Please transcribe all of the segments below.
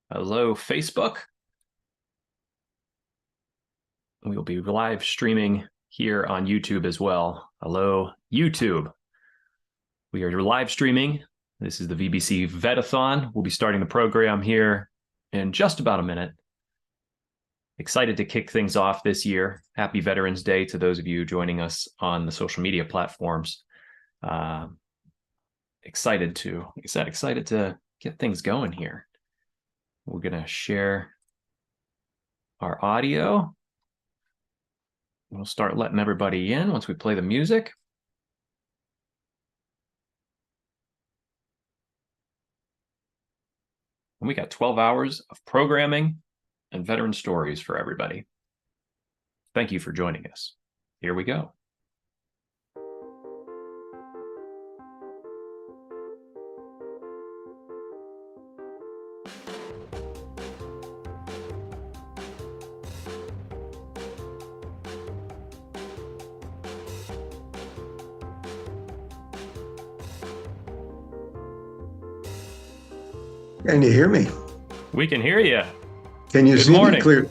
Hello, Facebook. We will be live streaming here on YouTube as well. Hello, YouTube. We are live streaming. This is the VBC VET-A-THON. We'll be starting the program here in just about a minute. Excited to kick things off this year. Happy Veterans Day to those of you joining us on the social media platforms. Excited to get things going here. We're going to share our audio. We'll start letting everybody in once we play the music. And we got 12 hours of programming and veteran stories for everybody. Thank you for joining us. Here we go. Can you hear me? We can hear you. Can you see me clear?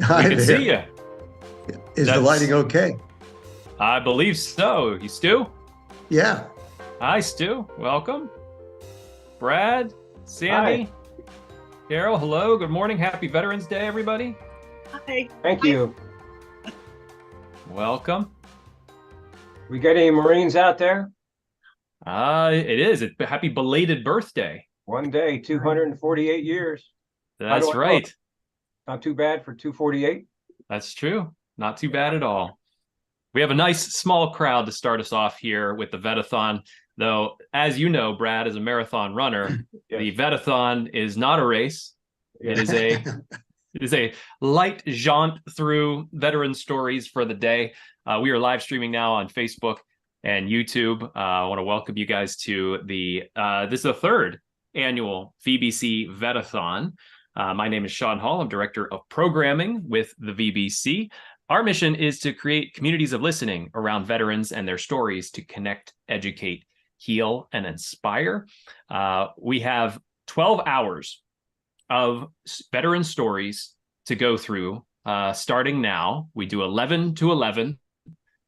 Hi, we can see you. Is the lighting okay? I believe so. You, Stu? Yeah. Hi, Stu. Welcome. Brad, Sandy, Hi. Carol, hello. Good morning. Happy Veterans Day, everybody. Hi. Thank you. Welcome. We got any Marines out there? It is. Happy belated birthday. One day, 248 years. That's right. Look? Not too bad for 248. That's true. Not too bad at all. We have a nice small crowd to start us off here with the VET-A-THON. Though, as you know, Brad is a marathon runner. Yes. The VET-A-THON is not a race. It is a light jaunt through veteran stories for the day. We are live streaming now on Facebook and YouTube. I want to welcome you guys to this is the third annual VBC VET-A-THON. My name is Sean Hall. I'm Director of Programming with the VBC. Our mission is to create communities of listening around veterans and their stories to connect, educate, heal, and inspire. We have 12 hours of veteran stories to go through starting now. We do 11 to 11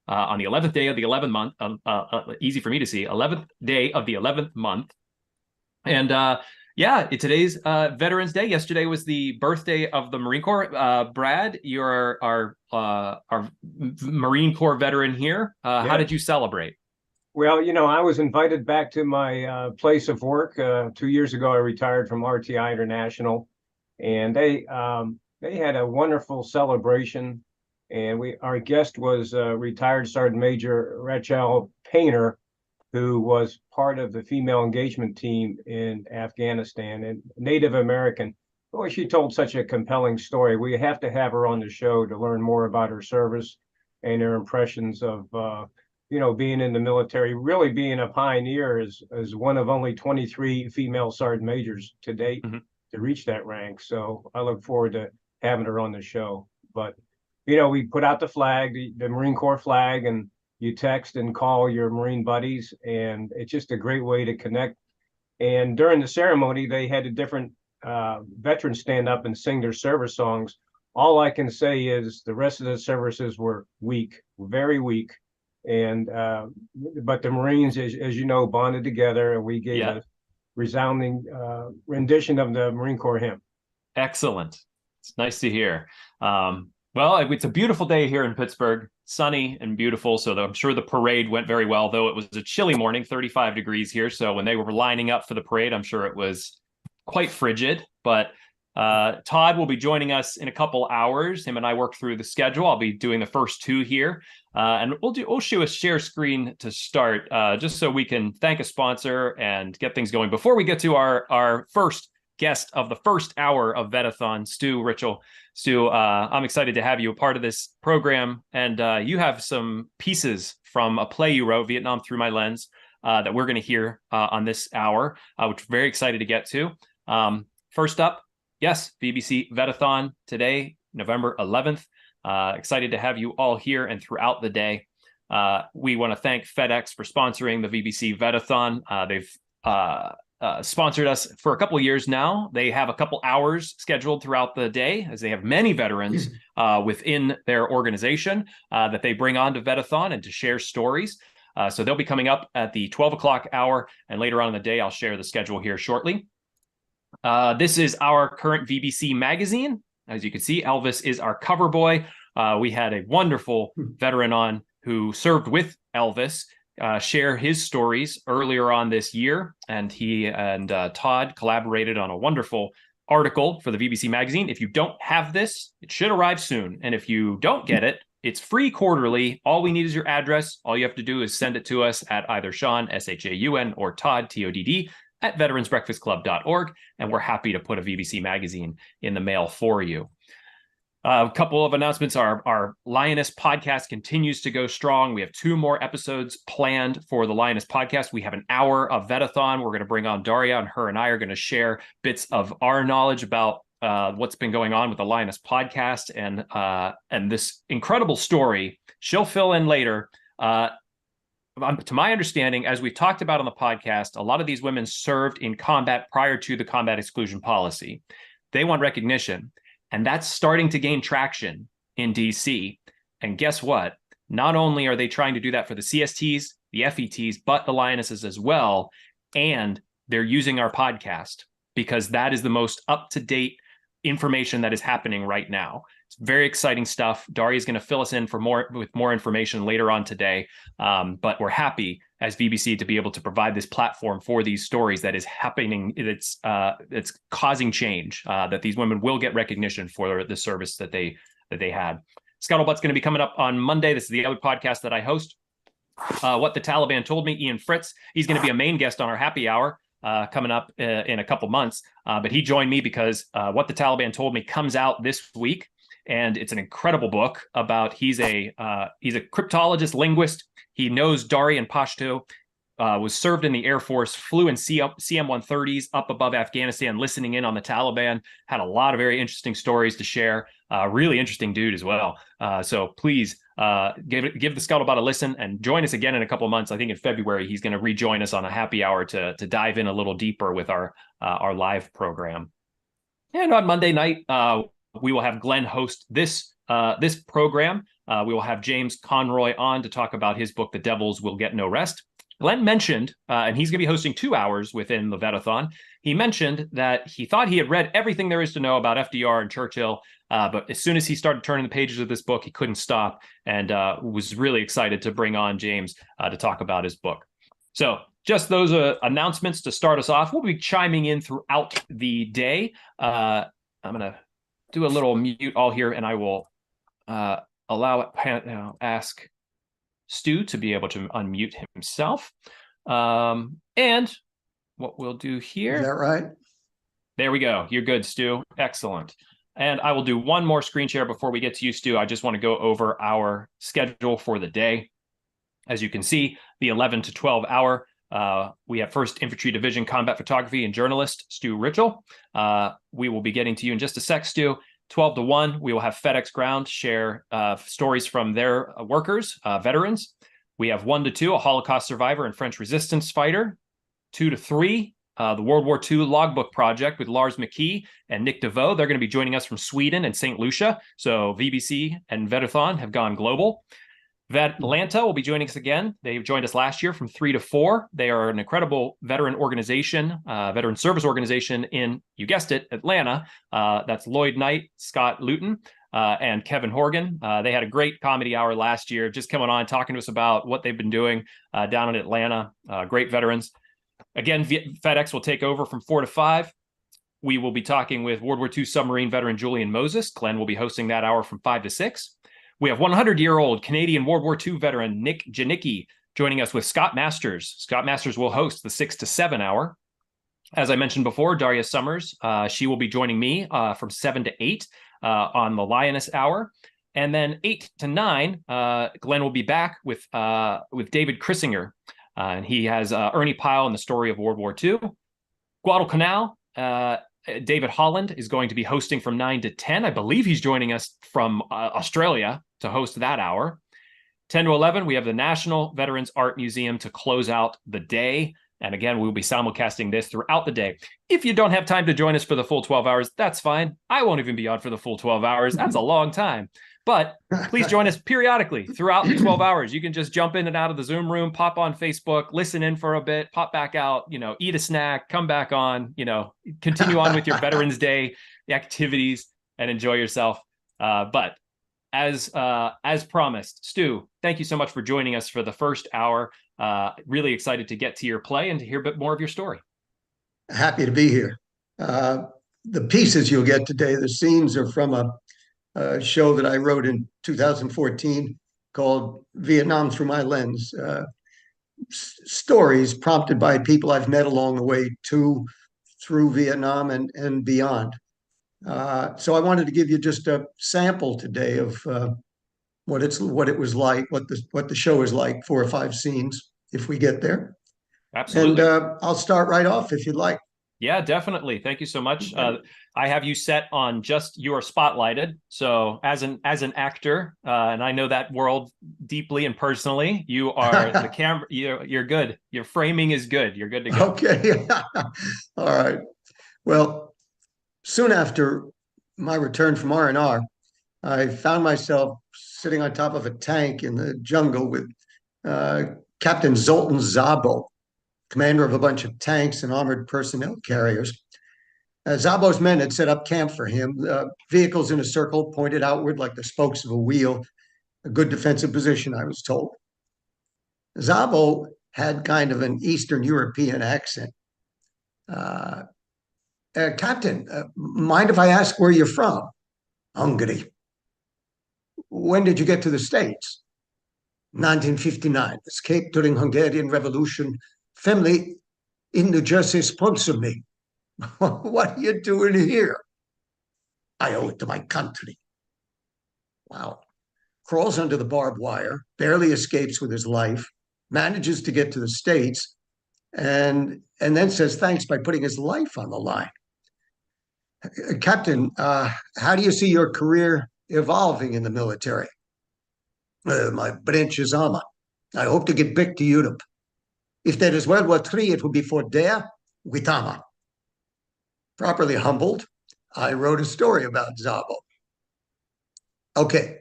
on the 11th day of the 11th month. Easy for me to see, 11th day of the 11th month. And today's Veterans Day. Yesterday was the birthday of the Marine Corps. Brad, you're our Marine Corps veteran here. Yeah. How did you celebrate? Well, I was invited back to my place of work 2 years ago. I retired from RTI International, and they had a wonderful celebration. And our guest was retired Sergeant Major Rachel Painter, who was part of the female engagement team in Afghanistan and Native American. Boy, she told such a compelling story. We have to have her on the show to learn more about her service and her impressions of, being in the military, really being a pioneer as one of only 23 female sergeant majors to date to reach that rank. So I look forward to having her on the show. But, we put out the flag, the Marine Corps flag, and you text and call your Marine buddies, and it's just a great way to connect. And during the ceremony, they had a different veterans stand up and sing their service songs. All I can say is the rest of the services were weak, very weak. And but the Marines, as you know, bonded together, and we gave a resounding rendition of the Marine Corps hymn. Excellent. It's nice to hear. Well, it's a beautiful day here in Pittsburgh, sunny and beautiful. So I'm sure the parade went very well, though it was a chilly morning, 35 degrees here. So when they were lining up for the parade, I'm sure it was quite frigid. But Todd will be joining us in a couple hours. Him and I worked through the schedule. I'll be doing the first two here. And we'll show a share screen to start, just so we can thank a sponsor and get things going. Before we get to our first guest of the first hour of VET-A-THON, Stu Ritchell. Stu, I'm excited to have you a part of this program. And you have some pieces from a play you wrote, Vietnam Through My Lens, that we're going to hear on this hour, which we're very excited to get to. First up, yes, VBC VET-A-THON today, November 11th. Excited to have you all here and throughout the day. We want to thank FedEx for sponsoring the VBC VET-A-THON. They've sponsored us for a couple of years now. They have a couple hours scheduled throughout the day, as they have many veterans within their organization that they bring on to VET-A-THON and to share stories. So they'll be coming up at the 12 o'clock hour, and later on in the day, I'll share the schedule here shortly. This is our current VBC magazine. As you can see, Elvis is our cover boy. We had a wonderful veteran on who served with Elvis share his stories earlier on this year, and he and Todd collaborated on a wonderful article for the VBC magazine. If you don't have this, it should arrive soon, and if you don't get it, it's free quarterly. All we need is your address. All you have to do is send it to us at either Sean, S-H-A-U-N, or Todd, T-O-D-D, at veteransbreakfastclub.org, and we're happy to put a VBC magazine in the mail for you. A couple of announcements. Our Lioness podcast continues to go strong. We have 2 more episodes planned for the Lioness podcast. We have an hour of VET-A-THON. We're going to bring on Daria, and her and I are going to share bits of our knowledge about what's been going on with the Lioness podcast and this incredible story. She'll fill in later. To my understanding, as we've talked about on the podcast, a lot of these women served in combat prior to the combat exclusion policy. They want recognition. And that's starting to gain traction in DC. And guess what? Not only are they trying to do that for the CSTs, the FETs, but the Lionesses as well. And they're using our podcast because that is the most up-to-date information that is happening right now. It's very exciting stuff. Daria is going to fill us in with more information later on today. But we're happy as VBC to be able to provide this platform for these stories that is happening. It's causing change, that these women will get recognition for the service that they had. Scuttlebutt's going to be coming up on Monday. This is the other podcast that I host. What the Taliban Told Me, Ian Fritz. He's going to be a main guest on our happy hour coming up in a couple months. But he joined me because What the Taliban Told Me comes out this week. And it's an incredible book about, he's a cryptologist, linguist. He knows Dari and Pashto, was served in the Air Force, flew in CM-130s up above Afghanistan, listening in on the Taliban, had a lot of very interesting stories to share. Really interesting dude as well. So please give the Scuttlebutt a listen and join us again in a couple of months. I think in February, he's going to rejoin us on a happy hour to dive in a little deeper with our live program. And on Monday night, we will have Glenn host this program. We will have James Conroy on to talk about his book, The Devils Will Get No Rest. Glenn mentioned, and he's going to be hosting 2 hours within the VET-A-THON. He mentioned that he thought he had read everything there is to know about FDR and Churchill, but as soon as he started turning the pages of this book, he couldn't stop and was really excited to bring on James to talk about his book. So just those announcements to start us off. We'll be chiming in throughout the day. I'm going to do a little mute all here, and I will ask Stu to be able to unmute himself. And what we'll do here. Is that right? There we go. You're good, Stu. Excellent. And I will do one more screen share before we get to you, Stu. I just want to go over our schedule for the day. As you can see, the 11 to 12 hour, we have 1st Infantry Division combat photography and journalist Stu Ritchell. We will be getting to you in just a sec, Stu. 12 to 1, we will have FedEx Ground share stories from their workers, veterans. We have 1 to 2, a Holocaust survivor and French resistance fighter. 2 to 3, the World War II Logbook Project with Lars McKee and Nick DeVoe. They're going to be joining us from Sweden and St. Lucia. So VBC and VET-A-THON have gone global. Atlanta will be joining us again. They've joined us last year from 3 to 4. They are an incredible veteran organization, veteran service organization in, you guessed it, Atlanta. That's Lloyd Knight, Scott Luton, and Kevin Horgan. They had a great comedy hour last year, just coming on, talking to us about what they've been doing down in Atlanta. Great veterans. Again, FedEx will take over from 4 to 5. We will be talking with World War II submarine veteran Julian Moses. Glenn will be hosting that hour from 5 to 6. We have 100-year-old Canadian World War II veteran Nick Janicki joining us with Scott Masters. Scott Masters will host the 6 to 7 hour. As I mentioned before, Daria Summers, she will be joining me from 7 to 8 on the Lioness Hour. And then 8 to 9, Glenn will be back with David Krissinger. And he has Ernie Pyle and the story of World War II. Guadalcanal, David Holland is going to be hosting from 9 to 10. I believe he's joining us from Australia to host that hour. 10 to 11, we have the National Veterans Art Museum to close out the day. And again, we'll be simulcasting this throughout the day. If you don't have time to join us for the full 12 hours, that's fine. I won't even be on for the full 12 hours. That's a long time. But please join us periodically throughout the 12 hours. You can just jump in and out of the Zoom room, pop on Facebook, listen in for a bit, pop back out, eat a snack, come back on, continue on with your Veterans Day activities and enjoy yourself. But as promised, Stu, thank you so much for joining us for the first hour. Really excited to get to your play and to hear a bit more of your story. Happy to be here. The pieces you'll get today, the scenes are from a show that I wrote in 2014 called Vietnam Through My Lens. Stories prompted by people I've met along the way through Vietnam and beyond. So I wanted to give you just a sample today of what it was like, what the show is like, 4 or 5 scenes, if we get there. Absolutely. And I'll start right off if you'd like. Yeah, definitely. Thank you so much. I have you set on just you are spotlighted. So as an actor, and I know that world deeply and personally, you are the camera. You're good. Your framing is good. You're good to go. Okay. All right. Well, soon after my return from R&R, I found myself sitting on top of a tank in the jungle with Captain Zoltan Szabo, commander of a bunch of tanks and armored personnel carriers. Szabo's men had set up camp for him, vehicles in a circle pointed outward like the spokes of a wheel, a good defensive position, I was told. Szabo had kind of an Eastern European accent. Captain, mind if I ask where you're from? Hungary. When did you get to the States? 1959. Escaped during Hungarian Revolution. Family in New Jersey sponsored me. What are you doing here? I owe it to my country. Wow. Crawls under the barbed wire, barely escapes with his life, manages to get to the States, and then says thanks by putting his life on the line. Captain, how do you see your career evolving in the military? My branch is armor. I hope to get back to Europe. If there is World War III, it will be for there with armor. Properly humbled, I wrote a story about Szabo. Okay,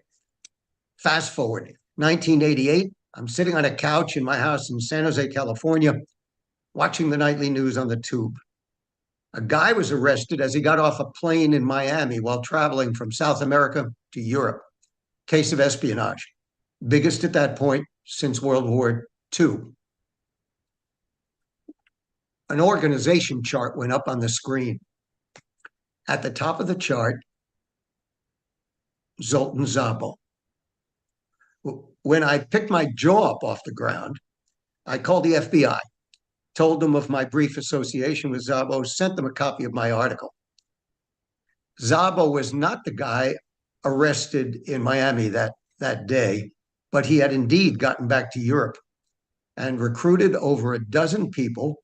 fast forward, 1988, I'm sitting on a couch in my house in San Jose, California, watching the nightly news on the tube. A guy was arrested as he got off a plane in Miami while traveling from South America to Europe. Case of espionage, biggest at that point since World War II. An organization chart went up on the screen. At the top of the chart, Zoltan Szabo. When I picked my jaw up off the ground, I called the FBI, told them of my brief association with Szabo, sent them a copy of my article. Szabo was not the guy arrested in Miami that day, but he had indeed gotten back to Europe and recruited over a dozen people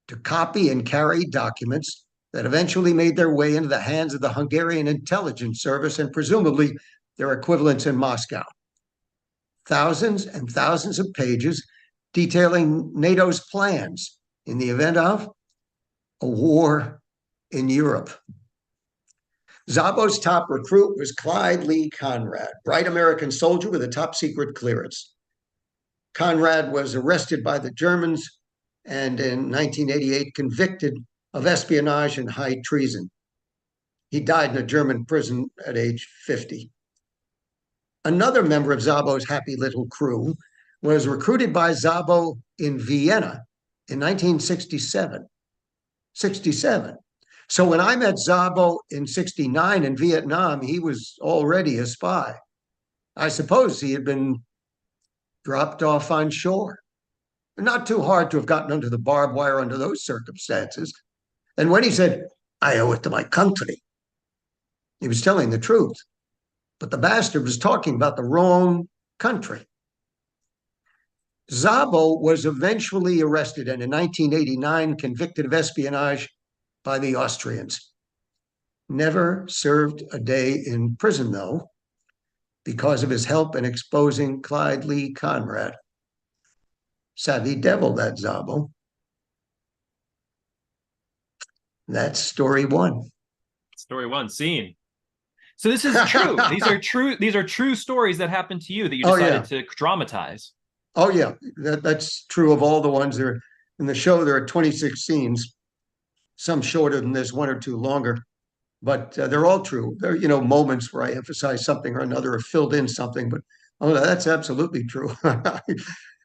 to copy and carry documents that eventually made their way into the hands of the Hungarian intelligence service and presumably their equivalents in Moscow. Thousands and thousands of pages detailing NATO's plans in the event of a war in Europe. Szabo's top recruit was Clyde Lee Conrad, bright American soldier with a top secret clearance. Conrad was arrested by the Germans and in 1988 convicted of espionage and high treason. He died in a German prison at age 50. Another member of Szabo's happy little crew was recruited by Szabo in Vienna in 1967. 67. So when I met Szabo in 69 in Vietnam, he was already a spy. I suppose he had been dropped off on shore. Not too hard to have gotten under the barbed wire under those circumstances. And when he said, I owe it to my country, he was telling the truth. But the bastard was talking about the wrong country. Szabo was eventually arrested and in 1989 convicted of espionage by the Austrians. Never served a day in prison, though, because of his help in exposing Clyde Lee Conrad. Savvy devil, that Szabo. That's story one. Story one, scene. So this is true. These are true. These are true stories that happened to you that you Oh decided yeah. to dramatize. Oh yeah. That's true of all the ones there in the show. There are 26 scenes, some shorter than this, one or two longer, but they're all true. There are, moments where I emphasize something or another or filled in something, but oh, that's absolutely true.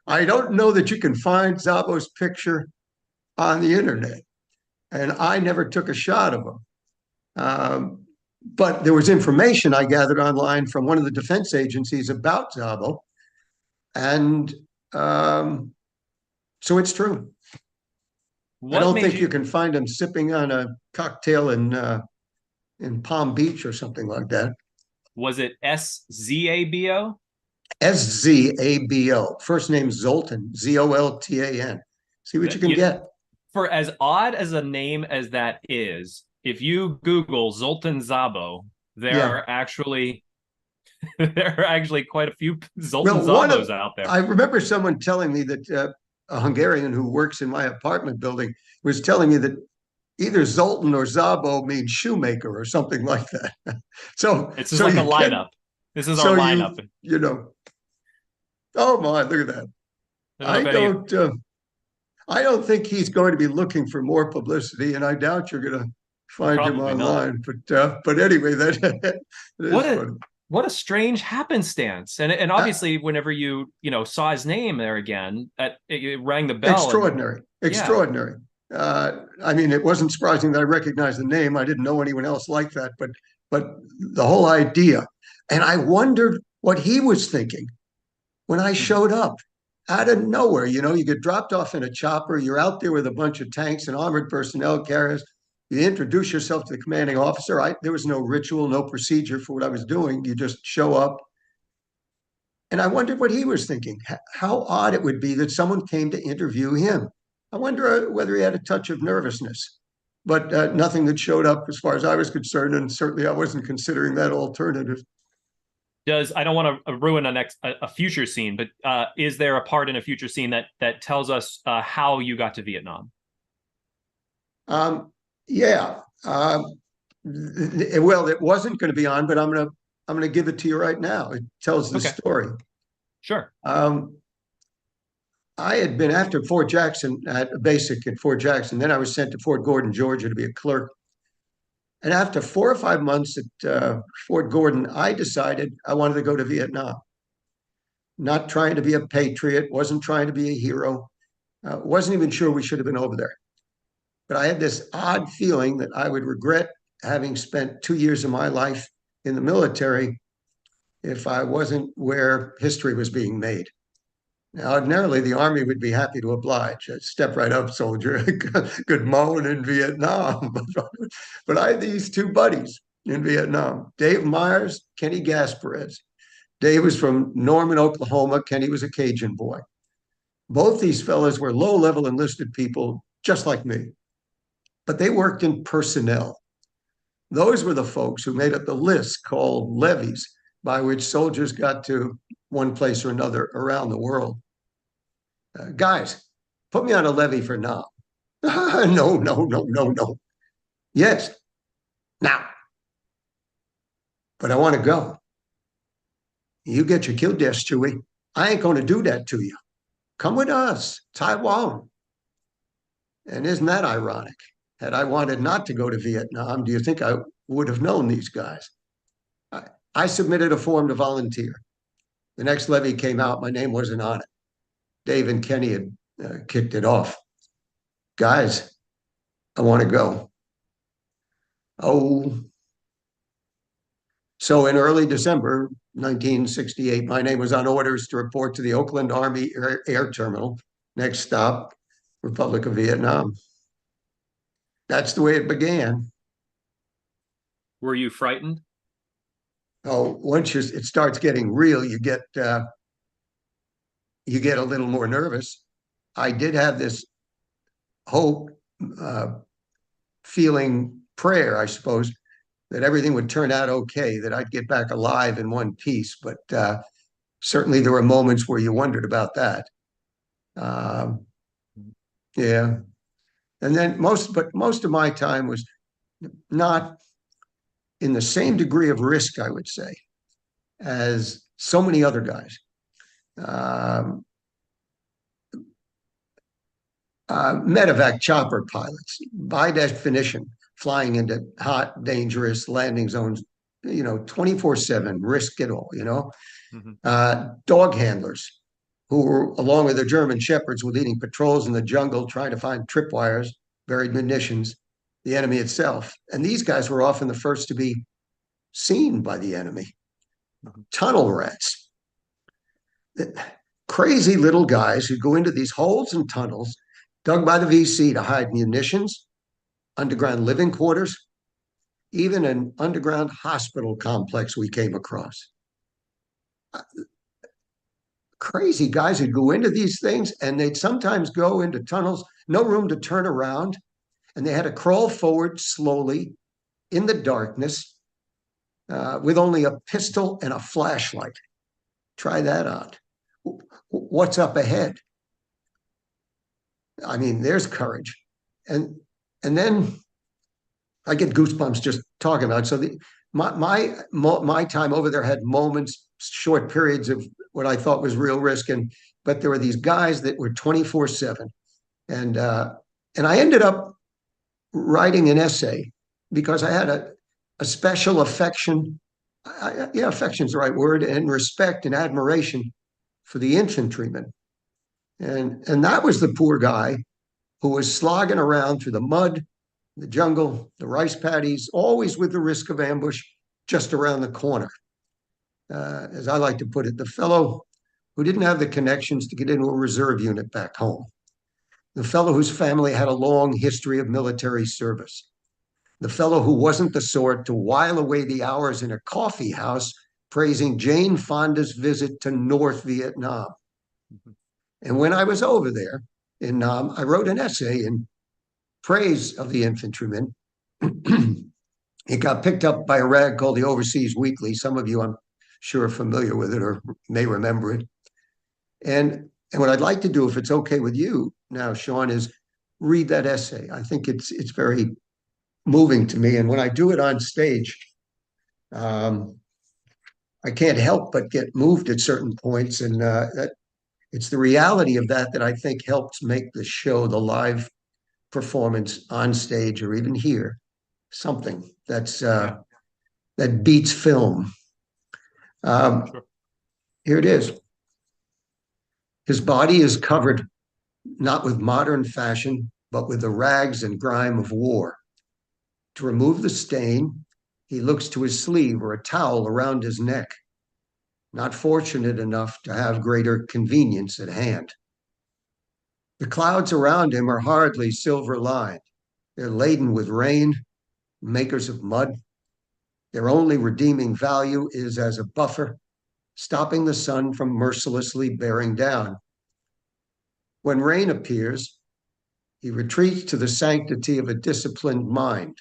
I don't know that you can find Zabo's picture on the internet, and I never took a shot of him. But there was information I gathered online from one of the defense agencies about Zabo, and um, so it's true. I What don't made think you you? can find him sipping on a cocktail in Palm Beach or something like that. Was it SZABO? Szabo. First name Zoltan, Zoltan. See what you can get. For as odd as a name as that is, if you Google Zoltan Zabo, there Yeah. are actually there are actually quite a few Zoltan Well, one Zabos of out there. I remember someone telling me that a Hungarian who works in my apartment building was telling me that either Zoltan or Zabo means shoemaker or something like that. So This is so like a you lineup. can This is our so lineup. you know. Oh my, look at that. I don't know I if any. don't uh, I don't think he's going to be looking for more publicity, and I doubt you're going to find him Probably not. online. But anyway, that What is a funny. what a strange happenstance. And Uh, obviously, whenever you saw his name there again, it rang the bell. And Extraordinary, yeah, extraordinary. I mean, it wasn't surprising that I recognized the name. I didn't know anyone else like that, but the whole idea, and I wondered what he was thinking when I mhm. showed up out of nowhere. You get dropped off in a chopper. You're out there with a bunch of tanks and armored personnel carriers. You introduce yourself to the commanding officer. There was no ritual, no procedure for what I was doing. You just show up. And I wondered what he was thinking, how odd it would be that someone came to interview him. I wonder whether he had a touch of nervousness, but nothing that showed up as far as I was concerned. And certainly I wasn't considering that alternative. Does I don't want to ruin a future scene, but is there a part in a future scene that tells us how you got to Vietnam? Yeah. Well, it wasn't going to be on, but I'm gonna give it to you right now. It tells the Okay, story. sure. Um, I had been after Fort Jackson at a basic at Fort Jackson. Then I was sent to Fort Gordon, Georgia, to be a clerk. And after 4 or 5 months at Fort Gordon, I decided I wanted to go to Vietnam. Not trying to be a patriot, wasn't trying to be a hero, wasn't even sure we should have been over there. But I had this odd feeling that I would regret having spent 2 years of my life in the military if I wasn't where history was being made. Now, ordinarily, the Army would be happy to oblige. Step right up, soldier. Good morning in Vietnam. But I had these two buddies in Vietnam, Dave Myers, Kenny Gasparez. Dave was from Norman, Oklahoma. Kenny was a Cajun boy. Both these fellas were low-level enlisted people, just like me, but they worked in personnel. Those were the folks who made up the list called levies by which soldiers got to one place or another around the world. Guys, put me on a levy for now. No, no, no, no, no. Yes, now, but I want to go. You get your kill desk, Chewie. I ain't going to do that to you. Come with us, Taiwan. And isn't that ironic? Had I wanted not to go to Vietnam, do you think I would have known these guys? I submitted a form to volunteer. The next levy came out. My name wasn't on it. Dave and Kenny had kicked it off. Guys, I want to go. Oh, so in early December 1968, my name was on orders to report to the Oakland Army Air Terminal. Next stop, Republic of Vietnam. That's the way it began. Were you frightened? Oh, once it starts getting real, you get a little more nervous. I did have this hope, feeling, prayer, I suppose, that everything would turn out okay, that I'd get back alive in one piece. But certainly there were moments where you wondered about that. Um, yeah. And then most of my time was not in the same degree of risk, I would say, as so many other guys. Um, medevac chopper pilots, by definition, flying into hot, dangerous landing zones, 24/7, risk it all, Mhm. Dog handlers who were, along with their German shepherds, were leading patrols in the jungle trying to find tripwires, buried munitions, the enemy itself. And these guys were often the first to be seen by the enemy. Mhm. Tunnel rats, crazy little guys who go into these holes and tunnels dug by the VC to hide munitions, underground living quarters, even an underground hospital complex we came across. Crazy guys who'd go into these things, and they'd sometimes go into tunnels, no room to turn around, and they had to crawl forward slowly in the darkness with only a pistol and a flashlight. Try that out. What's up ahead? I mean, there's courage. And then I get goosebumps just talking about it. So my time over there had moments, short periods of what I thought was real risk, but there were these guys that were 24/7, and I ended up writing an essay because I had a special affection, affection's the right word, and respect and admiration for the infantryman, and that was the poor guy who was slogging around through the mud, the jungle, the rice paddies, always with the risk of ambush just around the corner. As I like to put it, the fellow who didn't have the connections to get into a reserve unit back home, the fellow whose family had a long history of military service, the fellow who wasn't the sort to while away the hours in a coffee house praising Jane Fonda's visit to North Vietnam. Mm-hmm. And when I was over there in Nam, I wrote an essay in praise of the infantrymen. It got picked up by a rag called the Overseas Weekly. Some of you, I'm sure, are familiar with it or may remember it. And what I'd like to do, if it's okay with you now, Sean, is read that essay. I think it's very moving to me. And when I do it on stage, I can't help but get moved at certain points. And that it's the reality of that I think helps make the show, the live performance on stage or even here, something that beats film. Sure. Here it is. His body is covered not with modern fashion, but with the rags and grime of war. To remove the stain, he looks to his sleeve or a towel around his neck, not fortunate enough to have greater convenience at hand. The clouds around him are hardly silver-lined. They're laden with rain, makers of mud. Their only redeeming value is as a buffer, stopping the sun from mercilessly bearing down. When rain appears, he retreats to the sanctity of a disciplined mind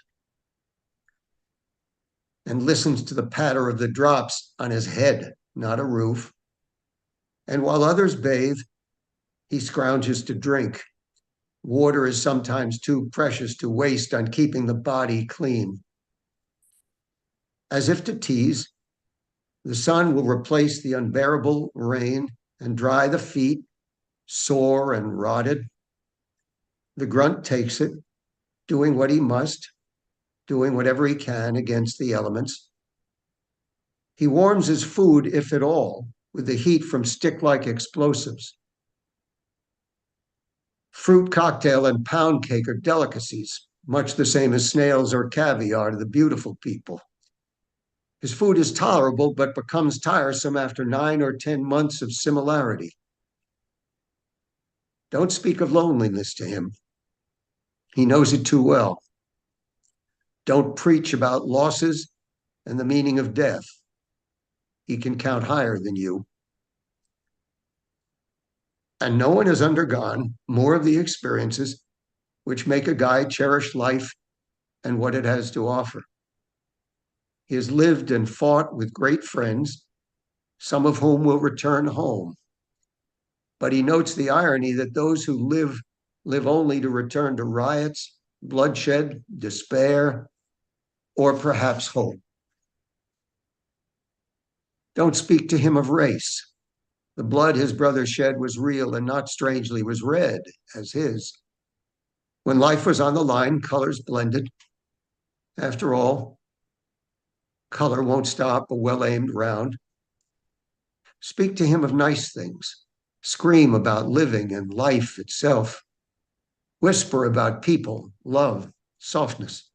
and listens to the patter of the drops on his head, not a roof. And while others bathe, he scrounges to drink. Water is sometimes too precious to waste on keeping the body clean. As if to tease, the sun will replace the unbearable rain and dry the feet, sore and rotted. The grunt takes it, doing what he must, doing whatever he can against the elements. He warms his food, if at all, with the heat from stick-like explosives. Fruit cocktail and pound cake are delicacies, much the same as snails or caviar to the beautiful people. His food is tolerable, but becomes tiresome after 9 or 10 months of similarity. Don't speak of loneliness to him. He knows it too well. Don't preach about losses and the meaning of death. He can count higher than you. And no one has undergone more of the experiences which make a guy cherish life and what it has to offer. He has lived and fought with great friends, some of whom will return home. But he notes the irony that those who live live only to return to riots, bloodshed, despair, or perhaps hope. Don't speak to him of race. The blood his brother shed was real and not strangely was red as his. When life was on the line, colors blended. After all, color won't stop a well-aimed round. Speak to him of nice things. Scream about living and life itself. Whisper about people, love, softness.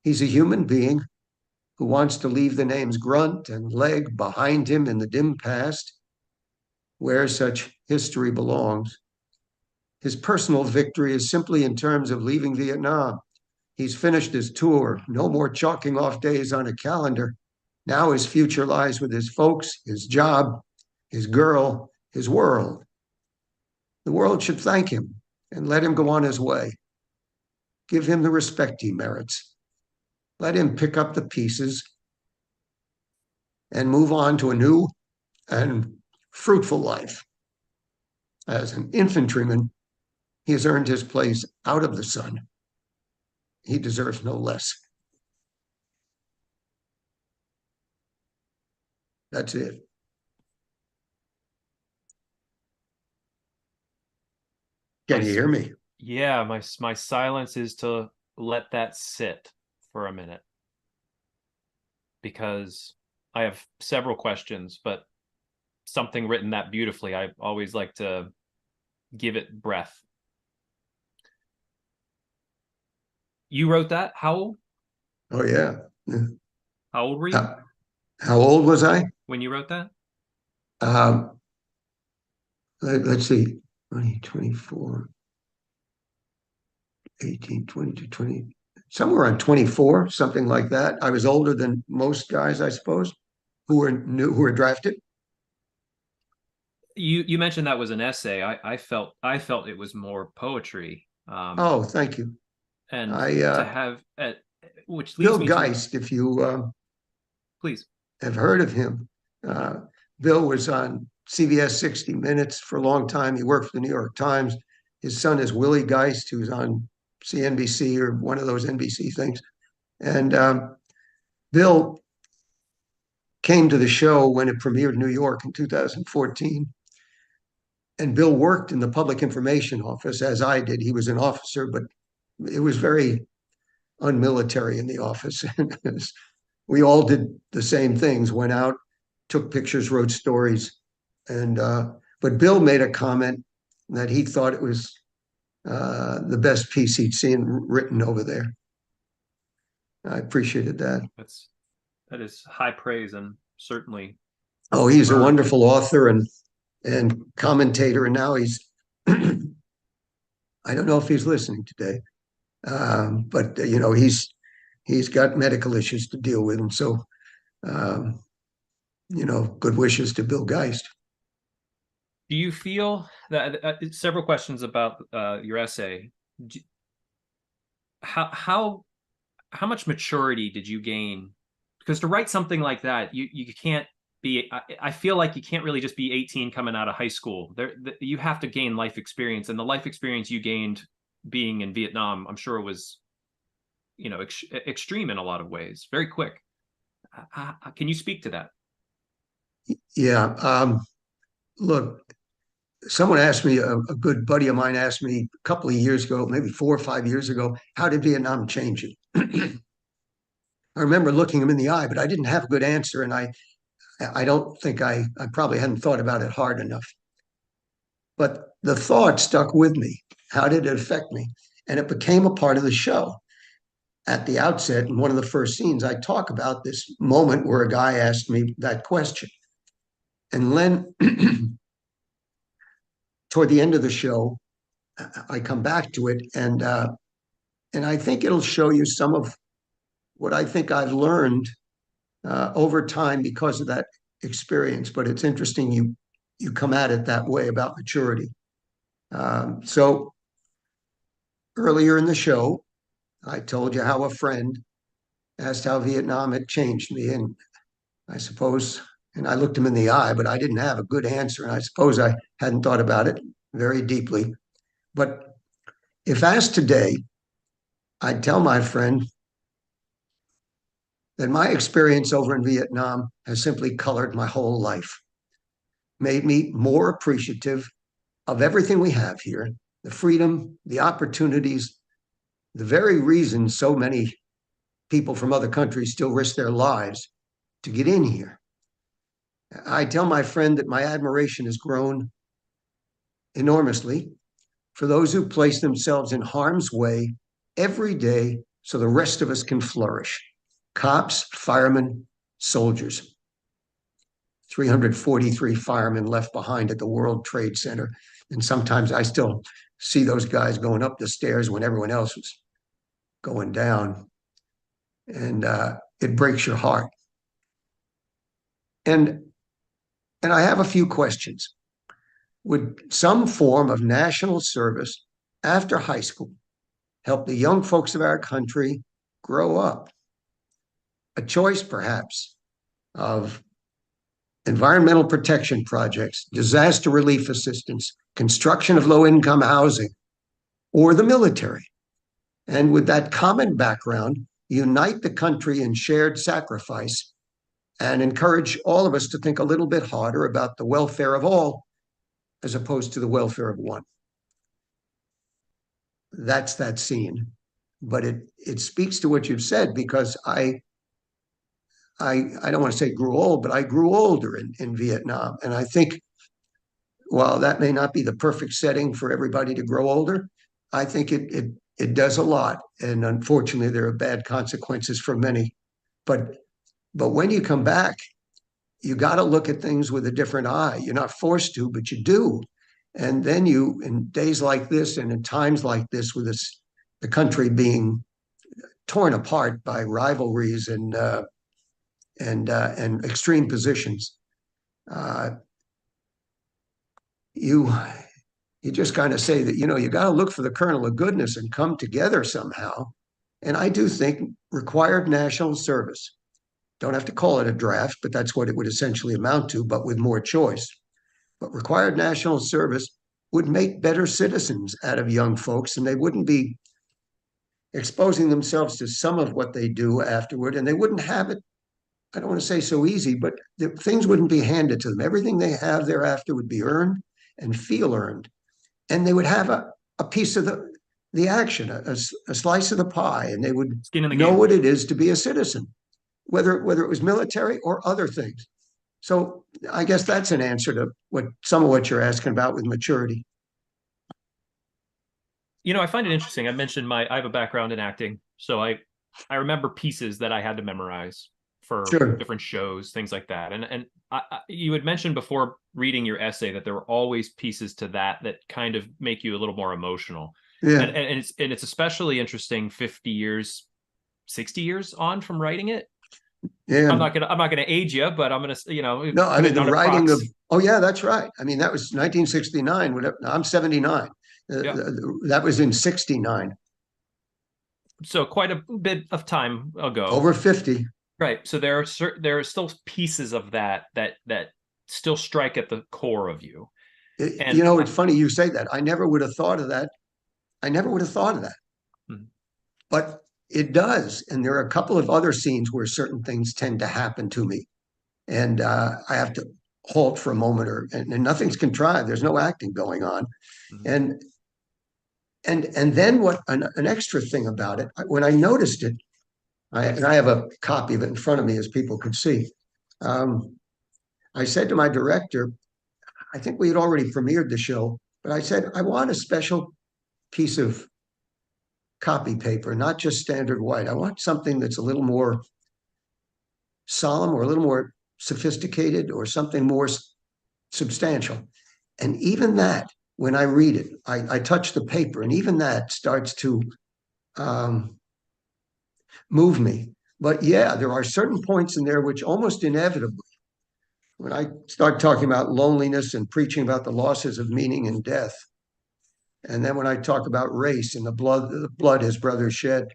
He's a human being who wants to leave the names Grunt and Leg behind him in the dim past, where such history belongs. His personal victory is simply in terms of leaving Vietnam. He's finished his tour, no more chalking off days on a calendar. Now his future lies with his folks, his job, his girl, his world. The world should thank him and let him go on his way. Give him the respect he merits. Let him pick up the pieces and move on to a new and fruitful life. As an infantryman, he has earned his place out of the sun. He deserves no less. That's it. Can you hear me? Yeah, my silence is to let that sit for a minute, because I have several questions, but something written that beautifully, I always like to give it breath. You wrote that? How old? Oh, yeah. How old were you How old was I? when you wrote that? Let's see, 20, 24, 18, 22, 20, somewhere on 24, something like that. I was older than most guys, I suppose, who were drafted. You mentioned that was an essay. I felt it was more poetry. Oh, thank you. And I to have which leads Bill me Geist, if you please. have heard of him. Uh, Bill was on CBS 60 Minutes for a long time. He worked for the New York Times. His son is Willie Geist, who's on CNBC or one of those NBC things. And Bill came to the show when it premiered in New York in 2014. And Bill worked in the public information office, as I did. He was an officer, but it was very unmilitary in the office. We all did the same things, went out, took pictures, wrote stories. And but Bill made a comment that he thought it was the best piece he'd seen written over there. I appreciated that. That is high praise, and certainly. Oh, he's a wonderful author and commentator, and now he's I don't know if he's listening today, but you know he's got medical issues to deal with, and so you know, good wishes to Bill Geist. Do you feel that several questions about your essay? How much maturity did you gain? Because to write something like that, you can't be. I feel like you can't really just be 18 coming out of high school. You have to gain life experience, and the life experience you gained being in Vietnam, I'm sure, was, you know, extreme in a lot of ways, very quick. Can you speak to that? Yeah. Look, someone asked me, a good buddy of mine asked me a couple of years ago, maybe 4 or 5 years ago, how did Vietnam change you? I remember looking him in the eye, but I didn't have a good answer. And I don't think I probably hadn't thought about it hard enough. But the thought stuck with me. How did it affect me? And it became a part of the show. At the outset, in one of the first scenes, I talk about this moment where a guy asked me that question. And then toward the end of the show, I come back to it, and I think it'll show you some of what I think I've learned over time because of that experience. But it's interesting you come at it that way about maturity. So earlier in the show, I told you how a friend asked how Vietnam had changed me, and I suppose, and I looked him in the eye, but I didn't have a good answer, and I suppose I hadn't thought about it very deeply. But If asked today, I'd tell my friend that my experience over in Vietnam has simply colored my whole life, made me more appreciative of everything we have here, the freedom, the opportunities, the very reason so many people from other countries still risk their lives to get in here. I tell my friend that my admiration has grown enormously for those who place themselves in harm's way every day so the rest of us can flourish. Cops, firemen, soldiers. 343 firemen left behind at the World Trade Center. And sometimes I still see those guys going up the stairs when everyone else was going down. And it breaks your heart. And I have a few questions. Would some form of national service after high school help the young folks of our country grow up? A choice, perhaps, of environmental protection projects, disaster relief assistance, construction of low-income housing, or the military. And with that common background, unite the country in shared sacrifice and encourage all of us to think a little bit harder about the welfare of all as opposed to the welfare of one. That's that scene. But it speaks to what you've said, because I don't want to say grew old, but I grew older in Vietnam. And I think while that may not be the perfect setting for everybody to grow older, I think it does a lot. And unfortunately, there are bad consequences for many. But when you come back, you got to look at things with a different eye. You're not forced to, but you do. And then you, in days like this and in times like this, with the country being torn apart by rivalries and extreme positions, you just kind of say that, you got to look for the kernel of goodness and come together somehow. And I do think required national service, don't have to call it a draft, but that's what it would essentially amount to, but with more choice. But required national service would make better citizens out of young folks, and they wouldn't be exposing themselves to some of what they do afterward, and they wouldn't have it, I don't want to say so easy, but things wouldn't be handed to them. Everything they have thereafter would be earned and feel earned. And they would have a piece of the action, a slice of the pie, and they would know what it is to be a citizen, whether it was military or other things. So I guess that's an answer to some of what you're asking about with maturity. I find it interesting. I mentioned I have a background in acting, so I remember pieces that I had to memorize for different shows, things like that. And you had mentioned before reading your essay that there were always pieces to that kind of make you a little more emotional. Yeah. And it's especially interesting 50 years, 60 years on from writing it. Yeah. I'm not gonna age you, but I'm gonna, No, I mean the writing of, oh yeah, that's right. I mean, that was 1969. I'm 79. That was in 69. So quite a bit of time ago. Over 50. Right. So there are still pieces of that still strike at the core of you. It's funny you say that. I never would have thought of that. Mm-hmm. But it does. And there are a couple of other scenes where certain things tend to happen to me. And I have to halt for a moment, and nothing's contrived. There's no acting going on. Mm-hmm. And then what an extra thing about it, when I noticed it, and I have a copy of it in front of me as people could see. I said to my director, I think we had already premiered the show, but I said, I want a special piece of copy paper, not just standard white. I want something that's a little more solemn or a little more sophisticated or something more substantial. And even that, when I read it, I touch the paper, and even that starts to move me. But yeah, there are certain points in there which almost inevitably, when I start talking about loneliness and preaching about the losses of meaning and death, and then when I talk about race and the blood his brother shed,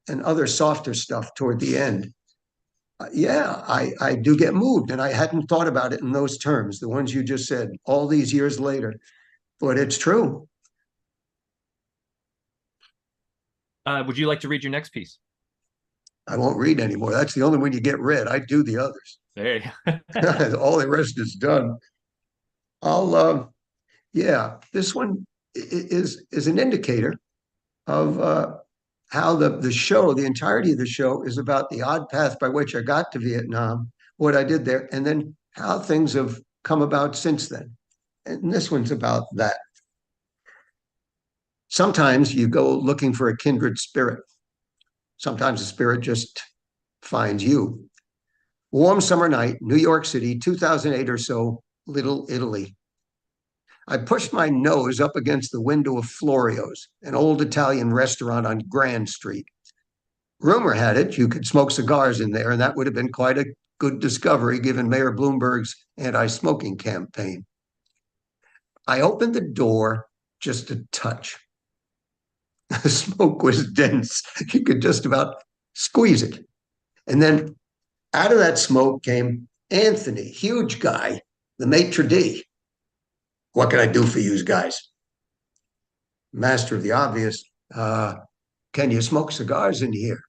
and other softer stuff toward the end, yeah, I do get moved. And I hadn't thought about it in those terms, the ones you just said, all these years later. But it's true. Would you like to read your next piece? I won't read anymore. That's the only one you get read. I do the others. There you go. All the rest is done. I'll, yeah, this one is an indicator of how the show, the entirety of the show, is about the odd path by which I got to Vietnam, what I did there, and then how things have come about since then. And this one's about that. Sometimes you go looking for a kindred spirit. Sometimes the spirit just finds you. Warm summer night, New York City, 2008 or so, Little Italy. I pushed my nose up against the window of Florio's, an old Italian restaurant on Grand Street. Rumor had it you could smoke cigars in there, and that would have been quite a good discovery given Mayor Bloomberg's anti-smoking campaign. I opened the door just a touch. The smoke was dense. You could just about squeeze it. And then out of that smoke came Anthony, huge guy, the maitre d'. What can I do for you guys? Master of the obvious. Can you smoke cigars in here?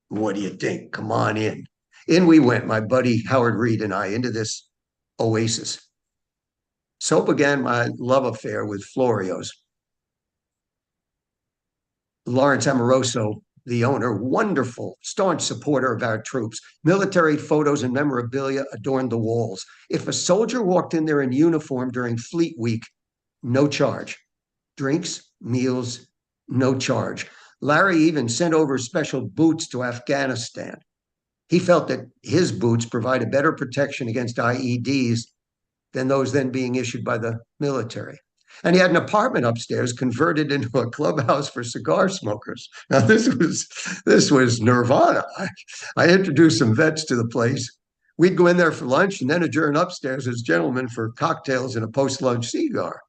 What do you think? Come on in. In we went, my buddy Howard Reed and I, into this oasis. So began my love affair with Florio's. Lawrence Amoroso, the owner, wonderful, staunch supporter of our troops. Military photos and memorabilia adorned the walls. If a soldier walked in there in uniform during Fleet Week, no charge. Drinks, meals, no charge. Larry even sent over special boots to Afghanistan. He felt that his boots provided better protection against IEDs than those then being issued by the military. And he had an apartment upstairs converted into a clubhouse for cigar smokers. Now, this was nirvana. I introduced some vets to the place. We'd go in there for lunch and then adjourn upstairs as gentlemen for cocktails and a post-lunch cigar.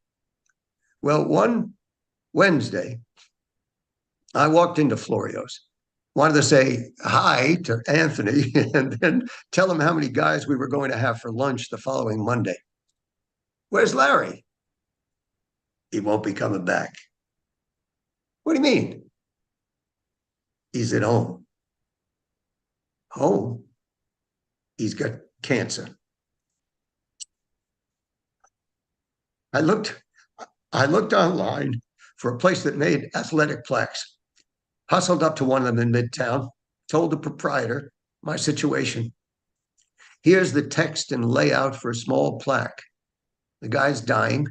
Well, one Wednesday, I walked into Florio's, wanted to say hi to Anthony and then tell him how many guys we were going to have for lunch the following Monday. Where's Larry? He won't be coming back. What do you mean? He's at home. Home? He's got cancer. I looked online for a place that made athletic plaques. Hustled up to one of them in Midtown, told the proprietor my situation. Here's the text and layout for a small plaque. The guy's dying.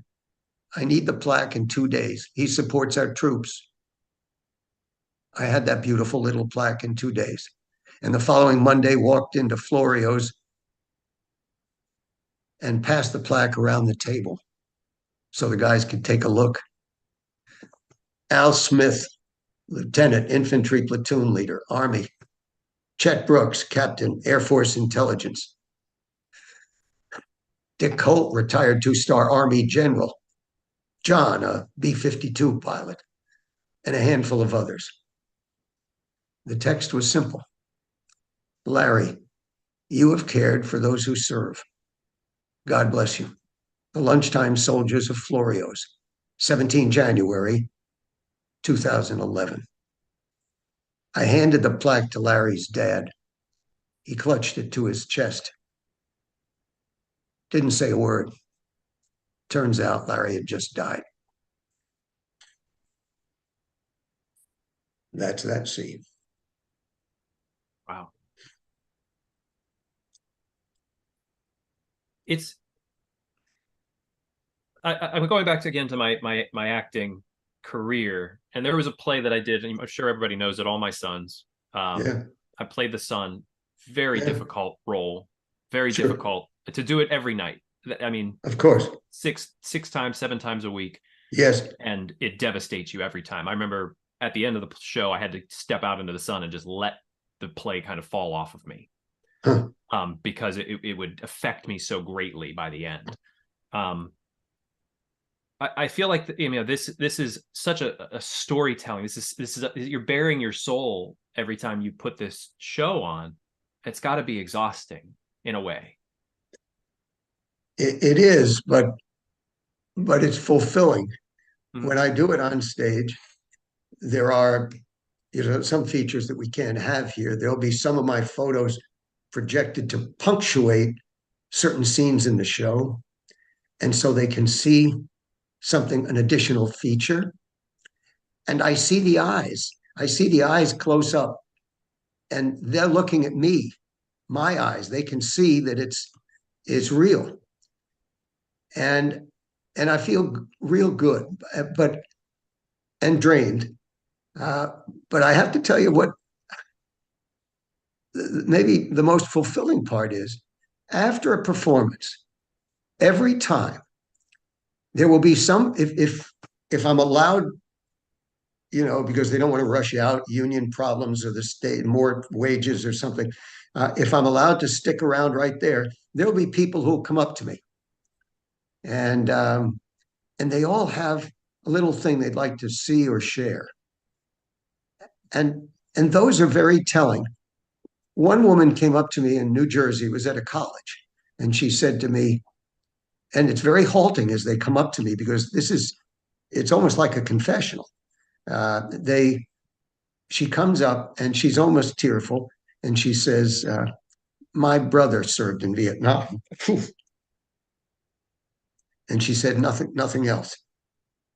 I need the plaque in 2 days. He supports our troops. I had that beautiful little plaque in 2 days. And the following Monday, walked into Florio's and passed the plaque around the table so the guys could take a look. Al Smith, Lieutenant, Infantry Platoon Leader, Army. Chet Brooks, Captain, Air Force Intelligence. Dick Holt, retired 2-star Army General. John, a B-52 pilot, and a handful of others. The text was simple. Larry, you have cared for those who serve. God bless you. The Lunchtime Soldiers of Florio's, 17 January, 2011. I handed the plaque to Larry's dad. He clutched it to his chest. Didn't say a word. Turns out Larry had just died. That's that scene. Wow. I'm going back again to my acting career, and there was a play that I did, and I'm sure everybody knows it, All My Sons. Yeah. I played the son. Very Yeah. difficult role. Very Sure. difficult to do it every night. I mean, Of course. six times, 7 times a week, Yes. and it devastates you every time. I remember at the end of the show, I had to step out into the sun and just let the play kind of fall off of me, Huh. because it would affect me so greatly by the end. I feel like this is such a storytelling. This is you're bearing your soul every time you put this show on. It's got to be exhausting in a way. It is, but it's fulfilling. Mhm. When I do it on stage, there are some features that we can't have here. There'll be some of my photos projected to punctuate certain scenes in the show. And so they can see something, an additional feature. And I see the eyes. I see the eyes close up, and they're looking at me, my eyes. They can see that it's real. And I feel real good, and drained. But I have to tell you what maybe the most fulfilling part is, after a performance, every time there will be some, if I'm allowed, because they don't want to rush you out, union problems or the state, more wages or something. If I'm allowed to stick around right there, there'll be people who'll come up to me, and they all have a little thing they'd like to see or share, and those are very telling. One woman came up to me in New Jersey, was at a college, and she said to me, and it's very halting as they come up to me, because it's almost like a confessional. She comes up and she's almost tearful, and she says, my brother served in Vietnam. And she said nothing else.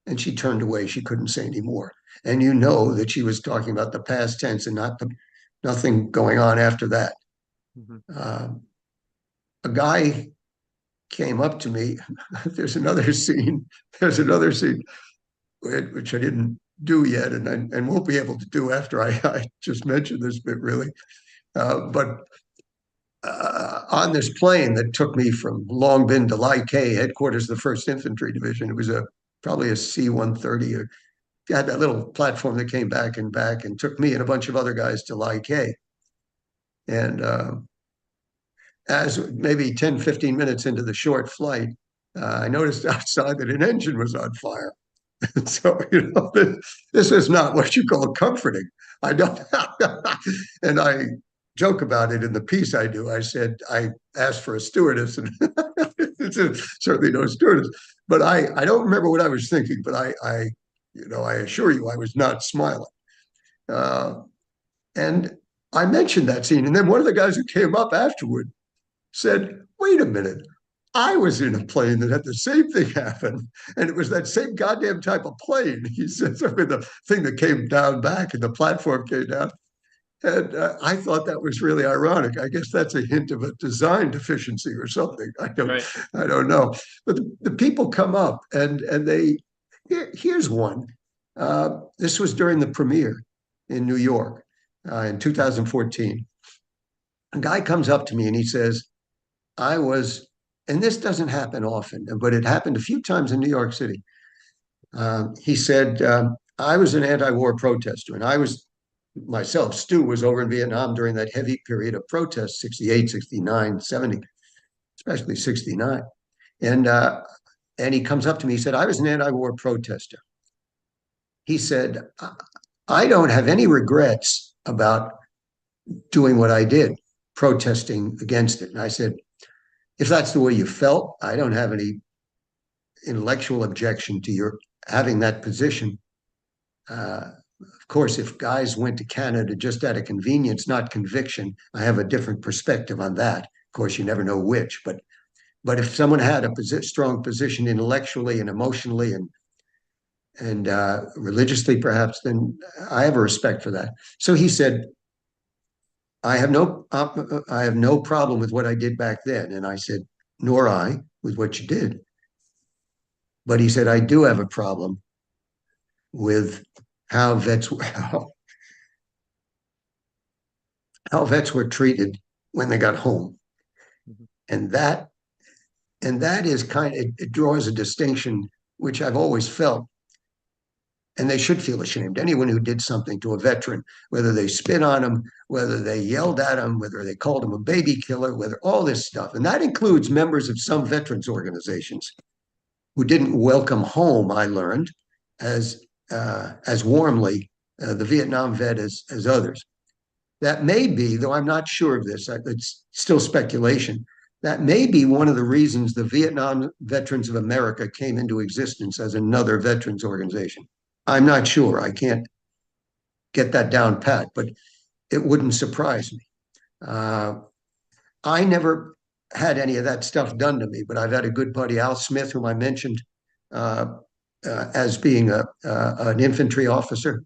And she turned away. She couldn't say any more. And you know that she was talking about the past tense and nothing going on after that. Mm-hmm. A guy came up to me. There's another scene which I didn't do yet, and won't be able to do after I just mentioned this bit, really. But on this plane that took me from Long Binh to Lai Khe, headquarters of the 1st Infantry Division, it was probably a C-130. It had that little platform that came back and took me and a bunch of other guys to Lai Khe. And as maybe 10, 15 minutes into the short flight, I noticed outside that an engine was on fire. So, this is not what you call comforting. I don't, and I joke about it in the piece I do. I said, I asked for a stewardess, and it's certainly no stewardess, but I don't remember what I was thinking, but I assure you, I was not smiling. And I mentioned that scene. And then one of the guys who came up afterward said, wait a minute, I was in a plane that had the same thing happen, and it was that same goddamn type of plane. He said, the thing that came down back and the platform came down. And I thought that was really ironic. I guess that's a hint of a design deficiency or something. I don't know. But the people come up, and here's one. This was during the premiere in New York in 2014. A guy comes up to me and he says, and this doesn't happen often, but it happened a few times in New York City. He said, I was an anti-war protester, and I was myself, Stu was over in Vietnam during that heavy period of protest, 68, 69, 70, especially 69. And he comes up to me, he said, I was an anti-war protester. He said, I don't have any regrets about doing what I did, protesting against it. And I said, if that's the way you felt, I don't have any intellectual objection to your having that position. Of course, if guys went to Canada just out of convenience, not conviction, I have a different perspective on that. Of course, you never know which, but if someone had a strong position intellectually and emotionally and religiously, perhaps, then I have a respect for that. So he said, I have no problem with what I did back then. And I said, nor I with what you did. But he said, I do have a problem with how vets were treated when they got home. Mm-hmm. And that is it draws a distinction, which I've always felt. And they should feel ashamed. Anyone who did something to a veteran, whether they spit on him, whether they yelled at him, whether they called him a baby killer, whether all this stuff. And that includes members of some veterans organizations who didn't welcome home, I learned, as warmly the Vietnam vet as others. That may be, though I'm not sure of this, it's still speculation, that may be one of the reasons the Vietnam Veterans of America came into existence as another veterans organization. I'm not sure. I can't get that down pat, but it wouldn't surprise me. I never had any of that stuff done to me, but I've had a good buddy, Al Smith, whom I mentioned as being an infantry officer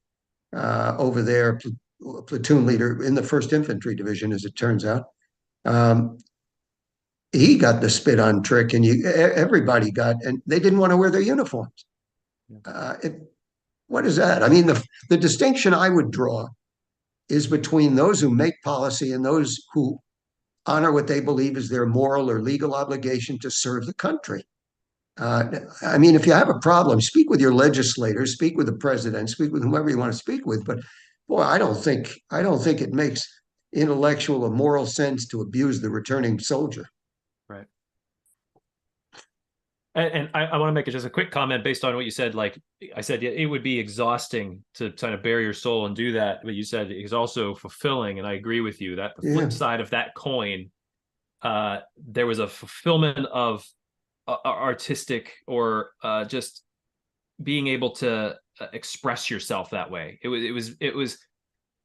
over there, platoon leader in the 1st Infantry Division, as it turns out. He got the spit on trick, and everybody got, and they didn't want to wear their uniforms. What is that? I mean, the distinction I would draw is between those who make policy and those who honor what they believe is their moral or legal obligation to serve the country. I mean, if you have a problem, speak with your legislators, speak with the president, speak with whomever you want to speak with. But boy, I don't think it makes intellectual or moral sense to abuse the returning soldier. Right. And I want to make just a quick comment based on what you said. Like I said, it would be exhausting to kind of bare your soul and do that. But you said it's also fulfilling. And I agree with you that the flip side of that coin, there was a fulfillment of artistic or just being able to express yourself that way. It was,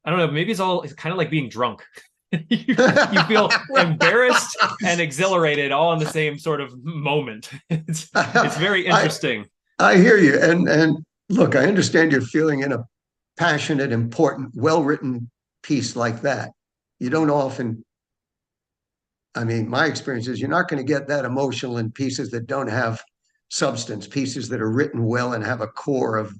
I don't know, maybe it's kind of like being drunk. you feel embarrassed and exhilarated all in the same sort of moment. It's very interesting. I hear you. And look, I understand your feeling in a passionate, important, well-written piece like that. You don't often, I mean, my experience is you're not going to get that emotional in pieces that don't have substance, pieces that are written well and have a core of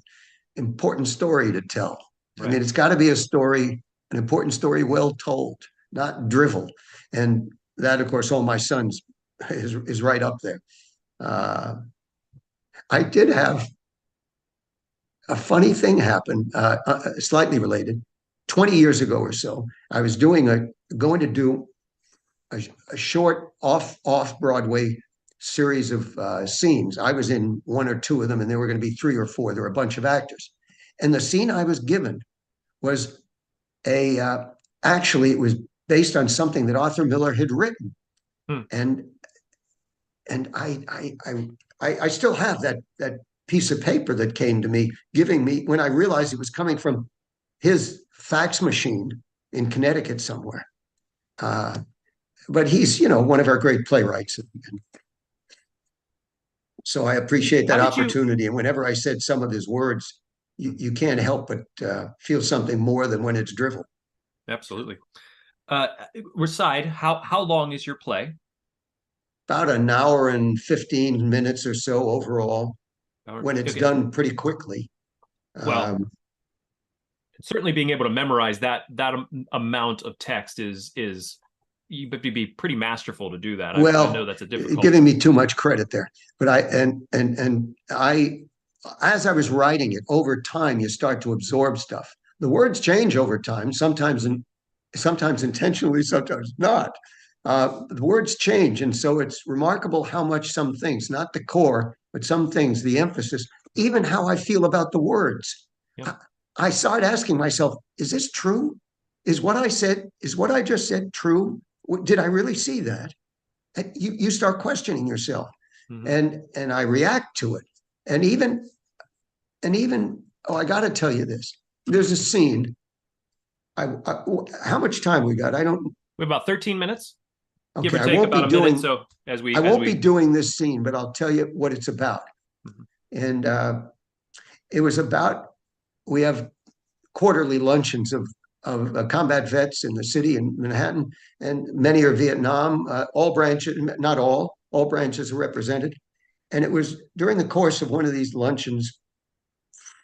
important story to tell. Right. I mean, it's got to be a story, an important story, well told, not drivel. And that, of course, all my sons is right up there. I did have a funny thing happen, slightly related. 20 years ago or so, I was going to do a short off-Broadway series of scenes. I was in 1 or 2 of them, and there were going to be 3 or 4. There were a bunch of actors. And the scene I was given was actually, it was based on something that Arthur Miller had written. And I still have that piece of paper that came to me, giving me, when I realized it was coming from his fax machine in Connecticut somewhere. But he's, one of our great playwrights. So I appreciate that opportunity. And whenever I said some of his words, you can't help but feel something more than when it's drivel. Absolutely. Reside, how long is your play? About an hour and 15 minutes or so overall, when it's done pretty quickly. Well, certainly being able to memorize that amount of text is you have to be pretty masterful to do that. Well, I know that's a difficult. Giving me too much credit there, but I, as I was writing it, over time you start to absorb stuff. The words change over time, sometimes intentionally, sometimes not. The words change, and so it's remarkable how much some things, not the core, but some things, the emphasis, even how I feel about the words. Yeah. I started asking myself, is this true? Is what I just said true? Did I really see that? And you start questioning yourself, and I react to it. And even, I got to tell you this. There's a scene. How much time we got? We have about 13 minutes. Okay, give or take about a minute. So I won't be doing this scene, but I'll tell you what it's about. And it was about, we have quarterly luncheons of combat vets in the city in Manhattan, and many are Vietnam. All branches, not all branches are represented. And it was during the course of one of these luncheons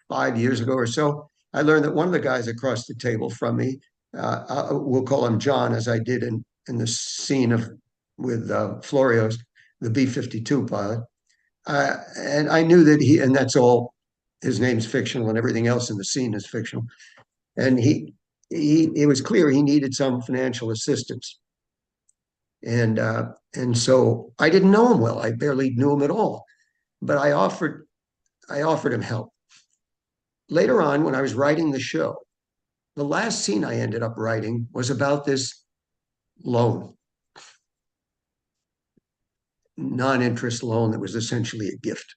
5 years ago or so, I learned that one of the guys across the table from me, we'll call him John, as I did in the scene with Florio's, the B-52 pilot. And I knew that and that's all, his name's fictional and everything else in the scene is fictional. And it was clear he needed some financial assistance. And so I didn't know him well. I barely knew him at all, but I offered him help. Later on, when I was writing the show, the last scene I ended up writing was about this loan, non-interest loan that was essentially a gift.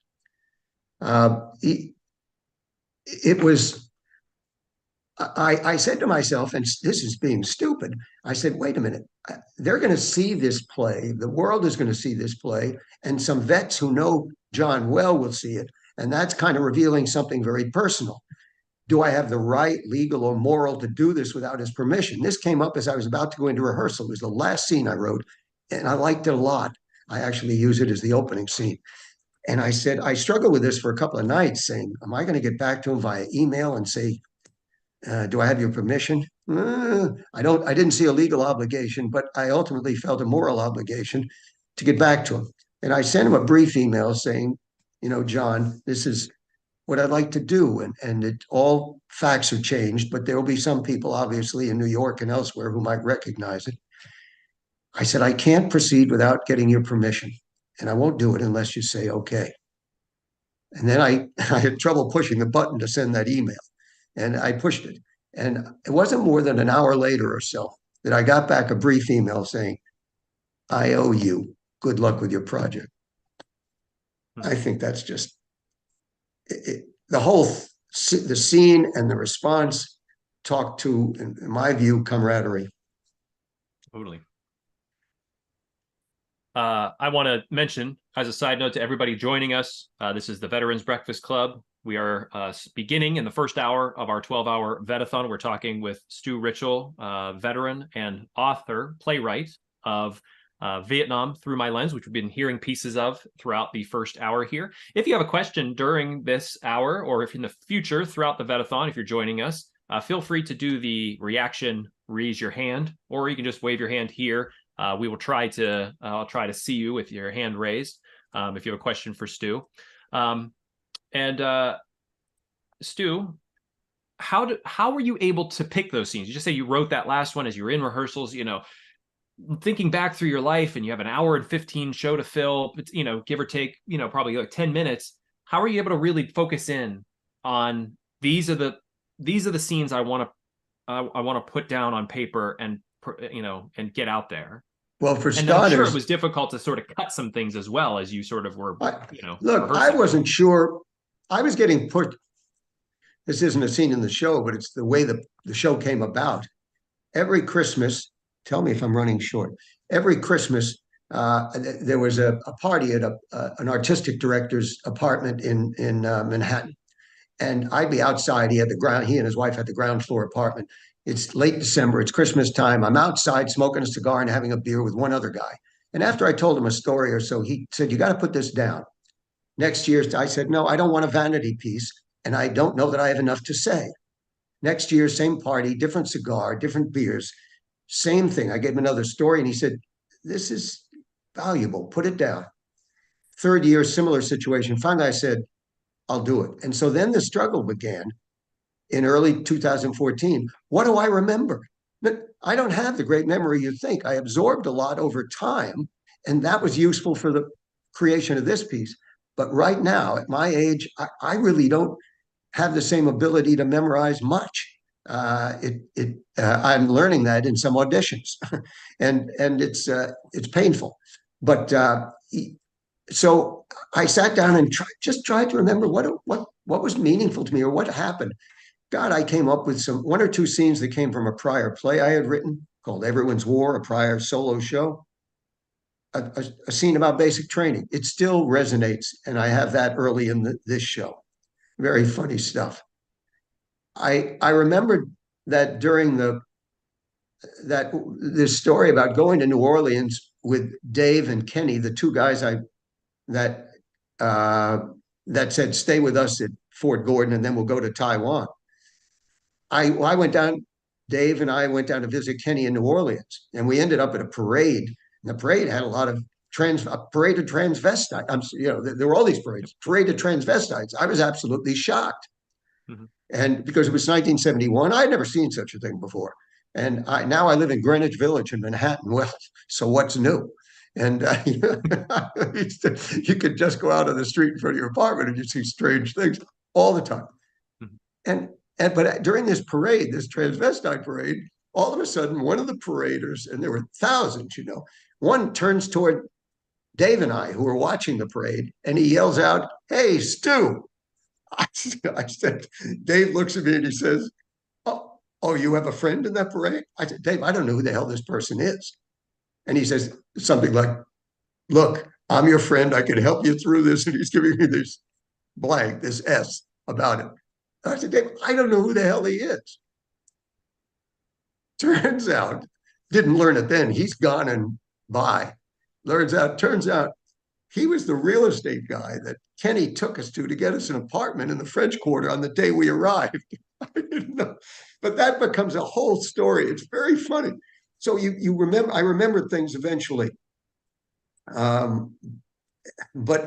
It was I said to myself, and this is being stupid, I said, wait a minute, they're going to see this play. The world is going to see this play, and some vets who know John well will see it. And that's kind of revealing something very personal. Do I have the right, legal, or moral to do this without his permission? This came up as I was about to go into rehearsal. It was the last scene I wrote, and I liked it a lot. I actually use it as the opening scene. And I said, I struggled with this for a couple of nights, saying, am I going to get back to him via email and say, do I have your permission? I didn't see a legal obligation, but I ultimately felt a moral obligation to get back to him. And I sent him a brief email saying, John, this is what I'd like to do. And all facts are changed, but there will be some people, obviously, in New York and elsewhere who might recognize it. I said, I can't proceed without getting your permission, and I won't do it unless you say okay. And then I had trouble pushing the button to send that email, and I pushed it. And it wasn't more than an hour later or so that I got back a brief email saying, I owe you. Good luck with your project. I think that's just the whole the scene and the response talk to, in my view, camaraderie. Totally. I want to mention, as a side note to everybody joining us, this is the Veterans Breakfast Club. We are beginning in the first hour of our 12-hour VET-A-THON. We're talking with Stu Ritchell, veteran and author, playwright of Vietnam Through My Lens, which we've been hearing pieces of throughout the first hour here. If you have a question during this hour, or if in the future throughout the VET-A-THON, if you're joining us, feel free to do the reaction, raise your hand, or you can just wave your hand here. We will try to, I'll try to see you with your hand raised if you have a question for Stu. Stu, how were you able to pick those scenes? You just say you wrote that last one as you were in rehearsals, thinking back through your life, and you have an hour and 15 show to fill, give or take, probably like 10 minutes. How are you able to really focus in on these are the scenes I want to put down on paper and get out there? Well, for starters, I'm sure it was difficult to sort of cut some things as well as you sort of were, look, rehearsing. I wasn't sure. I was getting put. This isn't a scene in the show, but it's the way the show came about. Every Christmas, tell me if I'm running short. Every Christmas, there was a party at an artistic director's apartment in Manhattan, and I'd be outside. He and his wife had the ground floor apartment. It's late December. It's Christmas time. I'm outside smoking a cigar and having a beer with one other guy. And after I told him a story or so, he said, you got to put this down. Next year, I said, no, I don't want a vanity piece, and I don't know that I have enough to say. Next year, same party, different cigar, different beers, same thing. I gave him another story, and he said, this is valuable. Put it down. Third year, similar situation. Finally, I said, I'll do it. And so then the struggle began in early 2014. What do I remember? I don't have the great memory you think. I absorbed a lot over time, and that was useful for the creation of this piece. But right now, at my age, I really don't have the same ability to memorize much. I'm learning that in some auditions, and it's painful. But so I sat down and tried to remember what was meaningful to me, or what happened. God, I came up with one or two scenes that came from a prior play I had written called Everyone's War, a prior solo show. A scene about basic training. It still resonates, and I have that early in this show. Very funny stuff. I remembered that during this story about going to New Orleans with Dave and Kenny, the two guys that said stay with us at Fort Gordon and then we'll go to Taiwan. I went down. Dave and I went down to visit Kenny in New Orleans, and we ended up at a parade. And the parade had a lot of parade of transvestites. There were all these parades. Parade of transvestites. I was absolutely shocked. Mm-hmm. And because it was 1971, I'd never seen such a thing before. And now I live in Greenwich Village in Manhattan. Well, so what's new? And you could just go out on the street in front of your apartment and you see strange things all the time. Mm-hmm. But during this parade, this transvestite parade, all of a sudden, one of the paraders, and there were thousands, one turns toward Dave and I, who were watching the parade, and he yells out, "Hey, Stu!" I said, Dave looks at me and he says, "Oh, oh, you have a friend in that parade? I said, Dave, I don't know who the hell this person is. And he says something like, look, I'm your friend. I can help you through this. And he's giving me this blank, this S about it. I said, Dave, I don't know who the hell he is. Turns out, didn't learn it then. He's gone and by. Turns out he was the real estate guy that Kenny took us to get us an apartment in the French Quarter on the day we arrived. I didn't know. But that becomes a whole story. It's very funny. So you remember, I remember things eventually. But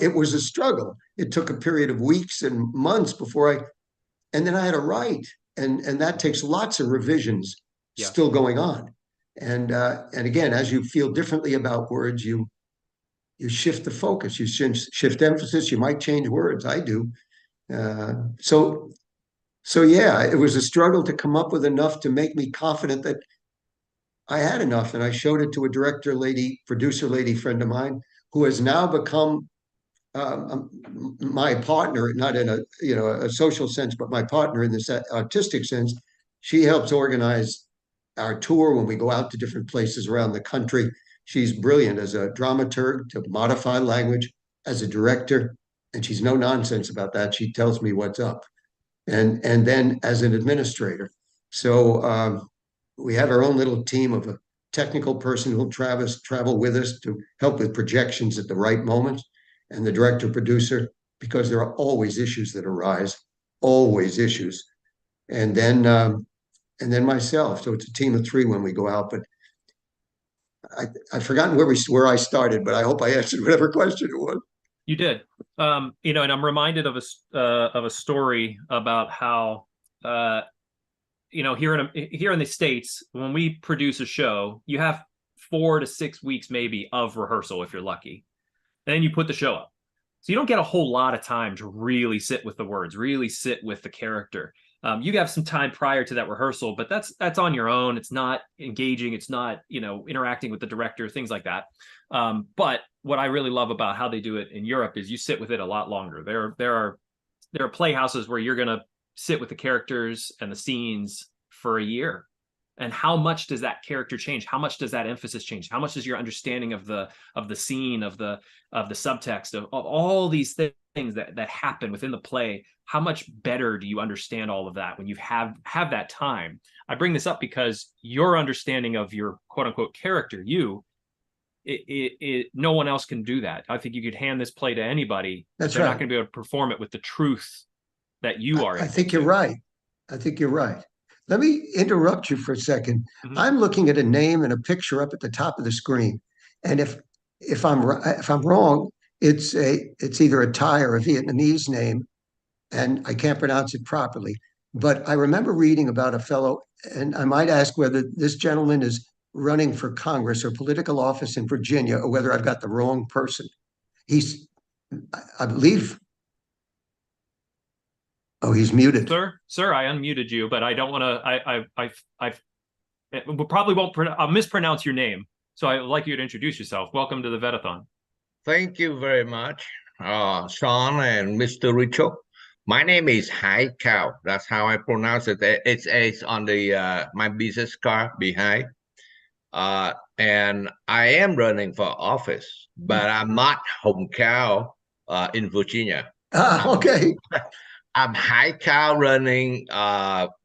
it was a struggle. It took a period of weeks and months and then I had to write. And that takes lots of revisions still going on. And again, as you feel differently about words, you shift the focus, you shift emphasis, you might change words. I do. So yeah, it was a struggle to come up with enough to make me confident that I had enough. And I showed it to a producer lady friend of mine who has now become my partner, not in a social sense, but my partner in this artistic sense. She helps organize our tour when we go out to different places around the country. She's brilliant as a dramaturg to modify language, as a director, and she's no nonsense about that. She tells me what's up, and then as an administrator. So we have our own little team of a technical person who'll travel with us to help with projections at the right moment, and the director producer, because there are always issues that arise, always issues, and then myself. So it's a team of three when we go out. But I've forgotten where I started, but I hope I answered whatever question it was. You did. And I'm reminded of a story about how here in the States, when we produce a show, you have 4 to 6 weeks maybe of rehearsal if you're lucky. And then you put the show up. So you don't get a whole lot of time to really sit with the words, really sit with the character. You have some time prior to that rehearsal, but that's on your own. It's not engaging. It's not, interacting with the director, things like that. But what I really love about how they do it in Europe is you sit with it a lot longer. There are playhouses where you're going to sit with the characters and the scenes for a year. And how much does that character change? How much does that emphasis change? How much does your understanding of the scene, of the subtext, of all these things that happen within the play? How much better do you understand all of that when you have that time? I bring this up because your understanding of your quote unquote character, no one else can do that. I think you could hand this play to anybody. That's they're right. not going to be able to perform it with the truth that you are. I think you're right. I think you're right. Let me interrupt you for a second. Mm-hmm. I'm looking at a name and a picture up at the top of the screen, and if I'm wrong, it's either a Thai or a Vietnamese name, and I can't pronounce it properly. But I remember reading about a fellow, and I might ask whether this gentleman is running for Congress or political office in Virginia, or whether I've got the wrong person. I believe. Oh, he's muted. Sir, I unmuted you, but I don't want to. I probably won't. I'll mispronounce your name, so I would like you to introduce yourself. Welcome to the VET-A-THON. Thank you very much, Sean and Mr. Richard. My name is Hai Cao. That's how I pronounce it. It's on the my business card behind. And I am running for office, but I'm not Hồng Cao in Virginia. Okay. I'm Hai Cao running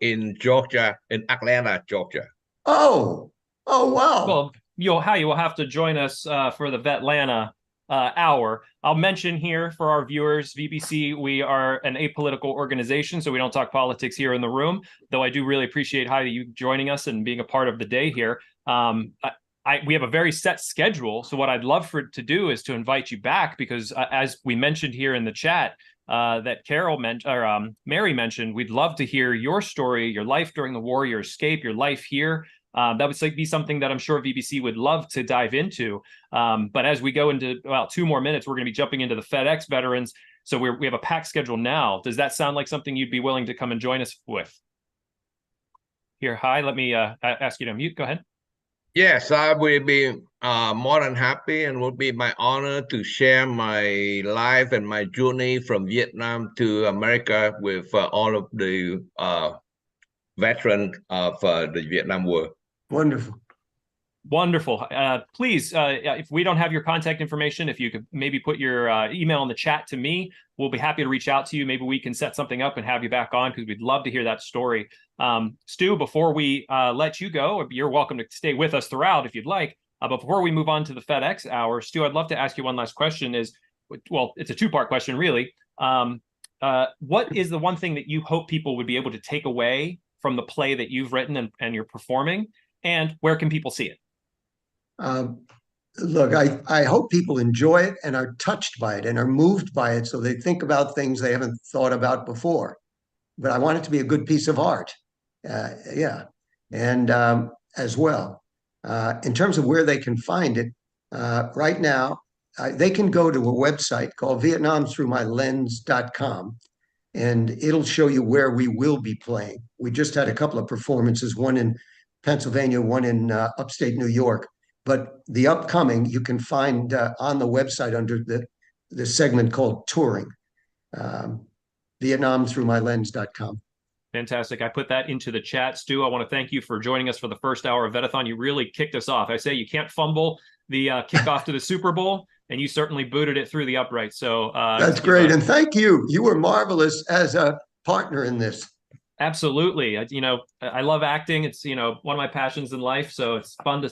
in Georgia, in Atlanta, Georgia. Oh wow. Well, you will have to join us for the VET-Atlanta hour. I'll mention here for our viewers, VBC, we are an apolitical organization, so we don't talk politics here in the room, though I do really appreciate you joining us and being a part of the day here. We have a very set schedule, so what I'd love to do is to invite you back, because as we mentioned here in the chat, that Mary mentioned, we'd love to hear your story, your life during the war, your escape, your life here. That would be something that I'm sure VBC would love to dive into. But as we go into about 2 more minutes, we're going to be jumping into the FedEx veterans. So we have a packed schedule now. Does that sound like something you'd be willing to come and join us with? Here, Hai, let me ask you to mute. Go ahead. Yes, I will be more than happy, and will be my honor to share my life and my journey from Vietnam to America with all of the veteran of the Vietnam War. Wonderful. Wonderful. Please, if we don't have your contact information, if you could maybe put your email in the chat to me, we'll be happy to reach out to you. Maybe we can set something up and have you back on because we'd love to hear that story. Stu, before we let you go, you're welcome to stay with us throughout if you'd like. But before we move on to the FedEx hour, Stu, I'd love to ask you one last question. Well, it's a two-part question, really. What is the one thing that you hope people would be able to take away from the play that you've written and you're performing? And where can people see it? Look, I hope people enjoy it and are touched by it and are moved by it so they think about things they haven't thought about before. But I want it to be a good piece of art. Yeah. And as well, in terms of where they can find it, right now, they can go to a website called VietnamThroughMyLens.com, and it'll show you where we will be playing. We just had a couple of performances, one in Pennsylvania, one in upstate New York. But the upcoming you can find on the website under the segment called Touring, VietnamThroughMyLens.com. Fantastic. I put that into the chat. Stu, I want to thank you for joining us for the first hour of VET-A-THON. You really kicked us off. I say you can't fumble the kickoff to the Super Bowl, and you certainly booted it through the upright. So that's great. And thank you. You were marvelous as a partner in this. Absolutely. I love acting. It's, one of my passions in life. So it's fun to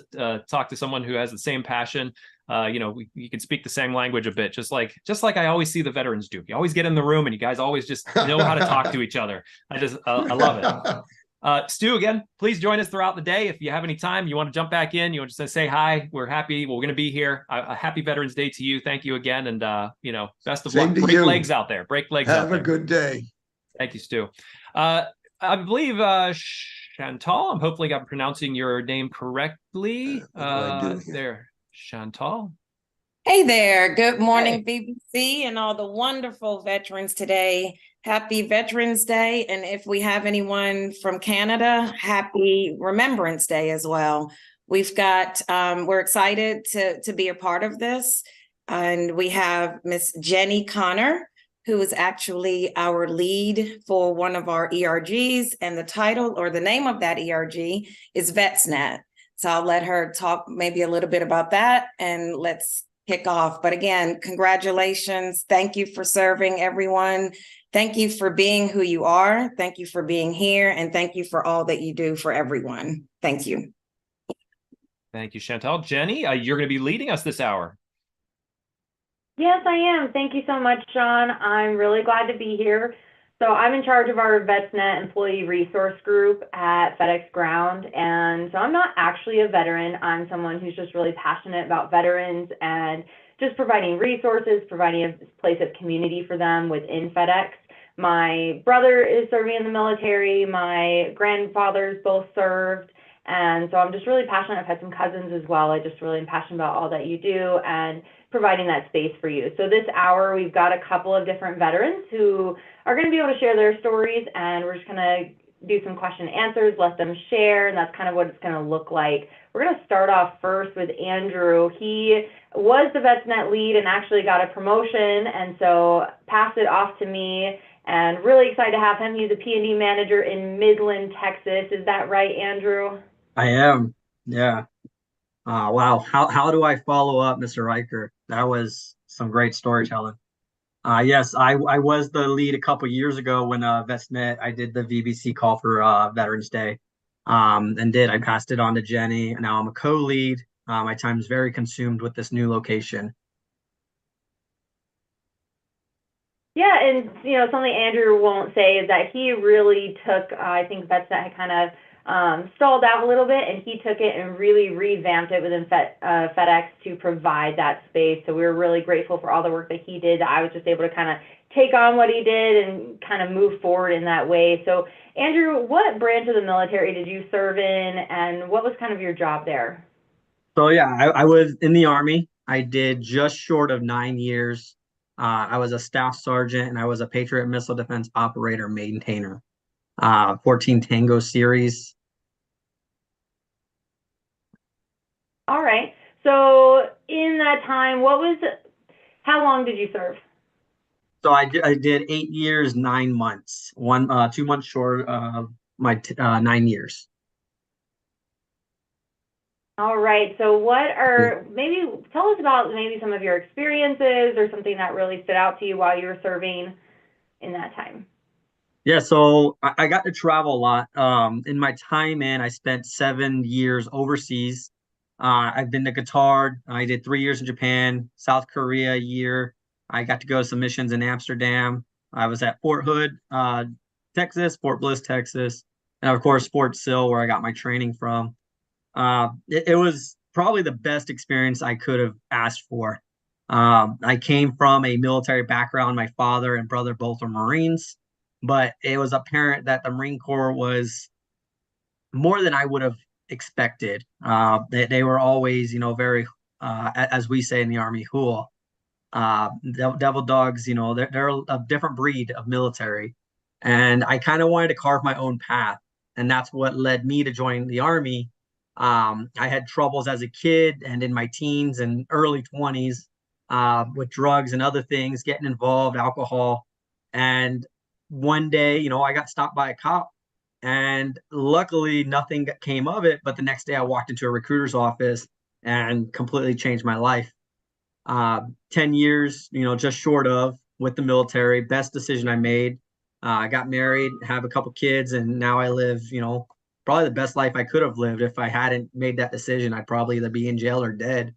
talk to someone who has the same passion. You can speak the same language a bit, just like I always see the veterans do. You always get in the room and you guys always just know how to talk to each other. I love it. Stu, again, please join us throughout the day. If you have any time, you want to jump back in, you want to say hi. We're happy. We're going to be here. A happy Veterans Day to you. Thank you again. And, best of luck. Break legs out there. Break legs out there. Have a good day. Thank you, Stu. I believe Chantal, I'm hopefully pronouncing your name correctly. There, Chantal. Hey there. Good morning, BBC, and all the wonderful veterans today. Happy Veterans Day. And if we have anyone from Canada, happy Remembrance Day as well. We've got, we're excited to be a part of this. And we have Miss Jenny Connor, who is actually our lead for one of our ERGs, and the title or the name of that ERG is VET-A-THON. So I'll let her talk maybe a little bit about that, and let's kick off. But again, congratulations. Thank you for serving, everyone. Thank you for being who you are. Thank you for being here, and thank you for all that you do for everyone. Thank you. Thank you, Chantal. Jenny, you're going to be leading us this hour. Yes, I am. Thank you so much, Sean. I'm really glad to be here. So I'm in charge of our VET-A-THON employee resource group at FedEx Ground. And so I'm not actually a veteran. I'm someone who's just really passionate about veterans and just providing resources, providing a place of community for them within FedEx. My brother is serving in the military. My grandfathers both served. And so I'm just really passionate. I've had some cousins as well. I just really am passionate about all that you do and providing that space for you. So this hour, we've got a couple of different veterans who are going to be able to share their stories, and we're just going to do some question and answers, let them share, and that's kind of what it's going to look like. We're going to start off first with Andrew. He was the VET-A-THON lead and actually got a promotion, and so passed it off to me, and really excited to have him. He's a P&D manager in Midland, Texas. Is that right, Andrew? I am, yeah. Wow, how do I follow up, Mr. Riker? That was some great storytelling. Yes, I was the lead a couple years ago when VET-A-THON, I did the VBC call for Veterans Day, I passed it on to Jenny, and now I'm a co-lead. My time is very consumed with this new location. Yeah, and something Andrew won't say is that he really took, I think VET-A-THON had kind of stalled out a little bit, and he took it and really revamped it within FedEx to provide that space. So we were really grateful for all the work that he did. I was just able to kind of take on what he did and kind of move forward in that way. So Andrew, what branch of the military did you serve in, and what was kind of your job there? So yeah, I was in the Army. I did just short of 9 years. I was a staff sergeant, and I was a Patriot missile defense operator maintainer. 14 Tango series. All right. So in that time, how long did you serve? So I did 8 years, 9 months, 2 months short of my 9 years. All right. So maybe tell us about maybe some of your experiences or something that really stood out to you while you were serving in that time. Yeah, so I got to travel a lot. In my time in, I spent 7 years overseas. I've been to Qatar. I did 3 years in Japan, South Korea a year. I got to go to some missions in Amsterdam. I was at Fort Hood, Texas, Fort Bliss, Texas, and of course Fort Sill, where I got my training from. It was probably the best experience I could have asked for. I came from a military background. My father and brother both were Marines, but it was apparent that the Marine Corps was more than I would have expected. They were always, very, as we say in the Army, hool. Devil dogs, they're a different breed of military. And I kind of wanted to carve my own path. And that's what led me to join the Army. I had troubles as a kid and in my teens and early 20s with drugs and other things, getting involved, alcohol. And one day, I got stopped by a cop, and luckily nothing came of it. But the next day I walked into a recruiter's office and completely changed my life. 10 years, just short of, with the military, best decision I made. I got married, have a couple kids, and now I live, probably the best life I could have lived. If I hadn't made that decision, I'd probably either be in jail or dead.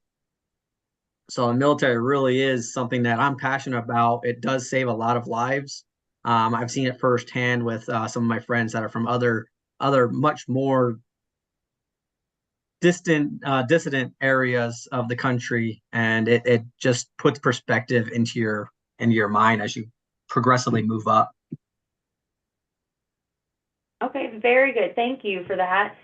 So the military really is something that I'm passionate about. It does save a lot of lives. I've seen it firsthand with some of my friends that are from other much more dissident areas of the country, and it just puts perspective into your mind as you progressively move up. Okay, very good. Thank you for that.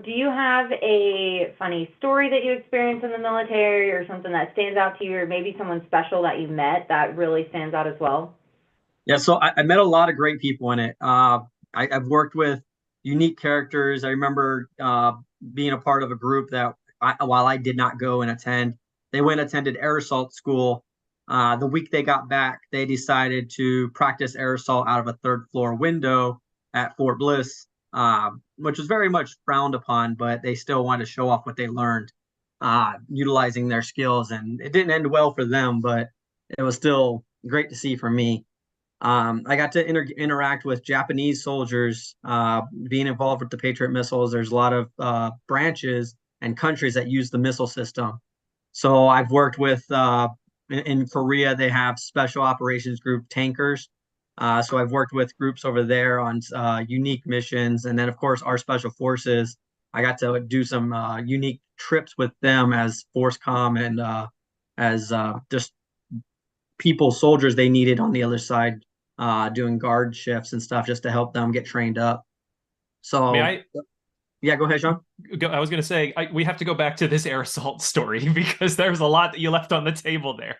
Do you have a funny story that you experienced in the military, or something that stands out to you, or maybe someone special that you met that really stands out as well? Yeah, so I met a lot of great people in it. I've worked with unique characters. I remember being a part of a group that, while I did not go and attend, they went and attended air assault school. The week they got back, they decided to practice air assault out of a third floor window at Fort Bliss, which was very much frowned upon, but they still wanted to show off what they learned, utilizing their skills. And it didn't end well for them, but it was still great to see for me. I got to interact with Japanese soldiers, being involved with the Patriot missiles. There's a lot of branches and countries that use the missile system. So I've worked with, in Korea, they have special operations group tankers. So I've worked with groups over there on unique missions. And then, of course, our special forces, I got to do some unique trips with them as force comm and as just soldiers they needed on the other side, doing guard shifts and stuff just to help them get trained up. So, yeah, go ahead, Sean. I was going to say, we have to go back to this air assault story because there's a lot that you left on the table there.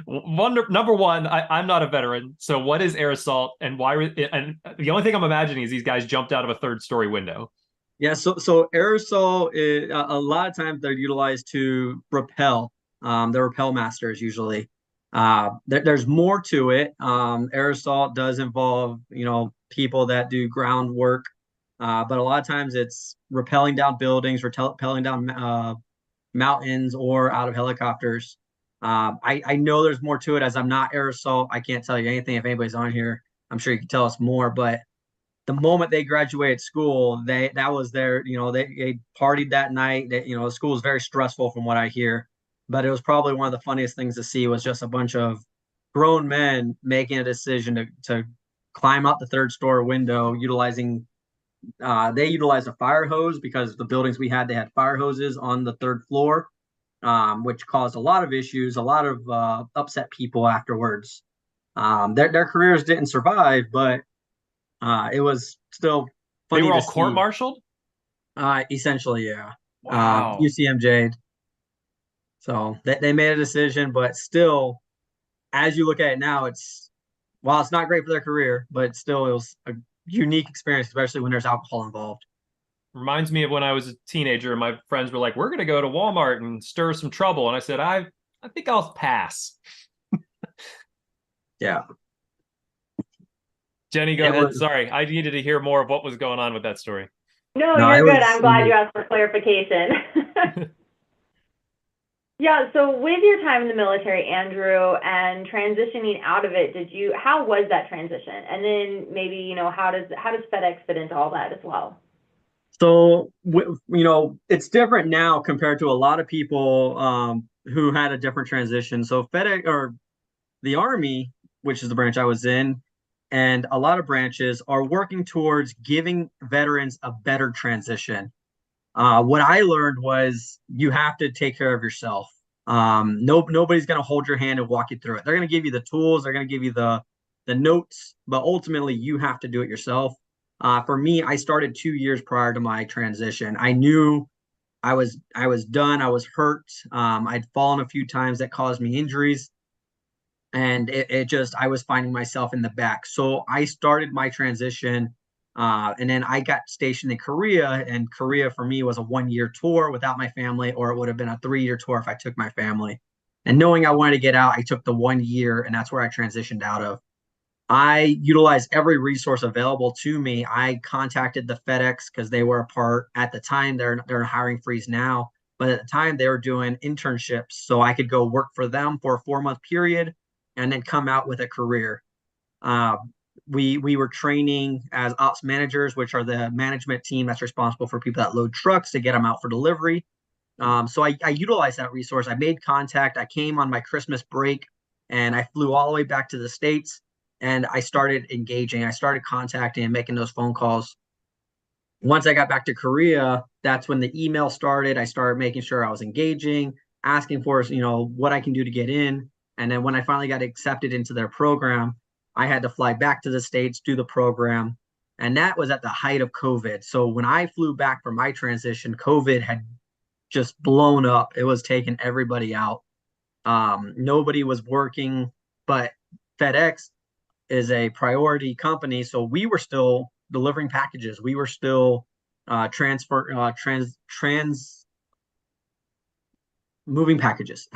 Number one, I'm not a veteran. So what is air assault, and why? And the only thing I'm imagining is these guys jumped out of a third-story window. Yeah, so air assault is, a lot of times they're utilized to repel. They're repel masters usually. There's more to it. Air assault does involve, people that do groundwork, but a lot of times it's rappelling down buildings, rappelling down mountains, or out of helicopters. I know there's more to it, as I'm not air assault. I can't tell you anything. If anybody's on here, I'm sure you can tell us more. But the moment they graduated school, that was their, they partied that night. The school was very stressful from what I hear. But it was probably one of the funniest things to see, was just a bunch of grown men making a decision to climb out the third-story window, they utilized a fire hose, because the buildings we had, they had fire hoses on the third floor, which caused a lot of issues, a lot of upset people afterwards. Their careers didn't survive, but it was still funny. They were all to see. court-martialed? Essentially, yeah. Wow. UCMJ'd. So they made a decision, but still, as you look at it now, while it's not great for their career, but still it was a unique experience, especially when there's alcohol involved. Reminds me of when I was a teenager and my friends were like, we're going to go to Walmart and stir some trouble. And I said, I think I'll pass. Yeah. Jenny, go It ahead. was Sorry, I needed to hear more of what was going on with that story. No, no, you're it good. was I'm glad you asked for clarification. Yeah, so with your time in the military, Andrew, and transitioning out of it, how was that transition? And then maybe, how does FedEx fit into all that as well? So, it's different now compared to a lot of people who had a different transition. So FedEx or the Army, which is the branch I was in, and a lot of branches are working towards giving veterans a better transition. What I learned was you have to take care of yourself. Nobody's going to hold your hand and walk you through it. They're going to give you the tools, they're going to give you the notes, but ultimately you have to do it yourself. For me, I started 2 years prior to my transition. I knew I was done. I was hurt. I'd fallen a few times that caused me injuries, and it just I was finding myself in the back. So I started my transition, and then I got stationed in Korea. And Korea for me was a 1 year tour without my family, or it would have been a 3 year tour if I took my family. And knowing I wanted to get out, I took the 1 year, and that's where I transitioned out of. I utilized every resource available to me. I contacted the FedEx because they were a part at the time. They're hiring freeze now, but at the time they were doing internships, so I could go work for them for a 4 month period, and then come out with a career. Uh, we were training as ops managers, which are the management team that's responsible for people that load trucks to get them out for delivery. So I utilized that resource. I made contact. I came on my Christmas break, and I flew all the way back to the States, and I started engaging. I started contacting and making those phone calls. Once I got back to Korea, that's when the email started. I started making sure I was engaging, asking for, what I can do to get in. And then when I finally got accepted into their program, I had to fly back to the States, do the program. And that was at the height of COVID. So when I flew back for my transition, COVID had just blown up. It was taking everybody out. Nobody was working, but FedEx is a priority company, so we were still delivering packages. We were still moving packages.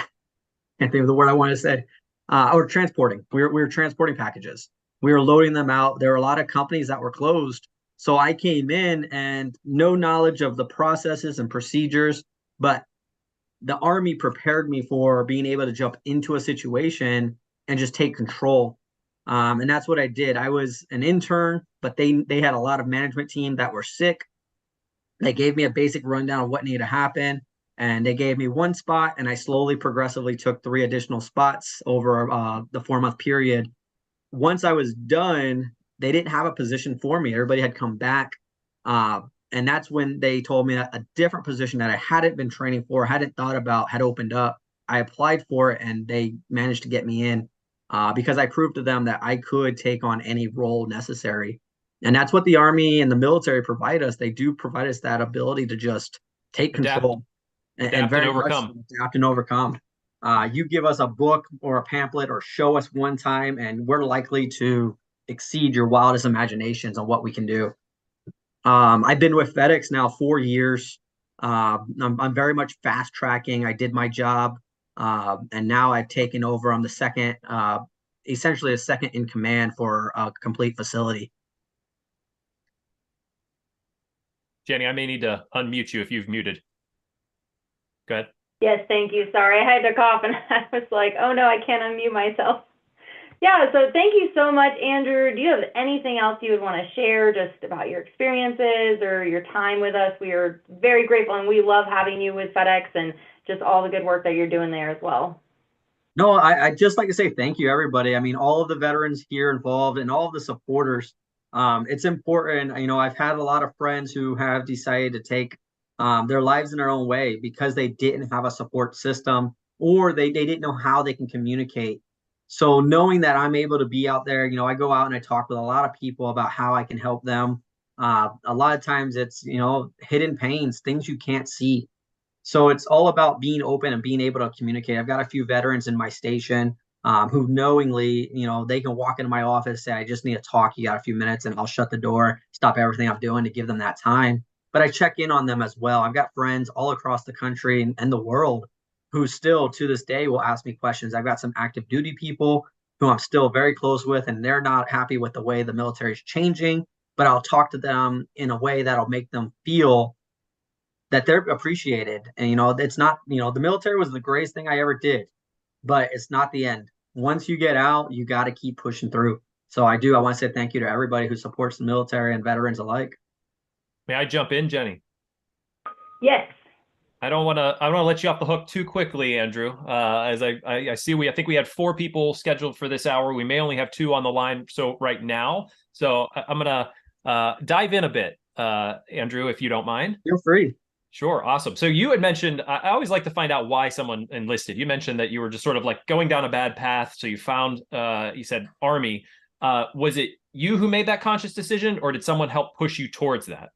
Can't think of the word I want to say. Or transporting. We were transporting packages. We were loading them out. There were a lot of companies that were closed. So I came in and no knowledge of the processes and procedures, but the Army prepared me for being able to jump into a situation and just take control. And that's what I did. I was an intern, but they had a lot of management team that were sick. They gave me a basic rundown of what needed to happen, and they gave me one spot, and I slowly, progressively took 3 additional spots over the 4 month period. Once I was done, they didn't have a position for me. Everybody had come back. And that's when they told me that a different position that I hadn't been training for, hadn't thought about, had opened up. I applied for it, and they managed to get me in because I proved to them that I could take on any role necessary. And that's what the Army and the military provide us. They do provide us that ability to just take control and very much adapt and overcome. You give us a book or a pamphlet or show us one time, and we're likely to exceed your wildest imaginations on what we can do. I've been with FedEx now 4 years. I'm very much fast tracking. I did my job, and now I've taken over. I'm the second, essentially a second in command for a complete facility. Jenny, I may need to unmute you if you've muted. Go ahead. Yes, thank you. Sorry, I had to cough and I was like, oh no, I can't unmute myself. Yeah, so thank you so much, Andrew. Do you have anything else you would want to share just about your experiences or your time with us? We are very grateful, and we love having you with FedEx and just all the good work that you're doing there as well. No, I just like to say thank you, everybody. I mean, all of the veterans here involved and all of the supporters. It's important. I've had a lot of friends who have decided to take their lives in their own way because they didn't have a support system, or they didn't know how they can communicate. So knowing that I'm able to be out there, I go out and I talk with a lot of people about how I can help them. A lot of times it's, hidden pains, things you can't see. So it's all about being open and being able to communicate. I've got a few veterans in my station who knowingly, they can walk into my office, say, I just need to talk. You got a few minutes, and I'll shut the door, stop everything I'm doing to give them that time. But I check in on them as well. I've got friends all across the country and the world who still to this day will ask me questions. I've got some active duty people who I'm still very close with, and they're not happy with the way the military is changing, but I'll talk to them in a way that'll make them feel that they're appreciated. And, it's not, the military was the greatest thing I ever did, but it's not the end. Once you get out, you got to keep pushing through. So I want to say thank you to everybody who supports the military and veterans alike. May I jump in, Jenny? Yes. I don't want to let you off the hook too quickly, Andrew. As I see, I think we had 4 people scheduled for this hour. We may only have 2 on the line right now. So I'm going to dive in a bit, Andrew, if you don't mind. Feel free. Sure. Awesome. So you had mentioned, I always like to find out why someone enlisted. You mentioned that you were just sort of like going down a bad path. So you found, you said Army. Was it you who made that conscious decision, or did someone help push you towards that?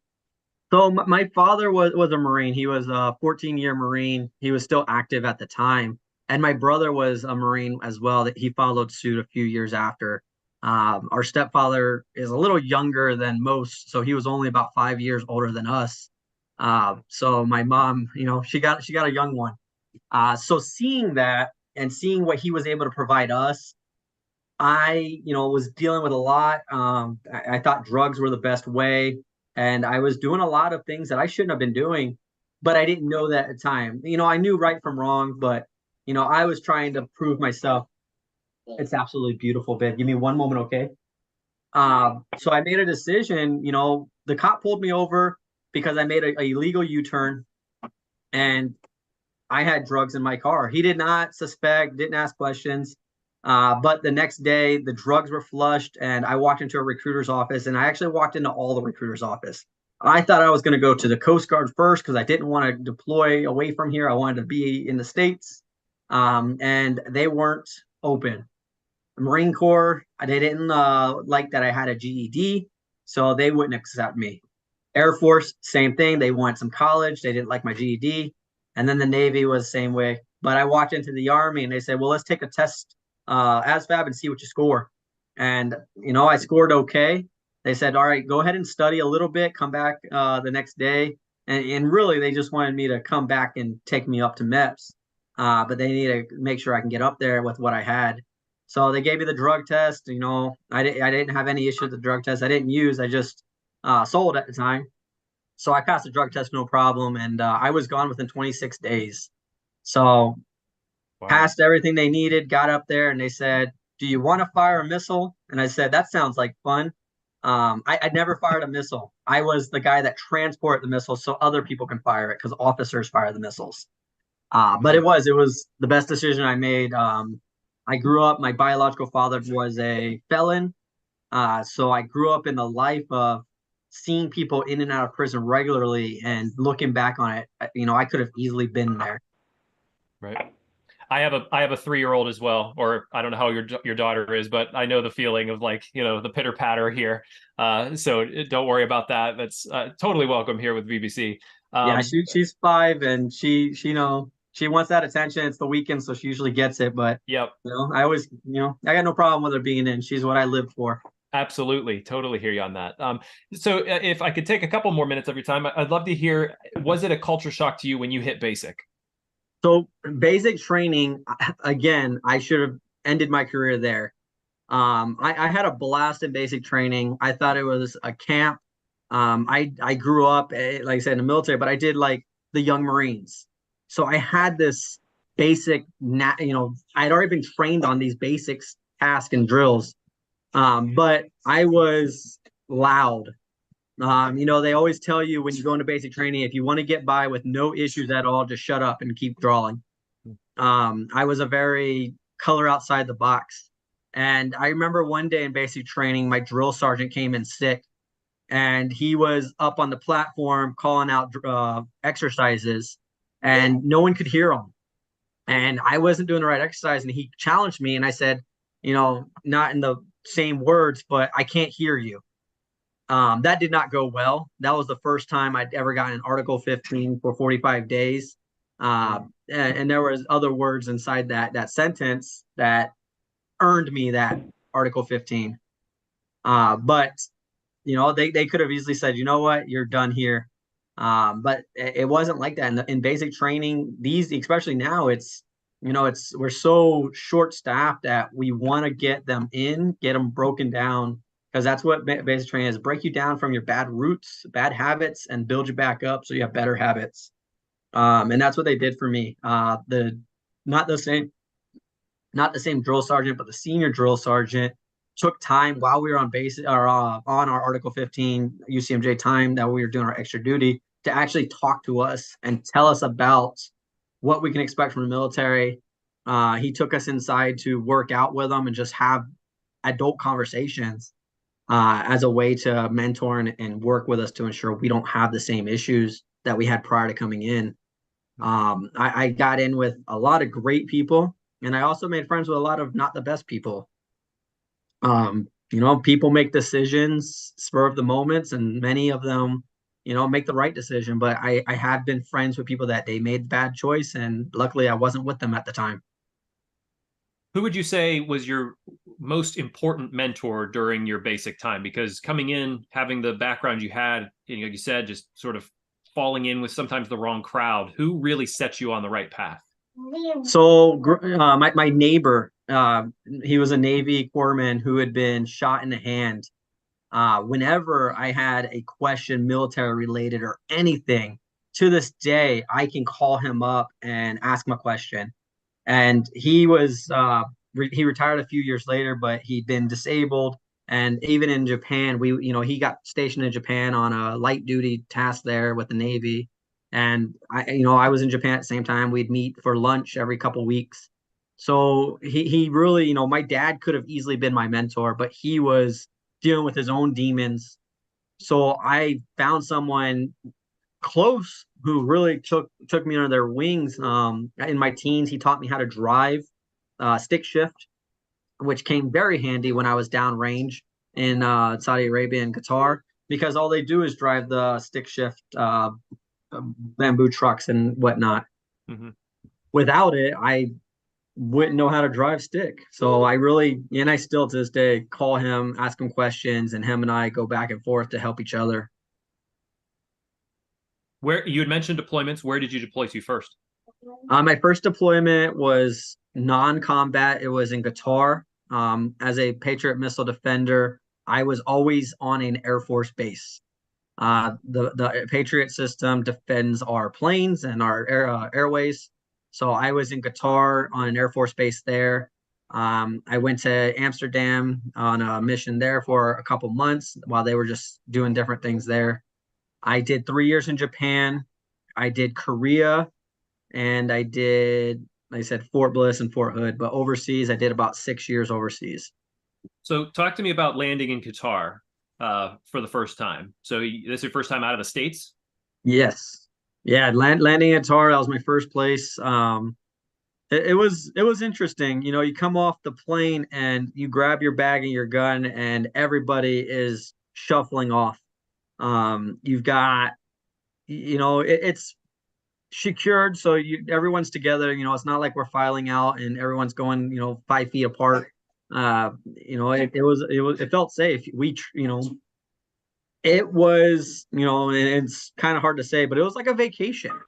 So my father was a Marine. He was a 14-year Marine. He was still active at the time. And my brother was a Marine as well. That he followed suit a few years after. Our stepfather is a little younger than most, so he was only about 5 years older than us. So my mom, she got a young one. So seeing that and seeing what he was able to provide us, I, was dealing with a lot. I thought drugs were the best way. And I was doing a lot of things that I shouldn't have been doing, but I didn't know that at the time. I knew right from wrong, but, I was trying to prove myself. It's absolutely beautiful, babe. Give me one moment, okay? So I made a decision. The cop pulled me over because I made a illegal U-turn, and I had drugs in my car. He did not suspect, didn't ask questions. But the next day, the drugs were flushed, and I walked into a recruiter's office, and I actually walked into all the recruiter's office. I thought I was going to go to the Coast Guard first because I didn't want to deploy away from here. I wanted to be in the States, and they weren't open. The Marine Corps, they didn't like that I had a GED, so they wouldn't accept me. Air Force, same thing. They want some college. They didn't like my GED. And then the Navy was the same way. But I walked into the Army, and they said, well, let's take a test ASVAB and see what you score. And, I scored okay. They said, all right, go ahead and study a little bit, come back the next day. And really, they just wanted me to come back and take me up to MEPS. But they need to make sure I can get up there with what I had. So they gave me the drug test. I didn't have any issue with the drug test. I didn't use, I just sold at the time. So I passed the drug test, no problem. And I was gone within 26 days. So passed everything they needed, got up there, and they said, do you want to fire a missile? And I said, that sounds like fun. I'd never fired a missile. I was the guy that transported the missiles so other people can fire it because officers fire the missiles. But it was the best decision I made. I grew up, my biological father was a felon. So I grew up in the life of seeing people in and out of prison regularly, and looking back on it, I could have easily been there. Right. I have a 3-year-old as well, or I don't know how your daughter is, but I know the feeling of the pitter patter here. So don't worry about that. That's totally welcome here with BBC. Yeah, she's 5, and she wants that attention. It's the weekend, so she usually gets it. But yep, I always, I got no problem with her being in. She's what I live for. Absolutely. Totally hear you on that. So if I could take a couple more minutes of your time, I'd love to hear, was it a culture shock to you when you hit basic? So basic training, again, I should have ended my career there. I had a blast in basic training. I thought it was a camp. I grew up, like I said, in the military, but I did like the Young Marines. So I had this basic, I'd already been trained on these basics, tasks and drills. But I was loud. They always tell you when you go into basic training, if you want to get by with no issues at all, just shut up and keep drawing. I was a very color outside the box. And I remember one day in basic training, my drill sergeant came in sick, and he was up on the platform calling out exercises, and no one could hear him. And I wasn't doing the right exercise, and he challenged me, and I said, not in the same words, but I can't hear you. That did not go well. That was the first time I'd ever gotten an Article 15 for 45 days. And there was other words inside that sentence that earned me that Article 15. But they could have easily said, you know what, you're done here. But it wasn't like that. In basic training, especially now, it's we're so short-staffed that we want to get them get them broken down, because that's what basic training is: break you down from your bad roots, bad habits, and build you back up so you have better habits. And that's what they did for me. The not the same not the same drill sergeant, but the senior drill sergeant took time while we were on base or on our Article 15 UCMJ time that we were doing our extra duty to actually talk to us and tell us about what we can expect from the military. He took us inside to work out with them and just have adult conversations as a way to mentor and work with us to ensure we don't have the same issues that we had prior to coming in. I got in with a lot of great people, and I also made friends with a lot of not the best people. People make decisions spur of the moments, and many of them, make the right decision. But I have been friends with people that they made bad choice, and luckily I wasn't with them at the time. Who would you say was your most important mentor during your basic time? Because coming in, having the background you had, you said, just sort of falling in with sometimes the wrong crowd, who really set you on the right path? So my neighbor, he was a Navy corpsman who had been shot in the hand. Whenever I had a question, military related or anything, to this day, I can call him up and ask him a question. And he retired a few years later, but he'd been disabled. And even in Japan, he got stationed in Japan on a light duty task there with the Navy. And I was in Japan at the same time. We'd meet for lunch every couple weeks. So he really, my dad could have easily been my mentor, but he was dealing with his own demons. So I found someone close who really took me under their wings. In my teens, he taught me how to drive stick shift, which came very handy when I was downrange in Saudi Arabia and Qatar, because all they do is drive the stick shift bamboo trucks and whatnot. Mm-hmm. Without it, I wouldn't know how to drive stick. So I still to this day call him, ask him questions, and him and I go back and forth to help each other. Where you had mentioned deployments, where did you deploy to first? My first deployment was non-combat. It was in Qatar. As a Patriot missile defender, I was always on an Air Force base. The Patriot system defends our planes and our airways. So I was in Qatar on an Air Force base there. I went to Amsterdam on a mission there for a couple months while they were just doing different things there. I did 3 years in Japan. I did Korea, and I did, like I said, Fort Bliss and Fort Hood. But overseas, I did about 6 years overseas. So talk to me about landing in Qatar for the first time. So this is your first time out of the States? Yes. Yeah, landing in Qatar, that was my first place. It was interesting. You come off the plane and you grab your bag and your gun, and everybody is shuffling off. You've got, it's secured, so everyone's together. It's not like we're filing out and everyone's going 5 feet apart. It felt safe. It was, it's kind of hard to say, but it was like a vacation.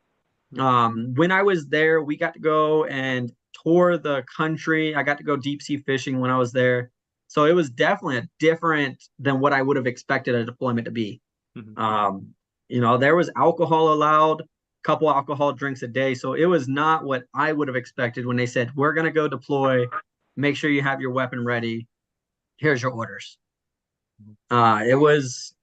When I was there, we got to go and tour the country. I got to go deep sea fishing when I was there. So it was definitely different than what I would have expected a deployment to be. Mm-hmm. There was alcohol allowed, a couple alcohol drinks a day. So it was not what I would have expected when they said, we're going to go deploy. Make sure you have your weapon ready. Here's your orders. It was,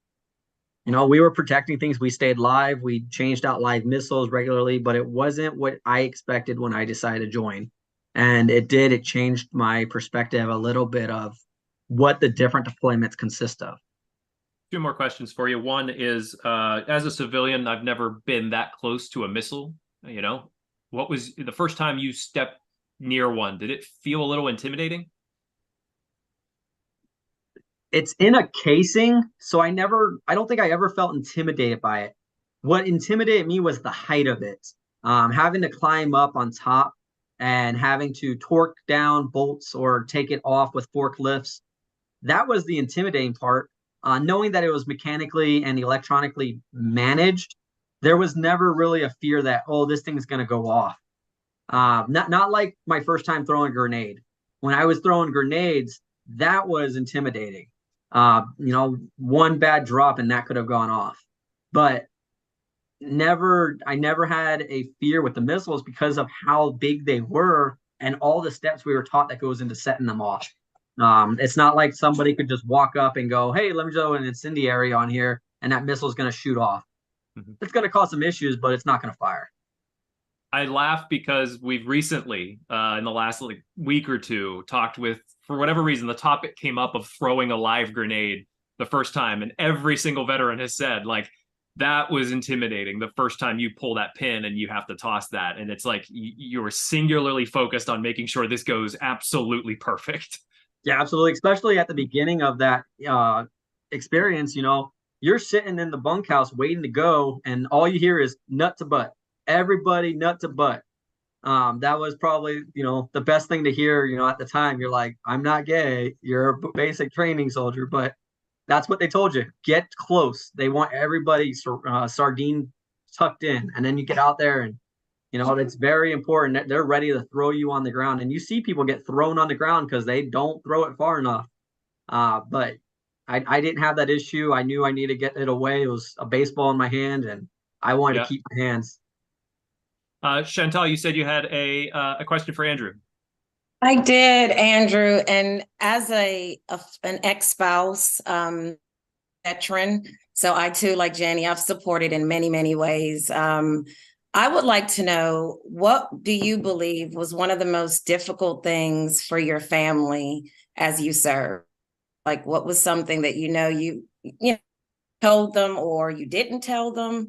we were protecting things. We stayed live. We changed out live missiles regularly, but it wasn't what I expected when I decided to join. And it changed my perspective a little bit of what the different deployments consist of. 2 more questions for you. One is, as a civilian, I've never been that close to a missile. What was the first time you stepped near one? Did it feel a little intimidating? It's in a casing, so I don't think I ever felt intimidated by it. What intimidated me was the height of it. Having to climb up on top and having to torque down bolts or take it off with forklifts. That was the intimidating part. Knowing that it was mechanically and electronically managed, there was never really a fear that, this thing's going to go off. Not like my first time throwing a grenade. When I was throwing grenades, that was intimidating. One bad drop and that could have gone off. But I never had a fear with the missiles because of how big they were and all the steps we were taught that goes into setting them off. It's not like somebody could just walk up and go, "Hey, let me throw an incendiary on here," and that missile is going to shoot off. It's going to cause some issues, but it's not going to fire. I laugh because we've recently, in the last week or two, talked with, for whatever reason, the topic came up of throwing a live grenade the first time, and every single veteran has said, like, that was intimidating the first time you pull that pin and you have to toss that, and it's like you were singularly focused on making sure this goes absolutely perfect. Yeah, absolutely. Especially at the beginning of that experience, you're sitting in the bunkhouse waiting to go, and all you hear is nut to butt. Everybody nut to butt. That was probably, the best thing to hear, at the time. You're like, I'm not gay. You're a basic training soldier, but that's what they told you. Get close. They want everybody sardine tucked in. And then you get out there and, it's very important that they're ready to throw you on the ground. And you see people get thrown on the ground because they don't throw it far enough. But I didn't have that issue. I knew I needed to get it away. It was a baseball in my hand, and I wanted to keep my hands. Chantal, you said you had a question for Andrew. I did, Andrew, and as an ex-spouse, veteran, so I too, like Jenny, I've supported in many, many ways. I would like to know, what do you believe was one of the most difficult things for your family as you served? Like, what was something that you told them or you didn't tell them?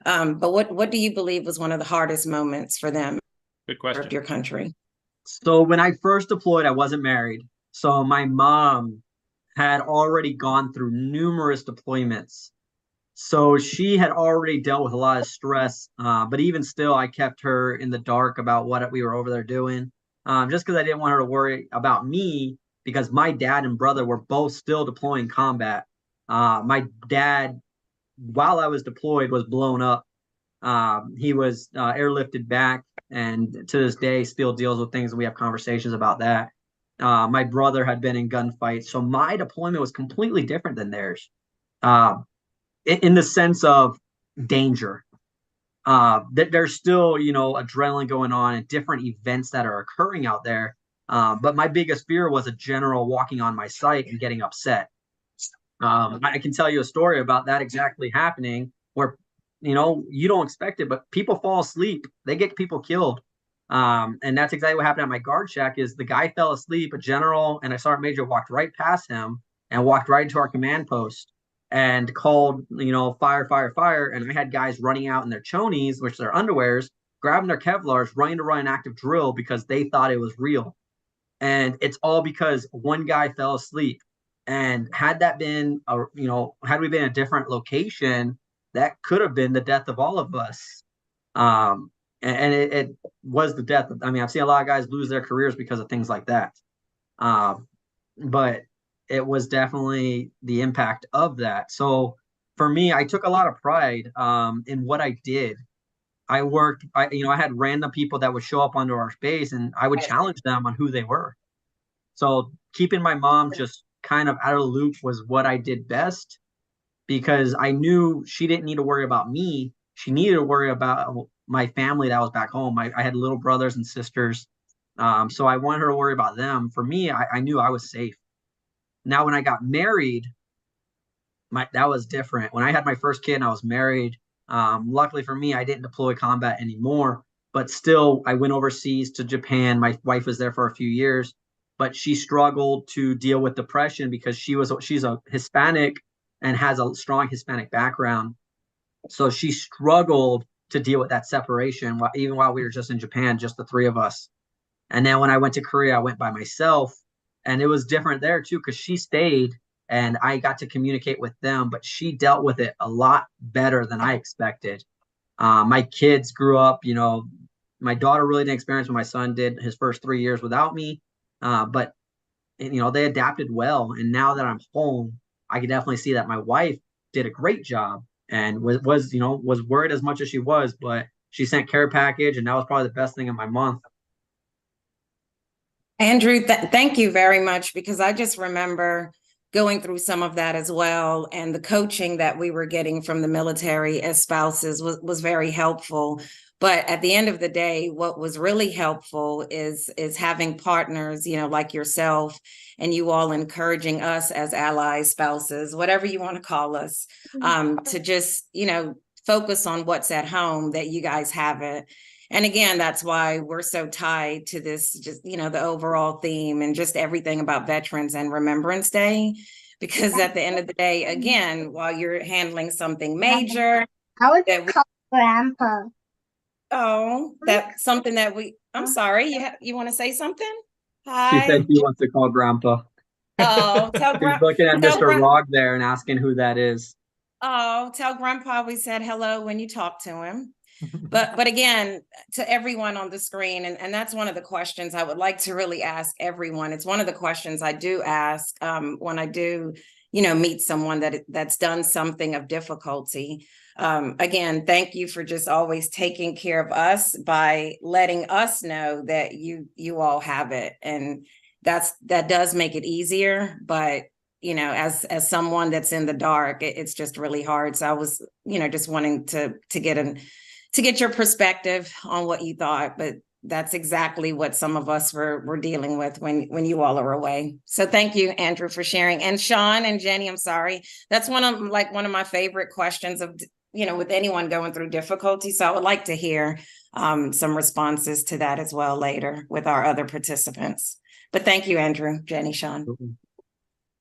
But what do you believe was one of the hardest moments for them? Good question. Your country. So when I first deployed, I wasn't married. So my mom had already gone through numerous deployments. So she had already dealt with a lot of stress. But even still, I kept her in the dark about what we were over there doing, just because I didn't want her to worry about me, because my dad and brother were both still deploying combat. My dad, while I was deployed, was blown up. He was airlifted back, and to this day still deals with things, and we have conversations about that. My brother had been in gunfights, so my deployment was completely different than theirs, in the sense of danger. That there's still, adrenaline going on and different events that are occurring out there. But my biggest fear was a general walking on my site and getting upset. I can tell you a story about that exactly happening, where you don't expect it, but people fall asleep. They get people killed. And that's exactly what happened at my guard shack. Is the guy fell asleep, a general and a sergeant major walked right past him and walked right into our command post and called, fire, fire, fire. And I had guys running out in their chonies, which are underwears, grabbing their Kevlars, running to run an active drill because they thought it was real. And it's all because one guy fell asleep. And had that been, had we been in a different location, that could have been the death of all of us. And it was the death. I've seen a lot of guys lose their careers because of things like that. But it was definitely the impact of that. So for me, I took a lot of pride in what I did. I had random people that would show up onto our space, and I would challenge them on who they were. So keeping my mom just kind of out of the loop was what I did best, because I knew she didn't need to worry about me. She needed to worry about my family that was back home. I had little brothers and sisters. So I wanted her to worry about them. For me, I knew I was safe. Now, when I got married, that was different. When I had my first kid and I was married, luckily for me, I didn't deploy combat anymore, but still I went overseas to Japan. My wife was there for a few years, but she struggled to deal with depression because she's a Hispanic and has a strong Hispanic background. So she struggled to deal with that separation, even while we were just in Japan, just the three of us. And then when I went to Korea, I went by myself, and it was different there too, because she stayed and I got to communicate with them, but she dealt with it a lot better than I expected. My kids grew up, my daughter really didn't experience what my son did his first 3 years without me. But they adapted well. And now that I'm home, I can definitely see that my wife did a great job and was worried as much as she was, but she sent care package, and that was probably the best thing of my month. Andrew, thank you very much, because I just remember going through some of that as well. And the coaching that we were getting from the military as spouses was very helpful. But at the end of the day, what was really helpful is having partners, like yourself, and you all encouraging us as allies, spouses, whatever you want to call us, to just, focus on what's at home, that you guys have it. And again, that's why we're so tied to this, just, the overall theme and just everything about Veterans and Remembrance Day. Because at the end of the day, again, while you're handling something major, I would call Grandpa. Oh, that's something that I'm sorry, you want to say something? She Hi. said she wants to call Grandpa. Oh, tell She's looking at tell Mr. Rog there and asking who that is. tell Grandpa we said hello when you talk to him. But again, to everyone on the screen, and that's one of the questions I would like to really ask everyone. It's one of the questions I do ask when I do, meet someone that's done something of difficulty. Again, thank you for just always taking care of us by letting us know that you all have it, and that does make it easier. But as someone that's in the dark, it's just really hard. So I was, just wanting to get your perspective on what you thought, but that's exactly what some of us were dealing with when you all are away. So thank you, Andrew, for sharing. And Sean and Jenny, I'm sorry. That's one of my favorite questions of, with anyone going through difficulty. So I would like to hear some responses to that as well later with our other participants. But thank you, Andrew, Jenny, Sean.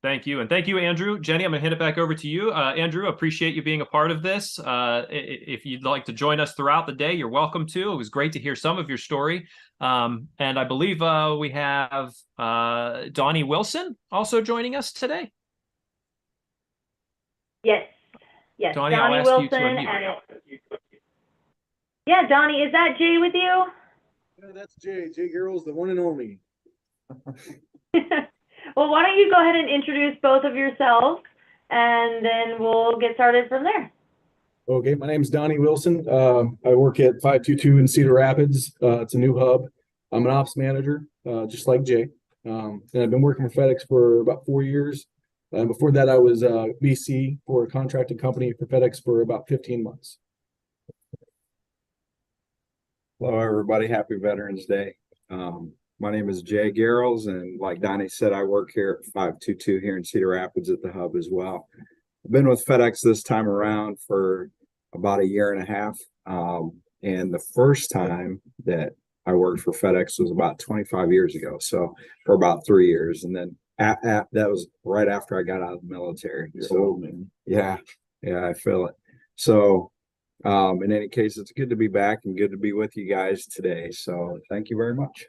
Thank you. And thank you, Andrew. Jenny, I'm going to hand it back over to you. Andrew, appreciate you being a part of this. If you'd like to join us throughout the day, you're welcome to. It was great to hear some of your story. And I believe we have Donnie Wilson also joining us today. Yes. Donnie, Donnie I'll ask Wilson. you to unmute. Yeah, Donnie, is that Jay with you? Yeah, that's Jay. Jay Girls, the one and only. Well, why don't you go ahead and introduce both of yourselves, and then we'll get started from there. Okay, my name is Donnie Wilson. I work at 522 in Cedar Rapids. It's a new hub. I'm an ops manager, just like Jay. And I've been working for FedEx for about 4 years. Before that, I was BC for a contracting company for FedEx for about 15 months. Hello, everybody. Happy Veterans Day. My name is Jay Garrels, and like Donnie said, I work here at 522 here in Cedar Rapids at the hub as well. I've been with FedEx this time around for about 1.5 years. And the first time that I worked for FedEx was about 25 years ago. So for about 3 years. And then that was right after I got out of the military. You're old, man. Yeah, I feel it. So in any case, it's good to be back and good to be with you guys today. So thank you very much.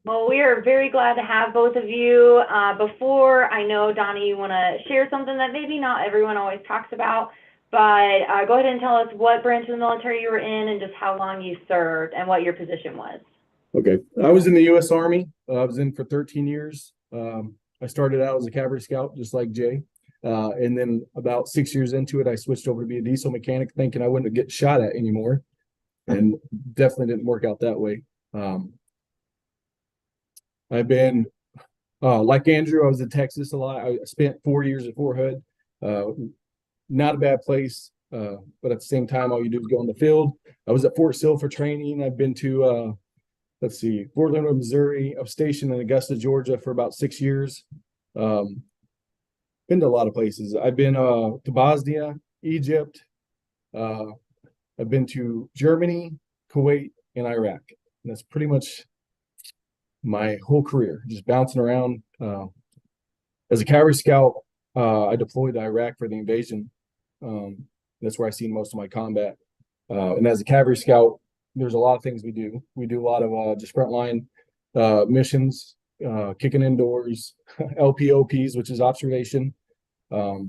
Well, we are very glad to have both of you. Before, I know, Donnie, you want to share something that maybe not everyone always talks about, but go ahead and tell us what branch of the military you were in and just how long you served and what your position was. Okay, I was in the U.S. Army. I was in for 13 years. I started out as a cavalry scout, just like Jay. And then about 6 years into it, I switched over to be a diesel mechanic, thinking I wouldn't get shot at anymore. And definitely didn't work out that way. I've been, like Andrew, I was in Texas a lot. I spent 4 years at Fort Hood. Not a bad place, but at the same time, all you do is go in the field. I was at Fort Sill for training. I've been to, Fort Leonard, Missouri. I was stationed in Augusta, Georgia for about 6 years. Been to a lot of places. I've been to Bosnia, Egypt. I've been to Germany, Kuwait, and Iraq. And that's pretty much my whole career, just bouncing around. As a cavalry scout, I deployed to Iraq for the invasion. That's where I seen most of my combat. And as a cavalry scout, there's a lot of things we do. We do a lot of just frontline missions, kicking indoors, LPOPs, which is observation. A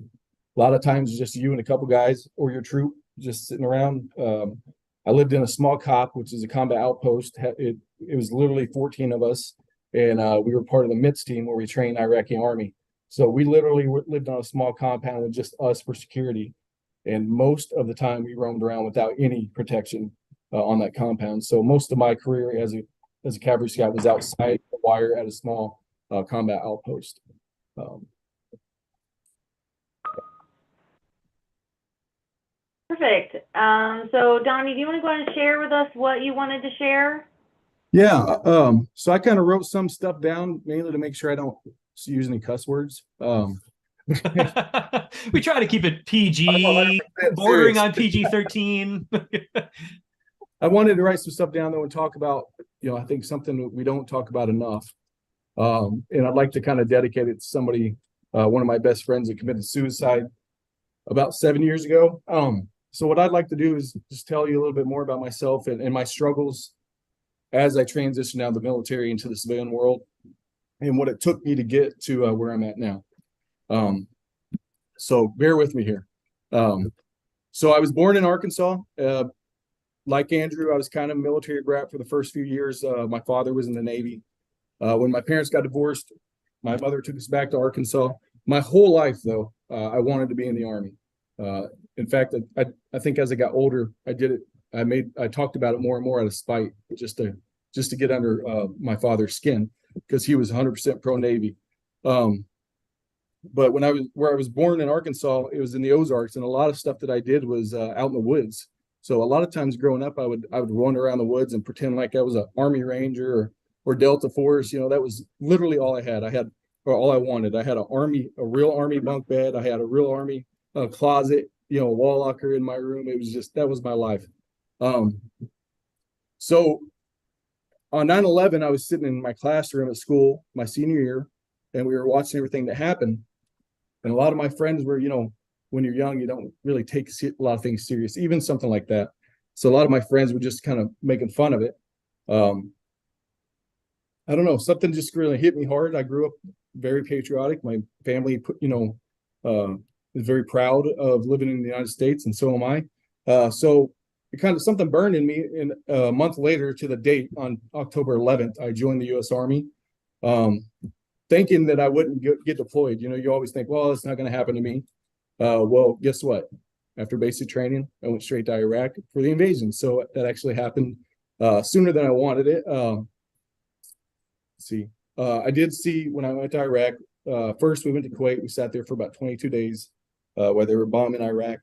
lot of times just you and a couple guys or your troop just sitting around. I lived in a small COP, which is a combat outpost. It was literally 14 of us, and we were part of the MITS team where we trained Iraqi army. So we literally lived on a small compound with just us for security. And most of the time we roamed around without any protection on that compound. So most of my career as a cavalry scout was outside the wire at a small combat outpost. Perfect. So Donnie, do you want to go ahead and share with us what you wanted to share? Yeah, so I kind of wrote some stuff down mainly to make sure I don't use any cuss words. We try to keep it PG, bordering on PG-13. I wanted to write some stuff down though and talk about, I think something that we don't talk about enough. And I'd like to kind of dedicate it to somebody, one of my best friends that committed suicide about 7 years ago. So what I'd like to do is just tell you a little bit more about myself and my struggles as I transitioned out of the military into the civilian world and what it took me to get to where I'm at now. So bear with me here. So I was born in Arkansas. Like Andrew, I was kind of military brat for the first few years. My father was in the Navy. When my parents got divorced, my mother took us back to Arkansas. My whole life, though, I wanted to be in the Army. In fact, I think as I got older, I did it. I talked about it more and more out of spite, just to get under my father's skin, because he was 100% pro Navy. But where I was born in Arkansas, it was in the Ozarks, and a lot of stuff that I did was out in the woods. So a lot of times growing up, I would wander around the woods and pretend like I was an Army Ranger or Delta Force. That was literally all I had. All I wanted. I had a real Army bunk bed. I had a real Army closet, wall locker in my room. It was that was my life. So on 9/11, I was sitting in my classroom at school, my senior year, and we were watching everything that happened. And a lot of my friends were, when you're young, you don't really take a lot of things serious, even something like that. So a lot of my friends were just kind of making fun of it. I don't know, something just really hit me hard. I grew up very patriotic. My family is very proud of living in the United States, and so am I. So it kind of something burned in me. And a month later, to the date, on October 11th, I joined the U.S. Army, thinking that I wouldn't get deployed. You always think, well, it's not going to happen to me. Well, guess what? After basic training, I went straight to Iraq for the invasion. So that actually happened sooner than I wanted it. I did see when I went to Iraq, first we went to Kuwait. We sat there for about 22 days while they were bombing Iraq.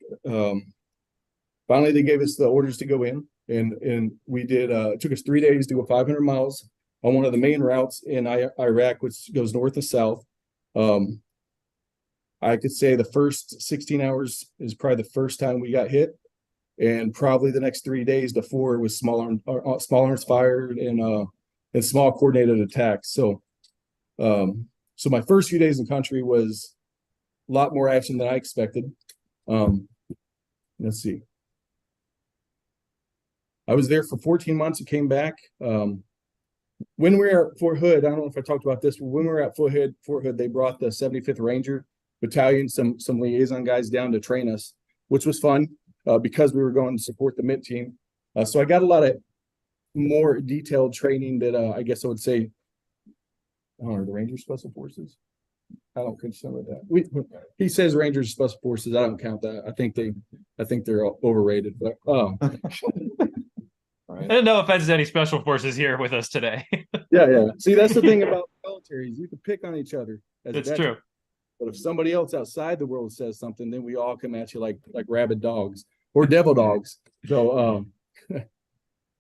Finally, they gave us the orders to go in, and we did. It took us 3 days to go 500 miles on one of the main routes in Iraq, which goes north and south. I could say the first 16 hours is probably the first time we got hit, and probably the next 3 days to 4 was small arms fired and small coordinated attacks. So my first few days in country was a lot more action than I expected. Let's see. I was there for 14 months and came back. When we were at Fort Hood, I don't know if I talked about this, but when we were at Fort Hood, they brought the 75th Ranger Battalion, some liaison guys down to train us, which was fun because we were going to support the MIT team. So I got a lot of more detailed training that I guess I would say, I don't know, the Ranger Special Forces. I don't consider that. He says Rangers Special Forces. I don't count that. I think they're overrated. But And no offense to any special forces here with us today. Yeah. See, that's the thing about militaries. You can pick on each other. It's true. But if somebody else outside the world says something, then we all come at you like rabid dogs or devil dogs. So,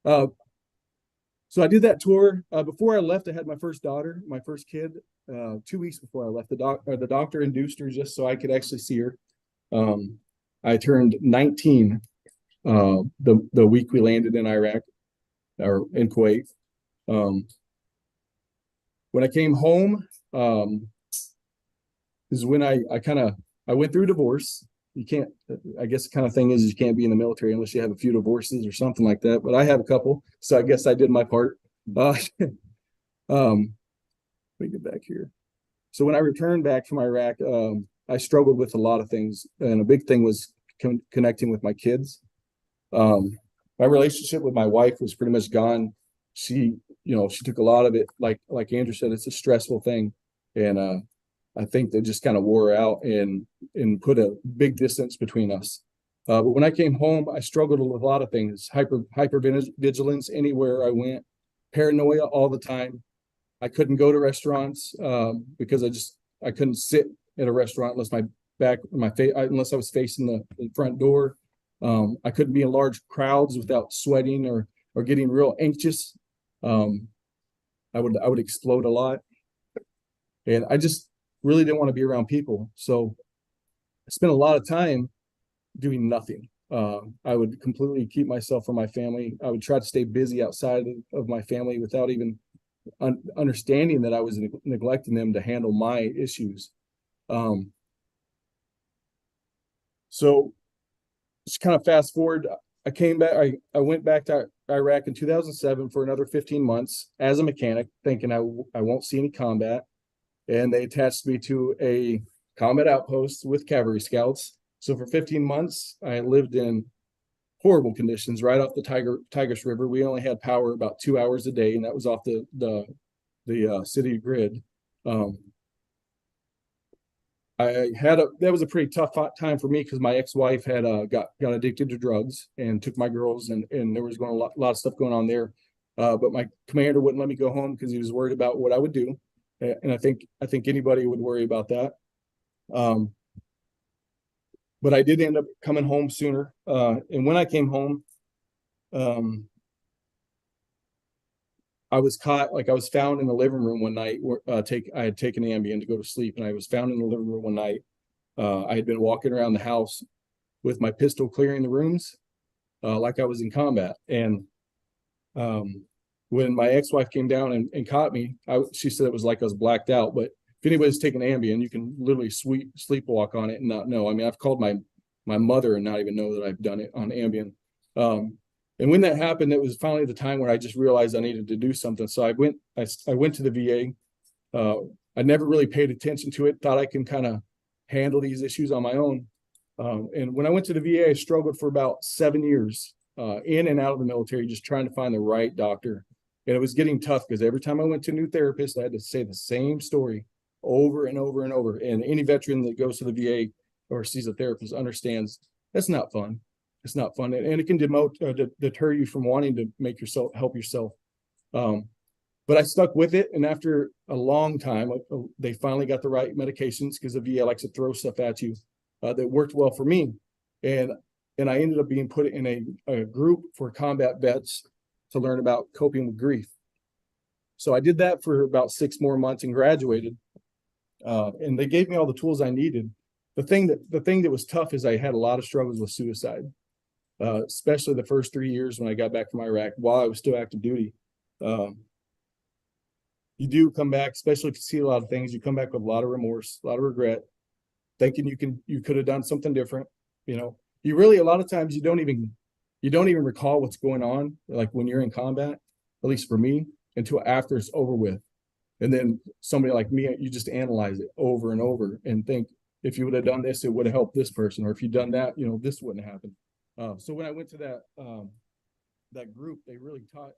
so I did that tour. Before I left, I had my first daughter, my first kid, 2 weeks before I left. The doctor induced her just so I could actually see her. I turned 19 the week we landed in Iraq or in Kuwait. When I came home, is when I went through divorce. You can't, I guess the kind of thing is you can't be in the military unless you have a few divorces or something like that. But I have a couple, so I guess I did my part. Let me get back here. So when I returned back from Iraq, I struggled with a lot of things, and a big thing was connecting with my kids. My relationship with my wife was pretty much gone. She took a lot of it, like Andrew said, it's a stressful thing, and I think that just kind of wore her out and put a big distance between us. But when I came home, I struggled with a lot of things: hypervigilance anywhere I went, paranoia all the time. I couldn't go to restaurants because I couldn't sit at a restaurant unless unless I was facing the front door. I couldn't be in large crowds without sweating or getting real anxious. I would explode a lot, and I just really didn't want to be around people. So I spent a lot of time doing nothing. I would completely keep myself from my family. I would try to stay busy outside of my family without even understanding that I was neglecting them to handle my issues. So just kind of fast forward, I came back. I went back to Iraq in 2007 for another 15 months as a mechanic, thinking I won't see any combat. And they attached me to a combat outpost with cavalry scouts. So for 15 months, I lived in horrible conditions right off the Tigris River. We only had power about 2 hours a day, and that was off the city grid. That was a pretty tough time for me because my ex-wife had got addicted to drugs and took my girls, and there was going a lot of stuff going on there. But my commander wouldn't let me go home because he was worried about what I would do, and I think anybody would worry about that. But I did end up coming home sooner. And when I came home, I was caught, like I was found in the living room one night. I had taken Ambien to go to sleep, and I was found in the living room one night. I had been walking around the house with my pistol clearing the rooms, like I was in combat. And when my ex-wife came down and caught me, she said it was like I was blacked out. But if anybody's taken Ambien, you can literally sleepwalk on it and not know. I mean, I've called my mother and not even know that I've done it on Ambien. And when that happened, it was finally the time where I just realized I needed to do something. So I went to the VA. I never really paid attention to it, thought I can kind of handle these issues on my own. And when I went to the VA, I struggled for about 7 years in and out of the military, just trying to find the right doctor. And it was getting tough because every time I went to a new therapist, I had to say the same story over and over and over. And any veteran that goes to the VA or sees a therapist understands that's not fun. It's not fun, and it can deter you from wanting to help yourself. But I stuck with it, and after a long time, they finally got the right medications because the VA likes to throw stuff at you that worked well for me, and I ended up being put in a group for combat vets to learn about coping with grief. So I did that for about 6 more months and graduated, and they gave me all the tools I needed. The thing that was tough is I had a lot of struggles with suicide. Especially the first 3 years when I got back from Iraq while I was still active duty. You do come back, especially if you see a lot of things, you come back with a lot of remorse, a lot of regret, thinking you could have done something different. You know, you really, a lot of times you don't even recall what's going on, like when you're in combat, at least for me, until after it's over with. And then somebody like me, you just analyze it over and over and think, if you would have done this, it would have helped this person, or if you'd done that, this wouldn't have happened. So when I went to that group, they really taught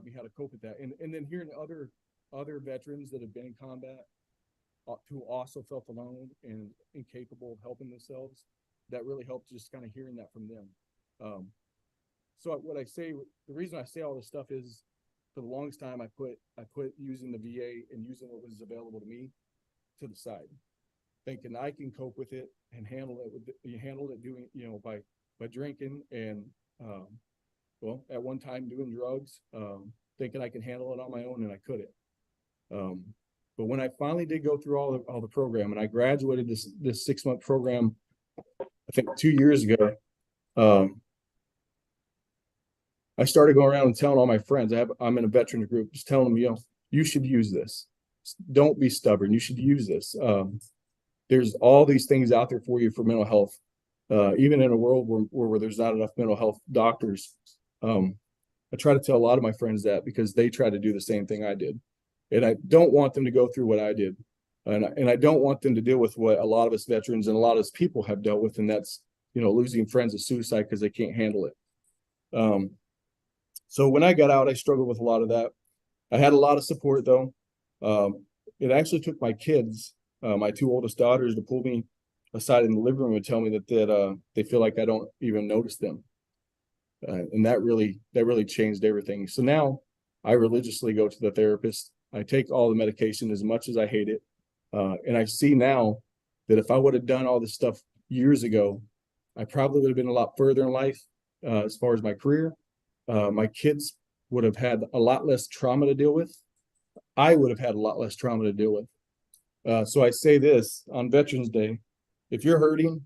me how to cope with that. And then hearing other veterans that have been in combat who also felt alone and incapable of helping themselves, that really helped, just kind of hearing that from them. So what I say, the reason I say all this stuff is, for the longest time, I put using the VA and using what was available to me to the side, thinking I can cope with it and handle it doing, by drinking and, at one time doing drugs, thinking I can handle it on my own, and I couldn't. But when I finally did go through all the program, and I graduated this 6-month program, I think 2 years ago, I started going around and telling all my friends, I'm in a veterans group, just telling them, you should use this. Don't be stubborn. You should use this. There's all these things out there for you for mental health. Even in a world where there's not enough mental health doctors. I try to tell a lot of my friends that because they try to do the same thing I did. And I don't want them to go through what I did. And I don't want them to deal with what a lot of us veterans and a lot of us people have dealt with. And that's, losing friends to suicide because they can't handle it. So when I got out, I struggled with a lot of that. I had a lot of support though. It actually took my kids, my 2 oldest daughters, to pull me aside in the living room and tell me that they feel like I don't even notice them. And that really changed everything. So now I religiously go to the therapist. I take all the medication as much as I hate it. And I see now that if I would have done all this stuff years ago, I probably would have been a lot further in life as far as my career. My kids would have had a lot less trauma to deal with. I would have had a lot less trauma to deal with. So I say this on Veterans Day, if you're hurting,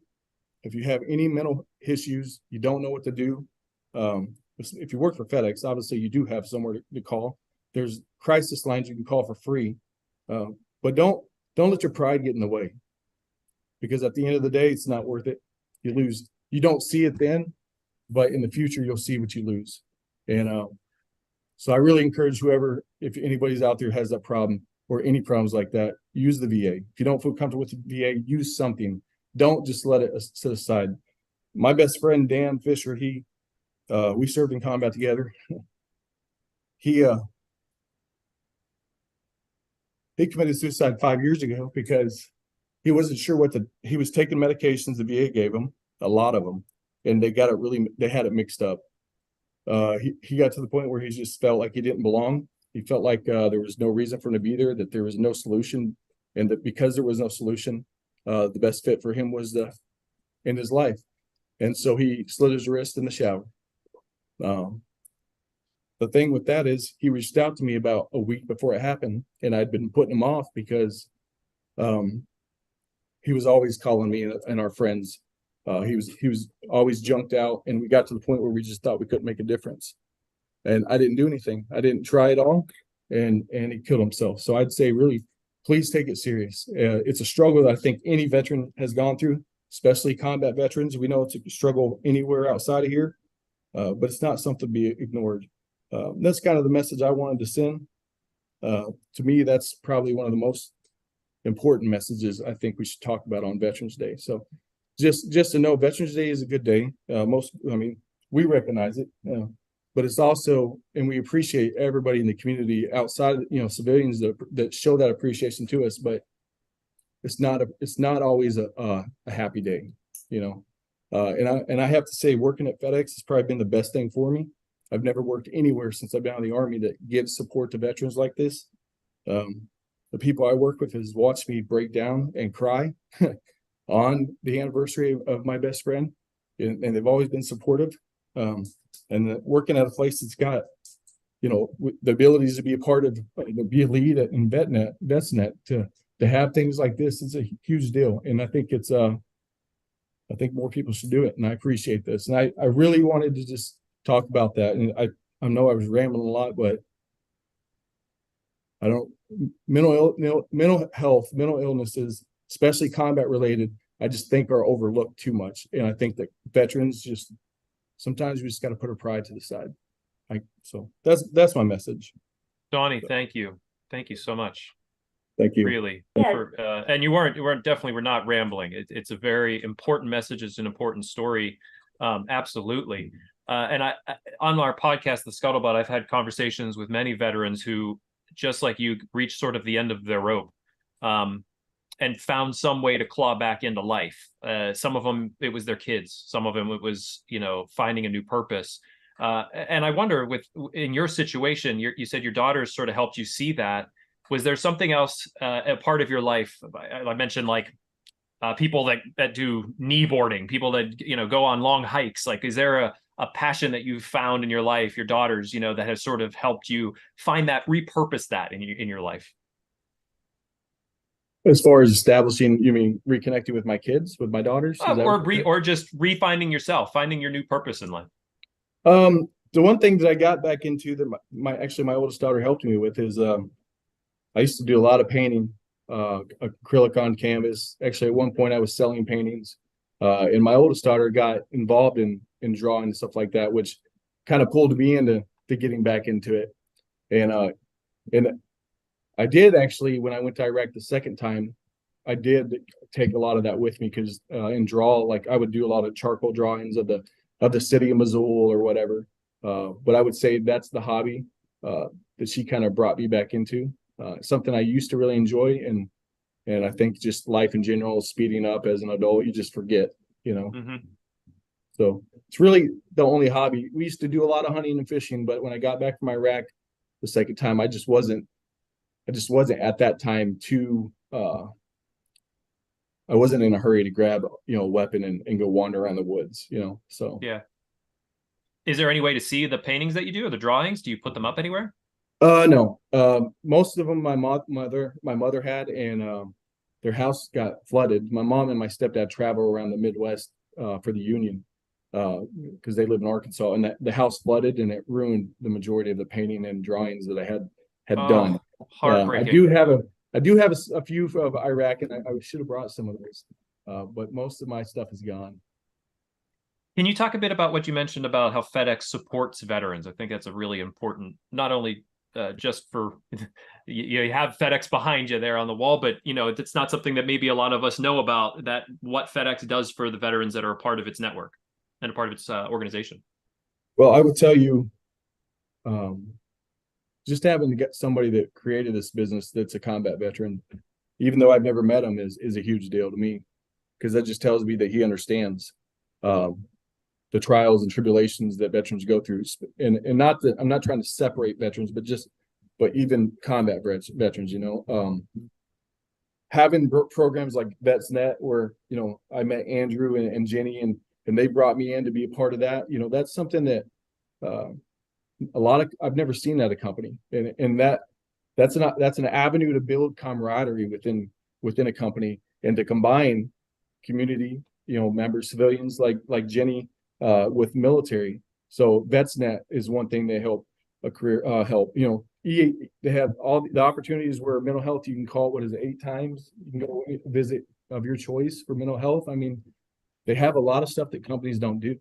if you have any mental issues, you don't know what to do, if you work for FedEx, obviously you do have somewhere to call. There's crisis lines you can call for free, but don't let your pride get in the way, because at the end of the day, it's not worth it. You lose. You don't see it then, but in the future, you'll see what you lose. And so I really encourage whoever, if anybody's out there has that problem or any problems like that, use the VA. If you don't feel comfortable with the VA, use something. Don't just let it sit aside. My best friend, Dan Fisher, we served in combat together. He committed suicide 5 years ago because he wasn't sure he was taking medications the VA gave him, a lot of them, and they had it mixed up. He got to the point where he just felt like he didn't belong. He felt like there was no reason for him to be there, that there was no solution, and that because there was no solution, the best fit for him was to end his life. And so he slit his wrist in the shower. The thing with that is he reached out to me about a week before it happened, and I'd been putting him off because he was always calling me and our friends. He was always junked out, and we got to the point where we just thought we couldn't make a difference. And I didn't do anything. I didn't try at all, and he killed himself. So I'd say really, please take it serious. It's a struggle that I think any veteran has gone through, especially combat veterans. We know it's a struggle anywhere outside of here, but it's not something to be ignored. That's kind of the message I wanted to send. To me, that's probably one of the most important messages I think we should talk about on Veterans Day. So just to know, Veterans Day is a good day. We recognize it, but it's also, and we appreciate everybody in the community outside, civilians that show that appreciation to us. But it's not always a happy day, And I have to say, working at FedEx has probably been the best thing for me. I've never worked anywhere since I've been out of the Army that gives support to veterans like this. The people I work with has watched me break down and cry on the anniversary of my best friend, and they've always been supportive. And working at a place that's got, the abilities to be a part of, be a lead in VET-A-THON, to have things like this is a huge deal. And I think I think more people should do it. And I appreciate this. And I really wanted to just talk about that. And I know I was rambling a lot, but mental health, mental illnesses, especially combat related, I just think are overlooked too much. And I think that veterans sometimes we just got to put our pride to the side. So that's my message. Donnie, thank you. Thank you so much. Thank you. Really. Yes. And you we're not rambling. It's a very important message. It's an important story. Absolutely. And I on our podcast, The Scuttlebutt, I've had conversations with many veterans who, just like you, reached sort of the end of their rope, and found some way to claw back into life. Some of them, it was their kids. Some of them, it was, finding a new purpose. And I wonder, in your situation, you said your daughters sort of helped you see that. Was there something else, a part of your life? I mentioned people that do kneeboarding, people that, go on long hikes. Like, is there a passion that you've found in your life, your daughters, that has sort of helped you find that, repurpose that in your life? As far as establishing, you mean reconnecting with my kids, with my daughters? Or just refinding yourself, finding your new purpose in life? The one thing that I got back into that my oldest daughter helped me with is I used to do a lot of painting, acrylic on canvas. Actually, at one point I was selling paintings, and my oldest daughter got involved in drawing and stuff like that, which kind of pulled me into getting back into it. And I did actually, when I went to Iraq the second time, I did take a lot of that with me, because and draw, like I would do a lot of charcoal drawings of the city of Mosul or whatever. But I would say that's the hobby that she kind of brought me back into. Something I used to really enjoy, and And I think just life in general, speeding up as an adult, you just forget, So it's really the only hobby. We used to do a lot of hunting and fishing, but when I got back from Iraq the second time, I just wasn't at that time I wasn't in a hurry to grab, a weapon and go wander around the woods, so. Yeah. Is there any way to see the paintings that you do or the drawings? Do you put them up anywhere? No. Most of them my mother had, and their house got flooded. My mom and my stepdad travel around the Midwest for the Union because they live in Arkansas, and the house flooded and it ruined the majority of the painting and drawings that I had done. Heartbreaking. I do have a few of Iraq, and I should have brought some of those, but most of my stuff is gone. Can you talk a bit about what you mentioned about how FedEx supports veterans? I think that's a really important, not only just for you have FedEx behind you there on the wall, but it's not something that maybe a lot of us know about, that what FedEx does for the veterans that are a part of its network and a part of its organization. Well, I would tell you, just having to get somebody that created this business that's a combat veteran, even though I've never met him, is a huge deal to me, because that just tells me that he understands the trials and tribulations that veterans go through, and not that I'm not trying to separate veterans, but even combat veterans, having programs like VET-A-THON, where I met Andrew and Jenny, and they brought me in to be a part of that. That's something that I've never seen at a company, and that's an avenue to build camaraderie within a company, and to combine community members, civilians like Jenny with military. So VET-A-THON is one thing they help a career help. They have all the opportunities where mental health, you can call, what is it, 8 times you can go visit of your choice for mental health. I mean, they have a lot of stuff that companies don't do.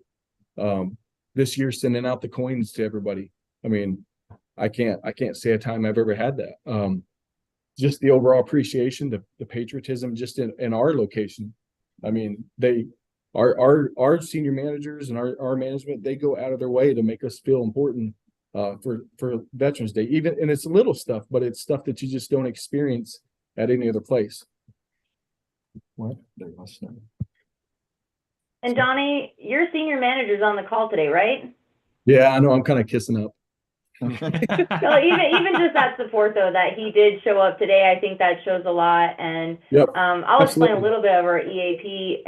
This year, sending out the coins to everybody. I mean, I can't say a time I've ever had that. Just the overall appreciation, the patriotism, just in our location. I mean, our senior managers and our management, they go out of their way to make us feel important for Veterans Day. And it's little stuff, but it's stuff that you just don't experience at any other place. What? And Donnie, your senior manager's on the call today, right? Yeah, I know. I'm kind of kissing up. So even just that support, though, that he did show up today, I think that shows a lot. And yep, I'll explain a little bit of our EAP.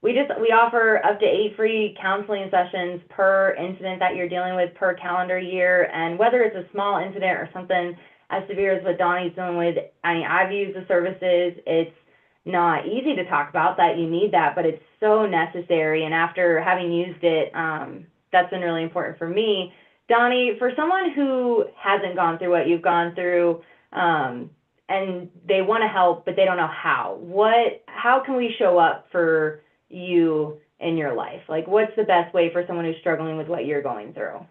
We offer up to 8 free counseling sessions per incident that you're dealing with per calendar year. And whether it's a small incident or something as severe as what Donnie's dealing with, I mean, I've used the services. It's not easy to talk about that you need that, but it's so necessary. And after having used it, that's been really important for me. Donnie, for someone who hasn't gone through what you've gone through, and they want to help, but they don't know how can we show up for you in your life? Like, what's the best way for someone who's struggling with what you're going through?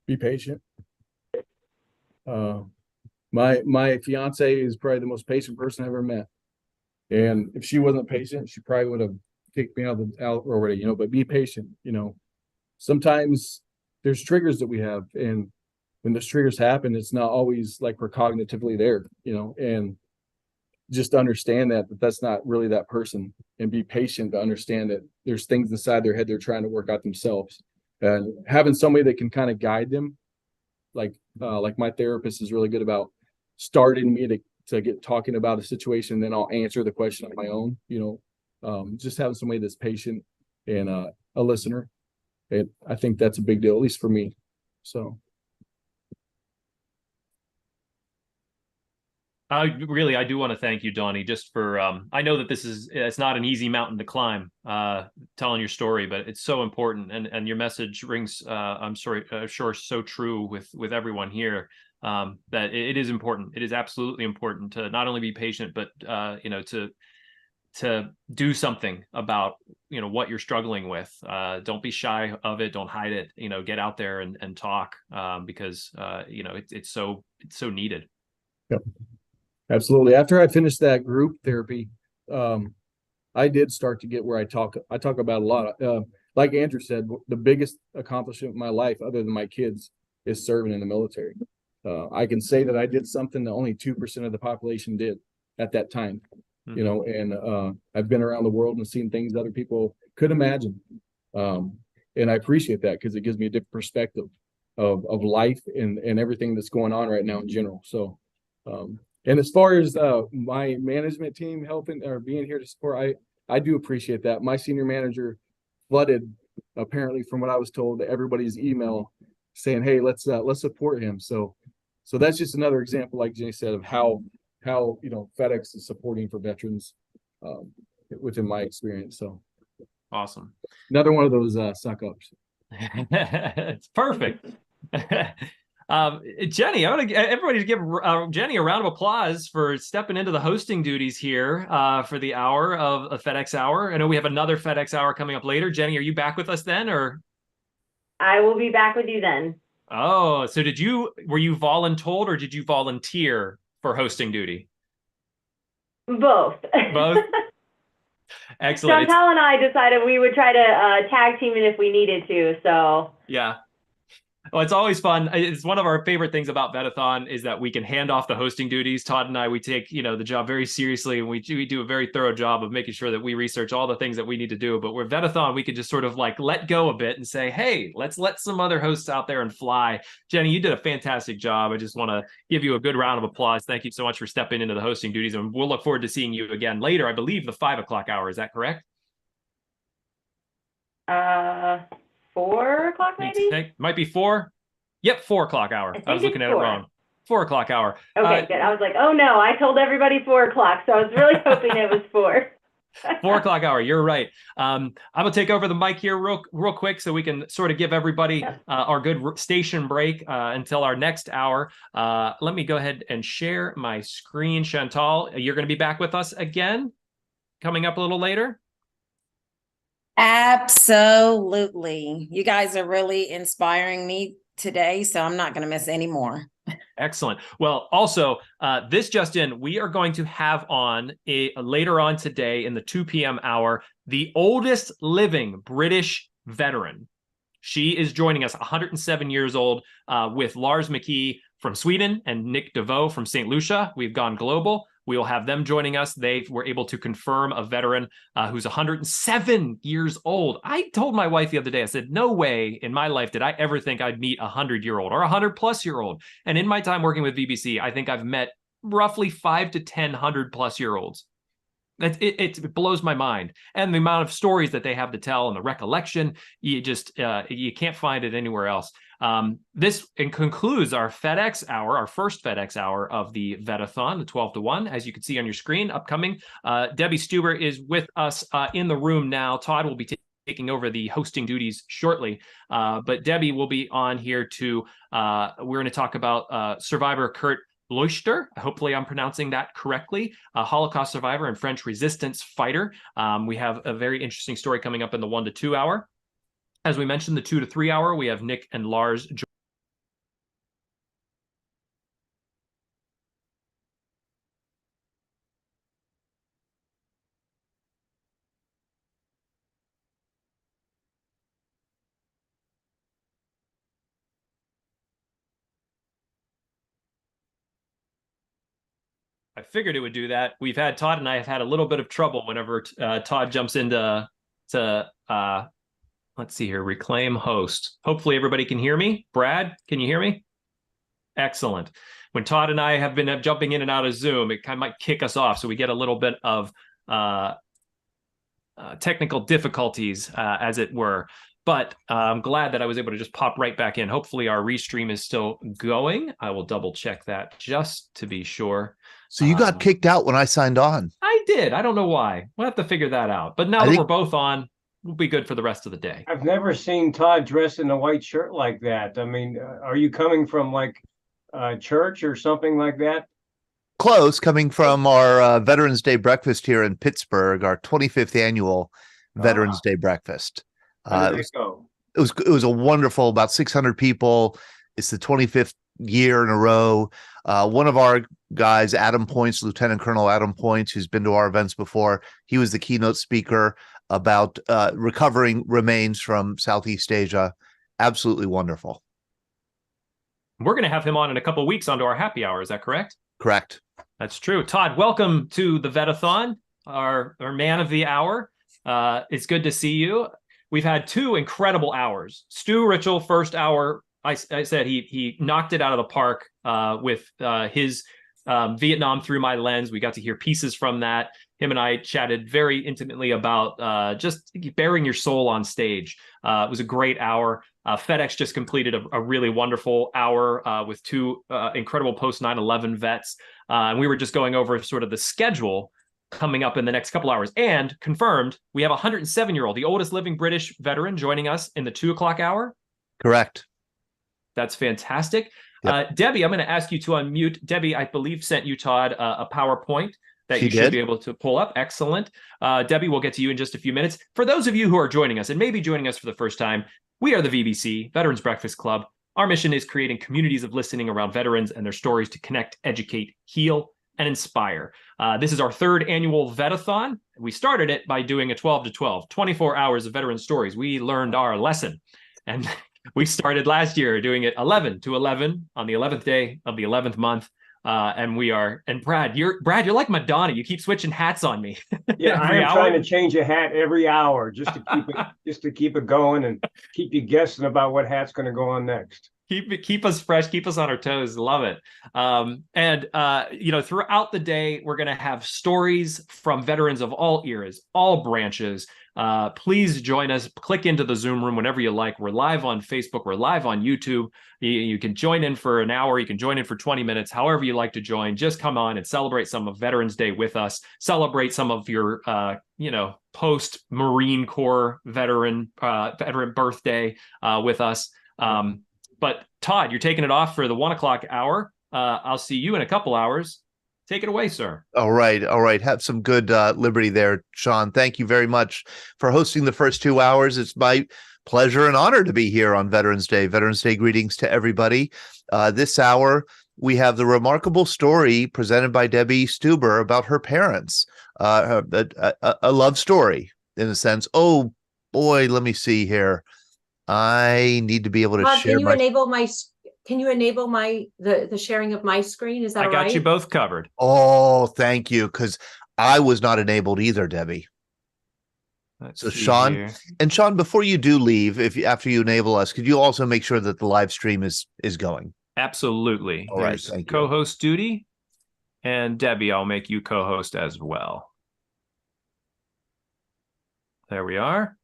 Be patient. My fiance is probably the most patient person I ever met. And if she wasn't patient, she probably would have kicked me out already, but be patient. Sometimes there's triggers that we have, and when those triggers happen, it's not always like we're cognitively there, and just understand that that's not really that person, and be patient to understand that there's things inside their head they're trying to work out themselves, and having somebody that can kind of guide them, like my therapist is really good about starting me to get talking about a situation, then I'll answer the question on my own. Just having somebody that's patient and a listener, I think that's a big deal, at least for me. So I do want to thank you, Donnie, just for I know that it's not an easy mountain to climb, telling your story, but it's so important, and your message rings I'm sure so true with everyone here, that it is important. It is absolutely important to not only be patient, but to do something about what you're struggling with. Don't be shy of it. Don't hide it. Get out there and talk, because it's so needed. Yep. Absolutely. After I finished that group therapy, I did start to get where I talk about a lot. Like Andrew said, the biggest accomplishment in my life, other than my kids, is serving in the military. I can say that I did something that only 2% of the population did. at that time, Mhm. you know, and I've been around the world and seen things other people could imagine. And I appreciate that because it gives me a different perspective of life and everything that's going on right now in general. So, and as far as my management team helping or being here to support, I do appreciate that. My senior manager flooded, apparently, from what I was told, everybody's email saying, "Hey, let's support him." So that's just another example, like Jenny said, of how you know FedEx is supporting for veterans, within my experience. So Awesome. another one of those suck ups. It's perfect. Jenny, I want to everybody to give Jenny a round of applause for stepping into the hosting duties here for the hour of a FedEx Hour. I know we have another FedEx Hour coming up later. Jenny, are you back with us then, or? I will be back with you then. Oh, so were you voluntold or did you volunteer for hosting duty? Both. Both? Excellent. Chantal and I decided we would try to tag team it if we needed to. So yeah. Well, it's always fun. It's one of our favorite things about VET-A-THON is that we can hand off the hosting duties. Todd and I, we take, you know, the job very seriously, and we do a very thorough job of making sure that we research all the things that we need to do. But with VET-A-THON, we could just sort of like let go a bit and say, hey, let's let some other hosts out there and fly. Jenny, you did a fantastic job. I just want to give you a good round of applause. Thank you so much for stepping into the hosting duties, and we'll look forward to seeing you again later. I believe the 5 o'clock hour. Is that correct? 4 o'clock maybe? Might be 4. Yep, 4 o'clock hour. I was looking at it wrong. 4 o'clock hour. Okay, good. I was like, oh no, I told everybody 4 o'clock, so I was really hoping it was 4. 4 o'clock hour. You're right. I'm gonna take over the mic here real quick so we can sort of give everybody our good station break until our next hour. Let me go ahead and share my screen. Chantal, you're going to be back with us again, coming up a little later. Absolutely. You guys are really inspiring me today, so I'm not going to miss any more. Excellent. Well, also, this just in, we are going to have on later on today in the 2 p.m. hour, the oldest living British veteran. She is joining us, 107 years old, with Lars McKee from Sweden and Nick DeVoe from St. Lucia. We've gone global. We will have them joining us. They were able to confirm a veteran who's 107 years old. I told my wife the other day, I said, no way in my life did I ever think I'd meet a 100-year-old or a 100-plus-year-old. And in my time working with BBC, I think I've met roughly 5 to 10 100-plus-year-olds. It blows my mind. And the amount of stories that they have to tell and the recollection, you can't find it anywhere else. This concludes our FedEx hour, our first FedEx hour of the VET-A-THON, the 12 to 1, as you can see on your screen upcoming. Debbie Stuber is with us in the room now. Todd will be taking over the hosting duties shortly. But Debbie will be on here to, we're going to talk about survivor Kurt Leuchter, hopefully I'm pronouncing that correctly, a Holocaust survivor and French resistance fighter. We have a very interesting story coming up in the 1 to 2 hour. As we mentioned, the 2 to 3 hour, we have Nick and Lars. I figured it would do that. We've had Todd and I have had a little bit of trouble whenever Todd jumps into let's see here, reclaim host. Hopefully everybody can hear me. Brad, can you hear me? Excellent. When Todd and I have been jumping in and out of Zoom, it kind of might kick us off. So we get a little bit of technical difficulties, as it were. But I'm glad that I was able to just pop right back in. Hopefully our restream is still going. I will double check that just to be sure. So you got kicked out when I signed on. I did. I don't know why. We'll have to figure that out. But now that we're both on, we'll be good for the rest of the day. I've never seen Todd dressed in a white shirt like that. I mean, are you coming from like church or something like that? Close, coming from our Veterans Day breakfast here in Pittsburgh, our 25th annual Veterans Day breakfast. It was a wonderful, about 600 people. It's the 25th year in a row. One of our guys, Adam Points, Lieutenant Colonel Adam Points, who's been to our events before, he was the keynote speaker about recovering remains from Southeast Asia. Absolutely wonderful. We're going to have him on in a couple of weeks onto our happy hour. Is that correct? Correct. That's true. Todd, welcome to the VET-A-THON, our man of the hour. It's good to see you. We've had 2 incredible hours. Stu Ritchell, first hour, I said he knocked it out of the park with his Vietnam Through My Lens. We got to hear pieces from that. Him and I chatted very intimately about just bearing your soul on stage. It was a great hour. FedEx just completed a really wonderful hour with 2 incredible post 9/11 vets. And we were just going over sort of the schedule coming up in the next couple hours, and confirmed we have a 107-year-old, the oldest living British veteran, joining us in the 2 o'clock hour. Correct. That's fantastic. Yep. Debbie, I'm going to ask you to unmute. Debbie, I believe, sent you, Todd, a PowerPoint that She you should did. be able to pull up. Excellent. Debbie, we'll get to you in just a few minutes. For those of you who are joining us and maybe joining us for the first time, we are the VBC, Veterans Breakfast Club. Our mission is creating communities of listening around veterans and their stories to connect, educate, heal, and inspire. This is our 3rd annual VET-A-THON. We started it by doing a 12 to 12, 24 hours of veteran stories. We learned our lesson. And we started last year doing it 11 to 11 on the 11th day of the 11th month. And Brad, you're like Madonna. You keep switching hats on me. Yeah, I am trying to change a hat every hour just to keep it going and keep you guessing about what hat's going to go on next. Keep us fresh, keep us on our toes. Love it. Throughout the day, we're going to have stories from veterans of all eras, all branches. Please join us. Click into the Zoom room whenever you like. We're live on Facebook. We're live on YouTube. You can join in for an hour. You can join in for 20 minutes, however you like to join. Just come on and celebrate some of Veterans Day with us. Celebrate some of your, post-Marine Corps veteran birthday with us. But Todd, you're taking it off for the 1 o'clock hour. I'll see you in a couple hours. Take it away, sir. All right. Have some good liberty there, Sean. Thank you very much for hosting the first 2 hours. It's my pleasure and honor to be here on Veterans Day. Veterans Day greetings to everybody. This hour, we have the remarkable story presented by Debbie Stuber about her parents. A love story, in a sense. Oh, boy, let me see here. I need to be able to share. Can you enable the sharing of my screen? Is that I all right? got you both covered. Oh, thank you, because I was not enabled either, Debbie. So Sean, before you do leave, after you enable us, could you also make sure that the live stream is going? Absolutely. All right, thank you. Co-host duty, and Debbie, I'll make you co-host as well. There we are.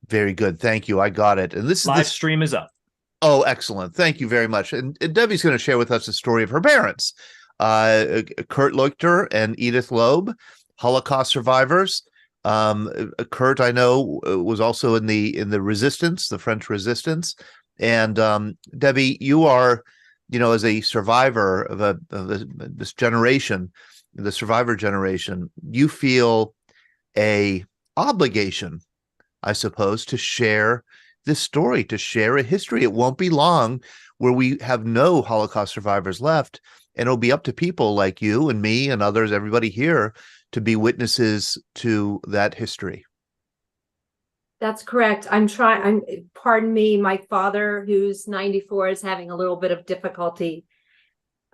Very good. Thank you. I got it. And this live stream is up. Oh, excellent. Thank you very much. And Debbie's going to share with us the story of her parents, Kurt Leuchter and Edith Loeb, Holocaust survivors. Kurt, I know, was also in the resistance, the French resistance. And Debbie, you are, as a survivor of this generation, the survivor generation, you feel a obligation, I suppose, to share this story, to share a history. It won't be long where we have no Holocaust survivors left, and it'll be up to people like you and me and others, everybody here, to be witnesses to that history. That's correct. Pardon me, my father, who's 94, is having a little bit of difficulty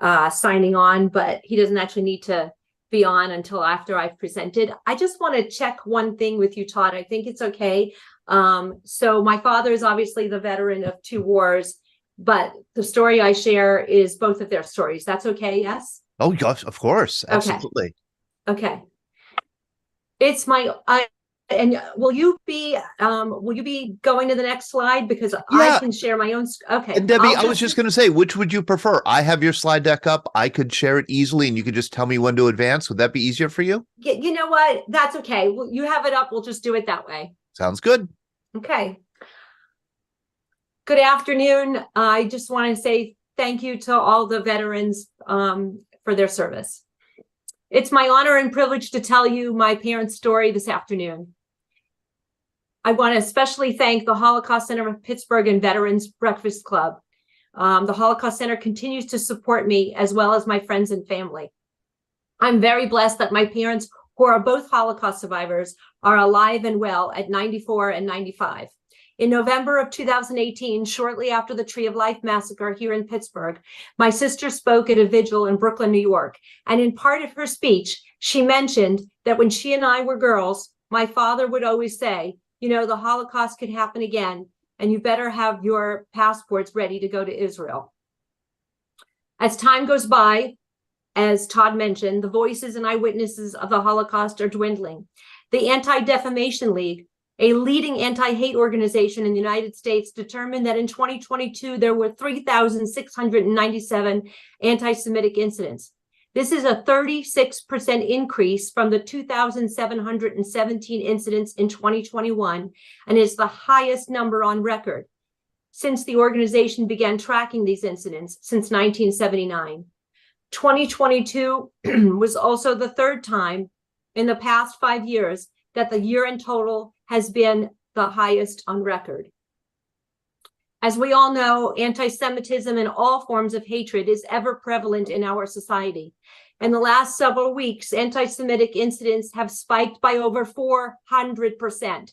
signing on, but he doesn't actually need to be on until after I've presented. I just want to check one thing with you, Todd. I think it's okay. So my father is obviously the veteran of 2 wars, but the story I share is both of their stories. That's okay, yes? Oh, yes, of course. Absolutely. Okay. It's and will you be going to the next slide? Because I can share my own. Okay. And Debbie, I was just going to say, which would you prefer? I have your slide deck up. I could share it easily and you could just tell me when to advance. Would that be easier for you? You know what? That's okay. Well, you have it up. We'll just do it that way. Sounds good. Okay. Good afternoon. I just want to say thank you to all the veterans for their service. It's my honor and privilege to tell you my parents' story this afternoon. I want to especially thank the Holocaust Center of Pittsburgh and Veterans Breakfast Club. The Holocaust Center continues to support me as well as my friends and family. I'm very blessed that my parents, who are both Holocaust survivors, are alive and well at 94 and 95. In November of 2018, shortly after the Tree of Life massacre here in Pittsburgh, my sister spoke at a vigil in Brooklyn, New York. And in part of her speech, she mentioned that when she and I were girls, my father would always say, you know, the Holocaust could happen again, and you better have your passports ready to go to Israel. As time goes by, as Todd mentioned, the voices and eyewitnesses of the Holocaust are dwindling. The Anti-Defamation League, a leading anti-hate organization in the United States, determined that in 2022, there were 3,697 anti-Semitic incidents. This is a 36% increase from the 2,717 incidents in 2021, and is the highest number on record since the organization began tracking these incidents since 1979. 2022 was also the third time in the past 5 years that the year in total has been the highest on record. As we all know, anti-Semitism and all forms of hatred is ever prevalent in our society. In the last several weeks, anti-Semitic incidents have spiked by over 400%.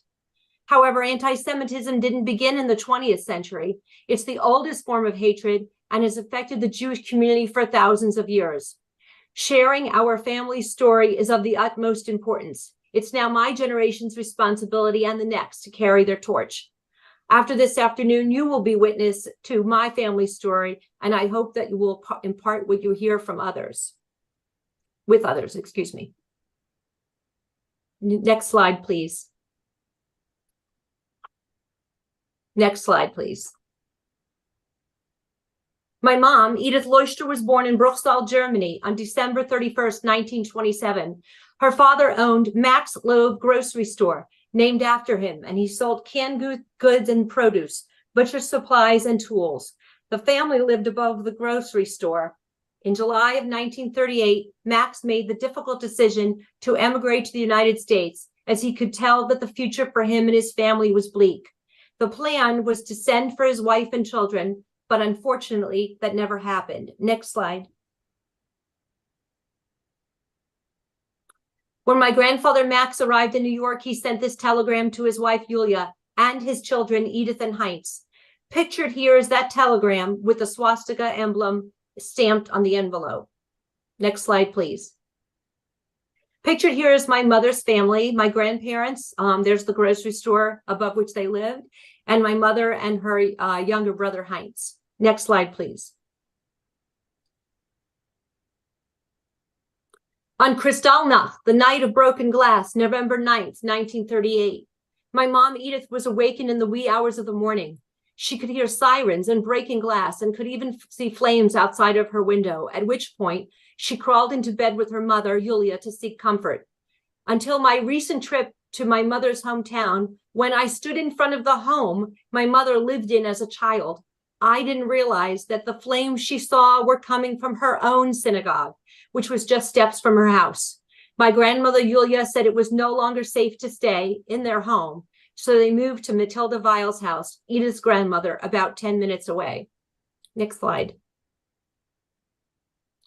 However, anti-Semitism didn't begin in the 20th century. It's the oldest form of hatred and has affected the Jewish community for thousands of years. Sharing our family story is of the utmost importance. It's now my generation's responsibility and the next to carry their torch. After this afternoon, you will be witness to my family story, and I hope that you will impart what you hear from others, with others, excuse me. Next slide, please. Next slide, please. My mom, Edith Leuchter, was born in Bruchsal, Germany on December 31st, 1927. Her father owned Max Loeb grocery store, named after him, and he sold canned goods and produce, butcher supplies, and tools. The family lived above the grocery store. In July of 1938, Max made the difficult decision to emigrate to the United States, as he could tell that the future for him and his family was bleak. The plan was to send for his wife and children, but unfortunately, that never happened. Next slide. When my grandfather Max arrived in New York, he sent this telegram to his wife Julia and his children Edith and Heinz. Pictured here is that telegram with the swastika emblem stamped on the envelope. Next slide, please. Pictured here is my mother's family, my grandparents. There's the grocery store above which they lived, and my mother and her younger brother Heinz. Next slide, please. On Kristallnacht, the night of broken glass, November 9th, 1938, my mom Edith was awakened in the wee hours of the morning. She could hear sirens and breaking glass and could even see flames outside of her window, at which point she crawled into bed with her mother, Julia, to seek comfort. Until my recent trip to my mother's hometown, when I stood in front of the home my mother lived in as a child, I didn't realize that the flames she saw were coming from her own synagogue, which was just steps from her house. My grandmother, Julia, said it was no longer safe to stay in their home, so they moved to Matilda Weil's house, Edith's grandmother, about 10 minutes away. Next slide.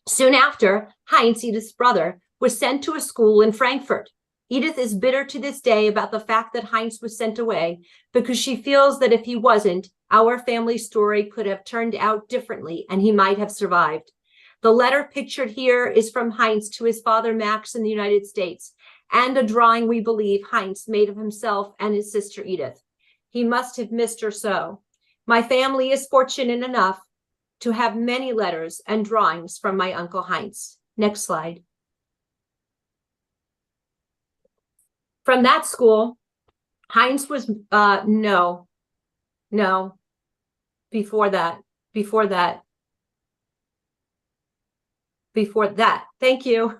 Soon after, Heinz, Edith's brother, was sent to a school in Frankfurt. Edith is bitter to this day about the fact that Heinz was sent away because she feels that if he wasn't, our family story could have turned out differently and he might have survived. The letter pictured here is from Heinz to his father Max in the United States, and a drawing we believe Heinz made of himself and his sister Edith. He must have missed her so. My family is fortunate enough to have many letters and drawings from my Uncle Heinz. Next slide. From that school, Heinz was, before that, thank you.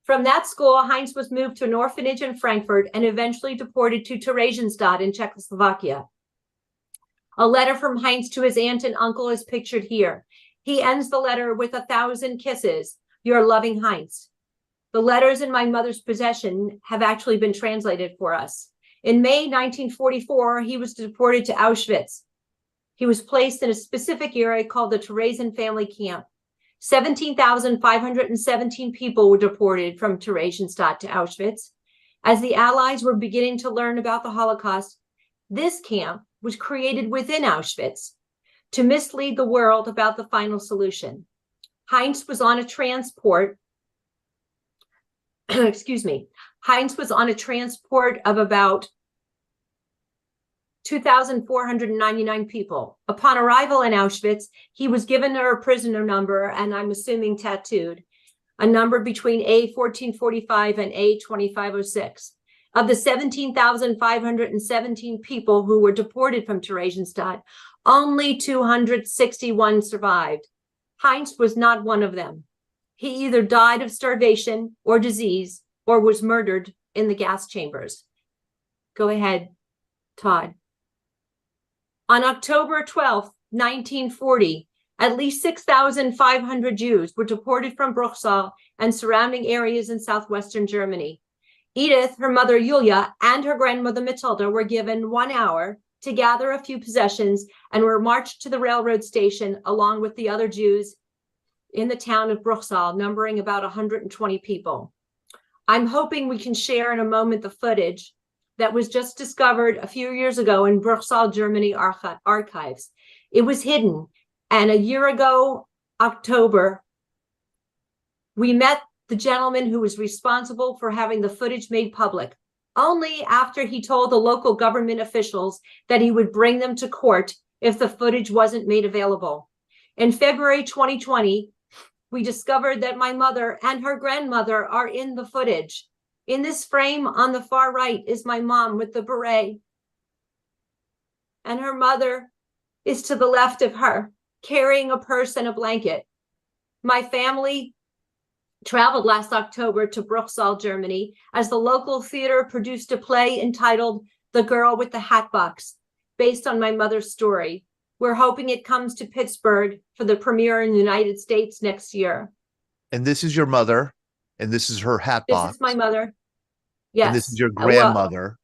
From that school, Heinz was moved to an orphanage in Frankfurt and eventually deported to Theresienstadt in Czechoslovakia. A letter from Heinz to his aunt and uncle is pictured here. He ends the letter with 1,000 kisses, your loving Heinz. The letters in my mother's possession have actually been translated for us. In May 1944, he was deported to Auschwitz. He was placed in a specific area called the Theresian Family Camp. 17,517 people were deported from Theresienstadt to Auschwitz. As the Allies were beginning to learn about the Holocaust, This camp was created within Auschwitz to mislead the world about the final solution. Heinz was on a transport, excuse me, Heinz was on a transport of about 2,499 people. Upon arrival in Auschwitz, he was given a prisoner number, and I'm assuming tattooed, a number between A1445 and A2506. Of the 17,517 people who were deported from Theresienstadt, only 261 survived. Heinz was not one of them. He either died of starvation or disease or was murdered in the gas chambers. Go ahead, Todd. On October 12th, 1940, at least 6,500 Jews were deported from Bruchsal and surrounding areas in southwestern Germany. Edith, her mother Julia, and her grandmother Matilda were given 1 hour to gather a few possessions and were marched to the railroad station along with the other Jews in the town of Bruchsal, numbering about 120 people. I'm hoping we can share in a moment the footage that was just discovered a few years ago in Bruchsal, Germany archives. It was hidden, and a year ago, October, we met the gentleman who was responsible for having the footage made public, only after he told the local government officials that he would bring them to court if the footage wasn't made available. In February 2020, we discovered that my mother and her grandmother are in the footage. In this frame on the far right is my mom with the beret, and her mother is to the left of her, carrying a purse and a blanket. My family traveled last October to Bruchsal, Germany, as the local theater produced a play entitled The Girl with the Hat Box, based on my mother's story. We're hoping it comes to Pittsburgh for the premiere in the United States next year. And this is your mother, and this is her hat box. This is my mother. Yes. And this is your grandmother.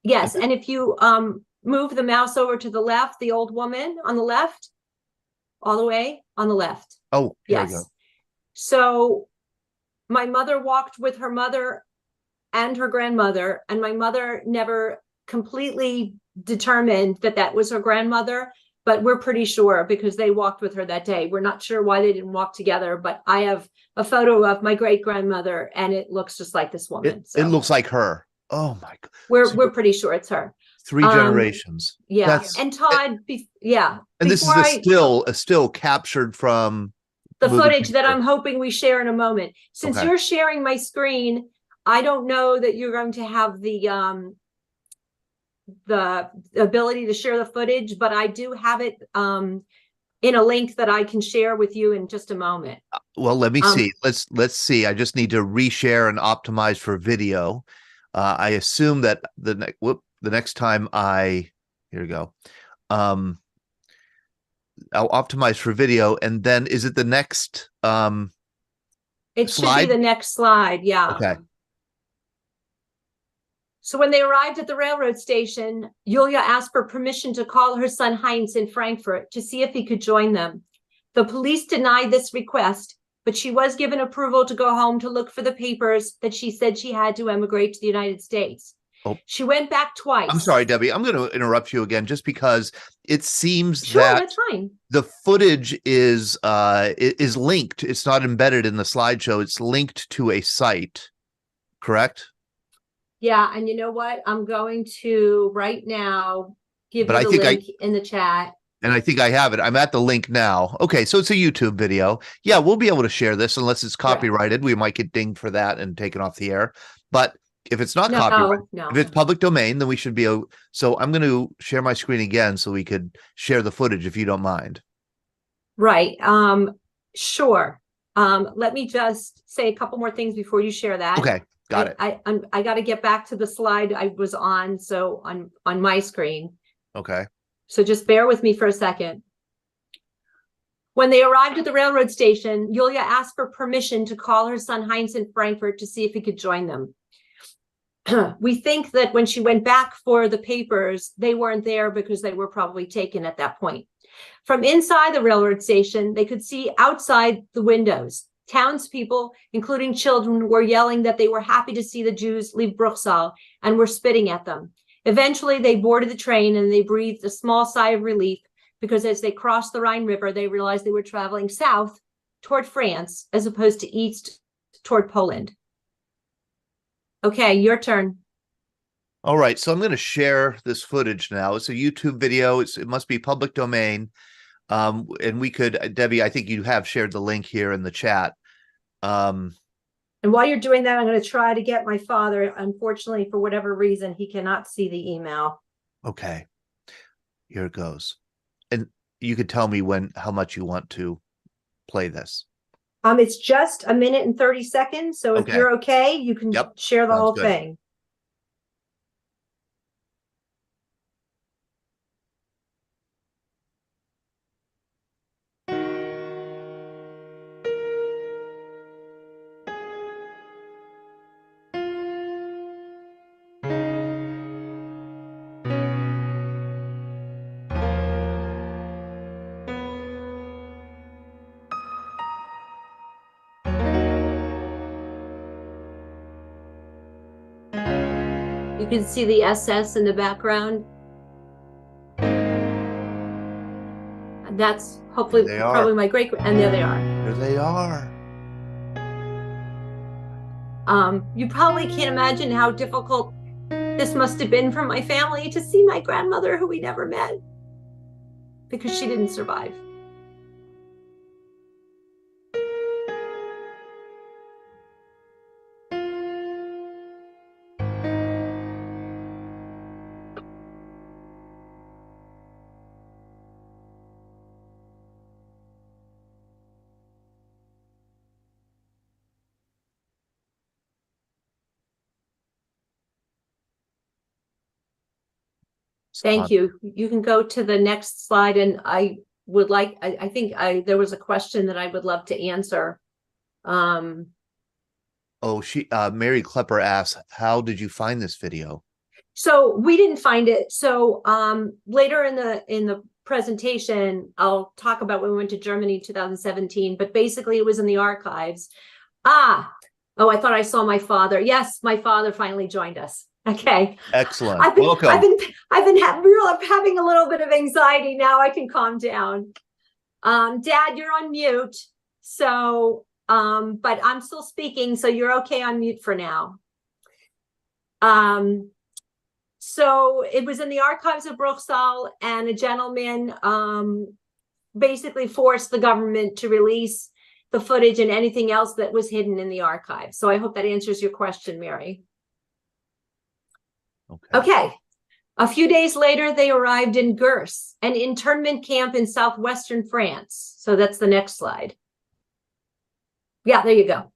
Yes, and if you move the mouse over to the left, the old woman on the left, all the way on the left. Oh, here we yes. go. So my mother walked with her mother and her grandmother, and my mother never completely determined that that was her grandmother, but we're pretty sure because they walked with her that day. We're not sure why they didn't walk together, but I have a photo of my great grandmother, and it looks just like this woman. It looks like her. Oh my God. We're pretty sure it's her. 3 generations. Yeah. And Todd, yeah. And this is a still captured from the footage that I'm hoping we share in a moment. Since you're sharing my screen, I don't know that you're going to have the ability to share the footage, but I do have it in a link that I can share with you in just a moment. Well, let me see. Let's see. I just need to reshare and optimize for video. I assume that the next time here we go. I'll optimize for video, and then is it the next it slide? Should be the next slide. Yeah. Okay. So when they arrived at the railroad station, Julia asked for permission to call her son Heinz in Frankfurt to see if he could join them. The police denied this request, but she was given approval to go home to look for the papers that she said she had to emigrate to the United States. Oh. She went back twice. I'm sorry, Debbie. I'm going to interrupt you again just because it seems sure, that that's fine. The footage is linked. It's not embedded in the slideshow. It's linked to a site, correct? Yeah, and you know what? I'm going to right now give you the link in the chat. And I think I have it. I'm at the link now. Okay, so it's a YouTube video. Yeah, we'll be able to share this unless it's copyrighted. We might get dinged for that and taken off the air. But if it's not copyrighted, if it's public domain, then we should be. So I'm going to share my screen again so we could share the footage if you don't mind. Right. Sure. Let me just say a couple more things before you share that. Okay. Got it. I got to get back to the slide I was on. So on my screen. Okay. So just bear with me for a second. When they arrived at the railroad station, Julia asked for permission to call her son Heinz in Frankfurt to see if he could join them. We think that when she went back for the papers, they weren't there because they were probably taken at that point. From inside the railroad station, they could see outside the windows. Townspeople, including children, were yelling that they were happy to see the Jews leave Bruchsal and were spitting at them. Eventually, they boarded the train and they breathed a small sigh of relief because as they crossed the Rhine River, they realized they were traveling south toward France as opposed to east toward Poland. Okay, your turn. All right, so I'm going to share this footage now. It's a YouTube video. It must be public domain. And we could, Debbie, I think you have shared the link here in the chat. And while you're doing that, I'm going to try to get my father. Unfortunately, for whatever reason, he cannot see the email. Okay, here it goes. And you could tell me how much you want to play this. It's just 1 minute and 30 seconds. So if you're okay, you can share the whole thing. You can see the SS in the background. And that's hopefully probably my great, and there they are. There they are. You probably can't imagine how difficult this must have been for my family to see my grandmother, who we never met, because she didn't survive. Thank you. You can go to the next slide, and I would like, I think there was a question that I would love to answer. Oh, Mary Klepper asks, how did you find this video? So we didn't find it. So later in the presentation, I'll talk about when we went to Germany in 2017, but basically it was in the archives. Oh, I thought I saw my father. Yes, my father finally joined us. Okay. Excellent. Welcome. I've been having a little bit of anxiety. Now I can calm down. Dad, you're on mute. So, but I'm still speaking, so you're okay on mute for now. So it was in the archives of Bruchsal, and a gentleman basically forced the government to release the footage and anything else that was hidden in the archives. So I hope that answers your question, Mary. Okay. A few days later, they arrived in Gurs, an internment camp in southwestern France. So that's the next slide. Yeah, there you go.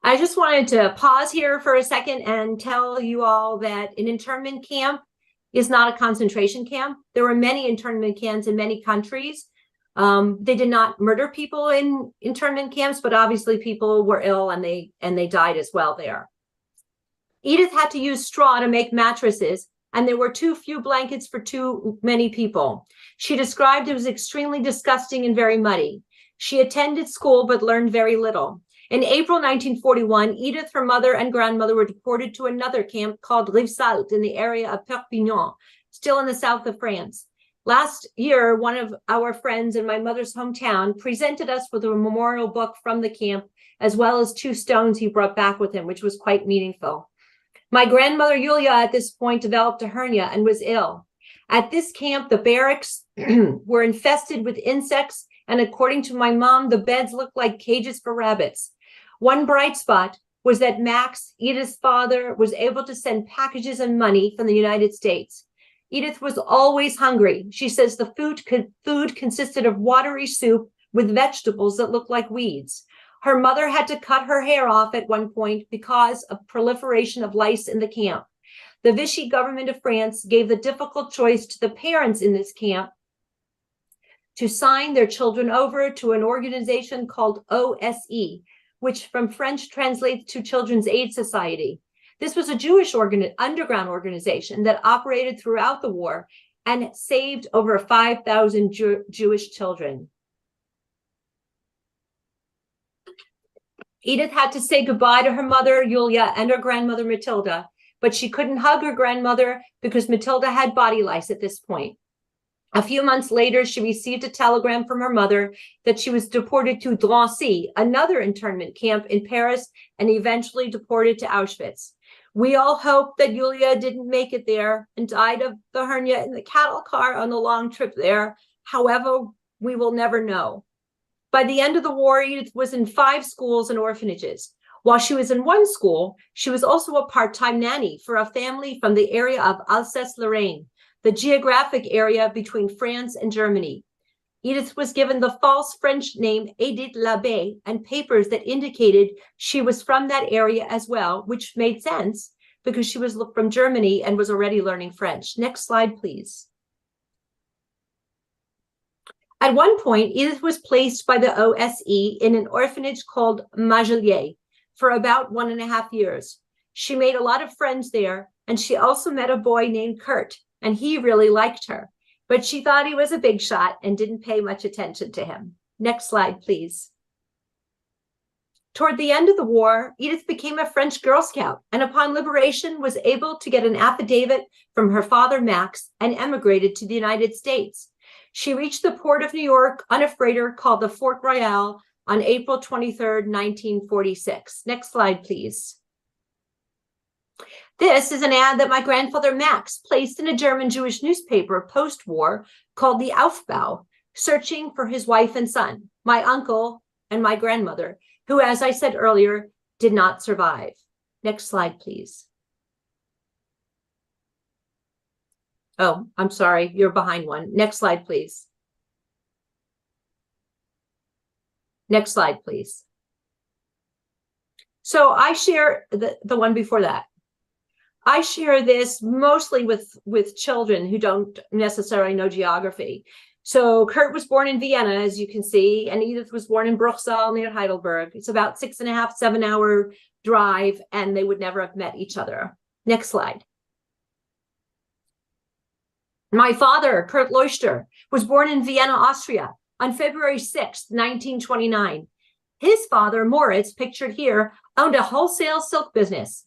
I just wanted to pause here for a second and tell you all that an internment camp is not a concentration camp. There were many internment camps in many countries. They did not murder people in internment camps, but obviously people were ill and they died as well there. Edith had to use straw to make mattresses, and there were too few blankets for too many people. She described it was extremely disgusting and very muddy. She attended school but learned very little. In April 1941, Edith, her mother, and grandmother were deported to another camp called Rivesaltes in the area of Perpignan, still in the south of France. Last year, one of our friends in my mother's hometown presented us with a memorial book from the camp, as well as 2 stones he brought back with him, which was quite meaningful. My grandmother, Yulia, at this point developed a hernia and was ill. At this camp, the barracks were infested with insects, and according to my mom, the beds looked like cages for rabbits. One bright spot was that Max, Edith's father, was able to send packages and money from the United States. Edith was always hungry. She says the food consisted of watery soup with vegetables that looked like weeds. Her mother had to cut her hair off at one point because of proliferation of lice in the camp. The Vichy government of France gave the difficult choice to the parents in this camp to sign their children over to an organization called OSE, which from French translates to Children's Aid Society. This was a Jewish underground organization that operated throughout the war and saved over 5,000 Jewish children. Edith had to say goodbye to her mother, Yulia, and her grandmother, Matilda, but she couldn't hug her grandmother because Matilda had body lice at this point. A few months later, she received a telegram from her mother that she was deported to Drancy, another internment camp in Paris, and eventually deported to Auschwitz. We all hope that Yulia didn't make it there and died of the hernia in the cattle car on the long trip there. However, we will never know. By the end of the war, Edith was in 5 schools and orphanages. While she was in one school, she was also a part-time nanny for a family from the area of Alsace-Lorraine, the geographic area between France and Germany. Edith was given the false French name Edith Labbé and papers that indicated she was from that area as well, which made sense because she was from Germany and was already learning French. Next slide, please. At one point, Edith was placed by the OSE in an orphanage called Magelier for about 1.5 years. She made a lot of friends there, and she also met a boy named Kurt, and he really liked her, but she thought he was a big shot and didn't pay much attention to him. Next slide, please. Toward the end of the war, Edith became a French Girl Scout, and upon liberation was able to get an affidavit from her father, Max, and emigrated to the United States. She reached the port of New York on a freighter called the Fort Royal on April 23rd, 1946. Next slide, please. This is an ad that my grandfather Max placed in a German Jewish newspaper post-war called the Aufbau, searching for his wife and son, my uncle and my grandmother, who, as I said earlier, did not survive. Next slide, please. Oh, I'm sorry, you're behind one. Next slide, please. Next slide, please. So I share the one before that. I share this mostly with children who don't necessarily know geography. So Kurt was born in Vienna, as you can see, and Edith was born in Bruxelles near Heidelberg. It's about 6.5, 7-hour drive, and they would never have met each other. Next slide. My father, Kurt Leuchter, was born in Vienna, Austria on February 6, 1929. His father, Moritz, pictured here, owned a wholesale silk business.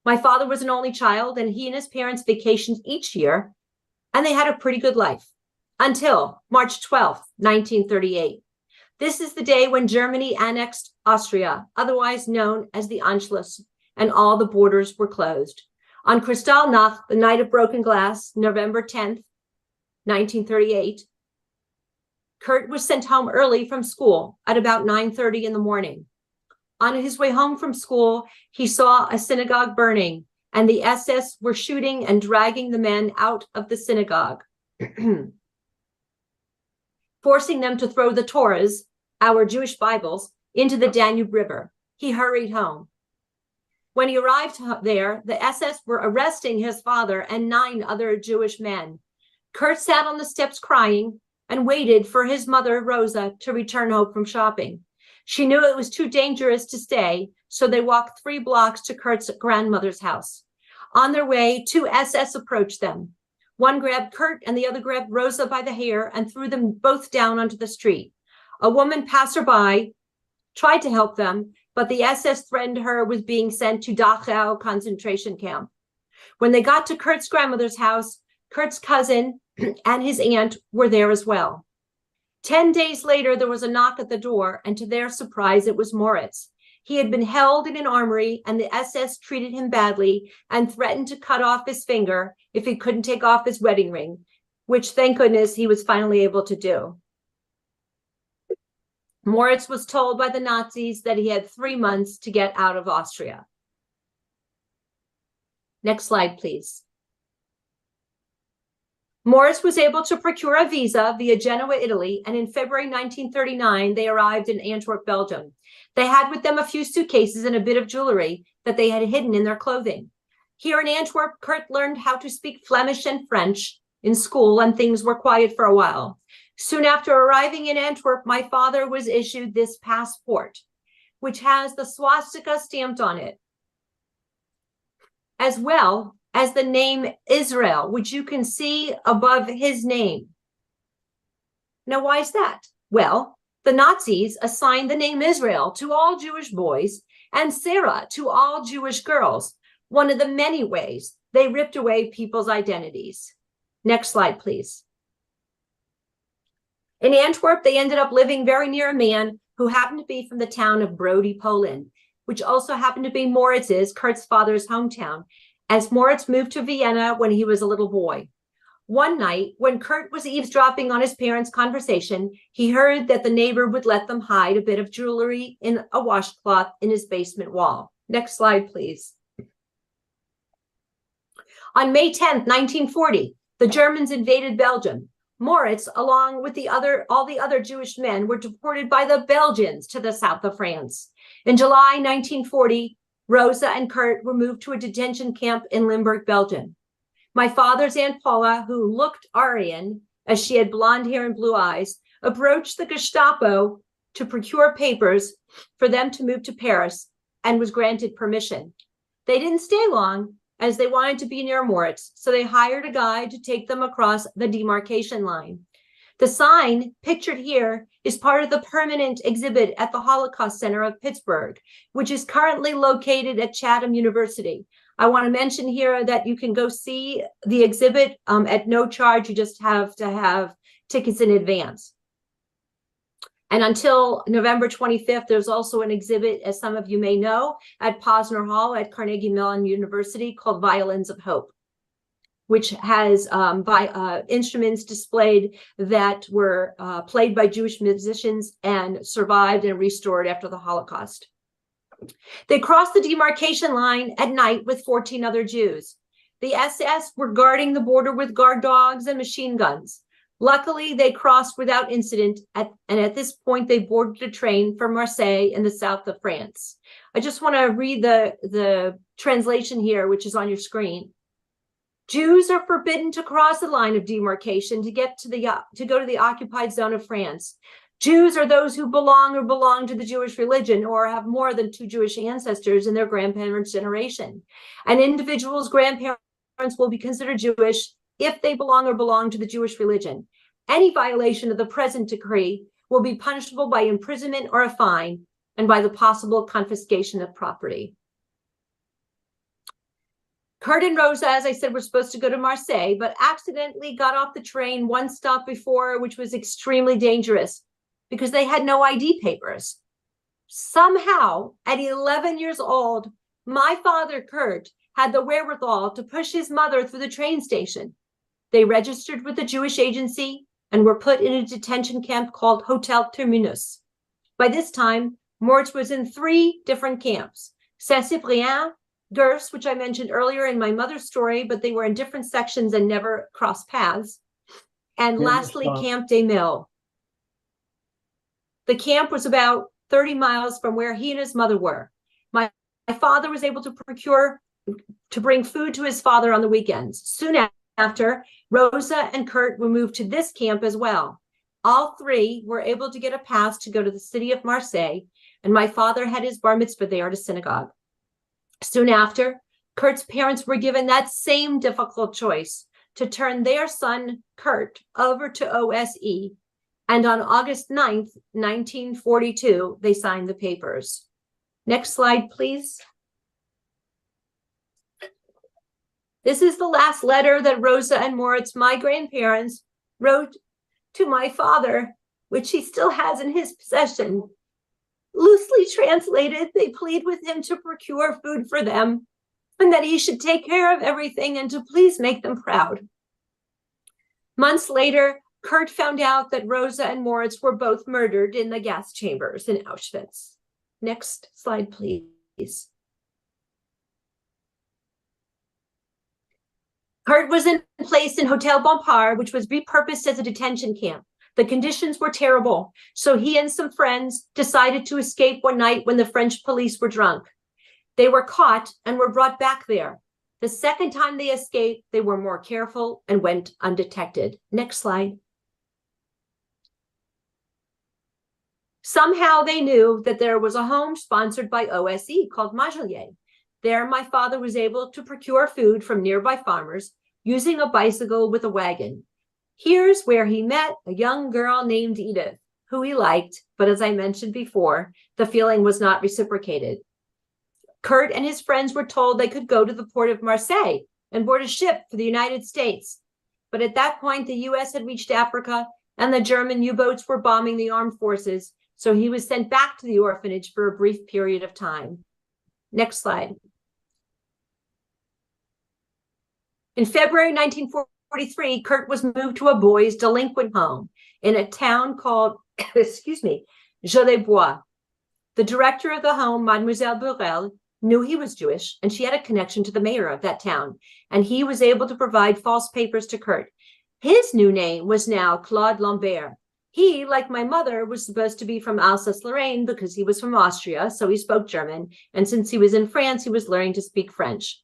My father was an only child, and he and his parents vacationed each year, and they had a pretty good life until March 12, 1938. This is the day when Germany annexed Austria, otherwise known as the Anschluss, and all the borders were closed. On Kristallnacht, the night of broken glass, November 10th, 1938, Kurt was sent home early from school at about 9:30 in the morning. On his way home from school, he saw a synagogue burning, and the SS were shooting and dragging the men out of the synagogue, forcing them to throw the Torahs, our Jewish Bibles, into the Danube River. He hurried home. When he arrived there, the SS were arresting his father and 9 other Jewish men. Kurt sat on the steps crying and waited for his mother, Rosa, to return home from shopping. She knew it was too dangerous to stay, so they walked 3 blocks to Kurt's grandmother's house. On their way, 2 SS approached them. One grabbed Kurt and the other grabbed Rosa by the hair and threw them both down onto the street. A woman passerby tried to help them, but the SS threatened her with being sent to Dachau concentration camp. When they got to Kurt's grandmother's house, Kurt's cousin and his aunt were there as well. 10 days later, there was a knock at the door, and to their surprise, it was Moritz. He had been held in an armory, and the SS treated him badly and threatened to cut off his finger if he couldn't take off his wedding ring, which, thank goodness, he was finally able to do. Moritz was told by the Nazis that he had 3 months to get out of Austria. Next slide, please. Moritz was able to procure a visa via Genoa, Italy, and in February 1939, they arrived in Antwerp, Belgium. They had with them a few suitcases and a bit of jewelry that they had hidden in their clothing. Here in Antwerp, Kurt learned how to speak Flemish and French in school, and things were quiet for a while. Soon after arriving in Antwerp, my father was issued this passport, which has the swastika stamped on it, as well as the name Israel, which you can see above his name. Now, why is that? Well, the Nazis assigned the name Israel to all Jewish boys and Sarah to all Jewish girls, one of the many ways they ripped away people's identities. Next slide, please. In Antwerp, they ended up living very near a man who happened to be from the town of Brody, Poland, which also happened to be Moritz's, Kurt's father's hometown, as Moritz moved to Vienna when he was a little boy. One night, when Kurt was eavesdropping on his parents' conversation, he heard that the neighbor would let them hide a bit of jewelry in a washcloth in his basement wall. Next slide, please. On May 10th, 1940, the Germans invaded Belgium. Moritz, along with all the other Jewish men, were deported by the Belgians to the south of France. In July 1940, Rosa and Kurt were moved to a detention camp in Limburg, Belgium. My father's Aunt Paula, who looked Aryan, as she had blonde hair and blue eyes, approached the Gestapo to procure papers for them to move to Paris and was granted permission. They didn't stay long, as they wanted to be near Moritz, so they hired a guide to take them across the demarcation line. The sign pictured here is part of the permanent exhibit at the Holocaust Center of Pittsburgh, which is currently located at Chatham University. I want to mention here that you can go see the exhibit at no charge. You just have to have tickets in advance. And until November 25th, there's also an exhibit, as some of you may know, at Posner Hall at Carnegie Mellon University called Violins of Hope, which has instruments displayed that were played by Jewish musicians and survived and restored after the Holocaust. They crossed the demarcation line at night with 14 other Jews. The SS were guarding the border with guard dogs and machine guns. Luckily, they crossed without incident, and at this point, they boarded a train for Marseille in the south of France. I just want to read the translation here, which is on your screen. Jews are forbidden to cross the line of demarcation to go to the occupied zone of France. Jews are those who belong to the Jewish religion or have more than 2 Jewish ancestors in their grandparents' generation. An individual's grandparents will be considered Jewish if they belong to the Jewish religion. Any violation of the present decree will be punishable by imprisonment or a fine and by the possible confiscation of property. Kurt and Rosa, as I said, were supposed to go to Marseille, but accidentally got off the train one stop before, which was extremely dangerous because they had no ID papers. Somehow, at 11 years old, my father, Kurt, had the wherewithal to push his mother through the train station. They registered with the Jewish agency and were put in a detention camp called Hotel Terminus. By this time, Moritz was in 3 different camps: Saint-Cyprien, Gers, which I mentioned earlier in my mother's story, but they were in different sections and never crossed paths, and lastly, Camp des Milles. The camp was about 30 miles from where he and his mother were. My father was able to bring food to his father on the weekends. Soon after, Rosa and Kurt were moved to this camp as well. All 3 were able to get a pass to go to the city of Marseille, and my father had his bar mitzvah there at a synagogue. Soon after, Kurt's parents were given that same difficult choice to turn their son, Kurt, over to OSE, and on August 9th, 1942, they signed the papers. Next slide, please. This is the last letter that Rosa and Moritz, my grandparents, wrote to my father, which he still has in his possession. Loosely translated, they plead with him to procure food for them and that he should take care of everything and to please make them proud. Months later, Kurt found out that Rosa and Moritz were both murdered in the gas chambers in Auschwitz. Next slide, please. Kurt was placed in Hotel Bompard, which was repurposed as a detention camp. The conditions were terrible, so he and some friends decided to escape one night when the French police were drunk. They were caught and were brought back there. The second time they escaped, they were more careful and went undetected. Next slide. Somehow they knew that there was a home sponsored by OSE called Majolier. There, my father was able to procure food from nearby farmers using a bicycle with a wagon. Here's where he met a young girl named Edith, who he liked, but as I mentioned before, the feeling was not reciprocated. Kurt and his friends were told they could go to the port of Marseille and board a ship for the United States. But at that point, the US had reached Africa and the German U-boats were bombing the armed forces. So he was sent back to the orphanage for a brief period of time. Next slide. In February 1943, Kurt was moved to a boys' delinquent home in a town called, Joliet-Bois. The director of the home, Mademoiselle Burrell, knew he was Jewish, and she had a connection to the mayor of that town, and he was able to provide false papers to Kurt. His new name was now Claude Lambert. He, like my mother, was supposed to be from Alsace-Lorraine because he was from Austria, so he spoke German, and since he was in France, he was learning to speak French.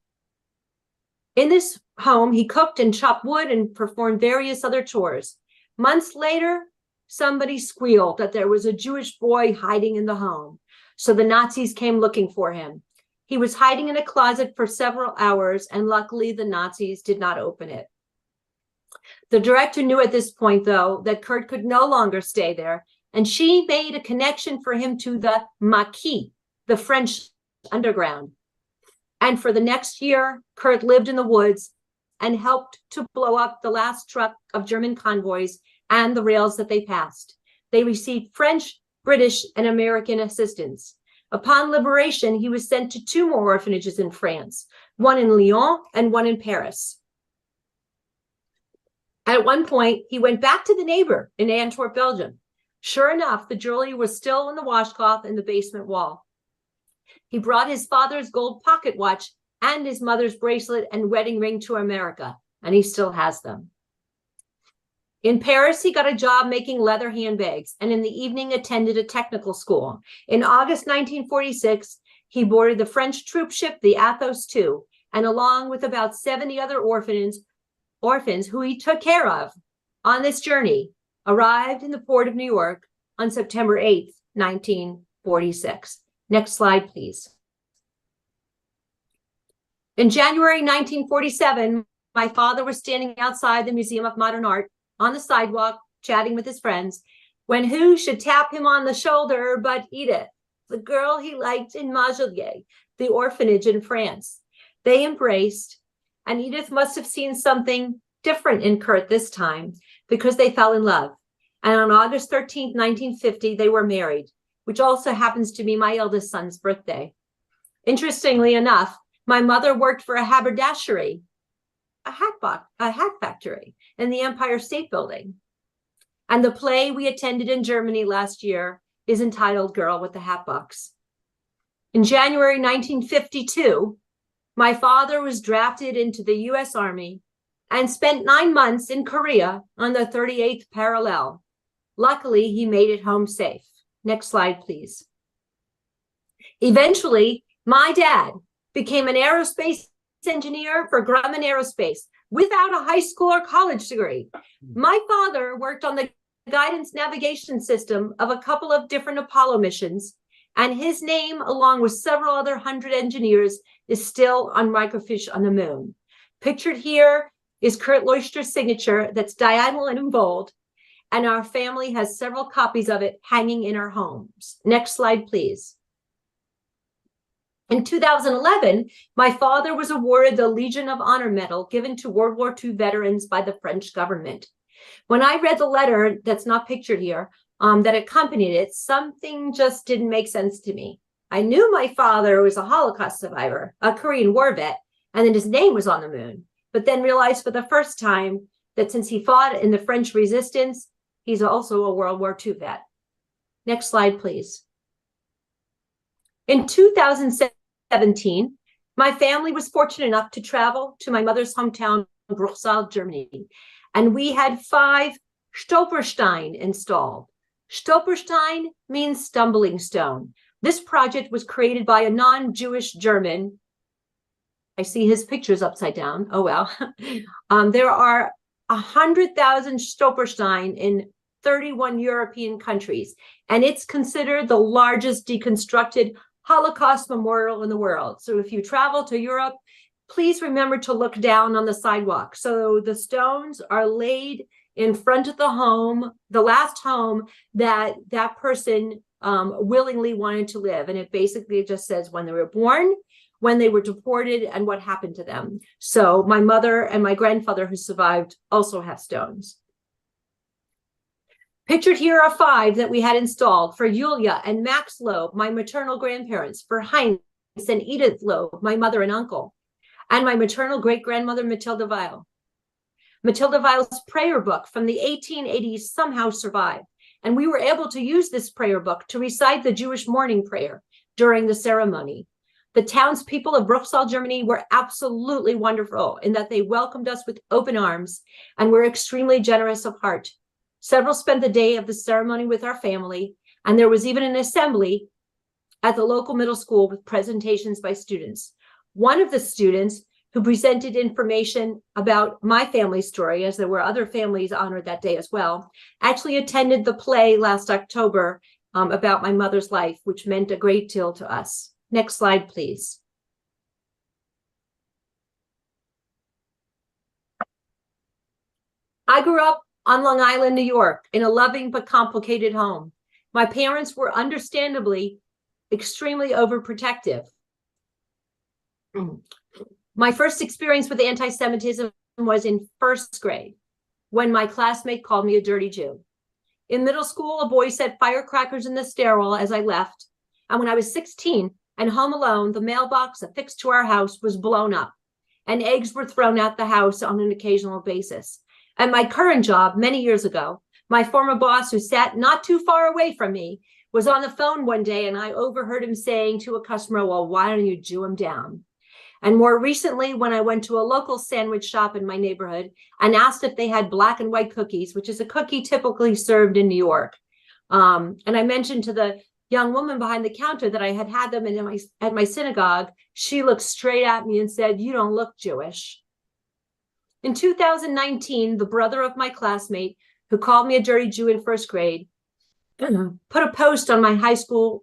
In this home, he cooked and chopped wood and performed various other chores. Months later, somebody squealed that there was a Jewish boy hiding in the home, so the Nazis came looking for him. He was hiding in a closet for several hours, and luckily the Nazis did not open it. The director knew at this point, though, that Kurt could no longer stay there, and she made a connection for him to the Maquis, the French underground. And for the next year, Kurt lived in the woods and helped to blow up the last truck of German convoys and the rails that they passed. They received French, British, and American assistance. Upon liberation, he was sent to 2 more orphanages in France, one in Lyon and one in Paris. At one point, he went back to the neighbor in Antwerp, Belgium. Sure enough, the jewelry was still in the washcloth in the basement wall. He brought his father's gold pocket watch and his mother's bracelet and wedding ring to America, and he still has them. In Paris, he got a job making leather handbags, and in the evening attended a technical school. In August 1946, he boarded the French troop ship, the Athos II, and along with about 70 other orphans who he took care of on this journey, arrived in the port of New York on September 8th, 1946. Next slide, please. In January 1947, my father was standing outside the Museum of Modern Art on the sidewalk, chatting with his friends, when who should tap him on the shoulder but Edith, the girl he liked in Majolier, the orphanage in France. They embraced, and Edith must have seen something different in Kurt this time because they fell in love. And on August 13th, 1950, they were married, which also happens to be my eldest son's birthday. Interestingly enough, my mother worked for a haberdashery, a hat factory in the Empire State Building. And the play we attended in Germany last year is entitled Girl with the Hat Box. In January 1952, my father was drafted into the U.S. Army and spent 9 months in Korea on the 38th parallel. Luckily, he made it home safe. Next slide, please. Eventually, my dad became an aerospace engineer for Grumman Aerospace without a high school or college degree. My father worked on the guidance navigation system of a couple of different Apollo missions, and his name, along with several other 100 engineers, is still on microfiche on the moon. Pictured here is Kurt Leuchter's signature that's diagonal and in bold, and our family has several copies of it hanging in our homes. Next slide, please. In 2011, my father was awarded the Legion of Honor Medal given to World War II veterans by the French government. When I read the letter that's not pictured here, that accompanied it, something just didn't make sense to me. I knew my father was a Holocaust survivor, a Korean War vet, and that his name was on the moon, but then realized for the first time that since he fought in the French resistance, he's also a World War II vet. Next slide, please. In 2017, my family was fortunate enough to travel to my mother's hometown, Bruchsal, Germany, and we had 5 Stolpersteine installed. Stolperstein means stumbling stone. This project was created by a non-Jewish German. I see his pictures upside down. Oh, well. There are 100,000 Stolperstein in 31 European countries, and it's considered the largest deconstructed Holocaust memorial in the world. So if you travel to Europe, please remember to look down on the sidewalk. So the stones are laid in front of the home, the last home that that person willingly wanted to live. And it basically just says when they were born when they were deported and what happened to them. So my mother and my grandfather who survived also have stones. Pictured here are 5 that we had installed for Yulia and Max Loeb, my maternal grandparents, for Heinz and Edith Loeb, my mother and uncle, and my maternal great-grandmother, Matilda Weil. Matilda Weil's prayer book from the 1880s somehow survived, and we were able to use this prayer book to recite the Jewish morning prayer during the ceremony. The townspeople of Bruchsal, Germany were absolutely wonderful in that they welcomed us with open arms and were extremely generous of heart. Several spent the day of the ceremony with our family, and there was even an assembly at the local middle school with presentations by students. One of the students who presented information about my family story, as there were other families honored that day as well, actually attended the play last October about my mother's life, which meant a great deal to us. Next slide, please. I grew up on Long Island, New York, in a loving but complicated home. My parents were understandably extremely overprotective. My first experience with anti-Semitism was in 1st grade, when my classmate called me a dirty Jew. In middle school, a boy set firecrackers in the stairwell as I left, and when I was 16 and home alone, the mailbox affixed to our house was blown up, and eggs were thrown at the house on an occasional basis. At my current job, many years ago, my former boss, who sat not too far away from me, was on the phone one day, and I overheard him saying to a customer, "Well, why don't you Jew him down?" And more recently, when I went to a local sandwich shop in my neighborhood and asked if they had black and white cookies, which is a cookie typically served in New York, and I mentioned to the young woman behind the counter that I had them at my synagogue, she looked straight at me and said, "You don't look Jewish." In 2019, the brother of my classmate, who called me a dirty Jew in 1st grade, put a post on my high school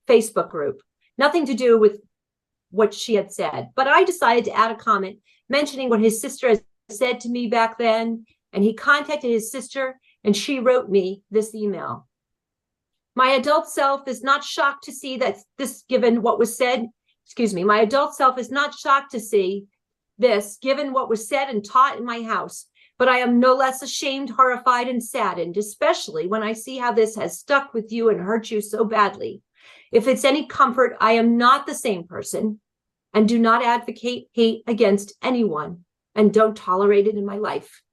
Facebook group, nothing to do with what she had said, but I decided to add a comment mentioning what his sister had said to me back then, and he contacted his sister, and she wrote me this email. My adult self is not shocked to see that this, given what was said, my adult self is not shocked to see this, given what was said and taught in my house, but I am no less ashamed, horrified, and saddened, especially when I see how this has stuck with you and hurt you so badly. If it's any comfort, I am not the same person and do not advocate hate against anyone and don't tolerate it in my life.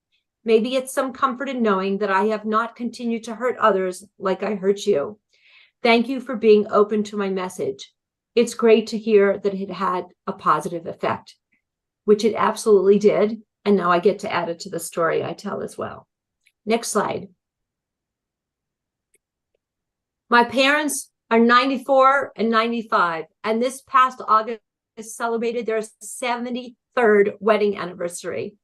Maybe it's some comfort in knowing that I have not continued to hurt others like I hurt you. Thank you for being open to my message. It's great to hear that it had a positive effect, which it absolutely did. And now I get to add it to the story I tell as well. Next slide. My parents are 94 and 95, and this past August celebrated their 73rd wedding anniversary.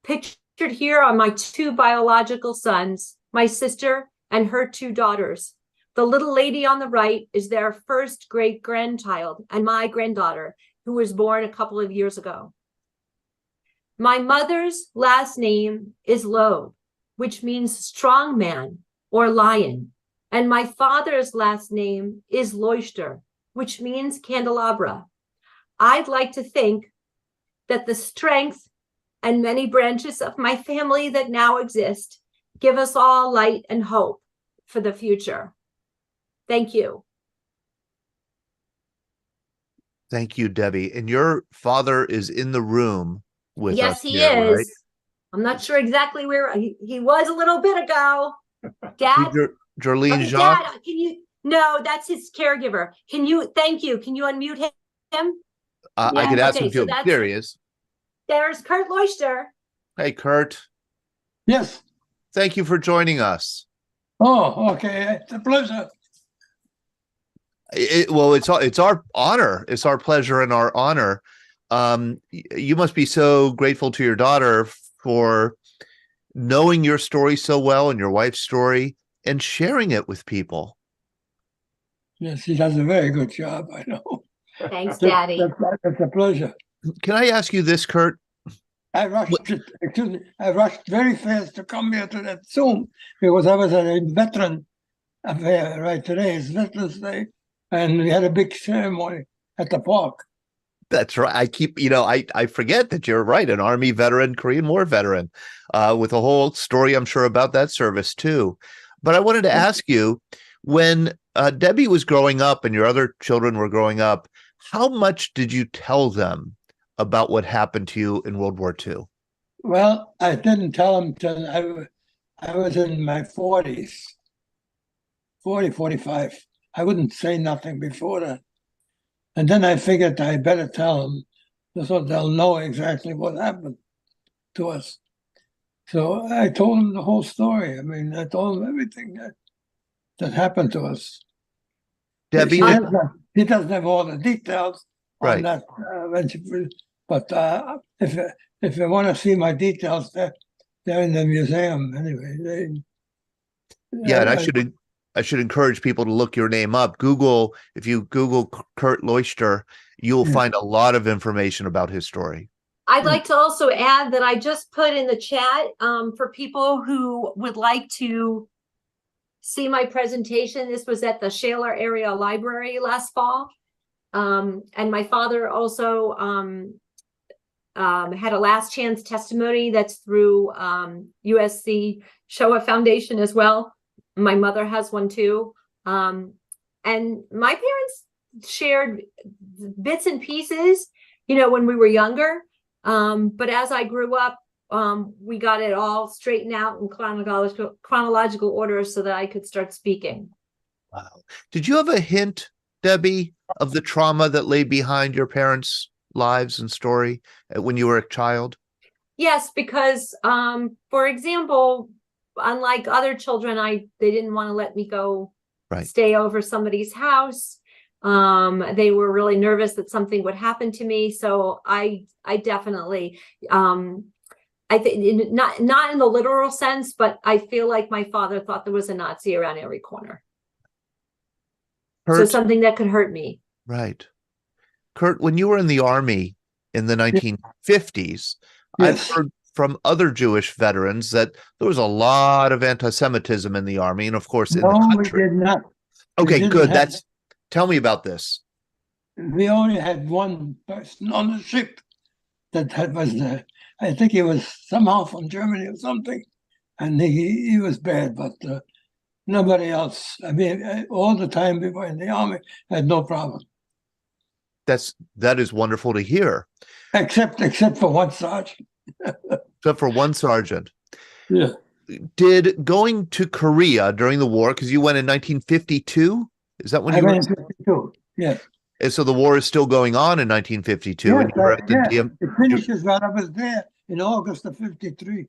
Pictured here are my 2 biological sons, my sister and her 2 daughters. The little lady on the right is their first great-grandchild and my granddaughter, who was born a couple of years ago. My mother's last name is Loeb, which means strong man or lion. And my father's last name is Leuchter, which means candelabra. I'd like to think that the strength and many branches of my family that now exist give us all light and hope for the future. Thank you. Thank you, Debbie. And your father is in the room with us. Yes, he here, is. right? I'm not sure exactly where he was a little bit ago. Dad, Jolene okay, Jean? Dad, can you? No, that's his caregiver. Can you? Thank you. Can you unmute him? I could ask him so to. There he is. There's Kurt Leuchter. Hey, Kurt. Yes. Thank you for joining us. Oh, okay. It's a pleasure. Well, it's our honor. It's our pleasure and our honor. You must be so grateful to your daughter for knowing your story so well and your wife's story and sharing it with people. Yes, she does a very good job, I know. Thanks, Daddy. It's a pleasure. Can I ask you this, Kurt? I rushed very fast to come here to that Zoom because I was at a veteran affair right today. It's Veterans Day, and we had a big ceremony at the park. That's right. I keep, I forget that you're right. An Army veteran, Korean War veteran, with a whole story, I'm sure, about that service too. But I wanted to ask you, when Debbie was growing up and your other children were growing up, how much did you tell them about what happened to you in World War II? Well, I didn't tell them till I was in my 40s, 40, 45. I wouldn't say nothing before that. And then I figured I better tell them so they'll know exactly what happened to us. So I told them the whole story. I mean, I told them everything that happened to us. Debbie, He doesn't have all the details on right. that, but if you want to see my details, they're in the museum anyway. Yeah, and I should encourage people to look your name up. Google, if you Google Kurt Leuchter, you'll find a lot of information about his story. I'd like to also add that I just put in the chat for people who would like to see my presentation. This was at the Shaler Area Library last fall. And my father also had a last chance testimony that's through USC Shoah Foundation as well. My mother has one too. And my parents shared bits and pieces, when we were younger. But as I grew up, we got it all straightened out in chronological order so that I could start speaking. Wow. Did you have a hint, Debbie, of the trauma that lay behind your parents' lives and story when you were a child? Yes, because, for example, unlike other children, they didn't want to let me go stay over somebody's house. They were really nervous that something would happen to me. So I definitely, I think not in the literal sense, but I feel like my father thought there was a Nazi around every corner. So something that could hurt me. Right. Kurt, when you were in the Army in the 1950s, I've heard from other Jewish veterans that there was a lot of anti-Semitism in the Army, and of course in the country. We did not. Okay, good. Tell me about this. We only had one person on the ship that was there. I think he was somehow from Germany or something, and he was bad, but nobody else. I mean, all the time we were in the Army, had no problem. That is wonderful to hear. Except for one sergeant. Except for one sergeant. Yeah. Did going to Korea during the war, because you went in 1952? Is that when you went in 52? Yes. And so the war is still going on in 1952. Yes, and you were at the it finishes when I was there in August of 53.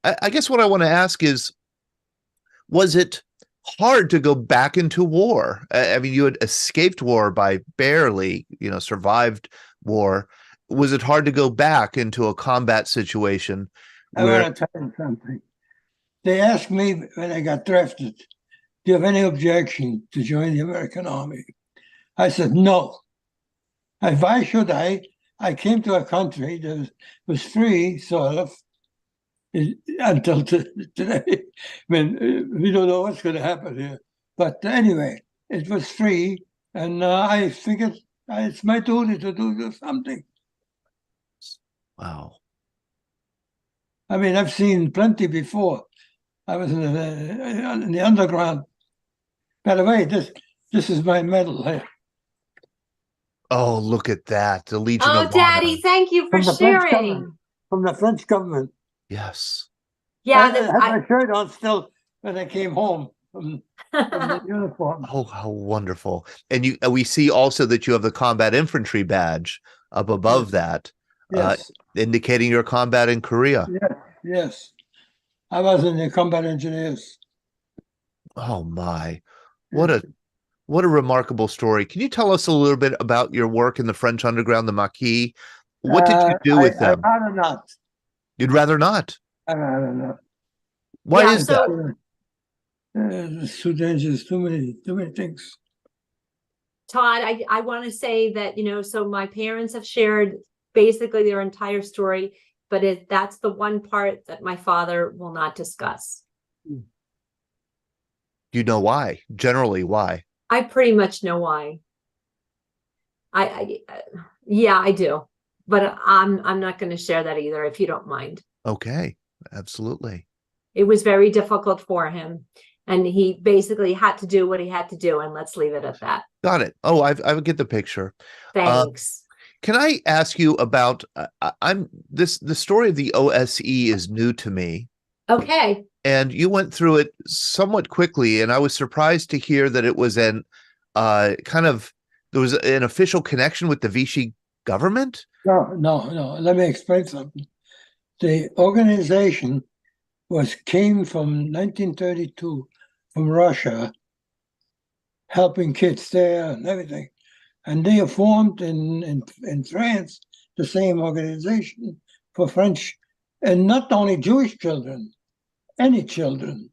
I guess what I want to ask is, was it hard to go back into war? I mean, you had escaped war by barely, survived war. Was it hard to go back into a combat situation? I want to tell you something. They asked me when I got drafted, do you have any objection to join the American Army? I said, no. And why should I? I came to a country that was free, sort of, until today. I mean, we don't know what's going to happen here. But anyway, it was free, and I figured it's my duty to do something. Wow. I mean, I've seen plenty before. I was in the underground. By the way, this is my medal here. Oh, look at that. The Legion of Honor. Oh, Daddy, thank you for sharing. From the French government. Yes. Yeah. I had my shirt on still when I came home from the uniform. Oh, how wonderful. And we see also that you have the combat infantry badge up above that, indicating your combat in Korea. Yes. I was in the combat engineers. Oh my. What a remarkable story. Can you tell us a little bit about your work in the French underground, the Maquis? What did you do with them? I'd rather not. You'd rather not? I'd rather not. Why is that? It's too dangerous, too many things. Todd, I want to say that, so my parents have shared basically their entire story, but that's the one part that my father will not discuss. Do you know why? Generally, why? I pretty much know why. Yeah, I do, but I'm not going to share that either, if you don't mind. Okay, absolutely. It was very difficult for him, and he basically had to do what he had to do, and let's leave it at that. Got it. Oh, I get the picture. Thanks. Can I ask you about the story of the OSE is new to me. Okay. And you went through it somewhat quickly, and I was surprised to hear that it was there was an official connection with the Vichy government? No. Let me explain something. The organization came from 1932 from Russia, helping kids there and everything. And they formed in France the same organization for French, and not only Jewish children, any children.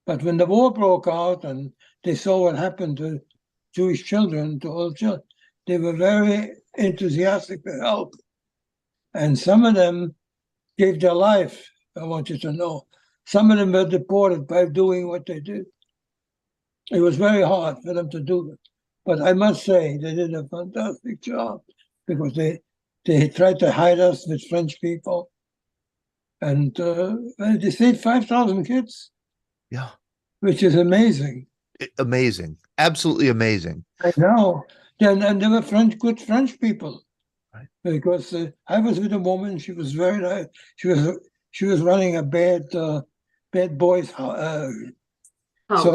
But when the war broke out and they saw what happened to Jewish children, to all children, they were very enthusiastic to help. And some of them gave their life, I want you to know. Some of them were deported by doing what they did. It was very hard for them to do it. But I must say, they did a fantastic job, because they tried to hide us with French people. And they saved 5,000 kids. Yeah. Which is amazing. Amazing. Absolutely amazing. I know. And they were good French people. Right. Because I was with a woman, she was very nice. She was running a bad boys sort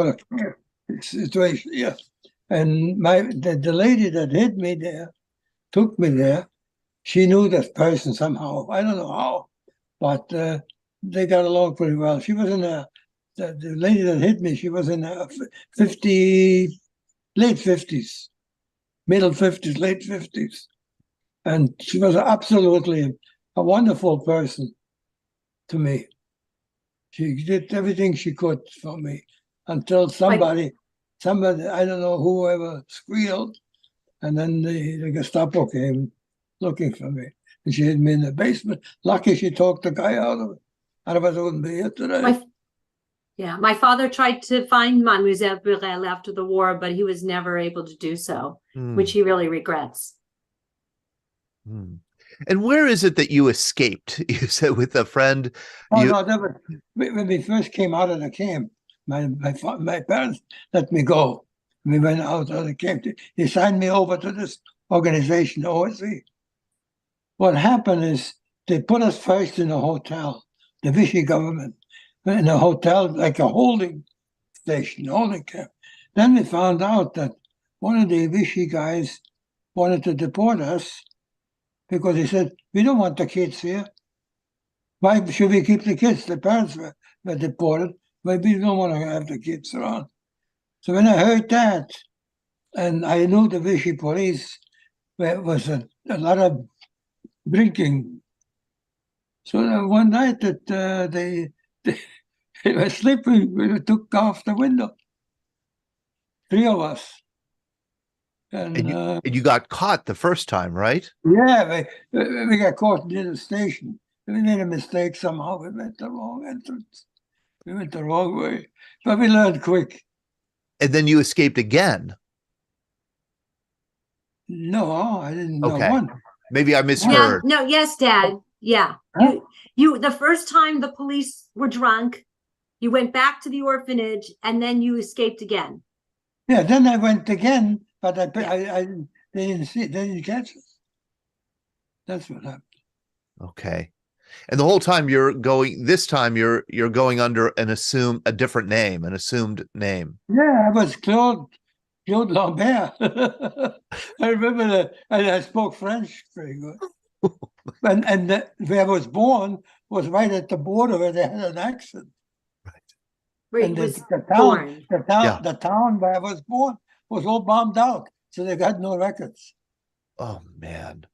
of situation. Yeah. And the lady that hid me there, took me there. She knew that person somehow. I don't know how, but they got along pretty well. She was in the lady that hit me, she was in her late 50s, middle 50s, late 50s. And she was absolutely a wonderful person to me. She did everything she could for me until somebody, I don't know, whoever squealed, and then the Gestapo came looking for me. And she hid me in the basement. Lucky she talked the guy out of it. Otherwise I wouldn't be here today. My father tried to find Mademoiselle Burrell after the war, but he was never able to do so, which he really regrets. And where is it that you escaped? You said with a friend. No, that was when we first came out of the camp. My parents let me go. We went out of the camp. They signed me over to this organization, OSE. What happened is they put us first in a hotel, the Vichy government, in a hotel, like a holding station, holding camp. Then we found out that one of the Vichy guys wanted to deport us because he said, we don't want the kids here. Why should we keep the kids? The parents were deported, but we don't want to have the kids around. So when I heard that, and I knew the Vichy police, there was a lot of drinking. So one night that they were sleeping, we took off the window. 3 of us. And you got caught the first time, right? Yeah, we got caught near the station. We made a mistake somehow. We went the wrong entrance. We went the wrong way. But we learned quick. And then you escaped again. No, I didn't know Okay. one. Maybe I misheard. No, yes, Dad. Yeah. Huh? You the first time the police were drunk, you went back to the orphanage, and then you escaped again. Yeah, then I went again, but they didn't catch us. That's what happened. Okay. And the whole time you're going under a different name, an assumed name. Yeah, I was Claude Lambert. I remember that, and I spoke French very good. and where I was born was right at the border where they had an accent. Where And he was the born. town where I was born was all bombed out, so they got no records. Oh man.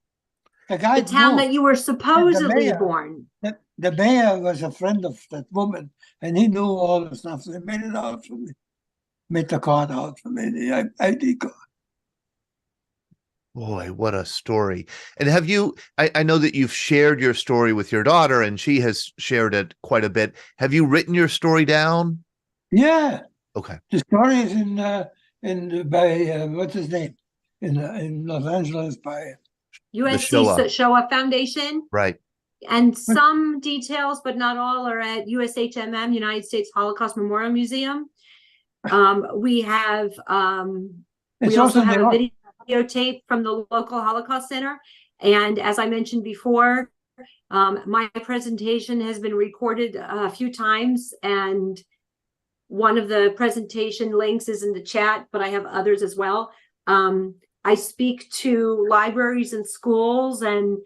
The town that you were supposedly born. The mayor was a friend of that woman, and he knew all the stuff. So they made it out for me, made the card out for me, the ID card. Boy, what a story. And have you, I know that you've shared your story with your daughter, and she has shared it quite a bit. Have you written your story down? Yeah. Okay. The story is in by what's his name? in Los Angeles by USC Shoah Foundation. Right. And some details, but not all, are at USHMM, United States Holocaust Memorial Museum. We have we also have a videotape from the local Holocaust Center. And as I mentioned before, my presentation has been recorded a few times, and one of the presentation links is in the chat, but I have others as well. I speak to libraries and schools and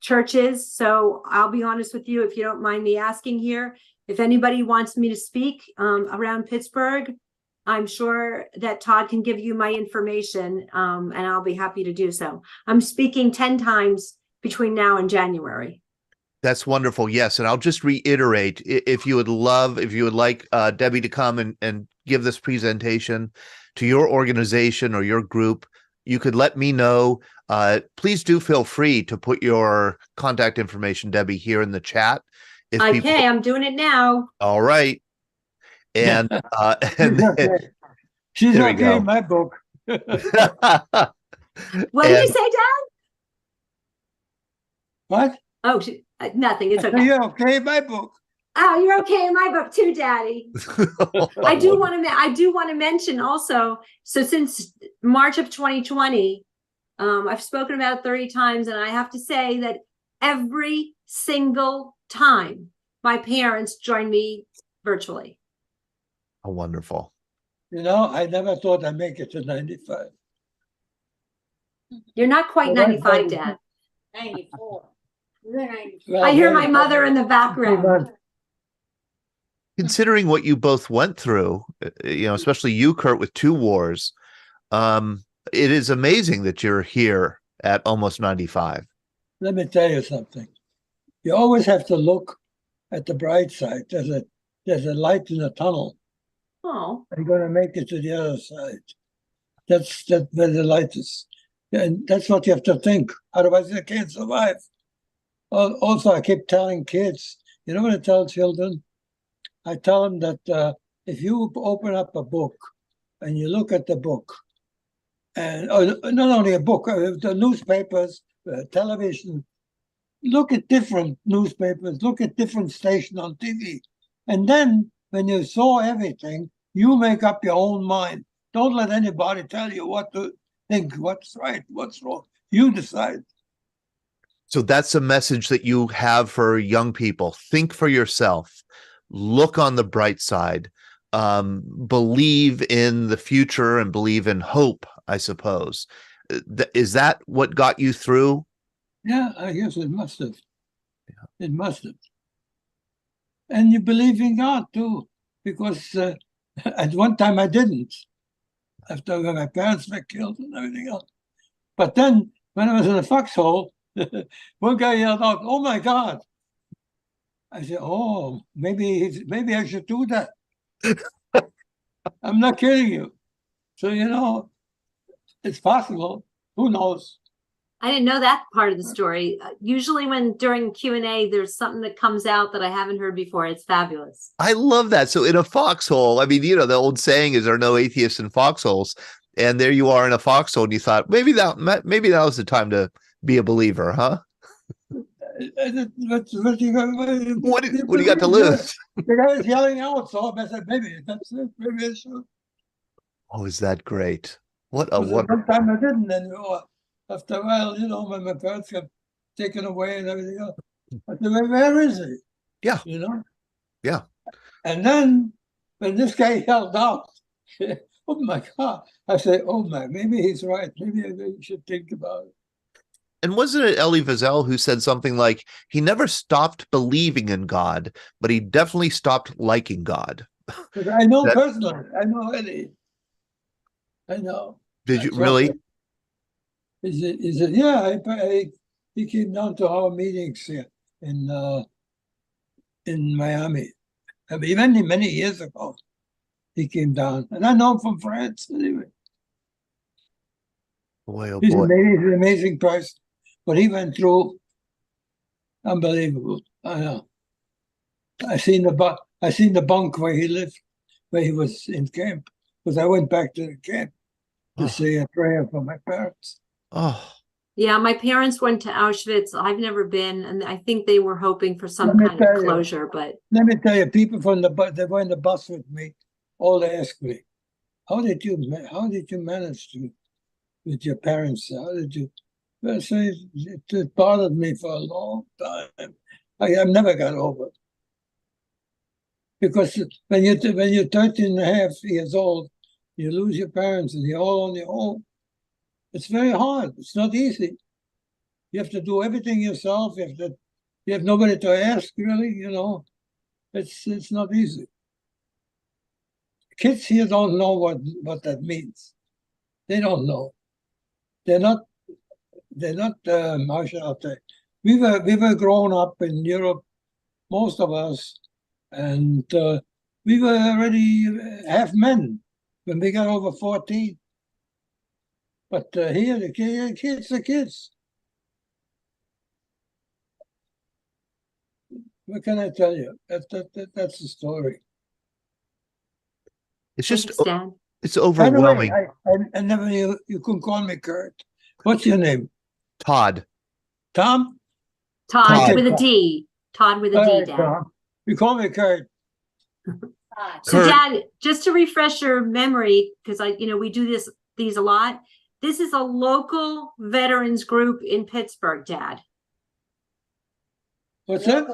churches. So I'll be honest with you, if you don't mind me asking here, if anybody wants me to speak around Pittsburgh, I'm sure that Todd can give you my information, and I'll be happy to do so. I'm speaking 10 times between now and January. That's wonderful. Yes. And I'll just reiterate, if you would like Debbie to come and give this presentation to your organization or your group, you could let me know. Please do feel free to put your contact information, Debbie, here in the chat. Okay, I'm doing it now. All right. And, she's okay in my book. What did you say, Dad? What? Oh, nothing. It's okay. You're okay in my book. Oh, you're okay in my book too, Daddy. I do want to mention also. So since March of 2020, I've spoken about it 30 times, and I have to say that every single time my parents joined me virtually. Oh, wonderful. You know, I never thought I'd make it to 95. You're not quite 95, Dad. 94. I hear my mother in the background. Considering what you both went through, especially you, Kurt, with 2 wars, it is amazing that you're here at almost 95. Let me tell you something. You always have to look at the bright side. There's a light in the tunnel. Oh. You're going to make it to the other side. That's where the light is. And that's what you have to think. Otherwise, you can't survive. Also, I keep telling kids, you know what I tell children? I tell them that if you open up a book and you look at the book, and not only a book, the newspapers, television, look at different newspapers, look at different stations on TV. And then when you saw everything, you make up your own mind. Don't let anybody tell you what to think, what's right, what's wrong. You decide. So that's a message that you have for young people. Think for yourself. Look on the bright side. Believe in the future and believe in hope, I suppose. Is that what got you through? Yeah, I guess it must have. Yeah. It must have. And you believe in God too, because at one time I didn't, after my parents were killed and everything else. But then when I was in a foxhole, one guy yelled out, "Oh my God." I said, "Oh, maybe I should do that." I'm not kidding you. So, it's possible. Who knows? I didn't know that part of the story. Usually during Q&A, there's something that comes out that I haven't heard before. It's fabulous. I love that. So in a foxhole, I mean, the old saying is there are no atheists in foxholes. And there you are in a foxhole and you thought, maybe that was the time to be a believer, huh? What do you got to lose? The guy was yelling out, so I said, maybe that's it. Maybe I should. Oh, is that great? What a wonderful. One time I didn't, and after a while, when my parents got taken away and everything else, I said, where is he? Yeah. Yeah. And then when this guy yelled out, oh my God, I said, oh my, maybe he's right. Maybe I should think about it. And wasn't it Elie Wiesel who said something like, he never stopped believing in God, but he definitely stopped liking God? I know personally. I know Elie. I know. Did you really? He said, yeah, he came down to our meetings here in Miami. I mean, many years ago, he came down. And I know him from France anyway. Boy, oh he's boy. He's an amazing person. What he went through, unbelievable. I know. I seen the bunk where he lived, where he was in camp. because I went back to the camp to Oh. say a prayer for my parents. Oh, Yeah, my parents went to Auschwitz. I've never been, and I think they were hoping for some Let me kind of tell you. closure, but Let me tell you, people from the bus, they were in the bus with me, all ask me, how did you manage to with your parents? How did you? I say it bothered me for a long time. I've never got over it. Because when you're 13 and a half years old, you lose your parents and you're all on your own. It's very hard. It's not easy. You have to do everything yourself. You have nobody to ask, really, you know. It's not easy. Kids here don't know what that means. They don't know. They're not how should I say? We were grown up in Europe, most of us, and we were already half men when we got over 14. But here, the kids are kids. What can I tell you? That's the story. it's just, thanks, Dad. it's By the way, overwhelming. I never knew you couldn't call me Kurt. What's your name? Todd. Tom? Todd Todd. with a D. Todd with a All D, right, Dad. Tom. You call me Kurt. So, Kurt. Dad, just to refresh your memory, because we do these a lot. This is a local veterans group in Pittsburgh, Dad. What's that?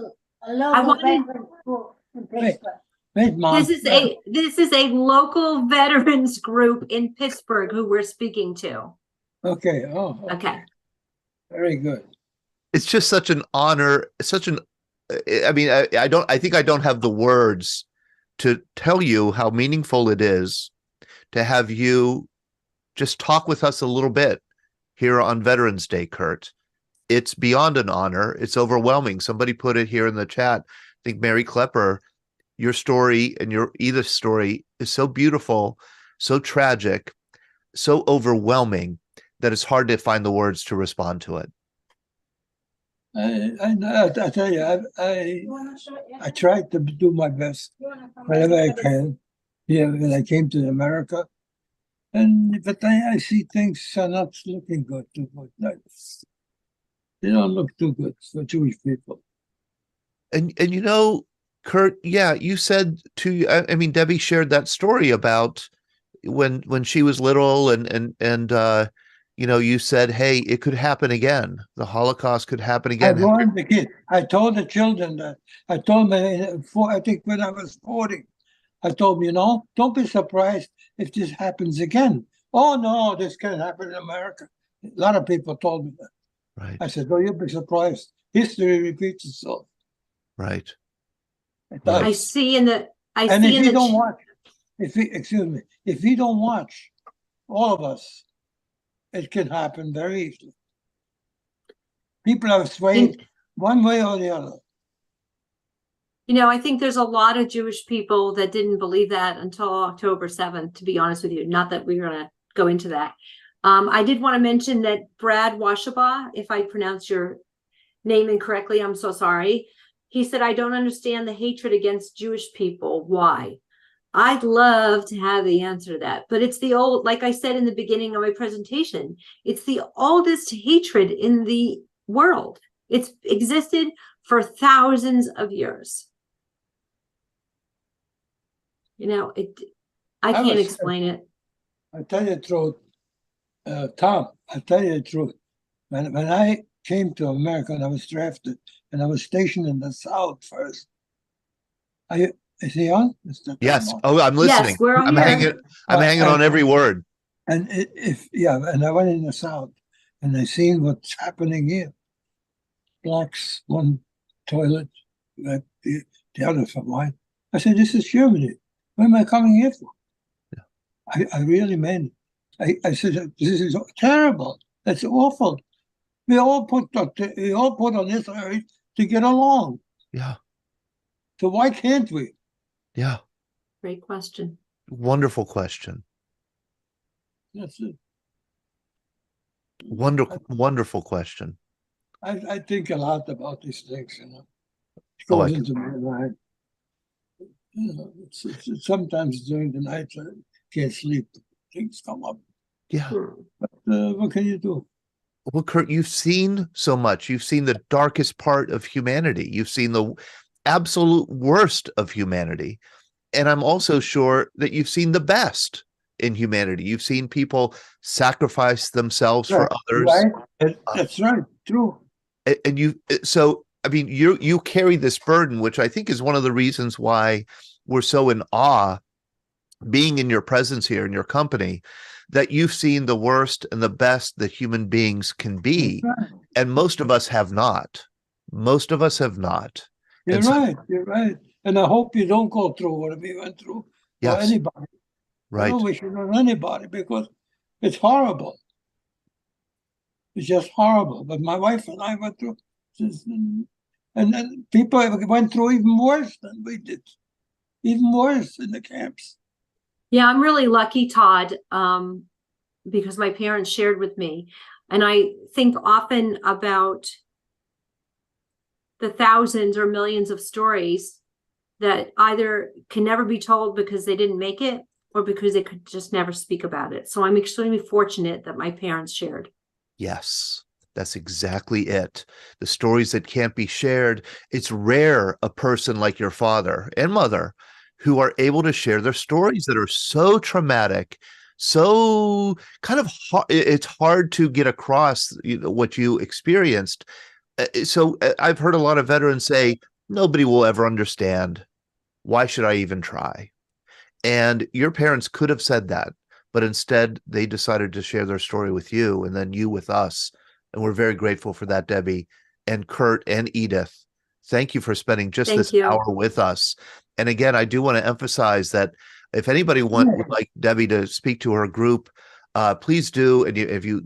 I wanted, Wait, Mom. this is a local veterans group in Pittsburgh who we're speaking to. Okay. Oh, Okay. very good. It's just such an honor, I mean, I think I don't have the words to tell you how meaningful it is to have you just talk with us a little bit here on Veterans Day, Kurt. It's beyond an honor. It's overwhelming. Somebody put it here in the chat. I think Mary Klepper, your story and your Edith's story is so beautiful, so tragic, so overwhelming that it's hard to find the words to respond to it. I tell you, I tried to do my best whenever I can. Yeah, when I came to America, but I see things are not looking good too good. They don't look too good for Jewish people. And Kurt, yeah, you said I mean, Debbie shared that story about when she was little and you said, hey, it could happen again. The Holocaust could happen again. I warned the kids. I told the children that. I told them, I think when I was 40, I told them, don't be surprised if this happens again. Oh, no, this can't happen in America. A lot of people told me that. Right. I said, you'll be surprised. History repeats itself. Right. It does. I see in the If we don't watch, all of us, it can happen very easily. People are swayed one way or the other. I think there's a lot of Jewish people that didn't believe that until October 7th, to be honest with you. Not that we're going to go into that. I did want to mention that Brad Washabaugh, if I pronounce your name incorrectly, I'm so sorry. He said, I don't understand the hatred against Jewish people. Why? I'd love to have the answer to that. But it's the old, like I said in the beginning of my presentation, it's the oldest hatred in the world. It's existed for thousands of years. I can't explain it. I tell you the truth, Tom, I tell you the truth. When I came to America and I was drafted and I was stationed in the South first. Is he on? Yes. Oh, I'm listening. Yes, we're on here. I'm hanging on every word. And and I went in the South and I seen what's happening here. Blacks, one toilet, the other for mine. I said, this is Germany. What am I coming here for? Yeah. I really meant it. I said, this is terrible. That's awful. We all put on this earth to get along. Yeah. So why can't we? Yeah. Great question. Wonderful question. That's it. Wonderful question. I think a lot about these things, It Oh, goes into my mind. It's sometimes during the night, can't sleep. Things come up. Yeah. But what can you do? Well, Kurt, you've seen so much. You've seen the darkest part of humanity. You've seen the absolute worst of humanity. And I'm also sure that you've seen the best in humanity. You've seen people sacrifice themselves for others. Right. That's right. True. And so, I mean, you carry this burden, which I think is one of the reasons why we're so in awe being in your presence here in your company, that you've seen the worst and the best that human beings can be. And most of us have not. Most of us have not. You're right. You're right. And I hope you don't go through what we went through. Yes. Or anybody. Right. I don't wish it on anybody because it's horrible. It's just horrible. But my wife and I went through, and then people went through even worse than we did. Even worse in the camps. Yeah, I'm really lucky, Todd, because my parents shared with me. And I think often about the thousands or millions of stories that either can never be told because they didn't make it or because they could just never speak about it. So I'm extremely fortunate that my parents shared. Yes, that's exactly it. The stories that can't be shared. It's rare a person like your father and mother who are able to share their stories that are so traumatic, so kind of hard. It's hard to get across what you experienced. So I've heard a lot of veterans say, nobody will ever understand. Why should I even try? And your parents could have said that, but instead they decided to share their story with you and then you with us. And we're very grateful for that, Debbie and Kurt and Edith. Thank you for spending just this hour with us. And again, I do want to emphasize that if anybody would like Debbie to speak to her group, please do. And if you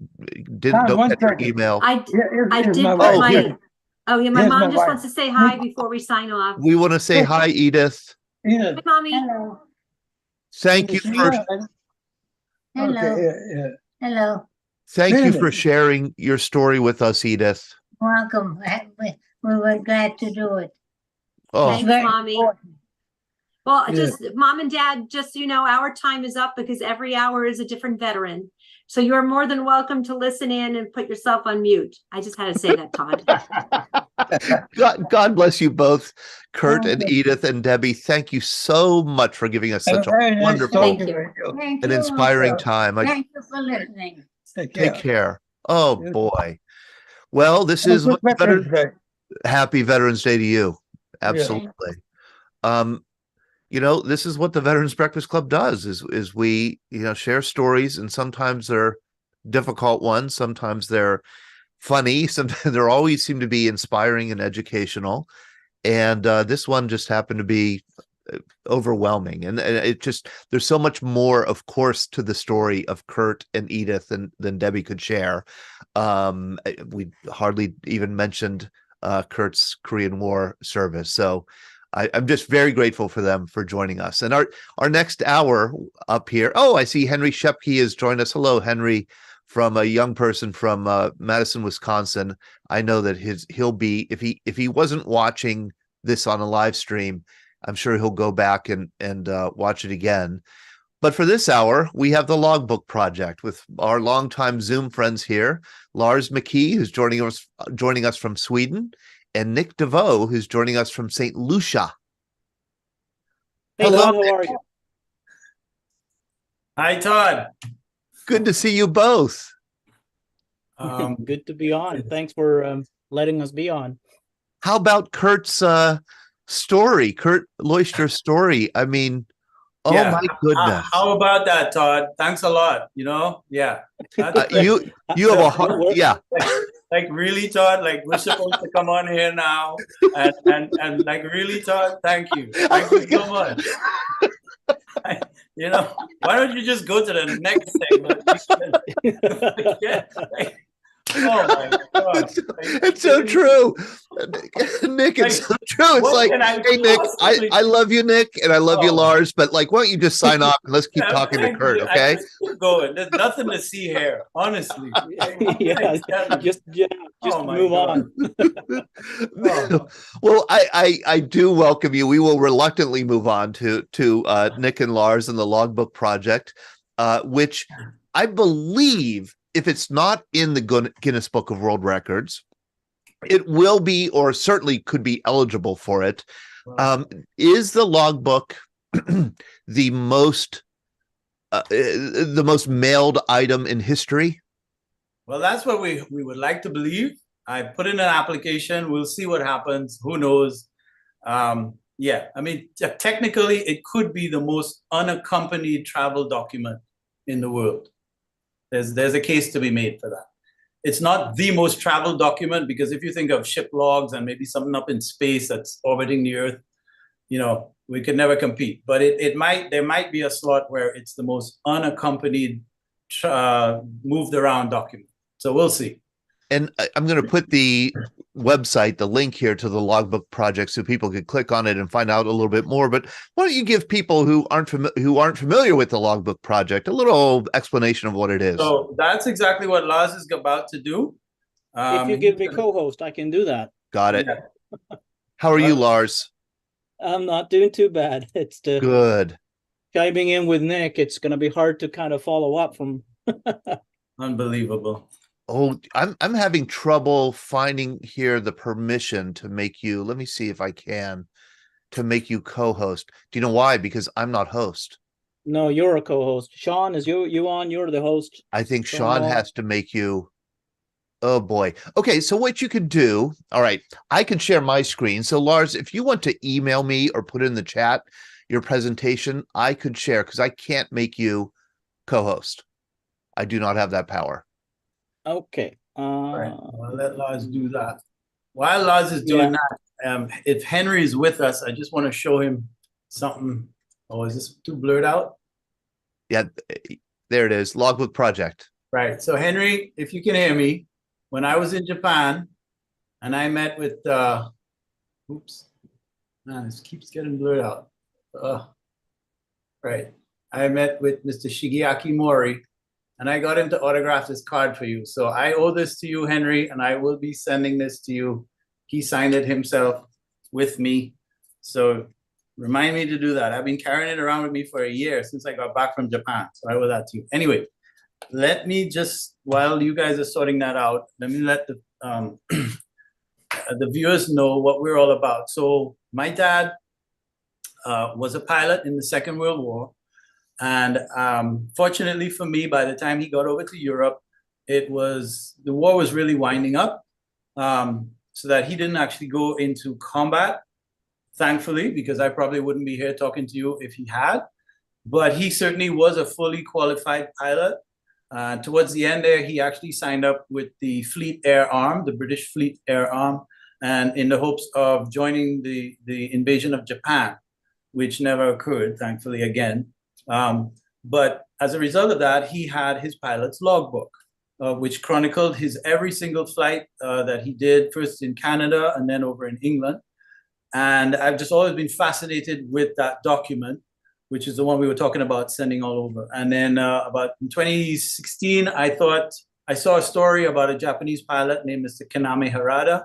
don't get her email, I did my put wife. my mom just wants to say hi before we sign off. we want to say hi, Edith. Edith. Hi, Mommy. Hello. Thank you for Hello. Okay, Hello. thank you for sharing your story with us, Edith. Welcome. We were glad to do it. Oh, Thanks, very Mommy. Well, just Mom and Dad, just so you know, our time is up because every hour is a different veteran. So you're more than welcome to listen in and put yourself on mute. I just had to say that, Todd. God bless you both, Kurt and Edith and Debbie. Thank you so much for giving us such a wonderful and inspiring time. Thank you for listening. Take care. Oh boy. Well, this is Happy Veterans Day to you. Absolutely. This is what the Veterans Breakfast Club does is we, share stories, and sometimes they're difficult ones. Sometimes they're funny. Sometimes they always seem to be inspiring and educational. And this one just happened to be overwhelming. And it just, there's so much more, of course, to the story of Kurt and Edith than Debbie could share. We hardly even mentioned Kurt's Korean War service. So I'm just very grateful for them for joining us. And our next hour up here. Oh, I see Henry Shepke has joined us. Hello, Henry, from a young person from Madison, Wisconsin. I know that he'll be, if he wasn't watching this on a live stream, I'm sure he'll go back and watch it again. But for this hour, we have the Logbook Project with our longtime Zoom friends here, Lars McKee, who's joining us from Sweden, and Nick DeVoe, who's joining us from St. Lucia. Hey, hello, Todd, how are you? Hi, Todd. Good to see you both. Good to be on. Thanks for letting us be on. How about Kurt's story, Kurt Leuchter's story? I mean, my goodness. How about that, Todd? Thanks a lot. Yeah. You have a heart. Yeah. Like really, Todd, like we're supposed to come on here now and like really, Todd, thank you so much. Why don't you just go to the next segment? Oh my God. It's so true. Nick, it's so true. It's like, hey, Nick, I love you, Nick, and I love you, Lars, but like, why don't you just sign off and let's keep talking to Kurt, okay? Keep going. There's nothing to see here, honestly. Just move on. Well, I do welcome you. We will reluctantly move on to Nick and Lars and the Logbook Project, which I believe, if it's not in the Guinness Book of World Records, it will be, or certainly could be eligible for it. Is the logbook the most mailed item in history? Well, that's what we would like to believe. I put in an application. We'll see what happens. Who knows? Yeah, I mean, technically, it could be the most unaccompanied travel document in the world. There's a case to be made for that. It's not the most traveled document, because if you think of ship logs and maybe something up in space that's orbiting the Earth, you know, we could never compete. But there might be a slot where it's the most unaccompanied, moved around document. So we'll see. And I'm going to put the website, the link here to the Logbook Project, so people can click on it and find out a little bit more. But why don't you give people who aren't familiar with the Logbook Project a little explanation of what it is? So that's exactly what Lars is about to do. If you give me co-host, I can do that. Got it. Yeah. How are you, Lars? I'm not doing too bad. It's good. Chiming in with Nick, it's going to be hard to kind of follow up from. Unbelievable. Oh, I'm having trouble finding here the permission to make you. Let me see if I can to make you co-host. Do you know why? Because I'm not host. No, you're a co-host. Sean, is you on? You're the host. I think Sean has to make you. Oh boy. Okay, so what you could do. All right, I can share my screen. So Lars, if you want to email me or put in the chat your presentation, I could share, because I can't make you co-host. I do not have that power. Okay. Right. I'll let Lars do that. While Lars is doing that, if Henry is with us, I just want to show him something. Oh, is this too blurred out? Yeah, there it is. Logbook Project. Right. So Henry, if you can hear me, when I was in Japan and I met with, oops, man, this keeps getting blurred out. Right. I met with Mr. Shigeaki Mori, and I got him to autograph this card for you. So I owe this to you, Henry, and I will be sending this to you. He signed it himself with me. So remind me to do that. I've been carrying it around with me for a year since I got back from Japan. So I owe that to you. Anyway, let me just, while you guys are sorting that out, let me let the viewers know what we're all about. So my dad was a pilot in the Second World War. And fortunately for me, by the time he got over to Europe, the war was really winding up, so that he didn't actually go into combat, thankfully, because I probably wouldn't be here talking to you if he had. But he certainly was a fully qualified pilot. Towards the end there, he actually signed up with the Fleet Air Arm, the British Fleet Air Arm, and in the hopes of joining the invasion of Japan, which never occurred, thankfully, again. But as a result of that, he had his pilot's logbook, which chronicled his every single flight that he did, first in Canada and then over in England. And I've just always been fascinated with that document, which is the one we were talking about sending all over. And then about in 2016, I saw a story about a Japanese pilot named Mr. Kaname Harada.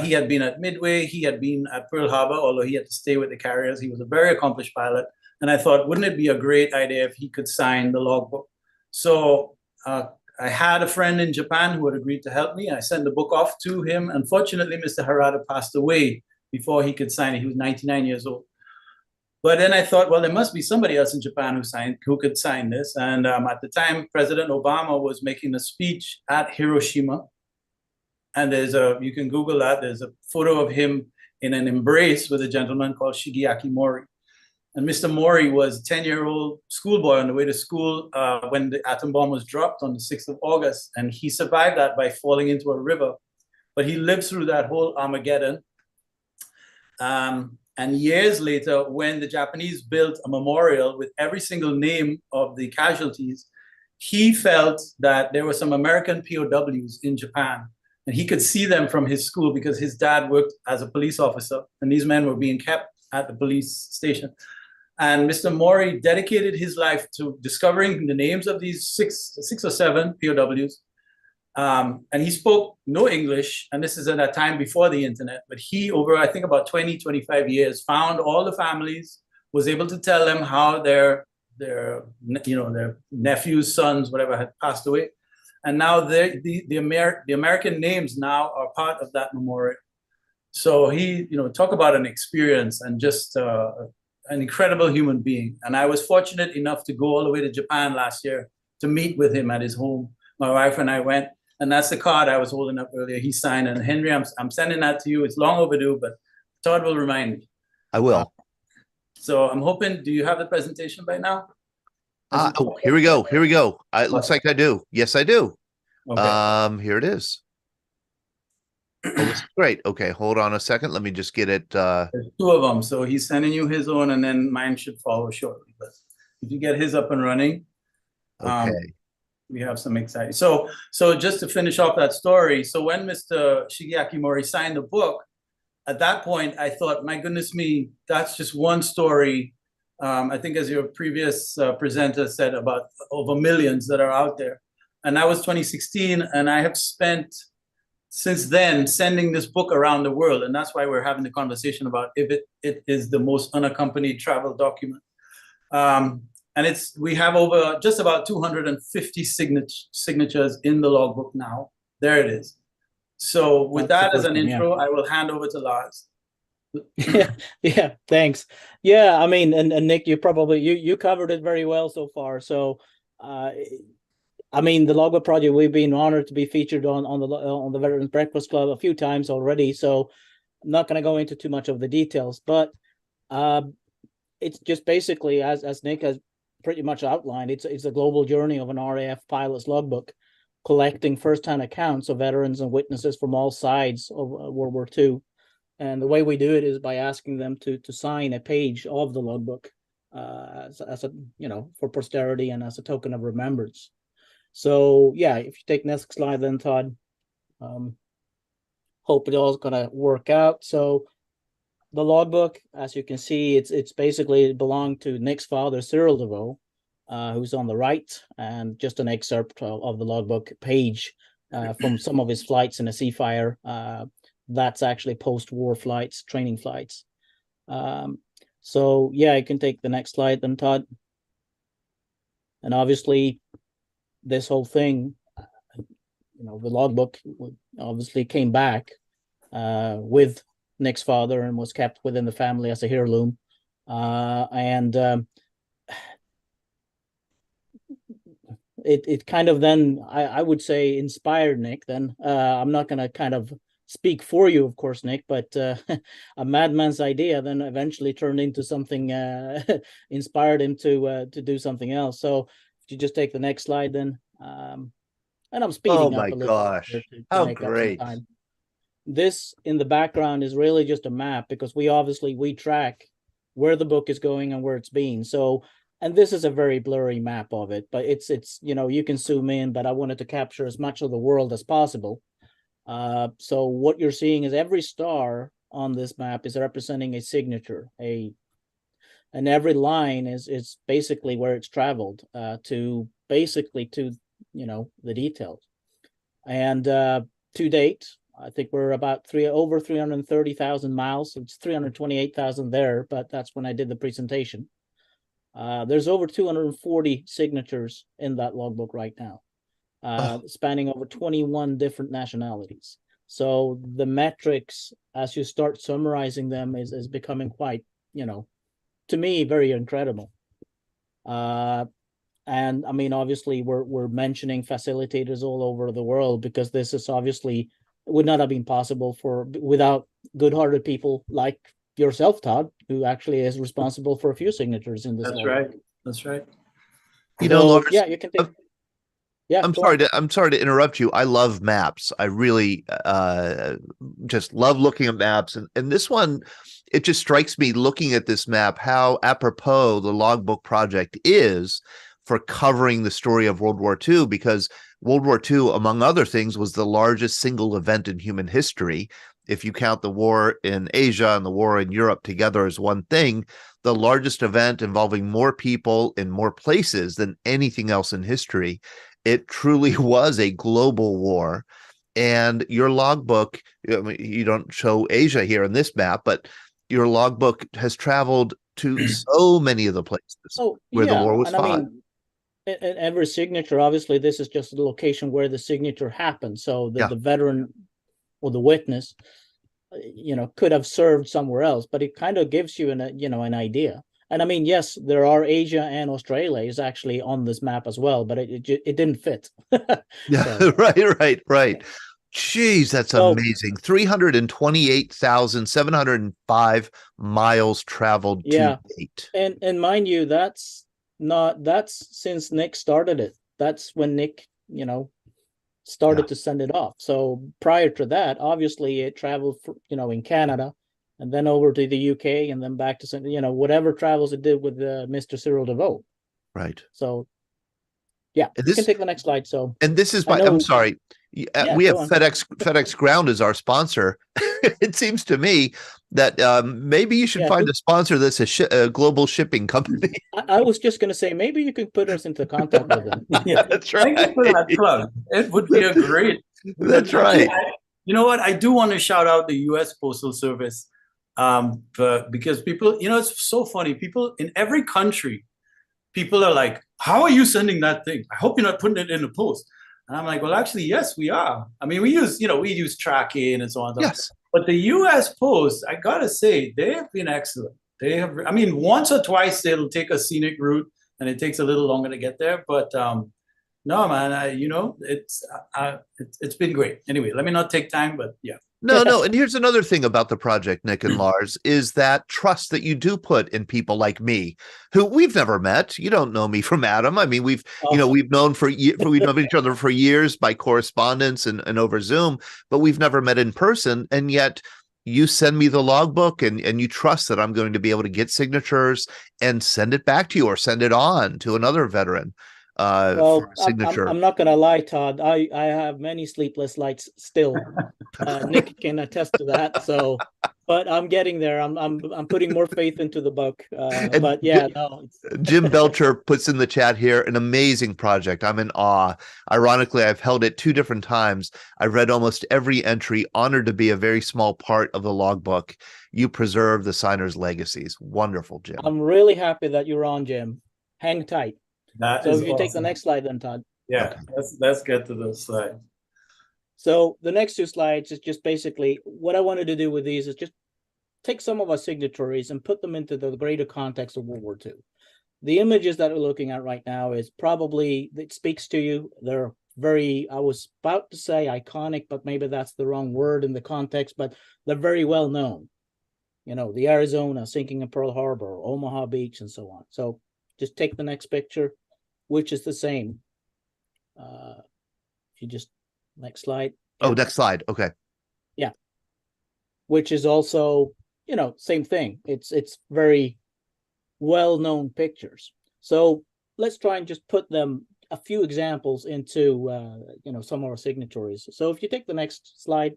He had been at Midway, he had been at Pearl Harbor, although he had to stay with the carriers. He was a very accomplished pilot. And I thought, wouldn't it be a great idea if he could sign the logbook? So I had a friend in Japan who had agreed to help me. I sent the book off to him. Unfortunately, Mr. Harada passed away before he could sign it. He was 99 years old. But then I thought, well, there must be somebody else in Japan who could sign this. And at the time, President Obama was making a speech at Hiroshima. And you can Google that. There's a photo of him in an embrace with a gentleman called Shigeaki Mori. And Mr. Mori was a 10-year-old schoolboy on the way to school when the atom bomb was dropped on the 6th of August. And he survived that by falling into a river. But he lived through that whole Armageddon. And years later, when the Japanese built a memorial with every single name of the casualties, he felt that there were some American POWs in Japan And he could see them from his school because his dad worked as a police officer, and these men were being kept at the police station. And Mr. Maury dedicated his life to discovering the names of these six or seven POWs. And he spoke no English, and this is at a time before the internet, but he, over I think about 20, 25 years, found all the families, was able to tell them how their nephews, sons, whatever, had passed away. And now the American names now are part of that memorial. So he, talk about an experience and just an incredible human being. And I was fortunate enough to go all the way to Japan last year to meet with him at his home. My wife and I went, and that's the card I was holding up earlier. He signed, and Henry, I'm sending that to you. It's long overdue, but Todd will remind me. I will. So I'm hoping, do you have the presentation by now? Oh, here we go. Here we go. It looks like I do. Yes, I do. Okay. Here it is. Oh, this is great. Okay, hold on a second. Let me just get it. There's two of them. So he's sending you his own, and then mine should follow shortly. But if you get his up and running, okay. We have some exciting. So just to finish off that story. So when Mr. Shigeaki Mori signed the book, at that point, I thought, my goodness me, that's just one story. I think as your previous presenter said, about over millions that are out there. And that was 2016. And I have spent since then sending this book around the world. And that's why we're having the conversation about if it is the most unaccompanied travel document. And we have over just about 250 signatures in the logbook now. There it is. So with that as an intro, I will hand over to Lars. Yeah, thanks. Yeah, I mean, and Nick, you covered it very well so far. So, I mean, the Logbook Project, we've been honored to be featured on the Veterans Breakfast Club a few times already. So I'm not going to go into too much of the details, but it's just basically, as Nick has pretty much outlined, it's a global journey of an RAF pilot's logbook, collecting firsthand accounts of veterans and witnesses from all sides of World War II. And the way we do it is by asking them to sign a page of the logbook as a, for posterity and as a token of remembrance. So yeah, if you take next slide then, Todd, hope it all's gonna work out. So the logbook, as you can see, it's basically it belonged to Nick's father, Cyril DeVoe, who's on the right, and just an excerpt of the logbook page from some of his flights in a Seafire. That's actually post-war flights, training flights. So yeah, you can take the next slide then, Todd. And obviously, this whole thing, the logbook obviously came back with Nick's father and was kept within the family as a heirloom. It kind of then, I would say, inspired Nick then. I'm not going to kind of speak for you, of course, Nick, but a madman's idea then eventually turned into something, inspired him to do something else. So if you just take the next slide then. And I'm speeding up a little. Oh my gosh, how great. This in the background is really just a map because we track where the book is going and where it's been. So, and this is a very blurry map of it, but it's you can zoom in, but I wanted to capture as much of the world as possible. So what you're seeing is every star on this map is representing a signature, and every line is basically where it's traveled to the details. And to date, I think we're about over 330,000 miles. So it's 328,000 there, but that's when I did the presentation. There's over 240 signatures in that logbook right now, spanning over 21 different nationalities. So the metrics, as you start summarizing them, is becoming quite, to me, very incredible. And I mean, obviously, we're mentioning facilitators all over the world because this is obviously would not have been possible without good-hearted people like yourself, Todd, who actually is responsible for a few signatures in this. That's right. That's right. Lars, yeah, you can take. Yeah, I'm sorry to interrupt you. I love maps. I really just love looking at maps, and this one, it just strikes me looking at this map how apropos the Logbook Project is for covering the story of World War II, because World War II, among other things, was the largest single event in human history. If you count the war in Asia and the war in Europe together as one thing, the largest event involving more people in more places than anything else in history. It truly was a global war. And your logbook, I mean, you don't show Asia here in this map, but your logbook has traveled to so many of the places where the war was and fought. I mean, and every signature, obviously, this is just the location where the signature happened. So the veteran or the witness, could have served somewhere else, but it kind of gives you an idea. And I mean, yes, there are Asia and Australia is actually on this map as well, but it didn't fit. Yeah, right. Jeez, that's amazing. 328,705 miles traveled to date. And mind you, that's since Nick started it. That's when Nick, started to send it off. So prior to that, obviously it traveled, in Canada, and then over to the UK, and then back to whatever travels it did with Mr. Cyril DeVoe. Right. So, yeah, you can take the next slide. So, and this is I'm sorry. We have FedEx Ground as our sponsor. It seems to me that maybe you should find a sponsor that's a global shipping company. I was just going to say, maybe you can put us into contact with them. That's right. Thank you for that plug. It would be a great. That's right. You know what? I do want to shout out the U.S. Postal Service because people, it's so funny. People in every country, people are like, how are you sending that thing? I hope you're not putting it in the post. And I'm like, well, actually, yes, we are. I mean, we use tracking and so on. Yes. But the U.S. Post, I got to say, they have been excellent. They have, I mean, once or twice they'll take a scenic route and it takes a little longer to get there. But no, man, it's been great. Anyway, let me not take time, but yeah. No. And here's another thing about the project, Nick and Lars, is that trust that you do put in people like me, who we've never met. You don't know me from Adam. I mean, we've known we've known each other for years by correspondence and over Zoom, but we've never met in person. And yet you send me the logbook and you trust that I'm going to be able to get signatures and send it back to you or send it on to another veteran. Well, for signature. I'm not gonna lie, Todd. I have many sleepless nights still. Nick can attest to that. So, but I'm getting there. I'm putting more faith into the book. But yeah, Jim Belcher puts in the chat here an amazing project. I'm in awe. Ironically, I've held it 2 different times. I read almost every entry. Honored to be a very small part of the logbook. You preserve the signer's legacies. Wonderful, Jim. I'm really happy that you're on, Jim. Hang tight. So if you take the next slide then, Todd. Yeah, let's get to the slide. So the next 2 slides is just basically what I wanted to do with these is just take some of our signatories and put them into the greater context of World War II. The images that we're looking at right now is probably, it speaks to you. They're very, I was about to say iconic, but maybe that's the wrong word in the context, but they're very well known. The Arizona sinking in Pearl Harbor, Omaha Beach, and so on. So just take the next picture, which is the same. If you just next slide. Oh, next slide. Okay. Yeah. Which is also, same thing. It's very well-known pictures. So let's try and just put them a few examples into some of our signatories. So if you take the next slide.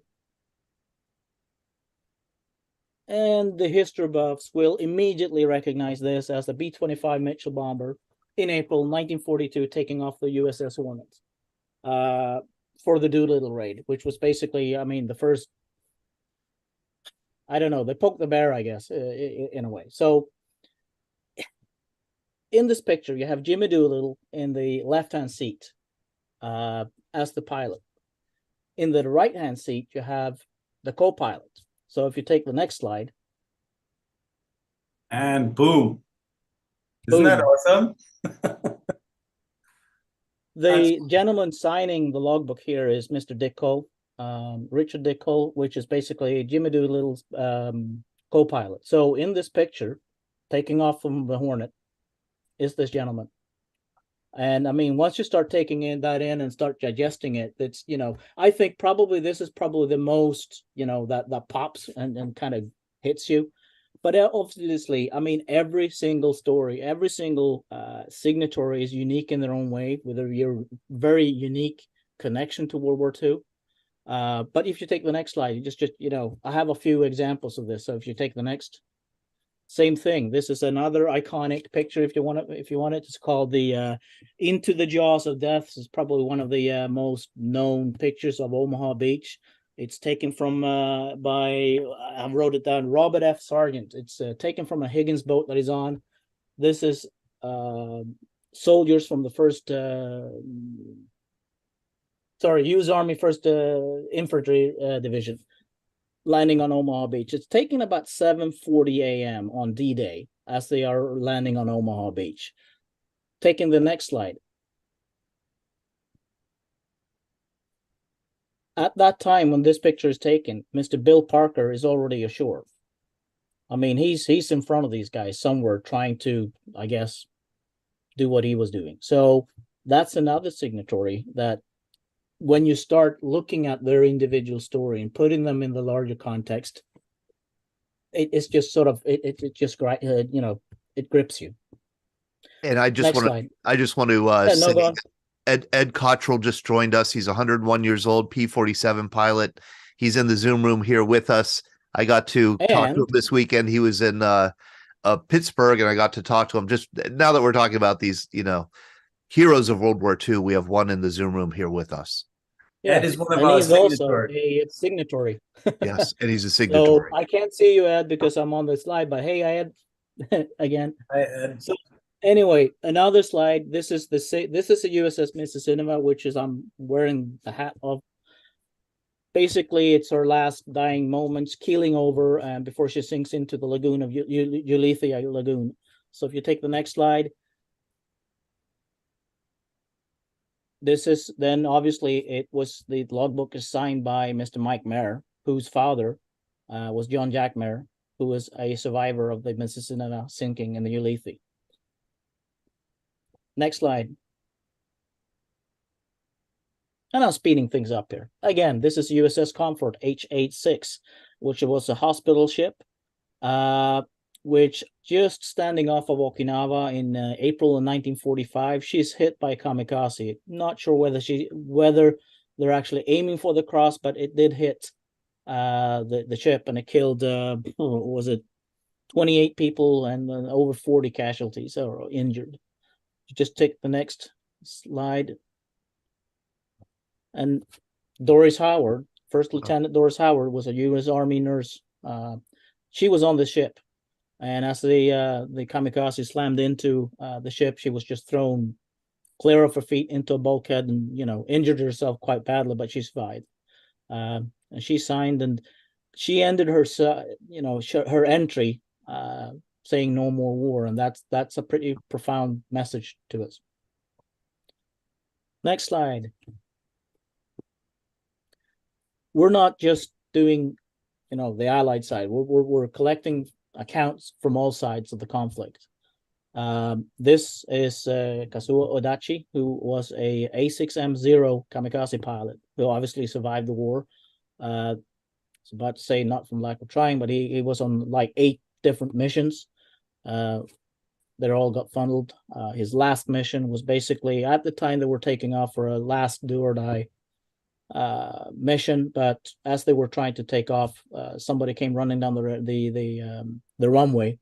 And the history buffs will immediately recognize this as the B-25 Mitchell bomber in April 1942, taking off the USS Hornet for the Doolittle raid, which was basically, I mean, the first, I don't know, they poked the bear, I guess, in a way. So in this picture, you have Jimmy Doolittle in the left-hand seat as the pilot. In the right-hand seat, you have the co-pilot. So if you take the next slide. And boom. Isn't that awesome? The gentleman signing the logbook here is Mr. Dick Cole, Richard Dick Cole, which is basically Jimmy Doolittle's co-pilot. So in this picture, taking off from the Hornet, is this gentleman. And I mean, once you start taking that in and start digesting it, it's, I think probably this is probably the most, that pops and kind of hits you. But obviously, I mean, every single story, every single signatory is unique in their own way with your very unique connection to World War II. But if you take the next slide, I have a few examples of this. So if you take the next, same thing. This is another iconic picture. If you want it, it's called the Into the Jaws of Death. It's probably one of the most known pictures of Omaha Beach. It's taken from I wrote it down, Robert F. Sargent. It's taken from a Higgins boat that he's on. This is soldiers from the first U.S. Army 1st Infantry Division landing on Omaha Beach. It's taken about 7:40 a.m. on D-Day as they are landing on Omaha Beach. Taking the next slide. At that time when this picture is taken, Mr. Bill Parker is already ashore. I mean, he's in front of these guys somewhere trying to, I guess, do what he was doing. So that's another signatory that when you start looking at their individual story and putting them in the larger context, it's just sort of it grips you. And I just want to say Ed Cottrell just joined us. He's 101 years old, P-47 pilot. He's in the Zoom room here with us. I got to talk to him this weekend. He was in Pittsburgh, and I got to talk to him. Just now that we're talking about these, heroes of World War II, we have one in the Zoom room here with us. Yeah, Ed is one of our signatories. Also a signatory. Yes, and he's a signatory. So I can't see you, Ed, because I'm on the slide, but hey, Ed, again. Hi, Ed. So anyway, another slide. This is the USS Mississippi, which is I'm wearing the hat of. Basically, it's her last dying moments, keeling over, and before she sinks into the lagoon of Ulithi Lagoon. So if you take the next slide. This is then obviously the logbook is signed by Mr. Mike Mayer, whose father was John Jack Mayer, who was a survivor of the Mississippi sinking in the Ulithi. Next slide. And I'm speeding things up here. Again, this is USS Comfort H-86, which was a hospital ship, which just standing off of Okinawa in April of 1945, she's hit by a kamikaze. Not sure whether they're actually aiming for the cross, but it did hit the ship, and it killed 28 people and over 40 casualties or injured. Just take the next slide. And Doris Howard, First Lieutenant Doris Howard, was a U.S. Army nurse. She was on the ship. And as the kamikaze slammed into the ship, she was just thrown clear of her feet into a bulkhead and, injured herself quite badly, but she survived. And she signed, and she ended her, her entry saying no more war. And that's a pretty profound message to us. Next slide. We're not just doing, the Allied side. We're collecting accounts from all sides of the conflict. This is Kazuo Odachi, who was a A6M0 kamikaze pilot, who obviously survived the war. I was about to say not from lack of trying, but he was on like 8 different missions. They all got funneled. His last mission was basically at the time they were taking off for a last do or die mission, but as they were trying to take off, somebody came running down the runway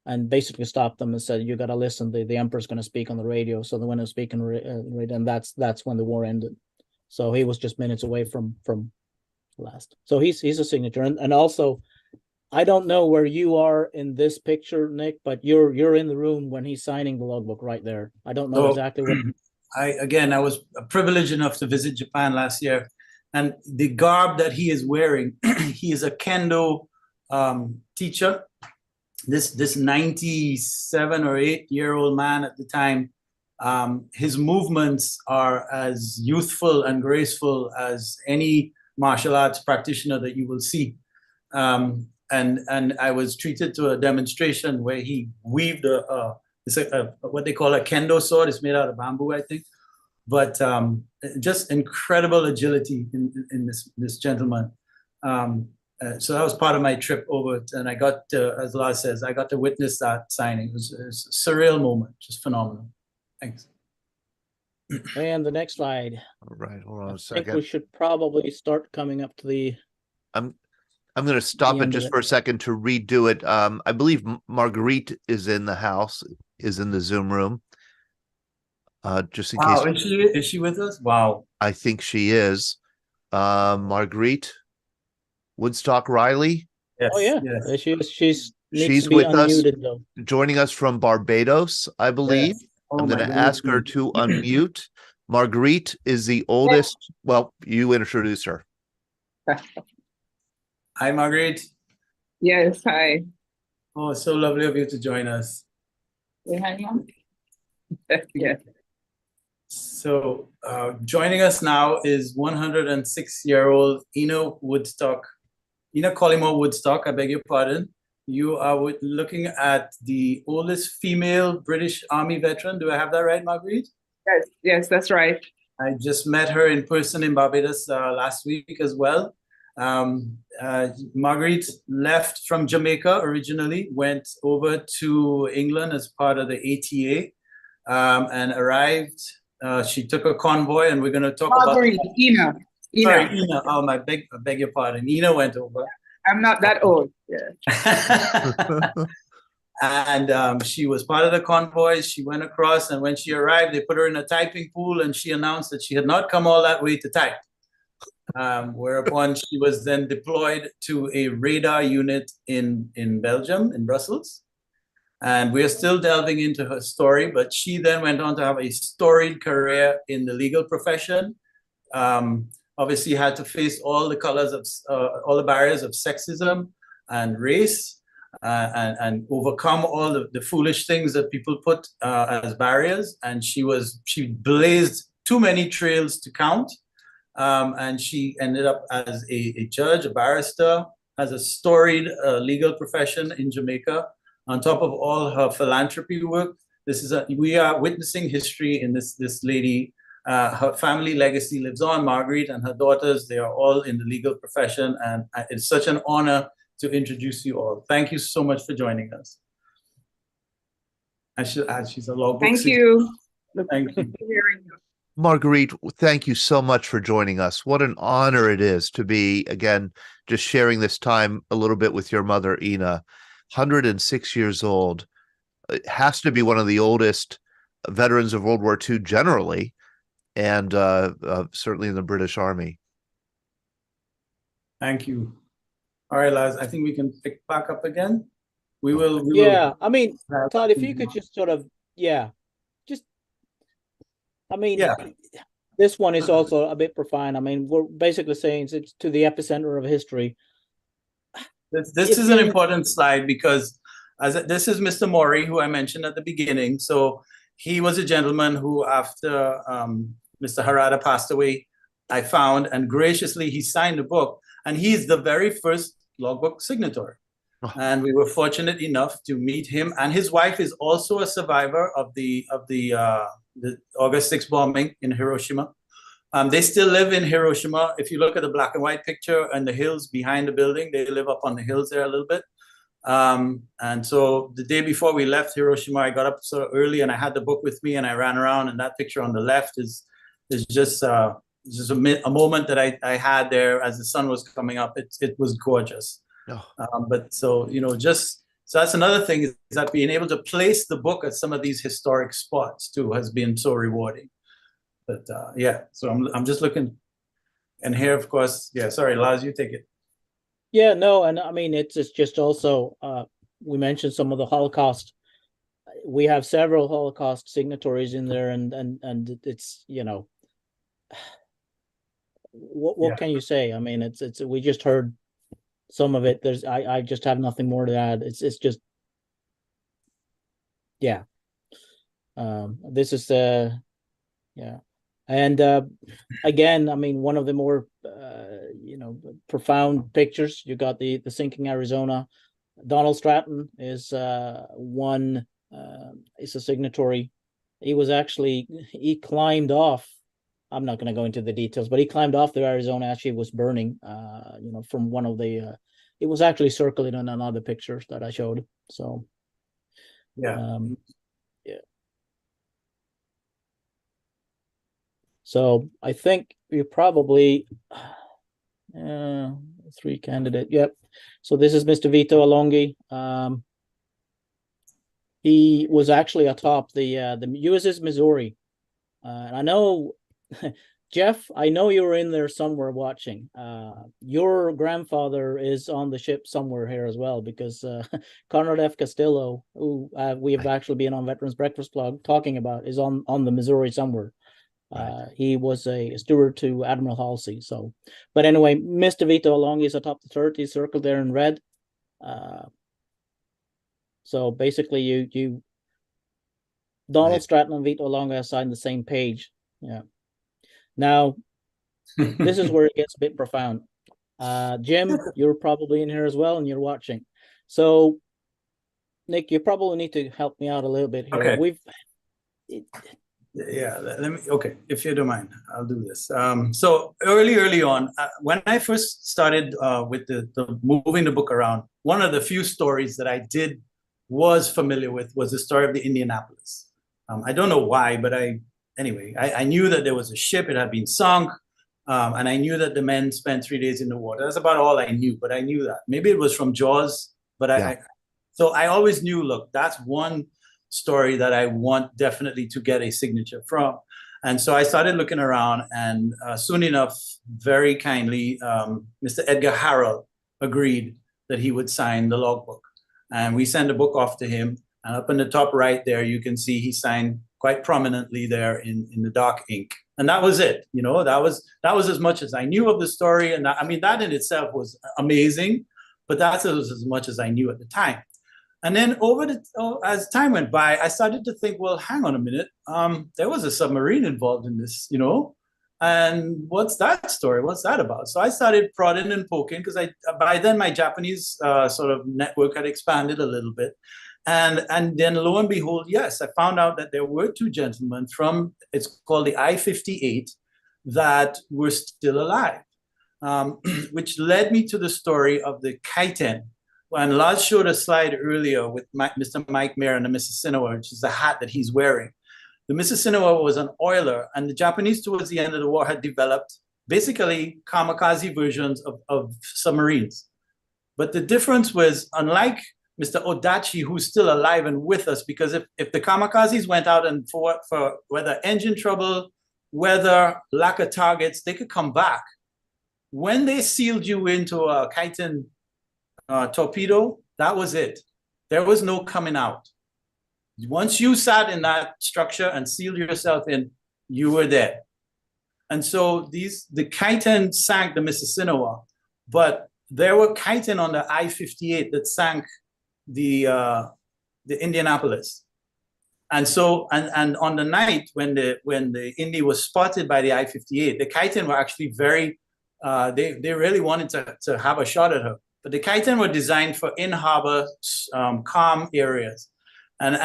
and basically stopped them and said, "You got to listen. The emperor's going to speak on the radio." So they went to speak on radio, and that's when the war ended. So he was just minutes away from last. So he's a signature, and also, I don't know where you are in this picture, Nick, but you're in the room when he's signing the logbook right there. I don't know exactly what. I was privileged enough to visit Japan last year, and the garb that he is wearing, he is a kendo teacher. This 97 or 8-year-old man at the time, his movements are as youthful and graceful as any martial arts practitioner that you will see. And I was treated to a demonstration where he weaved it's what they call a kendo sword. It's made out of bamboo, I think. But just incredible agility in this gentleman. So that was part of my trip over, and I got to, as Lars says, I got to witness that signing. It was a surreal moment, just phenomenal. Thanks. And the next slide. All right, hold on a I think second. we should probably start coming up to the. I'm going to stop it end of just it. for a second to redo it. I believe Marguerite is in the house, is in the Zoom room. Just in Wow, case. is she with us? Wow. I think she is. Marguerite Woodstock Riley. Yes. Oh yeah, Yes. she's needs She's to be with us, unmuted though. joining us from Barbados, I believe. Yes. Oh I'm my going to goodness ask her me. to unmute. Marguerite is the oldest. Well, you introduce her. Hi, Margaret. Yes, hi. Oh, so lovely of you to join us. Yeah. So, joining us now is 106-year-old Ina Woodstock, Ina Collymore Woodstock, I beg your pardon. You are looking at the oldest female British Army veteran. Do I have that right, Marguerite? Yes, yes, that's right. I just met her in person in Barbados last week as well. Marguerite left from Jamaica originally, went over to England as part of the ATA, and arrived. She took a convoy, and we're going to talk Marguerite, about. Ina. Sorry, Ina. Oh, I beg your pardon. Ina went over. I'm not that old. Yeah. And she was part of the convoy. She went across, and when she arrived, they put her in a typing pool, and she announced that she had not come all that way to type. Whereupon she was then deployed to a radar unit in Belgium, in Brussels. And we're still delving into her story, but she then went on to have a storied career in the legal profession. Obviously had to face all the colors of, all the barriers of sexism and race, and overcome all the foolish things that people put as barriers. And she blazed too many trails to count. And she ended up as a judge, a barrister, has a storied legal profession in Jamaica. On top of all her philanthropy work, we are witnessing history in this lady. Her family legacy lives on. Marguerite and her daughters, they are all in the legal profession, and it's such an honor to introduce you all. Thank you so much for joining us. I should add, she's a logbook. Thank you. Thank you. Marguerite, thank you so much for joining us. What an honor it is to be, again, just sharing this time a little bit with your mother, Ina. 106 years old. It has to be one of the oldest veterans of World War II generally, and certainly in the British Army. Thank you. All right, Laz, I think we can pick back up again. We will. I mean, Todd, if you could just sort of, I mean, this one is also a bit profound. I mean, we're basically saying it's to the epicenter of history. This is an important slide because this is Mr. Maury, who I mentioned at the beginning. So he was a gentleman who, after Mr. Harada passed away, I found, and graciously he signed a book, and he's the very first logbook signatory. Oh. And we were fortunate enough to meet him, and his wife is also a survivor of the August 6th bombing in Hiroshima. They still live in Hiroshima. If you look at the black and white picture and the hills behind the building, they live up on the hills there a little bit. And so the day before we left Hiroshima, I got up so early and I had the book with me and I ran around, and that picture on the left is just a moment that I had there as the sun was coming up. It was gorgeous. Oh. But so, so that's another thing, is that being able to place the book at some of these historic spots too has been so rewarding. But so I'm just looking, and here, of course, sorry, Laz, you take it. Yeah, no, and I mean, it's just also, we mentioned some of the Holocaust. We have several Holocaust signatories in there, and it's, what can you say? I mean, it's we just heard some of it. I just have nothing more to add. It's just, this is and again, I mean, one of the more profound pictures. You got the sinking Arizona. Donald Stratton is is a signatory. He climbed off. I'm not going to go into the details, but he climbed off the Arizona as she was burning. From one of the. It was actually circling on another picture that I showed. So. So I think you probably 3 candidate. Yep. So this is Mr. Vito Alonghi. He was actually atop the USS Missouri. And I know, Jeff, I know you were in there somewhere watching. Your grandfather is on the ship somewhere here as well, because Conrad F. Castillo, who we have actually been on Veterans Breakfast Club talking about, is on the Missouri somewhere. He was a steward to Admiral Halsey. So, but anyway, Mr. Vito Alonghi is atop the 30, circled there in red. So basically, you Donald Stratton and Vito Alonghi signed the same page. Yeah. Now, this is where it gets a bit profound. Jim, you're probably in here as well, and you're watching. So, Nick, you probably need to help me out a little bit here. Okay. Let me. Okay, if you don't mind, I'll do this. So early on, when I first started with the moving the book around, one of the few stories that I was familiar with was the story of the Indianapolis. I don't know why, but I knew that there was a ship, it had been sunk, and I knew that the men spent 3 days in the water. That's about all I knew, but I knew that. Maybe it was from Jaws, but so I always knew, look, that's one story that I want definitely to get a signature from. And so I started looking around, and soon enough, very kindly, Mr. Edgar Harrell agreed that he would sign the logbook. And we sent the book off to him. And up in the top right there, you can see he signed quite prominently there in the dark ink. And that was it. You know, that was as much as I knew of the story. And I mean, that in itself was amazing, but that was as much as I knew at the time. And then as time went by, I started to think, well, hang on a minute. There was a submarine involved in this, you know, and what's that story? What's that about? So I started prodding and poking, because by then my Japanese sort of network had expanded a little bit. And then lo and behold, yes, I found out that there were 2 gentlemen from, it's called the I-58, that were still alive, which led me to the story of the Kaiten. And Lars showed a slide earlier with Mr. Mike Mayer and the Mississinawa, which is the hat that he's wearing. The Mississinawa was an oiler, and the Japanese towards the end of the war had developed basically kamikaze versions of submarines. But the difference was, unlike Mr. Odachi, who's still alive and with us, because if the kamikazes went out and for whether engine trouble, weather, lack of targets, they could come back. When they sealed you into a Kaiten torpedo, that was it. There was no coming out. Once you sat in that structure and sealed yourself in, you were there. And so the Kaiten sank the Mississinawa, but there were Kaiten on the I-58 that sank the Indianapolis. And so, and on the night when the Indy was spotted by the I-58, the Kaiten were actually very, they really wanted to have a shot at her. But the Kaiten were designed for in-harbor, calm areas. And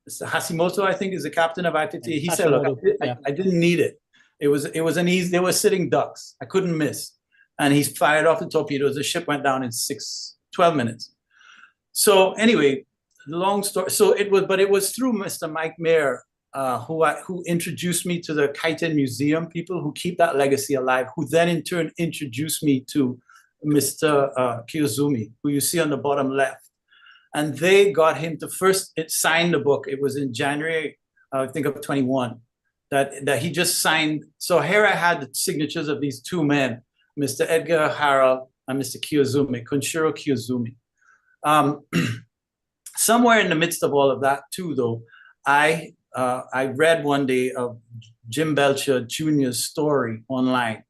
Hashimoto, I think, is the captain of I-58. He said, look, I didn't need it. It was an easy, they were sitting ducks. I couldn't miss. And he fired off the torpedoes. The ship went down in 12 minutes. So anyway, long story. So it was through Mr. Mike Mayer who introduced me to the Kaiten Museum, people who keep that legacy alive, who then in turn introduced me to Mr. Kiyozumi, who you see on the bottom left. And they got him to first sign the book. It was in January, I think, of 21, that he just signed. So here I had the signatures of these 2 men, Mr. Edgar Harrell and Mr. Kiyozumi, Kunshiro Kiyozumi. Somewhere in the midst of all of that too, though, I read one day of Jim Belcher Jr.'s story online.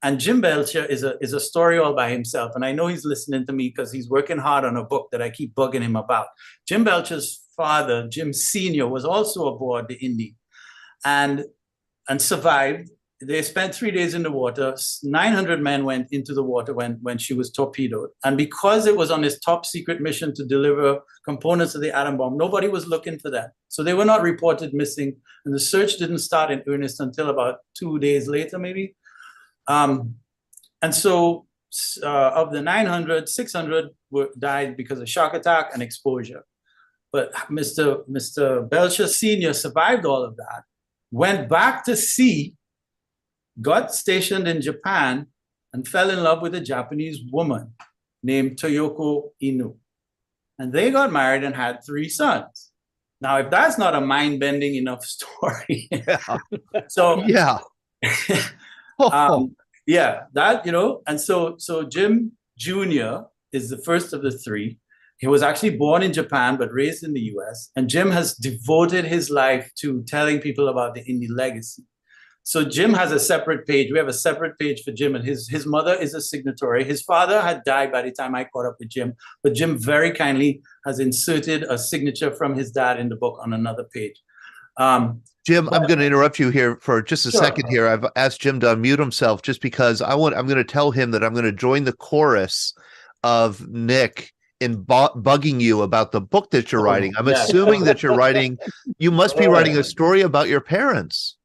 And Jim Belcher is a story all by himself. And I know he's listening to me because he's working hard on a book that I keep bugging him about. Jim Belcher's father, Jim Sr., was also aboard the Indy and survived. They spent 3 days in the water. 900 men went into the water when she was torpedoed. And because it was on this top secret mission to deliver components of the atom bomb, nobody was looking for them. So they were not reported missing. And the search didn't start in earnest until about 2 days later, maybe. And so of the 900, 600 died because of shock attack and exposure. But Mr. Belcher Sr. survived all of that, went back to sea, got stationed in Japan, and fell in love with a Japanese woman named Toyoko Inu. And they got married and had 3 sons. Now, if that's not a mind-bending enough story. Yeah. So Yeah. yeah, that, and so Jim Jr. is the first of the 3. He was actually born in Japan, but raised in the US. And Jim has devoted his life to telling people about the Indie legacy. So Jim has a separate page. We have a separate page for Jim, and his mother is a signatory. His father had died by the time I caught up with Jim, but Jim very kindly has inserted a signature from his dad in the book on another page. Jim, I'm going to interrupt you here for just a Sure. second here. I've asked Jim to unmute himself just because I'm going to tell him that I'm going to join the chorus of Nick in bugging you about the book that you're writing. I'm assuming that you must be writing a story about your parents.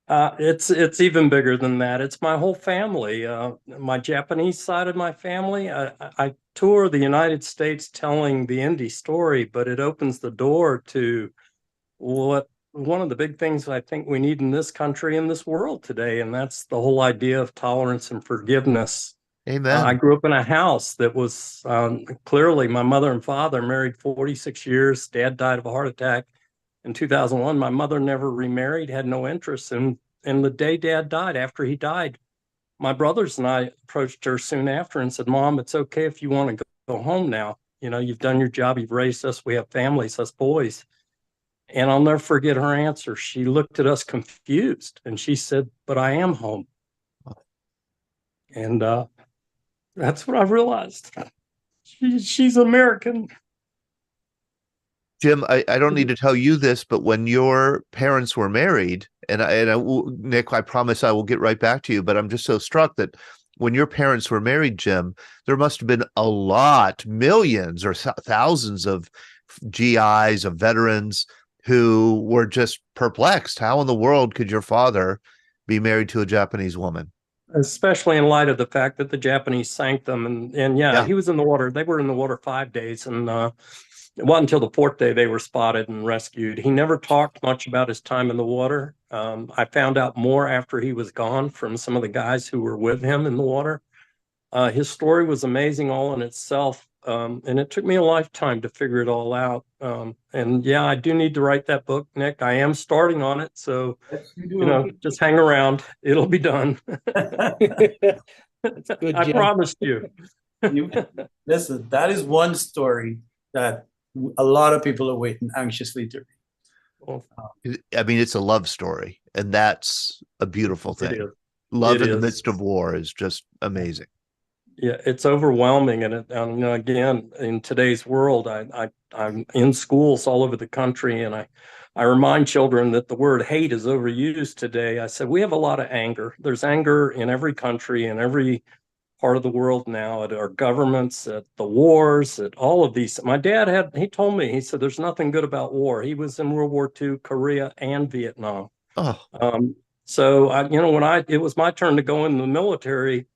It's even bigger than that. It's my whole family. My Japanese side of my family. I tour the United States telling the indie story, but it opens the door to what one of the big things I think we need in this country and this world today, and that's the whole idea of tolerance and forgiveness. Amen. I grew up in a house that was clearly my mother and father married 46 years. Dad died of a heart attack in 2001. My mother never remarried, had no interest. And the day Dad died, after he died, my brothers and I approached her soon after and said, Mom, it's okay if you want to go home now. You've done your job. You've raised us. We have families, us boys. And I'll never forget her answer. She looked at us confused and she said, but I am home. And that's what I realized. She's American. Jim, I don't need to tell you this, but when your parents were married, Nick, I promise I will get right back to you, but I'm just so struck that when your parents were married, Jim, there must have been a lot, millions or thousands of GIs, of veterans who were just perplexed. How in the world could your father be married to a Japanese woman? Especially in light of the fact that the Japanese sank them. And yeah, he was in the water. They were in the water 5 days. And it wasn't until the 4th day they were spotted and rescued. He never talked much about his time in the water. I found out more after he was gone from some of the guys who were with him in the water. His story was amazing all in itself. And it took me a lifetime to figure it all out. And yeah, I do need to write that book, Nick. I am starting on it. So, just hang around. It'll be done. Good, I promised you. Listen, that is one story that a lot of people are waiting anxiously to read. I mean, it's a love story, and that's a beautiful thing. Love in the midst of war is just amazing. Yeah, it's overwhelming. And again, in today's world, I'm in schools all over the country, and I remind children that the word hate is overused today. I said, we have a lot of anger. There's anger in every country, in every part of the world now, at our governments, at the wars, at all of these. My dad he told me, he said, there's nothing good about war. He was in World War II, Korea, and Vietnam. So when it was my turn to go in the military,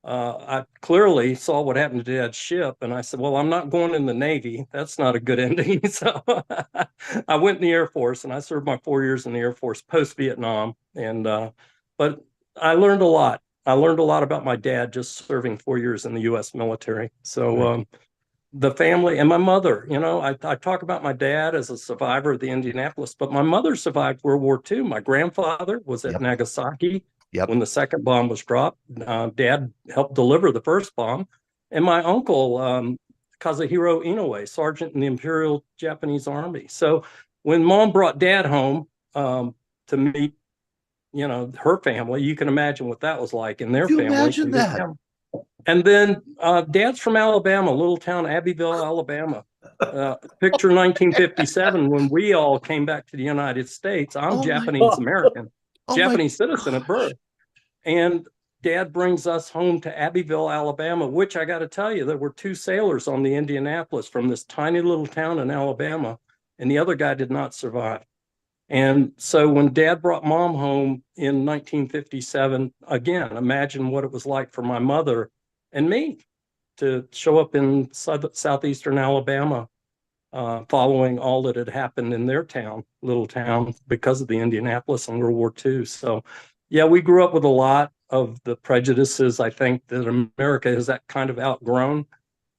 I clearly saw what happened to Dad's ship, and I said, well, I'm not going in the Navy. That's not a good ending. So I went in the Air Force, and I served my 4 years in the Air Force post-Vietnam. But I learned a lot. I learned a lot about my dad just serving 4 years in the U.S. military. So the family and my mother, I talk about my dad as a survivor of the Indianapolis, but my mother survived World War II. My grandfather was at Nagasaki when the second bomb was dropped. Dad helped deliver the first bomb. And my uncle, Kazuhiro Inoue, sergeant in the Imperial Japanese Army. So when Mom brought Dad home to meet, her family, you can imagine what that was like in their family. Imagine that. And then Dad's from Alabama, little town Abbeville, Alabama. Picture 1957 when we all came back to the United States. I'm Japanese American, Japanese citizen at birth. And Dad brings us home to Abbeville, Alabama, which I got to tell you, there were 2 sailors on the Indianapolis from this tiny little town in Alabama, and the other guy did not survive. And so when Dad brought Mom home in 1957, again, imagine what it was like for my mother and me to show up in southeastern Alabama following all that had happened in their little town, because of the Indianapolis and World War II. So, yeah, we grew up with a lot of the prejudices, I think, that America has that kind of outgrown.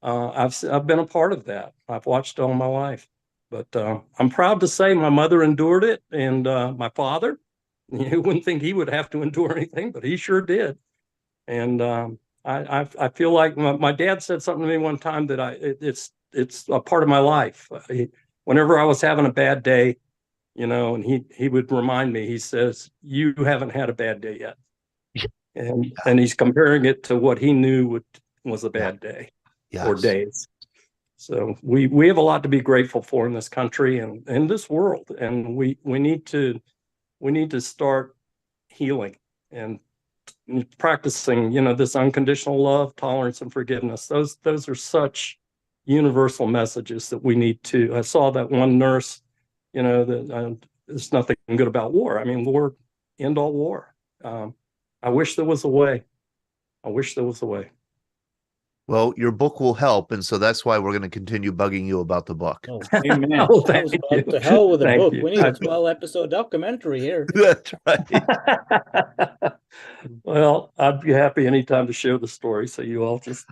I've been a part of that. I've watched it all my life. But I'm proud to say my mother endured it, and my father, you wouldn't think he would have to endure anything, but he sure did. And I feel like my dad said something to me one time that it's a part of my life. Whenever I was having a bad day, and he would remind me, he says, "You haven't had a bad day yet." And he's comparing it to what he knew was a bad day or days. So we have a lot to be grateful for in this country and in this world, and we need to start healing and practicing, this unconditional love, tolerance, and forgiveness. Those are such universal messages that we need to. I saw that one nurse, that there's nothing good about war. I mean, war, end all war. I wish there was a way. I wish there was a way. Well, your book will help, and so that's why we're going to continue bugging you about the book. Oh, amen. To hell with the book. We need a 12-episode documentary here. That's right. Well, I'd be happy anytime to share the story. So you all just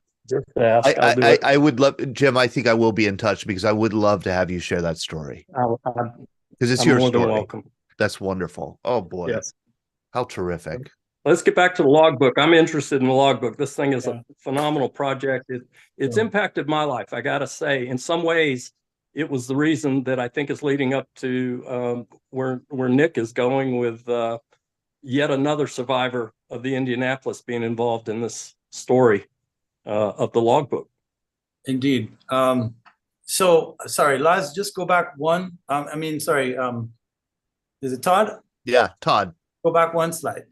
ask. I'll do it. I would love, Jim. I think I will be in touch because I would love to have you share that story. Because it's your story. Welcome. That's wonderful. Oh boy, yes, how terrific. Let's get back to the logbook. I'm interested in the logbook. This thing is a phenomenal project. It's impacted my life. I got to say, in some ways, it was the reason that I think is leading up to where Nick is going with yet another survivor of the Indianapolis being involved in this story of the logbook. Indeed. So sorry, Laz, just go back one. Is it Todd? Yeah, Todd. Go back one slide.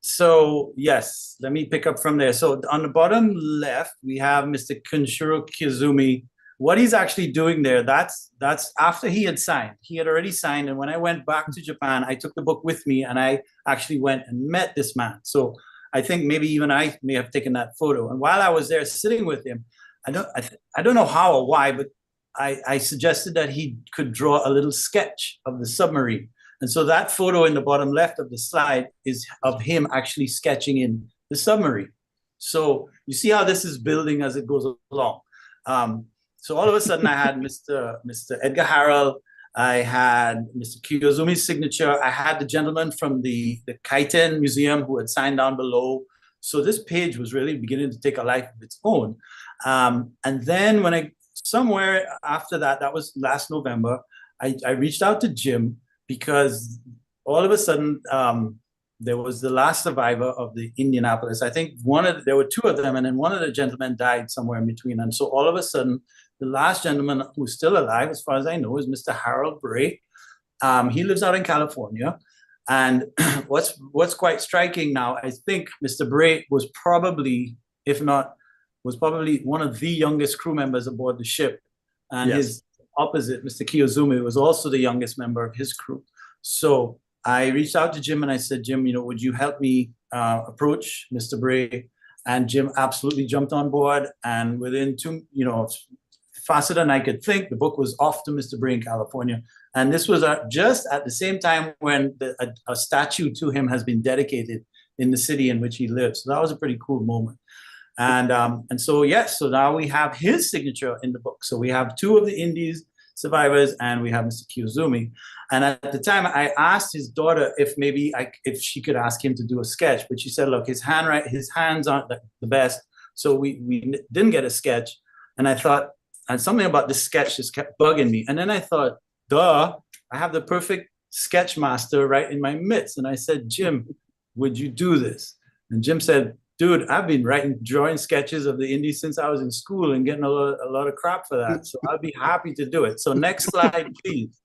So yes, let me pick up from there. So on the bottom left, we have Mr. Kunshiro Kizumi. What he's actually doing there, that's after he had signed. He had already signed, and when I went back to Japan, I took the book with me, and I actually went and met this man. So I think maybe even I may have taken that photo. And while I was there sitting with him, I don't know how or why, but I suggested that he could draw a little sketch of the submarine. And so that photo in the bottom left of the slide is of him actually sketching in the submarine. So you see how this is building as it goes along. So all of a sudden I had Mr. Edgar Harrell, I had Mr. Kiyozumi's signature, I had the gentleman from the Kaiten Museum who had signed down below. So this page was really beginning to take a life of its own. And then when somewhere after that was last November, I reached out to Jim, because all of a sudden there was the last survivor of the Indianapolis. I think there were two of them, and then one of the gentlemen died somewhere in between. And so all of a sudden, the last gentleman who's still alive, as far as I know, is Mr. Harold Bray. He lives out in California. And what's quite striking now, I think Mr. Bray was probably one of the youngest crew members aboard the ship. And his opposite, Mr. Kiyozumi, was also the youngest member of his crew. So I reached out to Jim and I said, Jim, would you help me approach Mr. Bray? And Jim absolutely jumped on board. And within faster than I could think, the book was off to Mr. Bray in California. And this was just at the same time when a statue to him has been dedicated in the city in which he lives. So that was a pretty cool moment. And so, yes, so now we have his signature in the book. So we have two of the Indies survivors and we have Mr. Kiyozumi. And at the time I asked his daughter if if she could ask him to do a sketch, but she said, look, his hands aren't the best. So we didn't get a sketch. And I thought, and something about this sketch just kept bugging me. And then I thought, I have the perfect sketch master right in my midst. And I said, Jim, would you do this? And Jim said, dude, I've been drawing sketches of the Indies since I was in school and getting a lot of crap for that. So I'll be happy to do it. So next slide, please.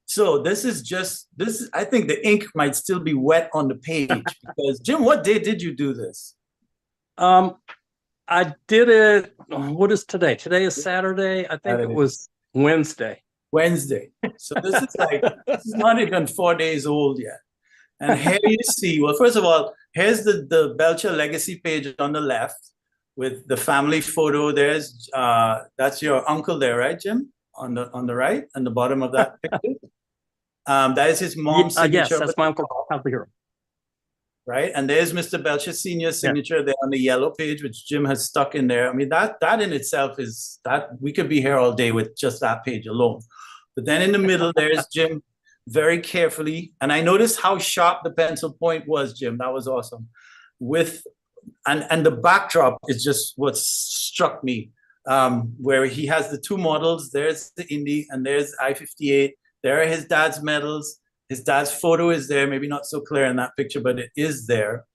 So this is I think the ink might still be wet on the page because Jim, what day did you do this? I did it. What is today? Today is Saturday. I think it was Wednesday. So this is not even 4 days old yet. And here you see, well, first of all, here's the Belcher Legacy page on the left, with the family photo. There's that's your uncle there, right, Jim? On the right, and the bottom of that picture. That is his mom's signature. Yes, that's my uncle. Here. Right, and there's Mr. Belcher Senior's signature there on the yellow page, which Jim has stuck in there. I mean, that in itself is that we could be here all day with just that page alone. But then in the middle, there's Jim very carefully, and I noticed how sharp the pencil point was, Jim. That was awesome. And the backdrop is just what struck me, where he has the two models. There's the Indy and there's I-58. There are his dad's medals. His dad's photo is there, maybe not so clear in that picture, but it is there.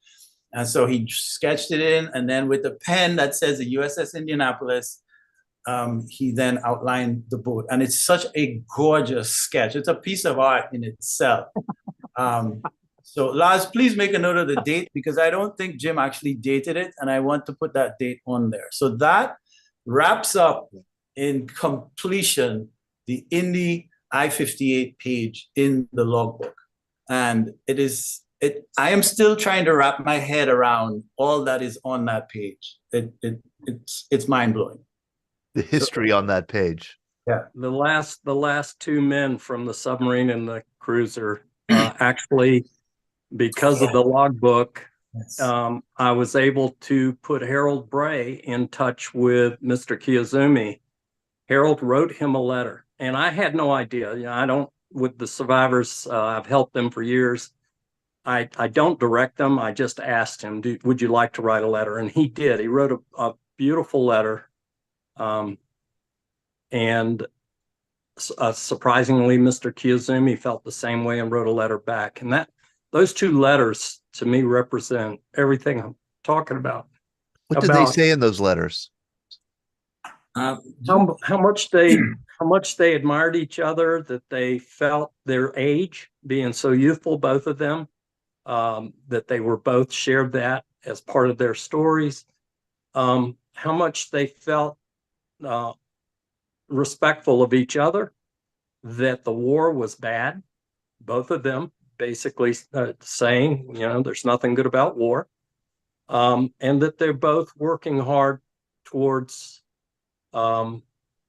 And so he sketched it in, and then with a pen that says the USS Indianapolis, he then outlined the boat. And it's such a gorgeous sketch. It's a piece of art in itself. So Lars, please make a note of the date, because I don't think Jim actually dated it, and I want to put that date on there. So that wraps up in completion the Indy I-58 page in the logbook. And I am still trying to wrap my head around all that is on that page. It's mind-blowing. The history on that page. Yeah. The last two men from the submarine and the cruiser actually, because of the logbook, I was able to put Harold Bray in touch with Mr. Kiyazumi. Harold wrote him a letter. And I had no idea. I don't, with the survivors, I've helped them for years. I don't direct them. I just asked him, would you like to write a letter? And he did. He wrote a beautiful letter. And surprisingly, Mr. Kiyazumi felt the same way and wrote a letter back. And those two letters to me represent everything I'm talking about. What did they say in those letters? How much they admired each other, that they felt their age being so youthful, both of them, that they were both shared that as part of their stories, how much they felt respectful of each other, that the war was bad, both of them basically saying, there's nothing good about war, and that they're both working hard towards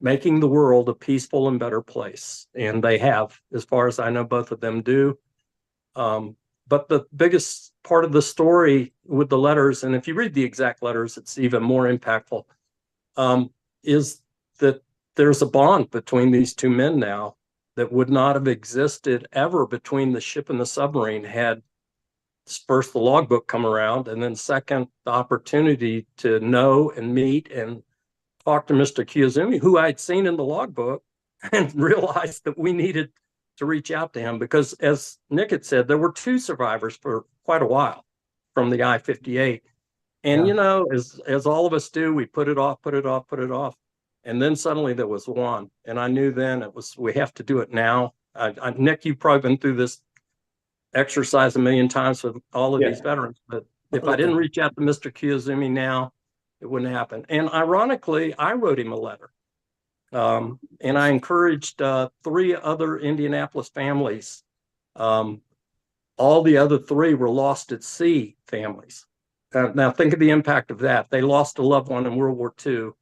making the world a peaceful and better place. And they have, as far as I know, both of them do. But the biggest part of the story with the letters, and if you read the exact letters, it's even more impactful, is that there's a bond between these two men now that would not have existed ever between the ship and the submarine had first the logbook come around, and then second, the opportunity to know and meet and talk to Mr. Kiyazumi, who I'd seen in the logbook, and realized that we needed to reach out to him because, as Nick had said, there were two survivors for quite a while from the I-58. And, as all of us do, we put it off. And then suddenly there was one. And I knew then we have to do it now. Nick, you've probably been through this exercise a million times with all of these veterans. But if I didn't reach out to Mr. Kiyazumi now, it wouldn't happen. And ironically, I wrote him a letter. And I encouraged 3 other Indianapolis families. All the other 3 were lost at sea families. Now think of the impact of that. They lost a loved one in World War II.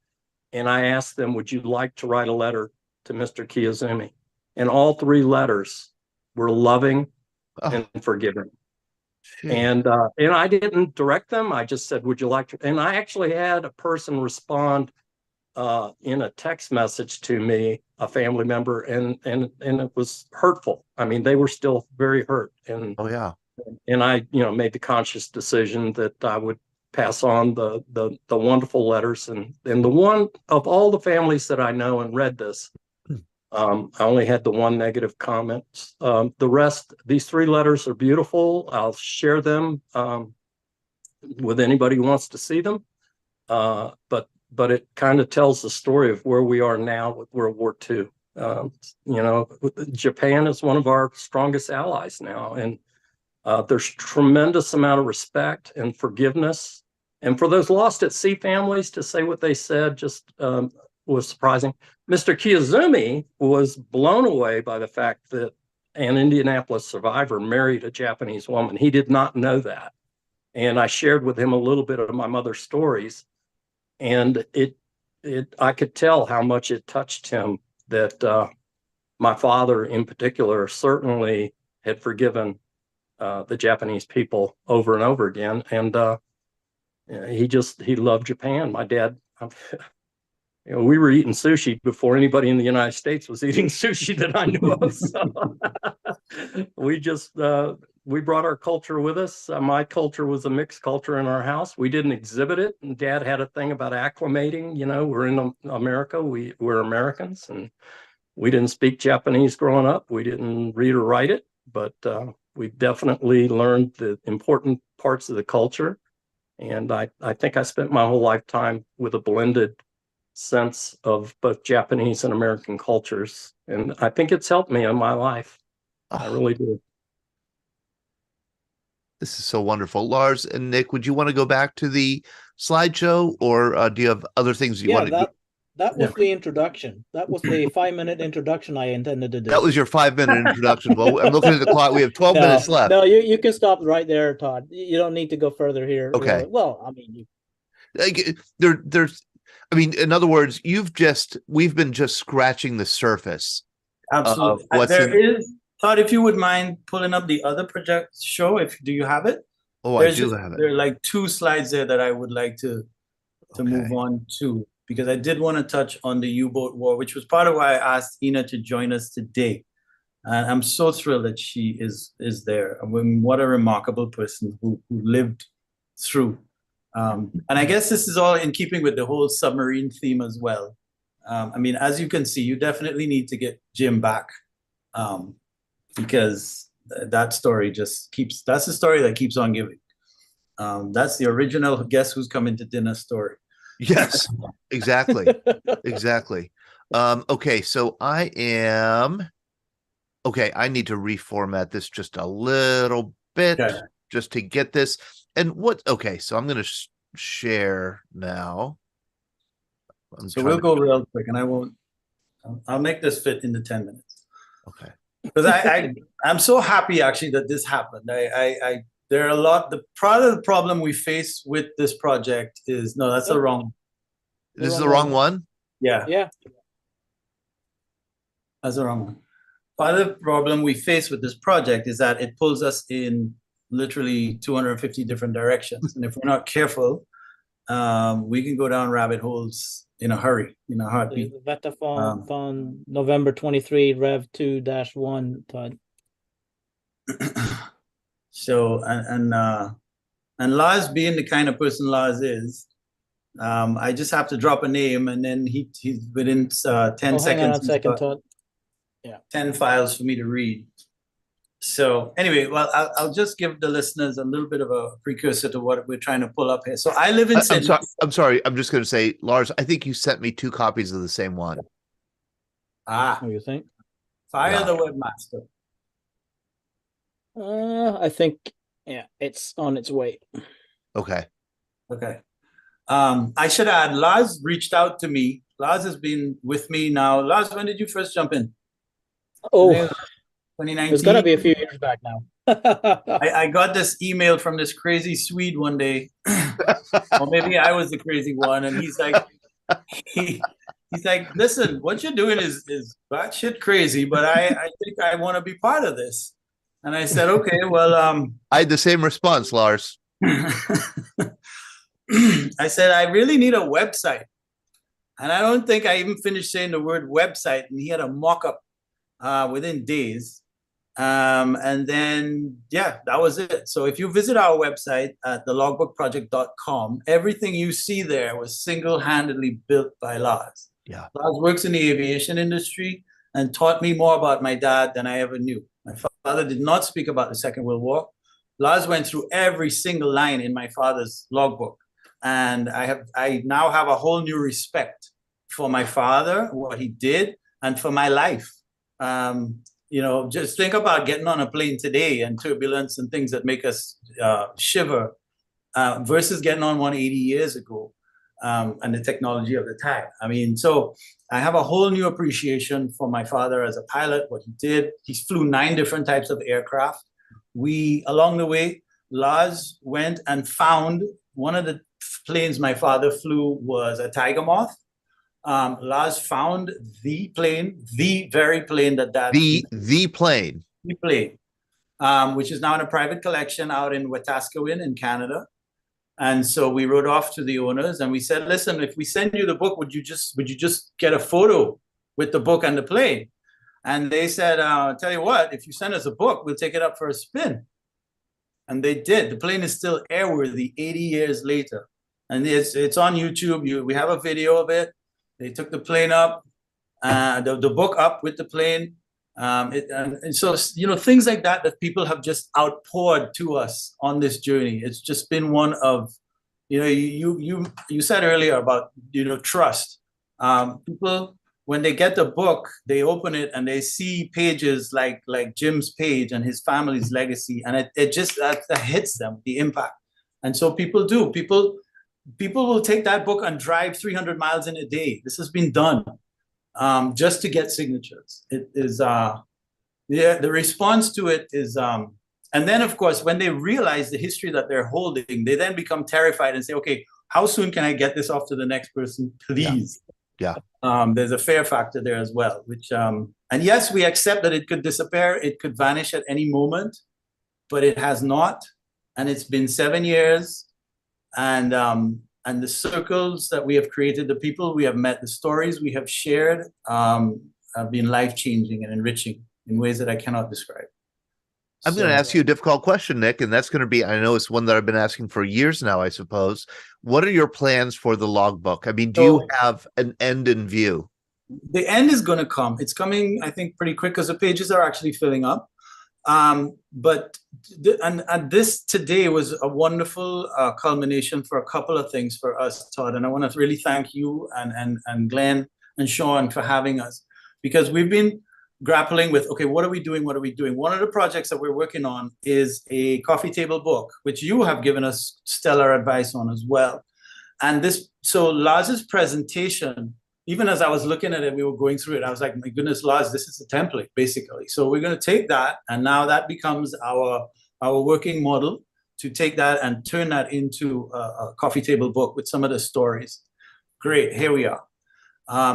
And I asked them, would you like to write a letter to Mr. Kiyazumi? And all 3 letters were loving and forgiving. And I didn't direct them. I just said, would you like to? And I actually had a person respond in a text message to me, a family member, and it was hurtful. I mean, they were still very hurt. And and I, made the conscious decision that I would pass on the wonderful letters. And the one of all the families that I know and read this, I only had the one negative comment. The rest, these 3 letters are beautiful. I'll share them with anybody who wants to see them. But it kind of tells the story of where we are now with World War II. Japan is one of our strongest allies now, and there's tremendous amount of respect and forgiveness. And for those lost at sea families to say what they said just was surprising. Mr. Kiyazumi was blown away by the fact that an Indianapolis survivor married a Japanese woman. He did not know that. And I shared with him a little bit of my mother's stories. And I could tell how much it touched him that my father in particular certainly had forgiven the Japanese people over and over again. And he loved Japan. My dad, we were eating sushi before anybody in the United States was eating sushi that I knew of. So we brought our culture with us. My culture was a mixed culture in our house. We didn't exhibit it. And Dad had a thing about acclimating. We're in America. We're Americans, and we didn't speak Japanese growing up. We didn't read or write it, but we definitely learned the important parts of the culture. And I think I spent my whole lifetime with a blended sense of both Japanese and American cultures. And I think it's helped me in my life. I really do. This is so wonderful. Lars and Nick, would you want to go back to the slideshow, or do you have other things you want to do? That was the introduction. That was the 5-minute introduction I intended to do. That was your 5-minute introduction. Well, I'm looking at the clock. We have 12 minutes left. No, you can stop right there, Todd. You don't need to go further here. Okay. Really. Well, I mean, in other words, we've been just scratching the surface. Absolutely. Todd, if you would mind pulling up the other project show, do you have it? Oh, I do have it. There are like 2 slides there that I would like to move on to, because I did want to touch on the U-boat war, which was part of why I asked Ina to join us today. And I'm so thrilled that she is there. I mean, what a remarkable person who lived through. And I guess this is all in keeping with the whole submarine theme as well. As you can see, you definitely need to get Jim back, because that story that's the story that keeps on giving. That's the original Guess Who's Coming to Dinner story. Yes, exactly. Exactly. Okay, so I need to reformat this just a little bit just to get this. And so I'm going to share now. So we'll go real quick, and I'll make this fit into 10 minutes. Okay. Because I'm so happy actually that this happened. There are part of the problem we face with this project is that's the wrong. This is the wrong one? Yeah. That's the wrong one. Part of the problem we face with this project is that it pulls us in literally 250 different directions. And if we're not careful, we can go down rabbit holes in a hurry, in a heartbeat. VET-A-THON, November 23, Rev 2-1, Todd. So, and Lars, being the kind of person Lars is, I just have to drop a name, and then he's within 10 seconds. Hang on a second, Todd. 10 files for me to read. So anyway, well, I'll just give the listeners a little bit of a precursor to what we're trying to pull up here. So I live in Sydney. I'm sorry. I'm just going to say, Lars, I think you sent me 2 copies of the same one. What do you think? Fire the webmaster. I think, it's on its way. Okay. I should add, Lars reached out to me. Lars has been with me now. Lars, when did you first jump in? 2019. It's got to be a few years back now. I got this email from this crazy Swede one day, or maybe I was the crazy one, and he's like, he's like, listen, what you're doing is batshit crazy, but I think I want to be part of this. And I said, okay, well, I had the same response, Lars. I said, I really need a website. And I don't think I even finished saying the word website, and he had a mock-up within days. And then, that was it. So if you visit our website at thelogbookproject.com, everything you see there was single-handedly built by Lars. Yeah. Lars works in the aviation industry and taught me more about my dad than I ever knew. My father did not speak about the Second World War. Lars went through every single line in my father's logbook. And I now have a whole new respect for my father, what he did, and for my life. Just think about getting on a plane today and turbulence and things that make us shiver versus getting on one 80 years ago and the technology of the time. So I have a whole new appreciation for my father as a pilot, what he did. He flew 9 different types of aircraft. Along the way, Lars went and found one of the planes my father flew was a Tiger Moth. Lars found the plane, the very plane that the plane, which is now in a private collection out in Wetaskiwin in Canada. And so we wrote off to the owners and we said, listen, if we send you the book, would you just get a photo with the book and the plane? And they said, tell you what, if you send us a book, we'll take it up for a spin. And they did. The plane is still airworthy 80 years later. And it's on YouTube. We have a video of it. They took the plane up, the book up with the plane. And so, you know, things like that people have just outpoured to us on this journey. It's just been one of, you know, you said earlier about, you know, trust. People, when they get the book, they open it and they see pages like Jim's page and his family's legacy, and it just that hits them, the impact. And so people do. People will take that book and drive 300 miles in a day. This has been done just to get signatures. It is, the response to it is, and then of course, when they realize the history that they're holding, they then become terrified and say, okay, how soon can I get this off to the next person, please? Yeah. There's a fear factor there as well, which, and yes, we accept that it could disappear, it could vanish at any moment, but it has not. And it's been 7 years. And the circles that we have created, the people we have met, the stories we have shared have been life-changing and enriching in ways that I cannot describe. I'm going to ask you a difficult question, Nick, and that's going to be, I know it's one that I've been asking for years now, I suppose. What are your plans for the logbook? I mean, do you have an end in view? The end is going to come. It's coming, I think, pretty quick because the pages are actually filling up. But this today was a wonderful culmination for a couple of things for us, Todd. And I want to really thank you and Glenn and Sean for having us, because we've been grappling with, okay, what are we doing? What are we doing? One of the projects that we're working on is a coffee table book, which you have given us stellar advice on as well. And so Lars's presentation, even as I was looking at it, we were going through it, I was like, my goodness, Lars, this is a template, basically. So we're going to take that, and now that becomes our working model to take that and turn that into a coffee table book with some of the stories. Great, here we are.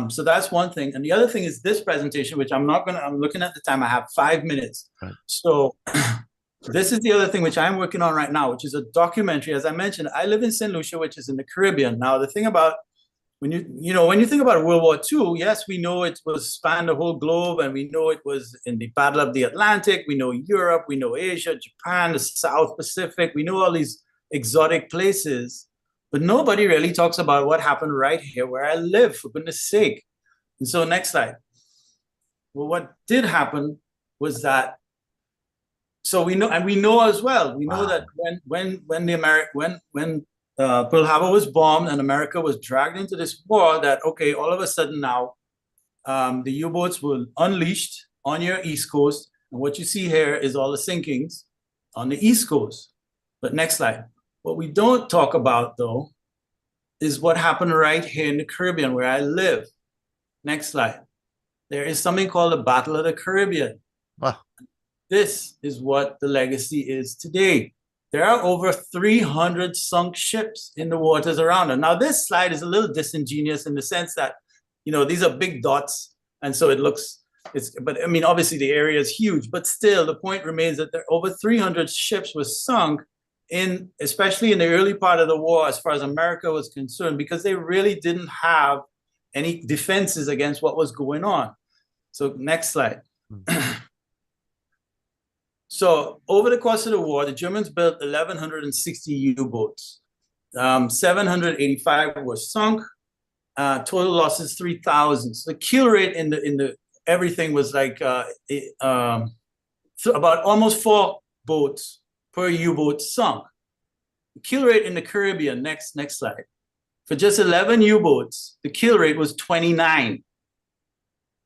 So that's one thing. And the other thing is this presentation, which I'm looking at the time, I have 5 minutes. Right. So this is the other thing which I'm working on right now, which is a documentary. As I mentioned, I live in St. Lucia, which is in the Caribbean. Now, the thing about when you think about World War II, yes, we know it was spanned the whole globe, and we know it was in the Battle of the Atlantic. We know Europe, we know Asia, Japan, the South Pacific. We know all these exotic places, but nobody really talks about what happened right here where I live, for goodness sake. And so next slide. Well, what did happen was that, so we know, and we know as well, we know that when Pearl Harbor was bombed and America was dragged into this war, that, okay, all of a sudden now, the U-boats were unleashed on your East Coast. And what you see here is all the sinkings on the East Coast. But next slide. What we don't talk about, though, is what happened right here in the Caribbean where I live. Next slide. There is something called the Battle of the Caribbean. Wow. This is what the legacy is today. There are over 300 sunk ships in the waters around us. Now, this slide is a little disingenuous in the sense that, you know, these are big dots. And so it looks, but I mean, obviously the area is huge, but still the point remains that there over 300 ships were sunk especially in the early part of the war, as far as America was concerned, because they really didn't have any defenses against what was going on. So next slide. So over the course of the war, the Germans built 1,160 U-boats. 785 were sunk. Total losses 3,000. So the kill rate in the everything was like about almost 4 boats per U-boat sunk. The kill rate in the Caribbean, next slide. For just 11 U-boats, the kill rate was 29.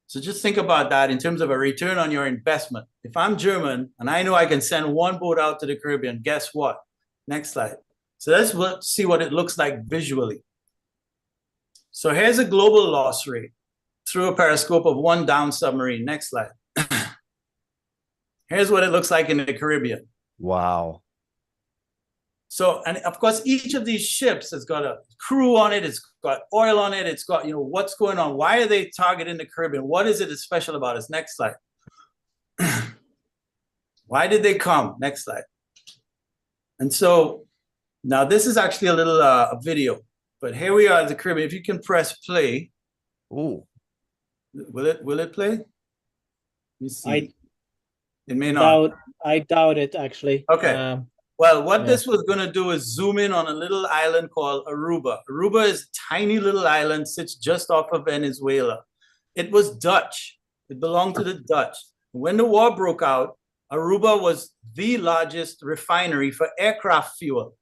So just think about that in terms of a return on your investment. If I'm German and I know I can send 1 boat out to the Caribbean, guess what? Next slide. So let's see what it looks like visually. So here's a global loss rate through a periscope of 1 down submarine. Next slide. Here's what it looks like in the Caribbean. Wow. So, and of course, each of these ships has got a crew on it. It's got oil on it. It's got, what's going on? Why are they targeting the Caribbean? What is it that's special about us? Next slide. Why did they come? Next slide. And so now this is actually a little video, but here we are at the Caribbean. If you can press play. Ooh. Will it play? Let me see. It may not. I doubt it, actually. Okay. Well, what this was going to do is zoom in on a little island called Aruba. Aruba is a tiny little island, sits just off of Venezuela. It was Dutch. It belonged to the Dutch. When the war broke out, Aruba was the largest refinery for aircraft fuel.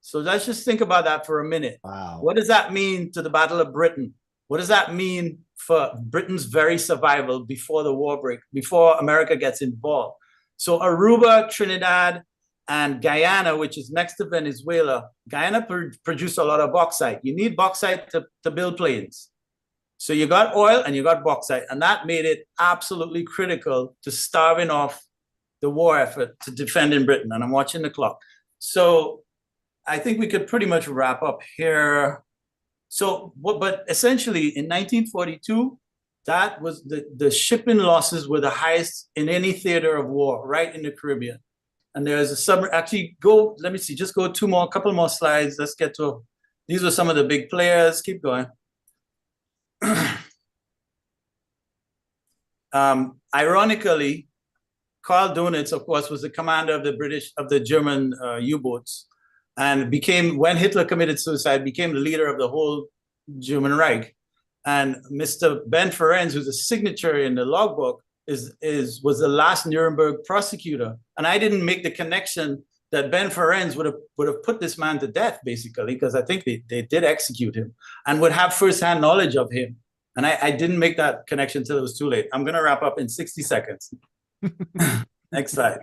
So let's just think about that for a minute. Wow. What does that mean to the Battle of Britain? What does that mean for Britain's very survival before the war break, before America gets involved? So Aruba, Trinidad, and Guyana, which is next to Venezuela, Guyana produced a lot of bauxite. You need bauxite to build planes. So you got oil and you got bauxite, and that made it absolutely critical to starving off the war effort to defend in Britain. And I'm watching the clock. So I think we could pretty much wrap up here. So, but essentially in 1942, that was the shipping losses were the highest in any theater of war, right in the Caribbean. And there's a submarine, actually let me see, just go a couple more slides. Let's get to, these are some of the big players. Keep going. Ironically, Karl Donitz, of course, was the commander of the German U-boats, and when Hitler committed suicide, became the leader of the whole German Reich. And Mr. Ben Ferenc, who's a signatory in the logbook, was the last Nuremberg prosecutor. And I didn't make the connection that Ben Ferenc would have put this man to death, basically, because I think they did execute him and would have firsthand knowledge of him. And I didn't make that connection until it was too late. I'm going to wrap up in 60 seconds. Next slide.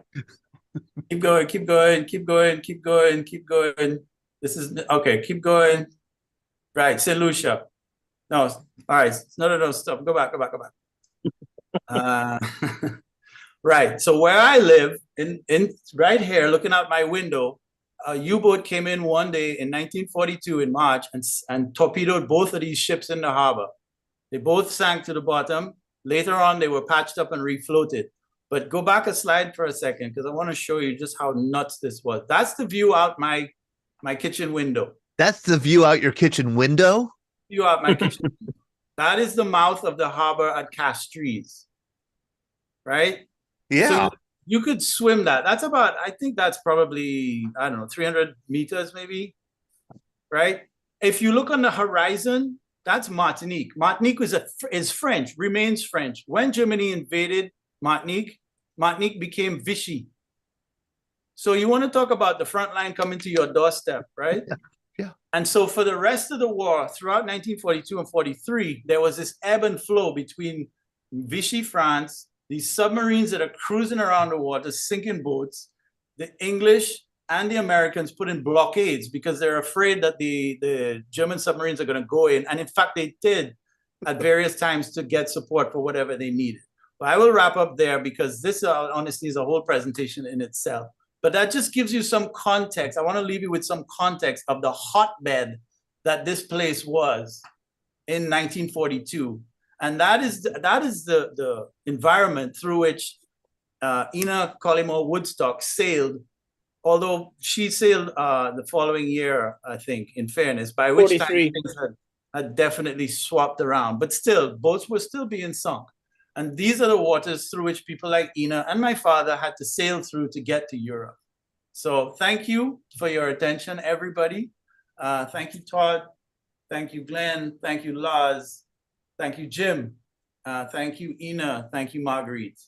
Keep going, keep going, keep going, keep going, keep going. This is, okay, keep going. Right, St. Lucia. No, all right, no, stop, go back. Right, so where I live, in right here, looking out my window, a U-boat came in one day in 1942 in March and torpedoed both of these ships in the harbor. They both sank to the bottom. Later on, they were patched up and refloated. But go back a slide for a second, because I want to show you just how nuts this was. That's the view out my kitchen window. That's the view out your kitchen window? View out my kitchen. That is the mouth of the harbor at Castries, right? Yeah. So you could swim that. That's about, I think that's probably, I don't know, 300 meters maybe, right? If you look on the horizon, that's Martinique. Martinique is French, remains French. When Germany invaded Martinique, Martinique became Vichy. So you want to talk about the front line coming to your doorstep, right? Yeah. And so for the rest of the war, throughout 1942 and 43, there was this ebb and flow between Vichy France, these submarines that are cruising around the water, sinking boats, the English and the Americans put in blockades because they're afraid that the German submarines are going to go in. And in fact, they did at various times to get support for whatever they needed. But I will wrap up there because this honestly is a whole presentation in itself. But that just gives you some context. I want to leave you with some context of the hotbed that this place was in 1942. And that is the environment through which Ina Collymore Woodstock sailed, although she sailed the following year, I think, in fairness, by which 43. time things had definitely swapped around. But still, boats were still being sunk. And these are the waters through which people like Ina and my father had to sail through to get to Europe. So thank you for your attention, everybody. Thank you, Todd. Thank you, Glenn. Thank you, Laz. Thank you, Jim. Thank you, Ina. Thank you, Marguerite.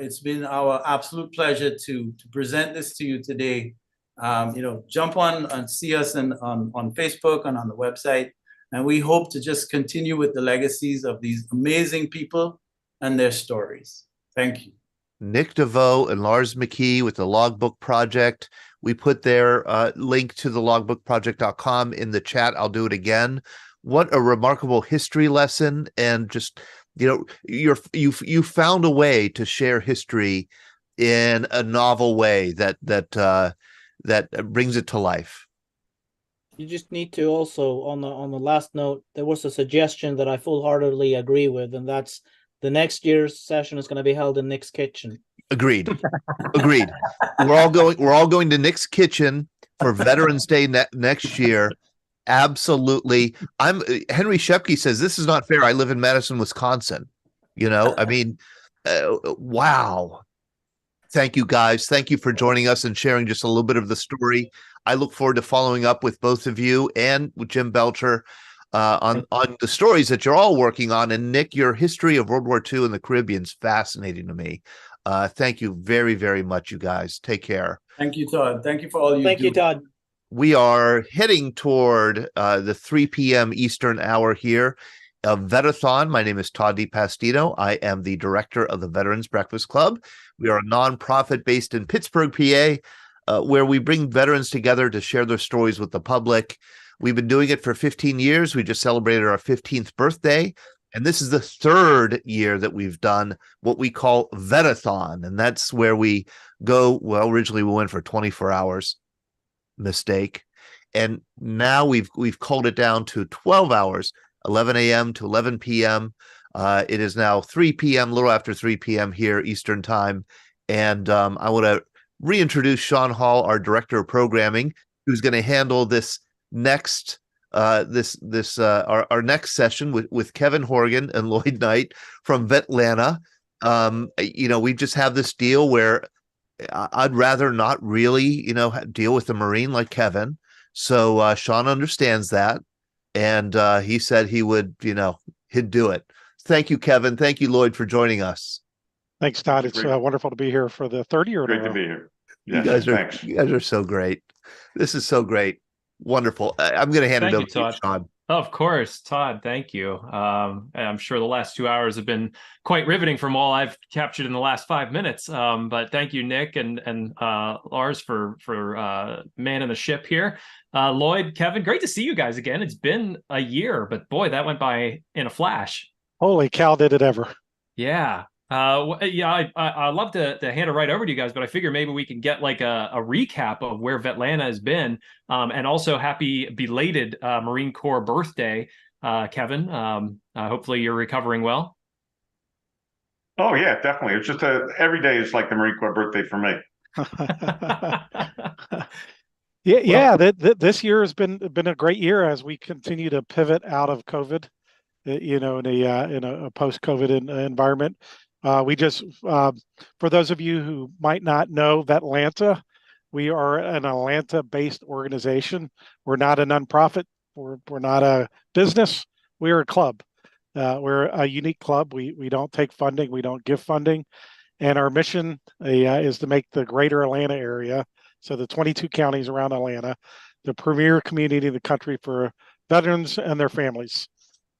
It's been our absolute pleasure to present this to you today. Jump on and see us on Facebook and on the website. And we hope to just continue with the legacies of these amazing people and their stories. Thank you. Nick DeVoe and Lars McKee with the Logbook Project. We put their link to the logbookproject.com in the chat. I'll do it again. What a remarkable history lesson. And just, you found a way to share history in a novel way that that brings it to life. You just need to also, on the last note, there was a suggestion that I full-heartedly agree with, and that's the next year's session is going to be held in Nick's kitchen. Agreed. Agreed. We're all going to Nick's kitchen for Veterans Day next year. Absolutely. Henry Shepke says this is not fair. I live in Madison, Wisconsin. I mean, wow. Thank you, guys. Thank you for joining us and sharing just a little bit of the story. I look forward to following up with both of you and with Jim Belcher on the stories that you're all working on. And Nick, your history of World War II in the Caribbean is fascinating to me. Thank you very, very much, you guys. Take care. Thank you, Todd. Thank you for all you do. Thank you, Todd. We are heading toward the 3 p.m. Eastern hour here of VET-A-THON. My name is Todd DiPastino. I am the director of the Veterans Breakfast Club. We are a nonprofit based in Pittsburgh, PA, where we bring veterans together to share their stories with the public. We've been doing it for 15 years. We just celebrated our 15th birthday. And this is the third year that we've done what we call VET-A-THON. And that's where we go. Well, originally we went for 24 hours. Mistake. And now we've culled it down to 12 hours, 11 a.m. to 11 p.m. It is now 3 p.m., a little after 3 p.m. here Eastern time. And I want to reintroduce Sean Hall, our director of programming, who's going to handle this next our next session with Kevin Horgan and Lloyd Knight from VET-Lana. We just have this deal where I'd rather not really, deal with a Marine like Kevin. So Sean understands that. And he said he would, he'd do it. Thank you, Kevin. Thank you, Lloyd, for joining us. Thanks, Todd. It's wonderful to be here for the third year. Great to be here. Yes, you guys are so great. This is so great. Wonderful. I'm going to hand it over to you, Sean. Of course, Todd. Thank you. I'm sure the last 2 hours have been quite riveting from all I've captured in the last 5 minutes. But thank you, Nick and Lars, for manning the ship here. Lloyd, Kevin, great to see you guys again. It's been a year, but boy, that went by in a flash. Holy cow, did it ever? Yeah. I'd love to hand it right over to you guys, but I figure maybe we can get like a recap of where VET-Lana has been, and also happy belated Marine Corps birthday, Kevin. Hopefully you're recovering well. Oh yeah, definitely. It's just every day is like the Marine Corps birthday for me. This year has been a great year as we continue to pivot out of COVID, in a post-COVID environment. We just, for those of you who might not know VET-Lanta, we are an Atlanta-based organization. We're not a nonprofit. We're not a business. We're a club. We're a unique club. We don't take funding. We don't give funding. And our mission is to make the greater Atlanta area, so the 22 counties around Atlanta, the premier community in the country for veterans and their families,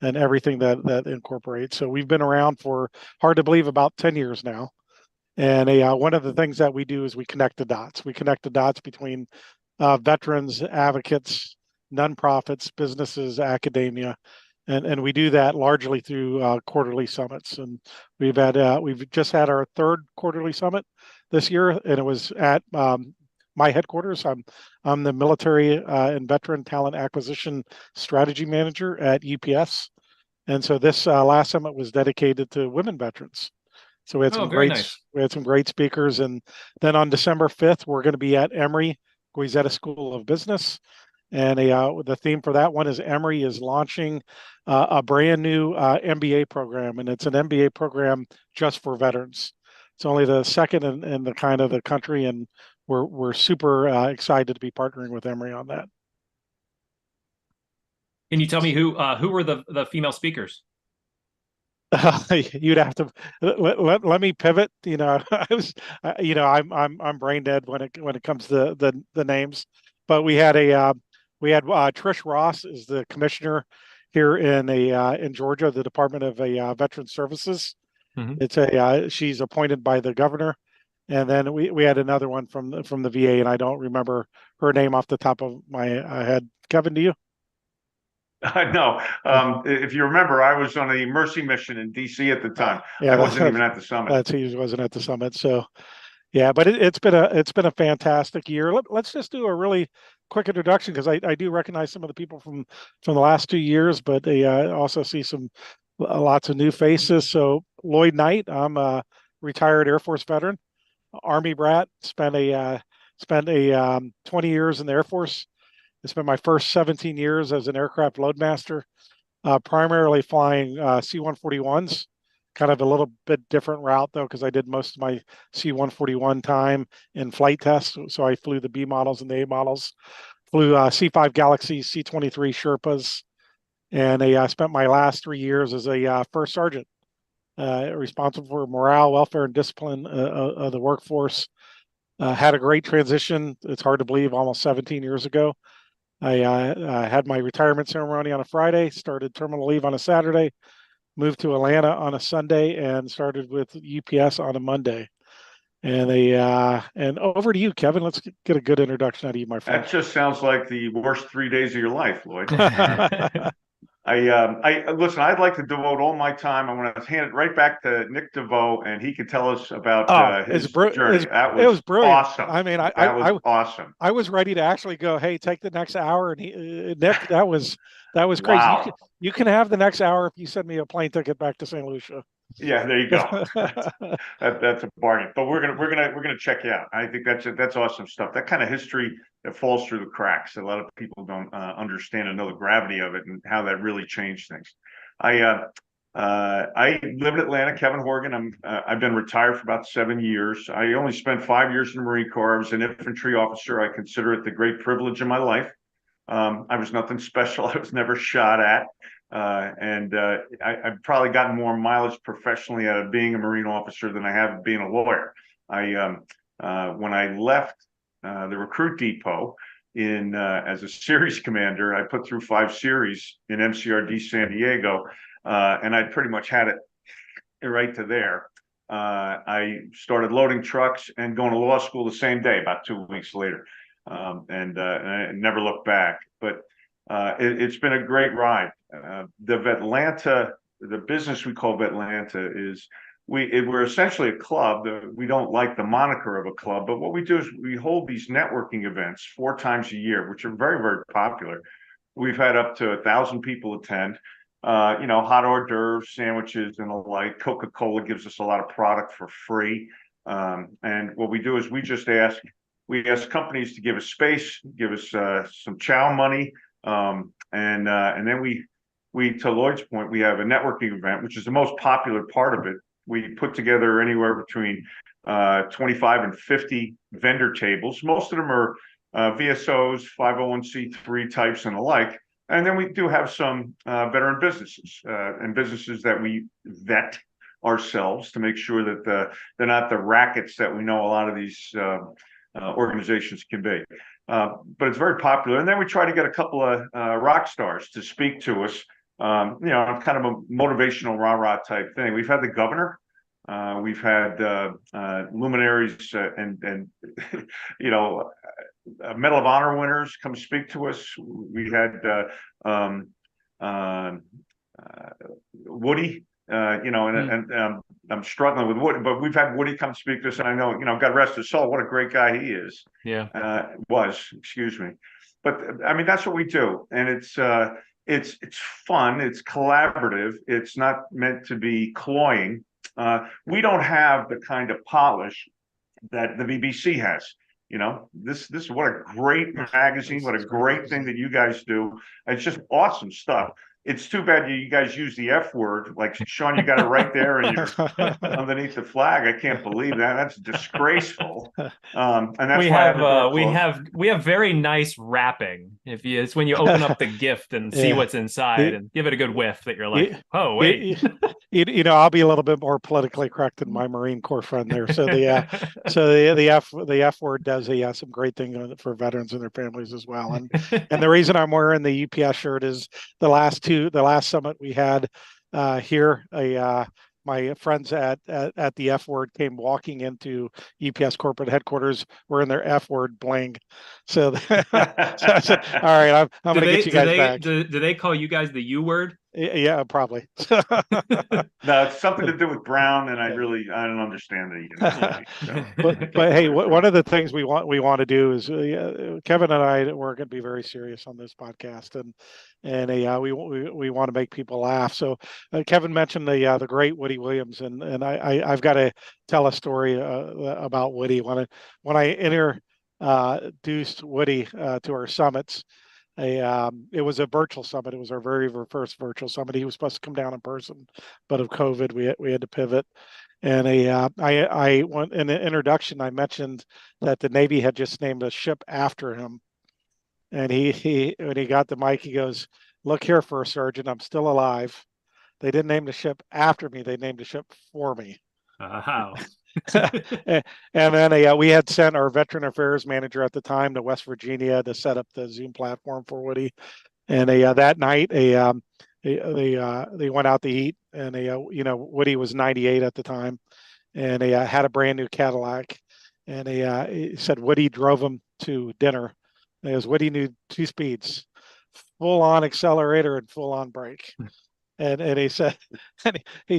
and everything that incorporates. So we've been around for, hard to believe, about 10 years now. And one of the things that we do is we connect the dots. We connect the dots between veterans, advocates, nonprofits, businesses, academia. And we do that largely through quarterly summits. And we've just had our third quarterly summit this year, and it was at my headquarters. I'm the military and veteran talent acquisition strategy manager at UPS. And so this last summit was dedicated to women veterans. So we had some great speakers. And then on December 5th, we're going to be at Emory Goizeta School of Business. And the theme for that one is Emory is launching a brand new MBA program, and it's an MBA program just for veterans. It's only the second in the kind of the country, and we're super excited to be partnering with Emory on that. Can you tell me who were the female speakers? You'd have to let me pivot. I'm brain dead when it comes to the names, but we had Trish Ross is the commissioner here in Georgia, the Department of Veteran Services. Mm-hmm. She's appointed by the governor, and then we had another one from the VA, and I don't remember her name off the top of my head. Kevin, do you? No. If you remember, I was on a mercy mission in DC at the time. Yeah, I wasn't even at the summit. He wasn't at the summit. So, Yeah, but it's been a fantastic year. Let's just do a really quick introduction because I do recognize some of the people from the last 2 years, but I also see some lots of new faces. So Lloyd Knight, I'm a retired Air Force veteran, Army brat. Spent a 20 years in the Air Force. I spent my first 17 years as an aircraft loadmaster, primarily flying C-141s. Kind of a little bit different route though, because I did most of my C-141 time in flight tests. So I flew the B models and the A models, flew C-5 Galaxies, C-23 Sherpas, and I spent my last 3 years as a first sergeant, responsible for morale, welfare, and discipline of the workforce. Had a great transition. It's hard to believe, almost 17 years ago. I had my retirement ceremony on a Friday, started terminal leave on a Saturday, moved to Atlanta on a Sunday, and started with UPS on a Monday. And and over to you, Kevin. Let's get a good introduction out of you, my friend. That just sounds like the worst 3 days of your life, Lloyd. I listen. I'd like to devote all my time. I want to hand it right back to Nick DeVoe, and he can tell us about his journey. It was brilliant. Awesome. I mean, that was awesome. I was ready to actually go, hey, take the next hour, and Nick, that was crazy. Wow. You can have the next hour if you send me a plane ticket back to St. Lucia. Yeah, there you go. That's a bargain. But we're gonna check you out. I think that's awesome stuff. That kind of history that falls through the cracks. A lot of people don't understand and know the gravity of it and how that really changed things. I live in Atlanta. Kevin Horgan. I've been retired for about 7 years. I only spent 5 years in the Marine Corps. I was an infantry officer. I consider it the great privilege of my life. I was nothing special. I was never shot at. I've probably gotten more mileage professionally out of being a Marine officer than I have being a lawyer. When I left the recruit depot as a series commander, I put through 5 series in MCRD San Diego, and I pretty much had it right to there. I started loading trucks and going to law school the same day, about 2 weeks later, and I never looked back. But it's been a great ride. The VET-A-THON, the business we call VET-A-THON is we're essentially a club. We don't like the moniker of a club, but what we do is we hold these networking events 4 times a year, which are very, very popular. We've had up to 1,000 people attend. Hot hors d'oeuvres, sandwiches, and the like. Coca-Cola gives us a lot of product for free. And what we do is we ask companies to give us space, give us some chow money, and then we to Lloyd's point, we have a networking event, which is the most popular part of it. We put together anywhere between 25 and 50 vendor tables. Most of them are VSOs, 501c3 types, and the like. And then we do have some veteran businesses and businesses that we vet ourselves to make sure that they're not the rackets that we know a lot of these organizations can be. But it's very popular. And then we try to get a couple of rock stars to speak to us, kind of a motivational rah-rah type thing. We've had the governor. We've had luminaries and Medal of Honor winners come speak to us. We had Woody, and I'm struggling with Woody, but we've had Woody come speak to us, and I know, God rest his soul, what a great guy he is. Yeah. Excuse me. But I mean, that's what we do. And it's fun. It's collaborative. It's not meant to be cloying. We don't have the kind of polish that the BBC has. This is what a great magazine, what a great thing that you guys do. It's just awesome stuff. It's too bad you guys use the F word. Like, Sean, you got it right there and you're underneath the flag. I can't believe that. That's disgraceful. And that's we have very nice wrapping. It's when you open up the gift and see what's inside and give it a good whiff that you're like, oh wait. I'll be a little bit more politically correct than my Marine Corps friend there. So the F word does some great thing for veterans and their families as well. And the reason I'm wearing the UPS shirt is the last summit we had here, my friends at the F word came walking into UPS corporate headquarters wearing their F word bling. So, I said, all right, I'm going to get you guys back. Do they call you guys the U word? Yeah, probably. No, it's something to do with Brown, and I don't understand the analogy. So. But hey, one of the things we want to do is Kevin and I, we're going to be very serious on this podcast, and we want to make people laugh. So Kevin mentioned the great Woody Williams, and I've got to tell a story about Woody. When I introduced Woody to our summits. It was a virtual summit. It was our very first virtual summit. He was supposed to come down in person, but of COVID, we had to pivot. And I went in the introduction. I mentioned that the Navy had just named a ship after him, and he when he got the mic, he goes, "Look here, First Sergeant, I'm still alive. They didn't name the ship after me. They named the ship for me." Wow. And then we had sent our veteran affairs manager at the time to West Virginia to set up the Zoom platform for Woody. And that night, they went out to eat, and Woody was 98 at the time, and they had a brand new Cadillac, and he said Woody drove him to dinner. And he goes, Woody knew 2 speeds, full on accelerator and full on brake. And he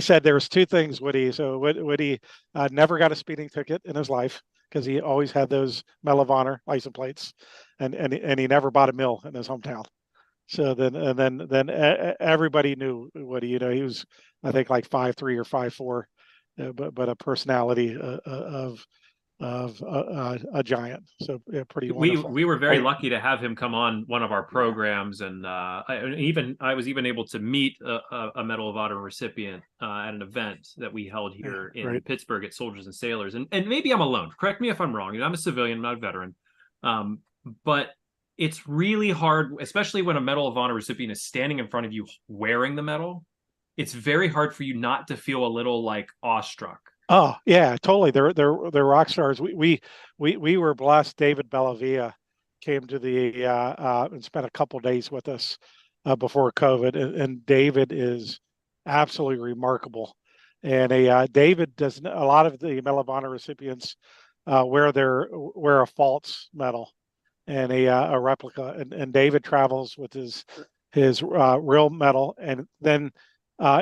said there was 2 things, Woody. So Woody never got a speeding ticket in his life because he always had those Medal of Honor license plates, and he never bought a mill in his hometown. So then everybody knew Woody. He was, I think, like 5'3" or 5'4", but a personality of a giant. So pretty wonderful. We were very lucky to have him come on one of our programs, and I was even able to meet a Medal of Honor recipient at an event that we held here in Pittsburgh at Soldiers and Sailors. And maybe I'm alone. Correct me if I'm wrong. I'm a civilian, I'm not a veteran. But it's really hard, especially when a Medal of Honor recipient is standing in front of you wearing the medal. It's very hard for you not to feel a little like awestruck. Oh yeah, totally. They're rock stars. We were blessed. David Bellavia came to the and spent a couple days with us before COVID, and David is absolutely remarkable. And David does a lot of the Medal of Honor recipients wear a false medal and a replica, and David travels with his real medal, and then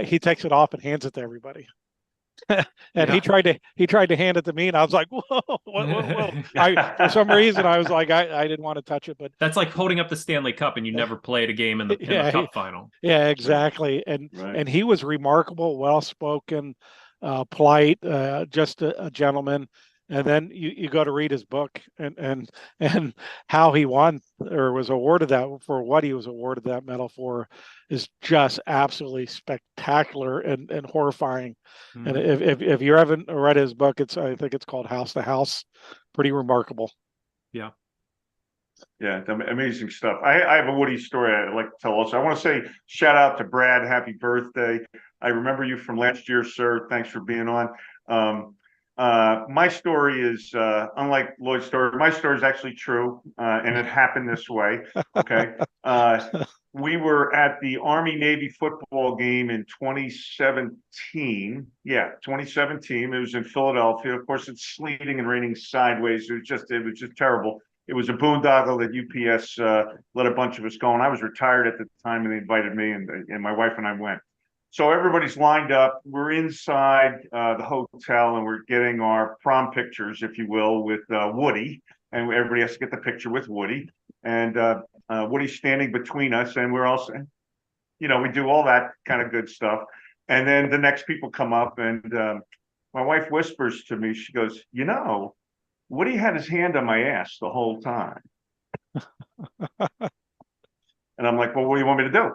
he takes it off and hands it to everybody. And he tried to hand it to me, and I was like, whoa, whoa. For some reason I was like, I didn't want to touch it. But that's like holding up the Stanley Cup and you never played a game in the cup final. Yeah, exactly. And he was remarkable, well-spoken, polite, just a gentleman. And then you go to read his book and how he won or was awarded that, for what he was awarded that medal for, is just absolutely spectacular and horrifying. Mm. And if you haven't read his book, I think it's called House to House. Pretty remarkable. Yeah. Yeah, amazing stuff. I have a Woody story I'd like to tell also. I want to say shout out to Brad. Happy birthday. I remember you from last year, sir. Thanks for being on. My story is unlike Lloyd's story. My story is actually true, and it happened this way. Okay. We were at the Army-Navy football game in 2017. Yeah, 2017. It was in Philadelphia. Of course, it's sleeting and raining sideways. It was just terrible. It was a boondoggle that UPS let a bunch of us go. And I was retired at the time, and they invited me, and my wife and I went. So everybody's lined up. We're inside the hotel, and we're getting our prom pictures, if you will, with Woody. And everybody has to get the picture with Woody. And Woody's standing between us, and we're all, we do all that kind of good stuff. And then the next people come up, and my wife whispers to me, she goes, Woody had his hand on my ass the whole time. And I'm like, well, what do you want me to do?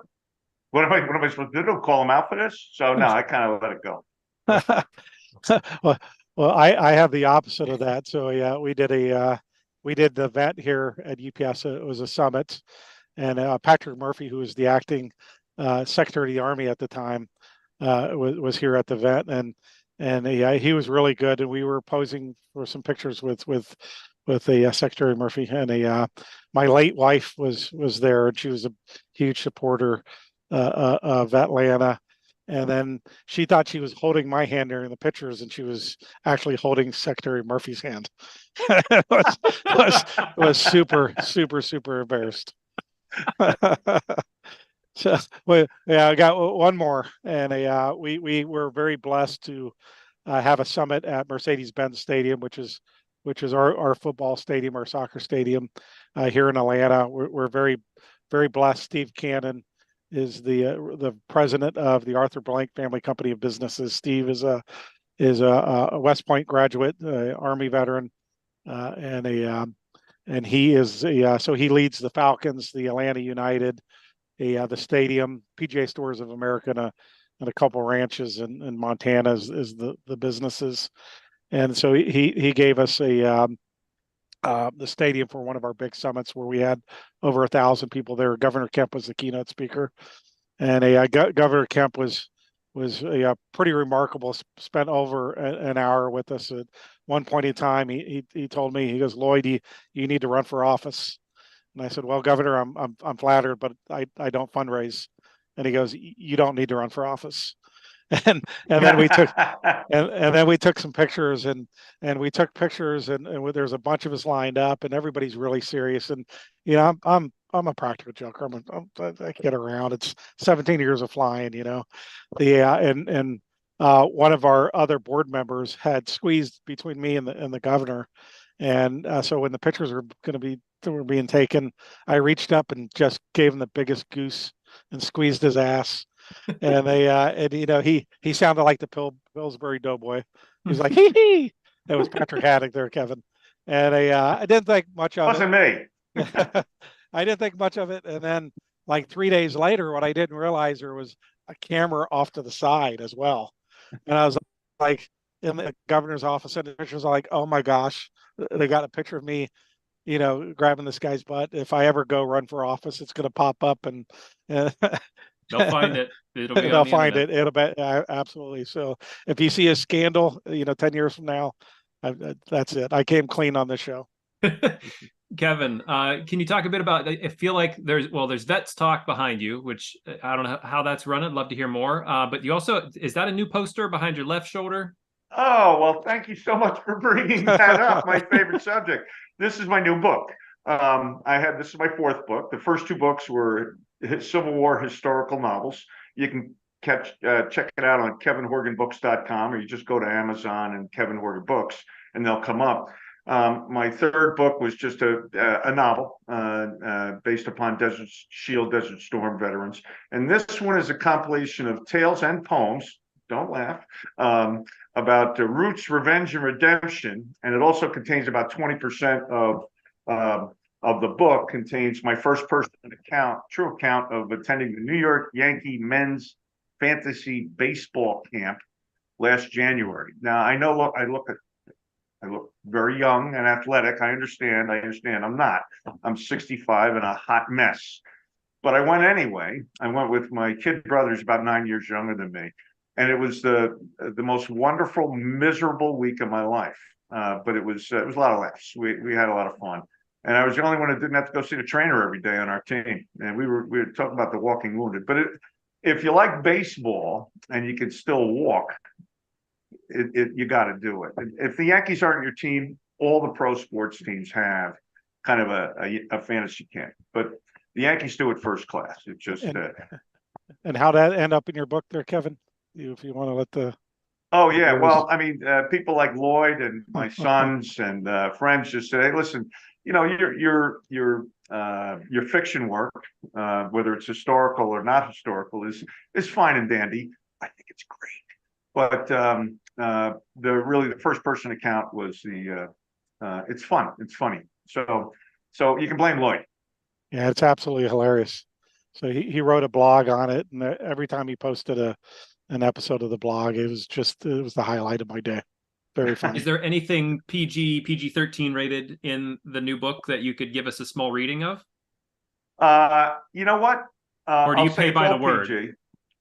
What am I supposed to do? Call him out for this? So no, I kind of let it go. well, I have the opposite of that. So yeah, we did the event here at UPS. It was a summit, and Patrick Murphy, who was the acting Secretary of the Army at the time, was here at the event, and he was really good. And we were posing for some pictures with the Secretary Murphy, and my late wife was there, and she was a huge supporter of Atlanta. And then she thought she was holding my hand during the pictures, and she was actually holding Secretary Murphy's hand. was super embarrassed. So, well, yeah, I got one more, and we were very blessed to have a summit at Mercedes-Benz Stadium, which is our football stadium, our soccer stadium here in Atlanta. We're very blessed. Steve Cannon is the president of the Arthur Blank Family Company of Businesses. Steve is a West Point graduate, Army veteran, and he is so he leads the Falcons, the Atlanta United, the stadium, PGA Stores of America, and a couple ranches in Montana is the businesses. And so he gave us the stadium for one of our big summits where we had over 1,000 people there. Governor Kemp was the keynote speaker, and Governor Kemp was pretty remarkable. Spent over an hour with us. At one point in time, he told me, he goes, "Lloyd, you need to run for office." And I said, "Well, Governor, I'm flattered, but I don't fundraise." And he goes, "You don't need to run for office." And then we took and then we took some pictures and we took pictures and there's a bunch of us lined up and everybody's really serious. And I'm a practical joker. I get around. It's 17 years of flying. And one of our other board members had squeezed between me and the governor. And so when the pictures were being taken, I reached up and just gave him the biggest goose and squeezed his ass. And he sounded like the Pillsbury Doughboy. He's like, hee hee. That was Patrick Haddock there, Kevin. And I didn't think much of Wasn't it. me. I didn't think much of it. And then like 3 days later, what I didn't realize, there was a camera off to the side as well. And I was like in the governor's office, and the pictures are like, oh my gosh, they got a picture of me, grabbing this guy's butt. If I ever go run for office, it's going to pop up and they'll find it. It'll be they'll find it. It'll be absolutely. So if you see a scandal, 10 years from now, that's it. I came clean on this show. Kevin, can you talk a bit about, I feel like there's Vets Talk behind you, which I don't know how that's run. I'd love to hear more. But you also, is that a new poster behind your left shoulder? Oh, well, thank you so much for bringing that up. My favorite subject. This is my new book. This is my fourth book. The first two books were Civil War historical novels. You can check it out on kevinhorganbooks.com, or you just go to Amazon and Kevin Horgan Books, and they'll come up. My third book was just a novel based upon Desert Storm veterans. And this one is a compilation of tales and poems, don't laugh, about roots, revenge, and redemption. And it also contains about 20% of the book contains my first person true account of attending the New York Yankee men's fantasy baseball camp last January. Now, I know, I look very young and athletic. I understand. I'm not. I'm 65 and a hot mess. But I went anyway. I went with my kid brother's about 9 years younger than me. And it was the most wonderful, miserable week of my life. But it was a lot of laughs. We had a lot of fun. And I was the only one that didn't have to go see the trainer every day on our team. And we were talking about the walking wounded. But if you like baseball and you can still walk, you got to do it. If the Yankees aren't your team, all the pro sports teams have kind of a fantasy camp. But the Yankees do it first class. It's just. And how that end up in your book there, Kevin? If you want to let the. Oh yeah, well, I mean, people like Lloyd and my sons and friends just say, "Hey, listen, your fiction work, whether it's historical or not historical, is fine and dandy. I think it's great, but the first person account was it's fun, it's funny. So you can blame Lloyd. Yeah, it's absolutely hilarious. So he wrote a blog on it, and every time he posted an episode of the blog, it was the highlight of my day. Very funny. Is there anything PG-13 rated in the new book that you could give us a small reading of? You know what? Or do you pay by the word? PG.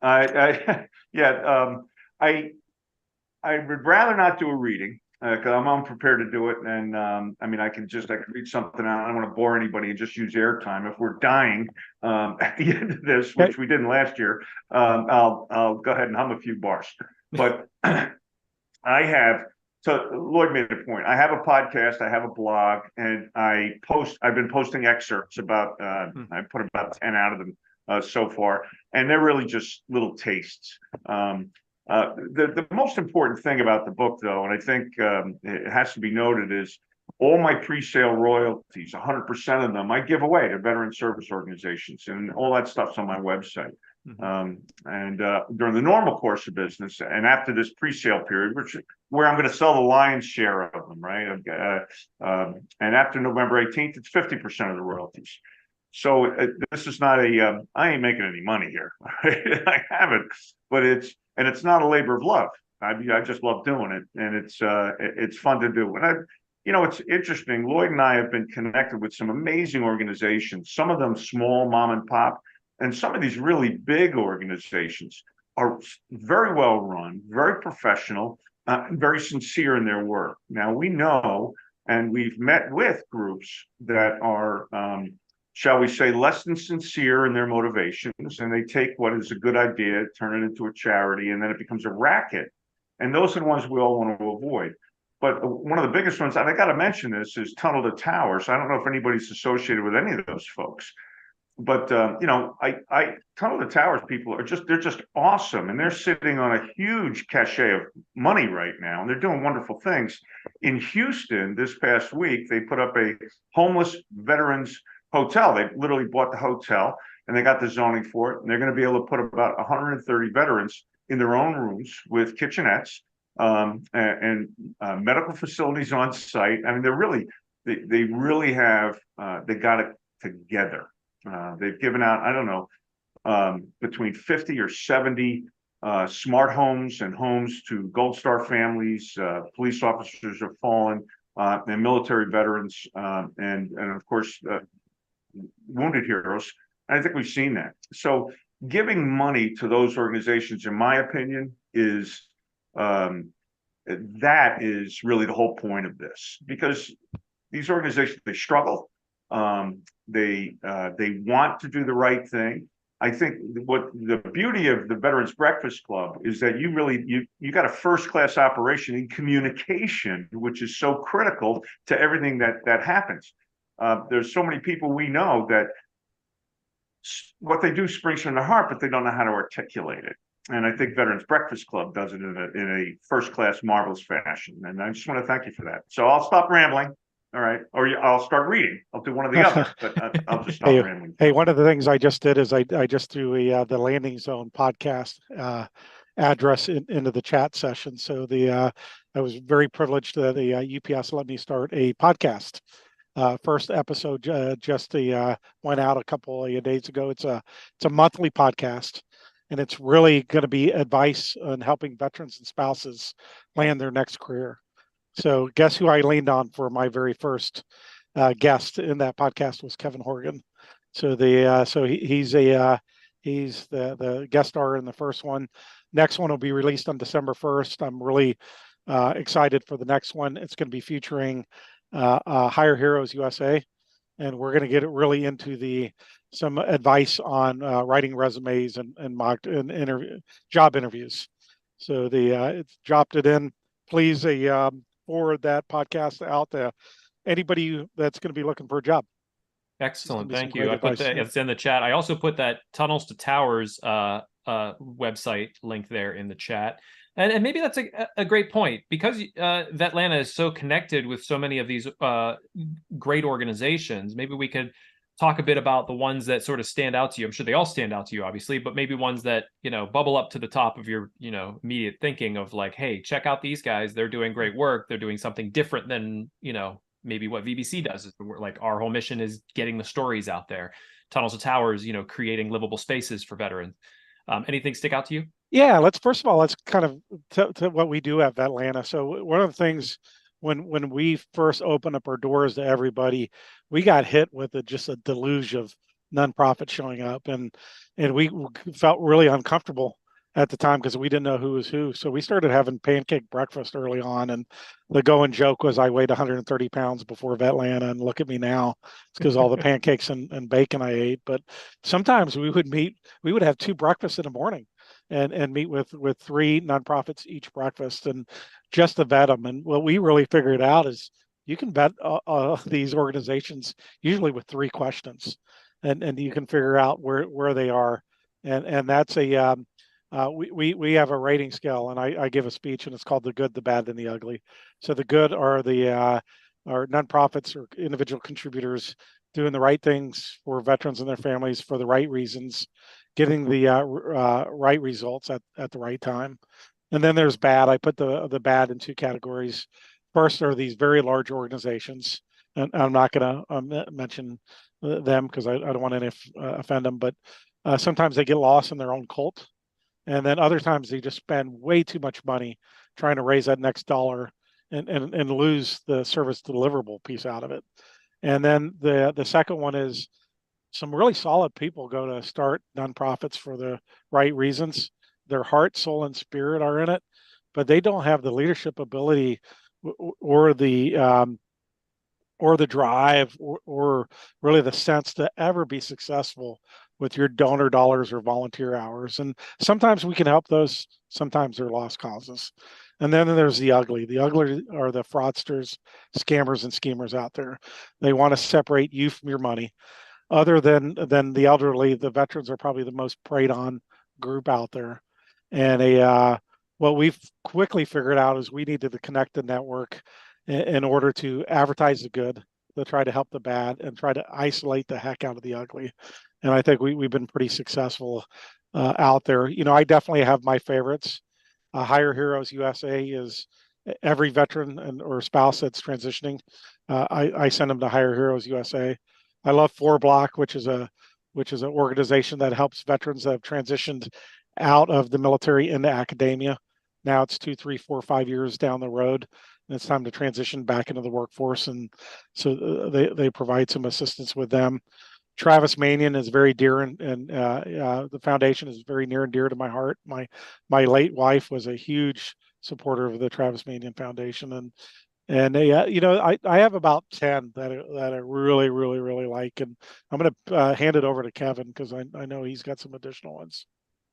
I would rather not do a reading because I'm unprepared to do it. And I mean, I can read something out. I don't want to bore anybody and just use airtime. If we're dying at the end of this, which we didn't last year, I'll go ahead and hum a few bars. But so Lloyd made a point. I have a podcast, I have a blog, and I've been posting excerpts about, I put about 10 out of them so far, and they're really just little tastes. The most important thing about the book, though, and I think it has to be noted, is all my pre-sale royalties, 100% of them, I give away to veteran service organizations, and all that stuff's on my website. During the normal course of business, and after this pre-sale period, where I'm going to sell the lion's share of them, right? And after November 18th, it's 50% of the royalties. So this is not I ain't making any money here. I haven't, but it's not a labor of love. I just love doing it, and it's fun to do. And it's interesting. Lloyd and I have been connected with some amazing organizations, some of them small mom and pop, and some of these really big organizations are very well run, very professional, very sincere in their work. Now, we know, and we've met with groups that are, shall we say, less than sincere in their motivations, and they take what is a good idea, turn it into a charity, and then it becomes a racket. And those are the ones we all want to avoid. But one of the biggest ones, and I got to mention this, is Tunnel to Towers. I don't know if anybody's associated with any of those folks, but Tunnel to Towers people they're just awesome, and they're sitting on a huge cachet of money right now, and they're doing wonderful things. In Houston this past week, they put up a homeless veterans hotel. They literally bought the hotel, and they got the zoning for it, and they're going to be able to put about 130 veterans in their own rooms with kitchenettes and medical facilities on site. I mean, they really have they got it together. They've given out, I don't know, between 50 or 70 smart homes and homes to Gold Star families, police officers have fallen, and military veterans, and of course, wounded heroes. And I think we've seen that. So giving money to those organizations, in my opinion, is that is really the whole point of this, because these organizations, they struggle. They want to do the right thing. I think what the beauty of the Veterans Breakfast Club is that you got a first-class operation in communication, which is so critical to everything that happens. There's so many people we know that what they do springs from their heart, but they don't know how to articulate it. And I think Veterans Breakfast Club does it in a first-class, marvelous fashion. And I just want to thank you for that. So I'll stop rambling. All right. Or I'll start reading. I'll do one or the other, but I'll just stop rambling. Hey, one of the things I just did is I just threw the Landing Zone podcast address into the chat session. So I was very privileged that the UPS let me start a podcast. First episode just went out a couple of days ago. It's a monthly podcast, and it's really going to be advice on helping veterans and spouses land their next career. So guess who I leaned on for my very first guest in that podcast was Kevin Horgan. So he's the guest star in the first one. Next one will be released on December 1st. I'm really excited for the next one. It's going to be featuring Hire Heroes USA, and we're going to get it really into some advice on writing resumes and job interviews. So it's dropped it in. Please forward that podcast out to anybody that's going to be looking for a job. Excellent. Thank you. I put that, it's in the chat. I also put that Tunnels to Towers website link there in the chat. And maybe that's a great point, because VET-Atlanta is so connected with so many of these great organizations. Maybe we could talk a bit about the ones that sort of stand out to you. I'm sure they all stand out to you, obviously, but maybe ones that, bubble up to the top of your, immediate thinking of like, hey, check out these guys. They're doing great work. They're doing something different than, maybe what VBC does. Is like our whole mission is getting the stories out there. Tunnels to Towers, creating livable spaces for veterans. Anything stick out to you? Yeah, let's kind of to what we do at VET-Atlanta. So one of the things when we first opened up our doors to everybody, we got hit with just a deluge of nonprofits showing up, and we felt really uncomfortable at the time because we didn't know who was who. So we started having pancake breakfast early on, and the going joke was I weighed 130 pounds before VET-Atlanta, and look at me now. It's because all the pancakes and bacon I ate. But sometimes we would have 2 breakfasts in the morning and meet with 3 nonprofits each breakfast, and just to vet them. And what we really figured out is you can vet these organizations usually with 3 questions. and you can figure out where they are. And that's a we have a rating scale, and I give a speech, and it's called The Good, the Bad, and the Ugly. So the good are the are nonprofits or individual contributors doing the right things for veterans and their families for the right reasons, getting the right results at the right time. And then there's bad. I put the bad in two categories. First are these very large organizations, and I'm not going to mention them because I don't want to offend them, but sometimes they get lost in their own cult. And then other times they just spend way too much money trying to raise that next dollar and lose the service deliverable piece out of it. And then the second one is some really solid people go to start nonprofits for the right reasons. Their heart, soul, and spirit are in it, but they don't have the leadership ability or the drive or really the sense to ever be successful with your donor dollars or volunteer hours. And sometimes we can help those, sometimes they're lost causes. And then there's the ugly. The ugly are the fraudsters, scammers, and schemers out there. They want to separate you from your money. Other than the elderly, the veterans are probably the most preyed on group out there. And what we've quickly figured out is we needed to connect the network in order to advertise the good, to try to help the bad, and try to isolate the heck out of the ugly. And I think we've been pretty successful out there. You know, I definitely have my favorites. Hire Heroes USA is every veteran or spouse that's transitioning. I send them to Hire Heroes USA. I love 4Block, which is an organization that helps veterans that have transitioned out of the military into academia. Now it's 2, 3, 4, 5 years down the road, and it's time to transition back into the workforce. And so they provide some assistance with them. Travis Manion is very dear, and the foundation is very near and dear to my heart. My late wife was a huge supporter of the Travis Manion Foundation, and you know, I have about 10 that I really like, and I'm going to hand it over to Kevin because I know he's got some additional ones.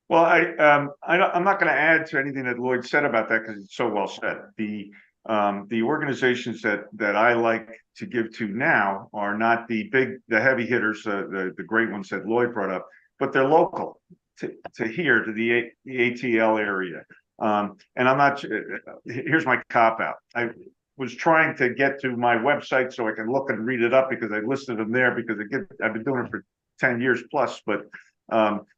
Well, I'm not going to add to anything that Lloyd said about that because it's so well said. The organizations that I like to give to now are not the heavy hitters, the great ones that Lloyd brought up, but they're local to here, to the ATL area. And I'm not. Here's my cop out. I was trying to get to my website so I can look and read it up because I listed them there because I've been doing it for 10 years plus, but.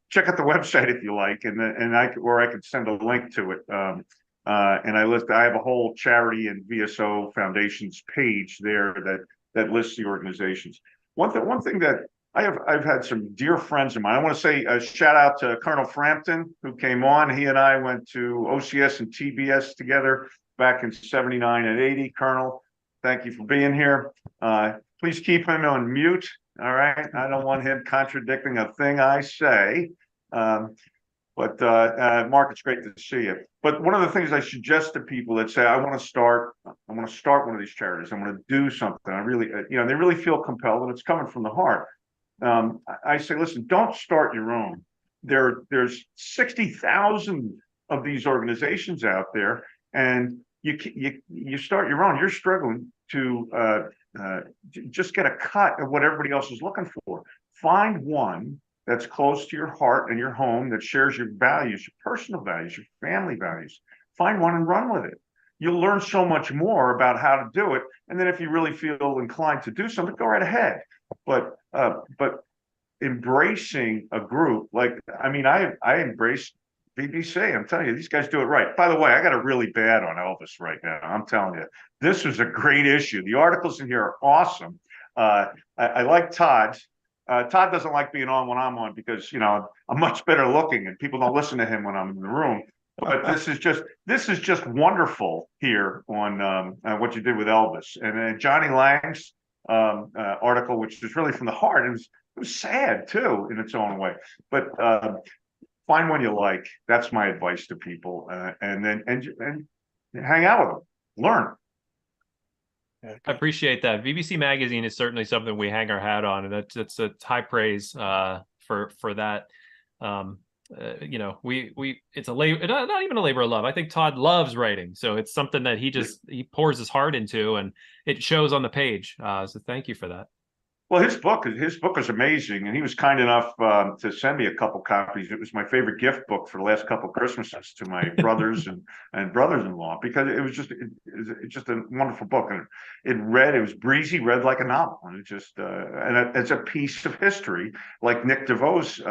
Check out the website if you like, and I could send a link to it. And I have a whole charity and VSO foundations page there that lists the organizations. One thing that I've had some dear friends of mine. I want to say a shout out to Colonel Frampton who came on. He and I went to OCS and TBS together back in '79 and '80. Colonel, thank you for being here. Please keep him on mute. All right. I don't want him contradicting a thing I say. But Mark, it's great to see you. But one of the things I suggest to people that say, I want to start one of these charities. I want to do something. I really, they really feel compelled and it's coming from the heart. I say, listen, don't start your own. There's 60,000 of these organizations out there, and you start your own. You're struggling to just get a cut of what everybody else is looking for. Find one that's close to your heart and your home, that shares your values, your personal values, your family values. Find one and run with it. You'll learn so much more about how to do it. And then if you really feel inclined to do something, go right ahead. But embracing a group, like, I mean, I embrace BBC. I'm telling you, these guys do it right. By the way, I got a really bad on Elvis right now. I'm telling you, this was a great issue. The articles in here are awesome. I like Todd's. Todd doesn't like being on when I'm on because, I'm much better looking and people don't listen to him when I'm in the room. But this is just wonderful here on what you did with Elvis. And Johnny Lang's article, which is really from the heart. It was sad too in its own way. But find one you like. That's my advice to people. And hang out with them. Learn. I appreciate that. BBC Magazine is certainly something we hang our hat on, and that's high praise for that. It's a labor, not even a labor of love. I think Todd loves writing, so it's something that he pours his heart into, and it shows on the page. So thank you for that. Well, his book is amazing, and he was kind enough to send me a couple copies. It was my favorite gift book for the last couple of Christmases to my brothers and brothers-in-law, because it was just a wonderful book, and it was breezy, read like a novel, and it's a piece of history, like Nick DeVoe's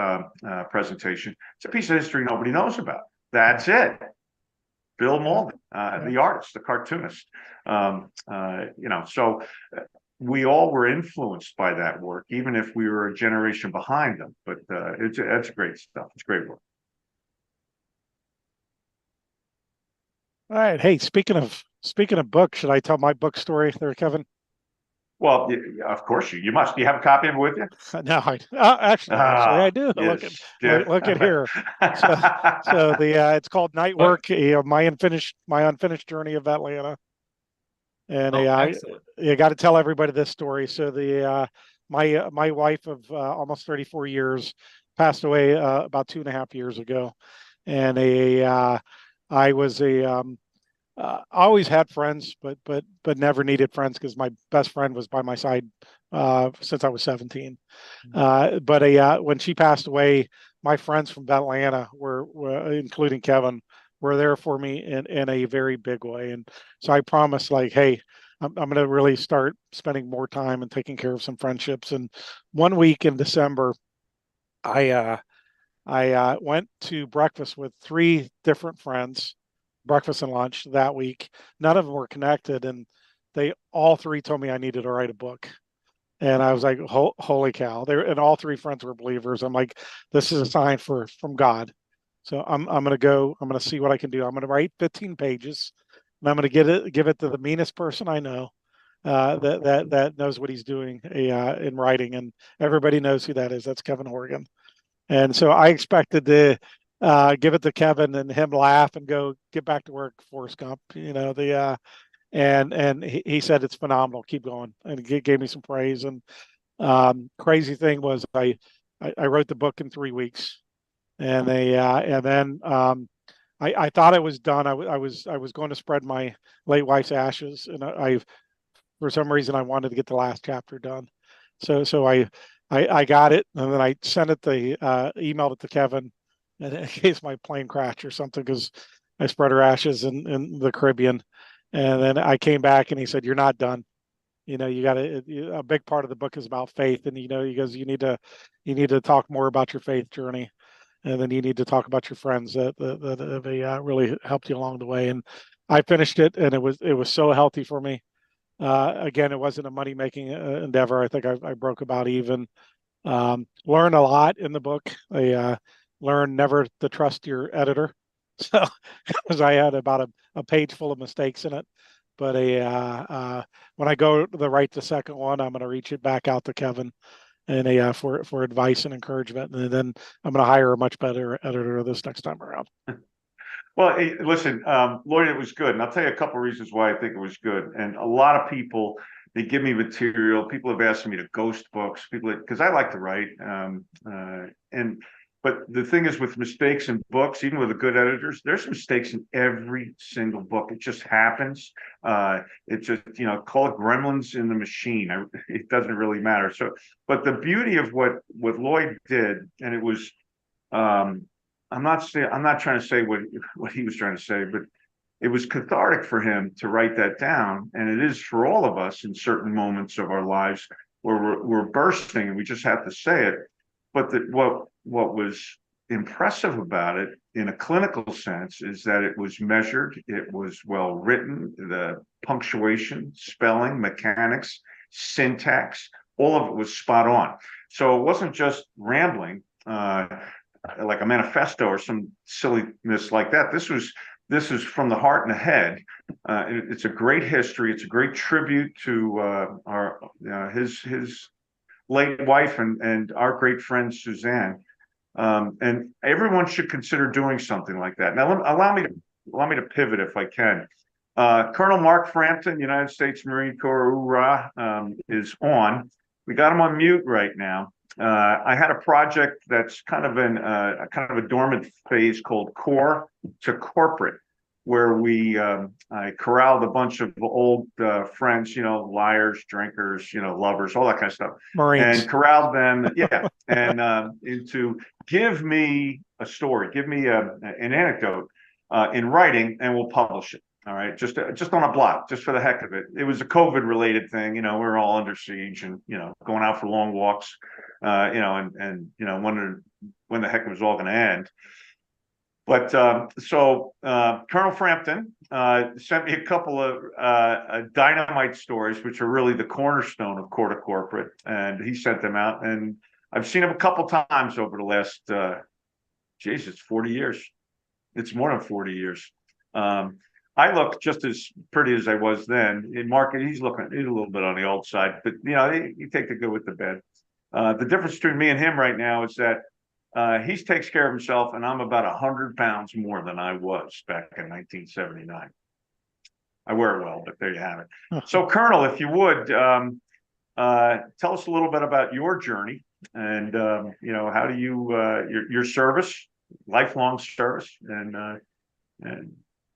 presentation. It's a piece of history nobody knows about. That's it. Bill Malden, the artist, the cartoonist. So we all were influenced by that work, even if we were a generation behind them. But that's great stuff. It's great work. All right. Hey, speaking of books, should I tell my book story there, Kevin? Well, of course you must. Do you have a copy of it with you? No, actually, I do. Yes. Look at here. So it's called Night Work, my unfinished journey of Atlanta. And you got to tell everybody this story. So my wife of almost 34 years passed away about 2.5 years ago, and I was always had friends, but never needed friends, because my best friend was by my side since I was 17. But when she passed away, my friends from Atlanta were including Kevin, were there for me in a very big way. And so I promised, like, hey, I'm going to really start spending more time and taking care of some friendships. And one week in December, I went to breakfast with 3 different friends, breakfast and lunch that week. None of them were connected, and they all 3 told me I needed to write a book. And I was like, holy cow. And all 3 friends were believers. I'm like, this is a sign from God. So I'm going to go, I'm going to see what I can do. I'm going to write 15 pages, and I'm going to give it to the meanest person I know, that knows what he's doing in writing. And everybody knows who that is. That's Kevin Horgan. And so I expected to give it to Kevin and him laugh and go get back to work, Forrest Gump, and he said, it's phenomenal, keep going. And he gave me some praise. And crazy thing was, I wrote the book in 3 weeks. And then I thought I was done. I was going to spread my late wife's ashes, and I for some reason I wanted to get the last chapter done. So I got it, and then I sent it emailed it to Kevin, and in case my plane crashed or something, because I spread her ashes in the Caribbean. And then I came back, and he said, you're not done. You got a big part of the book is about faith, and he goes, you need to talk more about your faith journey. And then you need to talk about your friends that have really helped you along the way. And I finished it, and it was so healthy for me. Again, it wasn't a money making endeavor. I think I broke about even. Learn a lot in the book. I learned never to trust your editor. So, because I had about a page full of mistakes in it. But when I go to write the second one, I'm going to reach it back out to Kevin, and for advice and encouragement. And then I'm going to hire a much better editor this next time around. Well, hey, listen, Lloyd, it was good. And I'll tell you a couple of reasons why I think it was good. And a lot of people, they give me material. People have asked me to ghost books, because I like to write. But the thing is, with mistakes in books, even with the good editors, there's mistakes in every single book. It just happens. It just, call it gremlins in the machine. It doesn't really matter. So, but the beauty of what Lloyd did, and it was, I'm not trying to say what he was trying to say, but it was cathartic for him to write that down. And it is for all of us in certain moments of our lives where we're bursting and we just have to say it. But what was impressive about it in a clinical sense is that it was measured, it was well written, the punctuation, spelling, mechanics, syntax, all of it was spot on. So it wasn't just rambling like a manifesto or some silliness like that. This is from the heart and the head. It's a great history. It's a great tribute to his late wife and our great friend Suzanne. And everyone should consider doing something like that. Now, allow me to pivot if I can. Colonel Mark Frampton, United States Marine Corps, hoorah, is on. We got him on mute right now. I had a project that's kind of in a dormant phase called Core to Corporate. where I corralled a bunch of old friends, liars, drinkers, lovers, all that kind of stuff, Marines. and corralled them, yeah, and into give me a story, give me an anecdote in writing, and we'll publish it. All right, just on a blog, just for the heck of it. It was a COVID related thing, we were all under siege, and going out for long walks, and wondering when the heck it was all going to end. But Colonel Frampton sent me a couple of dynamite stories, which are really the cornerstone of Court of Corporate, and he sent them out, and I've seen them a couple times over the last, it's 40 years. It's more than 40 years. I look just as pretty as I was then. In Mark, he's a little bit on the old side, but you take the good with the bad. The difference between me and him right now is that he takes care of himself, and I'm about 100 pounds more than I was back in 1979. I wear it well, but there you have it. So, Colonel, if you would, tell us a little bit about your journey, and how do you your service, lifelong service, and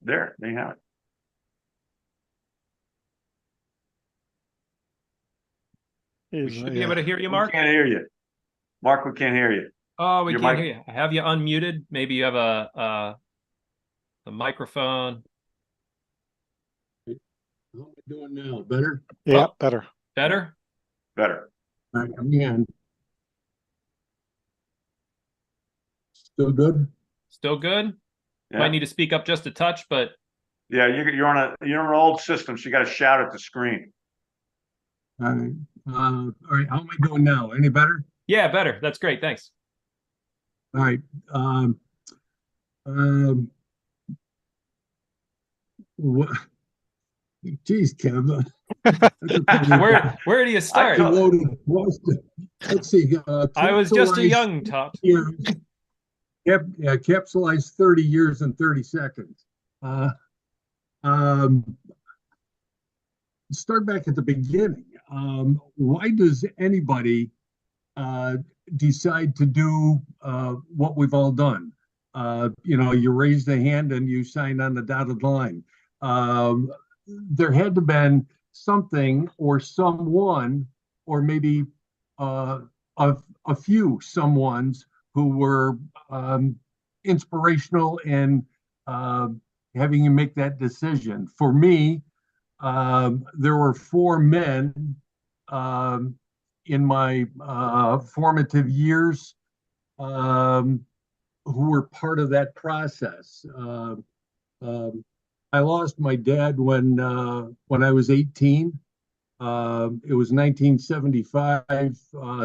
there you have it. We should be able to hear you, Mark. We can't hear you, Mark. We can't hear you. Oh, we can't hear you. I have you unmuted. Maybe you have a microphone. How am I doing now? Better? Yeah, better. Better? Better. All right, I'm in. Still good? Still good? Yeah. Might need to speak up just a touch, but yeah, you're on an old system, so you got to shout at the screen. All right. All right. How am I doing now? Any better? Yeah, better. That's great. Thanks. All right. Geez, Kevin. where do you start? Let's see. I was just a young tot. Capsulized 30 years and 30 seconds. Start back at the beginning. Why does anybody decide to do what we've all done? You raised a hand and you signed on the dotted line. There had to have been something or someone, or maybe a few someones who were inspirational in having you make that decision. For me, there were 4 men in my formative years who were part of that process. I lost my dad when I was 18. It was 1975,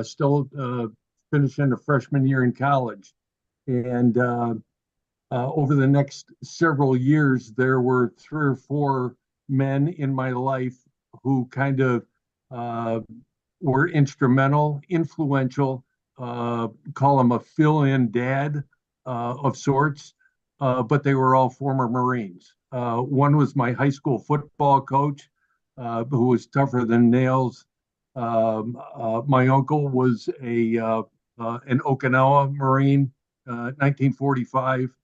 still finishing a freshman year in college. And over the next several years, there were 3 or 4 men in my life who kind of were instrumental, influential, call them a fill-in dad of sorts, but they were all former Marines. One was my high school football coach, who was tougher than nails. My uncle was an Okinawa Marine, 1945.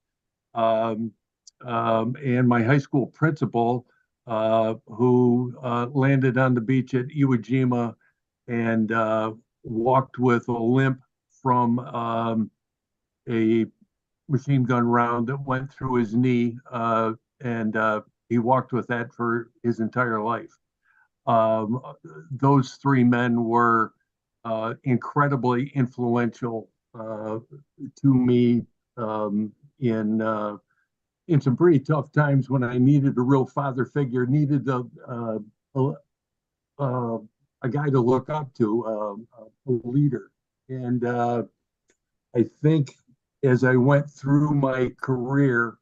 And my high school principal, who landed on the beach at Iwo Jima and walked with a limp from a machine gun round that went through his knee, and he walked with that for his entire life. Those 3 men were incredibly influential to me in some pretty tough times when I needed a real father figure, needed a guy to look up to, a leader. And I think as I went through my career,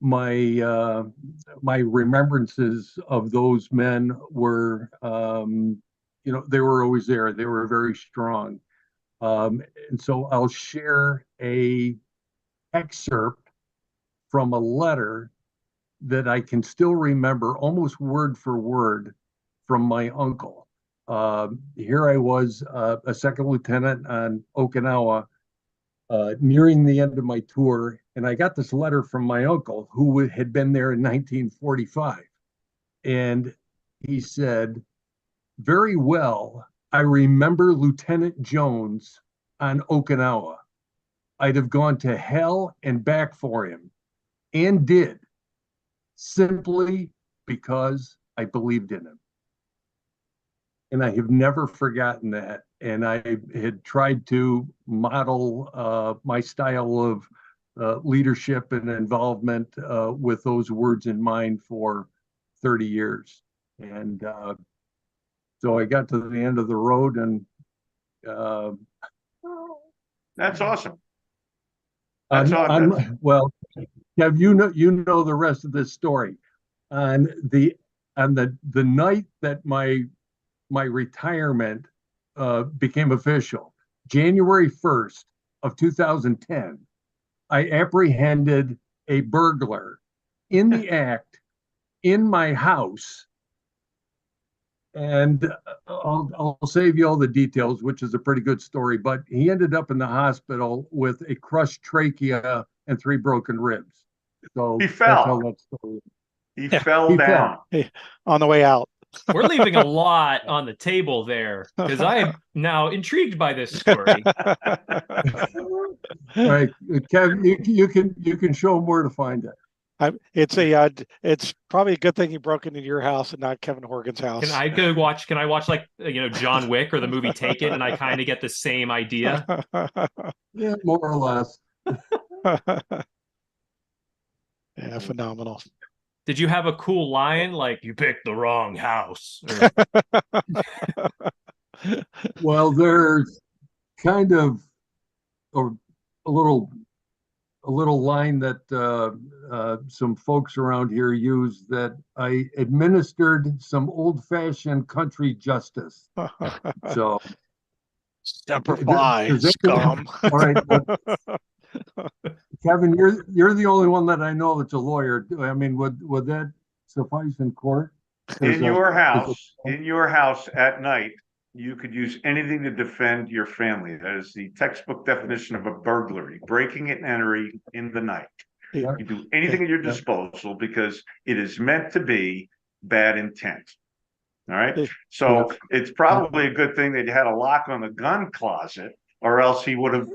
my remembrances of those men were, they were always there. They were very strong. And so I'll share a excerpt from a letter that I can still remember almost word for word from my uncle. Here I was, a second lieutenant on Okinawa, nearing the end of my tour, and I got this letter from my uncle who had been there in 1945. And he said, "Very well, I remember Lieutenant Jones on Okinawa. I'd have gone to hell and back for him, and did, simply because I believed in him." And I have never forgotten that. And I had tried to model my style of leadership and involvement with those words in mind for 30 years. And so I got to the end of the road, and that's awesome. That's well, Kev, you know the rest of this story. On the night that my retirement became official, January 1st of 2010, I apprehended a burglar in the act in my house. And I'll save you all the details, which is a pretty good story, but he ended up in the hospital with a crushed trachea and 3 broken ribs. So he fell. That's how that story. He fell down on the way out. We're leaving a lot on the table there, because I am now intrigued by this story. Right, Kevin, you can show them where to find it. It's probably a good thing you broke into your house and not Kevin Horgan's house. Can I watch like John Wick or the movie Taken, and I kind of get the same idea? Yeah, more or less. Yeah, phenomenal. Did you have a cool line like "you picked the wrong house"? Well, there's kind of a little line that some folks around here use, that I administered some old-fashioned country justice. So Semper Fi, scum. All right, Kevin, you're the only one that I know that's a lawyer. I mean, would that suffice in court? In your house at night, you could use anything to defend your family. That is the textbook definition of a burglary: breaking and entering in the night. Yeah. You do anything at your disposal because it is meant to be bad intent. All right. So it's probably a good thing that you had a lock on the gun closet, or else he would have,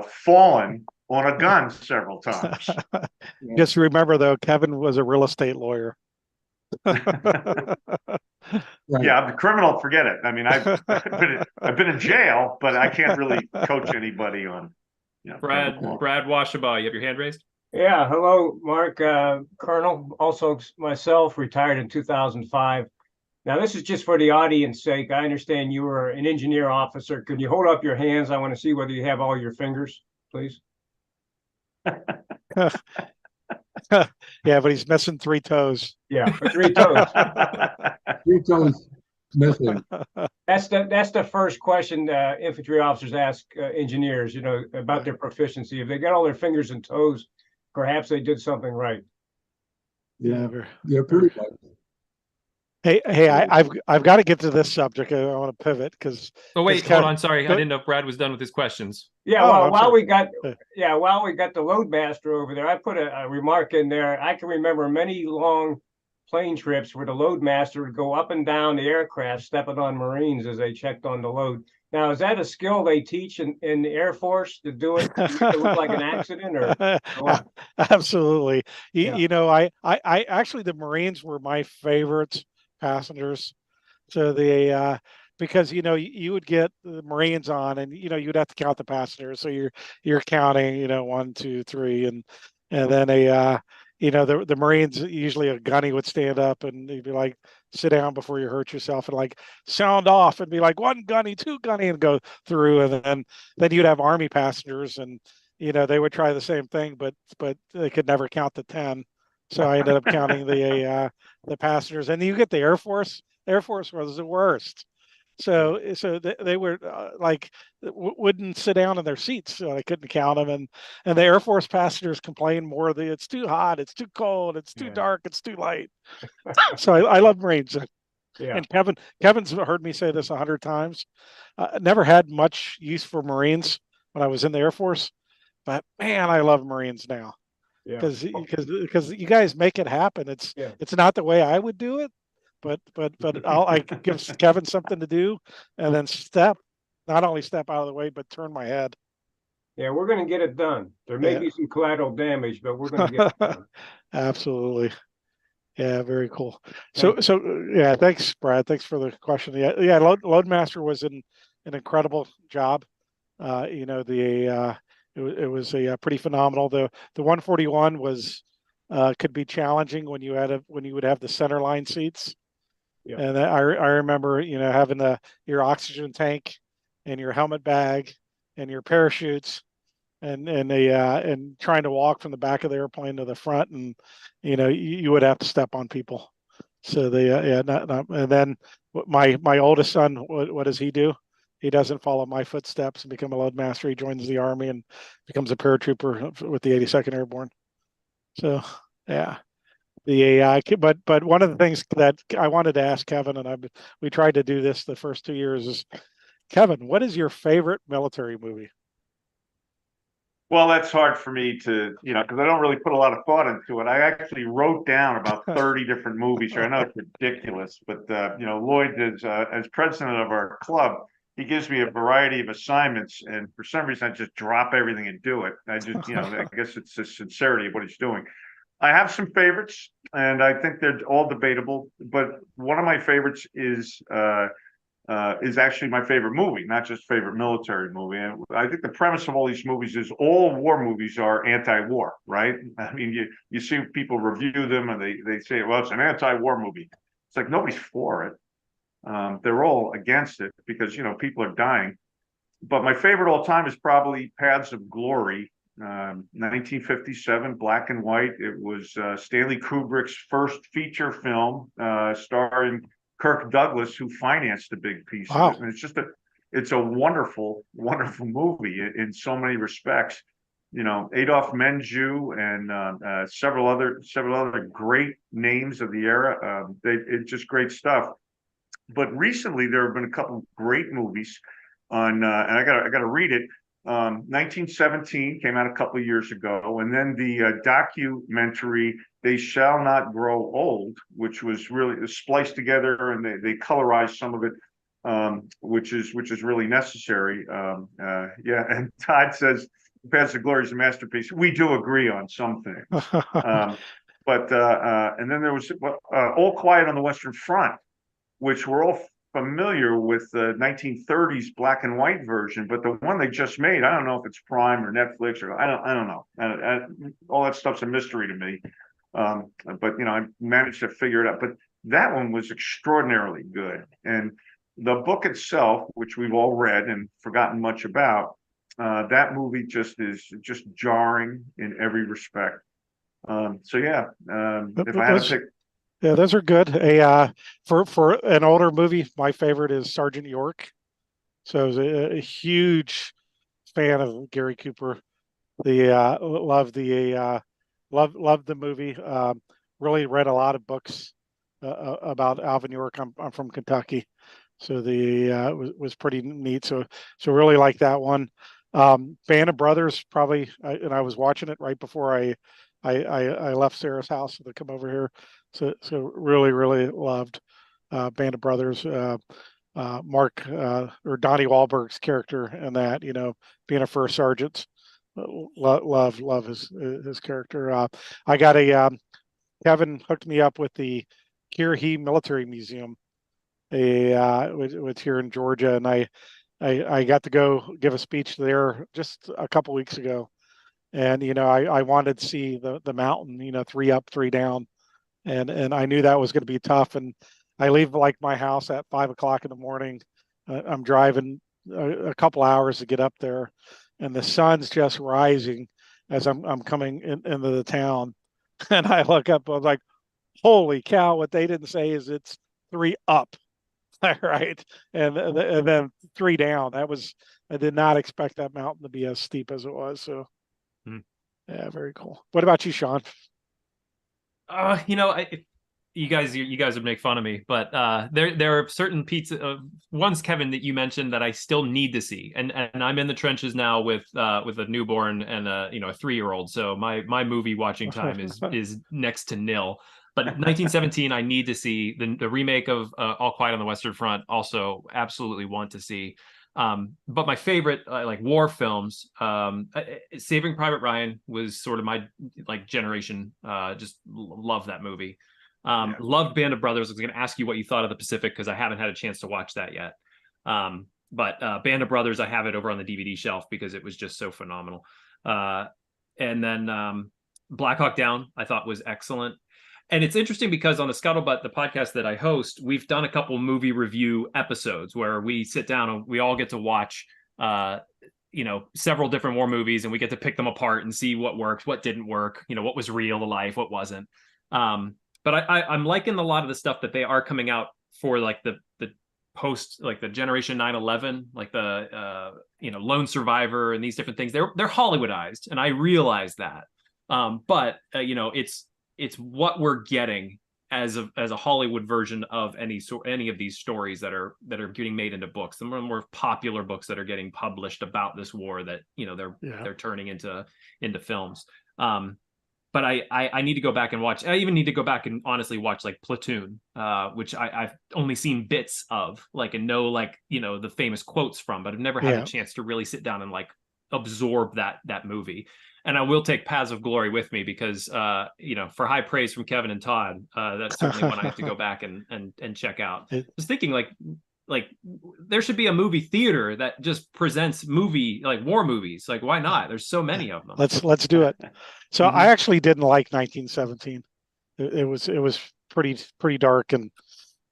fallen on a gun several times. Just remember, though, Kevin was a real estate lawyer. Yeah, I'm a criminal. Forget it. I mean, I've been in jail, but I can't really coach anybody on. Brad Washabaugh, you have your hand raised. Yeah, hello, Mark. Colonel, also myself, retired in 2005. Now, this is just for the audience sake. I understand you were an engineer officer. Could you hold up your hands? I want to see whether you have all your fingers, please. Yeah, but he's missing 3 toes. Yeah, 3 toes. 3 toes missing. That's the first question infantry officers ask engineers, about their proficiency. If they got all their fingers and toes, perhaps they did something right. Yeah, pretty much. Hey, I've got to get to this subject. I want to pivot because. Oh wait, hold on. Sorry, I didn't know if Brad was done with his questions. Yeah, while we got the loadmaster over there, I put a remark in there. I can remember many long plane trips where the loadmaster would go up and down the aircraft, stepping on Marines as they checked on the load. Now, is that a skill they teach in the Air Force to do it to look like an accident, or? Absolutely. I actually, the Marines were my favorites passengers. So because you would get the Marines on, and you'd have to count the passengers. So you're counting 1, 2, 3, and then the Marines, usually a gunny would stand up and he'd be like, sit down before you hurt yourself, and like sound off and be like 1 gunny, 2 gunny, and go through. And then you'd have Army passengers, and they would try the same thing, but they could never count to 10. So I ended up counting the passengers. And you get the Air Force. Air Force was the worst. So they were wouldn't sit down in their seats, so I couldn't count them. And the Air Force passengers complained more that it's too hot, it's too cold, it's too dark, it's too light. So I love Marines. Yeah. And Kevin's heard me say this 100 times. Never had much use for Marines when I was in the Air Force. but man, I love Marines now because you guys make it happen. It's not the way I would do it, but I give Kevin something to do, and then not only step out of the way, but turn my head. Yeah, we're going to get it done. There may be some collateral damage, but we're going to get it done. Absolutely. Yeah, very cool. So yeah, thanks, Brad. Thanks for the question. Yeah, Loadmaster was an incredible job. You know, it was a pretty phenomenal. The 141 was could be challenging when you would have the center line seats. Yeah. And I remember, you know, having your oxygen tank and your helmet bag and your parachutes and trying to walk from the back of the airplane to the front, and you know you would have to step on people. So and then my oldest son, what does he do? He doesn't follow my footsteps and become a loadmaster. He joins the Army and becomes a paratrooper with the 82nd Airborne. So yeah, the AI. But one of the things that I wanted to ask Kevin, and we tried to do this the first 2 years, is Kevin, what is your favorite military movie? Well, that's hard for me to, because I don't really put a lot of thought into it. I actually wrote down about 30 different movies here. I know it's ridiculous, but, Lloyd is, as president of our club, he gives me a variety of assignments, and for some reason, I just drop everything and do it. I just, I guess it's the sincerity of what he's doing. I have some favorites, and I think they're all debatable, but one of my favorites is actually my favorite movie, not just favorite military movie. And I think the premise of all these movies is all war movies are anti-war, right? I mean, you see people review them and they say, well, it's an anti-war movie. It's like nobody's for it. They're all against it because, people are dying. But my favorite all time is probably Paths of Glory, 1957, black and white. It was Stanley Kubrick's first feature film, starring Kirk Douglas, who financed a big piece of it. And it's a wonderful, wonderful movie in so many respects. Adolph Menjou and several other great names of the era. It's just great stuff. But recently there have been a couple of great movies on, and I gotta read it. 1917 came out a couple of years ago, and then the documentary "They Shall Not Grow Old," which was really spliced together, and they colorized some of it, which is really necessary. Yeah, and Todd says "Paths of Glory" is a masterpiece. We do agree on some things, but and then there was All Quiet on the Western Front, which we're all familiar with the 1930s black and white version, but the one they just made, I don't know if it's Prime or Netflix or I don't know. All that stuff's a mystery to me. But I managed to figure it out. But that one was extraordinarily good. And the book itself, which we've all read and forgotten much about, that movie is just jarring in every respect. So yeah, if I had to pick. Yeah, those are good. For an older movie, my favorite is Sergeant York. So I was a huge fan of Gary Cooper. Loved the movie. Really read a lot of books about Alvin York. I'm from Kentucky, so was pretty neat. So really like that one. Band of Brothers probably, and I was watching it right before I left Sarah's house to come over here. So really loved Band of Brothers. Mark or Donnie Wahlberg's character in that, being a first sergeant, love his character. I got Kevin hooked me up with the Kirhi Military Museum, with here in Georgia, and I got to go give a speech there just a couple weeks ago, and I wanted to see the mountain, 3 up, 3 down. And I knew that was going to be tough. And I leave like my house at 5 o'clock in the morning. I'm driving a couple hours to get up there, and the sun's just rising as I'm coming into the town. And I look up, I'm like, holy cow, what they didn't say is it's 3 up. Right. And then 3 down. I did not expect that mountain to be as steep as it was. So yeah, very cool. What about you, Sean? you guys would make fun of me, but there are certain ones, Kevin, that you mentioned that I still need to see, and I'm in the trenches now with a newborn and a 3-year-old, so my movie watching time is next to nil. But 1917, I need to see the remake of All Quiet on the Western Front. Also, absolutely want to see. But my favorite like war films, Saving Private Ryan was sort of my generation. Just love that movie. Loved Band of Brothers. I was going to ask you what you thought of the Pacific because I haven't had a chance to watch that yet. But Band of Brothers, I have it over on the DVD shelf because it was just so phenomenal. And then Black Hawk Down, I thought was excellent. And it's interesting because on the Scuttlebutt, the podcast that I host, we've done a couple movie review episodes where we sit down and we all get to watch, several different war movies, and we get to pick them apart and see what worked, what didn't work, what was real to life, what wasn't. But I'm liking a lot of the stuff that they are coming out for like the post, like the Generation 9/11, like the Lone Survivor and these different things. They're Hollywoodized, and I realize that. But it's what we're getting as a Hollywood version of any of these stories that are getting made into books. The more popular books that are getting published about this war that they're turning into films. But I need to go back and watch. I even need to go back and honestly watch like Platoon, which I've only seen bits of, and know the famous quotes from, but I've never had a chance to really sit down and absorb that movie. And I will take Paths of Glory with me because for high praise from Kevin and Todd, that's certainly one I have to go back and check out. I was thinking like there should be a movie theater that just presents war movies. Like, why not? There's so many of them. Let's do it. So I actually didn't like 1917. It was pretty dark and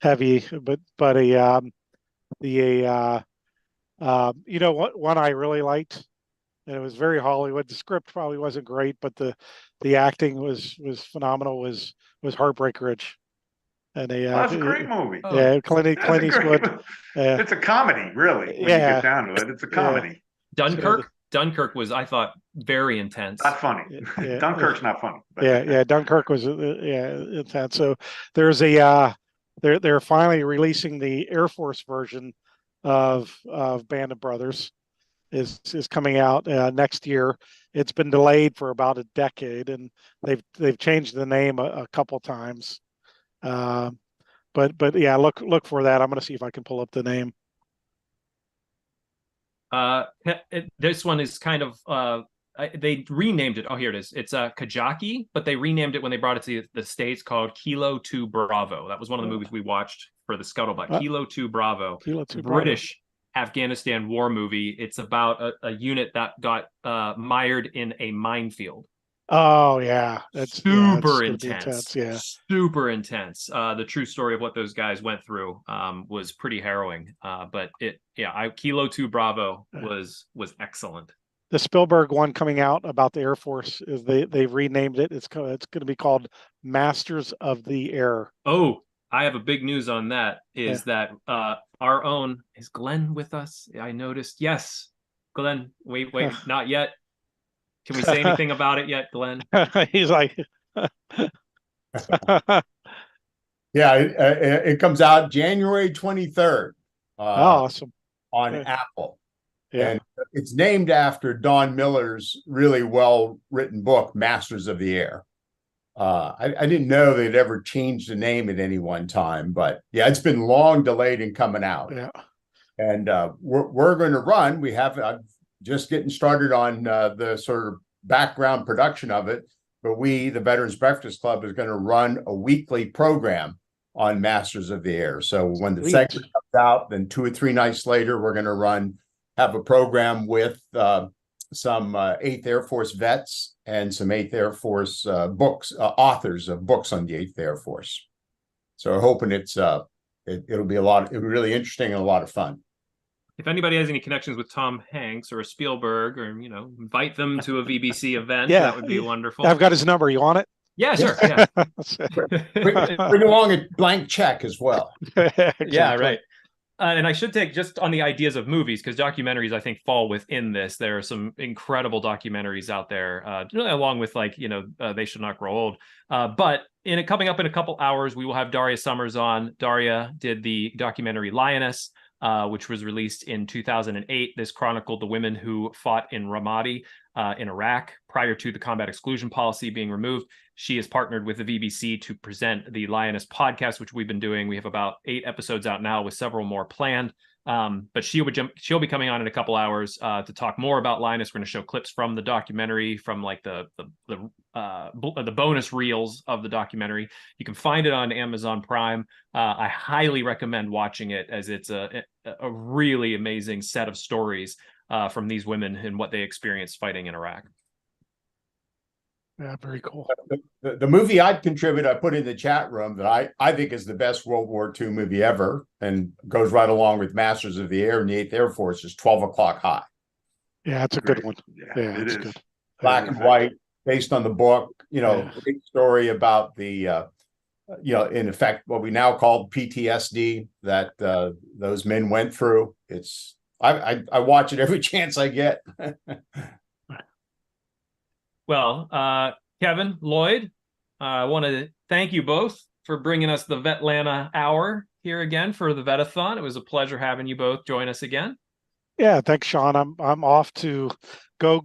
heavy, but one I really liked, and it was very Hollywood. The script probably wasn't great, but the acting was phenomenal. Was Heartbreak Ridge. And that's a great movie. Yeah, Clint Eastwood. It's a comedy, really. When you get down to it, it's a comedy. Dunkirk was, I thought, very intense. Not funny. Dunkirk's not funny. Dunkirk was intense. So there's they're finally releasing the Air Force version of Band of Brothers. Is coming out next year. It's been delayed for about a decade, and they've changed the name a couple times. But yeah, look for that. I'm going to see if I can pull up the name. This one is kind of they renamed it. Oh, here it is. It's Kajaki, but they renamed it when they brought it to the States, called Kilo 2 Bravo. That was one of the movies we watched for the Scuttlebutt. Kilo 2 Bravo. Kilo 2 British Afghanistan war movie. It's about a unit that got mired in a minefield. Oh yeah, that's super intense. Super intense. The true story of what those guys went through was pretty harrowing. But Kilo 2 Bravo was excellent. The Spielberg one coming out about the Air Force is they've renamed it. It's going to be called Masters of the Air. Oh, I have a big news on that. That our own, is Glenn with us? I noticed. Yes, Glenn. Wait, not yet. Can we say anything about it yet, Glenn? He's like, it comes out January 23rd. Awesome. On Apple. Yeah. And it's named after Don Miller's really well-written book, Masters of the Air. I didn't know they'd ever changed the name at any one time, but yeah, it's been long delayed in coming out. Yeah. And we're going to run. I've just getting started on the sort of background production of it, but the Veterans Breakfast Club, is going to run a weekly program on Masters of the Air. So when the segment comes out, then 2 or 3 nights later, we're going to have a program with some 8th Air Force vets and some 8th Air Force authors of books on the 8th Air Force. So we're hoping it'll be really interesting and a lot of fun. If anybody has any connections with Tom Hanks or Spielberg, or invite them to a VBC event, yeah, that would be wonderful. I've got his number. You want it? Yeah, sure. Yeah. Bring along a blank check as well. Exactly. Yeah, right. And I should take just on the ideas of movies, because documentaries, I think, fall within this. There are some incredible documentaries out there, along with They Should Not Grow Old. But coming up in a couple hours, we will have Daria Summers on. Daria did the documentary Lioness, which was released in 2008. This chronicled the women who fought in Ramadi in Iraq prior to the combat exclusion policy being removed. She has partnered with the BBC to present the Lioness podcast, which we've been doing. We have about 8 episodes out now with several more planned. But she'll be coming on in a couple hours to talk more about Lioness. We're going to show clips from the documentary, from like the bonus reels of the documentary. You can find it on Amazon Prime. I highly recommend watching it, as it's a really amazing set of stories from these women and what they experienced fighting in Iraq. Yeah, very cool. The movie I'd contribute, I put in the chat room, that I think is the best World War II movie ever, and goes right along with Masters of the Air and the 8th Air Force, is 12 O'Clock High. Yeah, it's a good one. Yeah, it's good. Black and white, based on the book. Great story about the in effect what we now call PTSD that those men went through. I watch it every chance I get. Well, Kevin, Lloyd, I want to thank you both for bringing us the VET-Lana hour here again for the VET-A-THON. It was a pleasure having you both join us again. Yeah, thanks, Sean. I'm off to go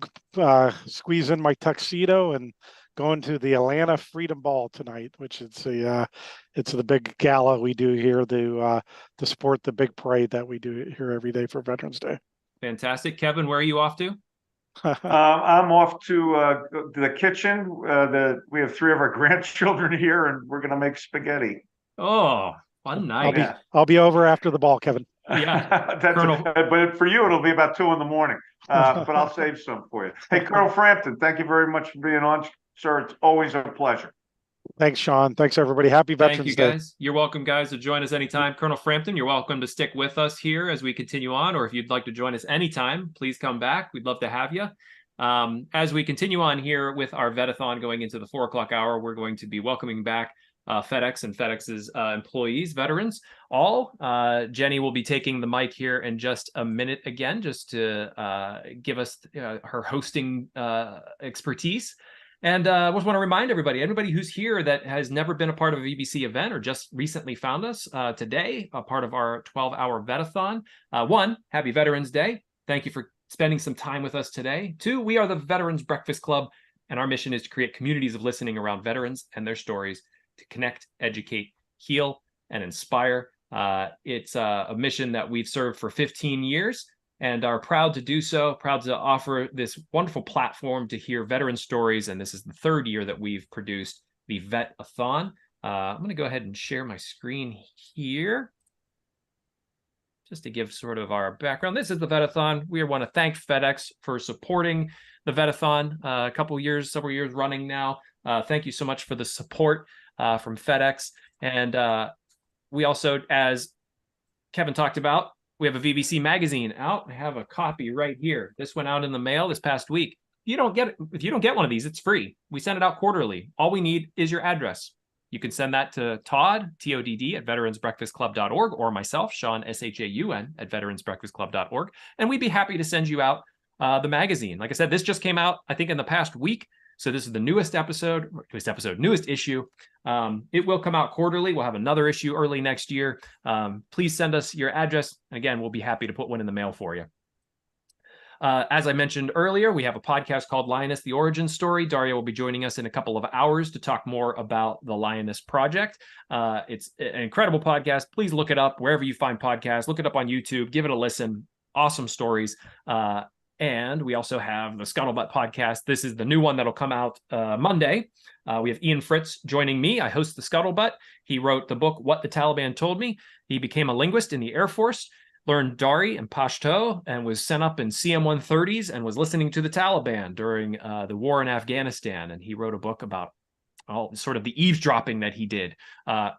squeeze in my tuxedo and going to the Atlanta Freedom Ball tonight, which it's the big gala we do here to support the big parade that we do here every day for Veterans Day. Fantastic. Kevin, where are you off to? I'm off to the kitchen. We have 3 of our grandchildren here, and we're going to make spaghetti. Oh, fun night. I'll be over after the ball, Kevin. Yeah. But for you, it'll be about 2 a.m. But I'll save some for you. Hey, Colonel Frampton, thank you very much for being on, sir. It's always a pleasure. Thanks, Sean. Thanks, everybody. Happy Veterans Day. Thank you, guys. You're welcome, guys, to join us anytime. Colonel Frampton, you're welcome to stick with us here as we continue on, or if you'd like to join us anytime, please come back. We'd love to have you. As we continue on here with our VET-A-THON going into the 4 o'clock hour, we're going to be welcoming back FedEx and FedEx's employees, veterans, all. Jenny will be taking the mic here in just a minute again, just to give us her hosting expertise. And I just want to remind anybody who's here that has never been a part of a VBC event or just recently found us today, a part of our 12-hour VET-A-THON. 1, happy Veterans Day. Thank you for spending some time with us today. 2, we are the Veterans Breakfast Club, and our mission is to create communities of listening around veterans and their stories to connect, educate, heal, and inspire. It's a mission that we've served for 15 years. And are proud to do so, proud to offer this wonderful platform to hear veteran stories. And this is the 3rd year that we've produced the VET-A-THON. I'm going to go ahead and share my screen here, just to give sort of our background. This is the VET-A-THON. We want to thank FedEx for supporting the VET-A-THON several years running now. Thank you so much for the support from FedEx. And we also, as Kevin talked about, we have a VBC magazine out. I have a copy right here. This went out in the mail this past week. If you don't get one of these, it's free. We send it out quarterly. All we need is your address. You can send that to Todd, TODD, at veteransbreakfastclub.org, or myself, Sean, SHAUN, at veteransbreakfastclub.org. And we'd be happy to send you out the magazine. Like I said, this just came out, I think, in the past week. So this is the newest issue. It will come out quarterly. We'll have another issue early next year. Please send us your address. Again, we'll be happy to put one in the mail for you. As I mentioned earlier, we have a podcast called Lioness, the Origin Story. Daria will be joining us in a couple of hours to talk more about the Lioness Project. It's an incredible podcast. Please look it up wherever you find podcasts. Look it up on YouTube. Give it a listen. Awesome stories. And we also have the Scuttlebutt podcast. This is the new one that'll come out Monday. We have Ian Fritz joining me. I host the Scuttlebutt. He wrote the book, What the Taliban Told Me. He became a linguist in the Air Force, learned Dari and Pashto, and was sent up in CM-130s and was listening to the Taliban during the war in Afghanistan. And he wrote a book about all sort of the eavesdropping that he did.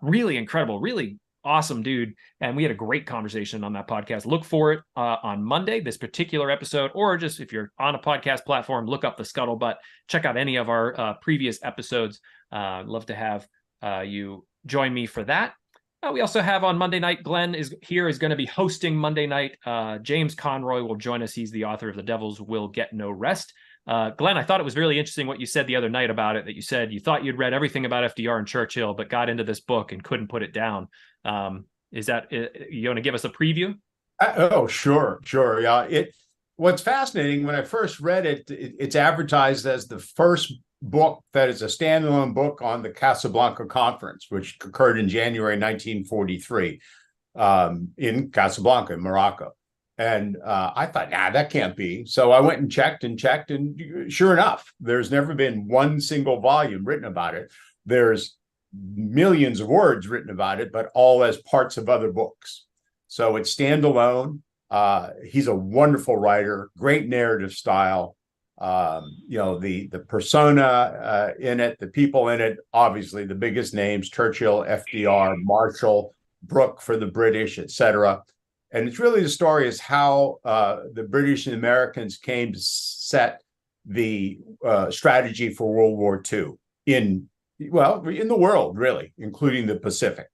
Really incredible, really awesome dude. And we had a great conversation on that podcast. Look for it on Monday, this particular episode, or just if you're on a podcast platform, look up the Scuttlebutt. Check out any of our previous episodes. Love to have you join me for that. We also have on Monday night, Glenn is going to be hosting Monday night. James Conroy will join us. He's the author of The Devils Will Get No Rest. Glenn, I thought it was really interesting what you said the other night about it, that you said you thought you'd read everything about FDR and Churchill, but got into this book and couldn't put it down. Is that, you want to give us a preview? Oh, sure. Yeah. What's fascinating, when I first read it, it's advertised as the first book that is a standalone book on the Casablanca Conference, which occurred in January 1943 in Casablanca, in Morocco. And I thought, that can't be. So I went and checked, and sure enough, there's never been one single volume written about it. There's millions of words written about it, but all as parts of other books. So it's standalone. He's a wonderful writer, great narrative style. The persona in it, the people in it, obviously the biggest names: Churchill, FDR, Marshall, Brooke for the British, etc. And it's really the story is how the British and Americans came to set the strategy for World War II in the world, really, including the Pacific.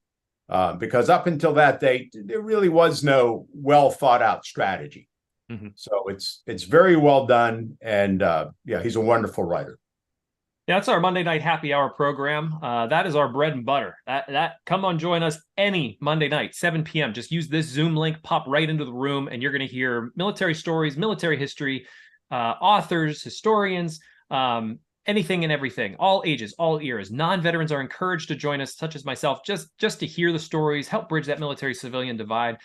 Because up until that date, there really was no well thought out strategy. Mm-hmm. So it's very well done. And he's a wonderful writer. Yeah, that's our Monday night happy hour program. That is our bread and butter. That come on, join us any Monday night, 7 p.m. Just use this Zoom link, pop right into the room, and you're going to hear military stories, military history, authors, historians, anything and everything, all ages, all eras. Non-veterans are encouraged to join us, such as myself, just to hear the stories, help bridge that military-civilian divide.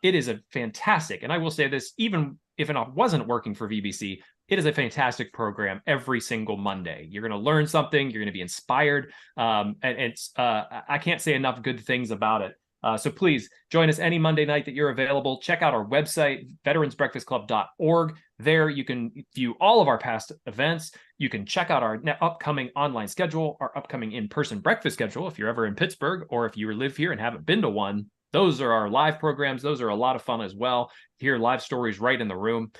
It is a fantastic, and I will say this, even if it wasn't working for VBC, it is a fantastic program every single Monday. You're going to learn something. You're going to be inspired. And it's I can't say enough good things about it. So please join us any Monday night that you're available. Check out our website, veteransbreakfastclub.org. There you can view all of our past events. You can check out our upcoming online schedule, our upcoming in-person breakfast schedule if you're ever in Pittsburgh, or if you live here and haven't been to one. Those are our live programs. Those are a lot of fun as well. Hear live stories right in the room.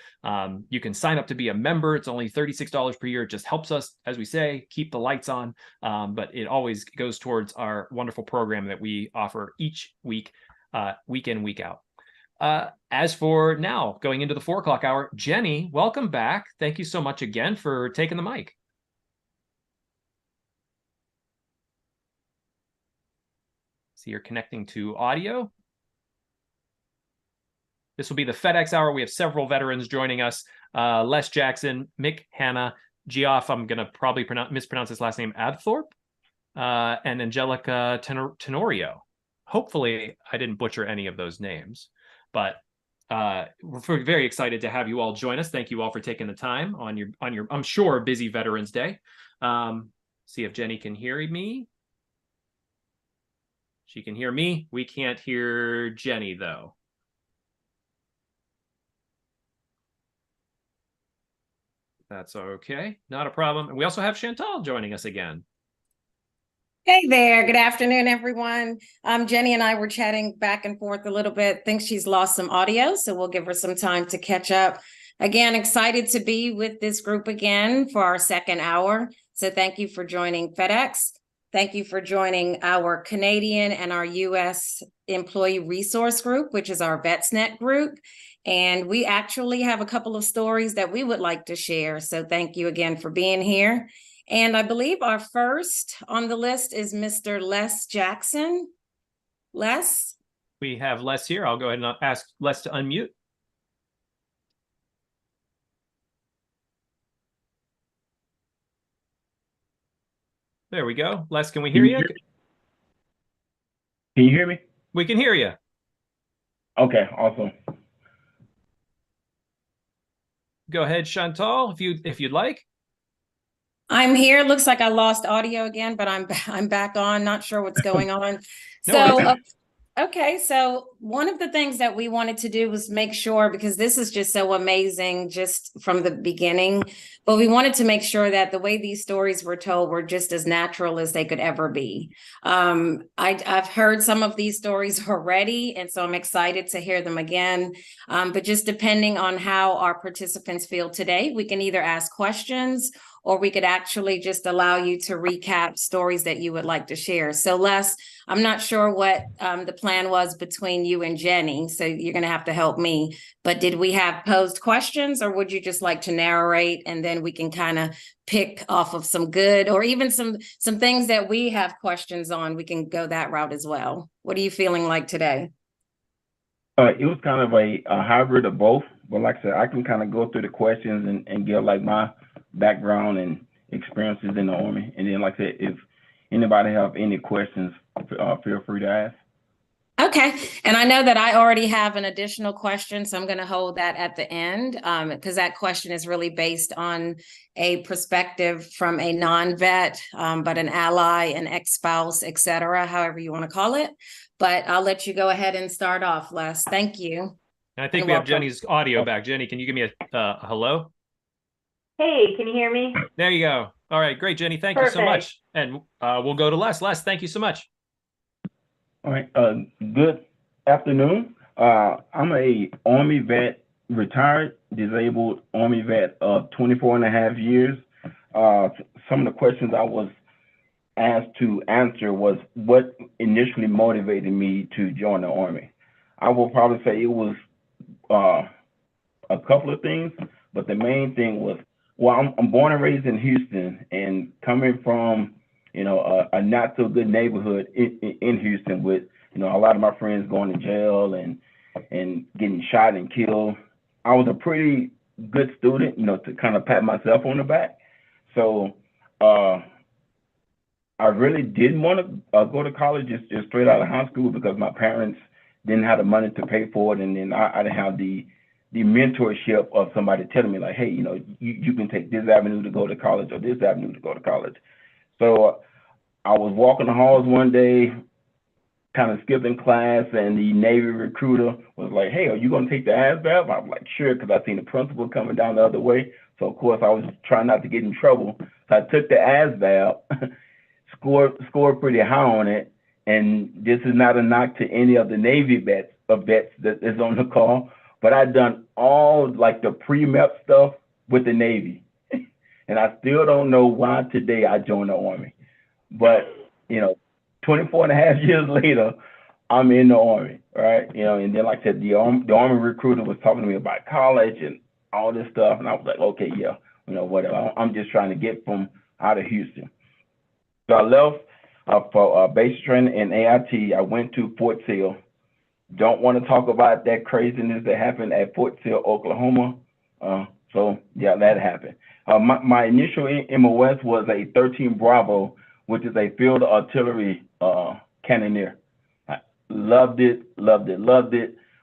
You can sign up to be a member. It's only $36 per year. It just helps us, as we say, keep the lights on. But it always goes towards our wonderful program that we offer each week, week in, week out. As for now, going into the 4 o'clock hour, Jenny, welcome back. Thank you so much again for taking the mic. See, you're connecting to audio. This will be the FedEx hour. We have several veterans joining us. Les Jackson, Mick Hanna, Geoff, I'm going to probably mispronounce his last name, Abthorpe, and Angelica Tenorio. Hopefully, I didn't butcher any of those names, but we're very excited to have you all join us. Thank you all for taking the time on your I'm sure, busy Veterans Day. See if Jenny can hear me. She can hear me. We can't hear Jenny, though. That's okay. Not a problem. And we also have Chantal joining us again. Hey there. Good afternoon, everyone. Jenny and I were chatting back and forth a little bit. Think she's lost some audio, so we'll give her some time to catch up. Again, excited to be with this group again for our second hour. So thank you for joining FedEx. Thank you for joining our Canadian and our U.S. Employee Resource Group, which is our VETSNet group. And we actually have a couple of stories that we would like to share. So thank you again for being here. And I believe our first on the list is Mr. Les Jackson. Les? We have Les here. I'll go ahead and ask Les to unmute. There we go. Les, can we hear you? Can you hear me? We can hear you. Okay, awesome. Go ahead, Chantal, if you'd like. I'm here. Looks like I lost audio again, but I'm back on. Not sure what's going on. No, So okay, so one of the things that we wanted to do was make sure, because this is just so amazing just from the beginning, but we wanted to make sure that the way these stories were told were just as natural as they could ever be. I've heard some of these stories already, and so I'm excited to hear them again. But just depending on how our participants feel today, we can either ask questions or we could actually just allow you to recap stories that you would like to share. So Les, I'm not sure what the plan was between you and Jenny, so you're going to have to help me. But did we have posed questions, or would you just like to narrate, and then we can kind of pick off of some good, or even some things that we have questions on? We can go that route as well. What are you feeling like today? It was kind of a hybrid of both, but like I said, I can kind of go through the questions and give like my background and experiences in the Army. And then like I said, if anybody have any questions, feel free to ask. Okay, and I know that I already have an additional question, so I'm going to hold that at the end, because that question is really based on a perspective from a non-vet, but an ally, an ex-spouse, etc., however you want to call it. But I'll let you go ahead and start off, Les. Thank you. And I think we have Jenny's audio back. Jenny, can you give me a hello? Hey, can you hear me? There you go. All right, great, Jenny. Thank you so much. And we'll go to Les. Les, thank you so much. All right. Good afternoon. I'm a Army vet, retired, disabled Army vet of 24 and a half years. Some of the questions I was asked to answer was what initially motivated me to join the Army. I will probably say it was a couple of things, but the main thing was, well, I'm born and raised in Houston, and coming from, you know, a not so good neighborhood in Houston with, you know, a lot of my friends going to jail and getting shot and killed. I was a pretty good student, you know, to kind of pat myself on the back. So I really didn't want to go to college just straight out of high school because my parents didn't have the money to pay for it, and then I didn't have the mentorship of somebody telling me like, hey, you know, you can take this avenue to go to college or this avenue to go to college. So I was walking the halls one day, kind of skipping class, and the Navy recruiter was like, hey, are you going to take the ASVAB? I was like, sure, because I seen the principal coming down the other way. So, of course, I was trying not to get in trouble. So I took the ASVAB, scored pretty high on it. And this is not a knock to any of the Navy vets that is on the call, but I've done all like the pre-MEP stuff with the Navy. And I still don't know why today I joined the Army. But, you know, 24 and a half years later, I'm in the Army, right? You know, and then like I said, the Army recruiter was talking to me about college and all this stuff. And I was like, okay, yeah, you know, whatever. I'm just trying to get from out of Houston. So I left for basic training in AIT. I went to Fort Sill. Don't want to talk about that craziness that happened at Fort Sill, Oklahoma. So yeah, that happened. My initial MOS was a 13 Bravo, which is a field artillery cannoneer. I loved it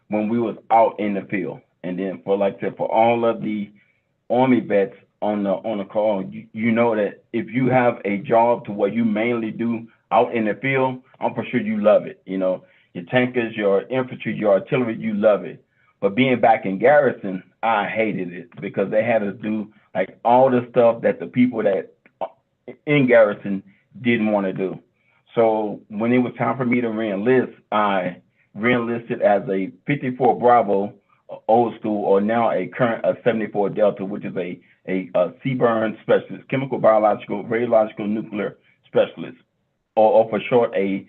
when we was out in the field. And then for like I said, for all of the Army vets on the call, you know that if you have a job to what you mainly do out in the field, I'm for sure you love it. You know, your tankers, your infantry, your artillery, you love it. But being back in garrison, I hated it because they had us do like all the stuff that the people that in garrison didn't want to do. So when it was time for me to reenlist, I reenlisted as a 54 Bravo, old school, or now a current 74 Delta, which is a CBRN specialist, chemical, biological, radiological, nuclear specialist, or for short, a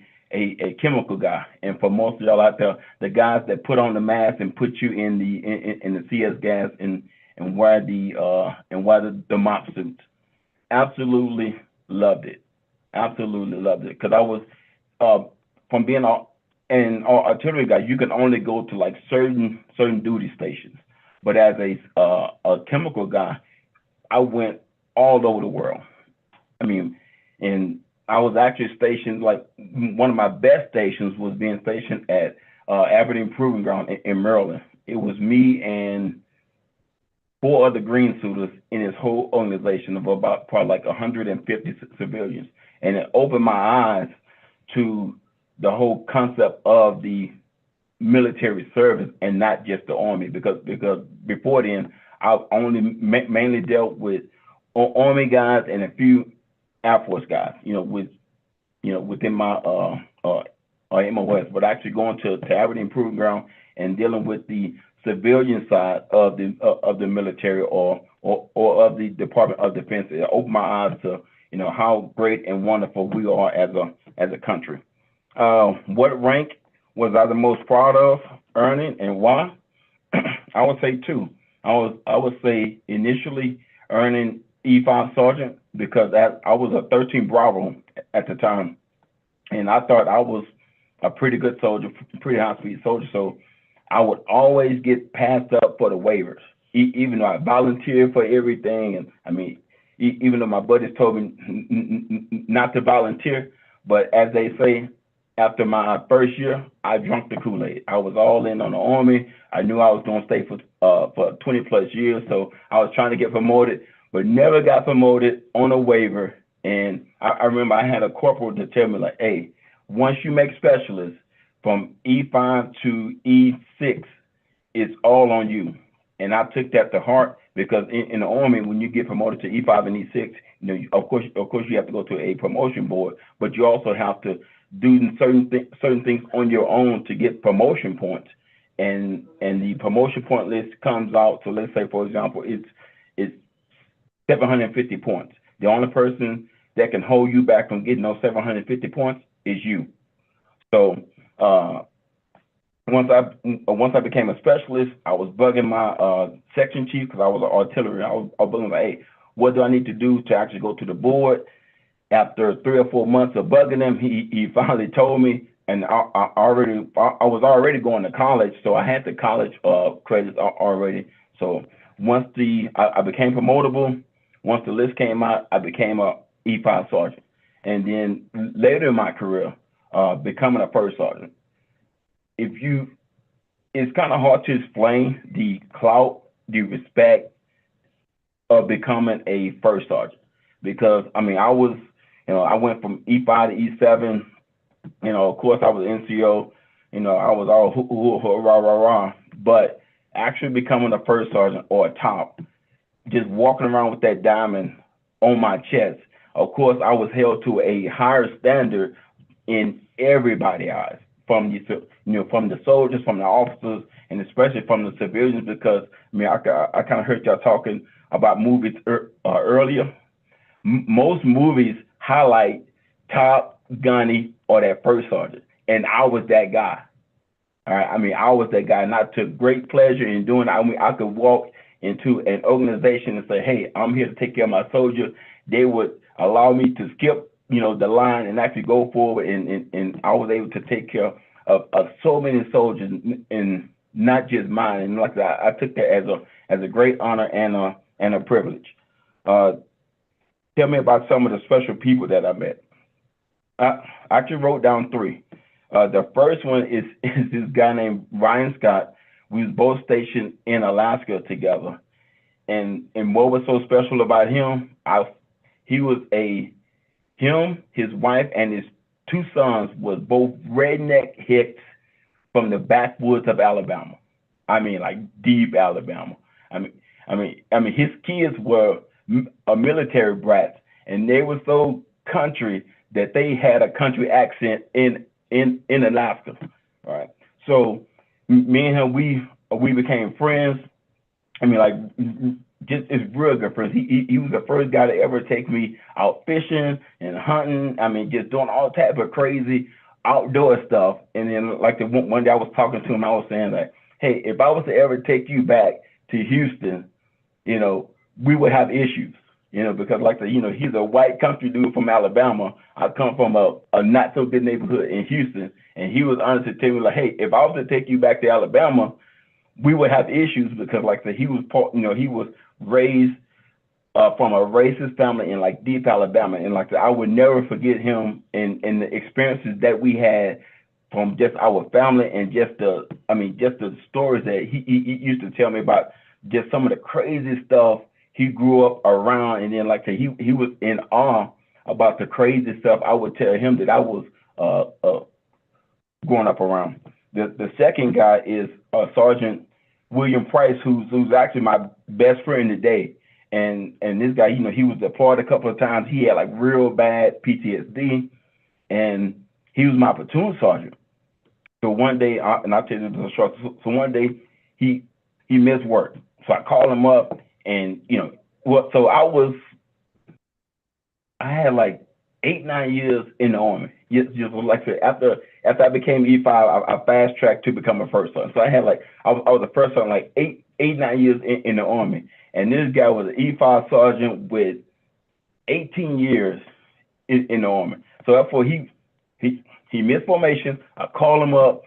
chemical guy. And for most of y'all out there, the guys that put on the mask and put you in the CS gas and wear the mop suits. Absolutely loved it. Absolutely loved it. Because I was from being an artillery guy, you can only go to like certain duty stations. But as a chemical guy, I went all over the world. I mean, and I was actually stationed, like one of my best stations was being stationed at Aberdeen Proving Ground in Maryland. It was me and 4 other green suiters in this whole organization of about probably like 150 civilians. And it opened my eyes to the whole concept of the military service and not just the Army, because before then I've only mainly dealt with Army guys and a few Air Force guys, within my MOS, but actually going to Aberdeen Proving Ground and dealing with the civilian side of the military or of the Department of Defense, it opened my eyes to how great and wonderful we are as a country. What rank was I the most proud of earning and why? I would say two. I would say initially earning E5 sergeant, because I was a 13 Bravo at the time, and I thought I was a pretty good soldier, pretty high speed soldier. So I would always get passed up for the waivers, even though I volunteered for everything. And I mean, even though my buddies told me not to volunteer, but as they say, after my first year, I drank the Kool-Aid. I was all in on the Army. I knew I was going to stay for 20 plus years. So I was trying to get promoted, but never got promoted on a waiver. And I remember I had a corporal to tell me, like, hey, once you make specialist from E5 to E6, it's all on you. And I took that to heart, because in the Army, when you get promoted to E5 and E6, of course you have to go to a promotion board, but you also have to do certain things on your own to get promotion points. And the promotion point list comes out. So let's say, for example, it's 750 points. The only person that can hold you back from getting those 750 points is you. So once I became a specialist, I was bugging my section chief, because I was an artillery. I was bugging like, hey, what do I need to do to actually go to the board? After 3 or 4 months of bugging him, he finally told me, and I was already going to college, so I had the college credits already. So once I became promotable, once the list came out, I became a E5 sergeant, and then later in my career, becoming a first sergeant. It's kind of hard to explain the clout, the respect of becoming a first sergeant, because I mean, I went from E5 to E7. Of course, I was NCO. I was all hoo rah rah rah. But actually becoming a first sergeant or a top, just walking around with that diamond on my chest. Of course, I was held to a higher standard in everybody's eyes, from the soldiers, from the officers, and especially from the civilians. Because I mean, I kind of heard y'all talking about movies earlier. Most movies highlight Top, Gunny, or that first sergeant, and I was that guy. All right, I mean, I was that guy, and I took great pleasure in doing it. I mean, I could walk into an organization and say, "Hey, I'm here to take care of my soldier." They would allow me to skip, the line and actually go forward, and I was able to take care of so many soldiers, and not just mine. And like that, I took that as a great honor and a privilege. Tell me about some of the special people that I met. I actually wrote down 3. The first one is this guy named Ryan Scott. We was both stationed in Alaska together. And what was so special about him, his wife, and his 2 sons was both redneck hicks from the backwoods of Alabama. I mean, like deep Alabama. I mean, his kids were military brats, and they were so country that they had a country accent in Alaska. All right. So me and him, we became friends. I mean, like, just it's real good friends. He was the first guy to ever take me out fishing and hunting. I mean, just doing all type of crazy outdoor stuff. And then, like, one day I was talking to him, I was saying that, hey, if I was to ever take you back to Houston, we would have issues, because like he's a white country dude from Alabama. I come from a not so good neighborhood in Houston, and he was honest to tell me, like, hey, if I was to take you back to Alabama, we would have issues, because like he was raised from a racist family in like deep Alabama, and like I would never forget him and the experiences that we had from just our family, and just the stories that he used to tell me about, just some of the crazy stuff he grew up around. And then like he was in awe about the crazy stuff I would tell him that I was growing up around. The second guy is Sergeant William Price, who's actually my best friend today. And this guy, you know, he was deployed a couple of times. He had like real bad PTSD, and he was my platoon sergeant. So one day, and I'll tell you the instructor. So one day he missed work. So I called him up, and you know, so I had like 8-9 years in the Army. Just like I said, after I became E5, I fast tracked to become a first sergeant. So I had like I was a first sergeant like 8-9 years in the Army, and this guy was an E5 sergeant with 18 years in the Army. So therefore he missed formation. I called him up,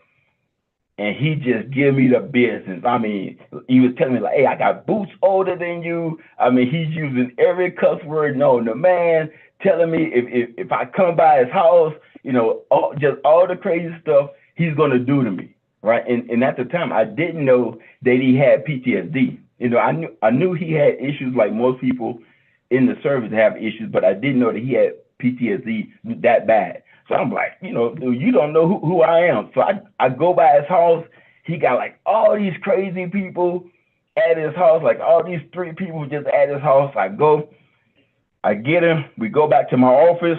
and he just give me the business. I mean, he was telling me like, "Hey, I got boots older than you." I mean, he's using every cuss word known to man, telling me if I come by his house, you know, just all the crazy stuff he's gonna do to me, right? And at the time, I didn't know that he had PTSD. You know, I knew he had issues like most people in the service have issues, but I didn't know that he had PTSD that bad. So I'm like, you know, dude, you don't know who I am. So I go by his house. He got like all these crazy people at his house, like all these 3 people just at his house. I get him. We go back to my office.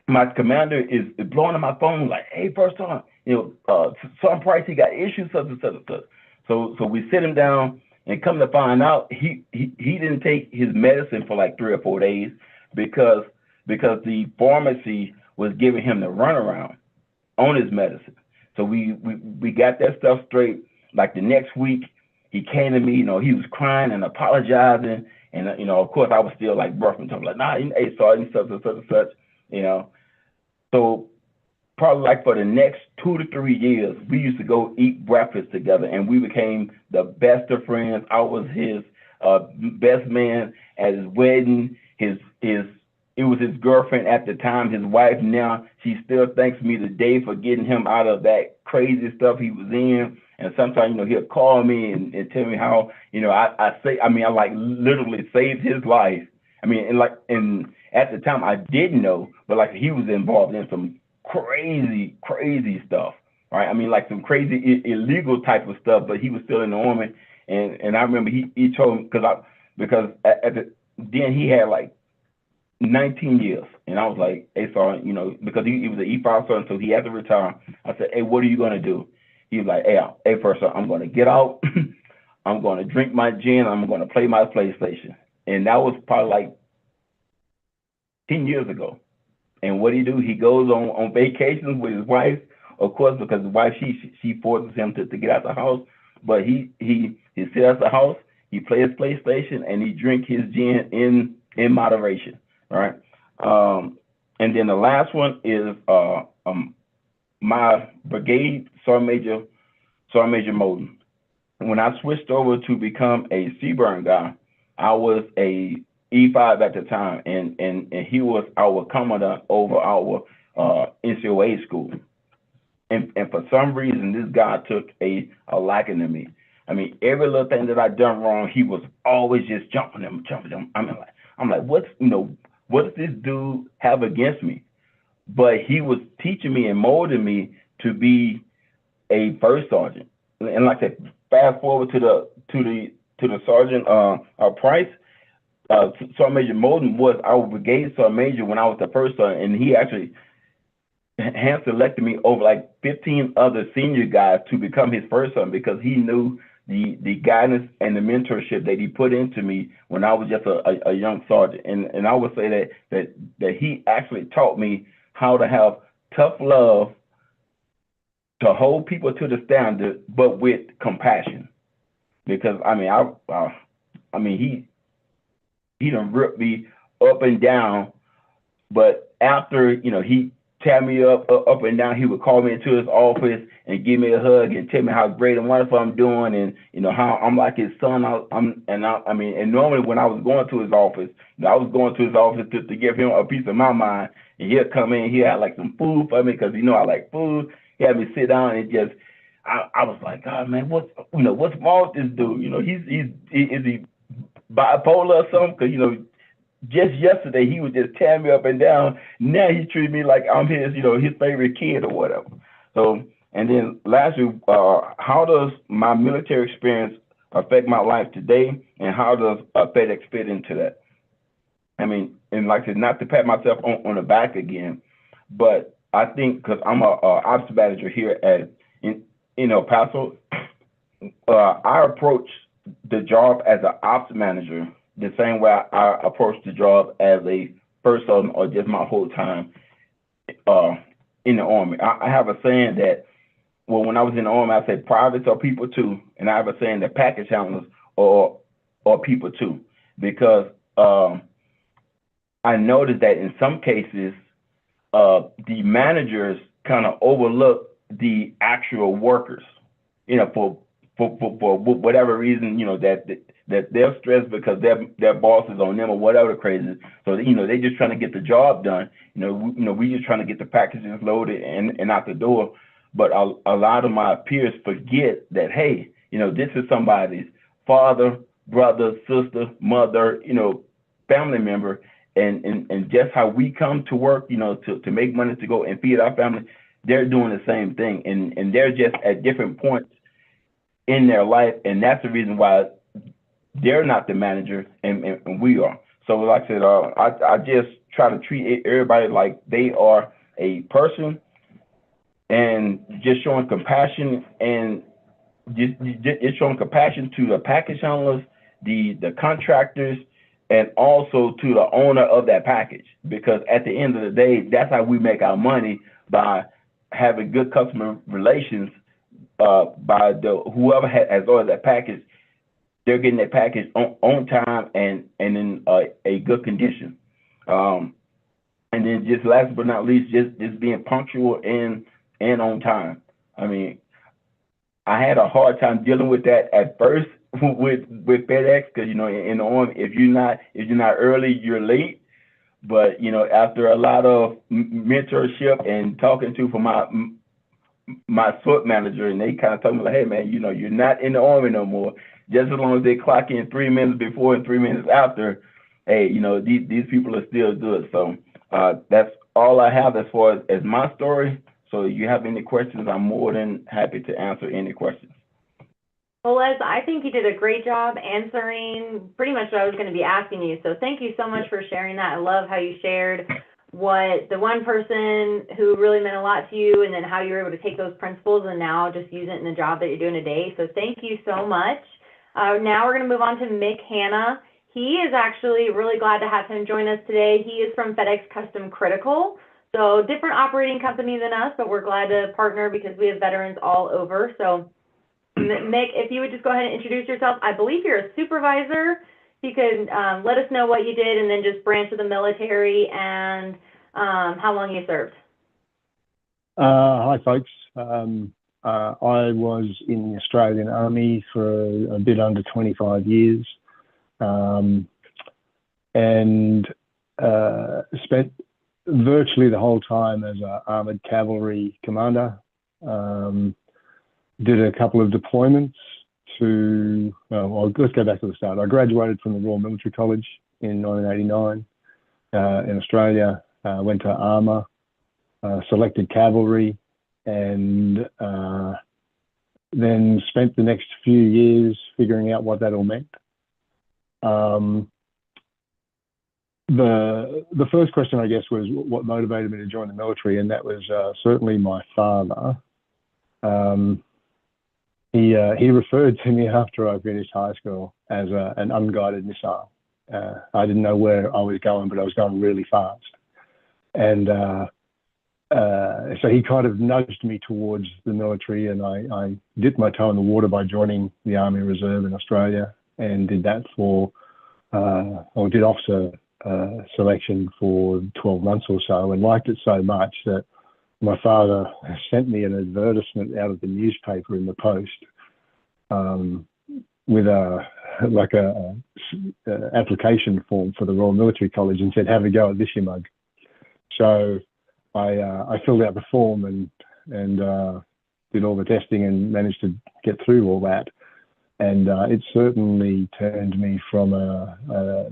My commander is blowing on my phone like, "Hey, first on, you know, Sergeant Price, he got issues, such and such and such." So we sit him down, and come to find out, he didn't take his medicine for like 3 or 4 days because the pharmacy was giving him the runaround on his medicine. So we got that stuff straight. Like the next week, he came to me, you know, he was crying and apologizing. And, you know, of course, I was still like brushing him, like, "Nah, hey, Sergeant, such and such and such," you know. So probably like for the next 2 to 3 years, we used to go eat breakfast together, and we became the best of friends. I was his best man at his wedding. It was his girlfriend at the time, his wife now. She still thanks me today for getting him out of that crazy stuff he was in. And sometimes, you know, he'll call me and tell me how, you know, I like literally saved his life. I mean, and at the time I didn't know, but like he was involved in some crazy stuff, right? I mean, like some crazy illegal type of stuff, but he was still in the Army. And I remember he told me, because then he had like 19 years. And I was like, "Hey, Sergeant," you know, because he was an E5 sergeant, so he had to retire. I said, "Hey, what are you going to do?" He was like, hey, first, I'm going to get out. I'm going to drink my gin. I'm going to play my PlayStation. And that was probably like 10 years ago. And what he do? He goes on vacations with his wife, of course, because his wife, she forces him to get out the house. But he sits at the house, he plays PlayStation, and he drink his gin in moderation, right? And then the last one is my brigade Sergeant Major Moden. When I switched over to become a Seaburn guy, I was a E5 at the time, and he was our commandant over our NCOA school. And for some reason, this guy took a liking to me. I mean, every little thing that I done wrong, he was always just jumping them. I'm like, what does this dude have against me? But he was teaching me and molding me to be a first sergeant. And like I said, fast forward to the sergeant Price, Sergeant Major Moden was our brigade sergeant major when I was the first sergeant, and he actually hand selected me over like 15 other senior guys to become his first sergeant because he knew the guidance and the mentorship that he put into me when I was just a young sergeant. And I would say that he actually taught me how to have tough love, to hold people to the standard, but with compassion. Because I mean, he done ripped me up and down, but after, you know, he tear me up and down, he would call me into his office and give me a hug and tell me how great and wonderful I'm doing, and you know how I'm like his son. And normally when I was going to his office, I was going to his office to give him a piece of my mind, and he'd come in, he had like some food for me because you know I like food. He had me sit down and just, I was like, "God, man, what's wrong with this dude? You know, is he bipolar or something?" Because you know, just yesterday he was just tearing me up and down. Now he treats me like I'm his, you know, his favorite kid or whatever. So, And then lastly, how does my military experience affect my life today, and how does FedEx fit into that? I mean, and like I said, not to pat myself on the back again, but I think because I'm a ops manager here in El Paso, I approach the job as an ops manager the same way I approach the job as a first sergeant or just my whole time in the Army. I have a saying that, well, when I was in the Army, I said privates are people too, and I have a saying that package handlers are people too, because I noticed that in some cases, the managers kind of overlook the actual workers, you know, for whatever reason, you know, that they're stressed because their boss is on them or whatever crazy. So, you know, they just trying to get the job done. We just trying to get the packages loaded and out the door. But a lot of my peers forget that, hey, you know, this is somebody's father, brother, sister, mother, you know, family member. And just how we come to work, you know, to make money to go and feed our family, they're doing the same thing. And they're just at different points in their life. And that's the reason why they're not the manager and we are. So like I said, I just try to treat everybody like they are a person, and just showing compassion, and just showing compassion to the package handlers, the contractors, and also to the owner of that package. Because at the end of the day, that's how we make our money, by having good customer relations, by whoever has ordered that package, they're getting that package on time and in a good condition. And then just last but not least, just being punctual and on time. I mean, I had a hard time dealing with that at first with FedEx, because, you know, in the Army, if you're not early, you're late. But, you know, after a lot of mentorship and talking to from my SWAT manager, and they kind of told me like, hey man, you know, you're not in the Army no more. Just as long as they clock in 3 minutes before and 3 minutes after, hey, you know, these people are still good. So that's all I have as far as my story. So if you have any questions, I'm more than happy to answer any questions. Well, Les, I think you did a great job answering pretty much what I was going to be asking you. So thank you so much for sharing that. I love how you shared what the one person who really meant a lot to you, and then how you were able to take those principles and now just use it in the job that you're doing today. So thank you so much. Now we're going to move on to Mick Hanna. He is actually really glad to have him join us today. He is from FedEx Custom Critical. So different operating company than us, but we're glad to partner because we have veterans all over. So Mick, if you would just go ahead and introduce yourself. I believe you're a supervisor. You could let us know what you did, and then just branch of the military, and how long you served. Hi, folks. I was in the Australian Army for a bit under 25 years, and spent virtually the whole time as an armoured cavalry commander. Did a couple of deployments to, well, let's go back to the start. I graduated from the Royal Military College in 1989 in Australia, went to Armour, selected cavalry, and then spent the next few years figuring out what that all meant. The first question, I guess, was what motivated me to join the military, and that was certainly my father. He referred to me after I finished high school as an unguided missile. I didn't know where I was going, but I was going really fast. And so he kind of nudged me towards the military, and I dipped my toe in the water by joining the Army Reserve in Australia, and did that did officer selection for 12 months or so, and liked it so much that my father sent me an advertisement out of the newspaper in the post with a application form for the Royal Military College, and said, have a go at this, you mug. So I filled out the form and did all the testing and managed to get through all that. And it certainly turned me from a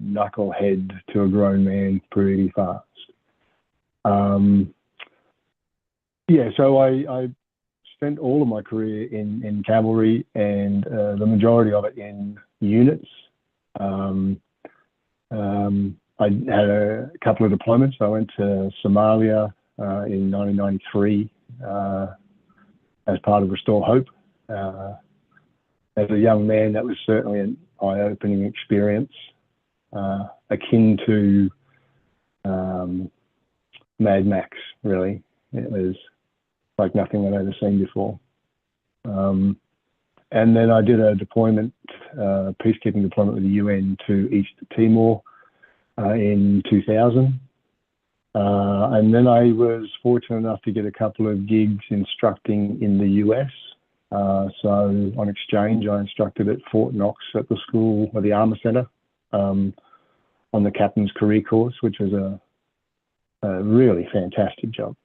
knucklehead to a grown man pretty fast. So I spent all of my career in cavalry, and the majority of it in units. I had a couple of deployments. I went to Somalia in 1993 as part of Restore Hope. As a young man, that was certainly an eye-opening experience, akin to Mad Max, really. It was like nothing I'd ever seen before. And then I did a deployment, peacekeeping deployment with the UN to East Timor in 2000. And then I was fortunate enough to get a couple of gigs instructing in the US. So on exchange, I instructed at Fort Knox at the school, or the Armour Centre, on the Captain's Career Course, which was a really fantastic job.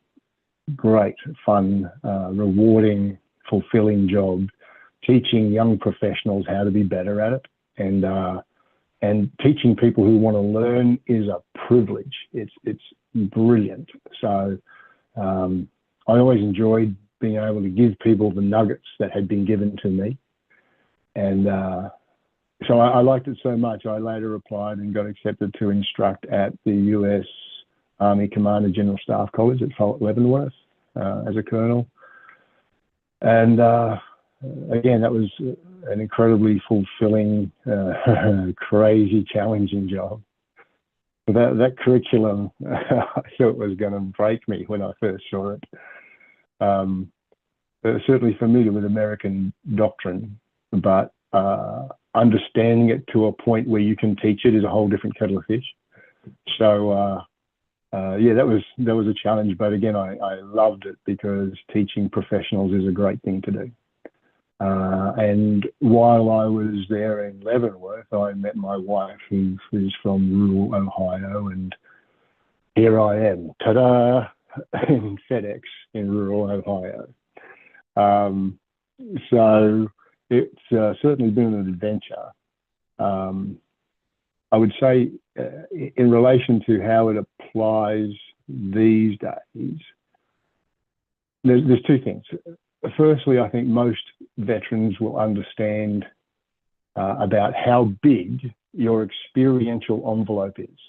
Great, fun, rewarding, fulfilling job, teaching young professionals how to be better at it. And teaching people who want to learn is a privilege. It's brilliant. So I always enjoyed being able to give people the nuggets that had been given to me. And so I liked it so much, I later applied and got accepted to instruct at the US Army Commander General Staff College at Fort Leavenworth as a colonel. And again, that was an incredibly fulfilling, crazy, challenging job. That curriculum, I thought was going to break me when I first saw it. Certainly familiar with American doctrine, but understanding it to a point where you can teach it is a whole different kettle of fish. So yeah, that was a challenge, but again, I loved it because teaching professionals is a great thing to do. And while I was there in Leavenworth, I met my wife, who's from rural Ohio, and here I am, ta-da, in FedEx in rural Ohio. So it's certainly been an adventure. I would say in relation to how it applies these days, there's two things. Firstly, I think most veterans will understand about how big your experiential envelope is.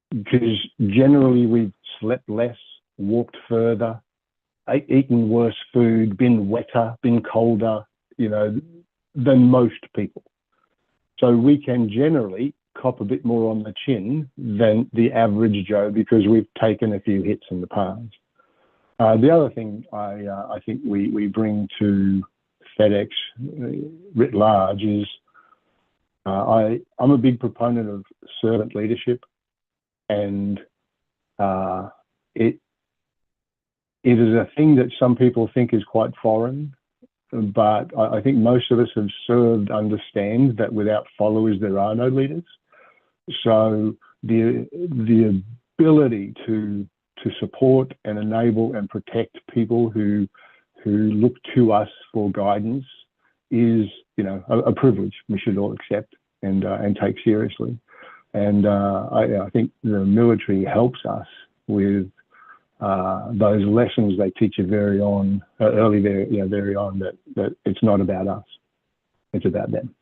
Because generally we've slept less, walked further, eaten worse food, been wetter, been colder, than most people. So we can generally cop a bit more on the chin than the average Joe because we've taken a few hits in the past. The other thing I think we bring to FedEx writ large is I'm a big proponent of servant leadership, and it is a thing that some people think is quite foreign, but I think most of us have served understand that without followers there are no leaders. So the ability to support and enable and protect people who look to us for guidance is, a privilege we should all accept and take seriously. And I think the military helps us with those lessons they teach you very on that it's not about us, it's about them.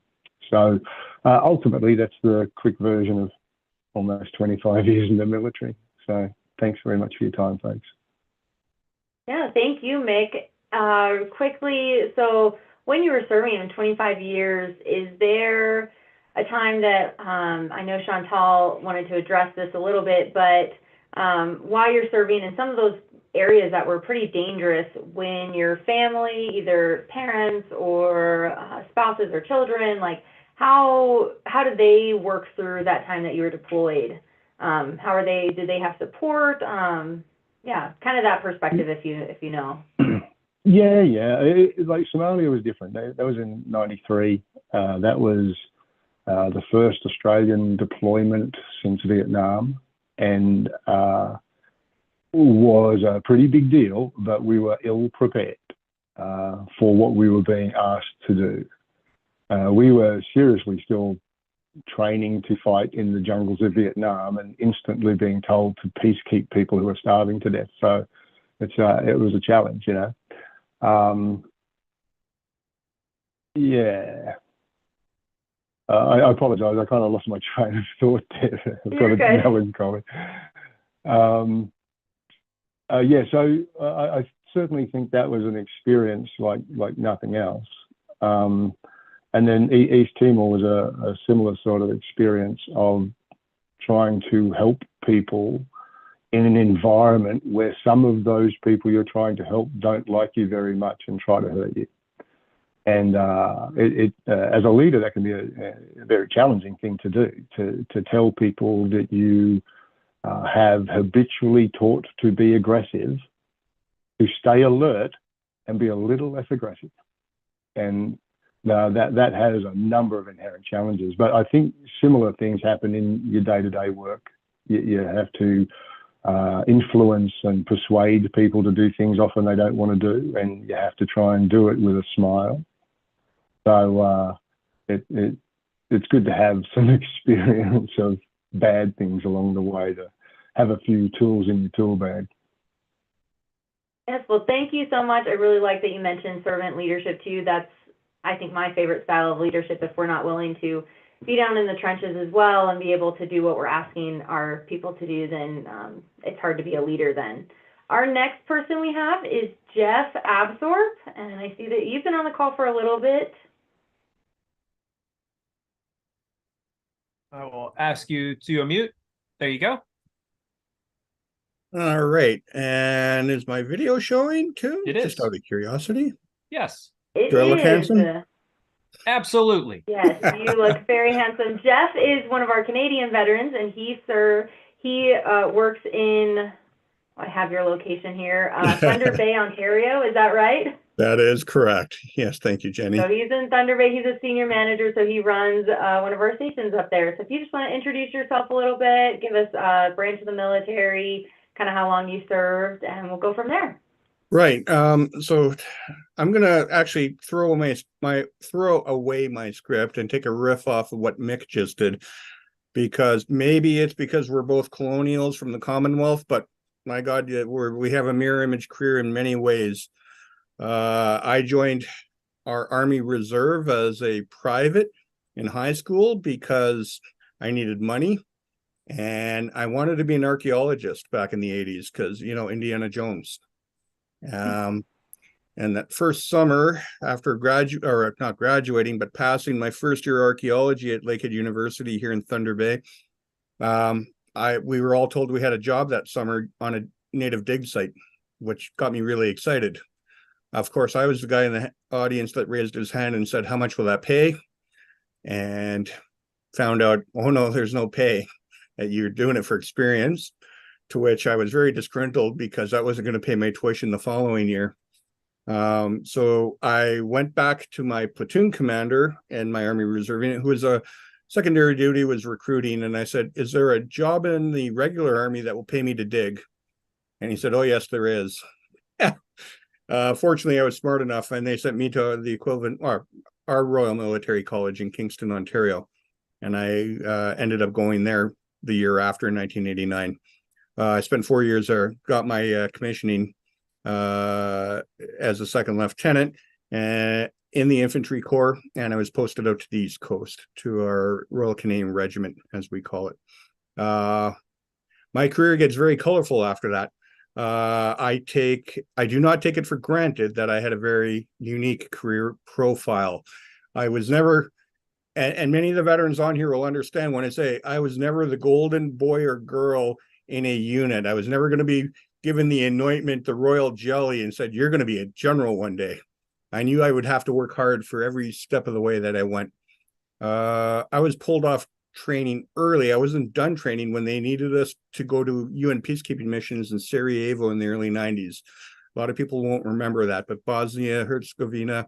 So ultimately, that's the quick version of almost 25 years in the military. So thanks very much for your time, folks. Yeah, thank you, Mick. Quickly, so when you were serving in 25 years, is there a time that, I know Chantal wanted to address this a little bit, but while you're serving in some of those areas that were pretty dangerous, when your family, either parents or spouses or children, like how did they work through that time that you were deployed? Did they have support? Yeah, kind of that perspective, if you know. Yeah. Like Somalia was different. That was in '93. That was the first Australian deployment since Vietnam, and was a pretty big deal, but we were ill prepared for what we were being asked to do. We were seriously still training to fight in the jungles of Vietnam and instantly being told to peacekeep people who were starving to death. So it was a challenge, Yeah. I apologize. I kind of lost my train of thought there. I've got You're a good. melancholy. Yeah, so I certainly think that was an experience like nothing else. And then East Timor was a similar sort of experience of trying to help people in an environment where some of those people you're trying to help don't like you very much and try to hurt you. And as a leader, that can be a very challenging thing to do, to tell people that you have habitually taught to be aggressive, to stay alert and be a little less aggressive. And that has a number of inherent challenges. But I think similar things happen in your day-to-day work. You have to influence and persuade people to do things often they don't want to do, and you have to try and do it with a smile. So it's good to have some experience of bad things along the way, to have a few tools in your tool bag. Yes, well, thank you so much. I really like that you mentioned servant leadership too. That's, I think, my favorite style of leadership. If we're not willing to be down in the trenches as well and be able to do what we're asking our people to do, then it's hard to be a leader then. Our next person we have is Jeff Absorb, and I see that you've been on the call for a little bit. I will ask you to unmute. There you go. All right. And is my video showing too? It is. Just out of curiosity. Yes. It Do I look is. handsome? Absolutely. Yes, you look very handsome. Jeff is one of our Canadian veterans, and he works in, I have your location here, Thunder Bay, Ontario. Is that right? That is correct. Yes, thank you, Jenny. So he's in Thunder Bay. He's a senior manager, so he runs one of our stations up there. So if you just want to introduce yourself a little bit, give us a branch of the military, kind of how long you served, and we'll go from there. Right. So I'm gonna actually throw away my script and take a riff off of what Mick just did, because maybe it's because we're both colonials from the Commonwealth, but my God, we have a mirror image career in many ways. I joined our Army Reserve as a private in high school because I needed money, and I wanted to be an archaeologist back in the 80s because, you know, Indiana Jones. And that first summer, after not graduating, but passing my first year archaeology at Lakehead University here in Thunder Bay, we were all told we had a job that summer on a native dig site, which got me really excited. Of course, I was the guy in the audience that raised his hand and said, "How much will that pay?" And found out, oh no, there's no pay. You're doing it for experience. To which I was very disgruntled because that wasn't going to pay my tuition the following year. So I went back to my platoon commander and my Army Reserve unit, who was a secondary duty, was recruiting. And I said, "Is there a job in the regular Army that will pay me to dig?" And he said, "Oh, yes, there is." Fortunately, I was smart enough, and they sent me to the equivalent, our Royal Military College in Kingston, Ontario. And I ended up going there the year after, in 1989. I spent 4 years there, got my commissioning as a second lieutenant in the infantry corps, and I was posted out to the East Coast to our Royal Canadian Regiment, as we call it. My career gets very colorful after that. I do not take it for granted that I had a very unique career profile. I was never, and many of the veterans on here will understand when I say I was never the golden boy or girl in a unit. I was never going to be given the anointment, the royal jelly, and said, "You're going to be a general one day." I knew I would have to work hard for every step of the way that I went. I was pulled off training early. I wasn't done training when they needed us to go to UN peacekeeping missions in Sarajevo in the early 90s. A lot of people won't remember that, but Bosnia, Herzegovina,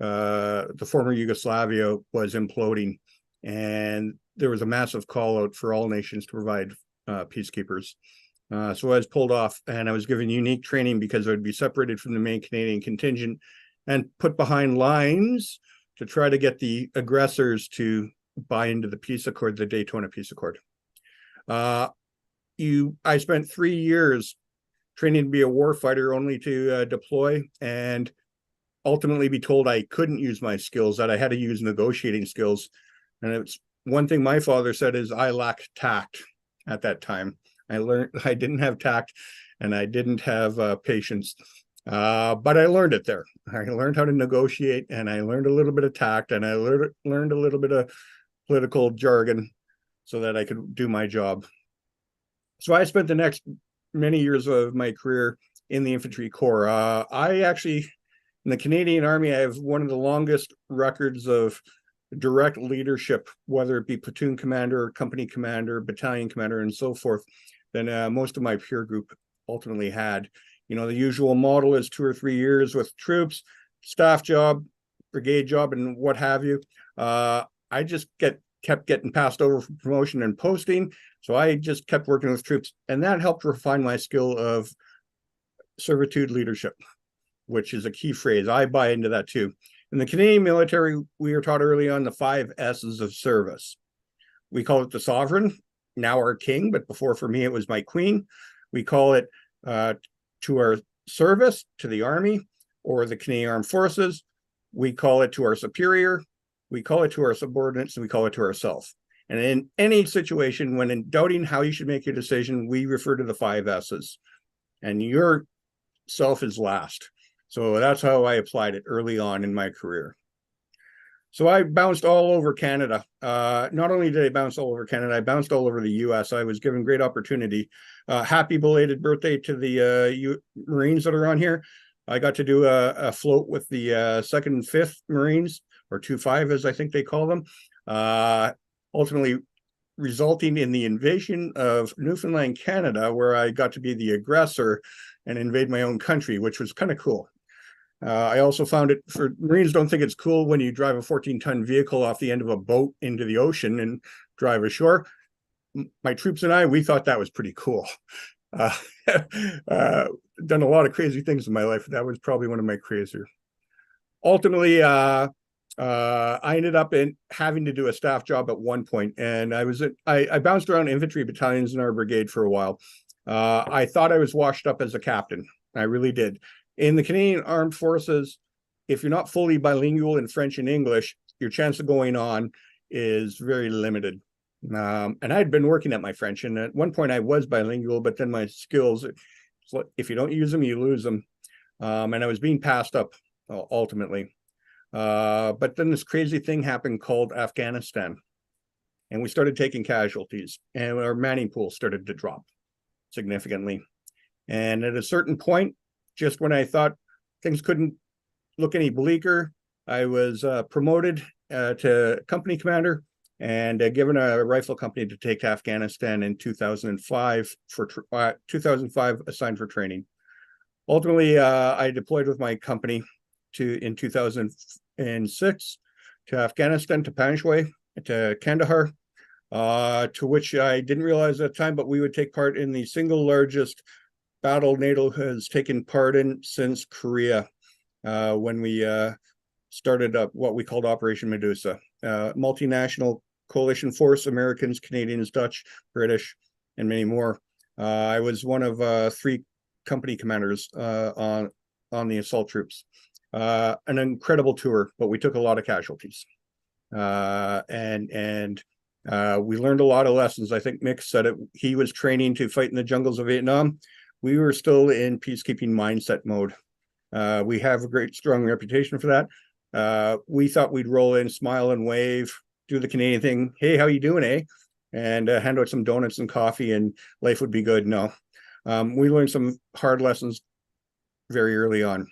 the former Yugoslavia was imploding, and there was a massive call out for all nations to provide peacekeepers. So I was pulled off, and I was given unique training because I would be separated from the main Canadian contingent and put behind lines to try to get the aggressors to buy into the peace accord, the Daytona Peace Accord. I spent 3 years training to be a war fighter, only to deploy, and ultimately be told I couldn't use my skills, that I had to use negotiating skills. And it's one thing my father said is I lacked tact at that time. I learned I didn't have tact and I didn't have patience. But I learned it there. I learned how to negotiate, and I learned a little bit of tact, and I learned a little bit of political jargon so that I could do my job. So I spent the next many years of my career in the infantry corps. I actually, in the Canadian Army, I have one of the longest records of direct leadership, whether it be platoon commander, company commander, battalion commander, and so forth, than most of my peer group ultimately had. You know, the usual model is 2 or 3 years with troops, staff job, brigade job, and what have you. I just kept getting passed over for promotion and posting. So I just kept working with troops, and that helped refine my skill of servitude leadership, which is a key phrase. I buy into that too. In the Canadian military, we were taught early on the 5 S's of service. We call it the sovereign, now our king, but before for me it was my queen. We call it to our service, to the Army or the Canadian Armed Forces. We call it to our superior. We call it to our subordinates, and we call it to ourselves. And in any situation, when in doubting how you should make your decision, we refer to the 5 S's. And your self is last. So that's how I applied it early on in my career. So I bounced all over Canada. Not only did I bounce all over Canada, I bounced all over the US. I was given great opportunity. Happy belated birthday to the Marines that are on here. I got to do a float with the 2nd and 5th Marines, or 2-5 as I think they call them, ultimately resulting in the invasion of Newfoundland, Canada, where I got to be the aggressor and invade my own country, which was kind of cool. I also found it, for Marines don't think it's cool when you drive a 14-ton vehicle off the end of a boat into the ocean and drive ashore. My troops and I, we thought that was pretty cool. Done a lot of crazy things in my life. That was probably one of my crazier. Ultimately, I ended up in having to do a staff job at one point, and I bounced around infantry battalions in our brigade for a while. I thought I was washed up as a captain. I really did. In the Canadian Armed Forces, if you're not fully bilingual in French and English, your chance of going on is very limited. And I'd been working at my French, and at one point I was bilingual, but then my skills, if you don't use them, you lose them. And I was being passed up ultimately. But then this crazy thing happened called Afghanistan, and we started taking casualties, and our manning pool started to drop significantly. And at a certain point, just when I thought things couldn't look any bleaker, I was promoted to company commander and given a rifle company to take Afghanistan in 2005 assigned for training. Ultimately, I deployed with my company in 2006 to Afghanistan, to Panjshir, to Kandahar, to which I didn't realize at the time, but we would take part in the single largest battle NATO has taken part in since Korea, when we started up what we called Operation Medusa, multinational coalition force, Americans, Canadians, Dutch, British, and many more. I was one of 3 company commanders on the assault troops. An incredible tour, but we took a lot of casualties. And we learned a lot of lessons. I think Mick said it. He was training to fight in the jungles of Vietnam. We were still in peacekeeping mindset mode. We have a great, strong reputation for that. We thought we'd roll in, smile and wave, do the Canadian thing. Hey, how you doing, eh? And hand out some donuts and coffee and life would be good. No, we learned some hard lessons very early on.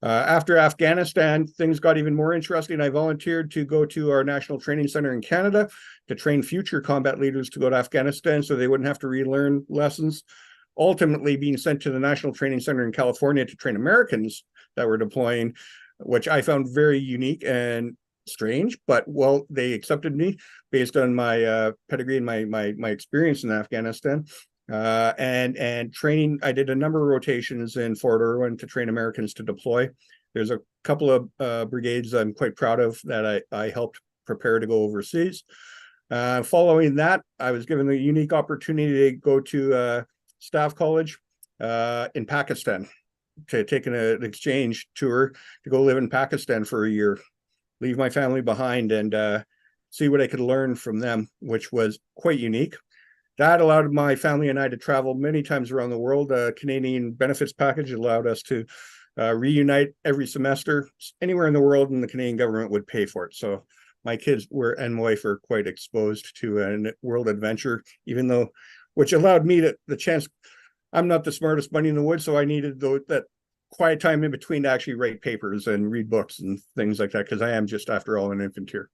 After Afghanistan, things got even more interesting. I volunteered to go to our National Training Center in Canada to train future combat leaders to go to Afghanistan so they wouldn't have to relearn lessons. Ultimately being sent to the National Training Center in California to train Americans that were deploying, which I found very unique and strange, but well, they accepted me based on my pedigree and my experience in Afghanistan. And training, I did a number of rotations in Fort Irwin to train Americans to deploy. There's a couple of brigades I'm quite proud of that I helped prepare to go overseas. Following that, I was given the unique opportunity to go to Staff College in Pakistan. to take an exchange tour to go live in Pakistan for a year, leave my family behind, and see what I could learn from them, which was quite unique. That allowed my family and I to travel many times around the world. Canadian benefits package allowed us to reunite every semester anywhere in the world, and the Canadian government would pay for it. So my kids and wife are quite exposed to a world adventure, even though, which allowed me the chance. I'm not the smartest bunny in the woods, so I needed that quiet time in between to actually write papers and read books and things like that, because I am just, after all, an infantry.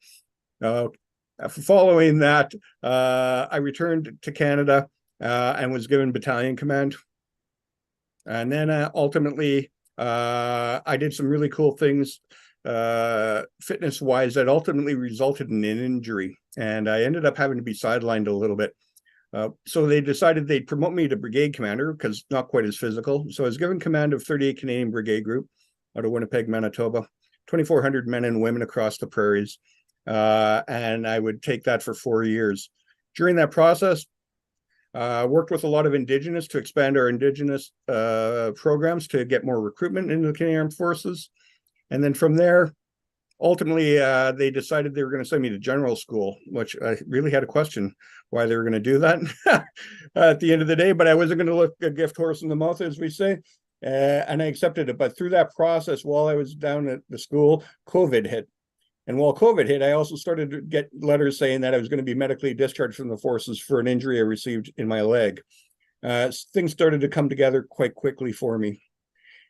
Following that, I returned to Canada and was given battalion command. And then ultimately, I did some really cool things fitness-wise that ultimately resulted in an injury. And I ended up having to be sidelined a little bit. So they decided they'd promote me to brigade commander, because not quite as physical. So I was given command of 38 Canadian Brigade Group out of Winnipeg, Manitoba, 2,400 men and women across the prairies. And I would take that for 4 years. During that process, worked with a lot of Indigenous to expand our Indigenous programs to get more recruitment into the Canadian Armed Forces. And then from there, ultimately, they decided they were going to send me to general school, which I really had a question why they were going to do that at the end of the day, but I wasn't going to look a gift horse in the mouth, as we say, and I accepted it. But through that process, while I was down at the school, COVID hit. And while COVID hit, I also started to get letters saying that I was going to be medically discharged from the forces for an injury I received in my leg. Things started to come together quite quickly for me.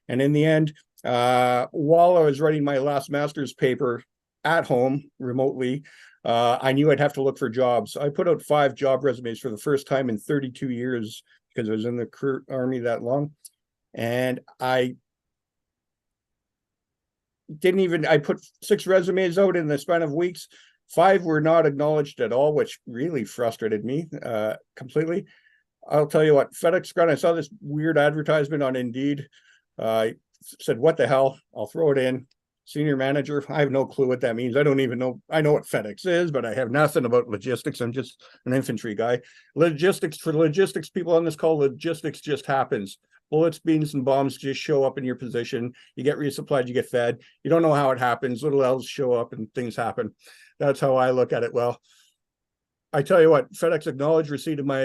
And in the end, while I was writing my last master's paper at home remotely, I knew I'd have to look for jobs. I put out 5 job resumes for the first time in 32 years, because I was in the Army that long. And I put 6 resumes out in the span of weeks. 5 were not acknowledged at all, which really frustrated me completely. I'll tell you what, FedEx Ground, I saw this weird advertisement on Indeed. I said, what the hell? I'll throw it in. Senior manager, I have no clue what that means. I don't even know. I know what FedEx is, but I have nothing about logistics. I'm just an infantry guy. Logistics, for logistics people on this call, logistics just happens. Bullets, beans, and bombs just show up in your position. You get resupplied, you get fed. You don't know how it happens. Little elves show up and things happen. That's how I look at it. Well, I tell you what, FedEx acknowledged receipt of my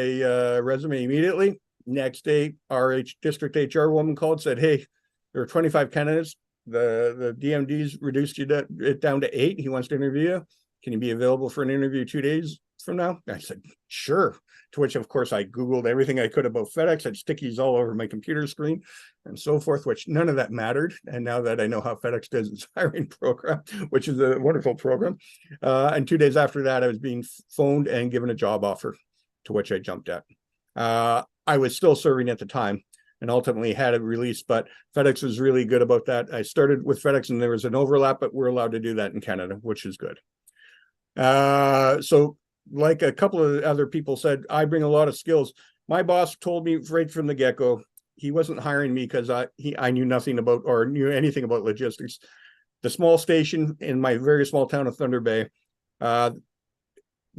resume immediately. Next day, our district HR woman called, said, hey, there are 25 candidates. The DMD's reduced it down to 8. He wants to interview you. Can you be available for an interview 2 days from now? I said, sure. To which, of course, I Googled everything I could about FedEx, had stickies all over my computer screen and so forth, which none of that mattered. And now that I know how FedEx does its hiring program, which is a wonderful program. And 2 days after that, I was being phoned and given a job offer, to which I jumped at. I was still serving at the time and ultimately had it released, but FedEx was really good about that. I started with FedEx and there was an overlap, but we're allowed to do that in Canada, which is good. So like a couple of other people said, I bring a lot of skills. My boss told me right from the get-go, he wasn't hiring me because I knew nothing about or knew anything about logistics. The small station in my very small town of Thunder Bay, the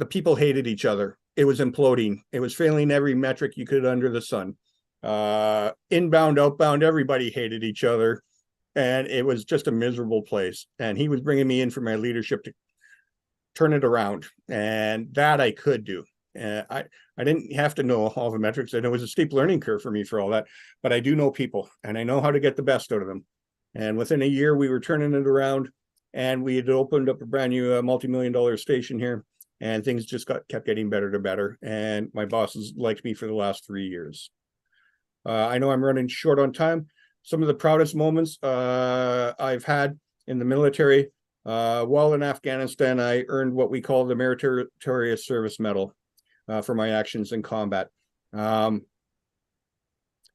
people hated each other. It was imploding. It was failing every metric you could under the sun. Inbound, outbound, everybody hated each other. And it was just a miserable place. And he was bringing me in for my leadership to turn it around. And that I could do. I didn't have to know all the metrics. And it was a steep learning curve for me for all that. But I do know people and I know how to get the best out of them. And within a year, we were turning it around and we had opened up a brand new multi-million-dollar station here. And things just kept getting better to better. And my bosses liked me for the last 3 years. I know I'm running short on time. Some of the proudest moments I've had in the military, while in Afghanistan, I earned what we call the Meritorious Service Medal for my actions in combat. I'm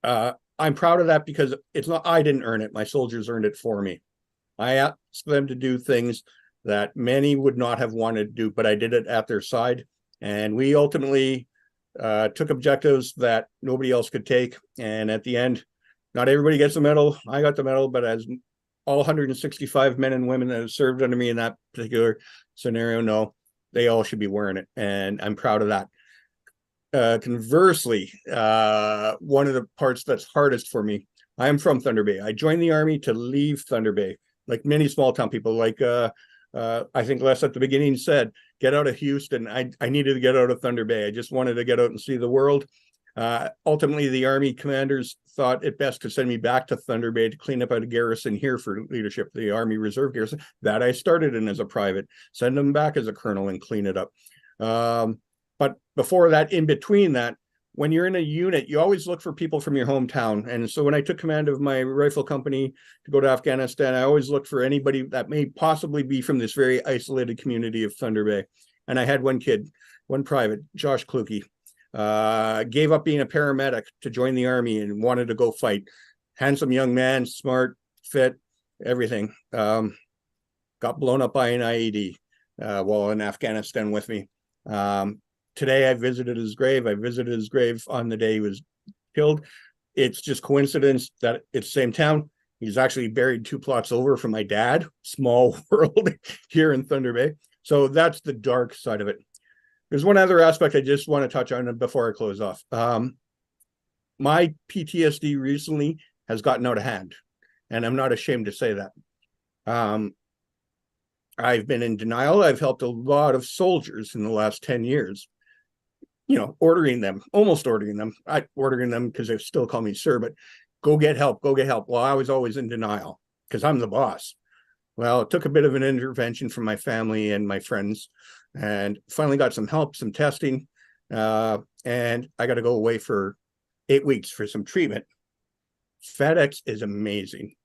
proud of that because it's not, I didn't earn it. My soldiers earned it for me. I asked them to do things that many would not have wanted to do, but I did it at their side. And we ultimately took objectives that nobody else could take. And at the end, not everybody gets the medal. I got the medal, but as all 165 men and women that have served under me in that particular scenario know, they all should be wearing it. And I'm proud of that. Conversely, one of the parts that's hardest for me, I'm from Thunder Bay. I joined the Army to leave Thunder Bay, like many small town people. Like I think Les at the beginning said, get out of Houston. I needed to get out of Thunder Bay. I just wanted to get out and see the world. Ultimately, the Army commanders thought it best to send me back to Thunder Bay to clean up a garrison here for leadership, the Army Reserve Garrison that I started in as a private, send them back as a colonel and clean it up. But before that, in between that, when you're in a unit, you always look for people from your hometown. And so when I took command of my rifle company to go to Afghanistan, I always looked for anybody that may possibly be from this very isolated community of Thunder Bay. And I had one kid, one private, Josh Kluge, gave up being a paramedic to join the Army and wanted to go fight. Handsome young man, smart, fit, everything. Got blown up by an IED while in Afghanistan with me. Today I visited his grave. I visited his grave on the day he was killed. It's just coincidence that it's the same town. He's actually buried 2 plots over from my dad. Small world here in Thunder Bay. So that's the dark side of it. There's one other aspect I just want to touch on before I close off. My PTSD recently has gotten out of hand, and I'm not ashamed to say that. I've been in denial. I've helped a lot of soldiers in the last 10 years. You know, almost ordering them. I ordering them because they still call me sir, but go get help, go get help. Well, I was always in denial because I'm the boss. Well, it took a bit of an intervention from my family and my friends, and finally got some help, some testing, and I got to go away for 8 weeks for some treatment. FedEx is amazing.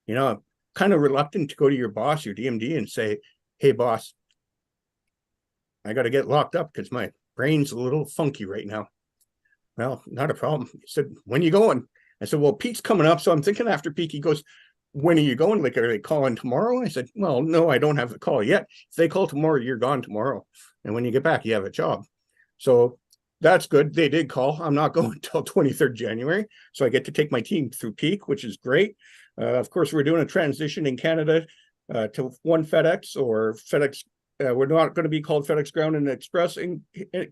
You know, I'm kind of reluctant to go to your boss, your DMD, and say, hey, boss, I got to get locked up because my brain's a little funky right now. Well, not a problem. He said, when are you going? I said, well, Pete's coming up, so I'm thinking after Pete. He goes, when are you going? Like, are they calling tomorrow? I said, well, no, I don't have the call yet. If they call tomorrow, you're gone tomorrow. And when you get back, you have a job. So that's good. They did call. I'm not going until 23rd January. So I get to take my team through peak, which is great. Of course, we're doing a transition in Canada to one FedEx or FedEx. We're not going to be called FedEx Ground and Express in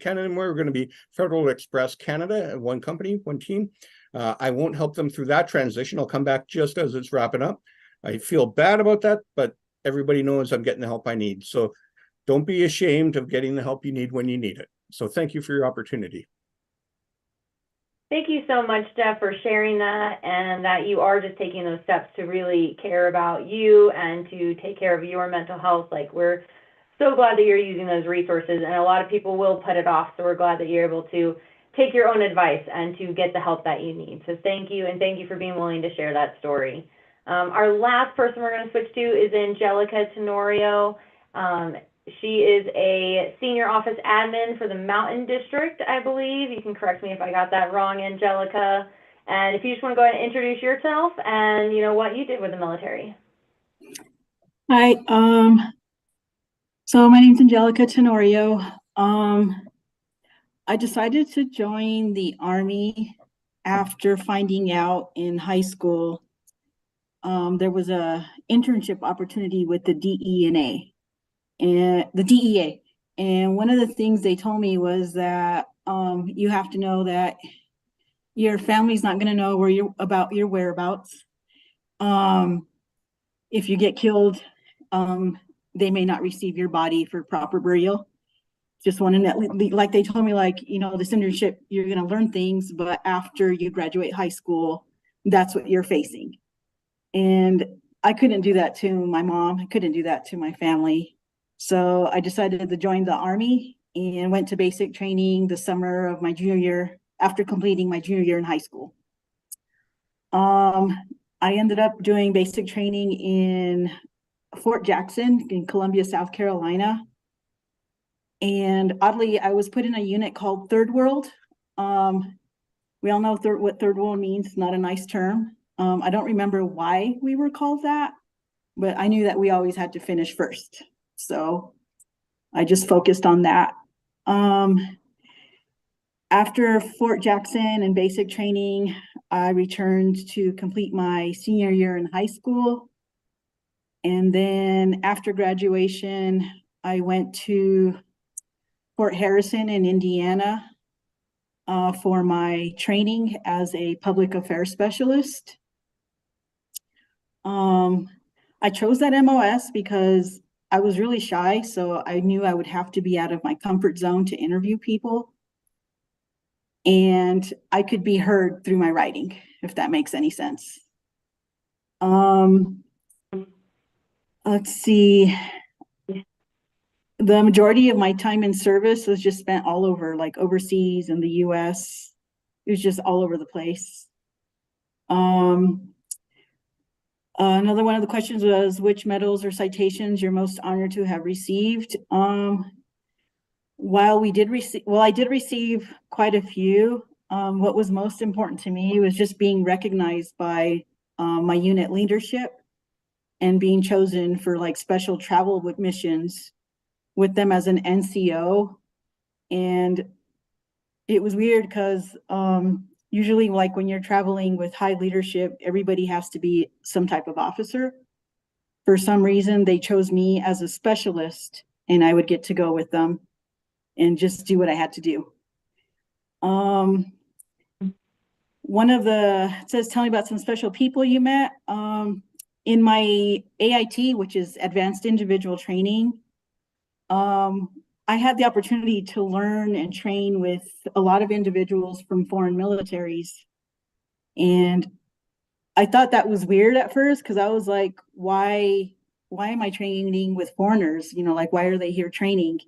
Canada anymore. We're going to be Federal Express Canada, one company, one team. I won't help them through that transition. I'll come back just as it's wrapping up. I feel bad about that, but everybody knows I'm getting the help I need. So don't be ashamed of getting the help you need when you need it. So thank you for your opportunity. Thank you so much, Jeff, for sharing that, and that you are just taking those steps to really care about you and to take care of your mental health. Like, we're so glad that you're using those resources, and a lot of people will put it off. So we're glad that you're able to take your own advice and to get the help that you need. So thank you, and thank you for being willing to share that story. Our last person we're going to switch to is Angelica Tenorio. She is a senior office admin for the Mountain District, I believe. You can correct me if I got that wrong, Angelica. And if you just want to go ahead and introduce yourself and you know what you did with the military. Hi, so my name's Angelica Tenorio. I decided to join the Army after finding out in high school there was a internship opportunity with the DEA. And the DEA. And one of the things they told me was that you have to know that your family's not going to know about your whereabouts. If you get killed, they may not receive your body for proper burial. Just wanting that, like they told me, like, you know, this internship, you're going to learn things, but after you graduate high school, that's what you're facing. And I couldn't do that to my mom. I couldn't do that to my family. So I decided to join the Army and went to basic training the summer of my junior year after completing my junior year in high school. I ended up doing basic training in Fort Jackson in Columbia, South Carolina. And oddly, I was put in a unit called Third World. We all know what Third World means. It's not a nice term. I don't remember why we were called that, but I knew that we always had to finish first. So I just focused on that. After Fort Jackson and basic training, I returned to complete my senior year in high school. And then after graduation, I went to Fort Harrison in Indiana for my training as a public affairs specialist. I chose that MOS because I was really shy, so I knew I would have to be out of my comfort zone to interview people. And I could be heard through my writing, if that makes any sense. Let's see. The majority of my time in service was just spent all over, like overseas in the US. It was just all over the place. Another one of the questions was which medals or citations you're most honored to have received. While I did receive quite a few. What was most important to me was just being recognized by my unit leadership and being chosen for like special travel with missions with them as an NCO. And it was weird because usually like when you're traveling with high leadership, everybody has to be some type of officer. For some reason, they chose me as a specialist and I would get to go with them and just do what I had to do. It says, tell me about some special people you met. In my AIT, which is Advanced Individual Training, I had the opportunity to learn and train with a lot of individuals from foreign militaries. And I thought that was weird at first because I was like, why am I training with foreigners? You know, like, why are they here training?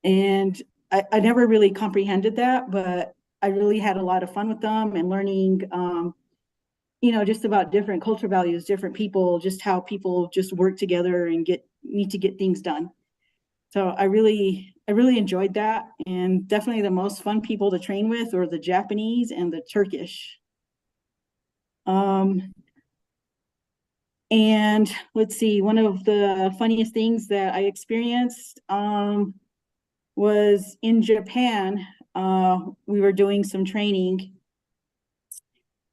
And I never really comprehended that, but I really had a lot of fun with them and learning, you know, just about different culture values, different people, just how people just work together and need to get things done. So I really enjoyed that, and definitely the most fun people to train with were the Japanese and the Turkish. And let's see, one of the funniest things that I experienced was in Japan. We were doing some training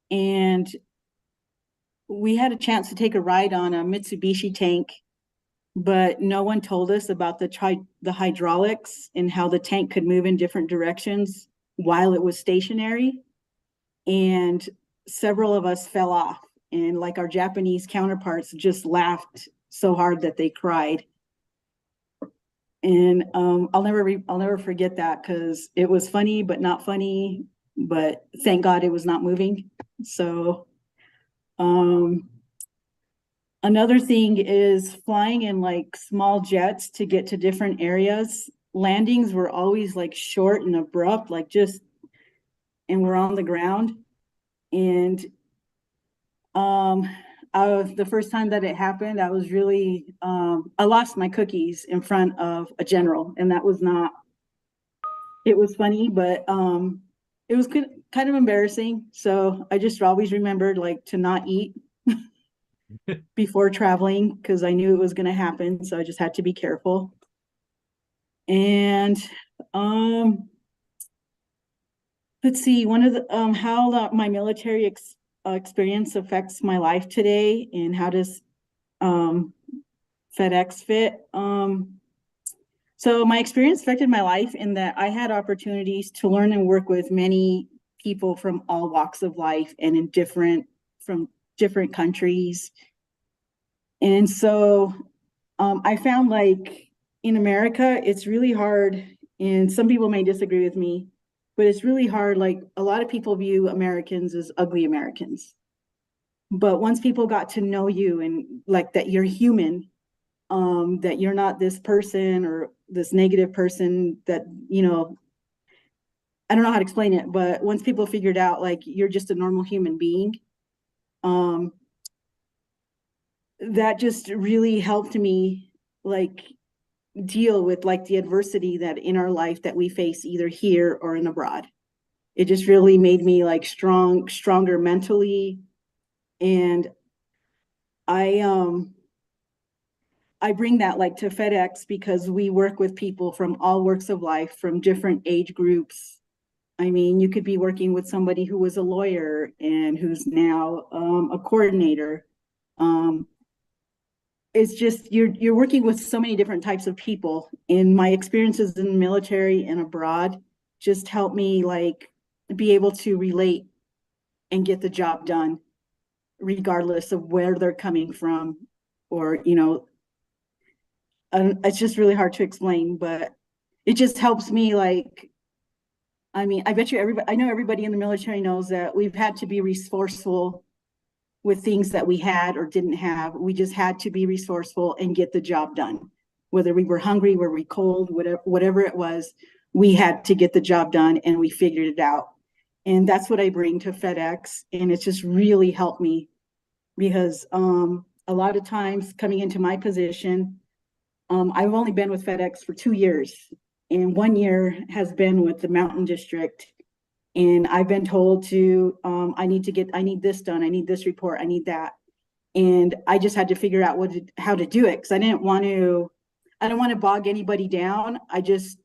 and we had a chance to take a ride on a Mitsubishi tank, but no one told us about the hydraulics and how the tank could move in different directions while it was stationary. And several of us fell off, and like our Japanese counterparts just laughed so hard that they cried. And I'll never forget that because it was funny but not funny, but thank God it was not moving. So another thing is flying in like small jets to get to different areas. Landings were always like short and abrupt, like and we're on the ground. And the first time that it happened, I was really, I lost my cookies in front of a general, and that was not, it was funny, but it was kind of embarrassing. So I just always remembered like to not eat before traveling because I knew it was going to happen. So I just had to be careful. And let's see, one of the, how my military experience affects my life today, and how does FedEx fit? So my experience affected my life in that I had opportunities to learn and work with many people from all walks of life and from different countries. And so I found like in America, it's really hard, and some people may disagree with me, but it's really hard. Like a lot of people view Americans as ugly Americans. But once people got to know you and like that you're human, that you're not this person or this negative person that, you know, I don't know how to explain it, but once people figured out like you're just a normal human being, that just really helped me like deal with like the adversity that in our life that we face either here or in abroad. It just really made me like stronger mentally. And I bring that like to FedEx because we work with people from all works of life, from different age groups. I mean, you could be working with somebody who was a lawyer and who's now a coordinator. It's just you're working with so many different types of people. And my experiences in the military and abroad just helped me like be able to relate and get the job done regardless of where they're coming from, or, you know, it's just really hard to explain, but it just helps me. Like, I mean, I bet you I know everybody in the military knows that we've had to be resourceful with things that we had or didn't have. We just had to be resourceful and get the job done. Whether we were hungry, were we cold, whatever it was, we had to get the job done, and we figured it out. And that's what I bring to FedEx. And it's just really helped me, because a lot of times coming into my position, I've only been with FedEx for 2 years, and 1 year has been with the Mountain District. And I've been told to, I need this done, I need this report, I need that. And I just had to figure out how to do it, because I don't want to bog anybody down. I just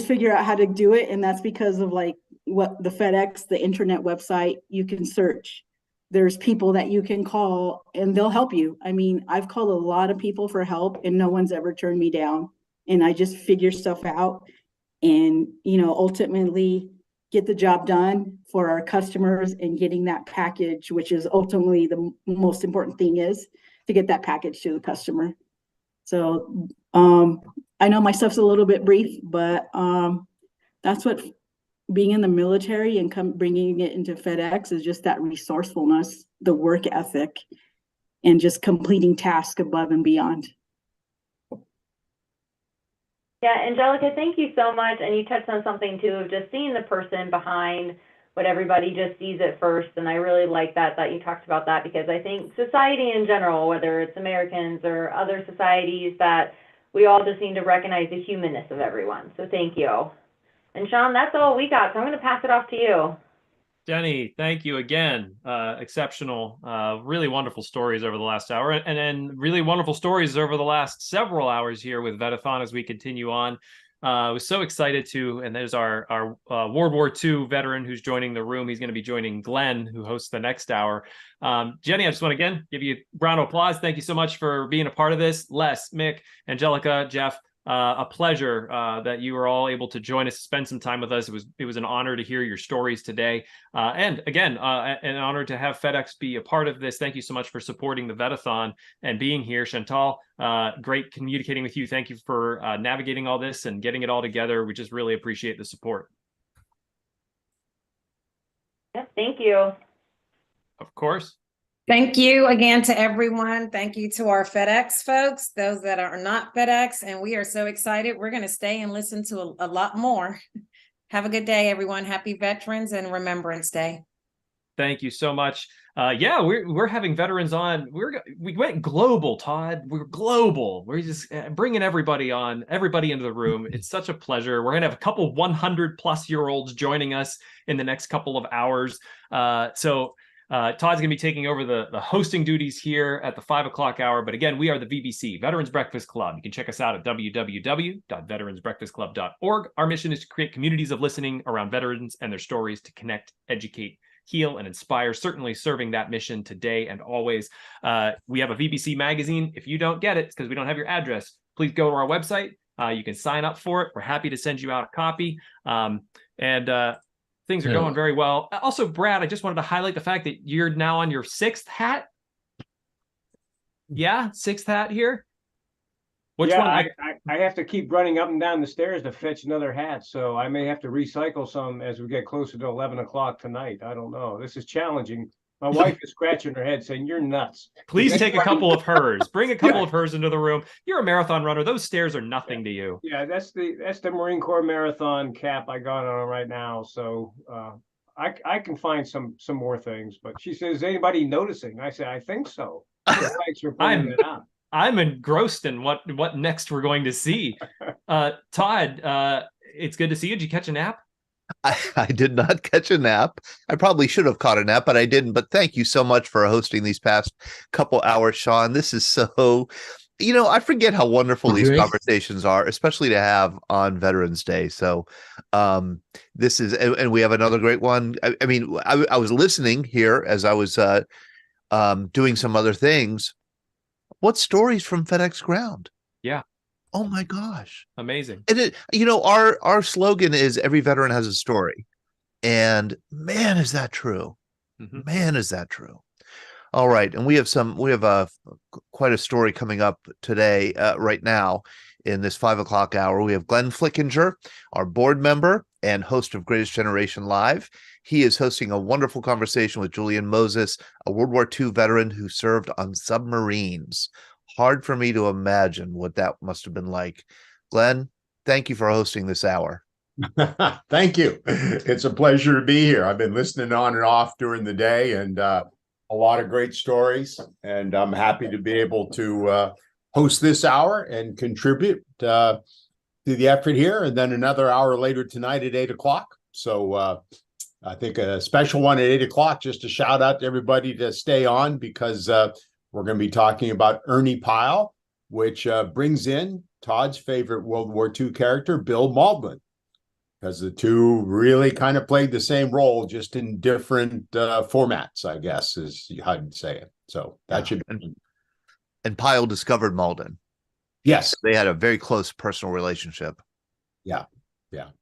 figure out how to do it. And that's because of like what the FedEx, the internet website, you can search. There's people that you can call and they'll help you. I mean, I've called a lot of people for help and no one's ever turned me down. And I just figure stuff out and, you know, ultimately get the job done for our customers, and getting that package, which is ultimately the most important thing, is to get that package to the customer. So I know my stuff's a little bit brief, but that's what being in the military and bringing it into FedEx is, just that resourcefulness, the work ethic, and just completing tasks above and beyond. Yeah, Angelica, thank you so much. And you touched on something too, of just seeing the person behind what everybody just sees at first. And I really like that you talked about that, because I think society in general, whether it's Americans or other societies, that we all just need to recognize the humanness of everyone. So thank you. And Sean, that's all we got. So I'm going to pass it off to you. Jenny, thank you again. Exceptional, really wonderful stories over the last hour, and then really wonderful stories over the last several hours here with VET-A-THON as we continue on. I was so excited to, and there's our World War II veteran who's joining the room. He's going to be joining Glenn, who hosts the next hour. Jenny, I just want to again give you a round of applause. Thank you so much for being a part of this. Les, Mick, Angelica, Jeff, a pleasure that you were all able to join us, spend some time with us. It was an honor to hear your stories today. And again, an honor to have FedEx be a part of this. Thank you so much for supporting the VET-A-THON and being here. Chantal, great communicating with you. Thank you for navigating all this and getting it all together. We just really appreciate the support. Yes, thank you. Of course. Thank you again to everyone. Thank you to our FedEx folks, those that are not FedEx, and we are so excited. We're going to stay and listen to a lot more. Have a good day, everyone. Happy Veterans and Remembrance Day. Thank you so much. Yeah, we're having veterans on. We went global, Todd. We're global. We're just bringing everybody on, everybody into the room. It's such a pleasure. We're gonna have a couple 100-plus-year-olds joining us in the next couple of hours. Todd's going to be taking over the hosting duties here at the 5 o'clock hour. But again, we are the VBC, Veterans Breakfast Club. You can check us out at www.veteransbreakfastclub.org. Our mission is to create communities of listening around veterans and their stories to connect, educate, heal, and inspire, certainly serving that mission today and always. We have a VBC magazine. If you don't get it, it's because we don't have your address. Please go to our website. You can sign up for it. We're happy to send you out a copy. Things are going very well. Also, Brad, I just wanted to highlight the fact that you're now on your 6th hat. Yeah, 6th hat here. Which one? I have to keep running up and down the stairs to fetch another hat, so I may have to recycle some as we get closer to 11 o'clock tonight. I don't know. This is challenging. My wife is scratching her head saying, "You're nuts." Please take a couple of hers. Bring a couple of hers into the room. You're a marathon runner. Those stairs are nothing to you. Yeah, that's the Marine Corps marathon cap I got on right now. So I can find some more things. But she says, "Is anybody noticing?" I say, "I think so." Thanks for pointing it out. I'm engrossed in what next we're going to see. Todd, it's good to see you. Did you catch a nap? I did not catch a nap. I probably should have caught a nap, but I didn't. But thank you so much for hosting these past couple hours, Sean. This is so, I forget how wonderful these conversations are, especially to have on Veterans Day. So this is, and we have another great one. I was listening here as I was doing some other things. What stories from FedEx Ground? Yeah. Oh my gosh. Amazing. And our slogan is every veteran has a story. And man, is that true. Man, is that true. All right, and we have quite a story coming up today, right now in this 5 o'clock hour. We have Glenn Flickinger, our board member and host of Greatest Generation Live. He is hosting a wonderful conversation with Julian Moses, a World War II veteran who served on submarines. Hard for me to imagine what that must have been like. Glenn, thank you for hosting this hour. Thank you. It's a pleasure to be here. I've been listening on and off during the day, and a lot of great stories, and I'm happy to be able to host this hour and contribute to the effort here, and then another hour later tonight at 8 o'clock. So I think a special one at 8 o'clock, just a shout out to everybody to stay on, because we're going to be talking about Ernie Pyle, which brings in Todd's favorite World War II character, Bill Mauldin, because the two really kind of played the same role, just in different formats, I guess is how you'd say it. So that should be. And Pyle discovered Mauldin. Yes. They had a very close personal relationship. Yeah.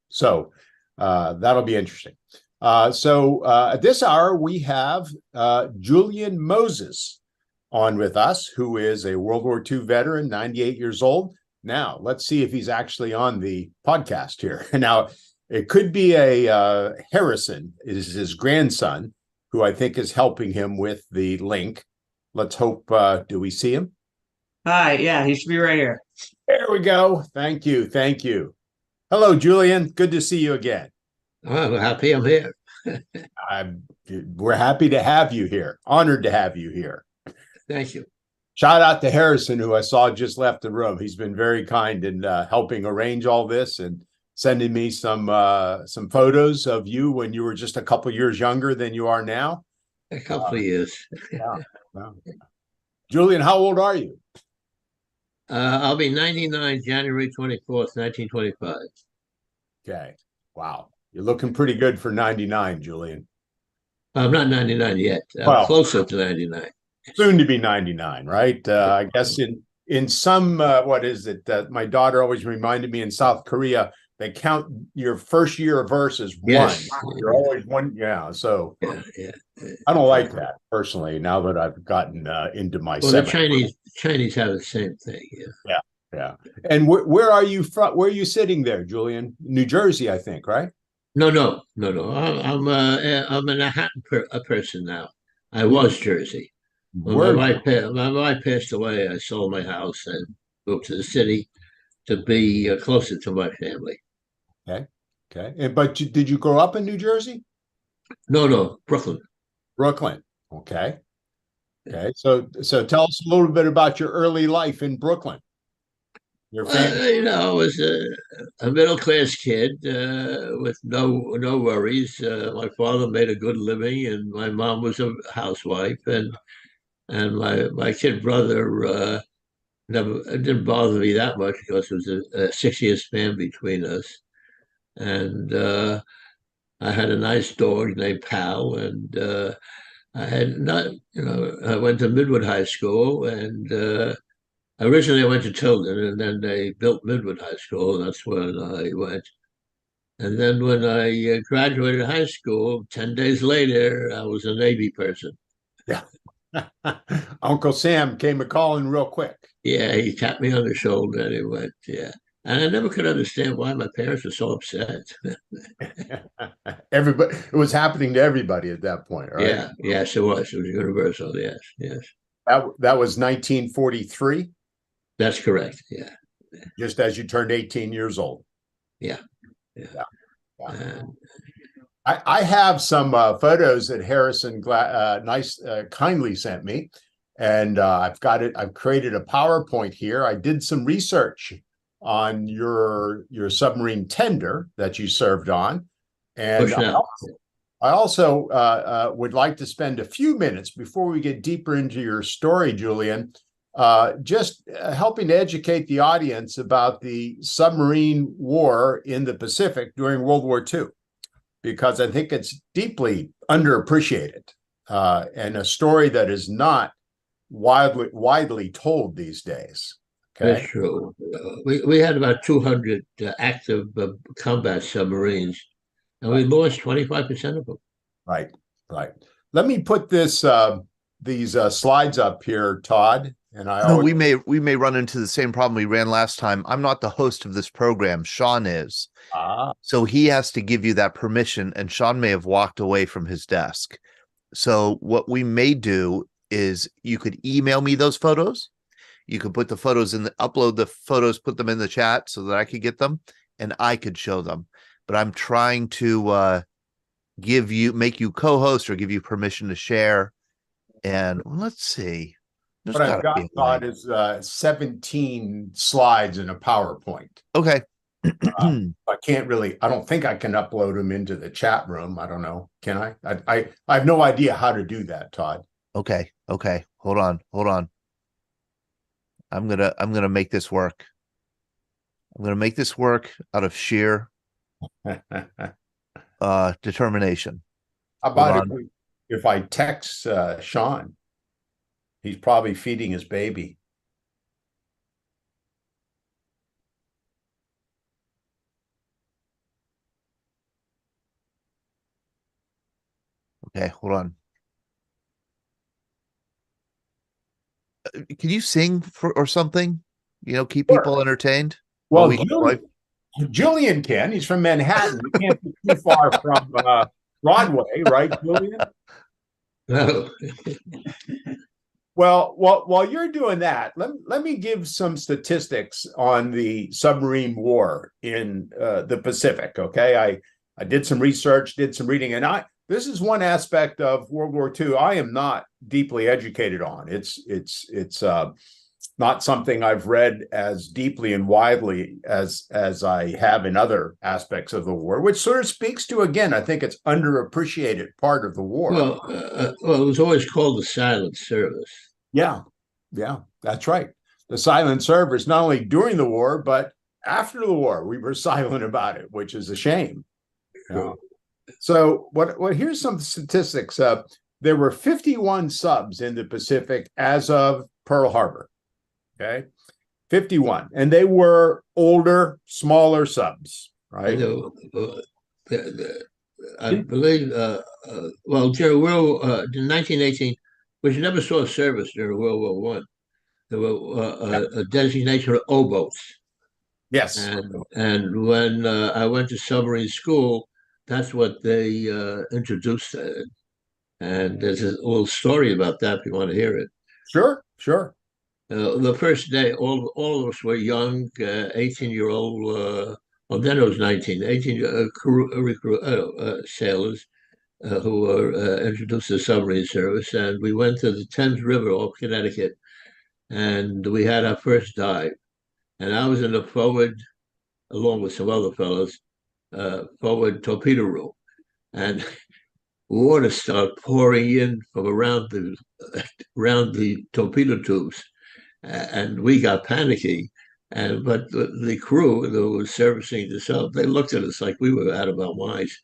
So that'll be interesting. So at this hour, we have Julian Moses on with us, who is a World War II veteran, 98 years old. Now, let's see if he's actually on the podcast here. Now, it could be a Harrison, is his grandson, who I think is helping him with the link. Let's hope, do we see him? Hi, yeah, he should be right here. There we go. Thank you. Hello, Julian. Good to see you again. I'm happy I'm here. We're happy to have you here. Honored to have you here. Thank you. Shout out to Harrison, who I saw just left the room. He's been very kind in helping arrange all this and sending me some photos of you when you were just a couple years younger than you are now. A couple of years. Wow. Julian, how old are you? I'll be 99 January 24th, 1925. Okay. Wow. You're looking pretty good for 99, Julian. I'm not 99 yet. I'm closer to 99. Soon to be 99, right? I guess in some, what is it? My daughter always reminded me, in South Korea, they count your first year of verse as one. Yes. You're always one. Yeah. So I don't like that personally, now that I've gotten into my Well, the Chinese have the same thing. Yeah. And where are you from? Where are you sitting there, Julian? New Jersey, I think, right? No. I'm a Manhattan person now. I was Jersey. When my wife passed away, I sold my house and moved to the city to be closer to my family. Okay. But did you grow up in New Jersey? No, Brooklyn. Okay. So tell us a little bit about your early life in Brooklyn. Your family. I was a middle-class kid with no worries. My father made a good living, and my mom was a housewife, and my kid brother it didn't bother me that much because it was a 6-year span between us. And I had a nice dog named Pal, and I went to Midwood High School, and originally I went to Tilden, and then they built Midwood High School, and that's when I went. And then when I graduated high school, 10 days later, I was a Navy person. Yeah. Uncle Sam came a-calling real quick. Yeah, he tapped me on the shoulder and he went, yeah. And I never could understand why my parents were so upset. Everybody, it was happening to everybody at that point, right? Yeah, yes, it was. It was universal, yes. That was 1943? That's correct, yeah. Just as you turned 18 years old. Yeah. I have some photos that Harrison kindly sent me, and I've created a PowerPoint here. I did some research on your submarine tender that you served on, and I also would like to spend a few minutes before we get deeper into your story, Julian, just helping to educate the audience about the submarine war in the Pacific during World War II. Because I think it's deeply underappreciated and a story that is not widely told these days. Okay? That's true. We had about 200 active combat submarines, and we lost 25% of them. Right. Let me put this these slides up here, Todd, and I No, always we may run into the same problem we ran last time. I'm not the host of this program. Sean is. So he has to give you that permission, and Sean may have walked away from his desk. So what we may do is you could email me those photos. You could put the photos in upload the photos, put them in the chat so that I could get them and I could show them. But I'm trying to make you co-host or give you permission to share. And let's see. what I've got, Todd, is 17 slides in a PowerPoint. Okay. I don't think I can upload them into the chat room. I don't know. Can I? I have no idea how to do that, Todd. Okay. Hold on. I'm gonna make this work. I'm gonna make this work out of sheer determination. How about if I text Sean? He's probably feeding his baby. Okay, hold on. Can you sing or something? Keep people entertained. Well, Julian can. He's from Manhattan. He can't be too far from Broadway, right, Julian? No. Well, while you're doing that, let me give some statistics on the submarine war in the Pacific. Okay, I did some research, did some reading, and this is one aspect of World War II I am not deeply educated on. It's not something I've read as deeply and widely as I have in other aspects of the war, which sort of speaks to, again, I think it's underappreciated part of the war. Well, it was always called the silent service. Yeah, that's right. The silent service, not only during the war, but after the war, we were silent about it, which is a shame. So here's some statistics. There were 51 subs in the Pacific as of Pearl Harbor. Okay, 51, and they were older, smaller subs, right? I believe, Jerry, in 1918, which never saw service during World War One, there were a designation of O-boats. Yes. And when I went to submarine school, that's what they introduced it. And there's a little story about that if you want to hear it. Sure. The first day, all of us were young, 18-year-old, well, then it was 18 sailors who were introduced to submarine service. And we went to the Thames River off Connecticut, and we had our first dive. And I was in the forward, along with some other fellows, forward torpedo room. And water started pouring in from around the torpedo tubes. And we got panicky. But the crew that was servicing the sub, they looked at us like we were out of our minds.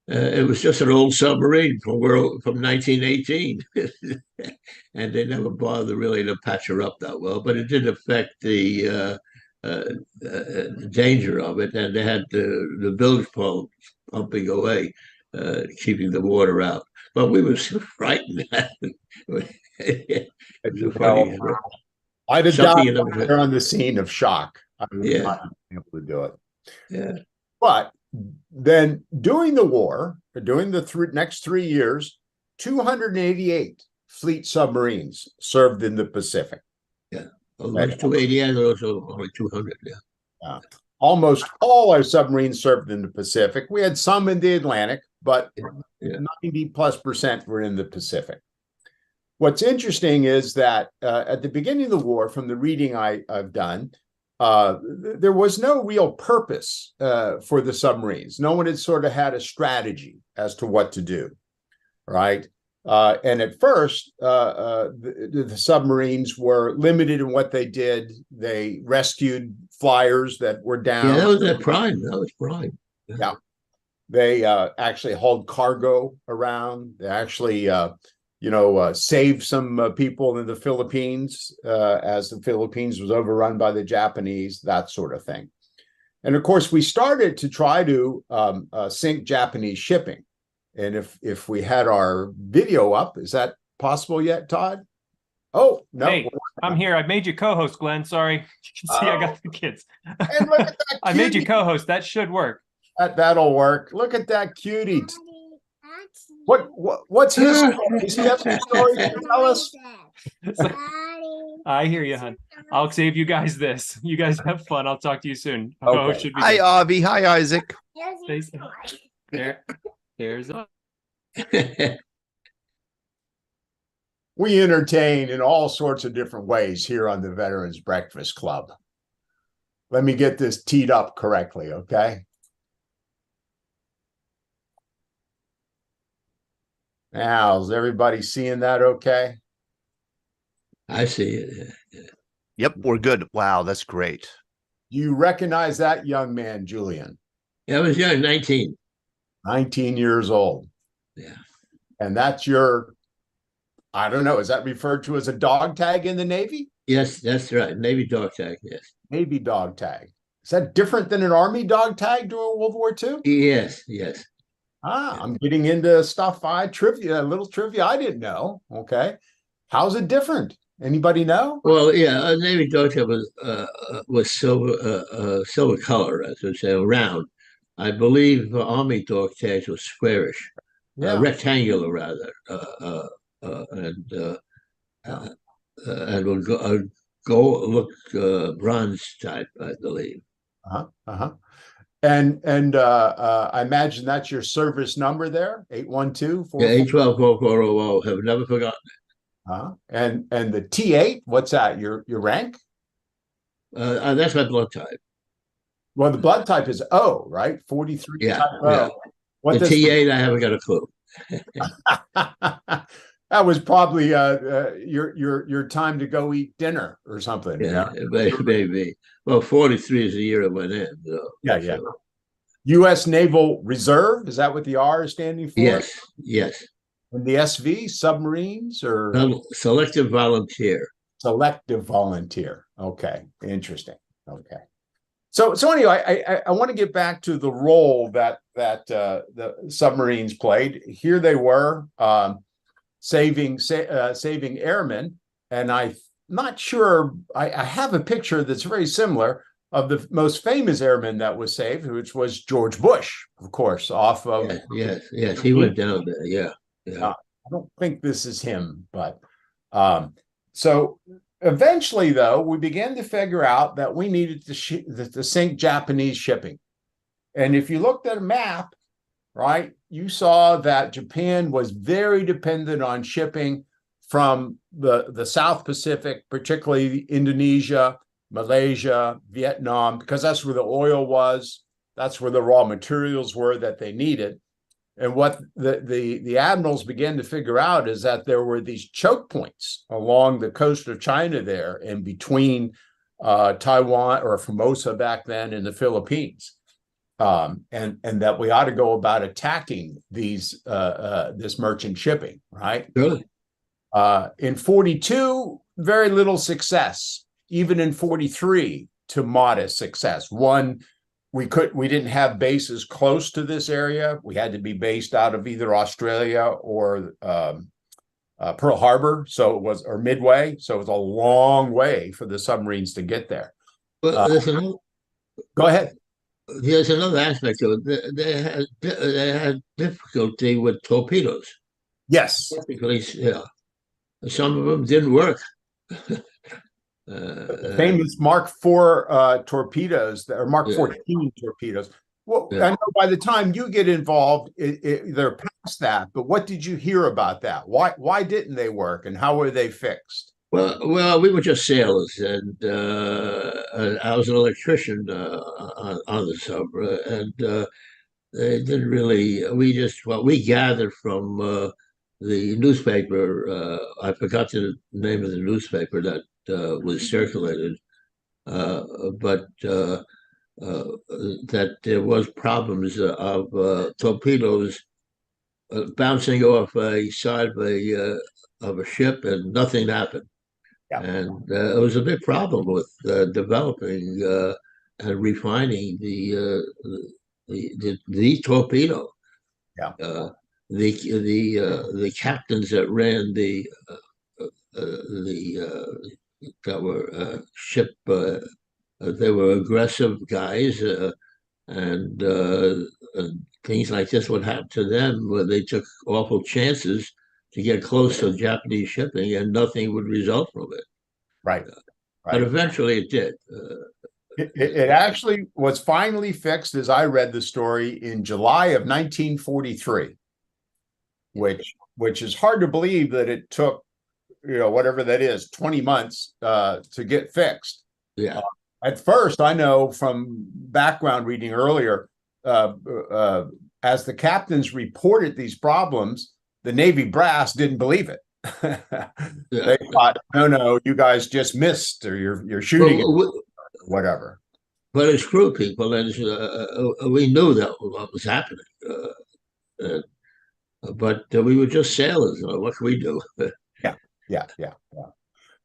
It was just an old submarine from 1918, and they never bothered really to patch her up that well. But it didn't affect the danger of it, and they had the bilge pump pumping away, keeping the water out. But we were so frightened. I'd have died there on the scene of shock. I would not have been able to do it. Yeah. But then during the war, during the next 3 years, 288 fleet submarines served in the Pacific. Yeah. Almost 288, also only 200. Yeah. Almost all our submarines served in the Pacific. We had some in the Atlantic, but 90+% were in the Pacific. What's interesting is that at the beginning of the war, from the reading I've done, there was no real purpose for the submarines. No one had sort of had a strategy as to what to do, right? And at first, the submarines were limited in what they did. They rescued flyers that were down. Yeah, that was their prime. That was prime. Yeah. They actually hauled cargo around. They actually saved some people in the Philippines as the Philippines was overrun by the Japanese, that sort of thing. And of course, we started to try to sink Japanese shipping. And if we had our video up, is that possible yet, Todd? Oh, no. Hey, I'm here. I made you co-host, Glenn. Sorry. You can see I got the kids. And look at that I made you cutie. co-host. That should work. That'll work. Look at that cutie. What's his story? Does he have some stories to tell us? I hear you, hon. I'll save you guys this. You guys have fun. I'll talk to you soon. Okay. Should be Hi, good. Avi. Hi, Isaac. There's We entertain in all sorts of different ways here on the Veterans Breakfast Club. Let me get this teed up correctly, okay? Now, is everybody seeing that okay? I see it. Yep, we're good. Wow, that's great. You recognize that young man, Julian? Yeah, I was young, 19. 19 years old. Yeah. And that's your, I don't know, is that referred to as a dog tag in the Navy? Yes, that's right. Navy dog tag, yes. Navy dog tag. Is that different than an Army dog tag during World War II? Yes, yes. I'm getting into stuff trivia, a little trivia I didn't know. Okay. How's it different? Anybody know? Well, yeah, a Navy dog tag was silver color, as we say, round. I believe Army dog tags were squarish, rectangular rather, and would go look bronze type, I believe. And I imagine that's your service number there, 812. Yeah, 812-4400. Have never forgotten it. And the T8, what's that? Your rank? That's my blood type. Well, the blood type is O, right? 43 Yeah, type O. yeah. What the T8, I haven't got a clue. That was probably your time to go eat dinner or something. Yeah, maybe. Well, 43 is the year I went in. So, yeah. U.S. Naval Reserve, is that what the R is standing for? Yes, yes. And the SV, submarines or? Selective volunteer. Selective volunteer. Okay, interesting. Okay. So anyway, I want to get back to the role that the submarines played. Here they were, saving airmen, and I'm not sure. I have a picture that's very similar of the most famous airman that was saved, which was George Bush, of course, off of. Yes, he went down there. Yeah. I don't think this is him, but so. Eventually, though, we began to figure out that we needed to sink Japanese shipping. And if you looked at a map, right, you saw that Japan was very dependent on shipping from the South Pacific, particularly Indonesia, Malaysia, Vietnam, because that's where the oil was. That's where the raw materials were that they needed. And what the admirals began to figure out is that there were these choke points along the coast of China there and between Taiwan or Formosa back then and the Philippines. And that we ought to go about attacking this merchant shipping, right? Really? In 42, very little success. Even in 43, to modest success. One, we didn't have bases close to this area. We had to be based out of either Australia or Pearl Harbor, or Midway. So it was a long way for the submarines to get there. Well, go ahead. There's another aspect of it. They had difficulty with torpedoes. Yes. Yeah. Some of them didn't work. The famous Mark IV torpedoes, or Mark 14 torpedoes. Well, I know by the time you get involved, they're past that. But what did you hear about that? Why didn't they work, and how were they fixed? Well, we were just sailors, and I was an electrician on the sub, and they didn't really. We gathered from the newspaper. I forgot the name of the newspaper that was circulated, but that there was problems of torpedoes bouncing off a side of a ship, and nothing happened. Yeah. And it was a big problem with developing and refining the torpedo. Yeah. the captains that ran that were ship. They were aggressive guys, and things like this would happen to them, where they took awful chances to get close to Japanese shipping, and nothing would result from it. Right. But eventually, it did. It actually was finally fixed, as I read the story, in July of 1943, which is hard to believe that it took, whatever that is, 20 months to get fixed. Yeah. At first, I know from background reading earlier, as the captains reported these problems, the Navy brass didn't believe it. They thought, no, you guys just missed, or you're shooting it, or whatever. But as crew people, and we knew that what was happening. But we were just sailors. What can we do? Yeah.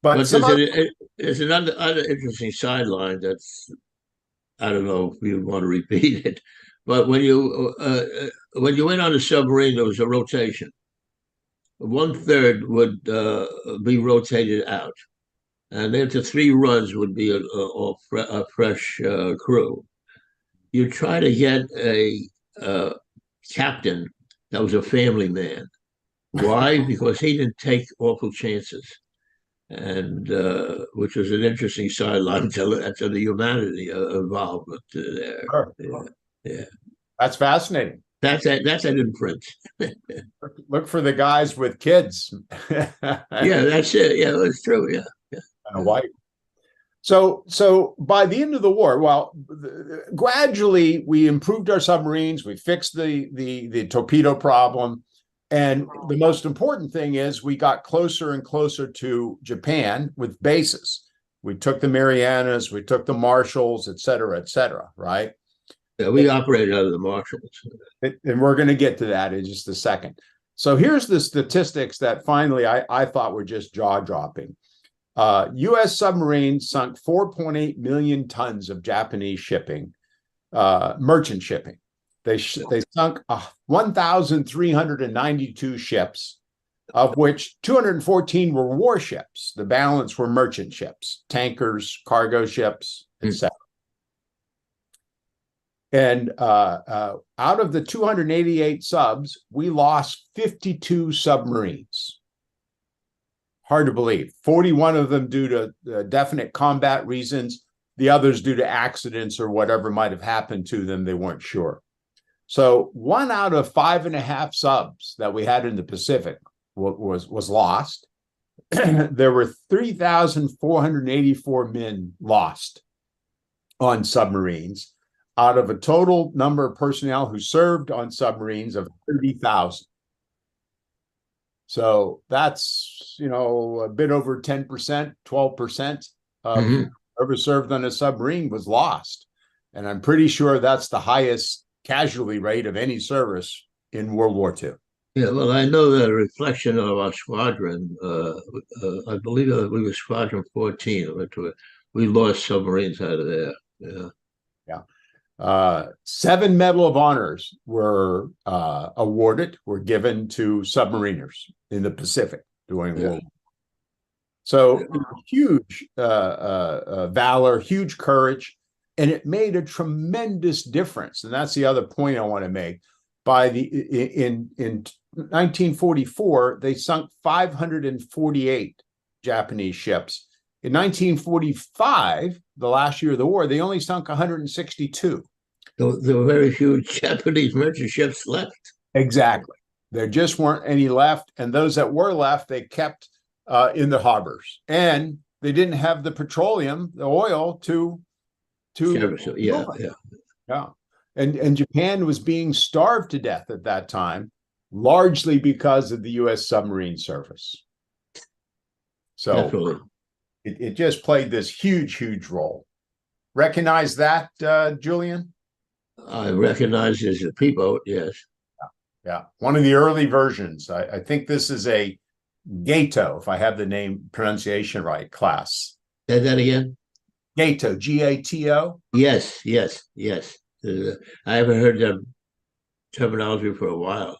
But there's another interesting sideline that's, I don't know if you want to repeat it, but when you went on a submarine, there was a rotation. 1/3 would be rotated out, and after 3 runs would be a fresh crew. You try to get a captain that was a family man. Why? Because he didn't take awful chances, and which was an interesting sideline to the humanity involvement there. Sure. Yeah, that's fascinating. That's in print. Look for the guys with kids. Yeah, that's it. Yeah, that's true. Yeah. And a wife. So by the end of the war, well, gradually we improved our submarines. We fixed the torpedo problem. And the most important thing is we got closer and closer to Japan with bases. We took the Marianas, we took the Marshalls, et cetera, right? Yeah, we operated out of the Marshalls. And we're going to get to that in just a second. So here's the statistics that finally I thought were just jaw-dropping. U.S. submarines sunk 4.8 million tons of Japanese shipping, merchant shipping. They sunk 1,392 ships, of which 214 were warships. The balance were merchant ships, tankers, cargo ships, etc. And out of the 288 subs, we lost 52 submarines. Hard to believe. 41 of them due to definite combat reasons, the others due to accidents or whatever might have happened to them. They weren't sure. So 1 out of 5.5 subs that we had in the Pacific was lost. There were 3,484 men lost on submarines out of a total number of personnel who served on submarines of 30,000. So that's, a bit over 10%, 12% of whoever served on a submarine was lost. And I'm pretty sure that's the highest casualty rate of any service in World War II. Yeah, well, I know that a reflection of our squadron, I believe we were Squadron 14. We lost submarines out of there. Yeah. 7 Medal of Honors were were given to submariners in the Pacific during World War. So huge valor, huge courage, and it made a tremendous difference. And that's the other point I want to make. In 1944, they sunk 548 Japanese ships. In 1945, the last year of the war, they only sunk 162. There were very few Japanese merchant ships left. Exactly. There just weren't any left. And those that were left, they kept in the harbors. And they didn't have the petroleum, the oil to Yeah. And Japan was being starved to death at that time, largely because of the U.S. submarine service. So it just played this huge role. Recognize that, Julian? I recognize it as a P-boat, yes. Yeah. One of the early versions. I think this is a Gato, if I have the name pronunciation right, class. Say that again? Gato, G-A-T-O? Yes. I haven't heard that terminology for a while.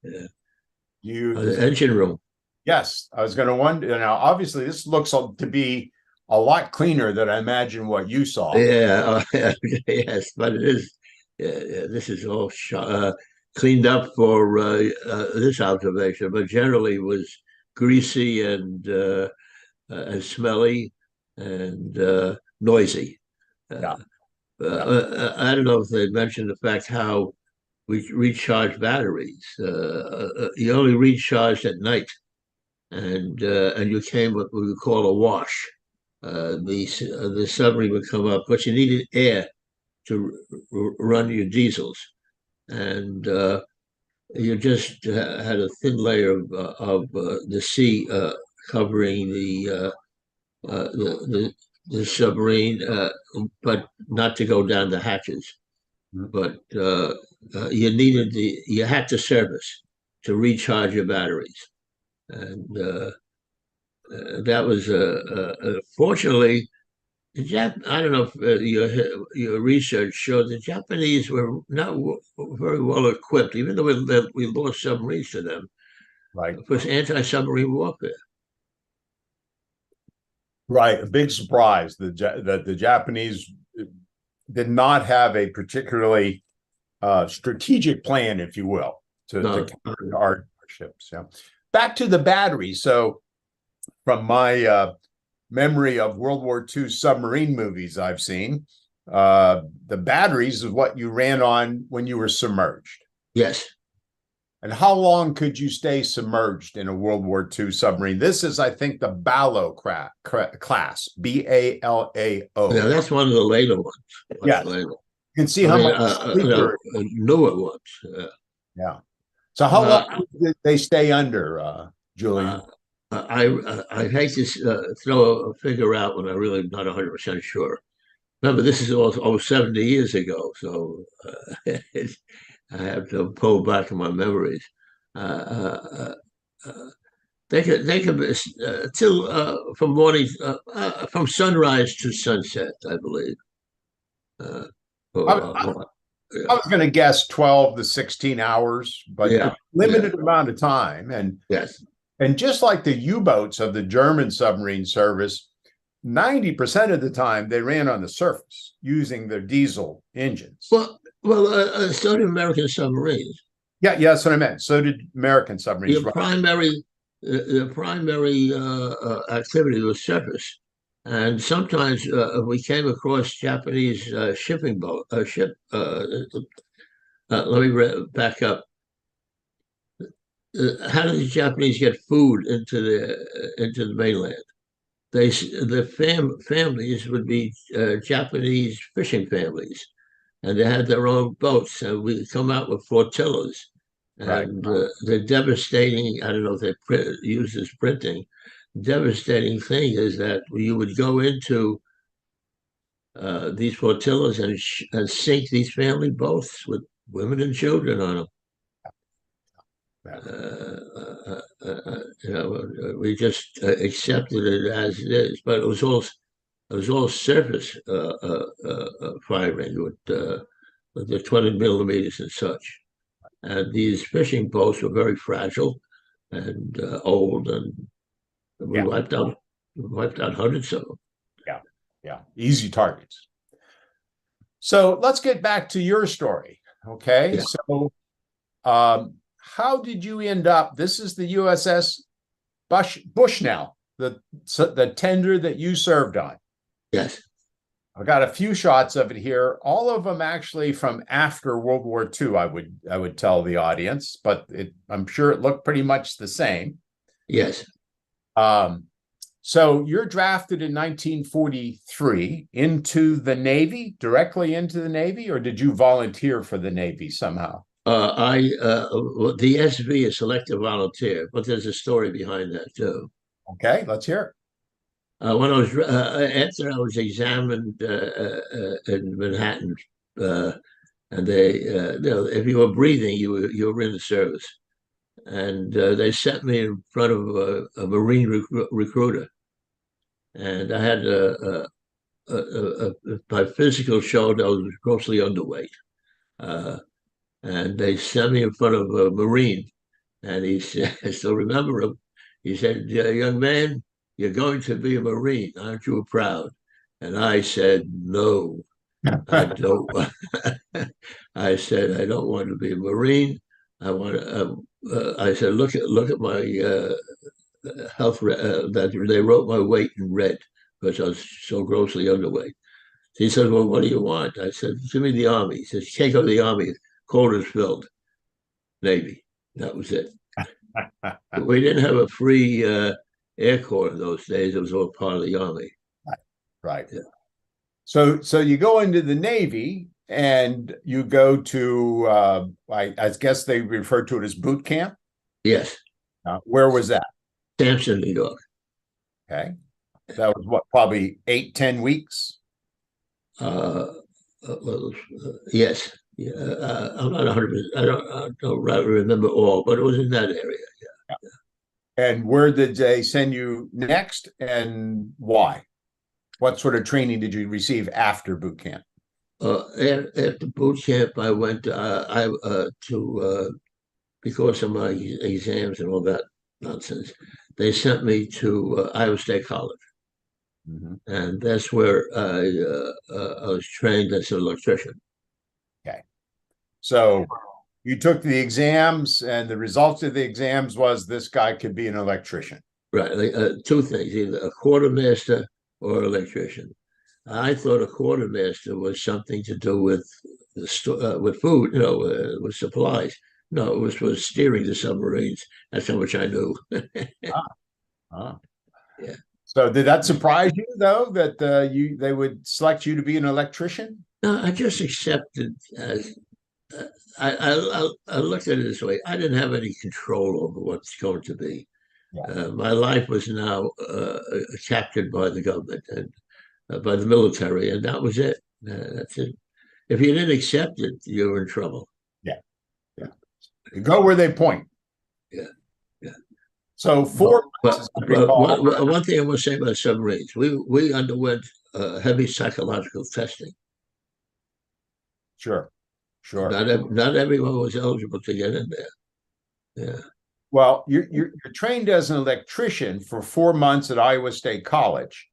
yeah. You Engine room. Yes, I was going to wonder. Now, obviously, this looks to be a lot cleaner than I imagine what you saw. Yeah, yes, but it is. This is all cleaned up for this observation, but generally was greasy and smelly and noisy. Yeah. I don't know if they mentioned the fact how we recharge batteries. You only recharged at night, and you came what we would call a wash. The submarine would come up, but you needed air to run your diesels, and you just had a thin layer of the sea covering the submarine, but not to go down the hatches. But you had to service to recharge your batteries, and that was fortunately. I don't know if your research showed the Japanese were not very well equipped, even though we lost submarines to them. Right. For anti-submarine warfare. Right. A big surprise that the Japanese did not have a particularly strategic plan, if you will, to counter our ships. Yeah. Back to the battery. So from my memory of World War II submarine movies I've seen, the batteries is what you ran on when you were submerged. Yes. And how long could you stay submerged in a World War II submarine? This is, I think, the Balao class, B-A-L-A-O. Yeah, that's one of the later ones. Yes. Later. You can see how much newer ones. Yeah. So how long did they stay under, Julian? I hate to throw a figure out when I'm really not 100% sure. Remember, this is over 70 years ago, so I have to pull back to my memories. They could till from morning from sunrise to sunset, I believe. I was going to guess 12 to 16 hours, but limited amount of time. And yes. And just like the U-boats of the German submarine service, 90% of the time they ran on the surface using their diesel engines. Well, so did American submarines. Yeah, that's what I meant. So did American submarines. The primary activity was surface, and sometimes we came across Japanese shipping boat ship. Let me back up. How did the Japanese get food into the mainland? The families would be Japanese fishing families, and they had their own boats, and we come out with flotillas. And the devastating, I don't know if they use this printing, devastating thing is that you would go into these flotillas and sink these family boats with women and children on them. We just accepted it as it is, but it was all surface firing with the 20 millimeters and such. And these fishing boats were very fragile and old, and we wiped out hundreds of them. Yeah, easy targets. So let's get back to your story. Okay, so how did you end up? This is the USS Bushnell, the tender that you served on. Yes. I got a few shots of it here, all of them actually from after World War II, I would tell the audience, but I'm sure it looked pretty much the same. Yes. So you're drafted in 1943 into the Navy, directly into the Navy, or did you volunteer for the Navy somehow? The SV is selective volunteer, but there's a story behind that too. Okay, let's hear it. When I was after I was examined in Manhattan, and they, if you were breathing, you were in the service, and they sent me in front of a Marine recruiter, and I had my physical showed I was grossly underweight, and they sent me in front of a Marine, And he said, I still remember him. He said, young man, you're going to be a Marine. Aren't you proud? And I said, no, I don't. I said, I don't want to be a Marine. I want to, I said, look at my health, that they wrote my weight in red because I was so grossly underweight. He said, well, what do you want? I said, give me the Army. He says, you can't go to the Army. Quota's filled. Navy. That was it. We didn't have a free Air Corps in those days. It was all part of the Army. Right. Yeah. So you go into the Navy and you go to, I guess they refer to it as boot camp. Yes. Where was that? Sampson, New York. Okay. That was what, probably 8-10 weeks? Yes. Yeah, I'm not 100%. I don't remember all, but it was in that area. Yeah. And where did they send you next, and why? What sort of training did you receive after boot camp? After boot camp, I went because of my exams and all that nonsense. They sent me to Iowa State College. Mm-hmm. And that's where I was trained as an electrician. Okay. So you took the exams, and the results of the exams was this guy could be an electrician. Right. Two things, either a quartermaster or electrician. I thought a quartermaster was something to do with food, with supplies. No, it was steering the submarines. That's how much I knew. Yeah. So did that surprise you, though, that they would select you to be an electrician? No, I just accepted as I looked at it this way. I didn't have any control over what's going to be. Yeah. My life was now captured by the government and by the military, and that was it. That's it. If you didn't accept it, you were in trouble. Yeah, yeah. You go where they point. Yeah, yeah. So one thing I want to say about submarines, we underwent heavy psychological testing. Sure. Not everyone was eligible to get in there. Yeah. Well, you're trained as an electrician for 4 months at Iowa State College.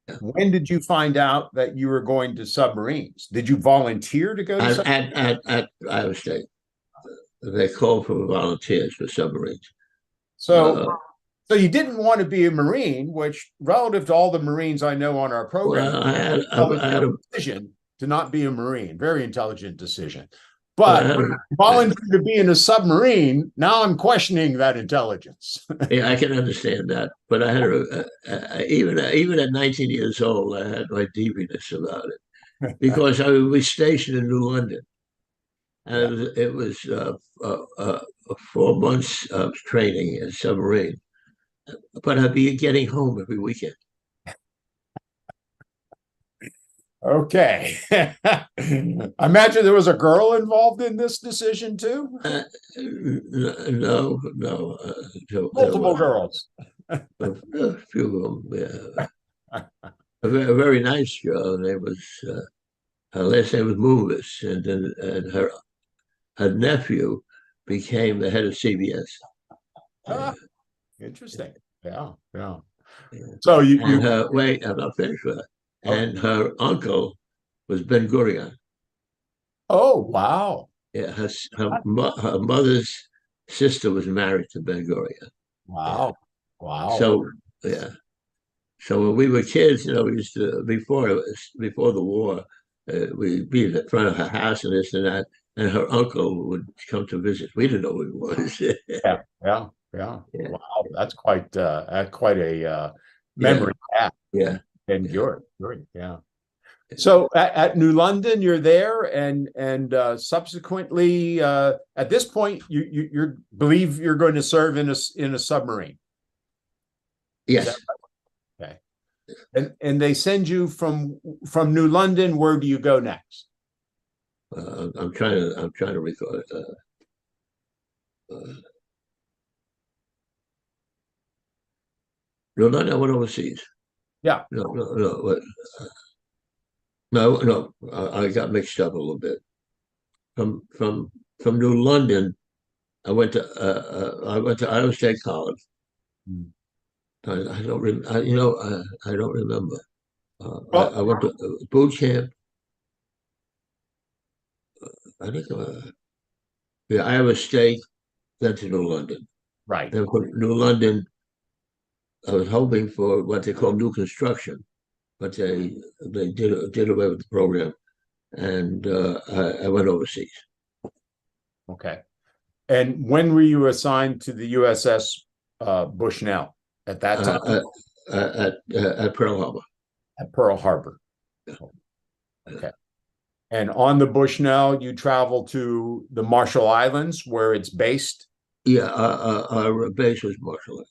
Yeah. When did you find out that you were going to submarines? Did you volunteer to go to submarines? At Iowa State? They called for volunteers for submarines. So you didn't want to be a Marine, which, relative to all the Marines I know on our program, I had a decision to not be a Marine. Very intelligent decision. But volunteer to be in a submarine, now I'm questioning that intelligence. Yeah, I can understand that. But I had even at 19 years old, I had my deepness about it because I was stationed in New London, and it was 4 months of training in submarine. But I'd be getting home every weekend. Okay. I imagine there was a girl involved in this decision too? No. Multiple girls. A few of them, yeah. A very nice girl. Her last name was Movis, and her nephew became the head of CBS. Interesting. Yeah. So wait, I'm not finished with her. And her uncle was Ben Gurion. Oh, wow. Yeah, her mother's sister was married to Ben Gurion. Wow. Yeah. Wow. So, yeah. So when we were kids, we used to, before the war, we'd be in front of her house and this and that, and her uncle would come to visit. We didn't know who he was. Yeah. Wow, that's quite a memory. Yeah. And you're yeah. So at New London, you're there, and subsequently, at this point, you believe you're going to serve in a submarine. Yes. Okay. And they send you from New London. Where do you go next? I'm trying to recall it. No, I went overseas. Yeah. No. I got mixed up a little bit. From New London, I went to Iowa State College. I don't I don't remember. I went to boot camp. I think yeah, Iowa State, then to New London. Right. Then from New London, I was hoping for what they call new construction, but they did away with the program, and I went overseas. Okay. And when were you assigned to the USS Bushnell at that time? At Pearl Harbor. At Pearl Harbor. Okay. And on the Bushnell, you travel to the Marshall Islands where it's based? Yeah, our base was Marshall Islands.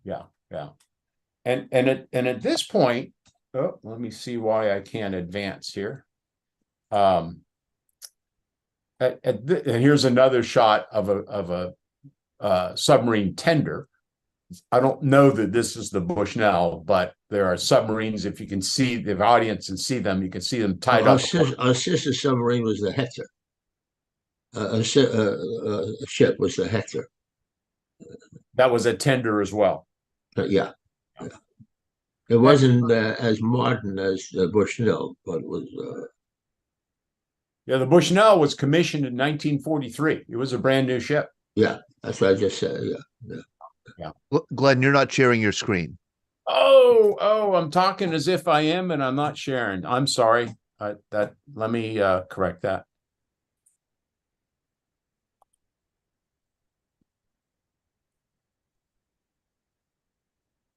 Yeah. And at this point, let me see why I can't advance here. And here's another shot of a submarine tender. I don't know that this is the Bushnell, but there are submarines. If you can see the audience and see them, you can see them tied up. Our sister submarine was the Hector. A ship was the Hector. That was a tender as well. Yeah. It wasn't as modern as the Bushnell, but it was. Yeah, the Bushnell was commissioned in 1943. It was a brand new ship. Yeah, that's what I just said. Yeah. Glenn, you're not sharing your screen. Oh, I'm talking as if I am, and I'm not sharing. I'm sorry. Let me correct that.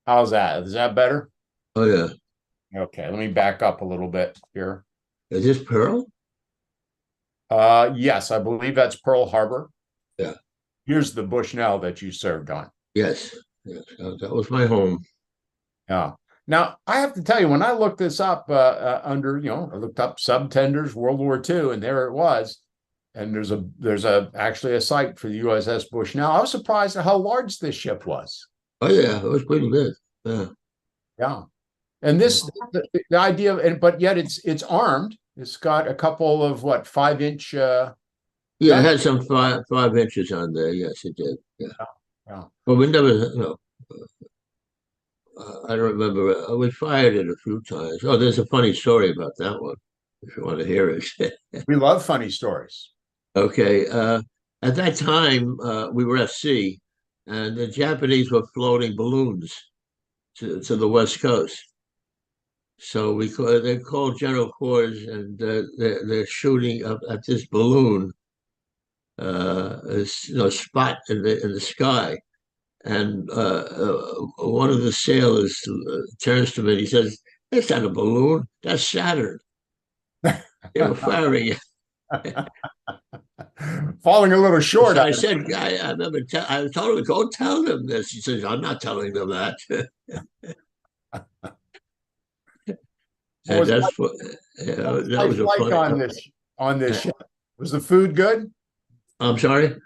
How's that? Is that better? Oh yeah. Okay, let me back up a little bit here. Is this Pearl? Yes, I believe that's Pearl Harbor. Yeah. Here's the Bushnell that you served on. Yes, that was my home. Yeah. Now I have to tell you, when I looked this up under, I looked up subtenders World War II, and there it was. And there's actually a site for the USS Bushnell. I was surprised at how large this ship was. Oh yeah, it was pretty big. Yeah. And this the idea of, but yet it's armed. It's got a couple of 5-inch. Yeah, it had some 5 inches on there. Yes, it did. Yeah. But we never, I don't remember. We fired it a few times. Oh, there's a funny story about that one, if you want to hear it. We love funny stories. Okay. At that time, we were at sea, and the Japanese were floating balloons to the West Coast. So they called General Quarters, and they're shooting up at this balloon, spot in the sky. And one of the sailors turns to me and he says, "It's not a balloon. That's Saturn." They were firing it. Falling a little short. So I said, I told him, "Go tell them this." He says, "I'm not telling them that." And that's what that was a funny on this ship. Was the food good? I'm sorry?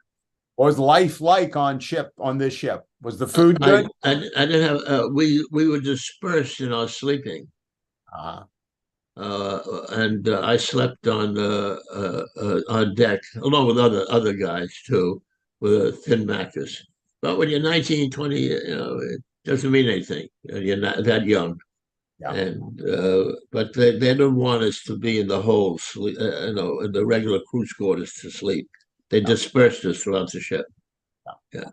What was life like on this ship? Was the food good? I didn't have. We were dispersed in our sleeping, and I slept on deck along with other guys too, with a thin mattress. But when you're 19, 20, it doesn't mean anything. You're not that young. Yeah. And but they didn't want us to be in the whole sleep, in the regular cruise quarters to sleep. They dispersed us throughout the ship. Yeah.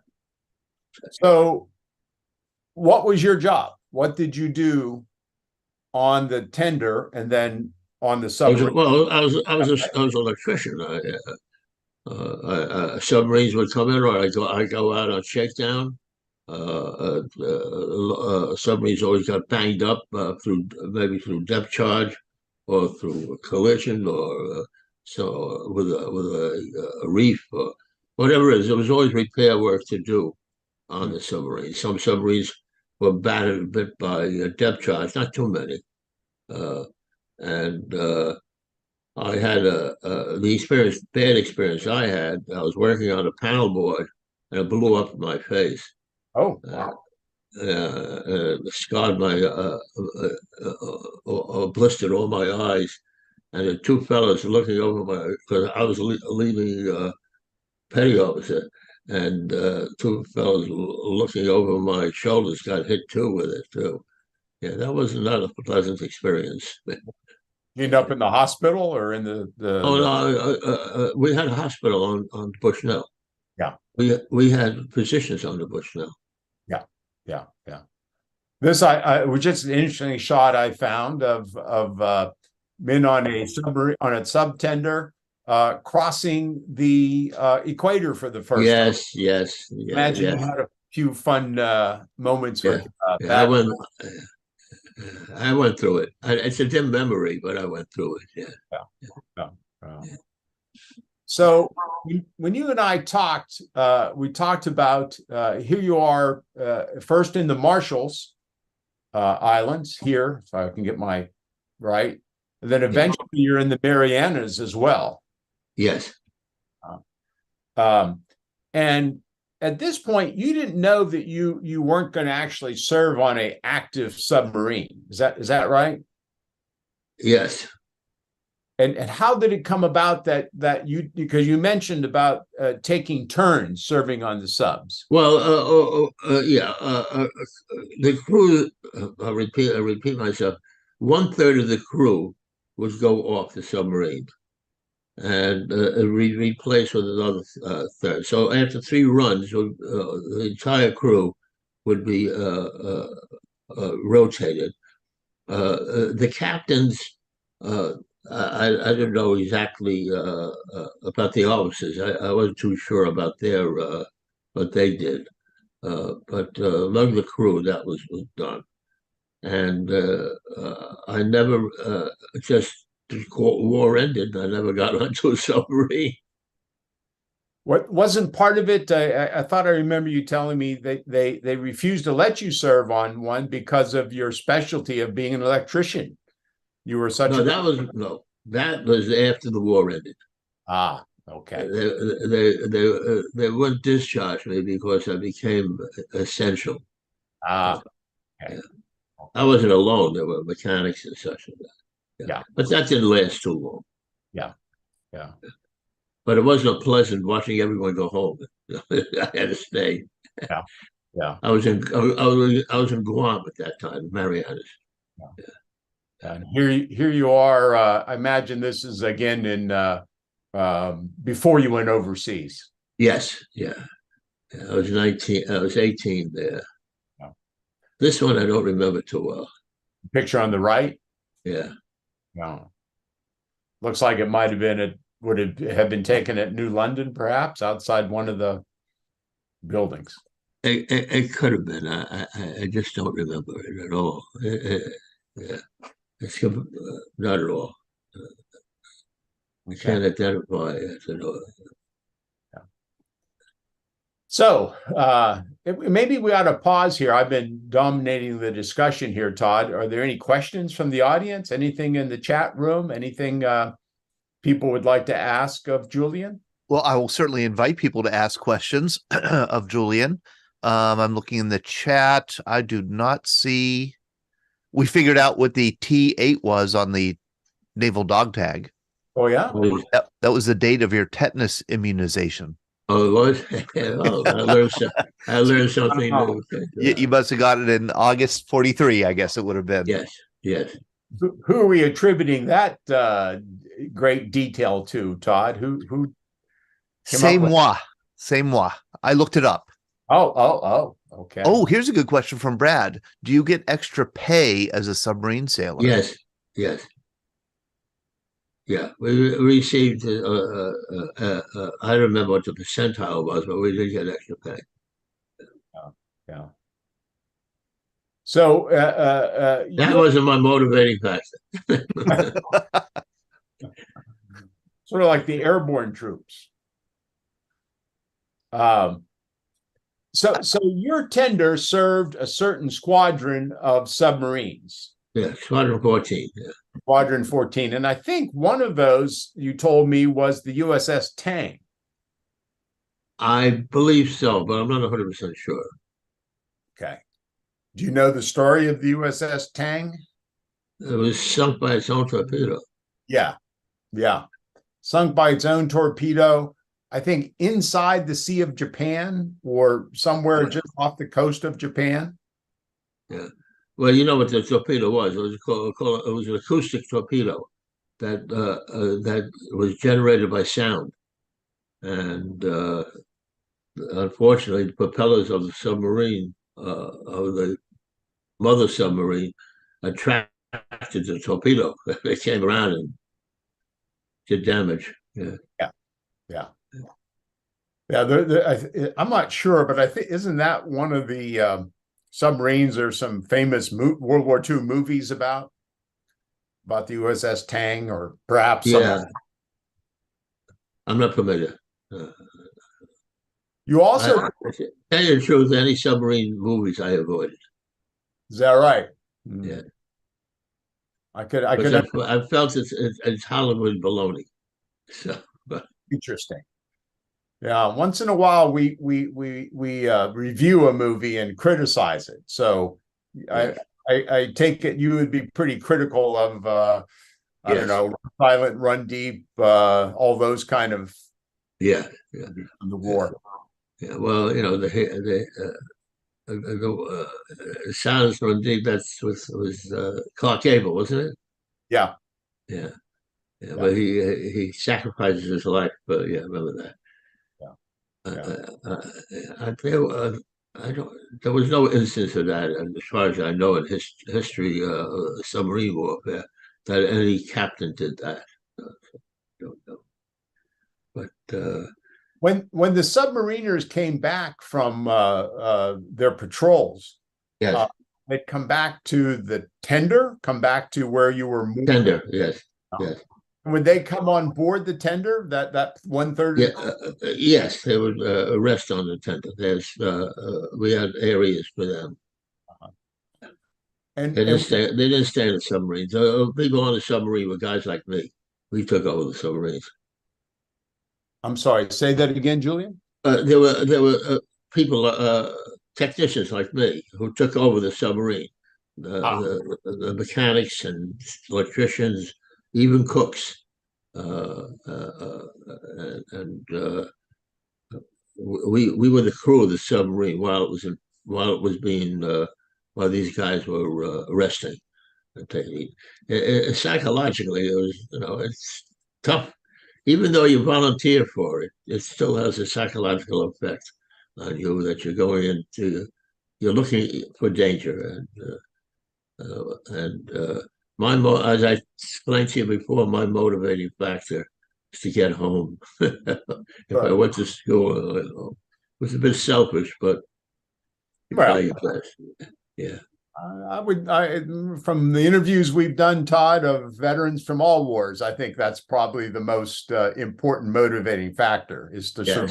So, what was your job? What did you do on the tender and then on the submarine? I was an electrician. Submarines would come in, or I go out on shakedown. Submarines always got banged up through depth charge or through collision or with a reef or whatever it is. There was always repair work to do on the submarine. Some submarines were battered a bit by depth charge, not too many. And I had the bad experience I had. I was working on a panel board and it blew up in my face. Oh, wow. Scarred blistered all my eyes. And the two fellows looking over because I was leaving petty officer, and two fellows looking over my shoulders got hit too with it too. Yeah, that was not a pleasant experience. You end up in the hospital or in the Oh no, we had a hospital on Bushnell. Yeah, we had physicians on the Bushnell. Yeah. This I was just an interesting shot I found of men on a submarine on a subtender crossing the equator for the first time. Yes. Imagine you had a few fun moments with Yeah, that. I went through it. It's a dim memory, but I went through it. Yeah. So when you and I talked, we talked about here you are first in the Marshalls Islands here, if I can get my right, and then eventually you're in the Marianas as well. Yes. And at this point, you didn't know that you weren't going to actually serve on an active submarine. Is that right? Yes. And how did it come about that you, because you mentioned about taking turns serving on the subs? Well, the crew. I repeat myself. 1/3 of the crew would go off the submarine, and replaced with another third. So after 3 runs, the entire crew would be rotated. The captains. I don't know exactly about the officers. I wasn't too sure about their what they did, but among the crew that was done, and I never just the war ended. I never got onto a submarine. What wasn't part of it? I thought I remember you telling me that they refused to let you serve on one because of your specialty of being an electrician. You were such a that was after the war ended. Okay. They wouldn't discharge me because I became essential. Okay. Yeah. I wasn't alone. There were mechanics and such. Yeah. But that didn't last too long. Yeah. But it wasn't pleasant watching everyone go home. I had to stay. Yeah. I was in Guam at that time, Marianas. And here you are. I imagine this is again in before you went overseas. Yes, yeah. I was 19. I was 18 there. This one I don't remember too well. Picture on the right. Yeah. No. Looks like it might have been would have been taken at New London, perhaps outside one of the buildings. It could have been. I just don't remember it at all. Yeah. It's not at all. I can't identify it at all. So maybe we ought to pause here. I've been dominating the discussion here, Todd. Are there any questions from the audience? Anything in the chat room? Anything people would like to ask of Julian? Well, I will certainly invite people to ask questions of Julian. I'm looking in the chat. I do not see. We figured out what the T8 was on the naval dog tag. Oh, yeah? That was the date of your tetanus immunization. Oh, it was? I learned something new. You must have got it in August 43, I guess it would have been. Yes. Who are we attributing that great detail to, Todd? Who C'est moi. I looked it up. Oh, okay. Oh, here's a good question from Brad. Do you get extra pay as a submarine sailor? Yes. Yeah, we received. I don't remember what the percentile was, but we did get extra pay. Yeah. So that wasn't my motivating factor. Sort of like the airborne troops. So your tender served a certain squadron of submarines. Yeah, Squadron 14. Yeah. Squadron 14. And I think one of those you told me was the USS Tang. I believe so, but I'm not 100% sure. Okay. Do you know the story of the USS Tang? It was sunk by its own torpedo. Yeah. Sunk by its own torpedo. I think, inside the Sea of Japan or somewhere just off the coast of Japan. Yeah. Well, you know what the torpedo was? It was it was an acoustic torpedo that was generated by sound, and unfortunately, the propellers of the submarine, of the mother submarine, attracted the torpedo. They came around and did damage. Yeah. Yeah. I'm not sure, but I think, isn't that one of the submarines there's some famous World War II movies about the USS Tang, or perhaps Yeah. I'm not familiar. You also tell you the truth, any submarine movies I avoided. Is that right? Yeah. I felt it's Hollywood baloney. So, but interesting. Yeah, once in a while we review a movie and criticize it. So I take it you would be pretty critical of I don't know, Silent, Run Deep, all those kind of the war. Yeah, well, you know the Silent, Run Deep. Was Clark Gable, wasn't it? Yeah. Yeah. But he sacrifices his life. But yeah, I remember that. There was no instance of that, and as far as I know in history, submarine warfare, that any captain did that. Don't know. But when the submariners came back from their patrols, they'd come back to the tender, come back to where you were moving. Tender, yes. Would they come on board the tender? That 1/3? Yeah, yes, they would rest on the tender. We had areas for them. And they didn't stay in the submarines. People on the submarine were guys like me. We took over the submarines. I'm sorry, say that again, Julian. There were people, technicians like me, who took over the submarine. The mechanics and electricians, even cooks, and we were the crew of the submarine while these guys were resting. Psychologically, it was, it's tough. Even though you volunteer for it, it still has a psychological effect on you that you're going into, you're looking for danger, and as I explained to you before, my motivating factor is to get home. If I went to school, it was a bit selfish, but you try your best. Yeah. From the interviews we've done, Todd, of veterans from all wars, I think that's probably the most important motivating factor is to sure.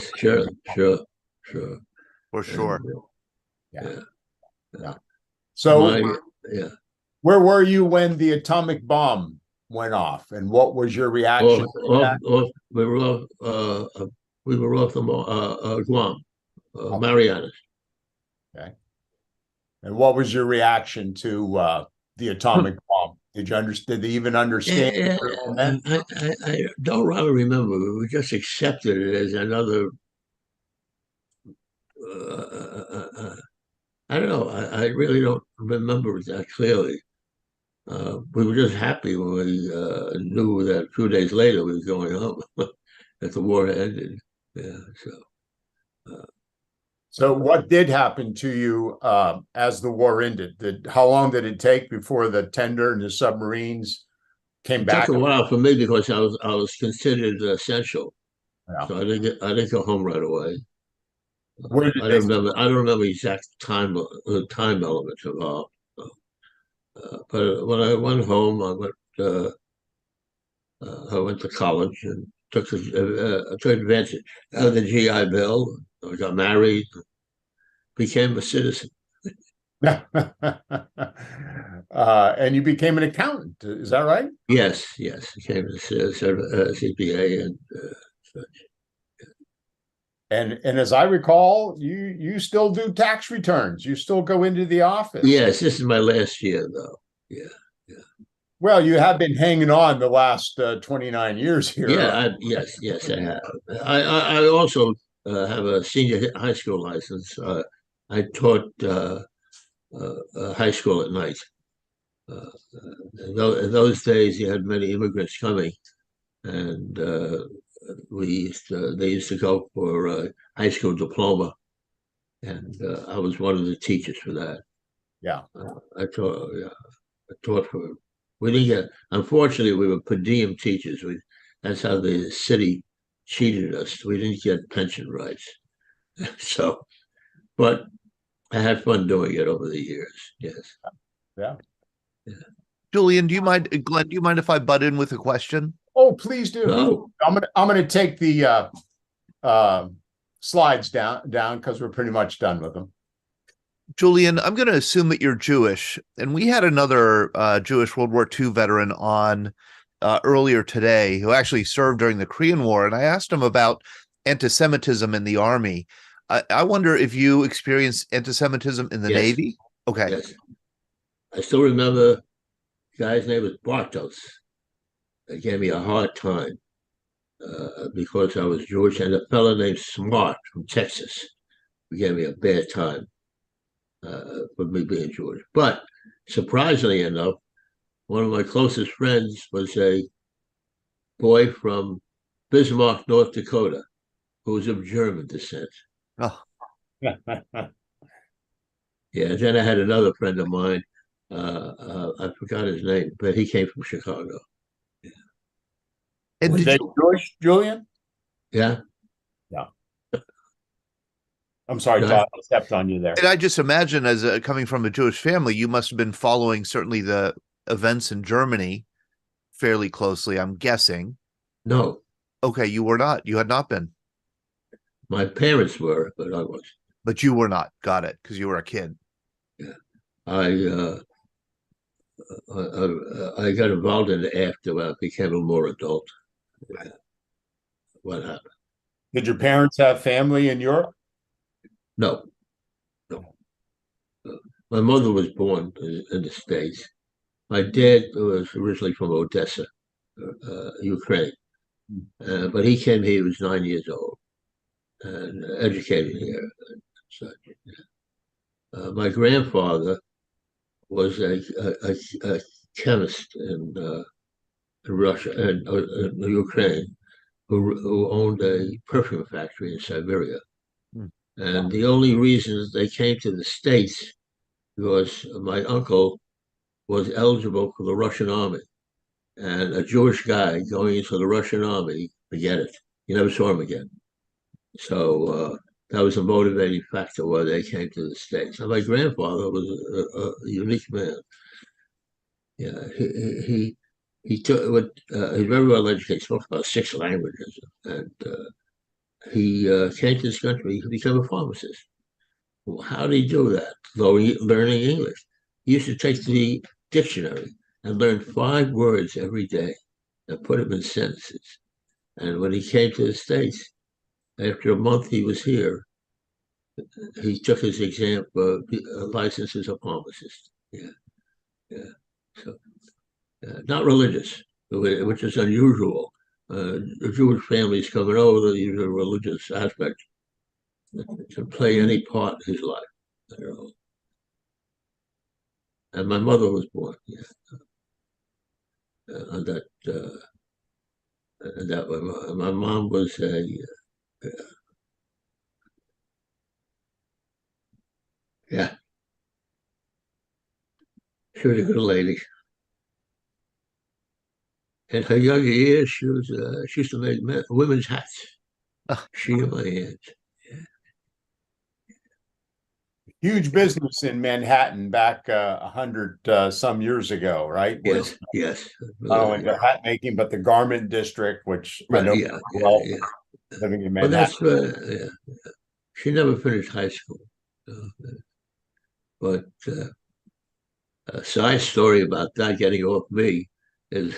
For sure. Yeah. So where were you when the atomic bomb went off, and what was your reaction? We were off Guam, Marianas. Okay. And what was your reaction to the atomic bomb? Did they even understand? I don't really remember. We just accepted it as another. I don't know. I really don't remember it that clearly. We were just happy when we knew that a few days later we were going home, that the war ended. Yeah. So what did happen to you as the war ended? How long did it take before the tender and the submarines came back? It took a while for me because I was considered essential, so I didn't go home right away. I don't remember exact time elements involved. But when I went home, I went to college and took advantage of the GI Bill. I got married, became a citizen. And you became an accountant, is that right? Yes, became a CPA and such. And as I recall, you still do tax returns. You still go into the office. Yes, this is my last year, though. Yeah. Well, you have been hanging on the last 29 years here. Yeah, yes, I have. I also have a senior high school license. I taught high school at night. In those days, you had many immigrants coming, and they used to go for a high school diploma, and I was one of the teachers for that. Yeah. I taught for. We didn't get. Unfortunately, we were per diem teachers. That's how the city cheated us. We didn't get pension rights. So, but I had fun doing it over the years. Yes. Yeah. Julian, do you mind, Glenn, do you mind if I butt in with a question? Oh, please do. No. I'm gonna take the slides down because we're pretty much done with them. Julian, I'm going to assume that you're Jewish, and we had another Jewish World War II veteran on earlier today who actually served during the Korean War, and I asked him about anti-Semitism in the Army. I wonder if you experienced anti-Semitism in the Navy? Okay. Yes. I still remember the guy's name was Bartos. They gave me a hard time because I was Jewish, and a fellow named Smart from Texas who gave me a bad time for me being Jewish. But surprisingly enough, one of my closest friends was a boy from Bismarck, North Dakota, who was of German descent. Oh. Yeah, then I had another friend of mine. I forgot his name, but he came from Chicago. Yeah. And Was that Jewish, Julian? Yeah. Yeah. I'm sorry, Todd, I stepped on you there. And I just imagine, as coming from a Jewish family, you must have been following certainly the events in Germany fairly closely, I'm guessing. No. Okay, you were not. You had not been. My parents were, but I was. But you were not. Got it, because you were a kid. Yeah. I got involved in it after I became a more adult. Yeah. What happened? Did your parents have family in Europe? No. My mother was born in the States. My dad was originally from Odessa, Ukraine. But he came here, he was 9 years old and educated here. And such. My grandfather was a chemist in Russia and Ukraine who owned a perfume factory in Siberia. And the only reason they came to the States was my uncle was eligible for the Russian army. And a Jewish guy going into the Russian army, forget it. You never saw him again. So that was a motivating factor why they came to the States. And my grandfather was a unique man. Yeah, he took what he's very well educated, spoke about 6 languages, and he came to this country. He became a pharmacist. Well, how did he do that? Though learning English, he used to take the dictionary and learn 5 words every day and put them in sentences. And when he came to the States, after a month he was here, he took his exam for license as a pharmacist. Yeah. So, not religious, which is unusual. The Jewish families coming over, they use a religious aspect to play any part in his life. You know. And my mother was born on that. That way, my mom was yeah, she was a good lady. In her younger years, she used to make women's hats. She and my aunt. Huge business in Manhattan back 100 some years ago, right? Yes, yes. Not only the hat making, but the garment district, which I know well, living in Manhattan. Well, that's she never finished high school. But a side story about that getting off me is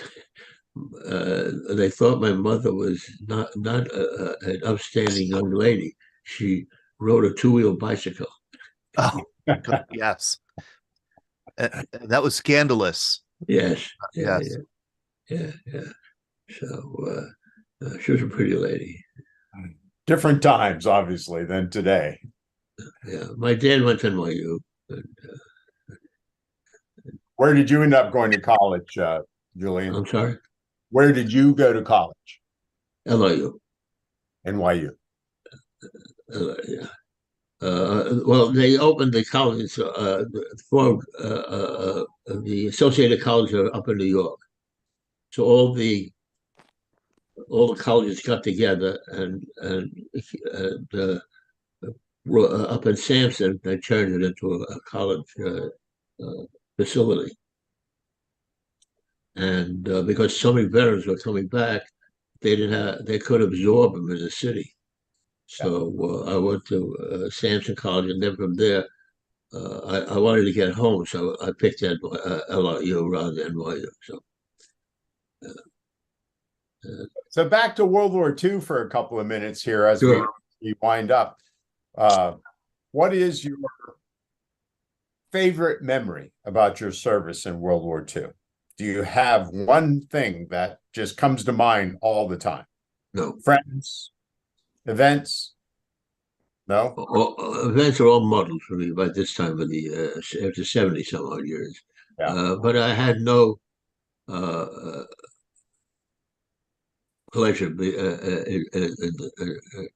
they thought my mother was not an upstanding young lady. She rode a 2-wheel bicycle. Oh, yes. That was scandalous. Yes. Yeah. Yes. Yeah. So she was a pretty lady. Different times, obviously, than today. Yeah. My dad went to NYU. Where did you end up going to college, Julian? I'm sorry? Where did you go to college? NYU. NYU. Yeah. Well, they opened the college for the Associated Colleges up in New York. So all the colleges got together and up in Sampson, they turned it into a college facility. And because so many veterans were coming back, they could absorb them in the city. So I went to Sampson College, and then from there, I wanted to get home, so I picked LRU rather than NYU. So back to World War II for a couple of minutes here as Sure. we wind up. What is your favorite memory about your service in World War II? Do you have one thing that just comes to mind all the time? No. Friends, events? No? Events are all muddled for me by this time of the after 70 some odd years. Yeah. But I had no pleasure in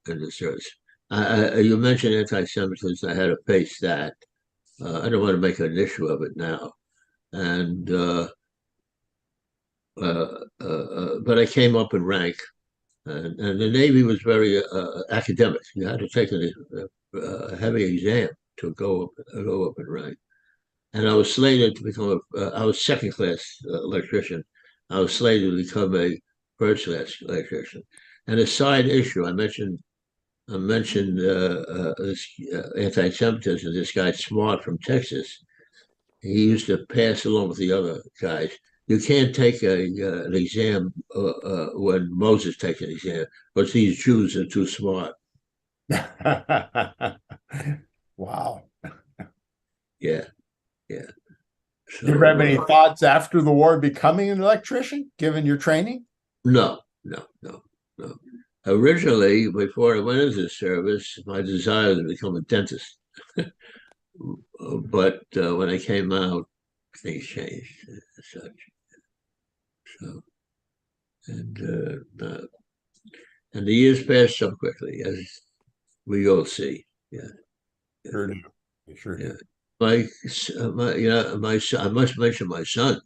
the service. You mentioned anti-Semitism. I had to face that. I don't want to make an issue of it now. And but I came up in rank, and the Navy was very academic. You had to take a heavy exam to go up in rank. And I was slated to become I was second class electrician. I was slated to become a first class electrician. And a side issue, I mentioned this anti-Semitism. This guy Smart from Texas, he used to pass along with the other guys. You can't take an exam when Moses takes an exam, because these Jews are too smart. Wow. Yeah. Do you have any thoughts after the war becoming an electrician, given your training? No. Originally, before I went into the service, my desire was to become a dentist. But when I came out, things changed as such. So, and the years passed so quickly, as we all see. Yeah. Sure do. Sure do. I must mention my sons.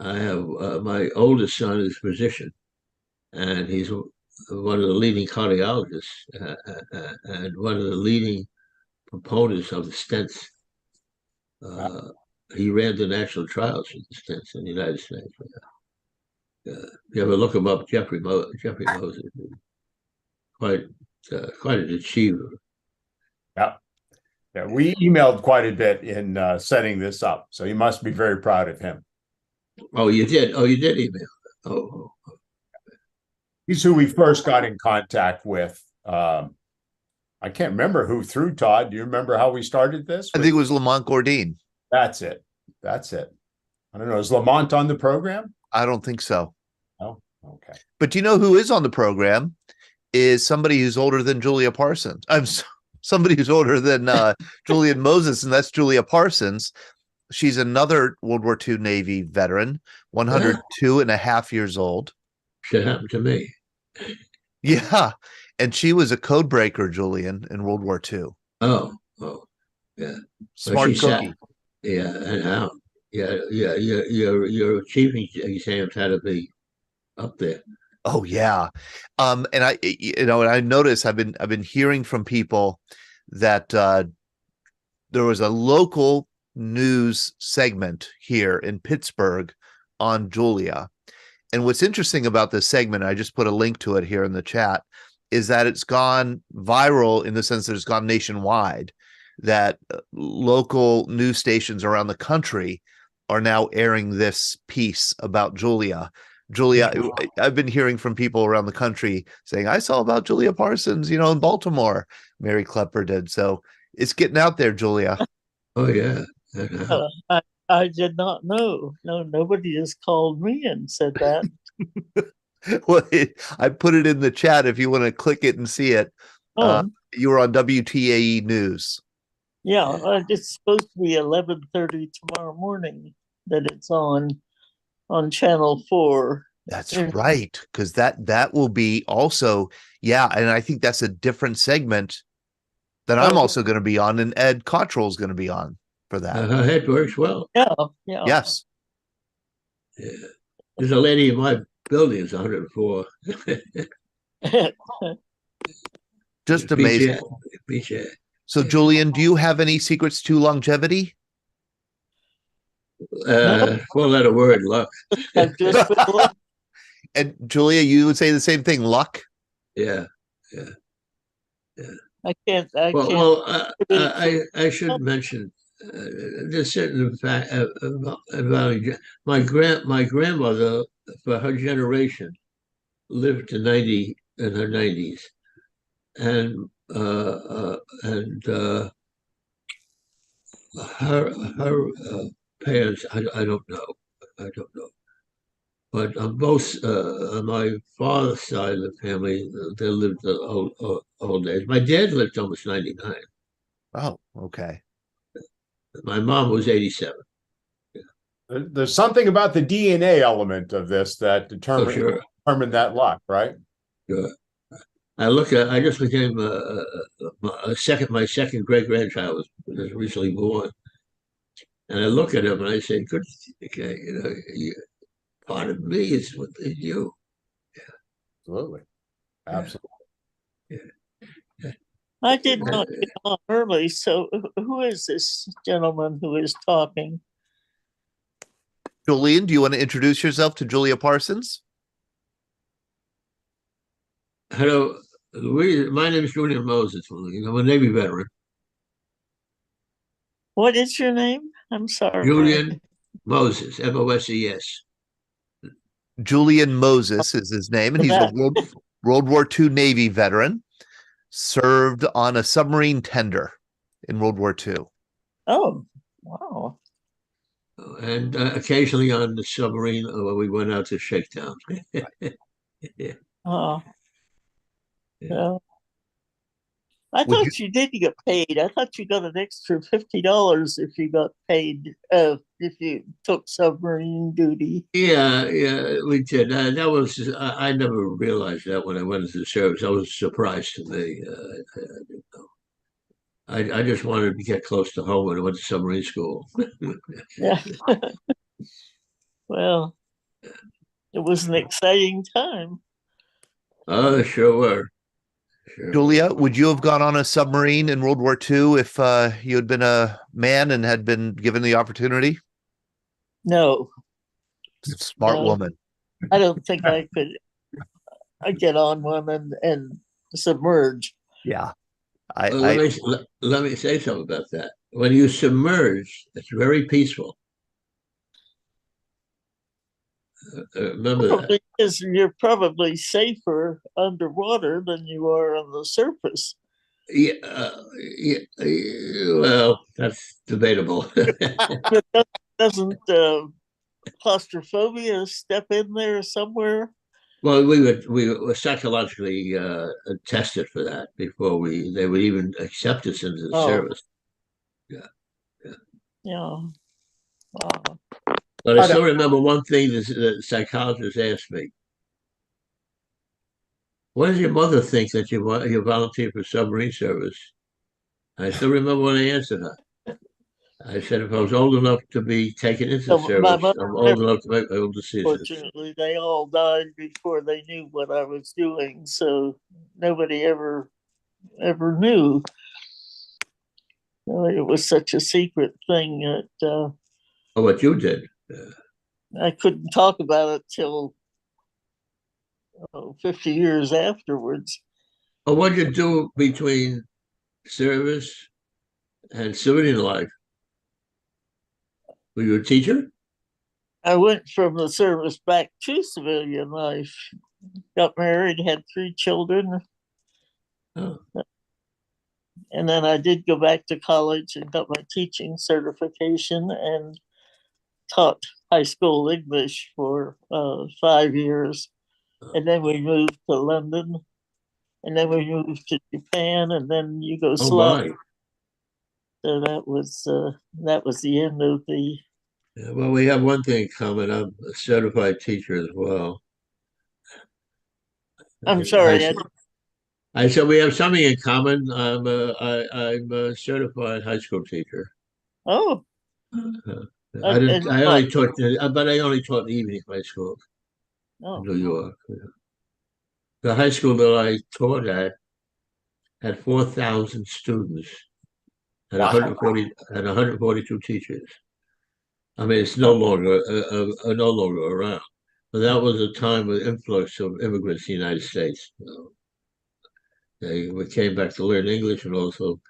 I have my oldest son is a physician, and he's one of the leading cardiologists and one of the leading proponents of the stents. He ran the national trials for the stents in the United States. If you ever look him up, Jeffrey Moses, quite an achiever. Yeah, we emailed quite a bit in setting this up, so you must be very proud of him. Oh, you did? Oh, you did email. Oh. He's who we first got in contact with. I can't remember who through, Todd. Do you remember how we started this? I think it was Lamont Gourdine. That's it. I don't know. Is Lamont on the program? I don't think so. Oh, okay. But do you know who is on the program? Is somebody who's older than Julia Parsons. Somebody who's older than Julian Moses, and that's Julia Parsons. She's another World War II Navy veteran, 102 and a half years old. Should happen to me. Yeah. And she was a code breaker, Julian, in World War II. Oh, yeah. Smart cookie. And how? Yeah. Your achieving exams had to be up there. Oh yeah. And I noticed I've been hearing from people that there was a local news segment here in Pittsburgh on Julia. And what's interesting about this segment, I just put a link to it here in the chat, is that it's gone viral in the sense that it's gone nationwide, that local news stations around the country are now airing this piece about Julia. I've been hearing from people around the country saying, I saw about Julia Parsons, in Baltimore. Mary Klepper did. So it's getting out there, Julia. Oh, yeah. I did not know. No, nobody has called me and said that. Well, I put it in the chat if you want to click it and see it. You were on WTAE News. Yeah, it's supposed to be 11:30 tomorrow morning that it's on Channel 4. That's right, because that will be also, yeah, and I think that's a different segment that I'm also going to be on, and Ed Cottrell is going to be on for that. It works well. Yeah, yeah. Yes. Yeah. There's a lady in my building who's 104. Just amazing. BJ. So, Julian, do you have any secrets to longevity? Four-letter word, luck. And Julia, you would say the same thing, luck? Yeah. I can't. I should mention there's certain fact about my grandmother for her generation lived to 90 in her 90s, and her parents I don't know, but on both on my father's side of the family they lived the old days. My dad lived almost 99. Oh, okay. My mom was 87. There's something about the DNA element of this that determined that luck, right? Sure. I just became my second great grandchild was recently born, and I look at him and I say, "Good, okay, part of me is within you." Absolutely, absolutely. I did not get on early, so who is this gentleman who is talking? Julian, do you want to introduce yourself to Julia Parsons? Hello, my name is Julian Moses. I'm a Navy veteran. What is your name? I'm sorry. Julian Moses, Moses. Julian Moses is his name, and he's a World War II Navy veteran. Served on a submarine tender in World War II. Oh, wow. And occasionally on the submarine when we went out to Shakedown. Yeah. Oh. Yeah. I thought you did get paid. I thought you got an extra $50 if you got paid if you took submarine duty. Yeah, we did. That was I never realized that when I went into the service. That was a surprise to me. I didn't know. I just wanted to get close to home when I went to submarine school. Yeah. Well, it was an exciting time. Oh, sure were. Julia, would you have gone on a submarine in World War II if you had been a man and had been given the opportunity? No. Smart woman. I don't think I could. I'd get on one and submerge. Yeah. Let me say something about that. When you submerge, it's very peaceful. Remember that. Because you're probably safer underwater than you are on the surface. Yeah, well, that's debatable. But doesn't claustrophobia step in there somewhere? Well, we were psychologically tested for that before they would even accept us into the service. Yeah. Wow. But I still remember one thing the psychologist asked me. What does your mother think that you volunteer for submarine service? I still remember when I answered her. I said, if I was old enough to be taken into the service, I'm old enough to make my own decisions. Fortunately, they all died before they knew what I was doing, so nobody ever knew. It was such a secret thing that what you did. I couldn't talk about it till 50 years afterwards. Well, what did you do between service and civilian life? Were you a teacher? I went from the service back to civilian life. Got married, had 3 children. Oh. And then I did go back to college and got my teaching certification. And taught high school English for 5 years, and then we moved to London, and then we moved to Japan, and then Oh Yugoslavia. my. So that was the end of the. Yeah, well, we have one thing in common. I'm a certified teacher as well. I'm sorry. I said we have something in common. I'm a certified high school teacher. Oh. I didn't. I only taught, but I only taught evening high school in New York. The high school that I taught at had 4,000 students and 142 teachers. I mean, it's no longer no longer around. But that was a time of influx of immigrants to the United States. They came back to learn English and also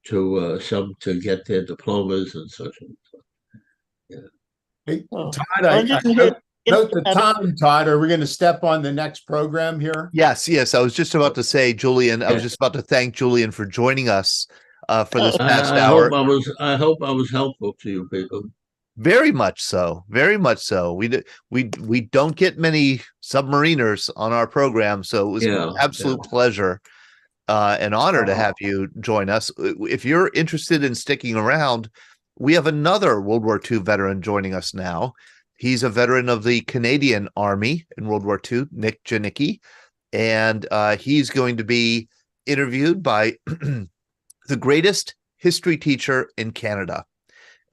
to some to get their diplomas and such. Yeah. Hey, Todd, I note the time, Todd. Are we going to step on the next program here? Yes. I was just about to say, Julian, I was just about to thank Julian for joining us for this past hour. I hope I was helpful to you people. Very much so. Very much so. We don't get many submariners on our program, so it was an absolute pleasure and honor to have you join us. If you're interested in sticking around, we have another World War II veteran joining us now. He's a veteran of the Canadian Army in World War II, Nick Janicki, and he's going to be interviewed by the greatest history teacher in Canada,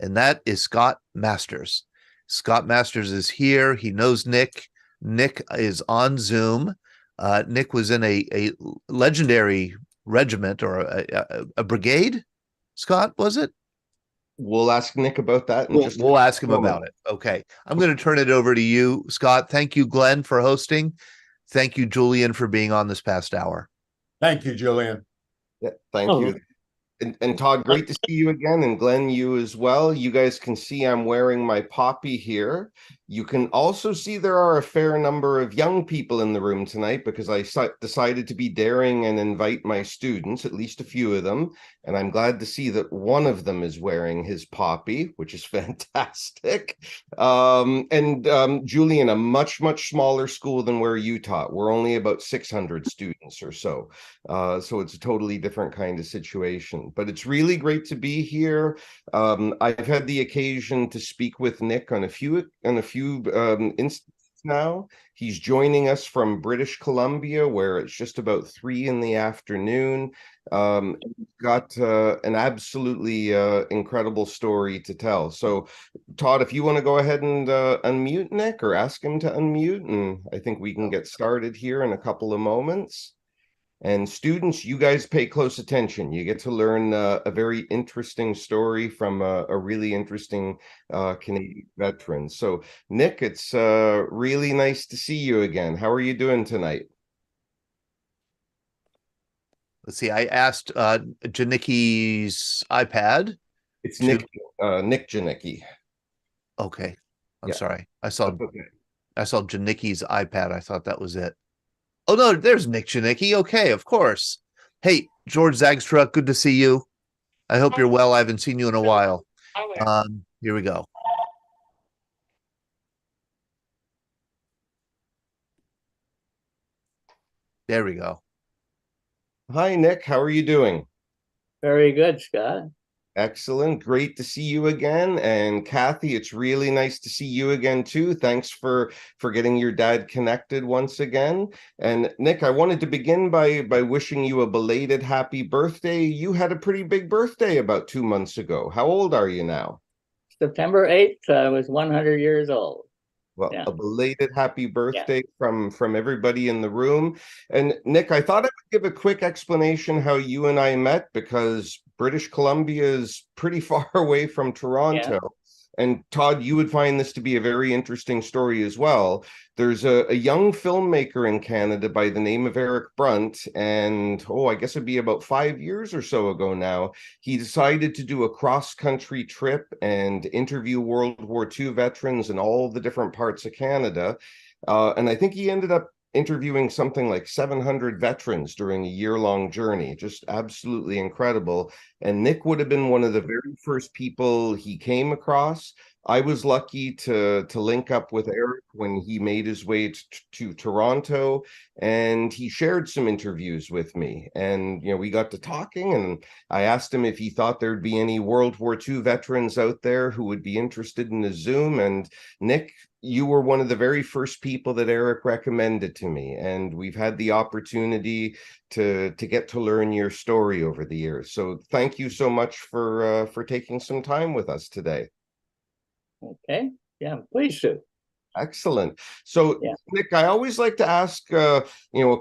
and that is Scott Masters. Scott Masters is here. He knows Nick. Nick is on Zoom. Nick was in a legendary regiment or a brigade. Scott, was it? We'll ask Nick about that. We'll ask him about it. Okay. I'm going to turn it over to you, Scott. Thank you, Glenn, for hosting. Thank you, Julian, for being on this past hour. Thank you, Julian. Yeah, thank you. And Todd, great to see you again. And Glenn, you as well. You guys can see I'm wearing my poppy here. You can also see there are a fair number of young people in the room tonight because I decided to be daring and invite my students, at least a few of them. And I'm glad to see that one of them is wearing his poppy, which is fantastic. Julian, a much, much smaller school than where you taught. We're only about 600 students or so. So it's a totally different kind of situation. But it's really great to be here. I've had the occasion to speak with Nick on a few instances now. He's joining us from British Columbia, where it's just about 3 p.m. Got an absolutely incredible story to tell. So, Todd, if you want to go ahead and unmute Nick or ask him to unmute, and I think we can get started here in a couple of moments. And students, you guys pay close attention. You get to learn a very interesting story from a really interesting Canadian veteran. So, Nick, it's really nice to see you again. How are you doing tonight? Let's see. I asked Janicki's iPad. It's Nick Janicki. Okay. I'm sorry. I saw Janicki's iPad. I thought that was it. Oh, no, there's Nick Janicki. Okay, of course. Hey, George Zagstruck, good to see you. I hope you're well. I haven't seen you in a while. Here we go. There we go. Hi, Nick. How are you doing? Very good, Scott. Excellent. Great to see you again. And Kathy, it's really nice to see you again too. Thanks for getting your dad connected once again. And Nick, I wanted to begin by wishing you a belated happy birthday. You had a pretty big birthday about 2 months ago. How old are you now? September 8th, I was 100 years old. Well, a belated happy birthday from everybody in the room. And Nick, I thought I would give a quick explanation how you and I met, because British Columbia is pretty far away from Toronto. Yeah. And Todd, you would find this to be a very interesting story as well. There's a young filmmaker in Canada by the name of Eric Brunt, and I guess it'd be about 5 years or so ago now, he decided to do a cross-country trip and interview World War II veterans in all the different parts of Canada. And I think he ended up interviewing something like 700 veterans during a year-long journey. Just absolutely incredible. And Nick would have been one of the very first people he came across. I was lucky to link up with Eric when he made his way to Toronto, and he shared some interviews with me. And we got to talking, and I asked him if he thought there'd be any World War II veterans out there who would be interested in a Zoom. And Nick, you were one of the very first people that Eric recommended to me, and we've had the opportunity to get to learn your story over the years. So thank you so much for taking some time with us today. Okay. Yeah, please do. Excellent. So, Nick, I always like to ask, a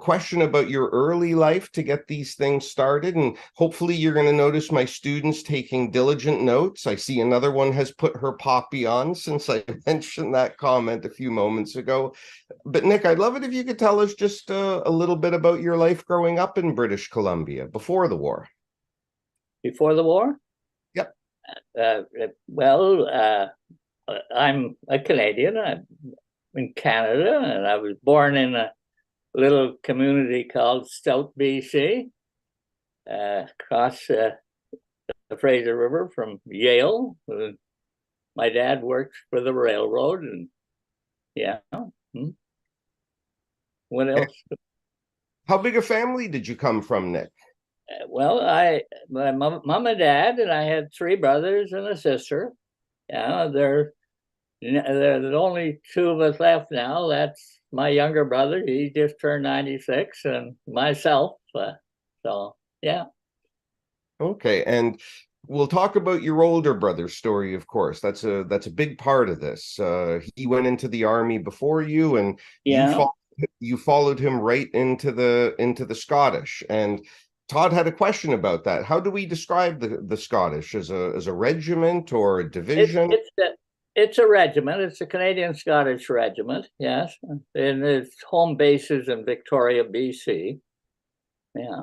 question about your early life to get these things started. And hopefully you're going to notice my students taking diligent notes. I see another one has put her poppy on since I mentioned that comment a few moments ago. But Nick, I'd love it if you could tell us just a little bit about your life growing up in British Columbia before the war. Before the war? Yep. I'm a Canadian. I'm in Canada, and I was born in a little community called Stout, BC, across the Fraser River from Yale. My dad worked for the railroad, and What else? How big a family did you come from, Nick? Well, my mom and dad, and I had 3 brothers and a sister. There's only 2 of us left now. That's my younger brother. He just turned 96, and myself. Okay, and we'll talk about your older brother's story, of course. That's a big part of this. He went into the army before you, and you followed him right into the Scottish. And Todd had a question about that. How do we describe the Scottish? As a regiment or a division? It's a regiment. It's a Canadian Scottish regiment, yes. And its home base is in Victoria, BC. Yeah.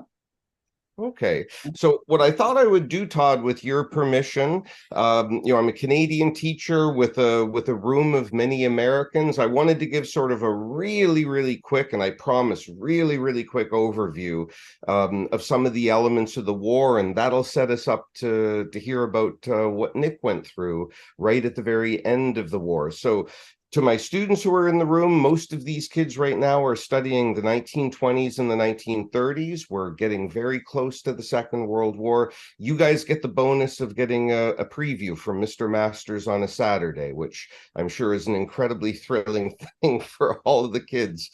Okay. So what I thought I would do, Todd, with your permission, I'm a Canadian teacher with a room of many Americans. I wanted to give sort of a really, really quick, and I promise, really, really quick overview of some of the elements of the war, and that'll set us up to hear about what Nick went through right at the very end of the war. So to my students who are in the room, most of these kids right now are studying the 1920s and the 1930s. We're getting very close to the Second World War. You guys get the bonus of getting a preview from Mr. Masters on a Saturday, which I'm sure is an incredibly thrilling thing for all of the kids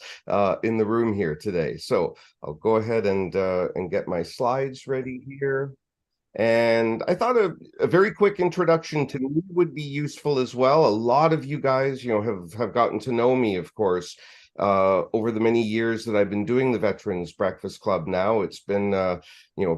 in the room here today. So I'll go ahead and get my slides ready here. And I thought a very quick introduction to me would be useful as well. A lot of you guys, have gotten to know me, of course, over the many years that I've been doing the Veterans Breakfast Club now. It's been, a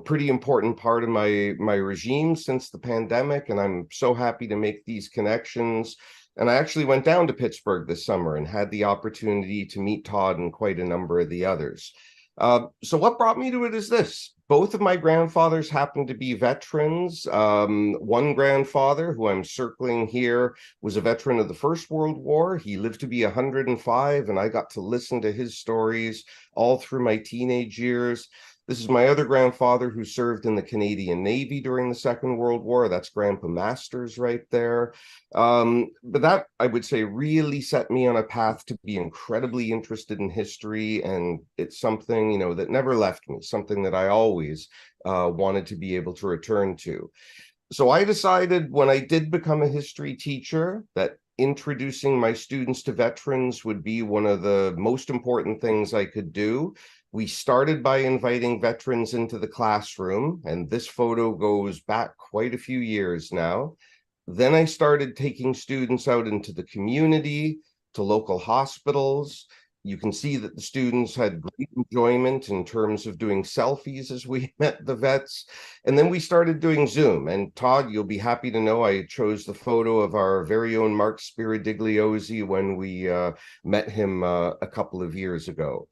pretty important part of my regime since the pandemic, and I'm so happy to make these connections. And I actually went down to Pittsburgh this summer and had the opportunity to meet Todd and quite a number of the others. So what brought me to it is this. Both of my grandfathers happened to be veterans. One grandfather, who I'm circling here, was a veteran of the First World War. He lived to be 105, and I got to listen to his stories all through my teenage years. This is my other grandfather, who served in the Canadian Navy during the Second World War. That's Grandpa Masters right there. But that, I would say, really set me on a path to be incredibly interested in history. And it's something, that never left me, something that I always wanted to be able to return to. So I decided when I did become a history teacher that introducing my students to veterans would be one of the most important things I could do. We started by inviting veterans into the classroom, and this photo goes back quite a few years now. Then I started taking students out into the community, to local hospitals. You can see that the students had great enjoyment in terms of doing selfies as we met the vets. And then we started doing Zoom. And Todd, you'll be happy to know I chose the photo of our very own Mark Spiridigliosi when we met him a couple of years ago.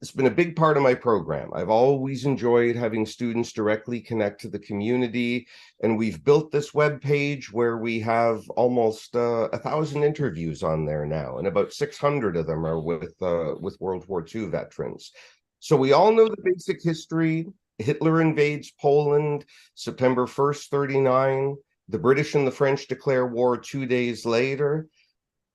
It's been a big part of my program. I've always enjoyed having students directly connect to the community, and we've built this web page where we have almost 1,000 interviews on there now, and about 600 of them are with World War II veterans. So we all know the basic history. Hitler invades Poland, September 1st, 39. The British and the French declare war 2 days later.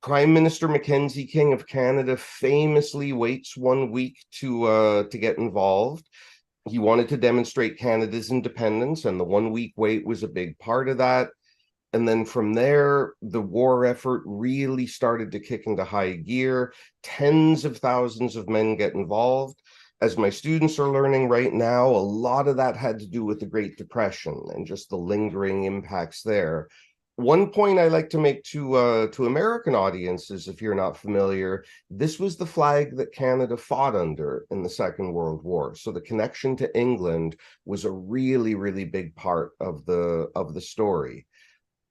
Prime Minister Mackenzie King of Canada famously waits 1 week to get involved. He wanted to demonstrate Canada's independence, and the 1 week wait was a big part of that. And then from there, the war effort really started to kick into high gear. Tens of thousands of men get involved. As my students are learning right now, a lot of that had to do with the Great Depression and just the lingering impacts there. One point I like to make to American audiences, if you're not familiar, this was the flag that Canada fought under in the Second World War. So the connection to England was a really, really big part of the story.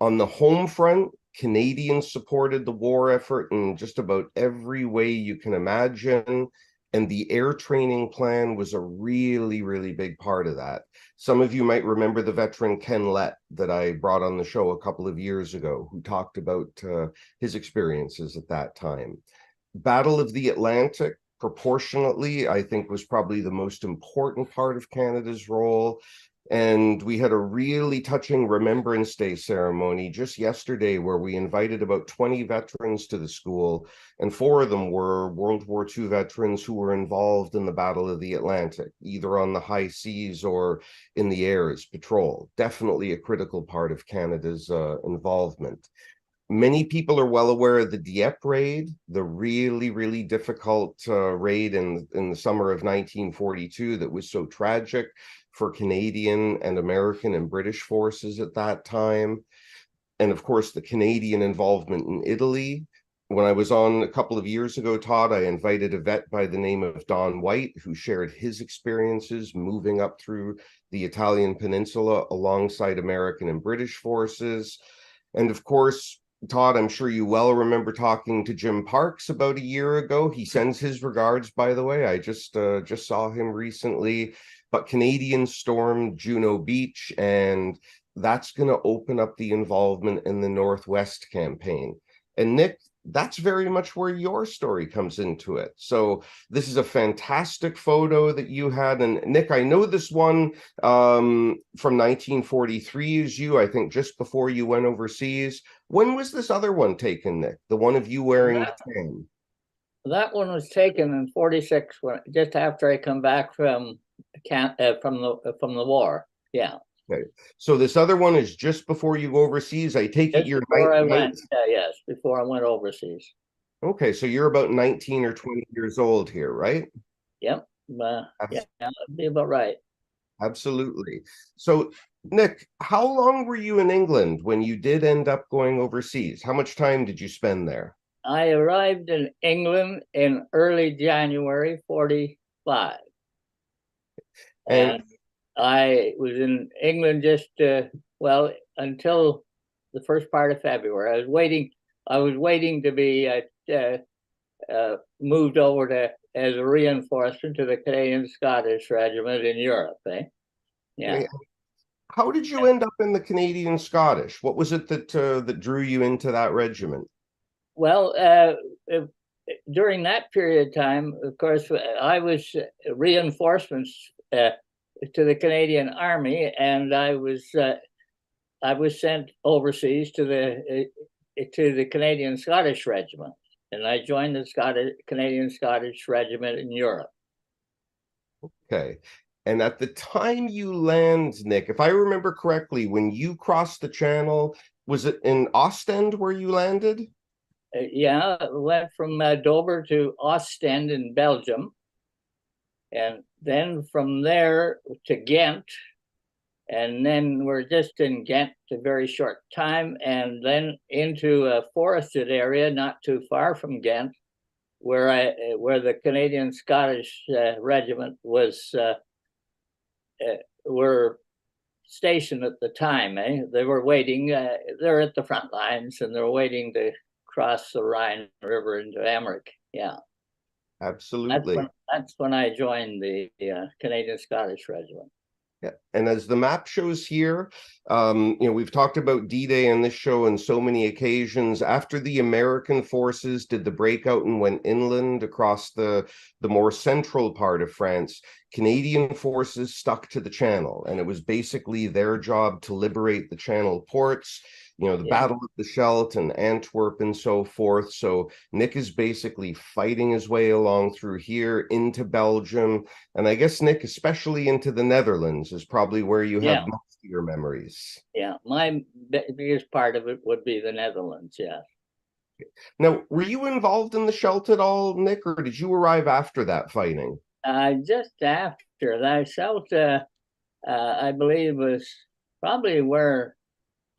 On the home front, Canadians supported the war effort in just about every way you can imagine. And the air training plan was a really, really big part of that. Some of you might remember the veteran Ken Lett that I brought on the show a couple of years ago, who talked about his experiences at that time. Battle of the Atlantic, proportionately, I think was probably the most important part of Canada's role. And we had a really touching Remembrance Day ceremony just yesterday where we invited about 20 veterans to the school, and 4 of them were World War II veterans who were involved in the Battle of the Atlantic, either on the high seas or in the air as patrol. Definitely a critical part of Canada's involvement. Many people are well aware of the Dieppe raid, the really, really difficult raid in the summer of 1942 that was so tragic for Canadian and American and British forces at that time. And of course, the Canadian involvement in Italy. When I was on a couple of years ago, Todd, I invited a vet by the name of Don White, who shared his experiences moving up through the Italian peninsula alongside American and British forces. And of course, Todd, I'm sure you well remember talking to Jim Parks about a year ago. He sends his regards, by the way. I just saw him recently. But Canadians stormed Juno Beach, and that's going to open up the involvement in the Northwest campaign. And Nick, that's very much where your story comes into it. So this is a fantastic photo that you had. And Nick, I know this one from 1943 is you, I think just before you went overseas. When was this other one taken, Nick? The one of you wearing the tan? That one was taken in 46, just after I come back from the war. Yeah. Okay. So this other one is just before you go overseas. I take it you're before I went. Yes, before I went overseas. Okay, so you're about 19 or 20 years old here, right? Yep. Yeah, that'd be about right. Absolutely. So, Nick, how long were you in England when you did end up going overseas? How much time did you spend there? I arrived in England in early January 45. And I was in England just, until the first part of February. I was waiting to be moved over as a reinforcement to the Canadian Scottish Regiment in Europe. Yeah. How did you end up in the Canadian Scottish? What was it that drew you into that regiment? Well, during that period of time, of course, I was reinforcements to the Canadian Army, and I was sent overseas to the Canadian Scottish Regiment, and I joined the Canadian Scottish Regiment in Europe. Okay. And at the time you land, Nick, if I remember correctly, when you crossed the channel, was it in Ostend where you landed? Yeah, went from Dover to Ostend in Belgium, and then from there to Ghent, and then we're just in Ghent a very short time, and then into a forested area not too far from Ghent, where the Canadian Scottish Regiment were stationed at the time. They were waiting. They're at the front lines, and they're waiting to cross the Rhine River into Emmerich. Yeah, absolutely. That's when I joined the Canadian Scottish Regiment. Yeah, and as the map shows here, we've talked about D-Day in this show on so many occasions. After the American forces did the breakout and went inland across the more central part of France, Canadian forces stuck to the Channel, and it was basically their job to liberate the Channel ports. The Battle of the Scheldt and Antwerp and so forth. So Nick is basically fighting his way along through here into Belgium. And I guess, Nick, especially into the Netherlands is probably where you have most of your memories. Yeah, my biggest part of it would be the Netherlands, yeah. Now, were you involved in the Scheldt at all, Nick, or did you arrive after that fighting? Just after that, Scheldt, I believe, was probably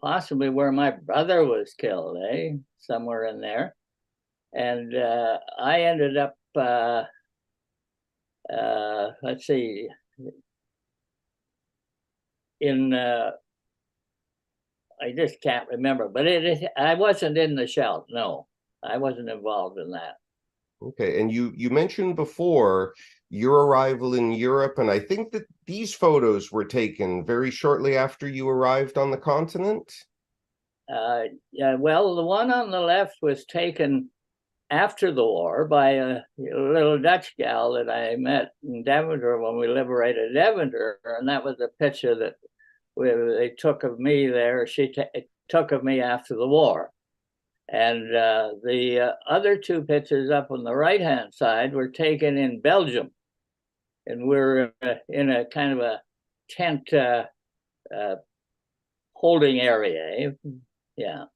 possibly where my brother was killed, somewhere in there. And I ended up, let's see, I just can't remember, but I wasn't in the Scheldt. No, I wasn't involved in that. Okay, and you mentioned before your arrival in Europe, and I think that these photos were taken very shortly after you arrived on the continent. Yeah, well, the one on the left was taken after the war by a little Dutch gal that I met in Deventer when we liberated Deventer, and that was a picture that they took of me there. She took of me after the war. And the other two pictures up on the right-hand side were taken in Belgium. And we're in a kind of a tent holding area. Yeah.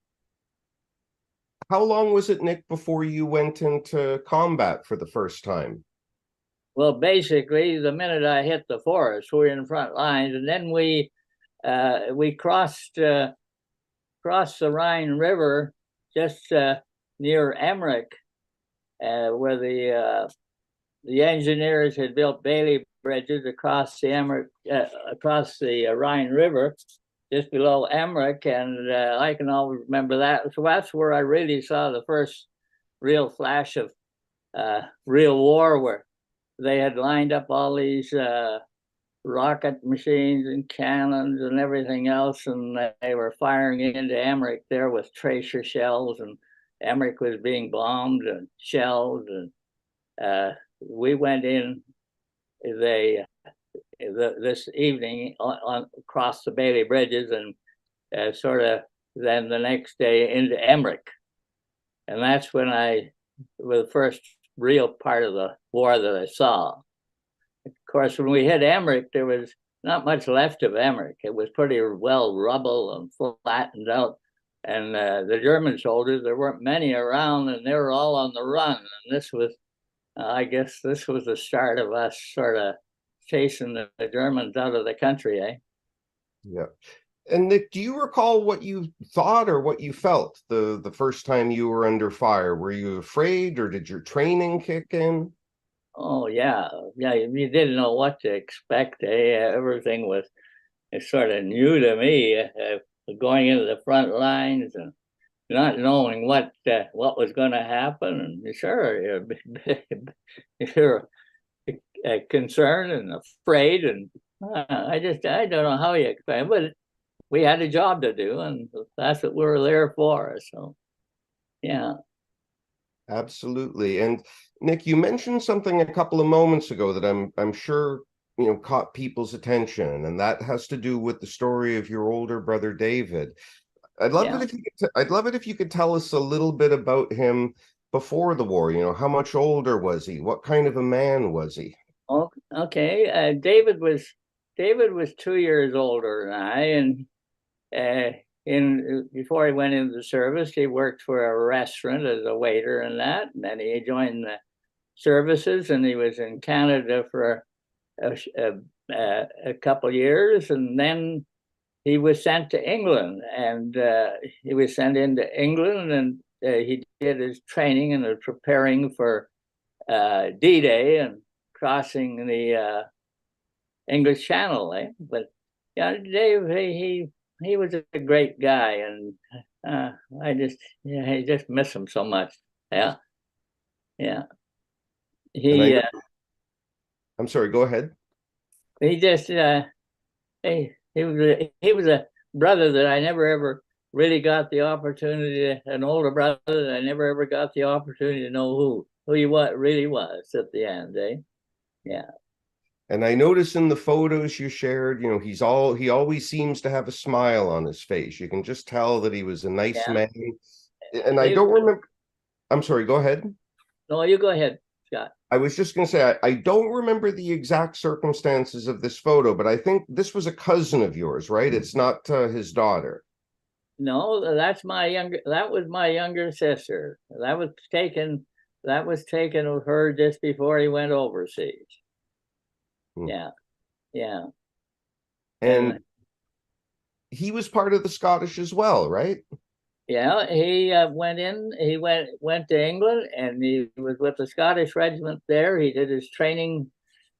How long was it, Nick, before you went into combat for the first time? Well, basically, the minute I hit the forest, we were in front lines, and then we crossed the Rhine River just near Emmerich, where the engineers had built Bailey bridges across the Rhine River, just below Emmerich, and I can always remember that. So that's where I really saw the first real flash of real war, where they had lined up all these rocket machines and cannons and everything else, and they were firing into Emmerich there with tracer shells, and Emmerich was being bombed and shelled, and we went in this evening across the Bailey bridges, and sort of then the next day into Emmerich, and that's when was the first real part of the war that I saw. Of course, when we hit Emmerich, there was not much left of Emmerich. It was pretty well rubble and flattened out. And the German soldiers, there weren't many around, and they were all on the run. And this was, I guess, this was the start of us sort of chasing the Germans out of the country, Yeah. And Nick, do you recall what you thought or what you felt the first time you were under fire? Were you afraid, or did your training kick in? Oh, yeah. You didn't know what to expect. Everything was sort of new to me, going into the front lines and not knowing what was going to happen. And sure, you're concerned and afraid, and I don't know how you explain it, but we had a job to do, and that's what we were there for. So, yeah. Absolutely. And Nick, you mentioned something a couple of moments ago that I'm sure caught people's attention, and that has to do with the story of your older brother David. I'd love it if you could tell us a little bit about him before the war. How much older was he? What kind of a man was he? Oh, okay. David was 2 years older than I, and before he went into the service, he worked for a restaurant as a waiter and that. And then he joined the services, and he was in Canada for a couple of years, and then he was sent to England, and he was sent into England, and he did his training and was preparing for D-Day and crossing the English Channel. But yeah, Dave, he was a great guy, and I just miss him so much. Yeah. I'm sorry, go ahead. He just he was a brother that I never ever really got the opportunity, an older brother that I never ever got the opportunity to know who he really was at the end, eh? Yeah. And I notice in the photos you shared, you know, he always seems to have a smile on his face. You can just tell that he was a nice man. And I don't remember, I'm sorry, go ahead. No, you go ahead, Scott. I was just going to say, I don't remember the exact circumstances of this photo, but I think this was a cousin of yours, right? It's not his daughter. No, that was my younger sister. That was taken of her just before he went overseas. Yeah. Yeah. And he was part of the Scottish as well, right? Yeah, he went to England, and he was with the Scottish regiment there. He did his training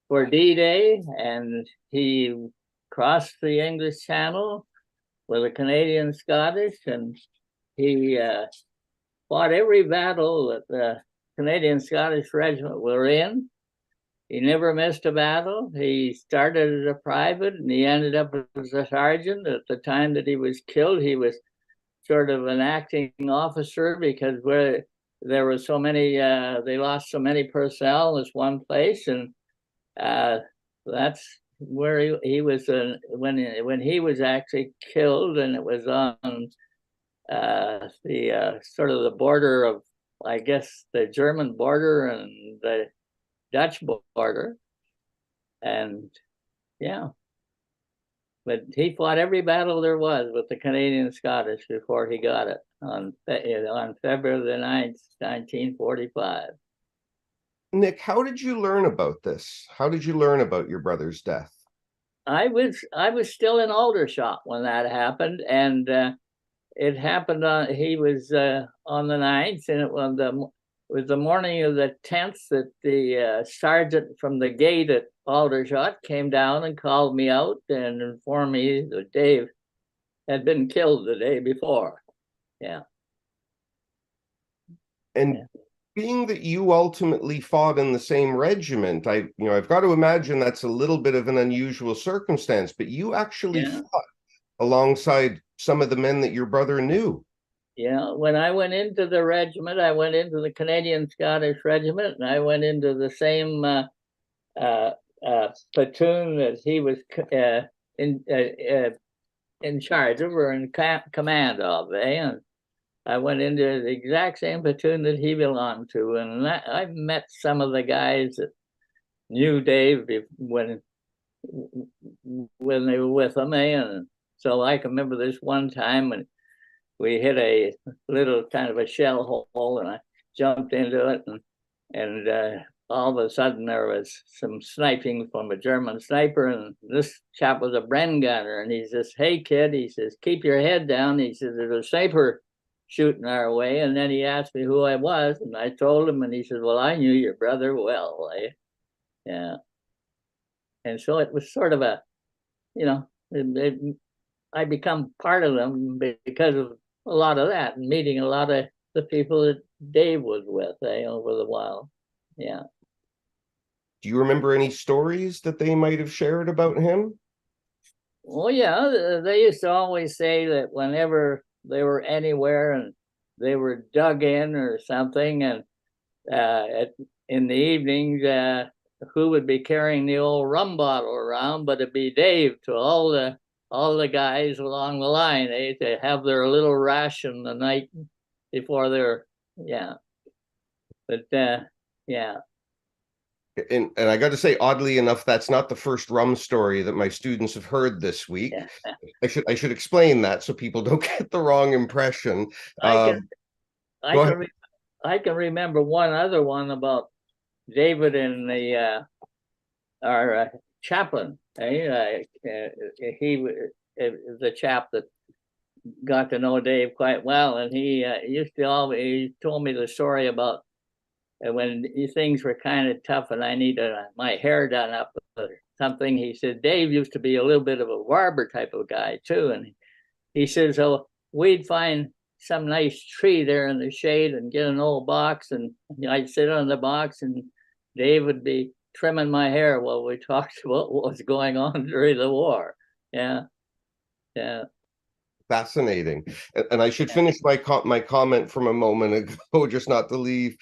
for D-Day, and he crossed the English Channel with a Canadian Scottish, and he fought every battle that the Canadian Scottish regiment were in. He never missed a battle. He started as a private, and he ended up as a sergeant. At the time that he was killed, he was sort of an acting officer, because where there were so many, they lost so many personnel in this one place, and that's where he was when he was actually killed, and it was on the sort of the border of, I guess, the German border and the Dutch border, and yeah. But he fought every battle there was with the Canadian Scottish before he got it on February the 9th, 1945. Nick, how did you learn about this? How did you learn about your brother's death? I was still in Aldershot when that happened, and it happened he was on the 9th, and it was the morning of the 10th that the sergeant from the gate at Aldershot came down and called me out and informed me that Dave had been killed the day before. Yeah. And being that you ultimately fought in the same regiment, I've got to imagine that's a little bit of an unusual circumstance, but you actually fought alongside some of the men that your brother knew. Yeah, when I went into the regiment, I went into the Canadian Scottish Regiment, and I went into the same platoon that he was in charge of, or in command of, and I went into the exact same platoon that he belonged to, and I met some of the guys that knew Dave when they were with him, and so I can remember this one time when we hit a little kind of a shell hole, and I jumped into it, and all of a sudden there was some sniping from a German sniper, and this chap was a Bren gunner, and he says, "Hey kid," he says, "keep your head down." He says, "There's a sniper shooting our way." And then he asked me who I was, and I told him, and he said, "Well, I knew your brother well." Yeah. And so it was sort of a, I become part of them because of a lot of that, and meeting a lot of the people that Dave was with over the while. Yeah. Do you remember any stories that they might have shared about him? Well, yeah, they used to always say that whenever they were anywhere and they were dug in or something, and in the evenings, who would be carrying the old rum bottle around? But it'd be Dave, to all the guys along the line. They have their little ration the night before their, yeah. But yeah. And I got to say, oddly enough, that's not the first rum story that my students have heard this week. I should explain that so people don't get the wrong impression. I can remember one other one about David and our chaplain. He the chap that got to know Dave quite well, and he told me the story about when things were kind of tough and I needed my hair done up or something. He said Dave used to be a little bit of a barber type of guy too, and he says, "Oh, we'd find some nice tree there in the shade and get an old box, and I'd sit on the box, and Dave would be trimming my hair while we talked about what was going on during the war." Yeah. Yeah. Fascinating. And I should finish my comment from a moment ago, just not to leave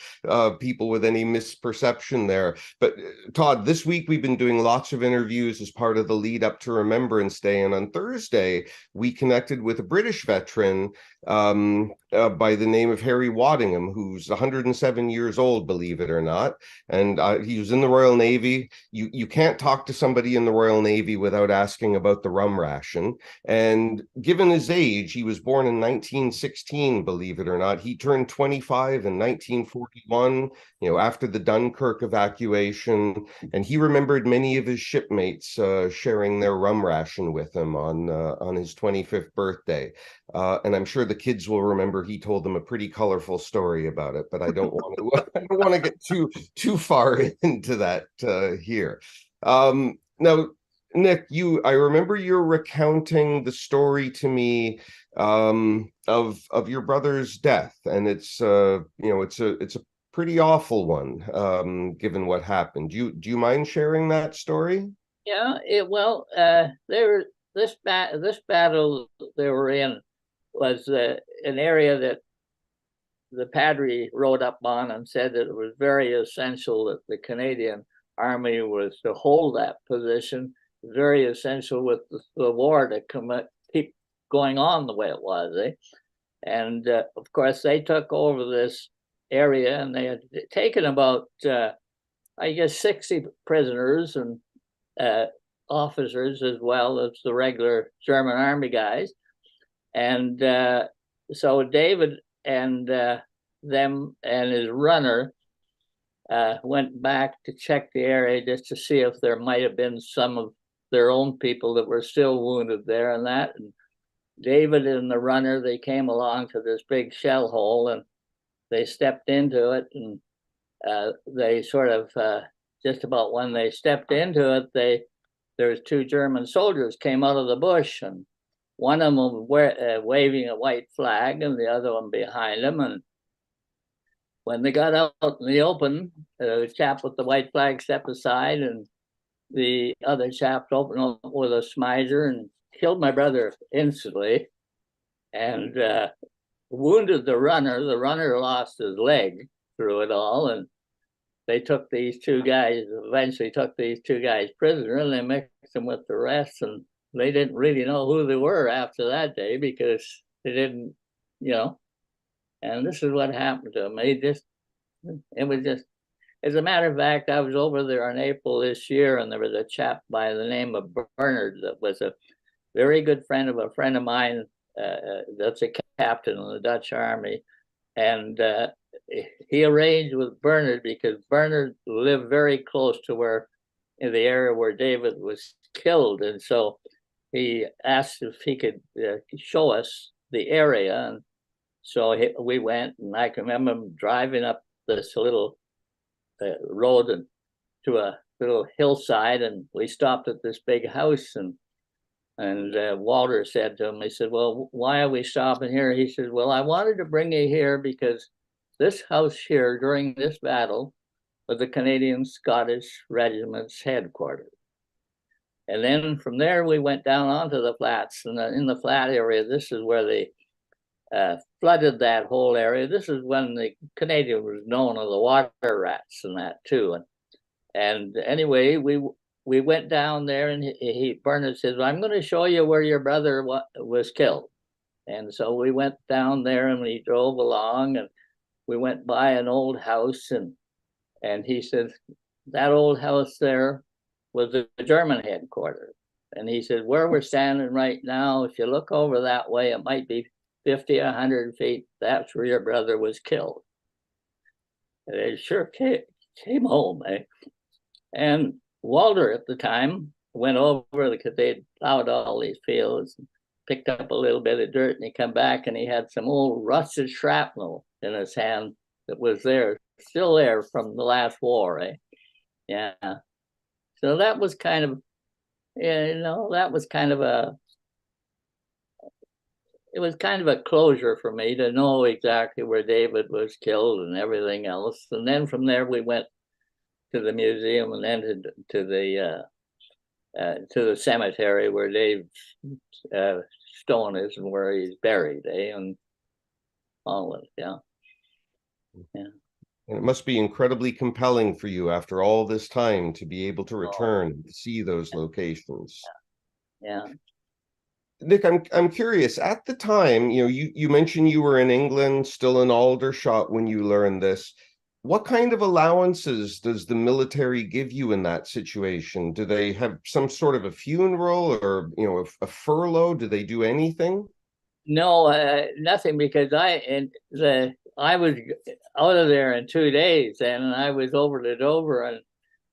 people with any misperception there. But Todd, this week we've been doing lots of interviews as part of the lead up to Remembrance Day. And on Thursday, we connected with a British veteran by the name of Harry Waddingham, who's 107 years old, believe it or not. And he was in the Royal Navy. You can't talk to somebody in the Royal Navy without asking about the rum ration. And given his age, he was born in 1916, believe it or not. He turned 25 in 1941, after the Dunkirk evacuation. And he remembered many of his shipmates sharing their rum ration with him on his 25th birthday. And I'm sure the kids will remember he told them a pretty colorful story about it, but I don't want to get too far into that here. Now, Nick, I remember you're recounting the story to me of your brother's death, and it's a pretty awful one given what happened. Do you mind sharing that story? Yeah, this battle they were in was an area that the Padre rode up on and said that it was very essential that the Canadian Army was to hold that position. Very essential with the war to keep going on the way it was. And of course, they took over this area and they had taken about, 60 prisoners and officers as well as the regular German army guys. And so David and them and his runner went back to check the area just to see if there might have been some of their own people that were still wounded there and that. And David and the runner, they came along to this big shell hole and they stepped into it. And they sort of, just about when they stepped into it, there was 2 German soldiers came out of the bush, and one of them waving a white flag and the other one behind them. And when they got out in the open, the chap with the white flag stepped aside and the other chap opened up with a smizer and killed my brother instantly and wounded the runner. The runner lost his leg through it all. And they took these 2 guys, eventually took these 2 guys prisoner, and they mixed them with the rest. And they didn't really know who they were after that day because they didn't, and this is what happened to them. It was just, as a matter of fact, I was over there in April this year, and there was a chap by the name of Bernard that was a very good friend of a friend of mine that's a captain in the Dutch Army. And he arranged with Bernard because Bernard lived very close to in the area where David was killed. And so he asked if he could show us the area. And so we went, and I can remember driving up this little road and to a little hillside, and we stopped at this big house, and Walter said to him, he said, "Well, why are we stopping here?" He said, "Well, I wanted to bring you here because this house here during this battle was the Canadian Scottish Regiment's headquarters." And then from there we went down onto the flats, and in the flat area, this is where they flooded that whole area. This is when the Canadian was known as the water rats and that too. And anyway, we went down there, and Bernard says, "I'm going to show you where your brother was killed." And so we went down there, and we drove along, and we went by an old house, and he said, "That old house there was the German headquarters." And he said, "Where we're standing right now, if you look over that way, it might be 50, 100 feet. That's where your brother was killed." And it sure came home, eh? And Walter at the time went over because they'd plowed all these fields, picked up a little bit of dirt, and he come back and he had some old rusted shrapnel in his hand that was still there from the last war, eh? Yeah. So that was kind of, that was kind of it was kind of a closure for me to know exactly where David was killed and everything else. And then from there we went to the museum and then to the to the cemetery where Dave Stone is and where he's buried, in Holland. Yeah. And it must be incredibly compelling for you after all this time to be able to return and see those locations. Yeah. Nick, I'm curious. At the time, you mentioned you were in England, still in Aldershot when you learned this. What kind of allowances does the military give you in that situation? Do they have some sort of a funeral or a furlough? Do they do anything? No, nothing, because I was out of there in 2 days, and I was over to Dover and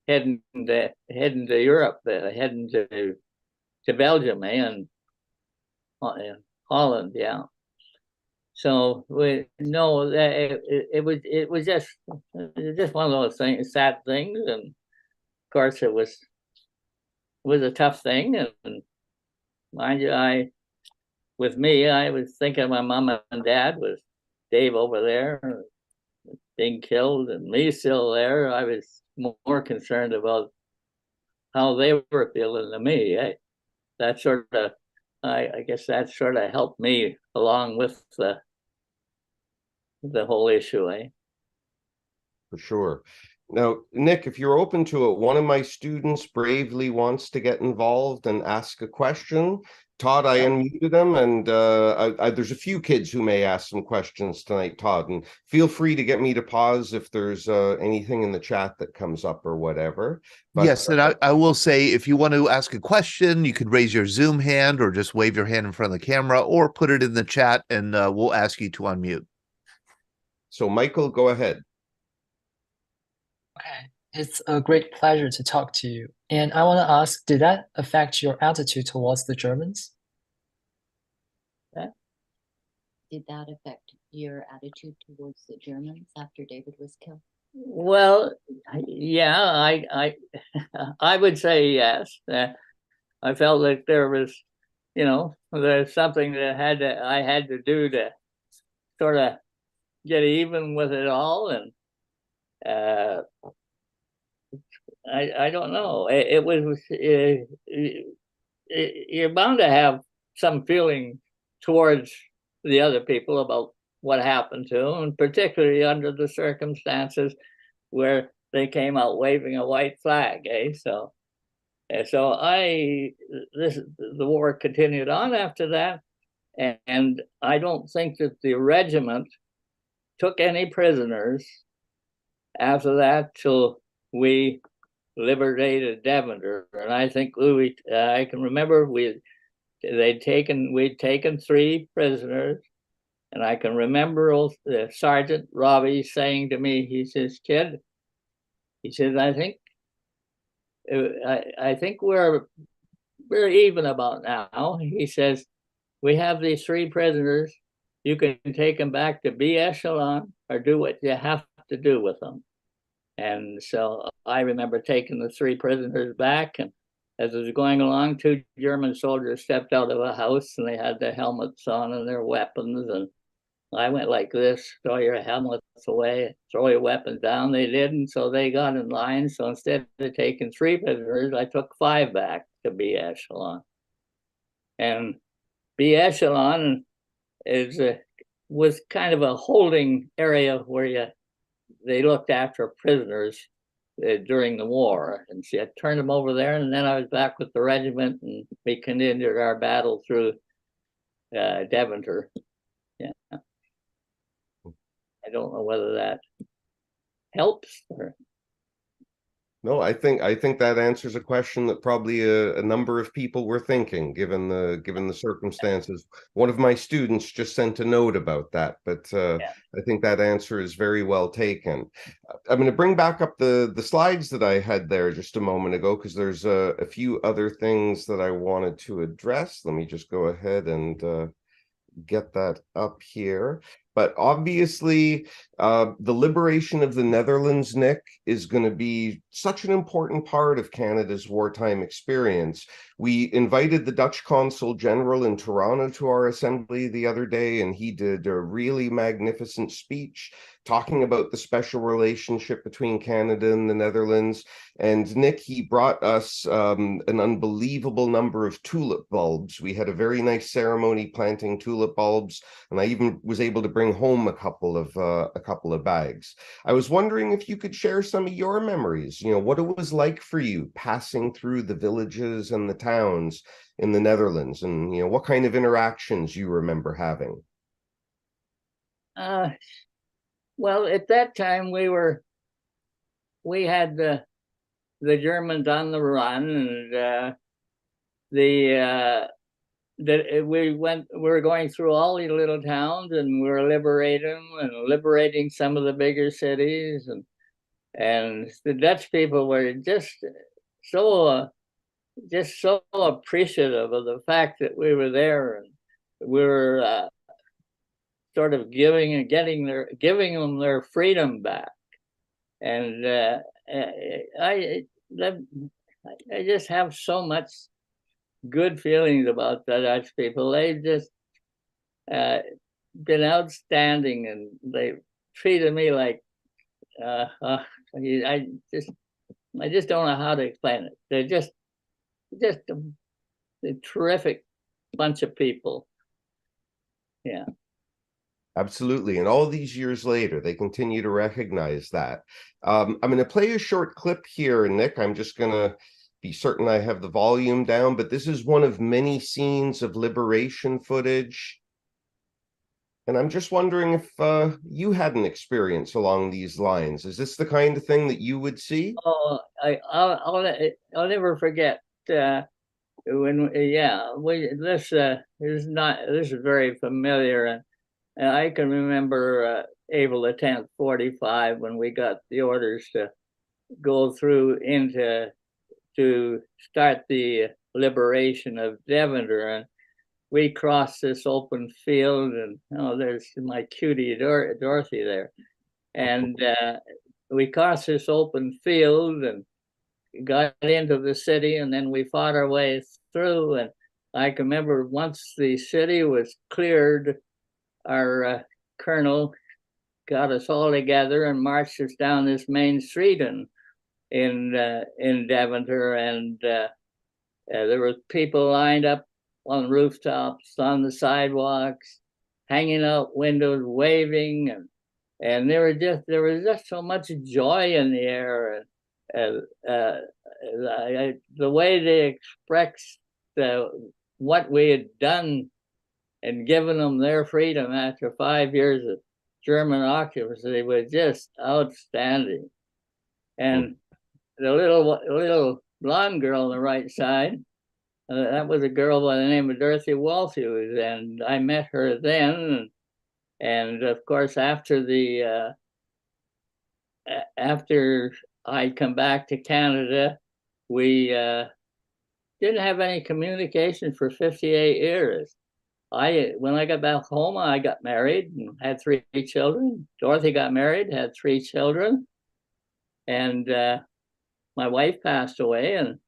heading to Europe, heading to Belgium and Holland. Yeah. So it was just one of those things, sad things, and of course it was a tough thing. And mind you, I was thinking of my mom and dad, with Dave over there being killed and me still there. I was more concerned about how they were feeling than me. That sort of, I guess that sort of helped me along with the whole issue. For sure. Now, Nick, if you're open to it, one of my students bravely wants to get involved and ask a question. Todd, I unmuted him, and there's a few kids who may ask some questions tonight, Todd, and feel free to get me to pause if there's anything in the chat that comes up or whatever. But, yes, and I will say, if you want to ask a question, you could raise your Zoom hand or just wave your hand in front of the camera or put it in the chat, and we'll ask you to unmute. So, Michael, go ahead. Okay, it's a great pleasure to talk to you. And I want to ask, did that affect your attitude towards the Germans? Did that affect your attitude towards the Germans after David was killed? Well, yeah, I would say yes. I felt like there was, there's something that I had to do to sort of get even with it all, and I don't know. It was you're bound to have some feeling towards the other people about what happened to them, and particularly under the circumstances where they came out waving a white flag. So the war continued on after that, and I don't think that the regiment took any prisoners after that till we liberated Deventer. And I think I can remember we'd taken 3 prisoners, and I can remember Sergeant Robbie saying to me, he says, "Kid," he says, I think we're even about now." He says, "We have these 3 prisoners. You can take them back to B echelon or do what you have to do with them." And so I remember taking the 3 prisoners back, and as it was going along, 2 German soldiers stepped out of a house, and they had their helmets on and their weapons, and I went like this: "Throw your helmets away, throw your weapons down." They didn't, so they got in line. So instead of taking 3 prisoners, I took 5 back to B echelon. And B echelon was kind of a holding area where they looked after prisoners during the war. And she had turned them over there, and then I was back with the regiment, and we continued our battle through Deventer. Yeah. I don't know whether that helps or... No, I think that answers a question that probably a number of people were thinking, given the circumstances. One of my students just sent a note about that, but I think that answer is very well taken. I'm going to bring back up the slides that I had there just a moment ago, because there's a few other things that I wanted to address. Let me just go ahead and get that up here. But obviously, the liberation of the Netherlands, Nick, is going to be such an important part of Canada's wartime experience. We invited the Dutch Consul General in Toronto to our assembly the other day, and he did a really magnificent speech talking about the special relationship between Canada and the Netherlands. And Nick, he brought us an unbelievable number of tulip bulbs. We had a very nice ceremony planting tulip bulbs, and I even was able to bring home a couple of bags. I was wondering if you could share some of your memories, what it was like for you passing through the villages and the towns in the Netherlands, and what kind of interactions you remember having. Well, at that time we had the Germans on the run, and we were going through all these little towns, and we were liberating some of the bigger cities, and the Dutch people were just so appreciative of the fact that we were there, and we were sort of giving them their freedom back. And I just have so much good feelings about the Dutch people. They've just been outstanding, and they treated me like I just don't know how to explain it. They're just a terrific bunch of people. Yeah. Absolutely. And all these years later, they continue to recognize that. I'm going to play a short clip here, Nick. I'm just going to be certain I have the volume down, but this is one of many scenes of liberation footage. And I'm just wondering if you had an experience along these lines. Is this the kind of thing that you would see? Oh, I'll never forget when this is very familiar, and I can remember April the 10th, 45, when we got the orders to go through to start the liberation of Deventer, and we crossed this open field, and there's my cutie Dorothy there, and we crossed this open field and got into the city, and then we fought our way through. And I can remember once the city was cleared, our colonel got us all together and marched us down this main street in Deventer, and there were people lined up on rooftops, on the sidewalks, hanging out windows, waving, and there was just so much joy in the air. The way they expressed what we had done and given them their freedom after 5 years of German occupancy was just outstanding. And the little blonde girl on the right side, that was a girl by the name of Dorothy Walthews, and I met her then. And of course, after I come back to Canada, we didn't have any communication for 58 years. When I got back home, I got married and had 3 children. Dorothy got married, had 3 children, and my wife passed away. And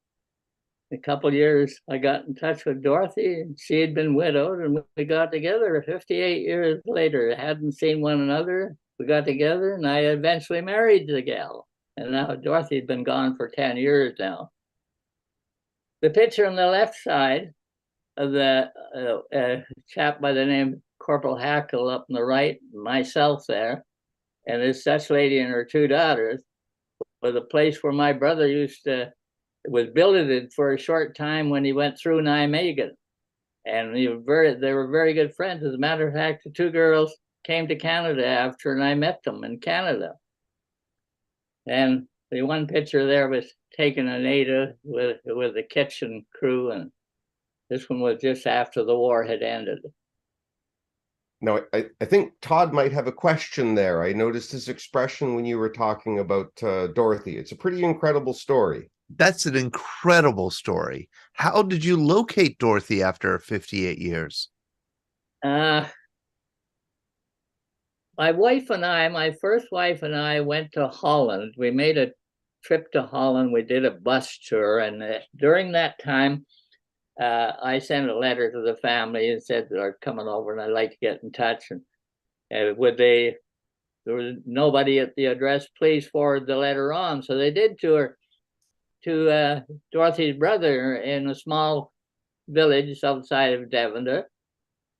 a couple of years, I got in touch with Dorothy, and she had been widowed, and we got together 58 years later. Hadn't seen one another. We got together, and I eventually married the gal. And now Dorothy had been gone for 10 years now. The picture on the left side of the chap by the name of Corporal Hackle up on the right, myself there, and this Dutch lady and her 2 daughters, was a place where my brother was billeted for a short time when he went through Nijmegen. And they were very good friends. As a matter of fact, the 2 girls came to Canada after, and I met them in Canada. And the one picture there was taken in Ada with the kitchen crew, and this one was just after the war had ended. Now, I think Todd might have a question there. I noticed his expression when you were talking about Dorothy. It's a pretty incredible story. That's an incredible story. How did you locate Dorothy after 58 years? My first wife and I went to Holland. We made a trip to Holland. We did a bus tour, and during that time, I sent a letter to the family and said they're coming over, and I'd like to get in touch. And there was nobody at the address. Please forward the letter on. So they did to Dorothy's brother in a small village outside of Deventer.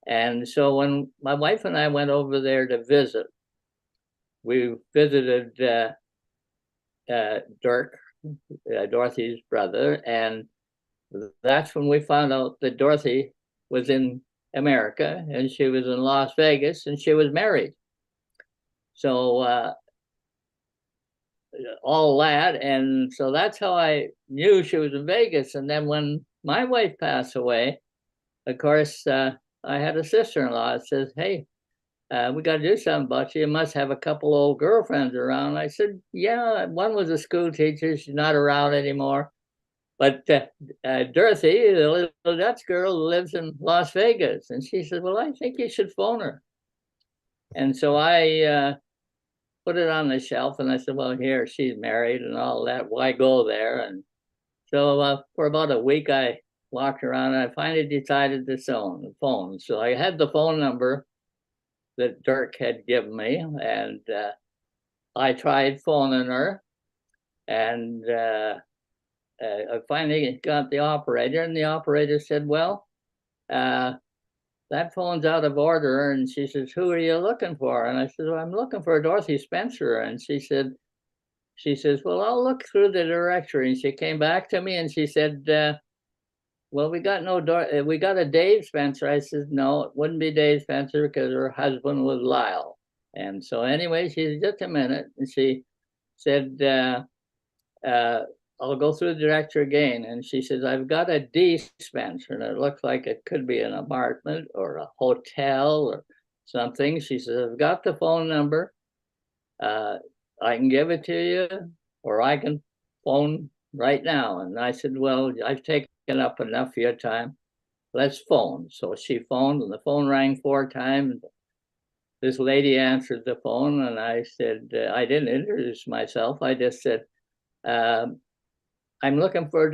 And so when my wife and I went over there to visit, we visited Dirk, Dorothy's brother, and that's when we found out that Dorothy was in America and she was in Las Vegas and she was married. So all that, and so that's how I knew she was in Vegas. And then when my wife passed away, of course, I had a sister-in-law that says, "Hey, we got to do something about you. You must have a couple old girlfriends around." I said, "Yeah, one was a school teacher. She's not around anymore. But Dorothy, the little Dutch girl, lives in Las Vegas." And she said, "Well, I think you should phone her." And so I put it on the shelf, and I said, "Well, here, she's married and all that. Why go there?" And so for about a week, I walked around, and I finally decided to phone. So I had the phone number that Dirk had given me, and I tried phoning her, and I finally got the operator, and the operator said, "Well, that phone's out of order." And she says, "Who are you looking for?" And I said, "Well, I'm looking for Dorothy Spencer." And she says, "Well, I'll look through the directory." And she came back to me and she said, "Well, we got we got a Dave Spencer." I said, "No, it wouldn't be Dave Spencer because her husband was Lyle." And so anyway, she said, "Just a minute." And she said, "I'll go through the directory again." And she says, "I've got a D Spencer," and it looks like it could be an apartment or a hotel or something. She says, "I've got the phone number. I can give it to you, or I can phone right now." And I said, "Well, I've taken up enough of your time. Let's phone." So she phoned, and the phone rang 4 times. This lady answered the phone, and I said, I didn't introduce myself. I just said, "I'm looking for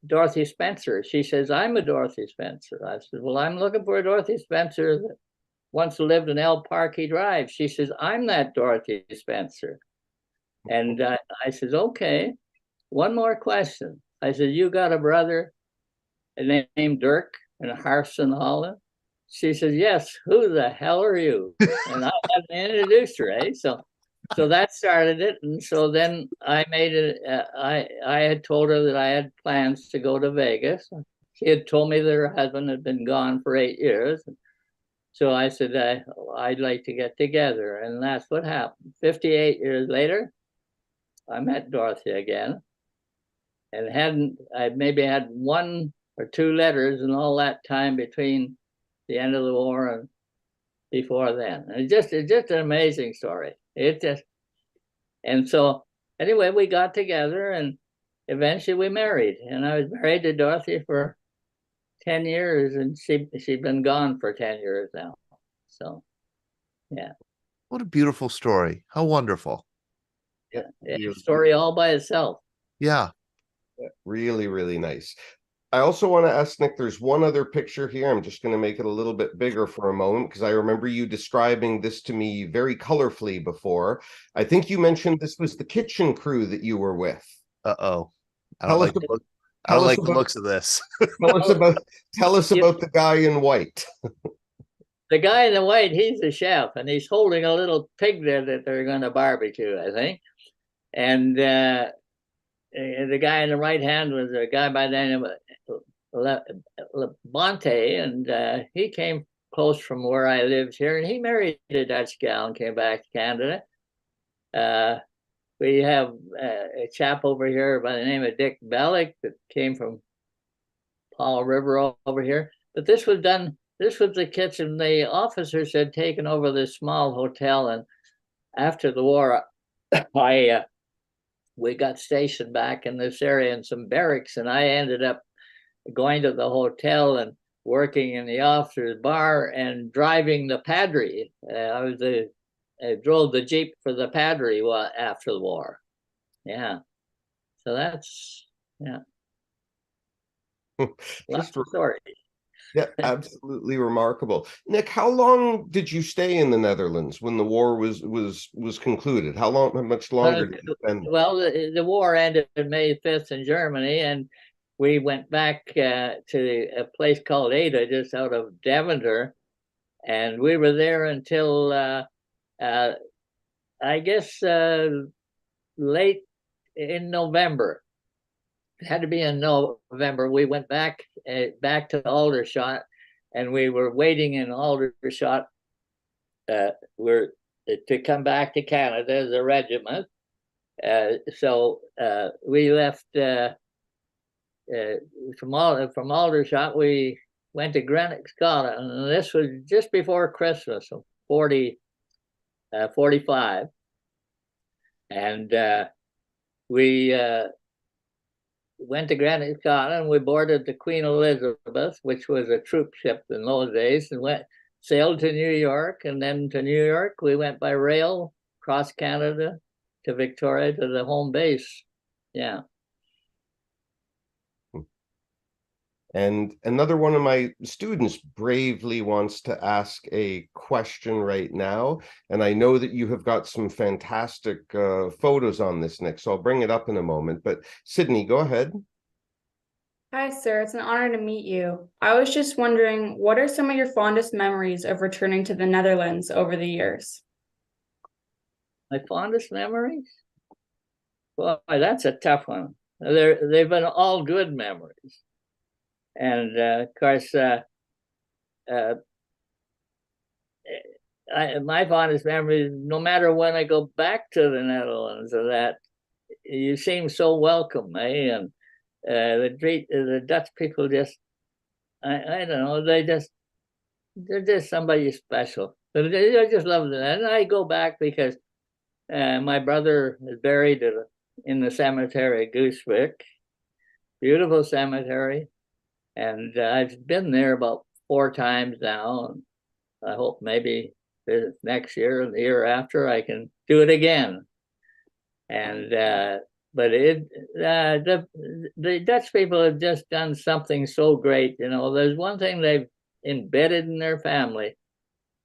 Dorothy Spencer." She says, "I'm a Dorothy Spencer." I said, "Well, I'm looking for a Dorothy Spencer that once lived in El Parque Drive." She says, "I'm that Dorothy Spencer." And I said, "Okay, one more question." I said, "You got a brother named Dirk in Harson, Holland?" She says, "Yes. Who the hell are you?" And I hadn't introduced her, eh? So that started it. And so then I made it, I had told her that I had plans to go to Vegas. She had told me that her husband had been gone for 8 years. So I said, I'd like to get together. And that's what happened. 58 years later, I met Dorothy again, and I maybe had 1 or 2 letters in all that time between the end of the war and before then. And it's just an amazing story. And so anyway, we got together and eventually we married. And I was married to Dorothy for 10 years, and she'd been gone for 10 years now. So, yeah. What a beautiful story. How wonderful. Yeah, it's a story all by itself. Yeah. Really, really nice. I also want to ask Nick, there's one other picture here. I'm just going to make it a little bit bigger for a moment because I remember you describing this to me very colorfully before. I think you mentioned this was the kitchen crew that you were with. Uh-oh. I don't like the looks of this. Tell us about the guy in white. The guy in the white, he's the chef, and he's holding a little pig there that they're going to barbecue, I think. And the guy in the right hand was a guy by the name of Labonte, and he came close from where I lived here, and he married a Dutch gal and came back to Canada. We have a chap over here by the name of Dick Bellick that came from Paul River over here. But this was the kitchen. The officers had taken over this small hotel, and after the war, we got stationed back in this area in some barracks, and I ended up going to the hotel and working in the officers' bar and driving the Padre. I drove the Jeep for the Padre after the war. Yeah. So that's, yeah. Just Lots of stories. Yeah, absolutely remarkable. Nick, how long did you stay in the Netherlands when the war was concluded? How much longer did you spend? Well, the war ended May 5th in Germany, and we went back to a place called Ada, just out of Deventer, and we were there until I guess late in November. It had to be in November. We went back to Aldershot, and we were waiting in Aldershot to come back to Canada as a regiment. So we left from Aldershot. We went to Greenock, Scotland, and this was just before Christmas of 45. And we went to Greenock, Scotland. We boarded the Queen Elizabeth, which was a troop ship in those days, and sailed to New York. And then to New York, we went by rail across Canada to Victoria to the home base. Yeah. And another one of my students bravely wants to ask a question right now. And I know that you have got some fantastic photos on this, Nick, so I'll bring it up in a moment. But Sydney, go ahead. Hi, sir. It's an honor to meet you. I was just wondering, what are some of your fondest memories of returning to the Netherlands over the years? My fondest memories? Well, that's a tough one. They've been all good memories. And of course, my fondest memory, no matter when I go back to the Netherlands, or that you seem so welcome, eh? And the Dutch people just, I don't know, they're just somebody special. I just love them, and I go back because my brother is buried in the cemetery at Goosevik, beautiful cemetery. And I've been there about 4 times now. And I hope maybe next year and the year after I can do it again. And but the Dutch people have just done something so great. You know, there's one thing they've embedded in their family.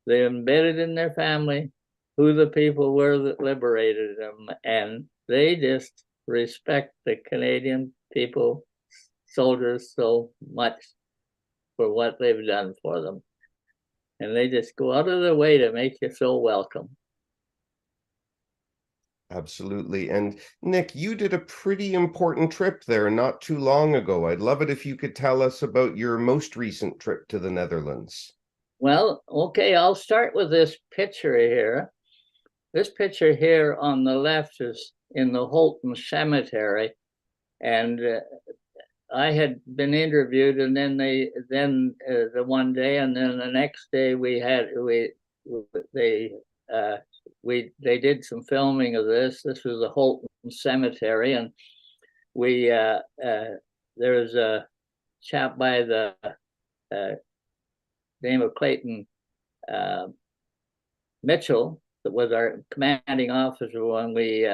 They embedded in their family who the people were that liberated them, and they just respect the Canadian people, soldiers, so much for what they've done for them. And they just go out of their way to make you feel welcome. Absolutely. And Nick, you did a pretty important trip there not too long ago. I'd love it if you could tell us about your most recent trip to the Netherlands. Well, okay, I'll start with this picture here. This picture here on the left is in the Holton Cemetery. And I had been interviewed, and then the one day, and then the next day they did some filming of this. This was the Holton Cemetery, and there was a chap by the name of Clayton Mitchell that was our commanding officer when we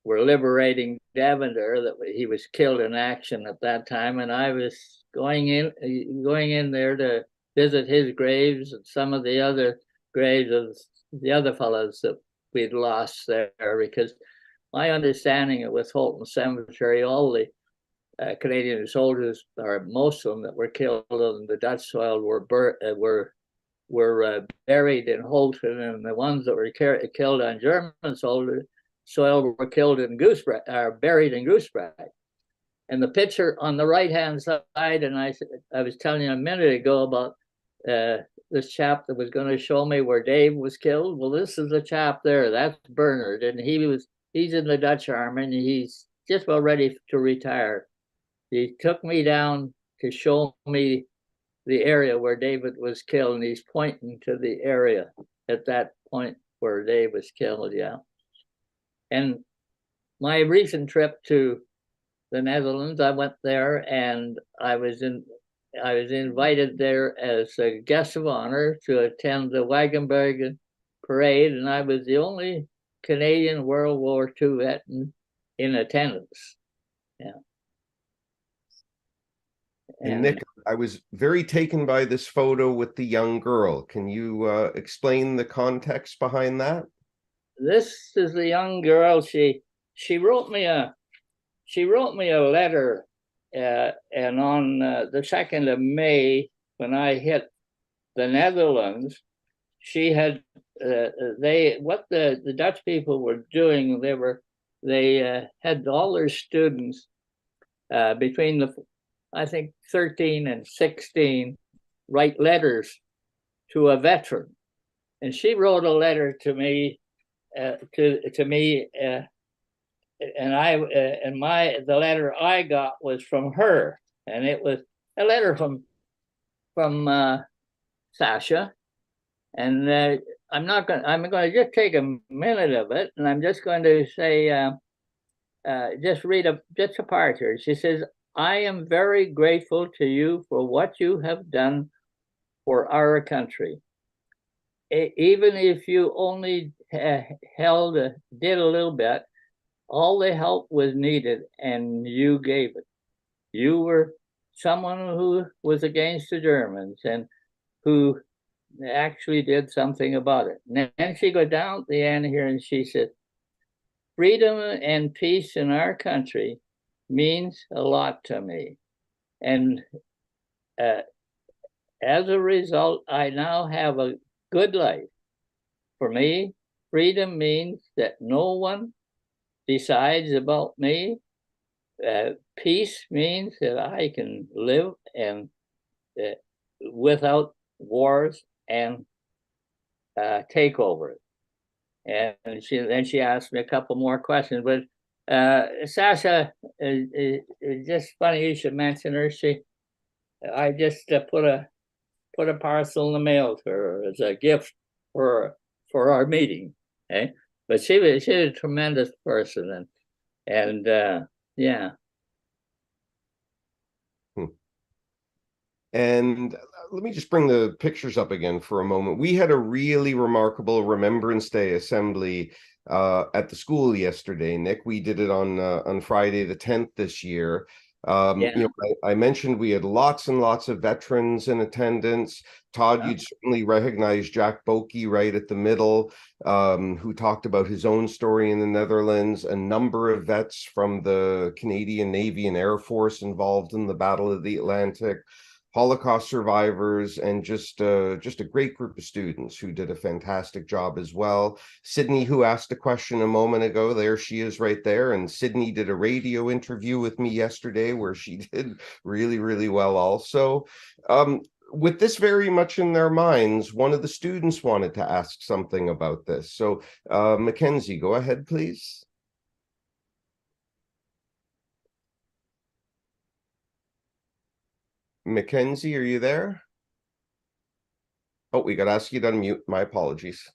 were liberating Deventer, that he was killed in action at that time, and I was going in there to visit his graves and some of the other graves of the other fellows that we'd lost there, because my understanding with Holton Cemetery, all the Canadian soldiers, or most of them that were killed on the Dutch soil, were buried in Holton, and the ones that were killed on German soil were killed in buried in Goosebrak. And the picture on the right-hand side, and I was telling you a minute ago about this chap that was going to show me where Dave was killed. Well, this is the chap there. That's Bernard, and he's in the Dutch army, and he's just about ready to retire. He took me down to show me the area where David was killed, and he's pointing to the area at that point where Dave was killed. Yeah. And my recent trip to the Netherlands, I went there, and I was invited there as a guest of honor to attend the Wagenbergen parade, and I was the only Canadian World War II veteran in attendance. Yeah. And Nick, I was very taken by this photo with the young girl. Can you explain the context behind that? This is the young girl. She wrote me a letter, and on the 2nd of May, when I hit the Netherlands, she had what the Dutch people were doing. They had all their students between I think 13 and 16 write letters to a veteran, and she wrote a letter to me to me, and the letter I got was from her, and it was a letter from Sasha, and I'm going to just take a minute of it, and I'm just going to say, just read just a part here. She says, "I am very grateful to you for what you have done for our country. Even if you only did a little bit, all the help was needed, and you gave it. You were someone who was against the Germans and who actually did something about it." And then she goes down at the end here and she said, "Freedom and peace in our country means a lot to me. And as a result, I now have a good life. For me, freedom means that no one decides about me. Peace means that I can live and without wars and takeovers." And then she asked me a couple more questions. But Sasha, it's just funny you should mention her. I just put a parcel in the mail to her as a gift for our meeting. Okay, but she was a tremendous person, and yeah. And let me just bring the pictures up again for a moment. We had a really remarkable Remembrance Day assembly at the school yesterday, Nick. We did it on Friday the 10th this year. You know, I mentioned we had lots and lots of veterans in attendance. Todd, you'd certainly recognize Jack Boki right at the middle, who talked about his own story in the Netherlands. A number of vets from the Canadian Navy and Air Force involved in the Battle of the Atlantic. Holocaust survivors, and just a great group of students who did a fantastic job as well. Sydney, who asked a question a moment ago, there she is right there. And Sydney did a radio interview with me yesterday where she did really, really well also. With this very much in their minds, one of the students wanted to ask something about this. So Mackenzie, go ahead, please. Mackenzie, are you there? Oh, we got to ask you to unmute. My apologies.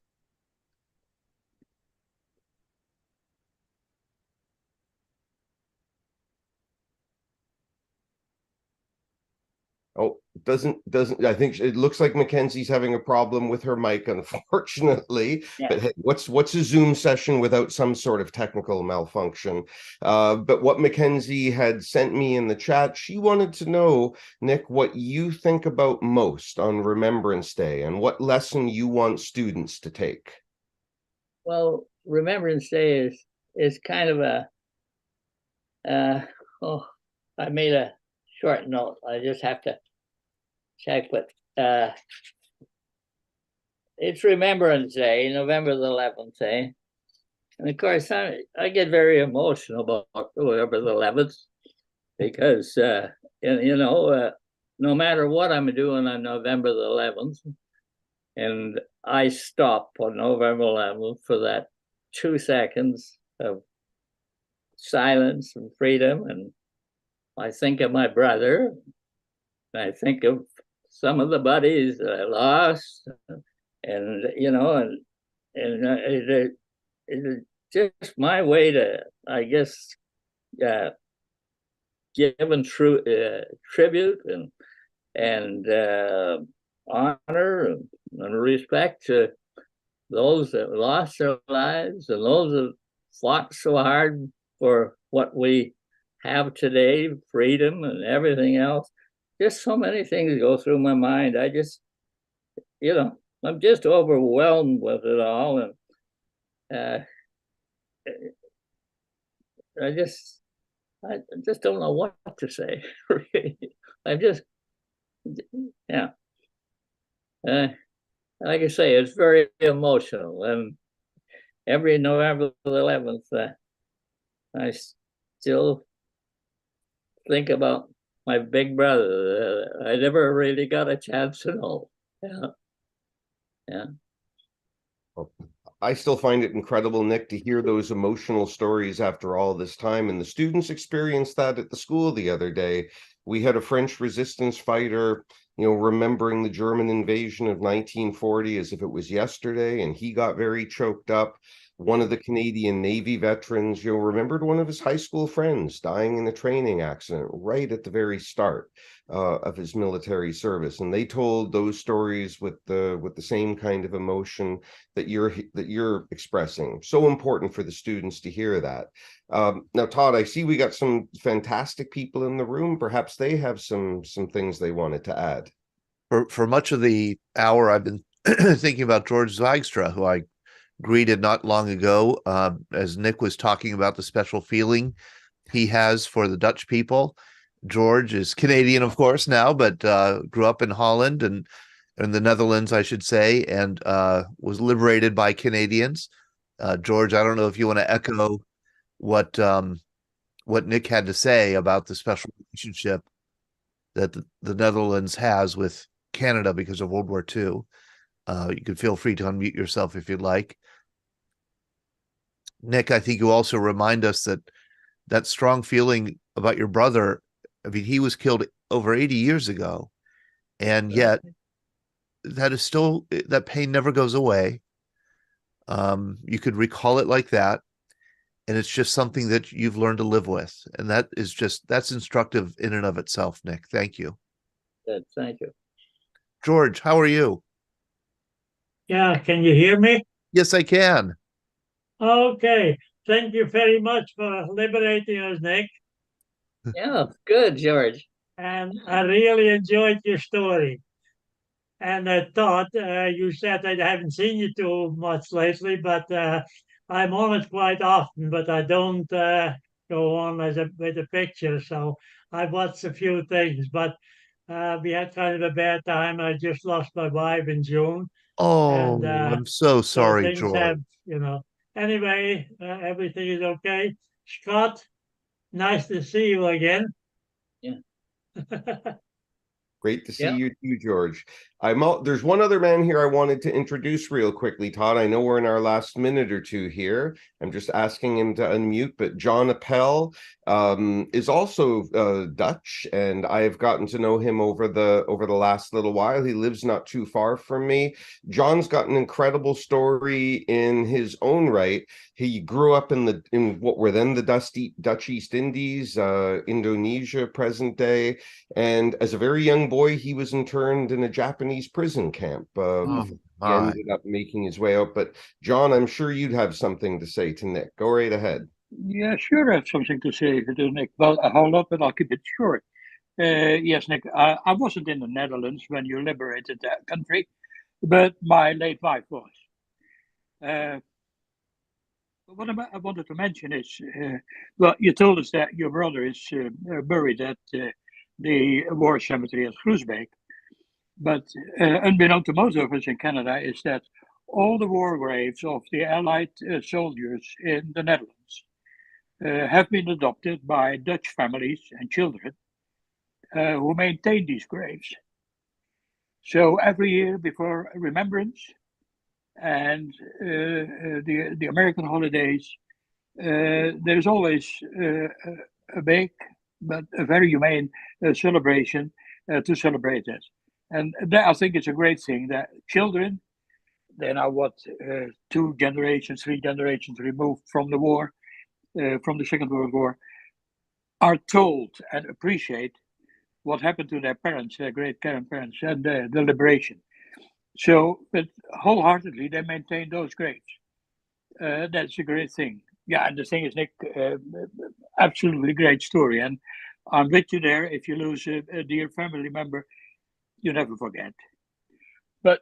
Oh, doesn't I think it looks like Mackenzie's having a problem with her mic, unfortunately. Yeah. But hey, what's a Zoom session without some sort of technical malfunction? But what Mackenzie had sent me in the chat, she wanted to know, Nick, what you think about most on Remembrance Day and what lesson you want students to take. Well, Remembrance Day is kind of a I made a short note. I just have to check, but it's Remembrance Day, November the 11th, eh? And of course, I get very emotional about November the 11th because, you know, no matter what I'm doing on November the 11th, and I stop on November 11th for that 2 seconds of silence and freedom, and I think of my brother, and I think of some of the buddies that I lost, and you know, and it's just my way to, I guess, giving tribute and honor and respect to those that lost their lives and those that fought so hard for what we have today, freedom and everything else. Just so many things go through my mind. I just, I'm just overwhelmed with it all. And I just don't know what to say. Really. I'm just, yeah. Like I say, it's very emotional. And every November the 11th, I still think about my big brother. I never really got a chance to know. Yeah. Yeah. I still find it incredible, Nick, to hear those emotional stories after all this time. And the students experienced that at the school the other day. We had a French resistance fighter, remembering the German invasion of 1940 as if it was yesterday, and he got very choked up. One of the Canadian Navy veterans, remembered one of his high school friends dying in a training accident right at the very start of his military service, and they told those stories with the same kind of emotion that you're expressing. So important for the students to hear that. Now, Todd, I see we got some fantastic people in the room. Perhaps they have some things they wanted to add. For much of the hour, I've been thinking about George Zwijgstra, who I greeted not long ago, as Nick was talking about the special feeling he has for the Dutch people. George is Canadian, of course, now, but grew up in Holland and in the Netherlands, I should say, and was liberated by Canadians. George, I don't know if you want to echo what Nick had to say about the special relationship that the Netherlands has with Canada because of World War II. You can feel free to unmute yourself if you'd like. Nick, I think you also remind us that strong feeling about your brother. I mean, he was killed over 80 years ago, and yet that pain never goes away. You could recall it like that, and it's just something that you've learned to live with, and that's instructive in and of itself. Nick, thank you. Good, thank you. George, how are you? Yeah, can you hear me? Yes, I can. Okay, thank you very much for liberating us, Nick. Yeah, good, George. And I really enjoyed your story. And I thought you said I haven't seen you too much lately, but I'm on it quite often, but I don't go on with a picture. So I watched a few things, but we had kind of a bad time. I just lost my wife in June. Oh, And I'm so sorry, things George. have, Anyway, everything is okay. Scott, nice to see you again. Yeah. Great to see you too, George. There's one other man here I wanted to introduce real quickly, Todd. I know we're in our last minute or two here. I'm just asking him to unmute, but John Appel is also Dutch, and I have gotten to know him over the last little while. He lives not too far from me. John's got an incredible story in his own right. He grew up in what were then the Dutch East Indies, Indonesia, present day, and as a very young boy, he was interned in a Japanese prison camp. He ended up making his way out. But John, I'm sure you'd have something to say to Nick. Go right ahead. Yeah, sure, I have something to say to Nick. Well, hold up, and I'll keep it short. Yes, Nick, I wasn't in the Netherlands when you liberated that country, but my late wife was. What I wanted to mention is, well, you told us that your brother is buried at the war cemetery at Groesbeek. But unbeknown to most of us in Canada is that all the war graves of the Allied soldiers in the Netherlands have been adopted by Dutch families and children who maintain these graves. So every year before Remembrance and the American holidays, there's always a big but a very humane celebration to celebrate this. And that, I think it's a great thing that children, they're now 2 generations, 3 generations removed from the war, from the Second World War, are told and appreciate what happened to their parents, their great grandparents, and the liberation. So, but wholeheartedly, they maintain those graves. That's a great thing. yeah, and the thing is, Nick, absolutely great story. And I'm with you there. If you lose a dear family member, you never forget. But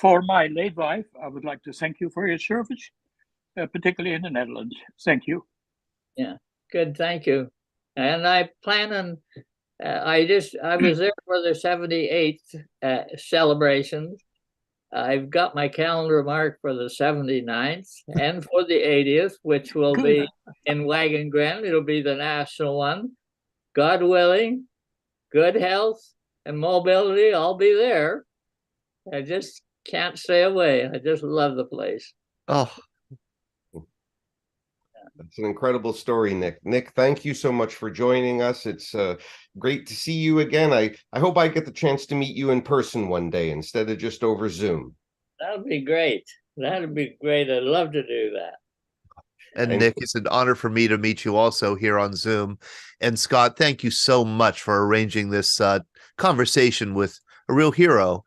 for my late wife, I would like to thank you for your service, particularly in the Netherlands. Thank you. Yeah, good. Thank you. And I plan on, I was there for the 78th celebration. I've got my calendar marked for the 79th and for the 80th, which will be in Wagon Glen. It'll be the national one. God willing, good health and mobility, I'll be there. I just can't stay away. I just love the place. Oh, that's an incredible story, Nick. Nick, thank you so much for joining us. It's great to see you again. I hope I get the chance to meet you in person one day instead of just over Zoom. That would be great. That would be great. I'd love to do that. and Nick, it's an honor for me to meet you also here on Zoom. And Scott, thank you so much for arranging this conversation with a real hero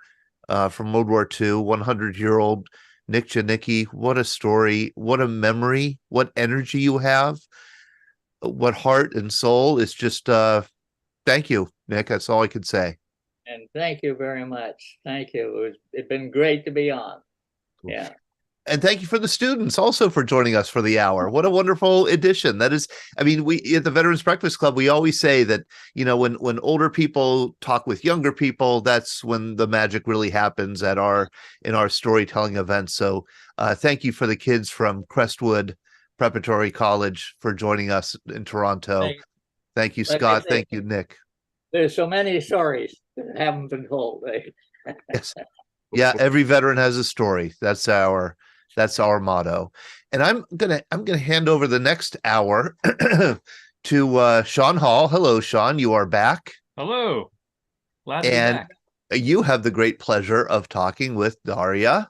from World War II, 100-year-old Nick Janicki. What a story, what a memory, what energy you have, what heart and soul. It's just, thank you, Nick. That's all I could say. And thank you very much. Thank you. It's been great to be on. Cool. Yeah. And thank you for the students also for joining us for the hour. What a wonderful addition. That is, I mean, we at the Veterans Breakfast Club, we always say that, you know, when older people talk with younger people, that's when the magic really happens in our storytelling events. So thank you for the kids from Crestwood Preparatory College for joining us in Toronto. Thank you, Scott. Thank you, Nick. There's so many stories that haven't been told. Yes. Yeah, every veteran has a story. That's our motto. And I'm gonna hand over the next hour to Sean Hall. Hello, Sean. You are back. Hello. Glad to be back. You have the great pleasure of talking with Daria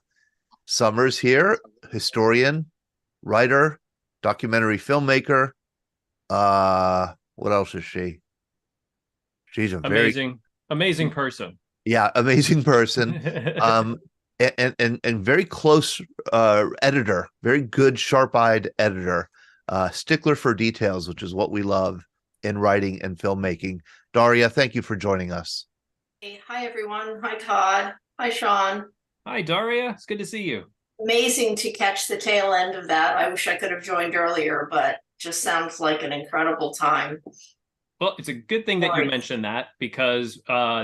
Summers here, historian, writer, documentary filmmaker. What else is she? She's a amazing person. Yeah, amazing person. And very close editor, very good, sharp-eyed editor, stickler for details, which is what we love in writing and filmmaking. Daria, thank you for joining us. Hey, hi, everyone. Hi, Todd. Hi, Sean. Hi, Daria. It's good to see you. Amazing to catch the tail end of that. I wish I could have joined earlier, but just sounds like an incredible time. Well, it's a good thing that you mentioned that, because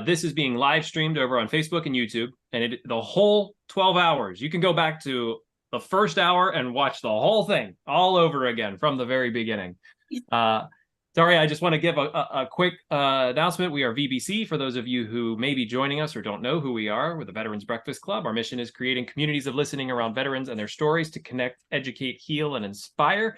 this is being live streamed over on Facebook and YouTube, and the whole 12 hours, you can go back to the first hour and watch the whole thing all over again from the very beginning. Daria, I just want to give a quick announcement. We are VBC. For those of you who may be joining us or don't know who we are, we're the Veterans Breakfast Club. Our mission is creating communities of listening around veterans and their stories to connect, educate, heal, and inspire.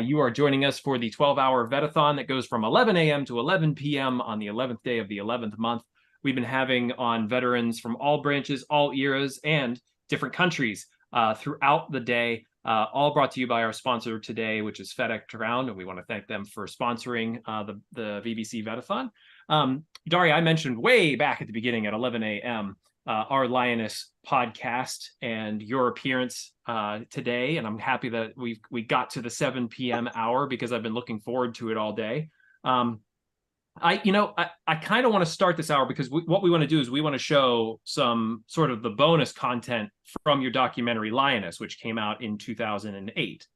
You are joining us for the 12-hour VET-A-THON that goes from 11 a.m. to 11 p.m. on the 11th day of the 11th month. We've been having on veterans from all branches, all eras, and different countries throughout the day, all brought to you by our sponsor today, which is VET-A-THON, and we want to thank them for sponsoring the VBC VET-A-THON. Daria, I mentioned way back at the beginning at 11 a.m. Our Lioness podcast and your appearance today, and I'm happy that we got to the 7 p.m. hour because I've been looking forward to it all day. I kind of want to start this hour because what we want to do is we want to show some sort of the bonus content from your documentary Lioness, which came out in 2008.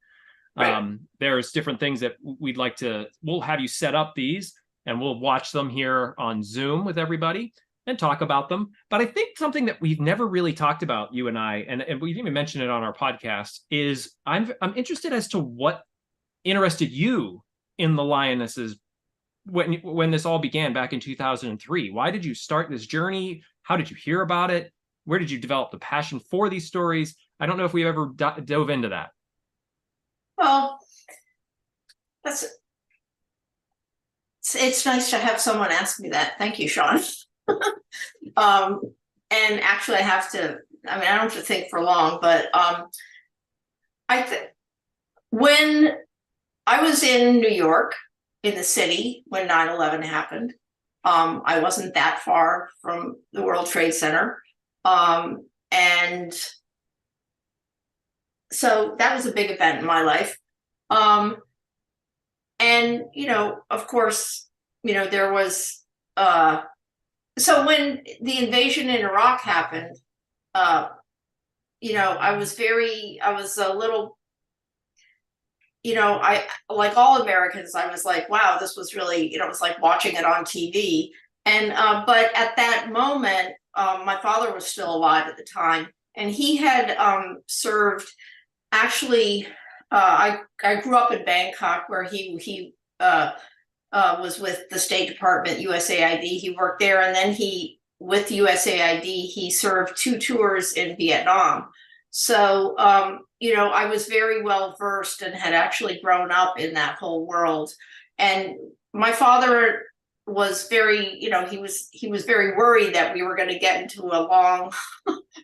Right. There's different things that we'll have you set up these and we'll watch them here on Zoom with everybody and talk about them. But I think something that we've never really talked about, you and I, and we've even mentioned it on our podcast, is I'm interested as to what interested you in the Lionesses when this all began back in 2003. Why did you start this journey? How did you hear about it? Where did you develop the passion for these stories? I don't know if we've ever dove into that. Well, it's nice to have someone ask me that. Thank you, Sean. And actually I don't have to think for long, but when I was in New York, in the city, when 9/11 happened, I wasn't that far from the World Trade Center. And so that was a big event in my life. And, of course, there was, so when the invasion in Iraq happened, I was a little, I, like all Americans, I was like, wow, this was really, it was like watching it on TV. And, but at that moment, my father was still alive at the time, and he had served, actually, I grew up in Bangkok, where he was with the State Department, USAID. He worked there, and then with USAID, he served 2 tours in Vietnam. So, I was very well versed and had actually grown up in that whole world. And my father was very, he was very worried that we were going to get into a long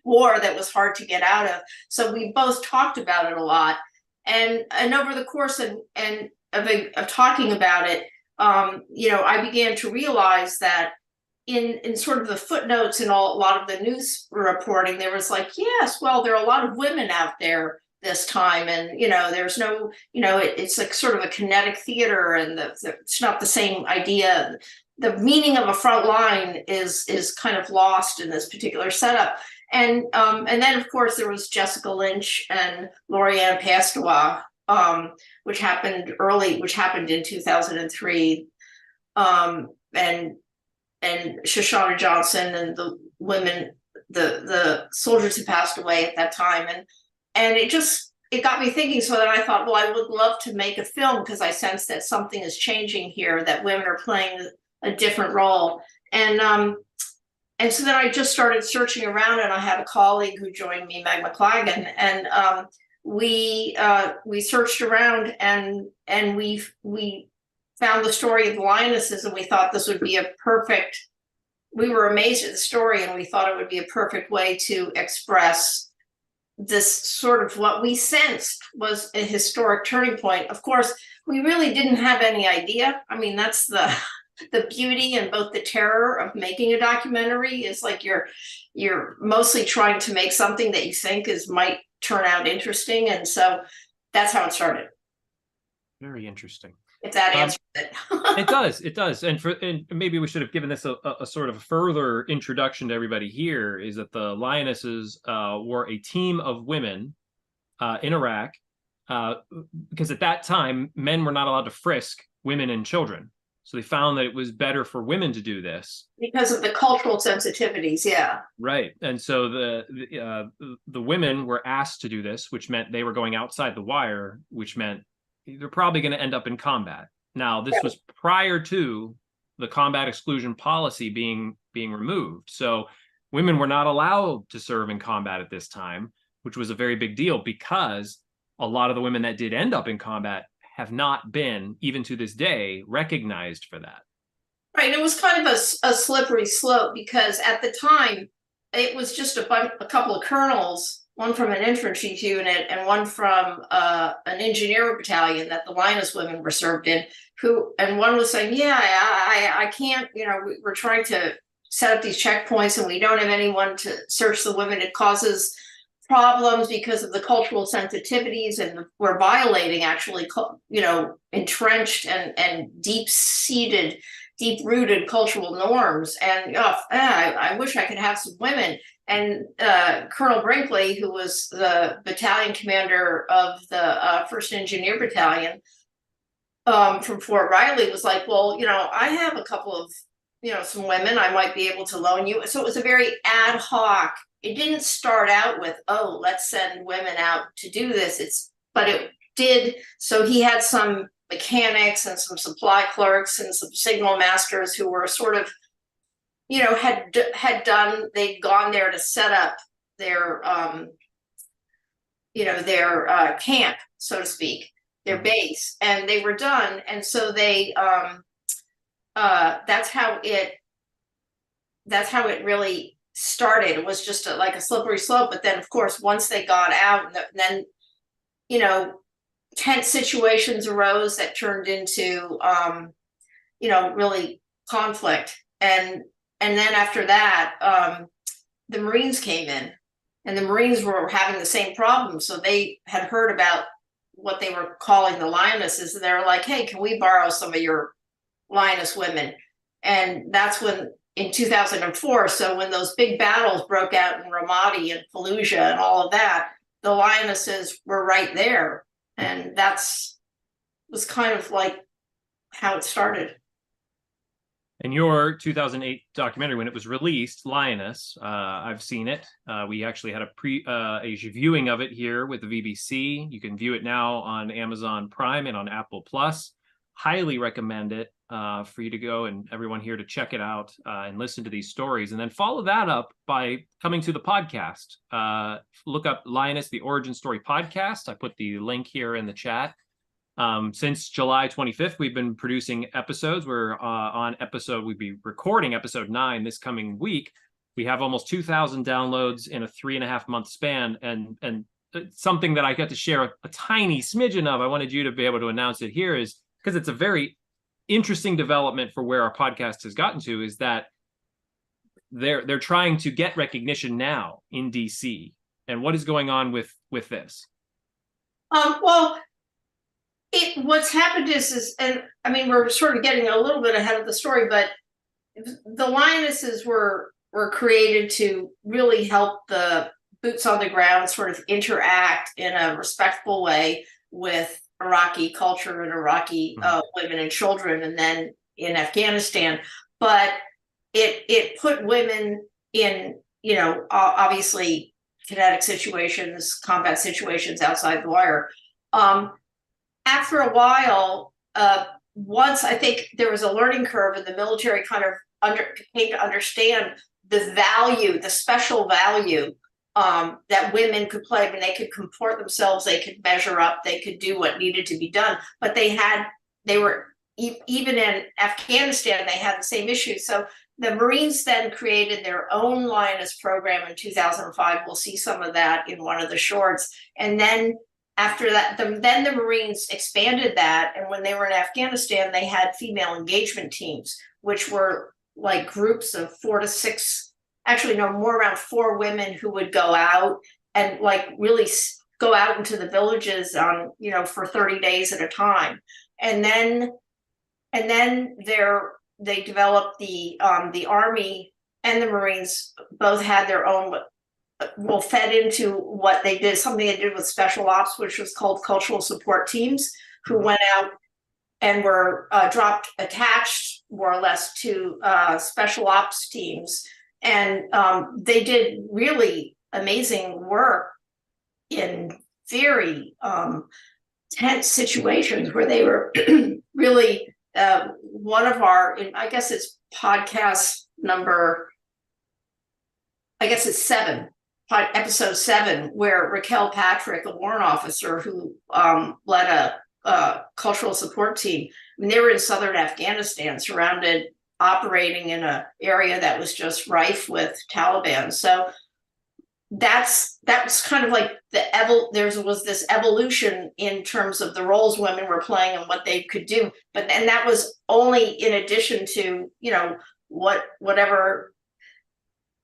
war that was hard to get out of. So we both talked about it a lot. And over the course of talking about it, I began to realize that in sort of the footnotes in a lot of the news reporting, there was like, yes, well, there are a lot of women out there this time, and there's no, it's like sort of a kinetic theater, and it's not the same idea. The meaning of a front line is kind of lost in this particular setup. And then of course there was Jessica Lynch and Lorianne Pastois, which happened in 2003, and Shoshana Johnson, and the women, the soldiers who passed away at that time, and it got me thinking. So then I thought, well, I would love to make a film, because I sense that something is changing here, that women are playing a different role. And so then I just started searching around, and I had a colleague who joined me, Meg McLagan, and we searched around, and we found the story of the lionesses, and we thought this would be we were amazed at the story, and we thought it would be a perfect way to express this sort of what we sensed was a historic turning point. Of course, we really didn't have any idea. I mean, that's the beauty and both the terror of making a documentary, is like you're mostly trying to make something that you think might turn out interesting. And so that's how it started. Very interesting. If that answers it. It does. And maybe we should have given this a sort of further introduction to everybody here, is that the Lionesses were a team of women in Iraq, because at that time, men were not allowed to frisk women and children. So they found that it was better for women to do this. Because of the cultural sensitivities, yeah. Right. And so the women were asked to do this, which meant they were going outside the wire, which meant they're probably going to end up in combat. Now, this was prior to the combat exclusion policy being removed. So women were not allowed to serve in combat at this time, which was a very big deal, because a lot of the women that did end up in combat have not been, even to this day, recognized for that. Right. It was kind of a slippery slope, because at the time, it was just a couple of colonels, one from an infantry unit and one from an engineer battalion that the Lioness women were served in, and one was saying, yeah, I can't, we're trying to set up these checkpoints, and we don't have anyone to search the women. It causes problems because of the cultural sensitivities, and we're violating actually, entrenched and deep-rooted cultural norms. And I wish I could have some women. And Colonel Brinkley, who was the battalion commander of the 1st Engineer Battalion from Fort Riley, was like, well, I have a couple of, some women I might be able to loan you. So it was a very ad hoc. It didn't start out with, oh, let's send women out to do this. But it did. So he had some mechanics and some supply clerks and some signal masters who were sort of, they'd gone there to set up their, their camp, so to speak, their base, and they were done. And so they, that's how it really started. It was just like a slippery slope. But then, of course, once they got out, and then, tense situations arose that turned into, really conflict. And then after that, the Marines came in, and the Marines were having the same problem. So they had heard about what they were calling the lionesses, and they were like, hey, can we borrow some of your lioness women? And that's when, in 2004, so when those big battles broke out in Ramadi and Fallujah and all of that, the lionesses were right there. And was kind of like how it started. And your 2008 documentary, when it was released, Lioness, I've seen it. We actually had a viewing of it here with the VBC. You can view it now on Amazon Prime and on Apple Plus. Highly recommend it for you to go and everyone here to check it out and listen to these stories. And then follow that up by coming to the podcast. Look up Lioness, the Origin Story podcast. I put the link here in the chat. Since July 25th, we've been producing episodes. We're we'll be recording episode 9 this coming week. We have almost 2,000 downloads in a 3.5 month span. And something that I got to share a tiny smidgen of, I wanted you to be able to announce it here, is because it's a very interesting development for where our podcast has gotten to, is that they're trying to get recognition now in DC. And what is going on with this? Well, what's happened is, and I mean, we're sort of getting a little bit ahead of the story, but the lionesses were created to really help the boots on the ground sort of interact in a respectful way with Iraqi culture and Iraqi women and children, and then in Afghanistan. But it put women in, obviously kinetic situations, combat situations outside the wire. After a while, once I think there was a learning curve, and the military kind of came to understand the special value that women could play. I mean, they could comport themselves, they could measure up, they could do what needed to be done. But even in Afghanistan, they had the same issues. So the Marines then created their own Lioness program in 2005. We'll see some of that in one of the shorts. And then after that, then the Marines expanded that. And when they were in Afghanistan, they had female engagement teams, which were like groups of 4 to 6, actually no, more, around 4 women who would go out and like really go out into the villages on, for 30 days at a time. And then they developed the Army and the Marines both had their own, fed into what they did, something they did with special ops, which was called cultural support teams, who went out and were attached more or less to special ops teams. And they did really amazing work in very tense situations where they were really one of our, I guess it's podcast number, I guess it's 7. Episode 7, where Raquel Patrick, a warrant officer who led a cultural support team, I mean, they were in southern Afghanistan, surrounded, operating in an area that was just rife with Taliban. So that was kind of like there was this evolution in terms of the roles women were playing and what they could do. But then that was only in addition to, whatever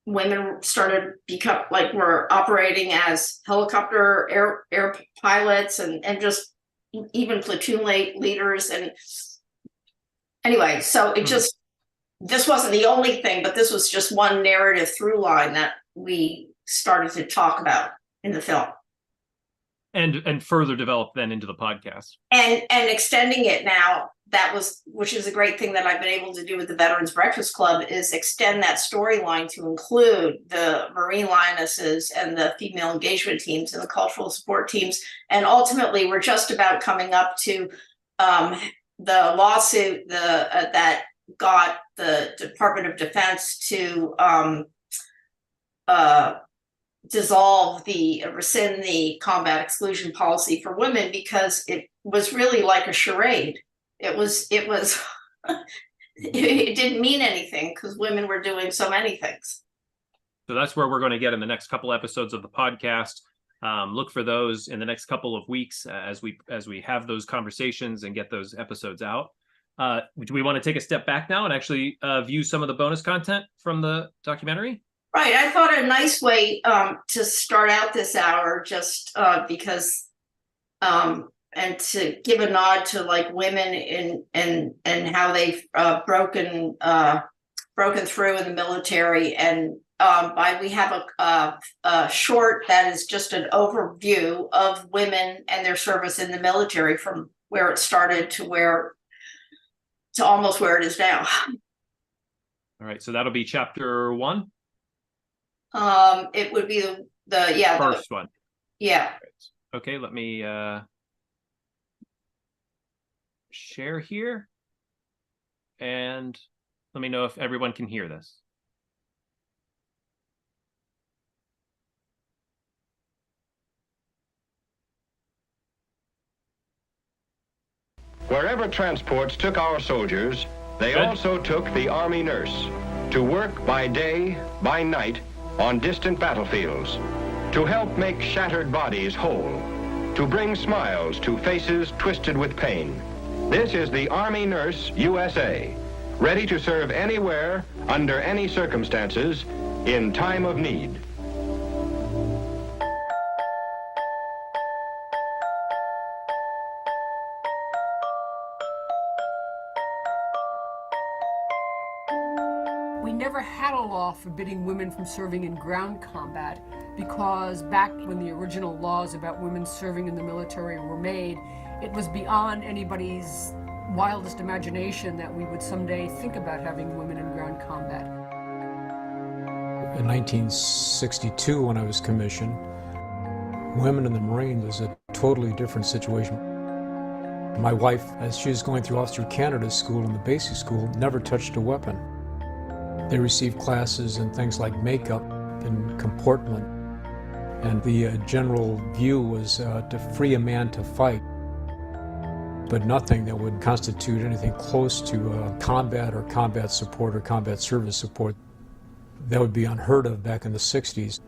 women started were operating as helicopter air pilots and just even platoon leaders. And anyway, so it this wasn't the only thing, but this was just one narrative through line that we started to talk about in the film. And further developed then into the podcast. And extending it now, which is a great thing that I've been able to do with the Veterans Breakfast Club, is extend that storyline to include the Marine Lionesses and the female engagement teams and the cultural support teams. And ultimately, we're just about coming up to the lawsuit that got the Department of Defense to rescind the combat exclusion policy for women, because it was really like a charade. It didn't mean anything because women were doing so many things. So that's where we're going to get in the next couple episodes of the podcast. Look for those in the next couple of weeks as we have those conversations and get those episodes out. Do we want to take a step back now and actually view some of the bonus content from the documentary? Right. I thought a nice way to start out this hour, just because and to give a nod to like women and how they've broken through in the military, and we have a short that is just an overview of women and their service in the military from where it started to almost where it is now. All right, so that'll be chapter 1. It would be the first one. Yeah. Okay, let me share here, and let me know if everyone can hear this. Wherever transports took our soldiers, they also took the Army nurse to work by day, by night, on distant battlefields, to help make shattered bodies whole, to bring smiles to faces twisted with pain. This is the Army Nurse USA, ready to serve anywhere, under any circumstances, in time of need. We never had a law forbidding women from serving in ground combat, because back when the original laws about women serving in the military were made, it was beyond anybody's wildest imagination that we would someday think about having women in ground combat. In 1962, when I was commissioned, women in the Marines was a totally different situation. My wife, as she was going through Officer Canada school in the basic school, never touched a weapon. They received classes in things like makeup and comportment, and the general view was to free a man to fight, but nothing that would constitute anything close to combat or combat support or combat service support. That would be unheard of back in the 60s.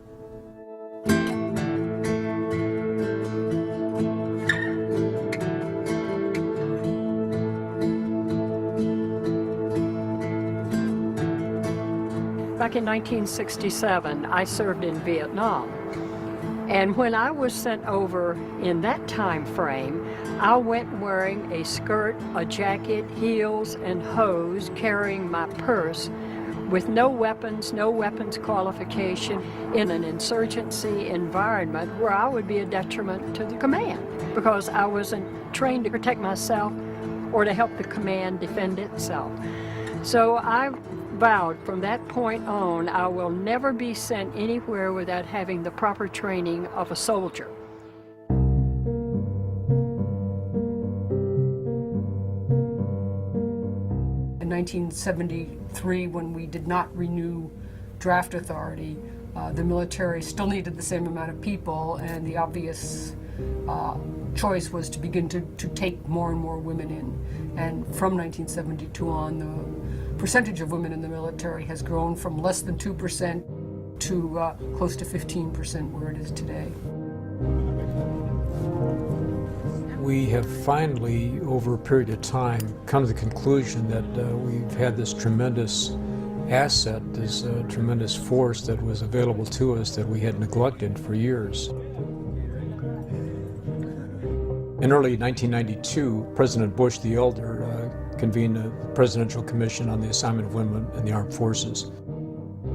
Back in 1967, I served in Vietnam. And when I was sent over in that time frame, I went wearing a skirt, a jacket, heels, and hose, carrying my purse, with no weapons qualification, in an insurgency environment where I would be a detriment to the command, because I wasn't trained to protect myself or to help the command defend itself. So I vowed from that point on, I will never be sent anywhere without having the proper training of a soldier. In 1973, when we did not renew draft authority, the military still needed the same amount of people, and the obvious choice was to begin to take more and more women in. And from 1972 on, the percentage of women in the military has grown from less than 2% to close to 15% where it is today. We have finally, over a period of time, come to the conclusion that we've had this tremendous asset, this tremendous force that was available to us that we had neglected for years. In early 1992, President Bush the Elder convened a Presidential Commission on the Assignment of Women in the Armed Forces.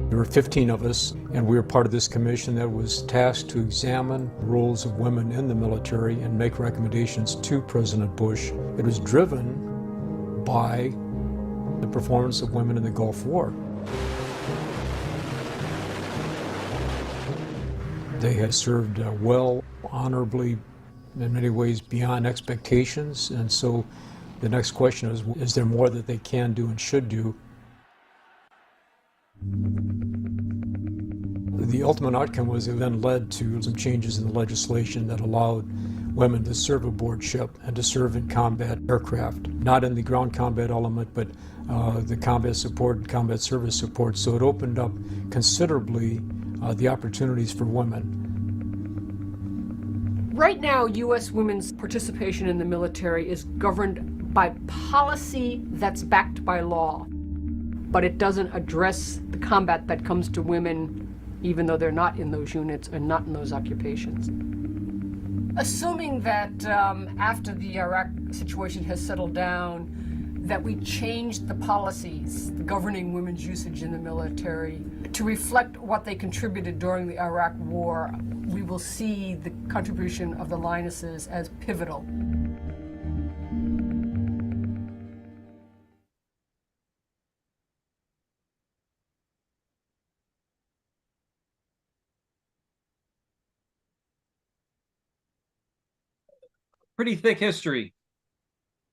There were 15 of us, and we were part of this commission that was tasked to examine the roles of women in the military and make recommendations to President Bush. It was driven by the performance of women in the Gulf War. They had served well, honorably, in many ways beyond expectations, and so the next question is there more that they can do and should do? The ultimate outcome was it then led to some changes in the legislation that allowed women to serve aboard ship and to serve in combat aircraft, not in the ground combat element, but the combat support and combat service support. So it opened up considerably the opportunities for women. Right now, U.S. women's participation in the military is governed by policy that's backed by law. but it doesn't address the combat that comes to women, even though they're not in those units and not in those occupations. Assuming that after the Iraq situation has settled down, that we changed the policies governing women's usage in the military to reflect what they contributed during the Iraq War, we will see the contribution of the Lionesses as pivotal. Pretty thick history.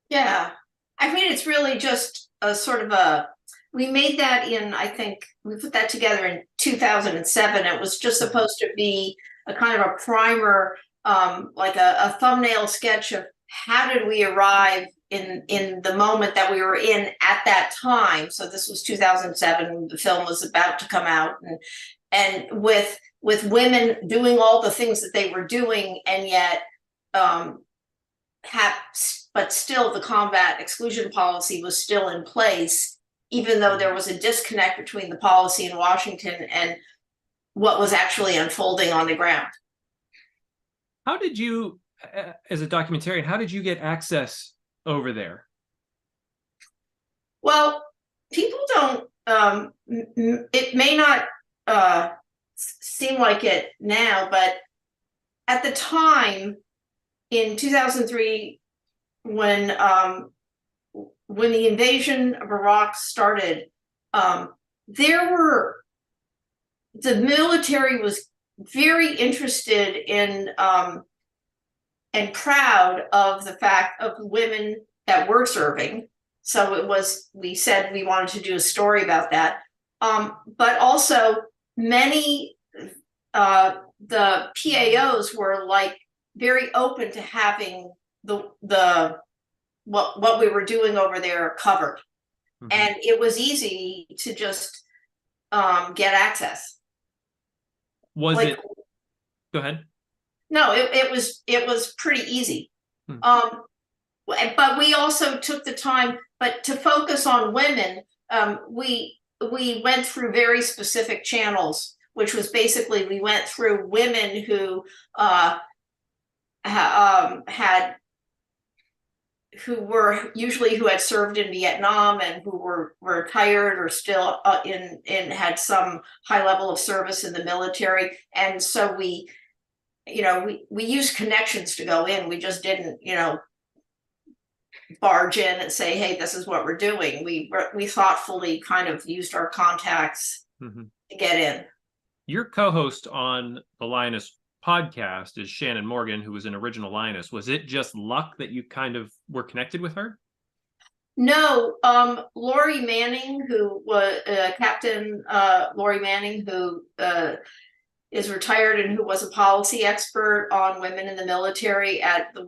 Yeah. I mean, it's really just a sort of a, we made that in, I think, we put that together in 2007. It was just supposed to be a kind of a primer, like a thumbnail sketch of how did we arrive in the moment that we were in at that time. So this was 2007, the film was about to come out, and with women doing all the things that they were doing, and yet but still the combat exclusion policy was still in place, even though there was a disconnect between the policy in Washington and what was actually unfolding on the ground. How did you, as a documentarian, how did you get access over there? Well, people don't, it may not seem like it now, but at the time in 2003, when the invasion of Iraq started, the military was very interested in and proud of the fact of the women that were serving. So we said we wanted to do a story about that. But also many, the PAOs were like very open to having what we were doing over there covered. Mm-hmm. And it was easy to just get access. Was it? Go ahead. No, it was pretty easy. But we also took the time, but to focus on women, we went through very specific channels, which was basically we went through women who who had served in Vietnam and who were retired or still had some high level of service in the military. And so we used connections to go in. We just didn't, barge in and say, hey, this is what we're doing. We thoughtfully kind of used our contacts to get in. Your co-host on the Lioness podcast is Shannon Morgan, who was an original Lioness. Was it just luck that you kind of were connected with her? No, Lori Manning, who was Captain Lori Manning, who is retired and who was a policy expert on women in the military at the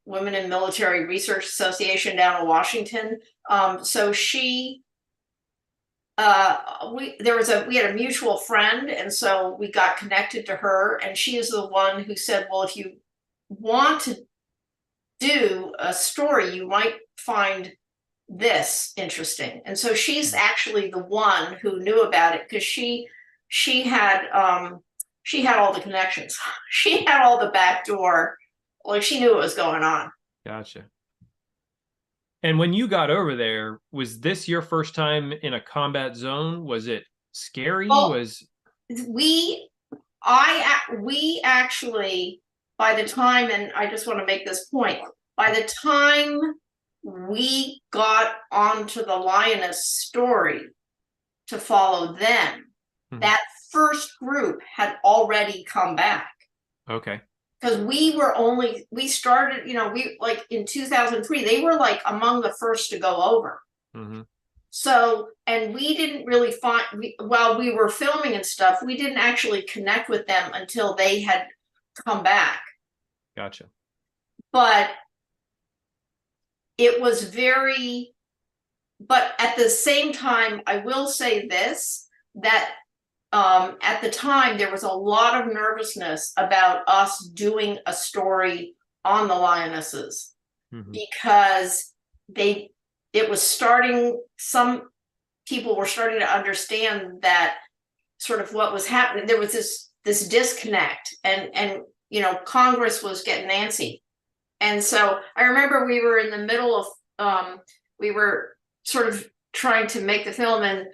Women in Military Research Association down in Washington. So she, we had a mutual friend, and so we got connected to her, and she is the one who said, well, if you want to do a story, you might find this interesting. And so she's actually the one who knew about it, because she had all the connections. She had all the back door. Like, she knew what was going on. Gotcha. And when you got over there, was this your first time in a combat zone? Was it scary? Well, we actually, by the time, and I just want to make this point, by the time we got onto the Lioness story to follow them, that first group had already come back. Okay. Because we started, we like in 2003, they were like among the first to go over. So, and we didn't really while we were filming and stuff, we didn't actually connect with them until they had come back. Gotcha. But it was but at the same time, I will say this, that at the time, there was a lot of nervousness about us doing a story on the Lionesses. because it was starting, some people were starting to understand that sort of what was happening. There was this disconnect, and you know, Congress was getting antsy. And so I remember we were in the middle of, we were sort of trying to make the film, and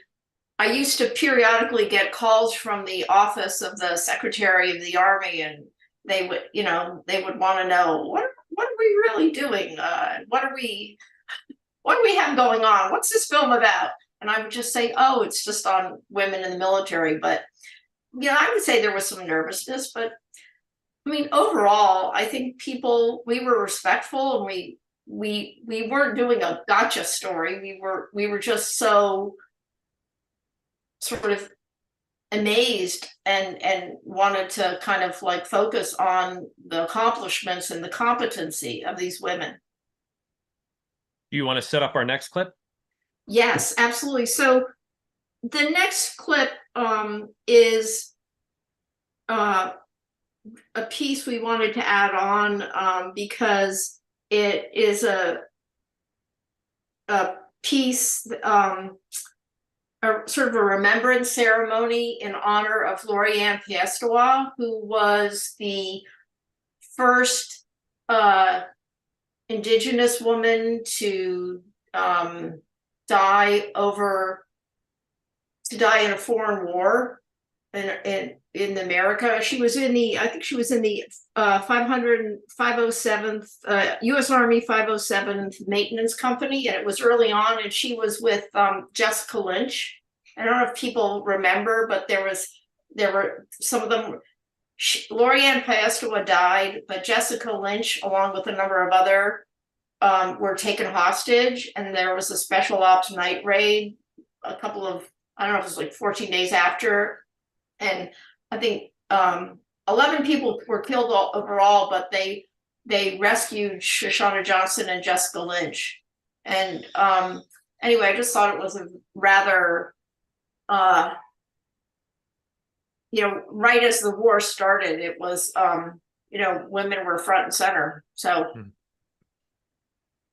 I used to periodically get calls from the office of the Secretary of the Army, and they would, you know, they would want to know, what are we really doing? What do we have going on? What's this film about? And I would just say, oh, it's just on women in the military. But, you know, I would say there was some nervousness, but I mean, overall, I think we were respectful, and we weren't doing a gotcha story. We were just so sort of amazed and wanted to kind of like focus on the accomplishments and the competency of these women. Do you want to set up our next clip? Yes, absolutely. So the next clip is a piece we wanted to add on because it is a piece, sort of a remembrance ceremony in honor of Lori Ann Piestewa, who was the first Indigenous woman to die in a foreign war in America. She was in the, I think she was in the 507th U.S. Army 507th Maintenance Company, and it was early on, and she was with Jessica Lynch. I don't know if people remember, but there were some of them. Lori Ann Piestewa died, but Jessica Lynch, along with a number of other, were taken hostage, and there was a special ops night raid a couple of, I don't know if it was like 14 days after, and I think 11 people were killed overall, but they rescued Shoshana Johnson and Jessica Lynch. And anyway, I just thought it was a rather, you know, right as the war started, it was, you know, women were front and center. So. Let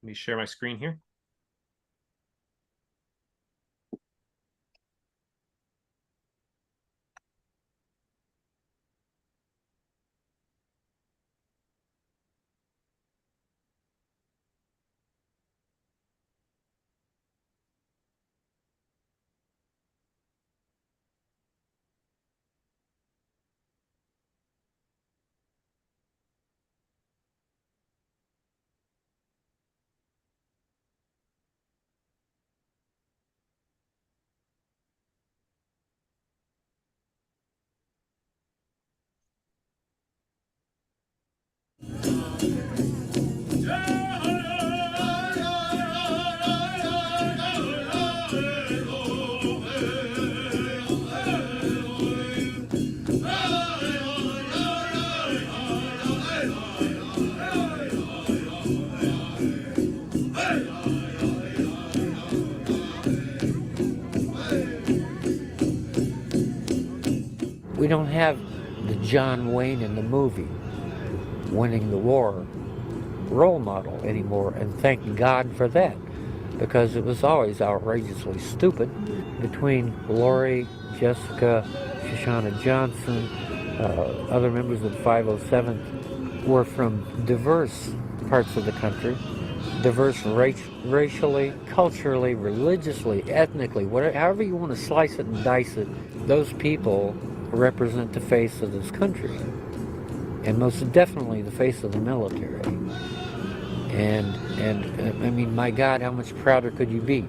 me share my screen here. We don't have the John Wayne in the movie winning the war role model anymore, and thank God for that, because it was always outrageously stupid. Between Lori, Jessica, Shoshana Johnson, other members of the 507th were from diverse parts of the country, diverse racially, culturally, religiously, ethnically, whatever, however you want to slice it and dice it. Those people represent the face of this country, and most definitely the face of the military. And I mean, my God, how much prouder could you be?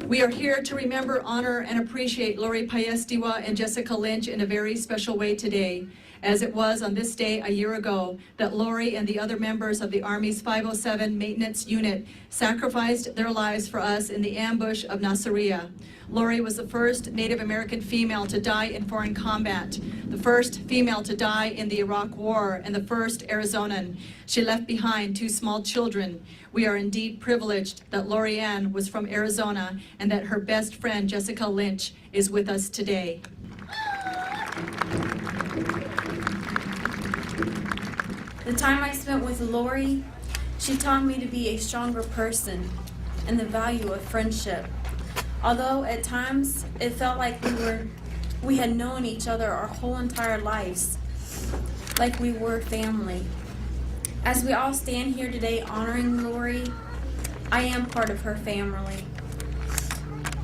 We are here to remember, honor, and appreciate Lori Piestewa and Jessica Lynch in a very special way today, as it was on this day a year ago that Lori and the other members of the Army's 507 Maintenance Unit sacrificed their lives for us in the ambush of Nasiriyah. Lori was the first Native American female to die in foreign combat, the first female to die in the Iraq War, and the first Arizonan. She left behind 2 small children. We are indeed privileged that Lori Ann was from Arizona and that her best friend, Jessica Lynch, is with us today. The time I spent with Lori, she taught me to be a stronger person and the value of friendship. Although at times it felt like we had known each other our whole entire lives, like we were family. As we all stand here today honoring Lori, I am part of her family.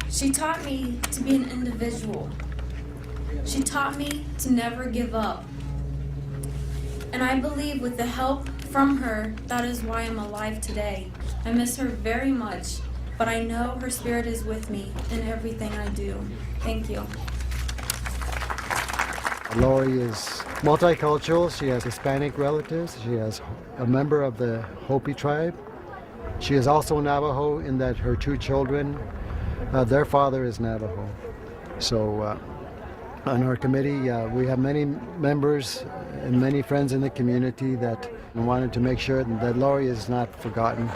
She taught me to be an individual. She taught me to never give up. And I believe with the help from her, that is why I'm alive today. I miss her very much, but I know her spirit is with me in everything I do. Thank you. Lori is multicultural. She has Hispanic relatives. She is a member of the Hopi tribe. She is also Navajo in that her two children, their father is Navajo. So on our committee, we have many members and many friends in the community that wanted to make sure that Lori is not forgotten.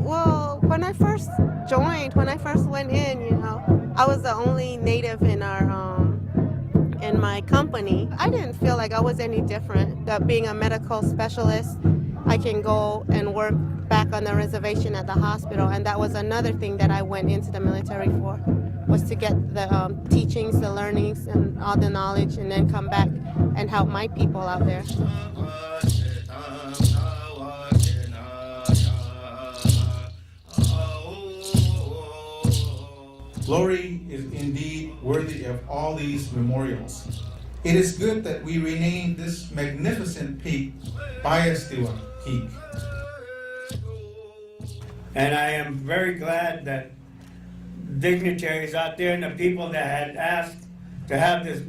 Well, when I first joined, when I first went in, I was the only Native in in my company. I didn't feel like I was any different. That being a medical specialist, I can go and work back on the reservation at the hospital, and that was another thing that I went into the military for, was to get the teachings, the learnings, and all the knowledge, and then come back and help my people out there. Lori is indeed worthy of all these memorials. It is good that we rename this magnificent peak VET-A-THON Peak. And I am very glad that dignitaries out there and the people that had asked to have this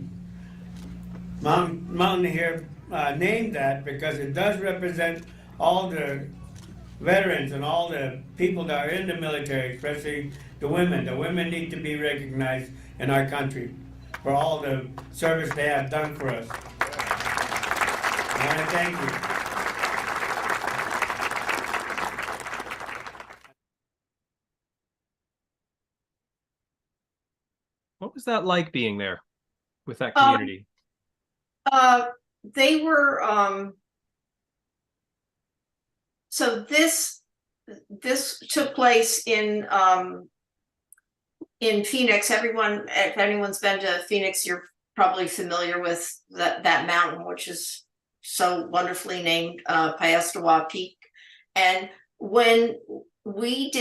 mountain here named that, because it does represent all the veterans and all the people that are in the military, especially the women. The women need to be recognized in our country for all the service they have done for us. I want to thank you. What was that like being there with that community? They were so this took place in Phoenix. Everyone, if anyone's been to Phoenix, you're probably familiar with that mountain, which is so wonderfully named VET-A-THON Peak. And when we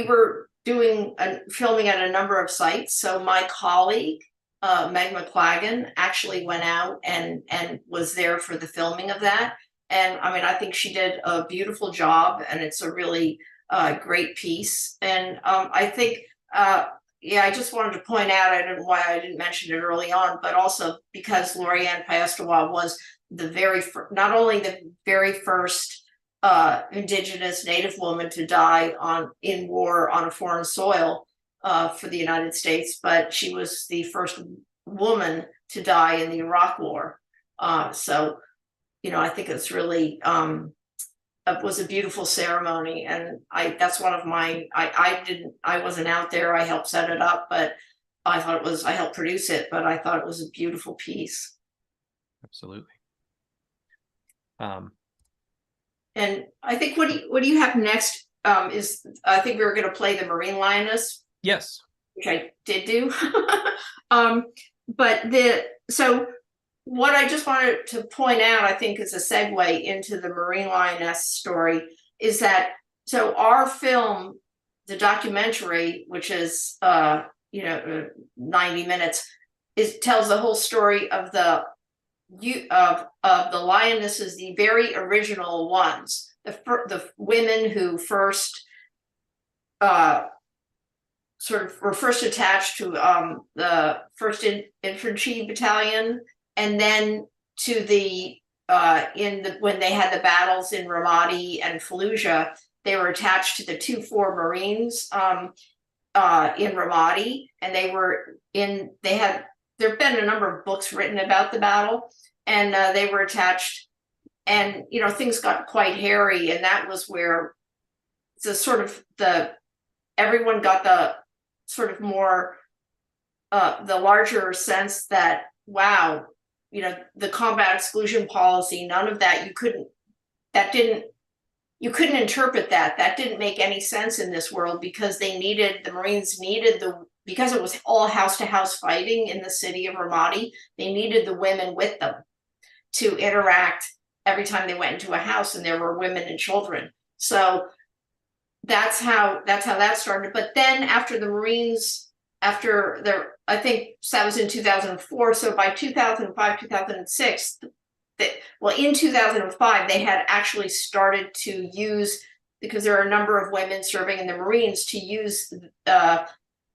were doing filming at a number of sites. So my colleague Meg McQuaggan actually went out and was there for the filming of that. And I mean, I think she did a beautiful job, and it's a really great piece. And I think, yeah, I just wanted to point out, I don't know why I didn't mention it early on, but also because Lori Ann VET-A-THON was not only the very first Indigenous Native woman to die in war on a foreign soil for the United States, but she was the first woman to die in the Iraq War. So, I think it's really it was a beautiful ceremony, and that's one of my I wasn't out there. I helped set it up, but I helped produce it, but I thought it was a beautiful piece. Absolutely. And I think what do you have next? Is I think we were going to play the Marine Lioness. Yes. Which I did do. So what I just wanted to point out, I think is a segue into the Marine Lioness story, is that so our film, the documentary, which is 90 minutes, tells the whole story of the lionesses, the very original ones, the women who first were first attached to the 1st Infantry Battalion, and then to the when they had the battles in Ramadi and Fallujah, they were attached to the 2-4 Marines in Ramadi, and there've been a number of books written about the battle, and they were attached, and things got quite hairy, and that was where everyone got the sort of more the larger sense that, wow, the combat exclusion policy, none of that. You couldn't interpret that. That didn't make any sense in this world because the Marines needed because it was all house to house fighting in the city of Ramadi, they needed the women with them to interact every time they went into a house, and there were women and children. So that's how that started. But then after the Marines, I think that was in 2004. So by 2005, 2006, in 2005, they had actually started to use, because there are a number of women serving in the Marines, to use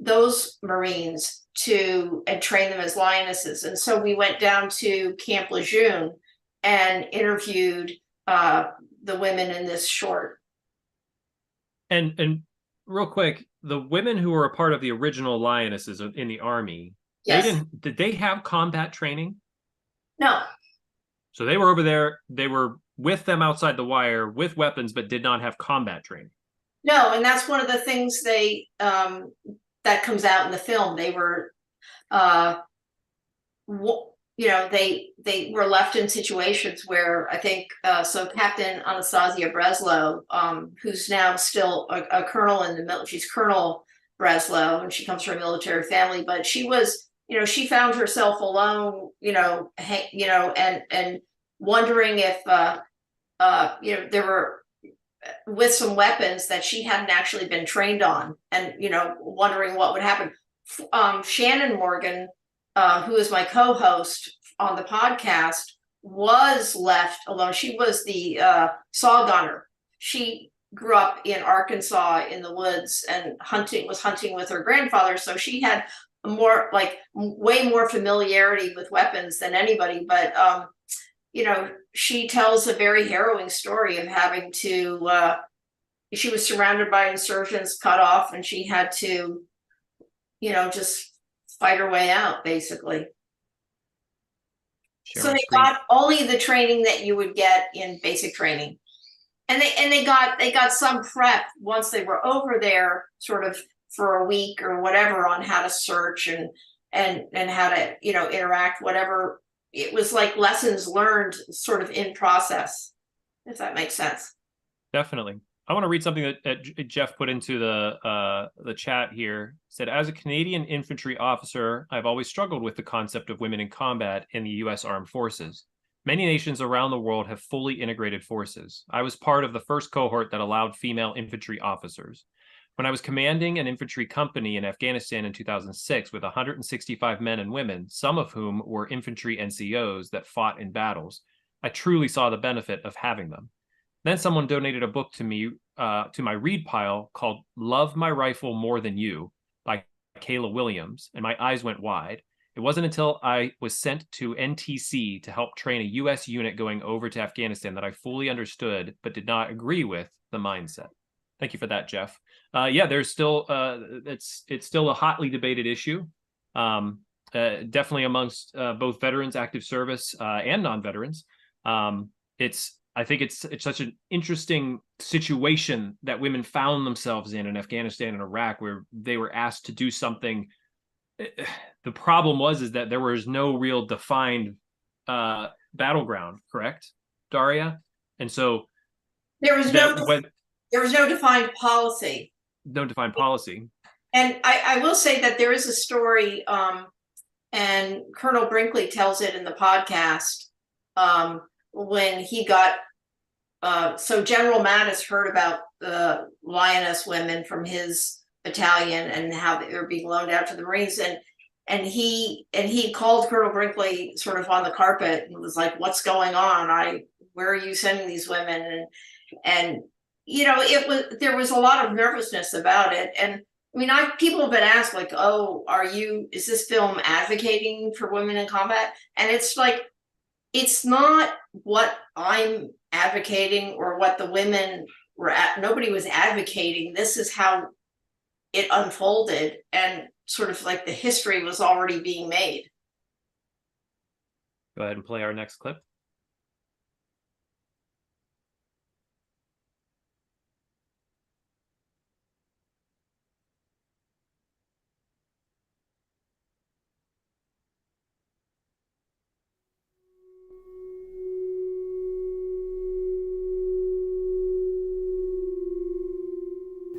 those Marines and train them as lionesses. And so we went down to Camp Lejeune and interviewed the women in this short. And real quick, the women who were a part of the original lionesses in the Army, yes. Did they have combat training? No. So they were over there, they were with them outside the wire with weapons, but did not have combat training. No, and that's one of the things that comes out in the film. They were, they were left in situations where I think, so Captain Anastasia Breslow, who's now still a colonel in the military, she's Colonel Breslow, and she comes from a military family, but she was, she found herself alone, and wondering if, there were, with some weapons that she hadn't actually been trained on, and wondering what would happen. Shannon Morgan, who is my co-host on the podcast, was left alone. She was the saw gunner. She grew up in Arkansas in the woods and was hunting with her grandfather, so she had way more familiarity with weapons than anybody. But she tells a very harrowing story of having to, she was surrounded by insurgents, cut off, and she had to, just fight her way out, basically. So they got only the training that you would get in basic training. And they got some prep once they were over there, sort of for a week or whatever, on how to search and how to, interact, whatever. It was like lessons learned sort of in process, if that makes sense. Definitely. I want to read something that Jeff put into the chat here. It said, as a Canadian infantry officer, I've always struggled with the concept of women in combat in the U.S. Armed Forces. Many nations around the world have fully integrated forces. I was part of the first cohort that allowed female infantry officers. When I was commanding an infantry company in Afghanistan in 2006 with 165 men and women, some of whom were infantry NCOs that fought in battles, I truly saw the benefit of having them. Then someone donated a book to me, to my read pile, called Love My Rifle More Than You by Kayla Williams, and my eyes went wide. It wasn't until I was sent to NTC to help train a U.S. unit going over to Afghanistan that I fully understood, but did not agree with, the mindset. Thank you for that, Jeff. There's still, it's still a hotly debated issue, definitely amongst both veterans, active service, and non-veterans. I think it's such an interesting situation that women found themselves in Afghanistan and Iraq, where they were asked to do something. The problem is that there was no real defined battleground, correct, Daria? And so there was no defined policy. No defined policy. And I will say that there is a story, and Colonel Brinkley tells it in the podcast, when he got, so General Mattis heard about the Lioness women from his battalion and how they were being loaned out to the Marines, and he called Colonel Brinkley sort of on the carpet and was like, "What's going on? Where are you sending these women?" And there was a lot of nervousness about it. And I mean, people have been asked, like, "Oh, is this film advocating for women in combat?" And it's like, it's not what I'm advocating or what the women were nobody was advocating. This is how it unfolded, and sort of like the history was already being made. Go ahead and play our next clip.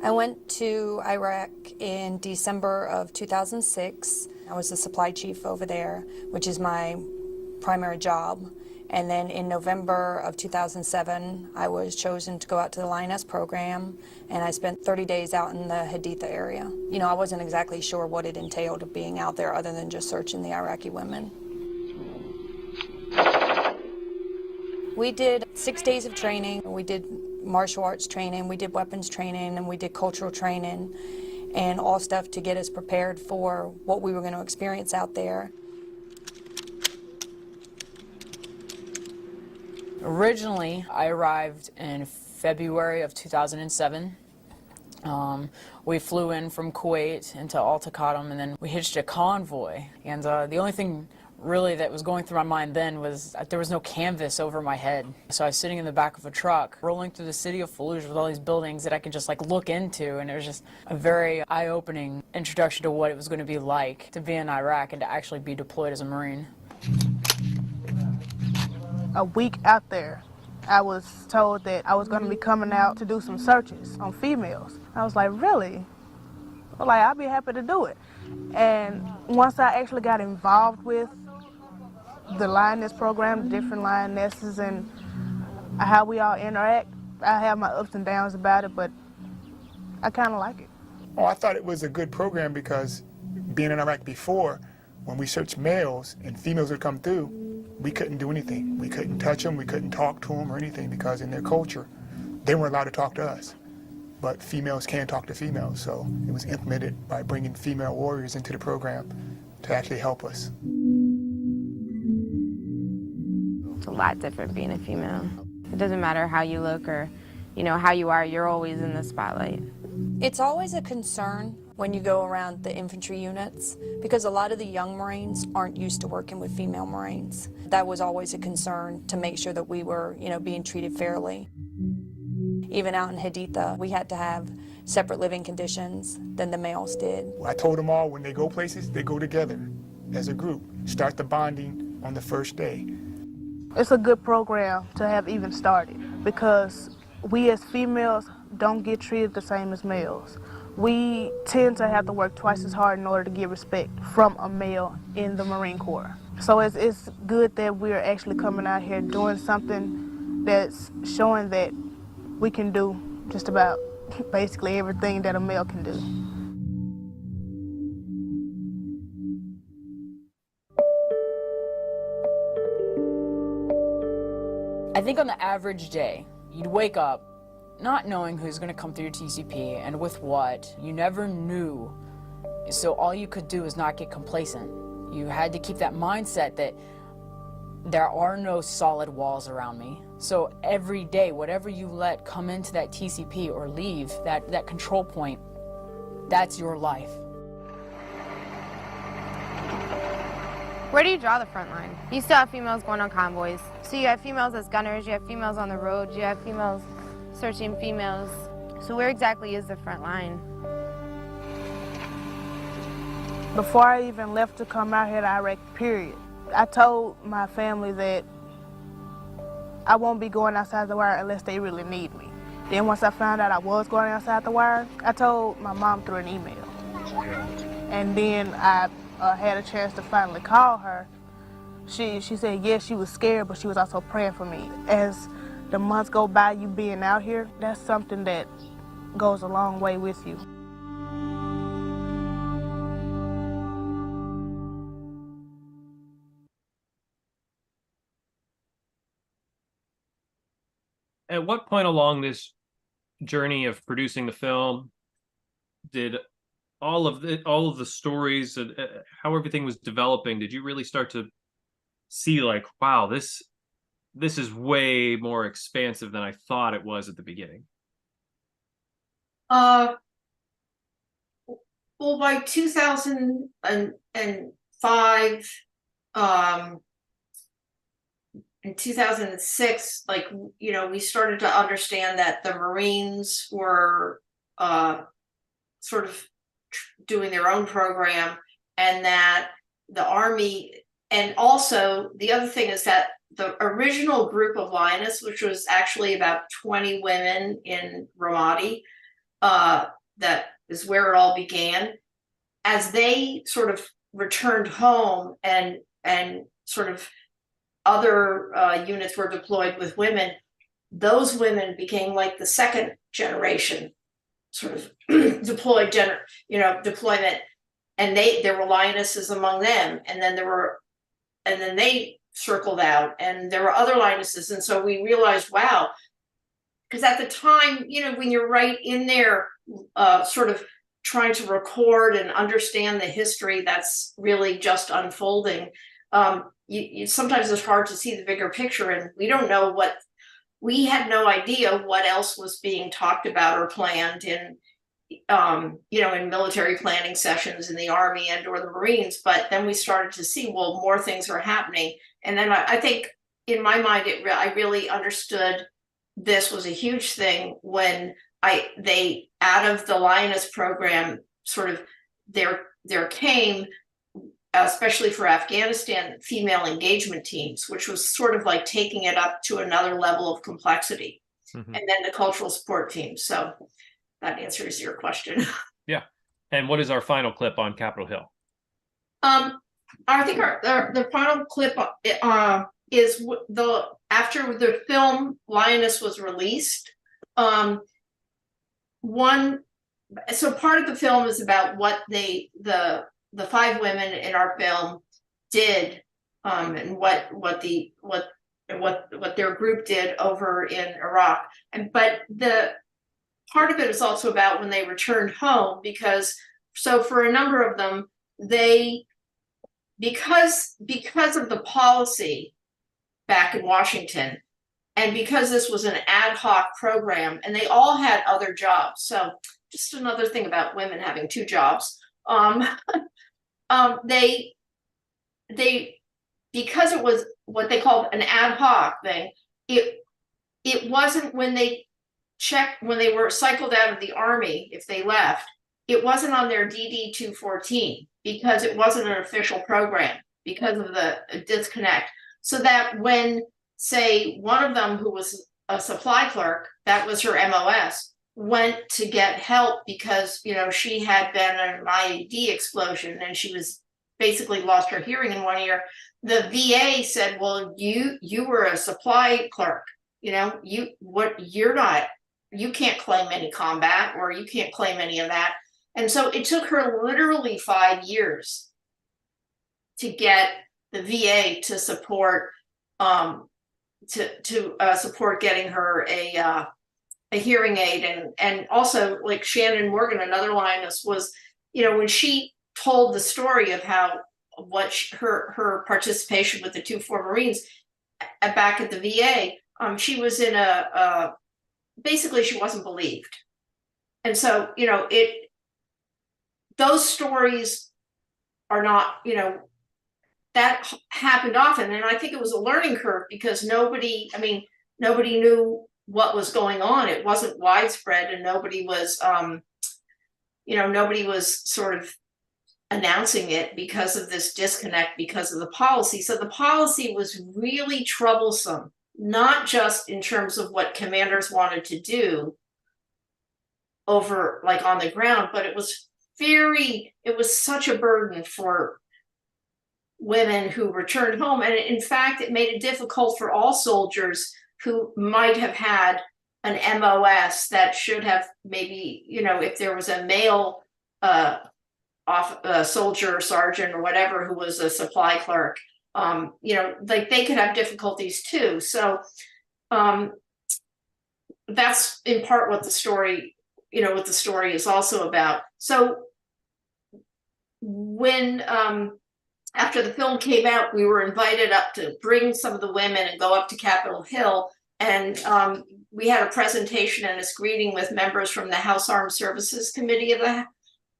I went to Iraq in December of 2006. I was the supply chief over there, which is my primary job. And then in November of 2007, I was chosen to go out to the Lioness program, and I spent 30 days out in the Haditha area. You know, I wasn't exactly sure what it entailed of being out there other than just searching the Iraqi women. We did 6 days of training. We did martial arts training, we did weapons training, and we did cultural training, and all stuff to get us prepared for what we were going to experience out there. Originally, I arrived in February of 2007. We flew in from Kuwait into Al-Taqadum, and then we hitched a convoy. And the only thing really that was going through my mind then was there was no canvas over my head. So I was sitting in the back of a truck, rolling through the city of Fallujah with all these buildings that I could just like look into, and it was just a very eye-opening introduction to what it was going to be like to be in Iraq and to actually be deployed as a Marine. A week out there, I was told that I was going to be coming out to do some searches on females. I was like, really? Well, like, I'd be happy to do it. And once I actually got involved with the lioness program, the different lionesses, and how we all interact, I have my ups and downs about it, but I kind of like it. Oh, I thought it was a good program because being in Iraq before, when we searched males and females would come through, we couldn't do anything. We couldn't touch them, we couldn't talk to them or anything because in their culture, they weren't allowed to talk to us. But females can talk to females, so it was implemented by bringing female warriors into the program to actually help us. It's a lot different being a female. It doesn't matter how you look or, you know, how you are, you're always in the spotlight. It's always a concern when you go around the infantry units because a lot of the young Marines aren't used to working with female Marines. That was always a concern to make sure that we were, you know, being treated fairly. Even out in Haditha, we had to have separate living conditions than the males did. I told them all when they go places, they go together as a group. Start the bonding on the first day. It's a good program to have even started because we as females don't get treated the same as males. We tend to have to work twice as hard in order to get respect from a male in the Marine Corps. So it's good that we're actually coming out here doing something that's showing that we can do just about basically everything that a male can do. I think on the average day, you'd wake up not knowing who's going to come through your TCP and with what. You never knew. So all you could do is not get complacent. You had to keep that mindset that there are no solid walls around me. So every day, whatever you let come into that TCP or leave, that control point, that's your life. Where do you draw the front line? You still have females going on convoys. So you have females as gunners, you have females on the road, you have females searching females. So where exactly is the front line? Before I even left to come out here to Iraq, period, I told my family that I won't be going outside the wire unless they really need me. Then once I found out I was going outside the wire, I told my mom through an email. And then I had a chance to finally call her. She said yes, she was scared, but she was also praying for me. As the months go by, you being out here, that's something that goes a long way with you. At what point along this journey of producing the film did all of the stories and how everything was developing, did you really start to see like, wow, this is way more expansive than I thought it was at the beginning? Well, by 2005, in 2006, like, you know, we started to understand that the Marines were sort of doing their own program, and that the Army, and also the other thing is that the original group of Lioness, which was actually about 20 women in Ramadi, that is where it all began. As they sort of returned home and sort of other units were deployed with women, those women became like the second generation sort of deployment, and there were lionesses among them, and then they circled out, and there were other lionesses, and so we realized, wow, because at the time, when you're right in there, sort of trying to record and understand the history that's really just unfolding, you sometimes it's hard to see the bigger picture, and we had no idea what else was being talked about or planned in military planning sessions in the Army and or the Marines. But then we started to see, well, more things are happening. And then I think in my mind, I really understood this was a huge thing when they out of the Lioness program, sort of there came, especially for Afghanistan, female engagement teams, which was sort of like taking it up to another level of complexity. Mm-hmm. And then the cultural support teams. So that answers your question. Yeah. And what is our final clip on Capitol Hill? I think the final clip is after the film Lioness was released. So part of the film is about what the 5 women in our film did, and what their group did over in Iraq. But the part of it is also about when they returned home, because for a number of them, because of the policy back in Washington, and because this was an ad hoc program, and they all had other jobs. So just another thing about women having 2 jobs. They because it was what they called an ad hoc thing, it wasn't when they were cycled out of the Army, if they left, it wasn't on their DD 214 because it wasn't an official program because of the disconnect. So that when, say, one of them who was a supply clerk, that was her MOS, went to get help because she had been an IED explosion and she was basically lost her hearing in one ear. The VA said, well, you were a supply clerk, you can't claim any combat, or you can't claim any of that. And so it took her literally 5 years to get the VA to support support getting her a hearing aid. And also, like Shannon Morgan, another lioness, was, when she told the story of her participation with the 2-4 Marines back at the VA, she was in basically she wasn't believed. And so, those stories are not, that happened often. And I think it was a learning curve because nobody knew what was going on. It wasn't widespread, and nobody was sort of announcing it because of this disconnect, because of the policy. So the policy was really troublesome, not just in terms of what commanders wanted to do over, like, on the ground, but it was such a burden for women who returned home. And in fact, it made it difficult for all soldiers who might have had an MOS that should have maybe, if there was a male soldier or sergeant or whatever who was a supply clerk, like they could have difficulties too. So that's in part what the story is also about. So when after the film came out, we were invited up to bring some of the women and go up to Capitol Hill, and we had a presentation and a screening with members from the House Armed Services Committee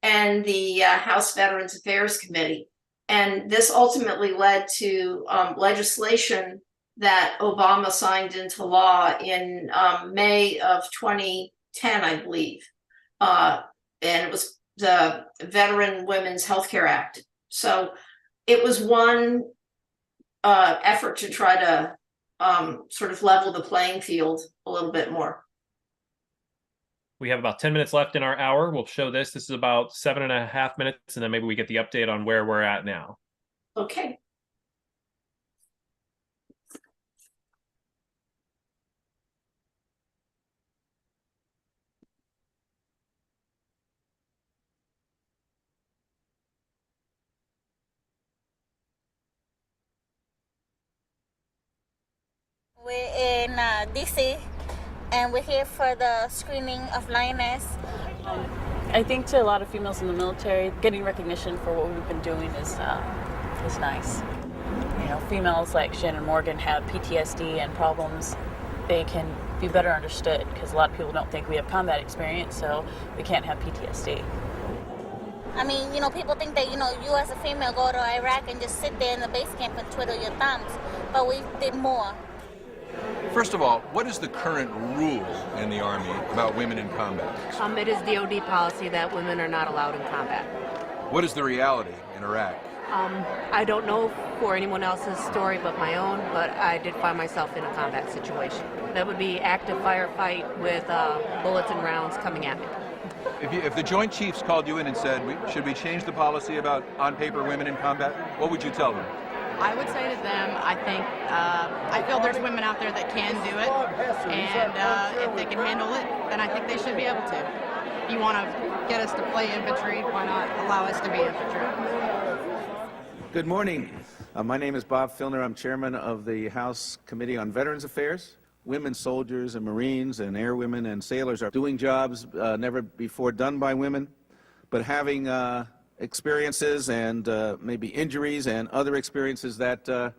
and the House Veterans Affairs Committee. And this ultimately led to legislation that Obama signed into law in May of 2010, I believe. And it was the Veteran Women's Healthcare Act. So it was one effort to try to sort of level the playing field a little bit more. We have about 10 minutes left in our hour. We'll show this. This is about 7.5 minutes, and then maybe we get the update on where we're at now. Okay. We're in DC, and we're here for the screening of Lioness. I think to a lot of females in the military, getting recognition for what we've been doing is nice. You know, females like Shannon Morgan have PTSD and problems. They can be better understood because a lot of people don't think we have combat experience, so we can't have PTSD. I mean, you know, people think that, you know, you as a female go to Iraq and just sit there in the base camp and twiddle your thumbs, but we did more. First of all, what is the current rule in the Army about women in combat? It is DOD policy that women are not allowed in combat. What is the reality in Iraq? I don't know for anyone else's story but my own, but I did find myself in a combat situation. That would be active firefight with bullets and rounds coming at me. If the Joint Chiefs called you in and said, should we change the policy about on-paper women in combat, what would you tell them? I would say to them, I feel there's women out there that can do it, and if they can handle it, then I think they should be able to. If you want to get us to play infantry, why not allow us to be infantry? Good morning. My name is Bob Filner. I'm chairman of the House Committee on Veterans Affairs. Women soldiers and Marines and airwomen and sailors are doing jobs never before done by women, but having experiences and maybe injuries and other experiences that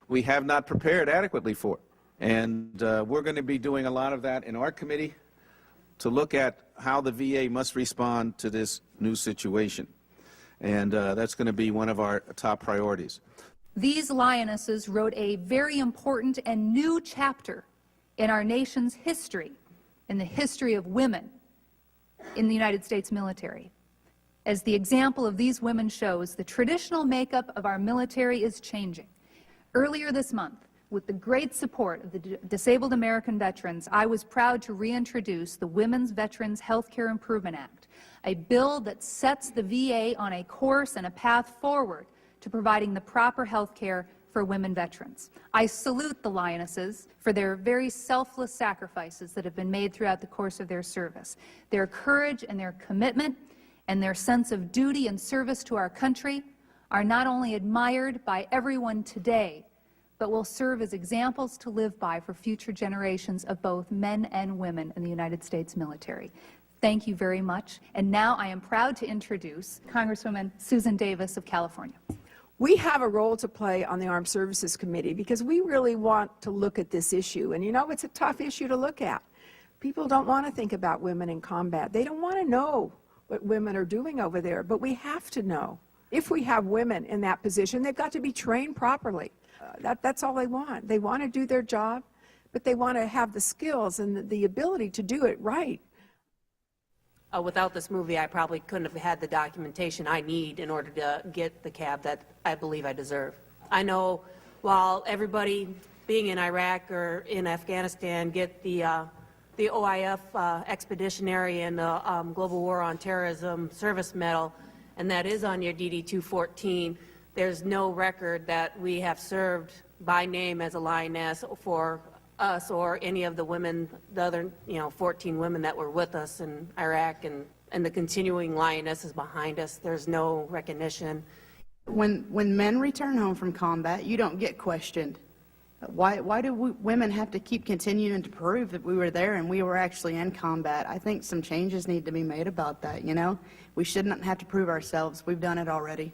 we have not prepared adequately for. And we're going to be doing a lot of that in our committee to look at how the VA must respond to this new situation. And that's going to be one of our top priorities. These lionesses wrote a very important and new chapter in our nation's history, in the history of women in the United States military. As the example of these women shows, the traditional makeup of our military is changing. Earlier this month, with the great support of the Disabled American Veterans, I was proud to reintroduce the Women's Veterans Healthcare Improvement Act, a bill that sets the VA on a course and a path forward to providing the proper health care for women veterans. I salute the Lionesses for their very selfless sacrifices that have been made throughout the course of their service. Their courage and their commitment and their sense of duty and service to our country are not only admired by everyone today, but will serve as examples to live by for future generations of both men and women in the United States military. Thank you very much. And now I am proud to introduce Congresswoman Susan Davis of California. We have a role to play on the Armed Services Committee because we really want to look at this issue. And you know, it's a tough issue to look at. People don't want to think about women in combat. They don't want to know what women are doing over there, but we have to know. If we have women in that position, they've got to be trained properly. That's all they want. They want to do their job, but they want to have the skills and the ability to do it right. Without this movie, I probably couldn't have had the documentation I need in order to get the cab that I believe I deserve. I know while everybody being in Iraq or in Afghanistan get the OIF Expeditionary and the Global War on Terrorism Service Medal, and that is on your DD-214, there's no record that we have served by name as a lioness for us or any of the women, the other 14 women that were with us in Iraq, and the continuing lionesses behind us. There's no recognition. When men return home from combat, you don't get questioned. Why do women have to keep continuing to prove that we were there and we were actually in combat? I think some changes need to be made about that, you know? We shouldn't have to prove ourselves. We've done it already.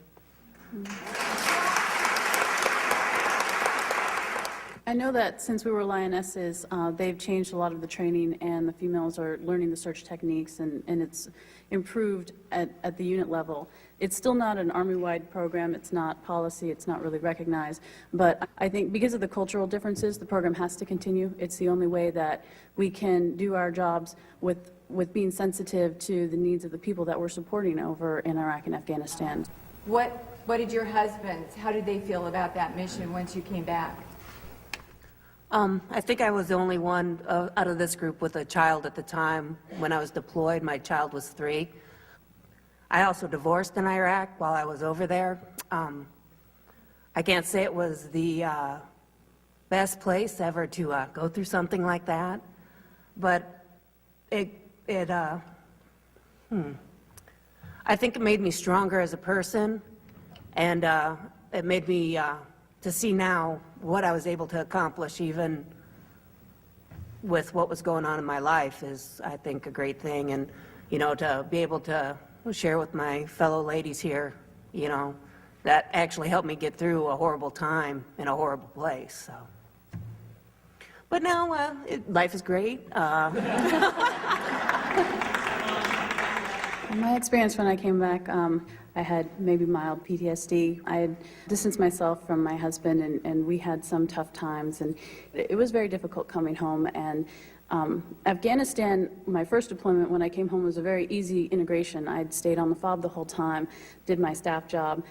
I know that since we were lionesses, they've changed a lot of the training, and the females are learning the search techniques, and it's improved at the unit level. It's still not an Army-wide program. It's not policy. It's not really recognized. But I think because of the cultural differences, the program has to continue. It's the only way that we can do our jobs with being sensitive to the needs of the people that we're supporting over in Iraq and Afghanistan. What did your husbands, how did they feel about that mission once you came back? I think I was the only one out of this group with a child at the time. When I was deployed, my child was 3. I also divorced in Iraq while I was over there. I can't say it was the best place ever to go through something like that, but I think it made me stronger as a person, and it made me to see now what I was able to accomplish even with what was going on in my life is, I think, a great thing. And, you know, to be able to share with my fellow ladies here, you know, that actually helped me get through a horrible time in a horrible place. So, but now life is great. My experience when I came back, I had maybe mild PTSD. I had distanced myself from my husband, and we had some tough times, and it was very difficult coming home. And Afghanistan, my first deployment when I came home, was a very easy integration. I'd stayed on the FOB the whole time, did my staff job.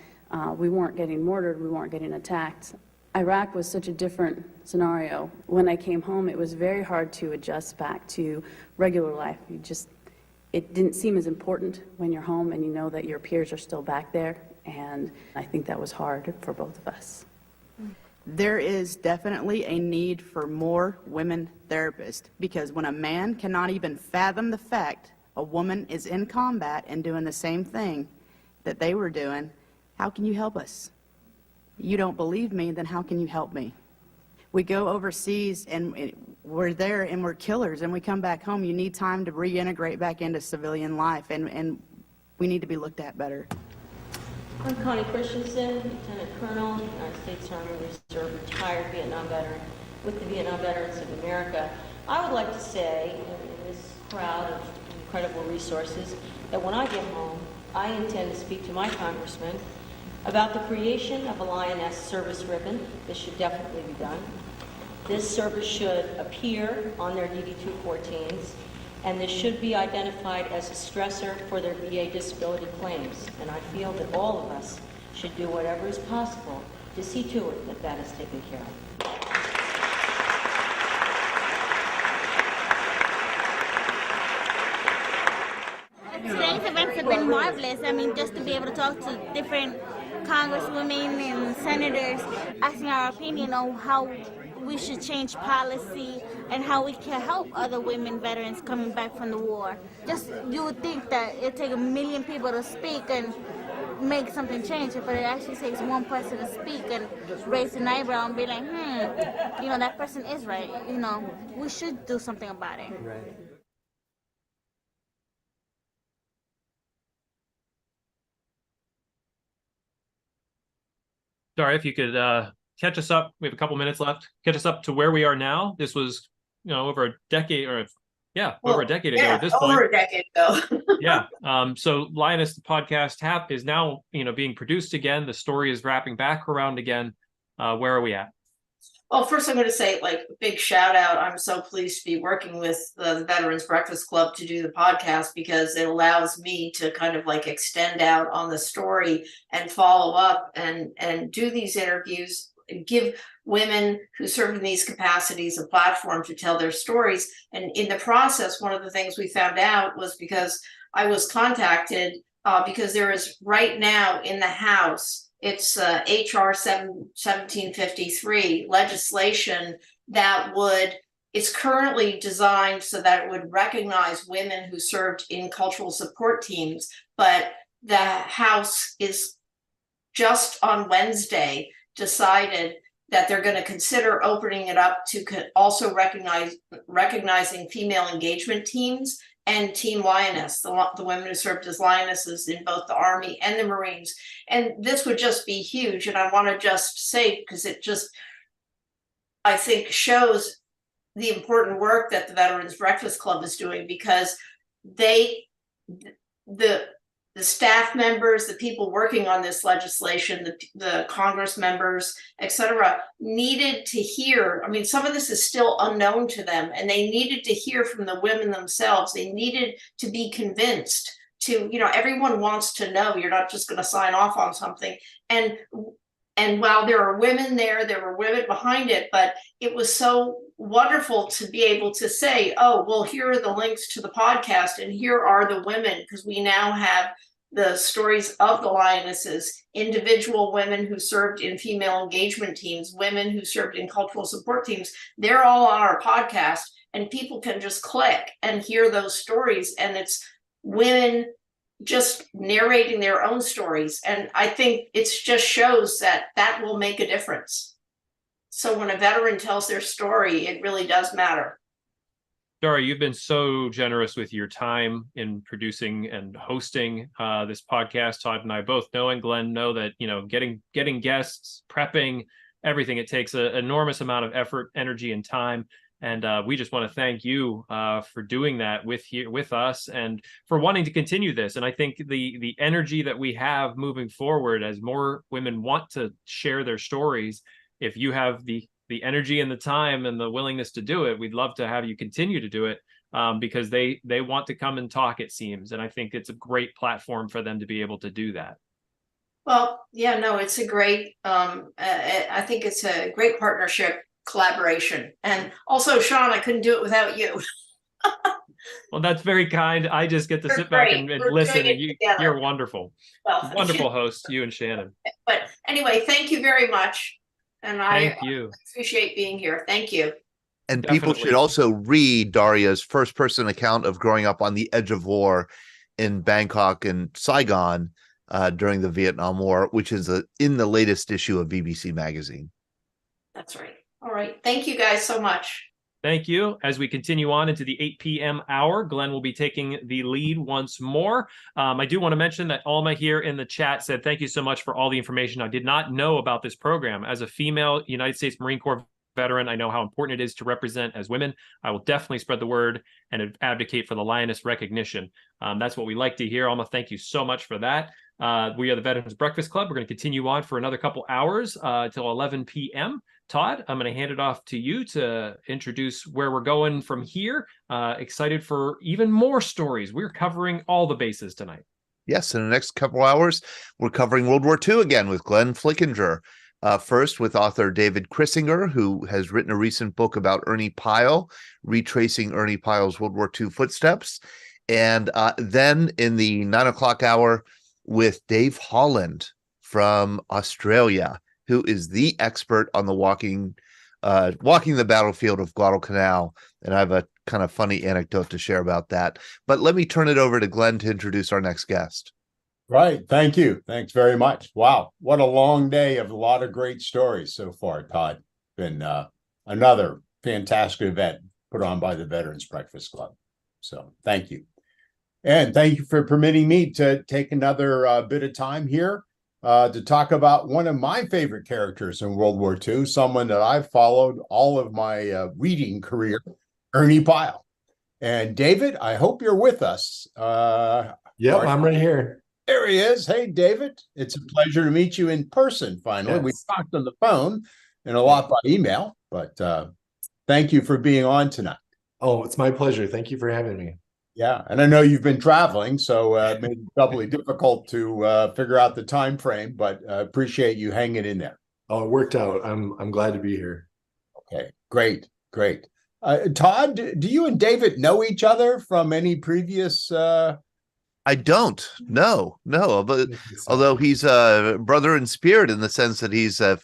We weren't getting mortared, we weren't getting attacked. Iraq was such a different scenario. When I came home, it was very hard to adjust back to regular life. It didn't seem as important when you're home and you know that your peers are still back there, and I think that was hard for both of us. There is definitely a need for more women therapists, because when a man cannot even fathom the fact a woman is in combat and doing the same thing that they were doing, how can you help us? You don't believe me, then how can you help me? We go overseas and we're there and we're killers, and we come back home. You need time to reintegrate back into civilian life, and we need to be looked at better. I'm Connie Christensen, Lieutenant Colonel, United States Army Reserve, retired Vietnam veteran with the Vietnam Veterans of America. I would like to say, in this crowd of incredible resources, that when I get home, I intend to speak to my congressman about the creation of a Lioness service ribbon. This should definitely be done. This service should appear on their DD-214s, and this should be identified as a stressor for their VA disability claims. And I feel that all of us should do whatever is possible to see to it that that is taken care of. Today's events have been marvelous. I mean, just to be able to talk to different congresswomen and senators, asking our opinion on how we should change policy and how we can help other women veterans coming back from the war. Just, you would think that it'd take 1 million people to speak and make something change, but it actually takes one person to speak and raise an eyebrow and be like, you know, that person is right. You know, we should do something about it. Right. Sorry, if you could catch us up. We have a couple minutes left. Catch us up to where we are now. This was, you know, over a decade, or over a decade ago at this point. Over a decade ago. Yeah. So Lioness, the podcast is now, you know, being produced again. The story is wrapping back around again. Where are we at? Well, first I'm going to say, like, big shout out. I'm so pleased to be working with the Veterans Breakfast Club to do the podcast, because it allows me to kind of like extend out on the story and follow up and do these interviews, give women who serve in these capacities a platform to tell their stories. And in the process, one of the things we found out was, because I was contacted because there is right now in the House, it's HR 1753 legislation that it's currently designed so that it would recognize women who served in cultural support teams, but the House is just on Wednesday decided that they're going to consider opening it up to also recognizing female engagement teams and Team Lioness, the women who served as Lionesses in both the Army and the Marines. And this would just be huge. And I want to just say, because it just, I think, shows the important work that the Veterans Breakfast Club is doing, because the staff members, the people working on this legislation, the Congress members, et cetera, needed to hear. I mean, some of this is still unknown to them, and they needed to hear from the women themselves. They needed to be convinced to, you know, everyone wants to know. You're not just going to sign off on something. And And while there are women there were women behind it, but it was so wonderful to be able to say, oh, well, here are the links to the podcast and here are the women, because we now have the stories of the lionesses, individual women who served in female engagement teams, women who served in cultural support teams. They're all on our podcast, and people can just click and hear those stories. And it's women just narrating their own stories. And I think it just shows that that will make a difference. So when a veteran tells their story, it really does matter. Dara, you've been so generous with your time in producing and hosting this podcast. Todd and I both know, and Glenn know, that getting guests, prepping, everything, it takes an enormous amount of effort, energy, and time. And we just want to thank you for doing that with us, and for wanting to continue this. And I think the energy that we have moving forward, as more women want to share their stories, if you have the energy and the time and the willingness to do it, we'd love to have you continue to do it, because they want to come and talk, it seems. And I think it's a great platform for them to be able to do that. Well, yeah, no, it's a great, I think it's a great partnership, collaboration. And also, Sean, I couldn't do it without you. Well, that's very kind. I just get to sit back and listen, and you're wonderful. Well, wonderful host, you and Shannon. But anyway, thank you very much. And Thank I you. appreciate being here. Thank you. And Definitely. people should also read Daria's first-person account of growing up on the edge of war in Bangkok and Saigon during the Vietnam War, which is in the latest issue of BBC Magazine. That's right. All right. Thank you guys so much. Thank you. As we continue on into the 8 p.m. hour, Glenn will be taking the lead once more. I do want to mention that Alma here in the chat said, thank you so much for all the information. I did not know about this program. As a female United States Marine Corps veteran, I know how important it is to represent as women. I will definitely spread the word and advocate for the lioness recognition. That's what we like to hear. Alma, thank you so much for that. We are the Veterans Breakfast Club. We're going to continue on for another couple hours till 11 p.m. Todd, I'm going to hand it off to you to introduce where we're going from here. Excited for even more stories. We're covering all the bases tonight. Yes, in the next couple hours, we're covering World War II again with Glenn Flickinger. First with author David Krissinger, who has written a recent book about Ernie Pyle, retracing Ernie Pyle's World War II footsteps. And then in the 9 o'clock hour with Dave Holland from Australia, who is the expert on the walking the battlefield of Guadalcanal. And I have a kind of funny anecdote to share about that. But let me turn it over to Glenn to introduce our next guest. Right. Thank you. Thanks very much. Wow. What a long day of a lot of great stories so far, Todd. Been another fantastic event put on by the Veterans Breakfast Club. So thank you. And thank you for permitting me to take another bit of time here to talk about one of my favorite characters in World War II, someone that I've followed all of my reading career, Ernie Pyle. And David, I hope you're with us. Yep, I'm right here. There he is. Hey, David. It's a pleasure to meet you in person, finally. Yes. We talked on the phone and a lot by email, but thank you for being on tonight. Oh, it's my pleasure. Thank you for having me. Yeah, and I know you've been traveling, so it made it doubly difficult to figure out the time frame, but appreciate you hanging in there. Oh, it worked out. I'm glad to be here. Okay, great. Todd, do you and David know each other from any previous I don't. No. But although he's a brother in spirit in the sense that he's a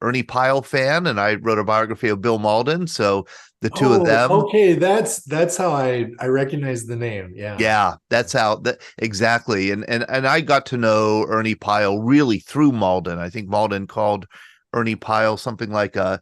Ernie Pyle fan, and I wrote a biography of Bill Malden, so the two of them. Okay, that's how I recognize the name. Yeah, that's how exactly. And I got to know Ernie Pyle really through Malden. I think Malden called Ernie Pyle something like a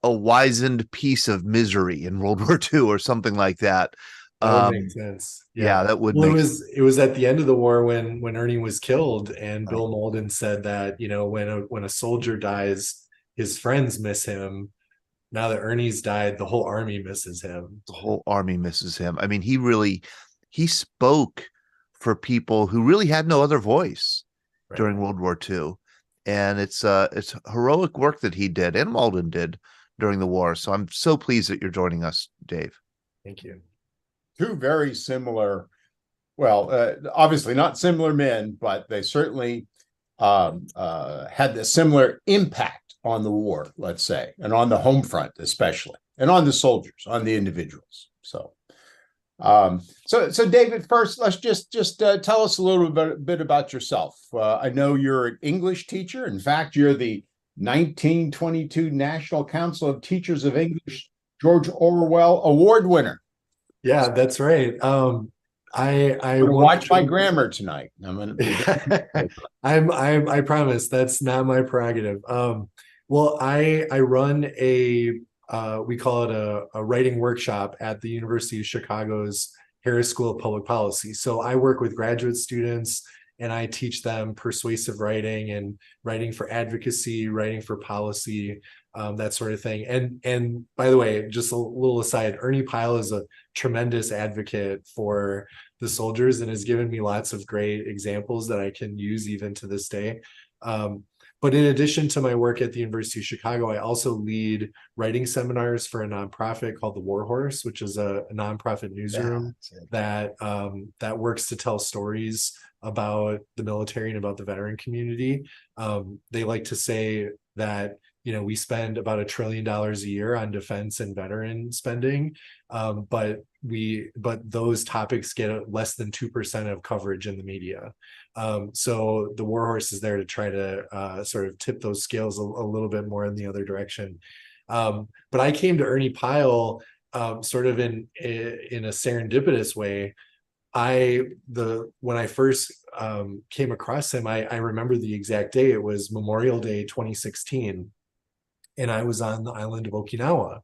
wizened piece of misery in World War II or something like that. That would make sense. Yeah, that would. Well, it was at the end of the war when Ernie was killed, and Bill Malden said that when a soldier dies, his friends miss him. Now that Ernie's died, the whole army misses him. The whole army misses him. I mean, he spoke for people who really had no other voice during World War II, and it's heroic work that he did and Malden did during the war. So I'm so pleased that you're joining us, Dave. Thank you. Two very similar, well, obviously not similar men, but they certainly had a similar impact on the war, let's say, and on the home front especially, and on the soldiers, on the individuals. So David, first, let's just tell us a little bit about yourself. I know you're an English teacher. In fact, you're the 1922 National Council of Teachers of English George Orwell Award winner. Yeah, that's right. I watch my grammar tonight. I'm gonna be I promise that's not my prerogative. Well, I run a we call it a writing workshop at the University of Chicago's Harris School of Public Policy. So I work with graduate students and I teach them persuasive writing and writing for advocacy, writing for policy, that sort of thing. And by the way, just a little aside, Ernie Pyle is a tremendous advocate for the soldiers and has given me lots of great examples that I can use even to this day. But in addition to my work at the University of Chicago, I also lead writing seminars for a nonprofit called the War Horse, which is a nonprofit newsroom that works to tell stories about the military and about the veteran community. They like to say that, you know, we spend about $1 trillion a year on defense and veteran spending, but those topics get less than 2% of coverage in the media. So the War Horse is there to try to sort of tip those scales a little bit more in the other direction. But I came to Ernie Pyle sort of in a serendipitous way. When I first came across him, I remember the exact day. It was Memorial Day 2016, and I was on the island of Okinawa.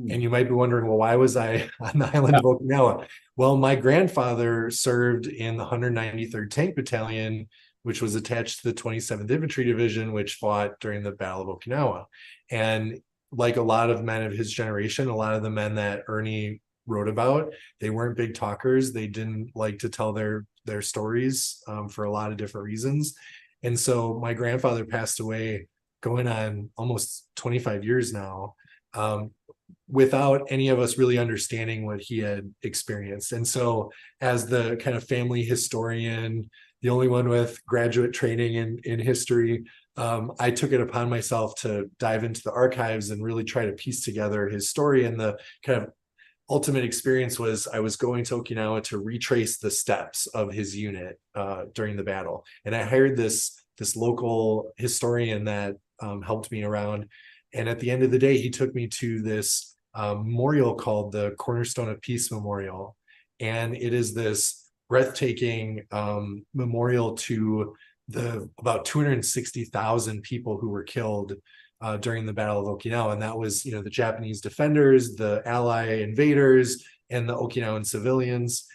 And you might be wondering, well, why was I on the island of Okinawa? Well, my grandfather served in the 193rd Tank Battalion, which was attached to the 27th Infantry Division, which fought during the Battle of Okinawa. And like a lot of men of his generation, a lot of the men that Ernie wrote about, they weren't big talkers. They didn't like to tell their stories for a lot of different reasons. And so my grandfather passed away going on almost 25 years now, without any of us really understanding what he had experienced. And so as the kind of family historian, the only one with graduate training in history, I took it upon myself to dive into the archives and really try to piece together his story. And the kind of ultimate experience was I was going to Okinawa to retrace the steps of his unit during the battle. And I hired this local historian that helped me around. And at the end of the day, he took me to this memorial called the Cornerstone of Peace Memorial. And it is this breathtaking memorial to the about 260,000 people who were killed during the Battle of Okinawa. And that was, you know, the Japanese defenders, the Ally invaders, and the Okinawan civilians,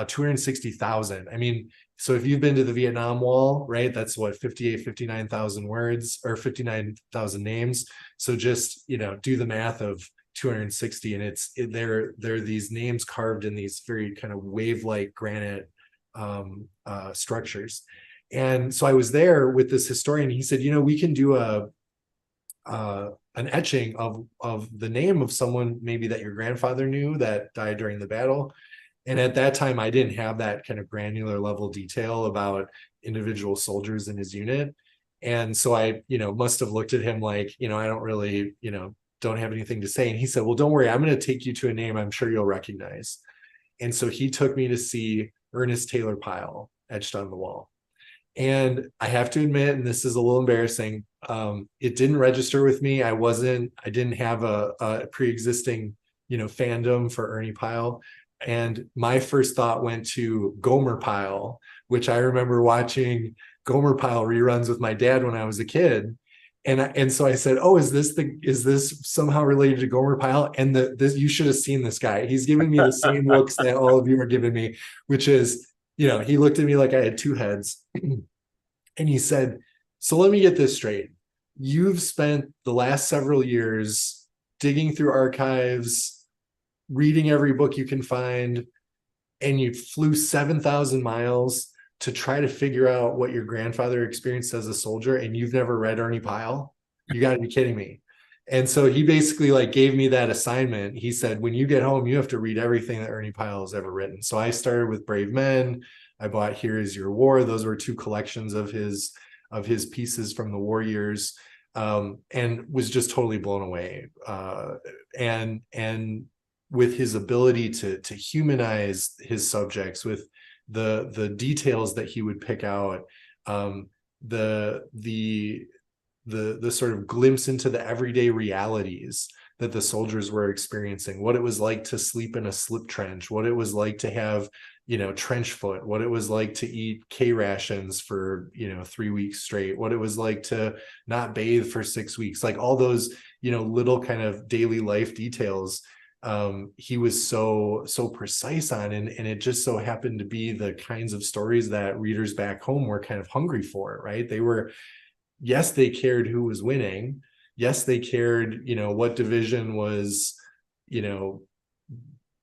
260,000. I mean, so if you've been to the Vietnam Wall, right, that's what, 59,000 words or 59,000 names. So just, you know, do the math of 260, and there are these names carved in these very kind of wave-like granite structures. And so I was there with this historian. He said, you know, we can do an etching of the name of someone maybe that your grandfather knew that died during the battle. And at that time, I didn't have that kind of granular level detail about individual soldiers in his unit. And so I, you know, must have looked at him like, you know, I don't really, you know, don't have anything to say. And he said, well, don't worry, I'm going to take you to a name I'm sure you'll recognize. And so he took me to see Ernest Taylor Pyle etched on the wall. And I have to admit, and this is a little embarrassing, it didn't register with me. I didn't have a pre-existing, you know, fandom for Ernie Pyle. And my first thought went to Gomer Pyle, which I remember watching Gomer Pyle reruns with my dad when I was a kid. And so I said, oh, is this somehow related to Gomer Pyle? And you should have seen this guy. He's giving me the same looks that all of you are giving me, which is, you know, he looked at me like I had two heads. And he said, so let me get this straight. You've spent the last several years digging through archives, reading every book you can find, and you flew 7,000 miles to try to figure out what your grandfather experienced as a soldier, and you've never read Ernie Pyle? You got to be kidding me. And so he basically like gave me that assignment. He said, when you get home, you have to read everything that Ernie Pyle has ever written. So I started with Brave Men. I bought Here Is Your War. Those were two collections of his of his pieces from the war years, and was just totally blown away. And with his ability to humanize his subjects, with the details that he would pick out, the sort of glimpse into the everyday realities that the soldiers were experiencing, what it was like to sleep in a slip trench, what it was like to have, trench foot, what it was like to eat K rations for, 3 weeks straight, what it was like to not bathe for 6 weeks, like all those, little kind of daily life details. He was so precise on, and it just so happened to be the kinds of stories that readers back home were kind of hungry for, right? Yes, they cared who was winning. Yes, they cared, what division was,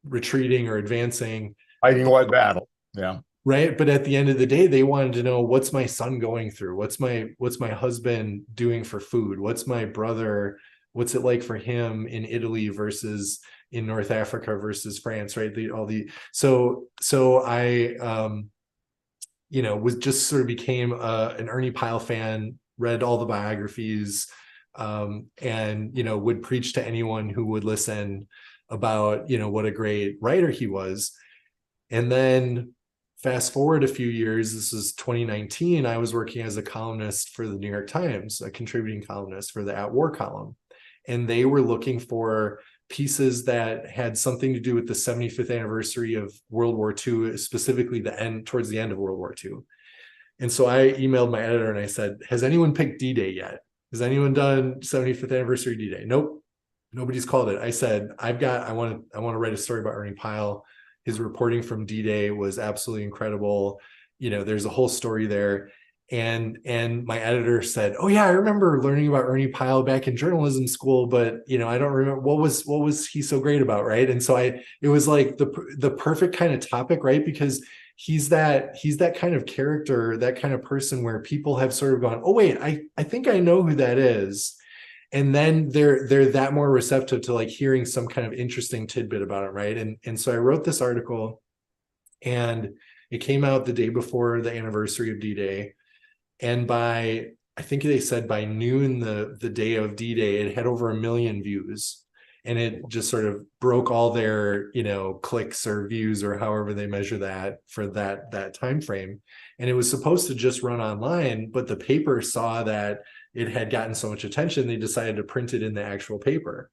retreating or advancing. Fighting what battle. Yeah. Right. But at the end of the day, they wanted to know, what's my son going through? What's my husband doing for food? What's my brother? What's it like for him in Italy versus in North Africa versus France, right? So I, was just sort of became an Ernie Pyle fan, read all the biographies, and, would preach to anyone who would listen about, what a great writer he was. And then fast forward a few years, this is 2019, I was working as a columnist for the New York Times, a contributing columnist for the At War column. And they were looking for pieces that had something to do with the 75th anniversary of World War II, specifically towards the end of World War II. And so I emailed my editor and I said, has anyone picked D-Day yet? Has anyone done 75th anniversary D-Day? Nope. Nobody's called it. I said, I want to write a story about Ernie Pyle. His reporting from D-Day was absolutely incredible. There's a whole story there. And my editor said, oh yeah, I remember learning about Ernie Pyle back in journalism school, but I don't remember what was he so great about, right? And so it was like the perfect kind of topic, right? Because he's that kind of character, that kind of person where people have sort of gone, oh wait, I think I know who that is. And then they're that more receptive to like hearing some kind of interesting tidbit about him, right? And so I wrote this article, and it came out the day before the anniversary of D-Day. And I think they said by noon the day of D-Day, it had over 1 million views. And it just sort of broke all their, clicks or views or however they measure that for that time frame. And it was supposed to just run online, but the paper saw that it had gotten so much attention, they decided to print it in the actual paper.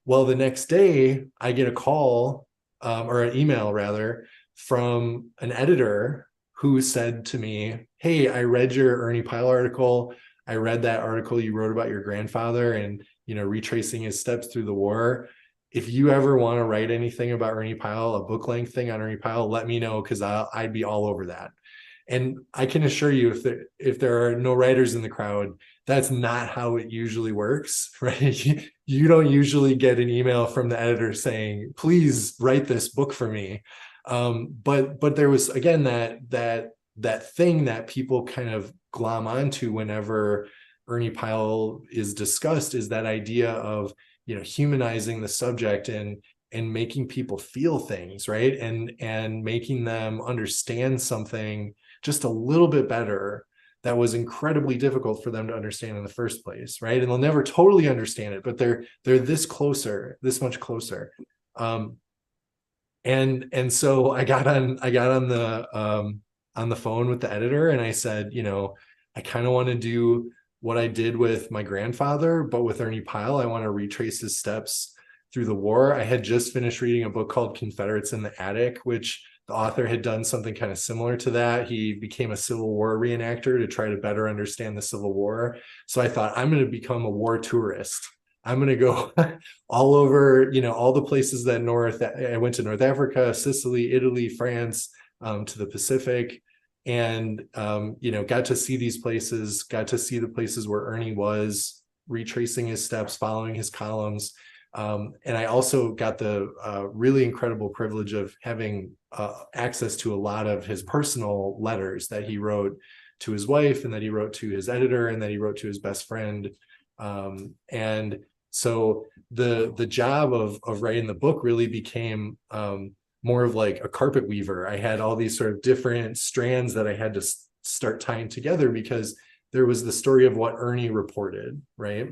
Well, the next day, I get a call, or an email rather, from an editor who said to me, hey, I read your Ernie Pyle article. I read that article you wrote about your grandfather and, retracing his steps through the war. If you ever want to write anything about Ernie Pyle, a book length thing on Ernie Pyle, let me know, because I'd be all over that. And I can assure you, if there are no writers in the crowd, that's not how it usually works, right? You don't usually get an email from the editor saying, please write this book for me. But there was, again, that thing that people kind of glom onto whenever Ernie Pyle is discussed, is that idea of, humanizing the subject and making people feel things, right? And making them understand something just a little bit better that was incredibly difficult for them to understand in the first place, right? And they'll never totally understand it, but they're this much closer. And so I got on the phone with the editor, and I said, I kind of want to do what I did with my grandfather, but with Ernie Pyle. I want to retrace his steps through the war. I had just finished reading a book called Confederates in the Attic, which the author had done something kind of similar to that. He became a Civil War reenactor to try to better understand the Civil War. So I thought, I'm going to become a war tourist. I'm going to go all over, all the places that I went to North Africa, Sicily, Italy, France, to the Pacific, and, got to see these places, got to see the places where Ernie was, retracing his steps, following his columns. And I also got the really incredible privilege of having access to a lot of his personal letters that he wrote to his wife, and that he wrote to his editor, and that he wrote to his best friend. And so the job of writing the book really became more of like a carpet weaver. I had all these sort of different strands that I had to start tying together, because there was the story of what Ernie reported, right?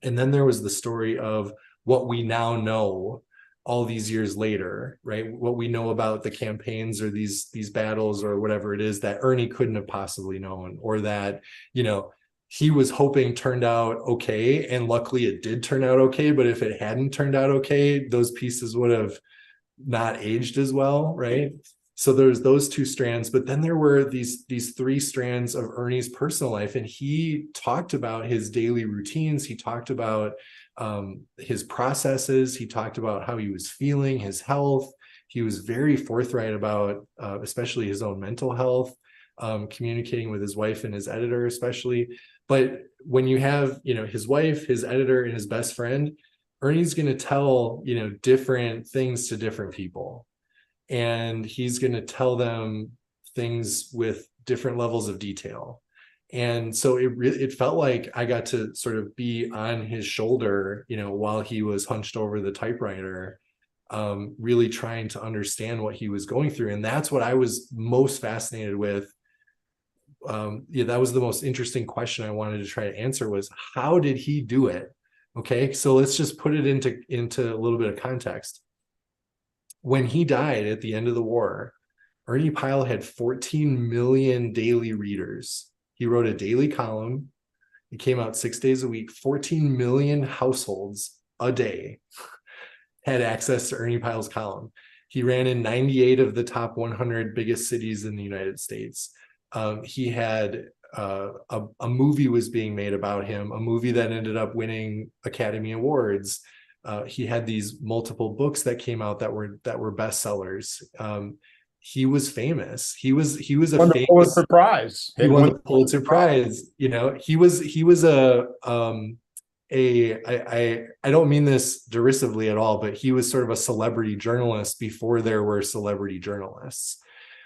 And then there was the story of what we now know all these years later, right? What we know about the campaigns or these battles or whatever it is that Ernie couldn't have possibly known, or that, you know, he was hoping turned out okay. And luckily it did turn out okay. But if it hadn't turned out okay, those pieces would have not aged as well, right? So there's those two strands, but then there were these three strands of Ernie's personal life, and he talked about his daily routines. He talked about his processes. He talked about how he was feeling, his health. He was very forthright about especially his own mental health, communicating with his wife and his editor especially. But when you have, you know, his wife, his editor, and his best friend, Ernie's going to tell, you know, different things to different people. And he's going to tell them things with different levels of detail. And so it felt like I got to sort of be on his shoulder, you know, while he was hunched over the typewriter, really trying to understand what he was going through. And that's what I was most fascinated with. Yeah, that was the most interesting question I wanted to try to answer, was how did he do it? Okay, so let's just put it into a little bit of context. When he died at the end of the war, Ernie Pyle had 14 million daily readers. He wrote a daily column. It came out 6 days a week. 14 million households a day had access to Ernie Pyle's column. He ran in 98 of the top 100 biggest cities in the United States. He had a movie was being made about him, a movie that ended up winning Academy Awards. He had these multiple books that came out that were bestsellers. He was famous. He was a won the famous Pulitzer Prize. He won the Pulitzer Prize. You know, he was I don't mean this derisively at all, but he was sort of a celebrity journalist before there were celebrity journalists.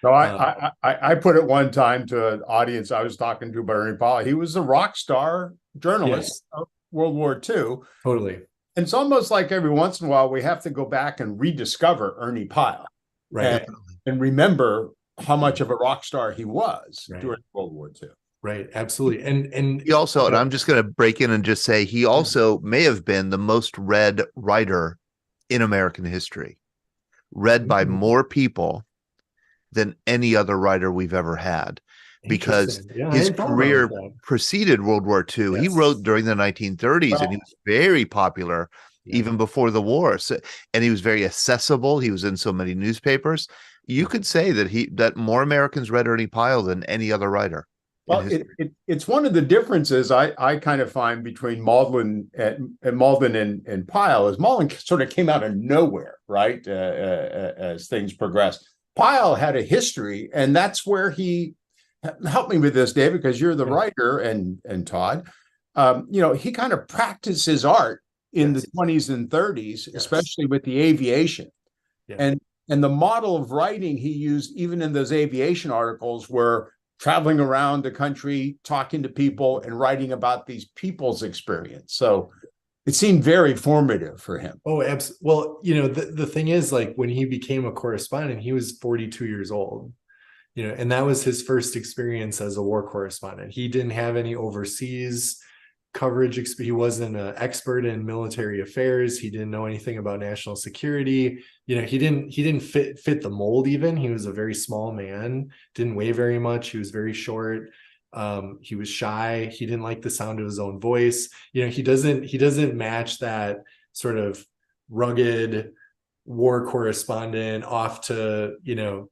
So I put it one time to an audience I was talking to about Ernie Pyle. He was a rock star journalist of World War II. Totally. And it's almost like every once in a while we have to go back and rediscover Ernie Pyle, right? And remember how much of a rock star he was during World War II. Right, absolutely. And he also, and I'm just going to break in and just say, he also may have been the most read writer in American history, read by more people than any other writer we've ever had, because his career preceded World War II. He wrote during the 1930s, and he was very popular even before the war. So, and he was very accessible. He was in so many newspapers. You could say that more Americans read Ernie Pyle than any other writer. Well, it's one of the differences I kind of find between Malden and Pyle is Malden sort of came out of nowhere, right? As things progressed. Pyle had a history, and that's where he helped me with this, Dave, because you're the writer, and Todd. You know, he kind of practiced his art in the 20s and 30s, especially with the aviation. And the model of writing he used, even in those aviation articles, were traveling around the country, talking to people, and writing about these people's experience. So it seemed very formative for him. Oh, absolutely. Well, you know, the thing is, like, when he became a correspondent, he was 42 years old, you know, and that was his first experience as a war correspondent. He didn't have any overseas coverage. He wasn't an expert in military affairs. He didn't know anything about national security. You know, he didn't fit the mold even. He was a very small man, didn't weigh very much. He was very short. He was shy. He didn't like the sound of his own voice. You know, he doesn't match that sort of rugged war correspondent off to, you know.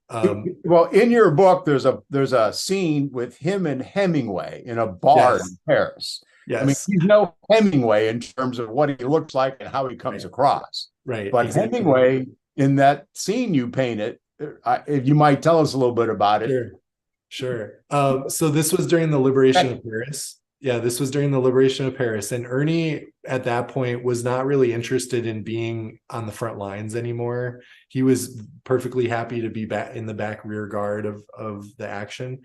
Well, in your book, there's a scene with him and Hemingway in a bar in Paris. Yes. I mean, he's no Hemingway in terms of what he looks like and how he comes across. Right. But exactly. Hemingway, in that scene you painted, if you might tell us a little bit about it. Sure. So this was during the liberation of Paris. Yeah, this was during the liberation of Paris. And Ernie, at that point, was not really interested in being on the front lines anymore. He was perfectly happy to be back in the back rear guard of the action.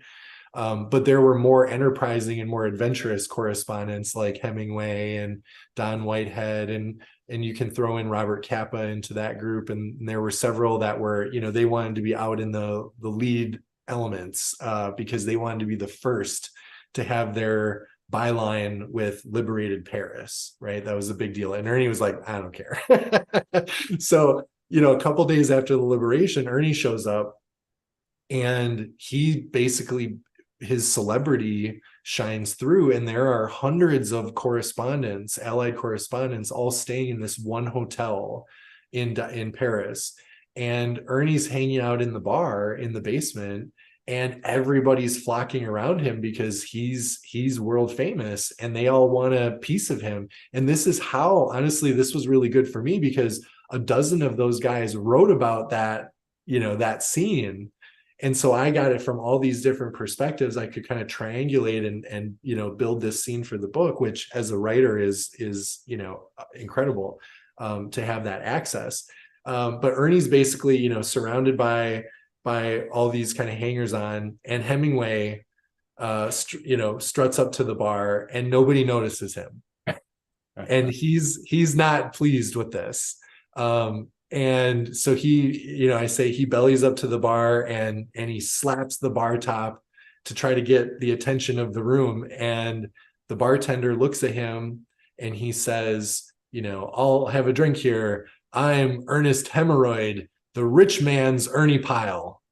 But there were more enterprising and more adventurous correspondents like Hemingway and Don Whitehead, and you can throw in Robert Capa into that group. And there were several that were, you know, they wanted to be out in the lead elements because they wanted to be the first to have their byline with liberated Paris, right? That was a big deal. And Ernie was like, I don't care. So, a couple days after the liberation, Ernie shows up, and he basically, his celebrity shines through, and there are hundreds of correspondents, Allied correspondents, all staying in this one hotel in Paris. And Ernie's hanging out in the bar in the basement, and everybody's flocking around him because he's world famous, and they all want a piece of him. And this is how, honestly, this was really good for me, because a dozen of those guys wrote about that, that scene. And so I got it from all these different perspectives. I could kind of triangulate and build this scene for the book, which as a writer is incredible to have that access. But Ernie's basically, surrounded by all these kind of hangers on, and Hemingway, struts up to the bar, and nobody notices him. And he's not pleased with this. And so I say he bellies up to the bar, and he slaps the bar top to try to get the attention of the room. And the bartender looks at him, and he says, I'll have a drink here. I'm Ernest Hemorrhoid, the rich man's Ernie Pyle.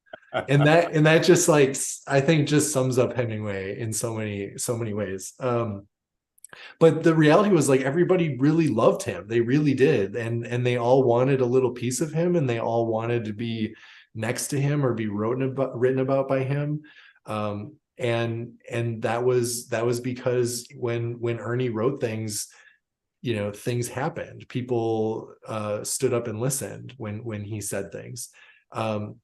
And that just, like, I think just sums up Hemingway in so many ways. But the reality was, like, everybody really loved him. They really did. And they all wanted a little piece of him, and they all wanted to be next to him or be written about by him. And that was because when Ernie wrote things, things happened. People stood up and listened when he said things. And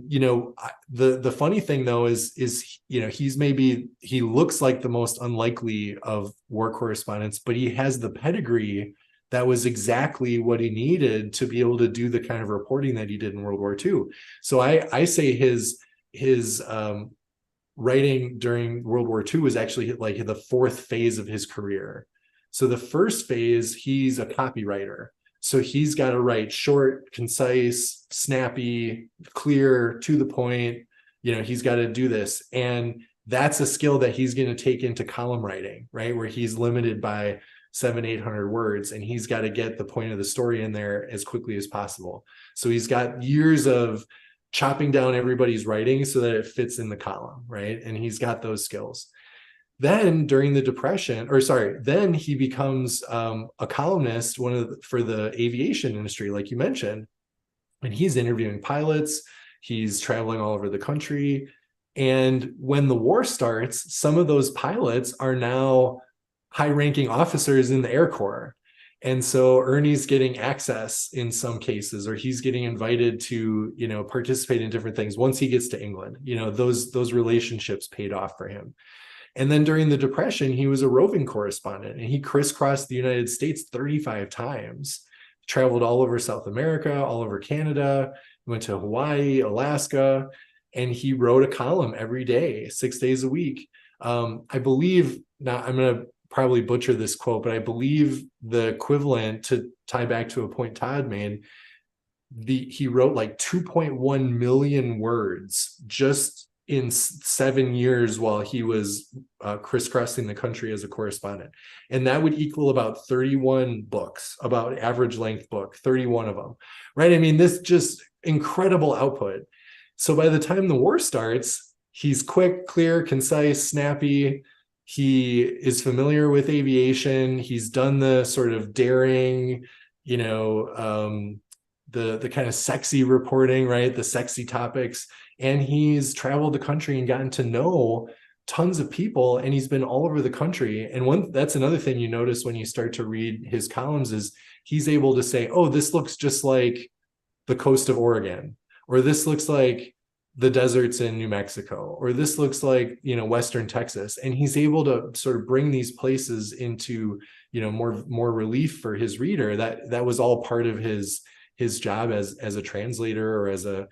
the funny thing, though, is he looks like the most unlikely of war correspondents, but he has the pedigree that was exactly what he needed to be able to do the kind of reporting that he did in World War II. So I say his writing during World War II was actually like the fourth phase of his career. So the first phase, he's a copywriter. So he's got to write short, concise, snappy, clear, to the point. He's got to do this. And that's a skill that he's going to take into column writing, right? Where he's limited by 700-800 words, and he's got to get the point of the story in there as quickly as possible. So he's got years of chopping down everybody's writing so that it fits in the column, right? And he's got those skills. Then during the Depression, then he becomes a columnist, for the aviation industry, like you mentioned, and he's interviewing pilots. He's traveling all over the country. And when the war starts, some of those pilots are now high-ranking officers in the Air Corps. And so Ernie's getting access in some cases, or he's getting invited to, participate in different things. Once he gets to England, those relationships paid off for him. And then during the Depression, he was a roving correspondent, and he crisscrossed the United States 35 times, traveled all over South America, all over Canada, went to Hawaii, Alaska, and he wrote a column every day, 6 days a week. I believe, now I'm going to probably butcher this quote, but I believe the equivalent, to tie back to a point Todd made, he wrote like 2.1 million words just in 7 years while he was crisscrossing the country as a correspondent. And that would equal about 31 books, about average length book, 31 of them, right? I mean, this just incredible output. So by the time the war starts, he's quick, clear, concise, snappy. He is familiar with aviation. He's done the sort of daring, the kind of sexy reporting, right? The sexy topics. And he's traveled the country and gotten to know tons of people, and he's been all over the country. And that's another thing you notice when you start to read his columns is he's able to say, oh, this looks just like the coast of Oregon, or this looks like the deserts in New Mexico, or this looks like, Western Texas. And he's able to sort of bring these places into, more relief for his reader. That was all part of his job as a translator, or as a,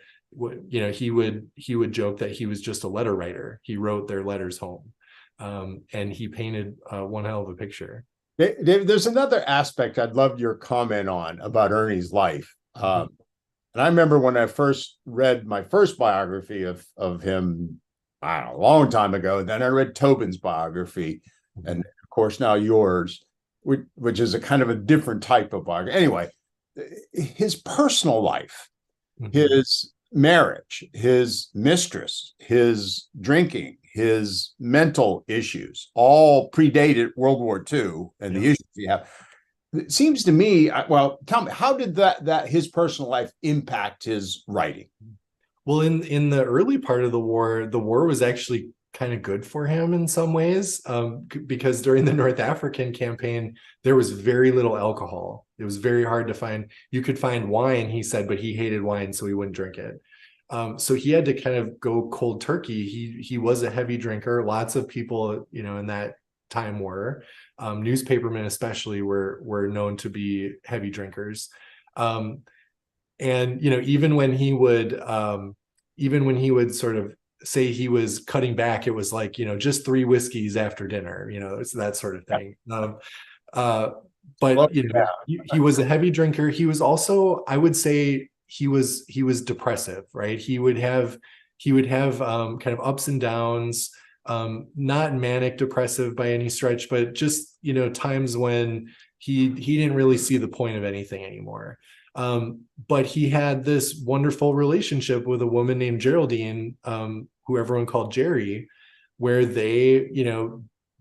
he would joke that he was just a letter writer. He wrote their letters home, and he painted one hell of a picture. Dave, there's another aspect I'd love your comment on about Ernie's life. And I remember when I first read my first biography of him I don't know, a long time ago. Then I read Tobin's biography, and of course now yours, which is a kind of a different type of biography. Anyway, his personal life, his marriage, his mistress, his drinking, his mental issues, all predated World War II and the issues he had. It seems to me, well, tell me, how did that his personal life impact his writing? Well, in the early part of the war was actually kind of good for him in some ways, because during the North African campaign, there was very little alcohol. It was very hard to find. You could find wine, he said, but he hated wine, so he wouldn't drink it. So he had to kind of go cold turkey. He was a heavy drinker. Lots of people, in that time were. Newspapermen especially were known to be heavy drinkers. And even when he would sort of say he was cutting back, it was like, just 3 whiskeys after dinner, it's that sort of thing. But he was a heavy drinker. He was also, I would say, he was depressive, right? He would have kind of ups and downs, not manic depressive by any stretch, but just times when he didn't really see the point of anything anymore. But he had this wonderful relationship with a woman named Geraldine, who everyone called Jerry, where they,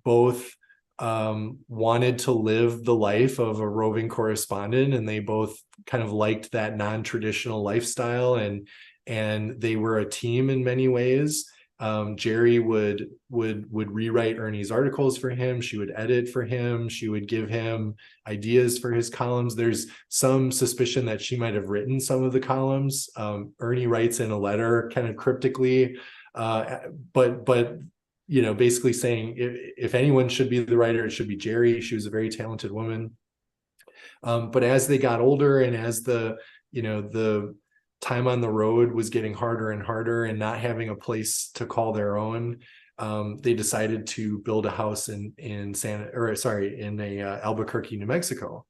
both wanted to live the life of a roving correspondent, and they both kind of liked that non-traditional lifestyle, and they were a team in many ways. Jerry would rewrite Ernie's articles for him. She would edit for him. She would give him ideas for his columns. There's some suspicion that she might have written some of the columns. Ernie writes in a letter kind of cryptically, but basically saying if anyone should be the writer, it should be Jerry. She was a very talented woman. But as they got older, and as the time on the road was getting harder and harder, and not having a place to call their own, they decided to build a house in Albuquerque, New Mexico.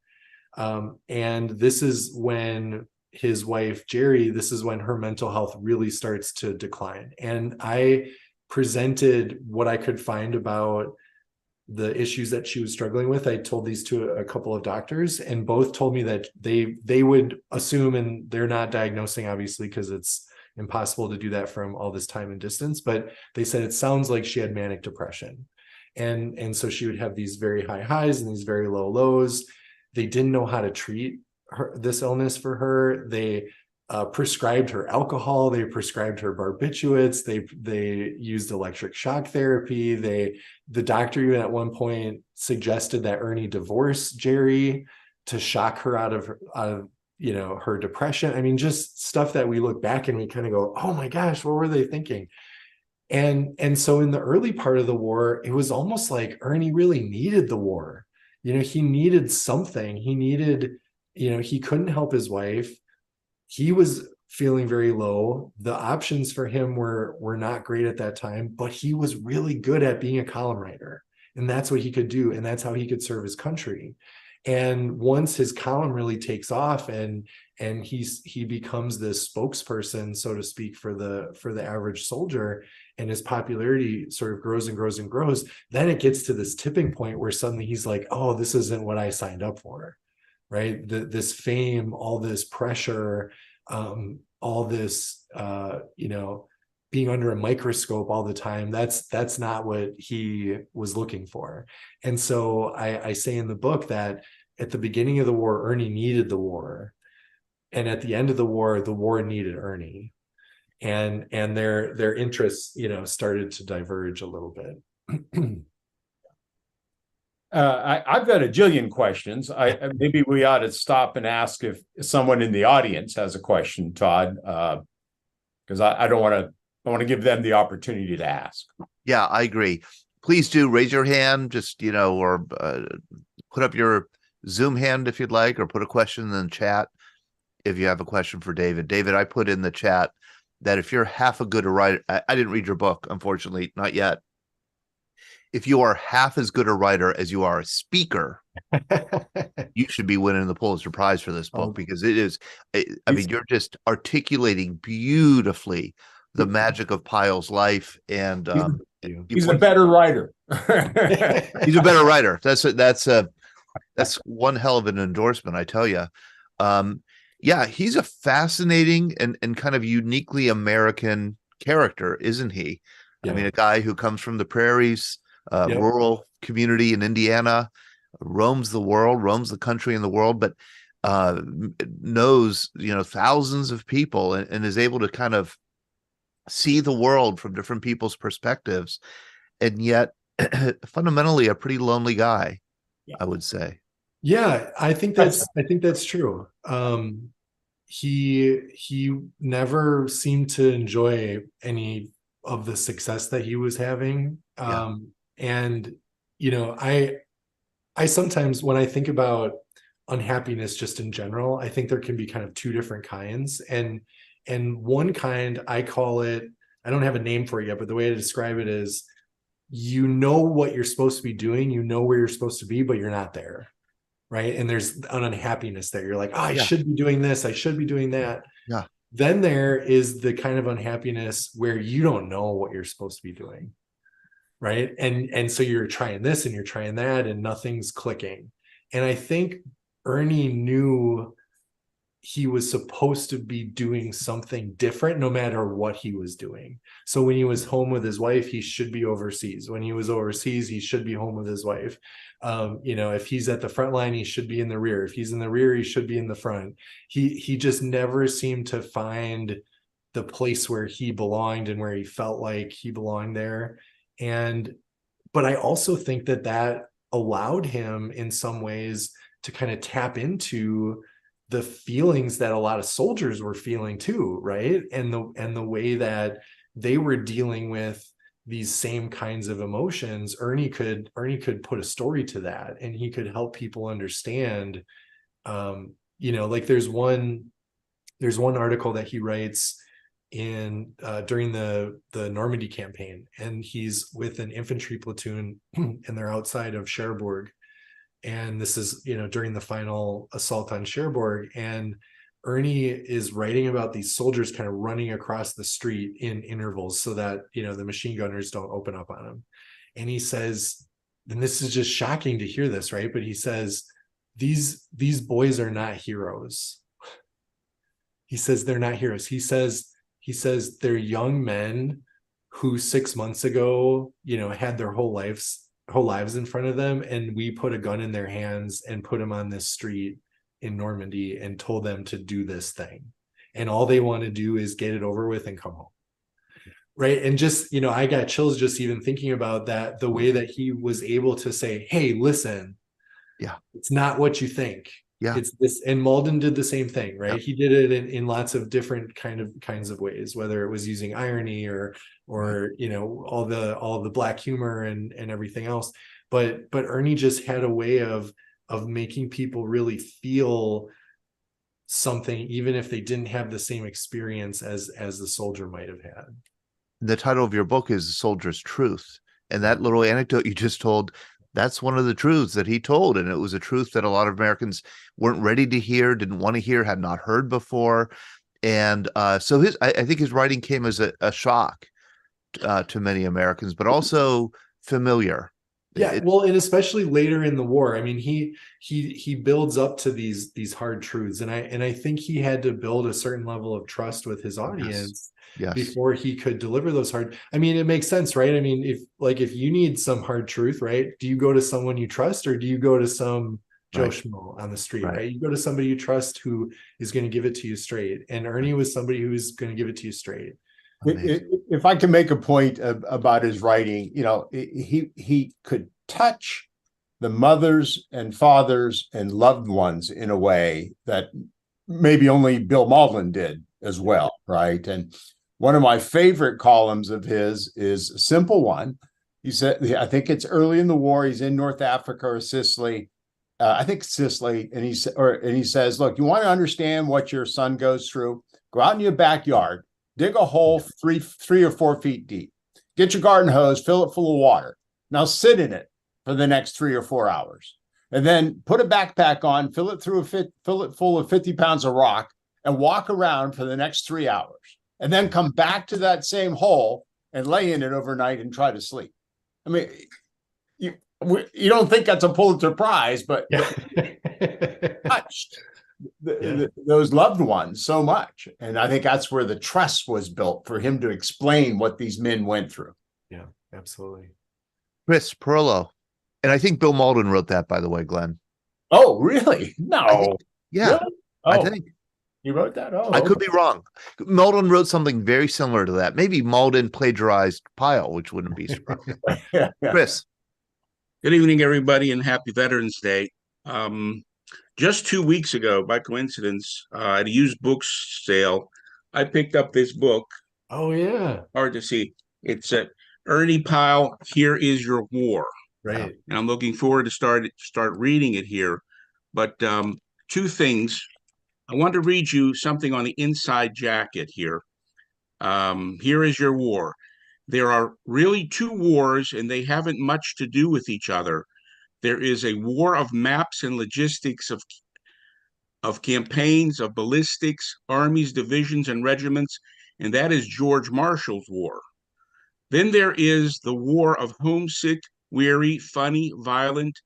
And this is when his wife Jerry, this is when her mental health really starts to decline. And I presented what I could find about the issues that she was struggling with. I told these to a couple of doctors, and both told me that they would assume, and they're not diagnosing obviously because it's impossible to do that from all this time and distance, but they said it sounds like she had manic depression. And so she would have these very high highs and these very low lows. They didn't know how to treat this illness for her. They prescribed her alcohol. They prescribed her barbiturates. They used electric shock therapy. The doctor even at one point suggested that Ernie divorce Jerry to shock her out of her depression. I mean, just stuff that we look back and we kind of go, oh my gosh, what were they thinking? And so in the early part of the war, it was almost like Ernie really needed the war. He needed something. He needed, he couldn't help his wife. He was feeling very low. The options for him were not great at that time, but he was really good at being a column writer. And that's what he could do. And that's how he could serve his country. And once his column really takes off and he becomes this spokesperson, so to speak, for the average soldier, and his popularity sort of grows and grows and grows, then it gets to this tipping point where suddenly he's like, oh, this isn't what I signed up for. Right? This fame, all this pressure, all this, being under a microscope all the time, that's not what he was looking for. And so I say in the book that at the beginning of the war, Ernie needed the war. And at the end of the war needed Ernie. And their interests, started to diverge a little bit. I've got a jillion questions. Maybe we ought to stop and ask if someone in the audience has a question, Todd, because I want to give them the opportunity to ask. Yeah, I agree. Please do raise your hand, just or put up your Zoom hand if you'd like, or put a question in the chat if you have a question for David. David, I put in the chat that if you're half a good writer, I didn't read your book, unfortunately, not yet. If you are half as good a writer as you are a speaker, you should be winning the Pulitzer Prize for this book, because it is, I mean, you're just articulating beautifully the magic of Pyle's life. And he's a better writer. He's a better writer. That's one hell of an endorsement, I tell you. Yeah, he's a fascinating and kind of uniquely American character, isn't he? Yeah. I mean, a guy who comes from the prairies, rural community in Indiana, roams the country and the world, but knows, thousands of people and is able to kind of see the world from different people's perspectives, and yet fundamentally a pretty lonely guy, I would say. Yeah, I think that's true. He never seemed to enjoy any of the success that he was having. And I sometimes, when I think about unhappiness just in general, I think there can be kind of two different kinds. And one kind, I call it, I don't have a name for it yet, but the way to describe it is, you know what you're supposed to be doing, you know where you're supposed to be, but you're not there. Right. And there's an unhappiness there. You're like, oh, I should be doing this, I should be doing that. Yeah. Then there is the kind of unhappiness where you don't know what you're supposed to be doing. Right. And so you're trying this and you're trying that and nothing's clicking. And I think Ernie knew he was supposed to be doing something different no matter what he was doing. So when he was home with his wife, he should be overseas. When he was overseas, he should be home with his wife. If he's at the front line, he should be in the rear. If he's in the rear, he should be in the front. He just never seemed to find the place where he belonged and where he felt like he belonged there. But I also think that allowed him in some ways to kind of tap into the feelings that a lot of soldiers were feeling too, right? And the way that they were dealing with these same kinds of emotions. Ernie could put a story to that, and he could help people understand. Like there's one article that he writes in during the Normandy campaign, and he's with an infantry platoon and they're outside of Cherbourg. And this is, during the final assault on Cherbourg, and Ernie is writing about these soldiers kind of running across the street in intervals so that, the machine gunners don't open up on them. And he says, and this is just shocking to hear this, right? But he says, these boys are not heroes. He says, they're not heroes. He says, they're young men who 6 months ago, had their whole lives in front of them, and we put a gun in their hands and put them on this street in Normandy and told them to do this thing, and all they want to do is get it over with and come home. Right. And just, I got chills just even thinking about that, the way that he was able to say, hey, listen, it's not what you think. It's this. And Malden did the same thing, right? He did it in lots of different kinds of ways, whether it was using irony or all the black humor and everything else. But Ernie just had a way of making people really feel something, even if they didn't have the same experience as the soldier might have had. The title of your book is The Soldier's Truth. And that little anecdote you just told, that's one of the truths that he told. And it was a truth that a lot of Americans weren't ready to hear, didn't want to hear, had not heard before. And so I think his writing came as a shock to many Americans, but also familiar. Yeah, well, and especially later in the war. I mean, he builds up to these hard truths, and I think he had to build a certain level of trust with his audience before he could deliver those hard. I mean, it makes sense, right? I mean, if you need some hard truth, right? Do you go to someone you trust, or do you go to some Joe Schmo on the street, right? You go to somebody you trust who is going to give it to you straight. And Ernie was somebody who was going to give it to you straight. If I can make a point about his writing, he could touch the mothers and fathers and loved ones in a way that maybe only Bill Malden did as well, right? And one of my favorite columns of his is a simple one. He said, I think it's early in the war. He's in North Africa or Sicily. I think Sicily, and he says, look, you want to understand what your son goes through? Go out in your backyard. Dig a hole 3 or 4 feet deep. Get your garden hose, fill it full of water. Now sit in it for the next 3 or 4 hours. And then put a backpack on, fill it full of 50 pounds of rock, and walk around for the next 3 hours. and then come back to that same hole and lay in it overnight and try to sleep. I mean, you don't think that's a Pulitzer Prize, but touched those loved ones so much. And I think that's where the trust was built for him to explain what these men went through. Yeah, absolutely. Chris Perlow. And I think Bill Malden wrote that, by the way, Glenn. Oh, really? No. Yeah, Really? Oh, I think. he wrote that? Oh, I could be wrong. Malden wrote something very similar to that. Maybe Malden plagiarized Pyle, which wouldn't be surprising. Chris. Good evening, everybody, and happy Veterans Day. Just 2 weeks ago, by coincidence, at a used books sale, I picked up this book. Oh, yeah. Hard to see. It's Ernie Pyle, Here Is Your War. Right. And I'm looking forward to start reading it here. But two things. I want to read you something on the inside jacket here. Here is your war. There are really two wars, and they haven't much to do with each other. There is a war of maps and logistics of campaigns, of ballistics, armies, divisions, and regiments, and that is George Marshall's war. Then there is the war of homesick, weary, funny, violent,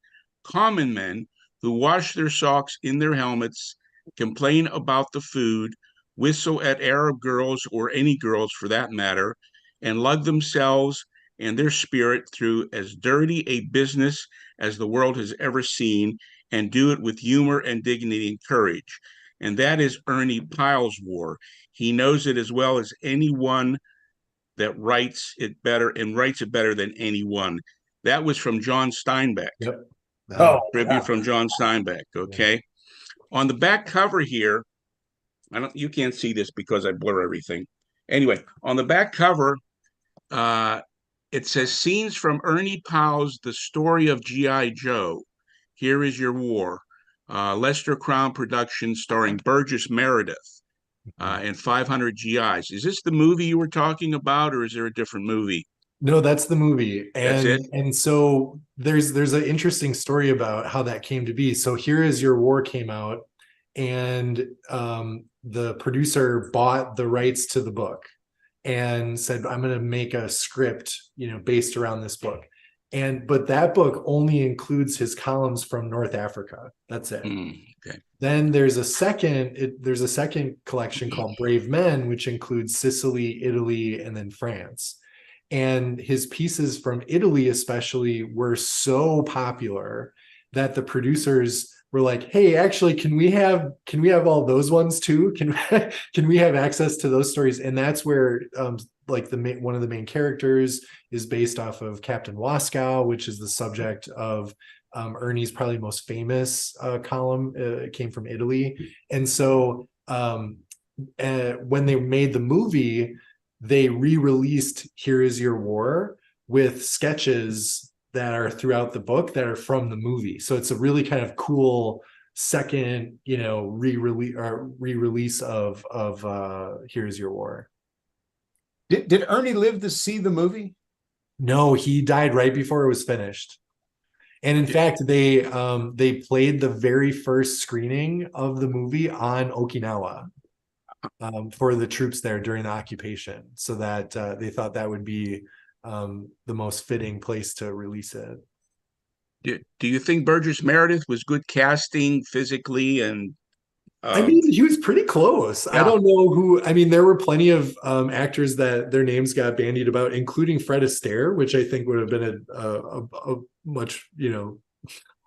common men who wash their socks in their helmets, complain about the food, whistle at Arab girls, or any girls for that matter, and lug themselves and their spirit through as dirty a business as the world has ever seen, and do it with humor and dignity and courage. And that is Ernie Pyle's war. He knows it as well as anyone that writes it better, and writes it better than anyone. That was from John Steinbeck. Yep. Tribute from John Steinbeck. Okay. Yeah. On the back cover here, you can't see this because I blur everything. Anyway, on the back cover, it says scenes from Ernie Pyle's The Story of G.I. Joe. Here Is Your War. Lester Crown production starring Burgess Meredith and 500 GIs. Is this the movie you were talking about, or is there a different movie? No, that's the movie. That's it? And so there's an interesting story about how that came to be. So Here Is Your War came out, and the producer bought the rights to the book and said, I'm going to make a script, based around this book. But that book only includes his columns from North Africa. That's it. Okay. Then there's a second collection called Brave Men, which includes Sicily, Italy, and then France. And his pieces from Italy especially were so popular that the producers were like, hey, actually, can we have all those ones too? Can we have access to those stories? And that's where one of the main characters is based off of Captain Wascow, which is the subject of Ernie's probably most famous column. It came from Italy. And so when they made the movie, they re-released Here Is Your War with sketches that are throughout the book that are from the movie. So it's a really kind of cool second, re-release of Here Is Your War. Did Ernie live to see the movie? No, he died right before it was finished. And in fact, they played the very first screening of the movie on Okinawa for the troops there during the occupation, so that they thought that would be the most fitting place to release it. Do you think Burgess Meredith was good casting physically? And I mean, he was pretty close. Yeah. I don't know who. I mean, there were plenty of actors that their names got bandied about, including Fred Astaire, which I think would have been a much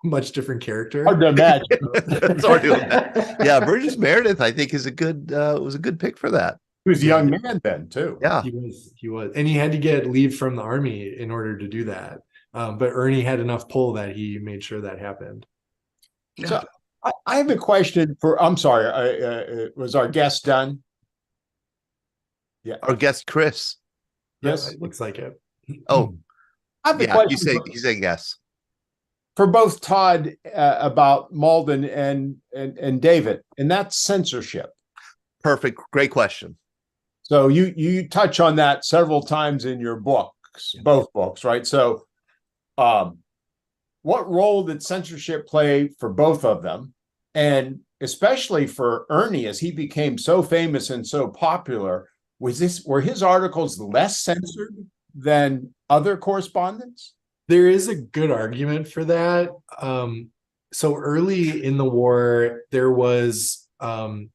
much different character. Hard to imagine. It's hard to imagine. Yeah, Burgess Meredith, I think, was a good pick for that. He was a young man then too. Yeah, he was, and he had to get leave from the army in order to do that. But Ernie had enough pull that he made sure that happened. Yeah. So I have a question for. I'm sorry. Was our guest done? Yeah, our guest Chris. Yes, it looks like it. Oh, I have a question. You say yes. For both Todd about Malden and David, and that's censorship. Perfect. Great question. So you touch on that several times in your books, both books, right? So what role did censorship play for both of them? And especially for Ernie, as he became so famous and so popular, were his articles less censored than other correspondence? There is a good argument for that. So early in the war, there was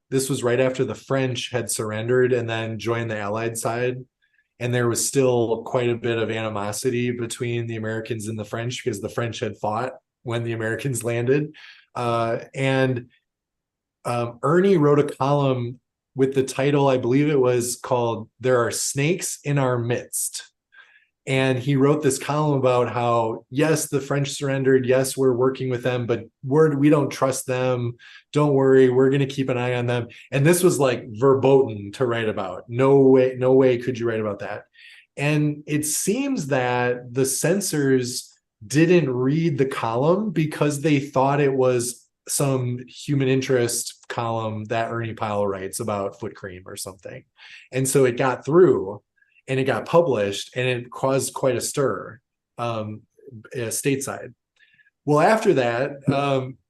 this was right after the French had surrendered and then joined the Allied side. And there was still quite a bit of animosity between the Americans and the French because the French had fought when the Americans landed. And Ernie wrote a column with the title, I believe it was called "There Are Snakes in Our Midst." And he wrote this column about how, yes, the French surrendered. Yes, we're working with them, but we don't trust them. Don't worry, we're going to keep an eye on them. And this was like verboten to write about. No way could you write about that. And it seems that the censors didn't read the column because they thought it was some human interest column that Ernie Pyle writes about foot cream or something. And so it got through. And it got published, and it caused quite a stir stateside. Well, after that,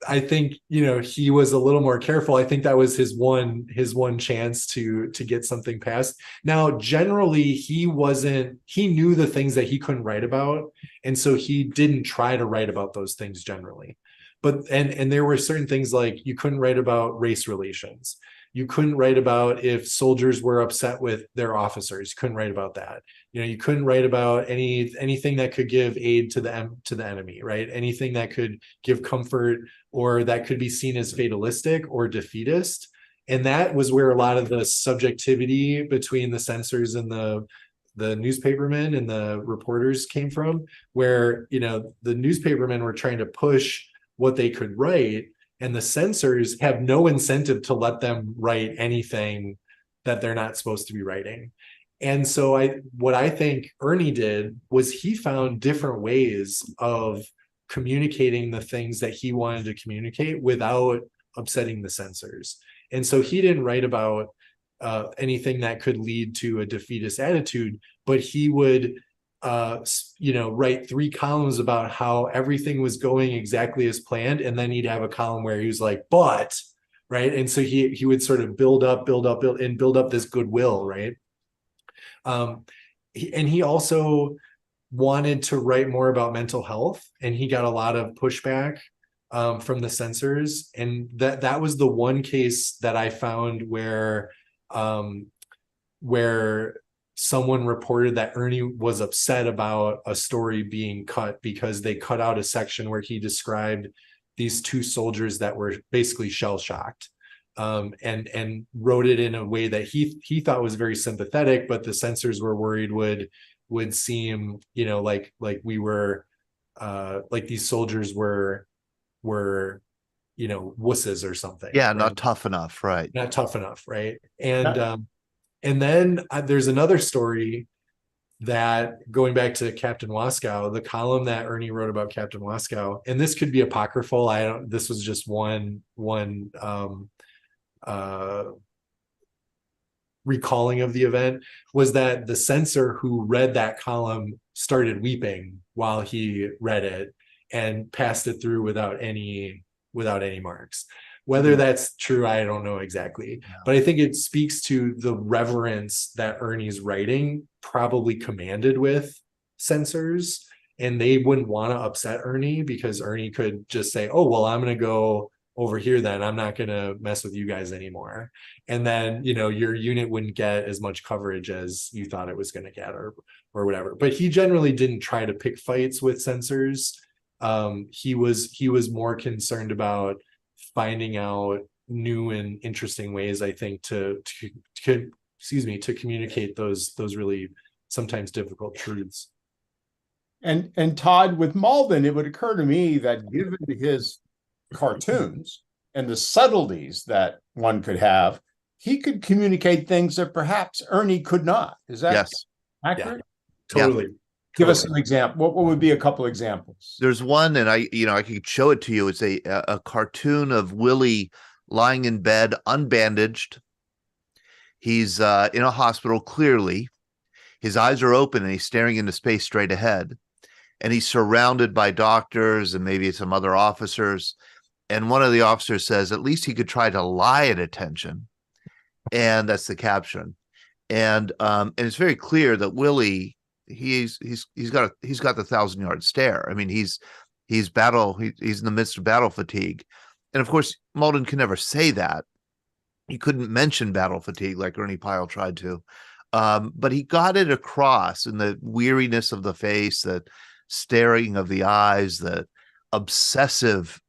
I think he was a little more careful. I think that was his one chance to get something passed. Now, generally, he knew the things that he couldn't write about, and so he didn't try to write about those things generally. But and there were certain things like you couldn't write about race relations. You couldn't write about if soldiers were upset with their officers. You couldn't write about that. You couldn't write about anything that could give aid to the enemy, right? Anything that could give comfort or that could be seen as fatalistic or defeatist. And that was where a lot of the subjectivity between the censors and the newspapermen and the reporters came from, where the newspapermen were trying to push what they could write, and the censors have no incentive to let them write anything that they're not supposed to be writing. And so what I think Ernie did was he found different ways of communicating the things that he wanted to communicate without upsetting the censors. And so he didn't write about anything that could lead to a defeatist attitude, but he would write 3 columns about how everything was going exactly as planned, and then he'd have a column where he was like, but, right? And so he would sort of build up this goodwill, right? And he also wanted to write more about mental health, and he got a lot of pushback from the censors, and that was the one case that I found where someone reported that Ernie was upset about a story being cut because they cut out a section where he described these 2 soldiers that were basically shell-shocked, and wrote it in a way that he thought was very sympathetic, but the censors were worried would seem, like we were, like these soldiers were wusses or something. Yeah, right? not tough enough, right? Not tough enough, right? And then there's another story that, going back to Captain Waskow, the column that Ernie wrote about Captain Waskow, and this could be apocryphal. This was just one recalling of the event, was that the censor who read that column started weeping while he read it and passed it through without any marks. Whether that's true, I don't know exactly, but I think it speaks to the reverence that Ernie's writing probably commanded with censors, and they wouldn't want to upset Ernie because Ernie could just say, oh, well, I'm going to go over here then. I'm not going to mess with you guys anymore. And then, your unit wouldn't get as much coverage as you thought it was going to get or whatever. But he generally didn't try to pick fights with censors. He was more concerned about finding out new and interesting ways, I think, to communicate those really sometimes difficult truths. And Todd, with Malden, it would occur to me that given his cartoons and the subtleties that one could have, he could communicate things that perhaps Ernie could not. Is that accurate? Yeah, totally. Yeah. Give us an example. What would be a couple examples? There's one, and I could show it to you. It's a cartoon of Willie lying in bed, unbandaged. He's in a hospital, clearly. His eyes are open, and he's staring into space straight ahead. And he's surrounded by doctors and maybe some other officers. And one of the officers says, at least he could try to lie at attention. And that's the caption. And it's very clear that Willie, he's got the 1,000-yard stare. I mean, he's in the midst of battle fatigue. And of course, Malden can never say that. He couldn't mention battle fatigue like Ernie Pyle tried to. But he got it across in the weariness of the face, the staring of the eyes, the obsessive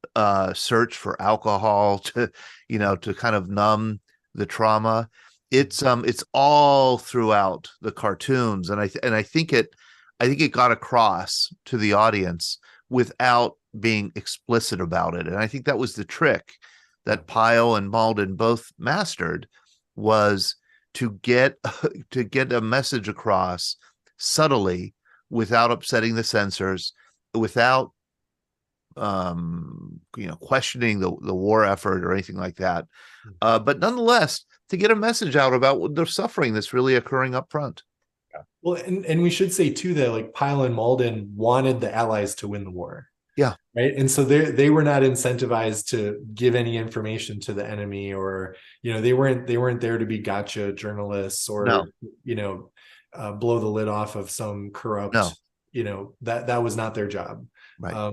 search for alcohol to kind of numb the trauma. It's all throughout the cartoons, and I think it got across to the audience without being explicit about it. And I think that was the trick that Pyle and Malden both mastered, was to get a message across subtly without upsetting the censors, without questioning the war effort or anything like that. But nonetheless, to get a message out about the suffering that's really occurring up front. Well, and we should say too that like Pyle and Malden wanted the Allies to win the war. Yeah. Right. And so they were not incentivized to give any information to the enemy, or, they weren't there to be gotcha journalists or, blow the lid off of some corrupt, that was not their job. Right.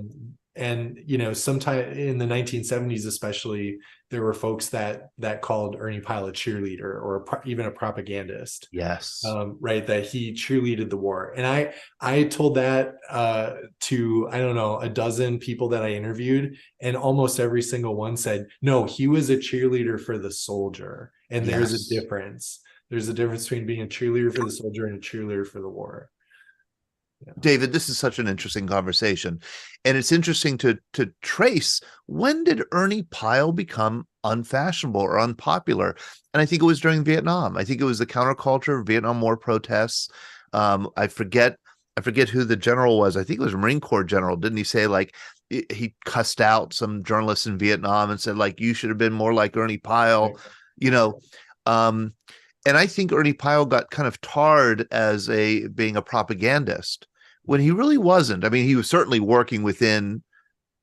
And, sometime in the 1970s, especially, there were folks that called Ernie Pyle a cheerleader, or even a propagandist. Yes. Right. That he cheerleaded the war. And I told that to, I don't know, a dozen people that I interviewed, and almost every single one said, no, he was a cheerleader for the soldier. And there's a difference. There's a difference between being a cheerleader for the soldier and a cheerleader for the war. Yeah. David, this is such an interesting conversation, and it's interesting to trace, when did Ernie Pyle become unfashionable or unpopular? And I think it was during Vietnam. I think it was the counterculture, Vietnam War protests. I forget who the general was. I think it was a Marine Corps general. Didn't he say, like, he cussed out some journalists in Vietnam and said, like, you should have been more like Ernie Pyle, and I think Ernie Pyle got kind of tarred as being a propagandist when he really wasn't. I mean, he was certainly working within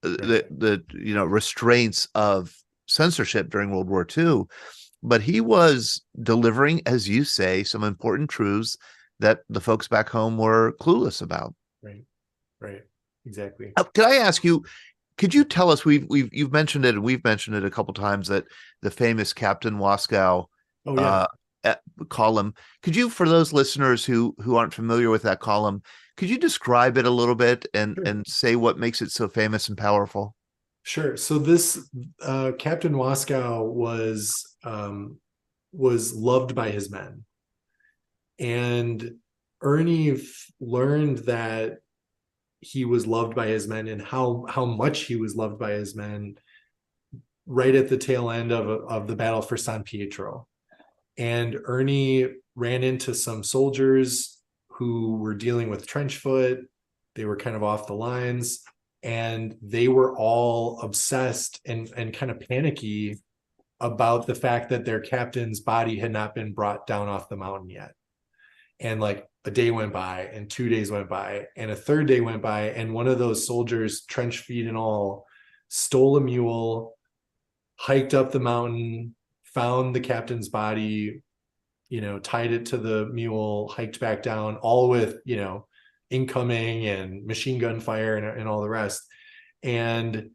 the restraints of censorship during World War II, but he was delivering, as you say, some important truths that the folks back home were clueless about. Right, exactly. Could I ask you? Could you tell us? You've mentioned it, and we've mentioned it a couple times, that the famous Captain Waskow. Oh yeah. Column. Could you, for those listeners who aren't familiar with that column, could you describe it a little bit and say what makes it so famous and powerful? Sure. So this Captain Waskow was loved by his men, and Ernie learned that he was loved by his men, and how much he was loved by his men, right at the tail end of the battle for San Pietro. And Ernie ran into some soldiers who were dealing with trench foot. They were kind of off the lines, and they were all obsessed and kind of panicky about the fact that their captain's body had not been brought down off the mountain yet. And like a day went by, and 2 days went by, and a third day went by, and one of those soldiers, trench feet and all, stole a mule, hiked up the mountain, found the captain's body, tied it to the mule, hiked back down, all with, incoming and machine gun fire and all the rest. And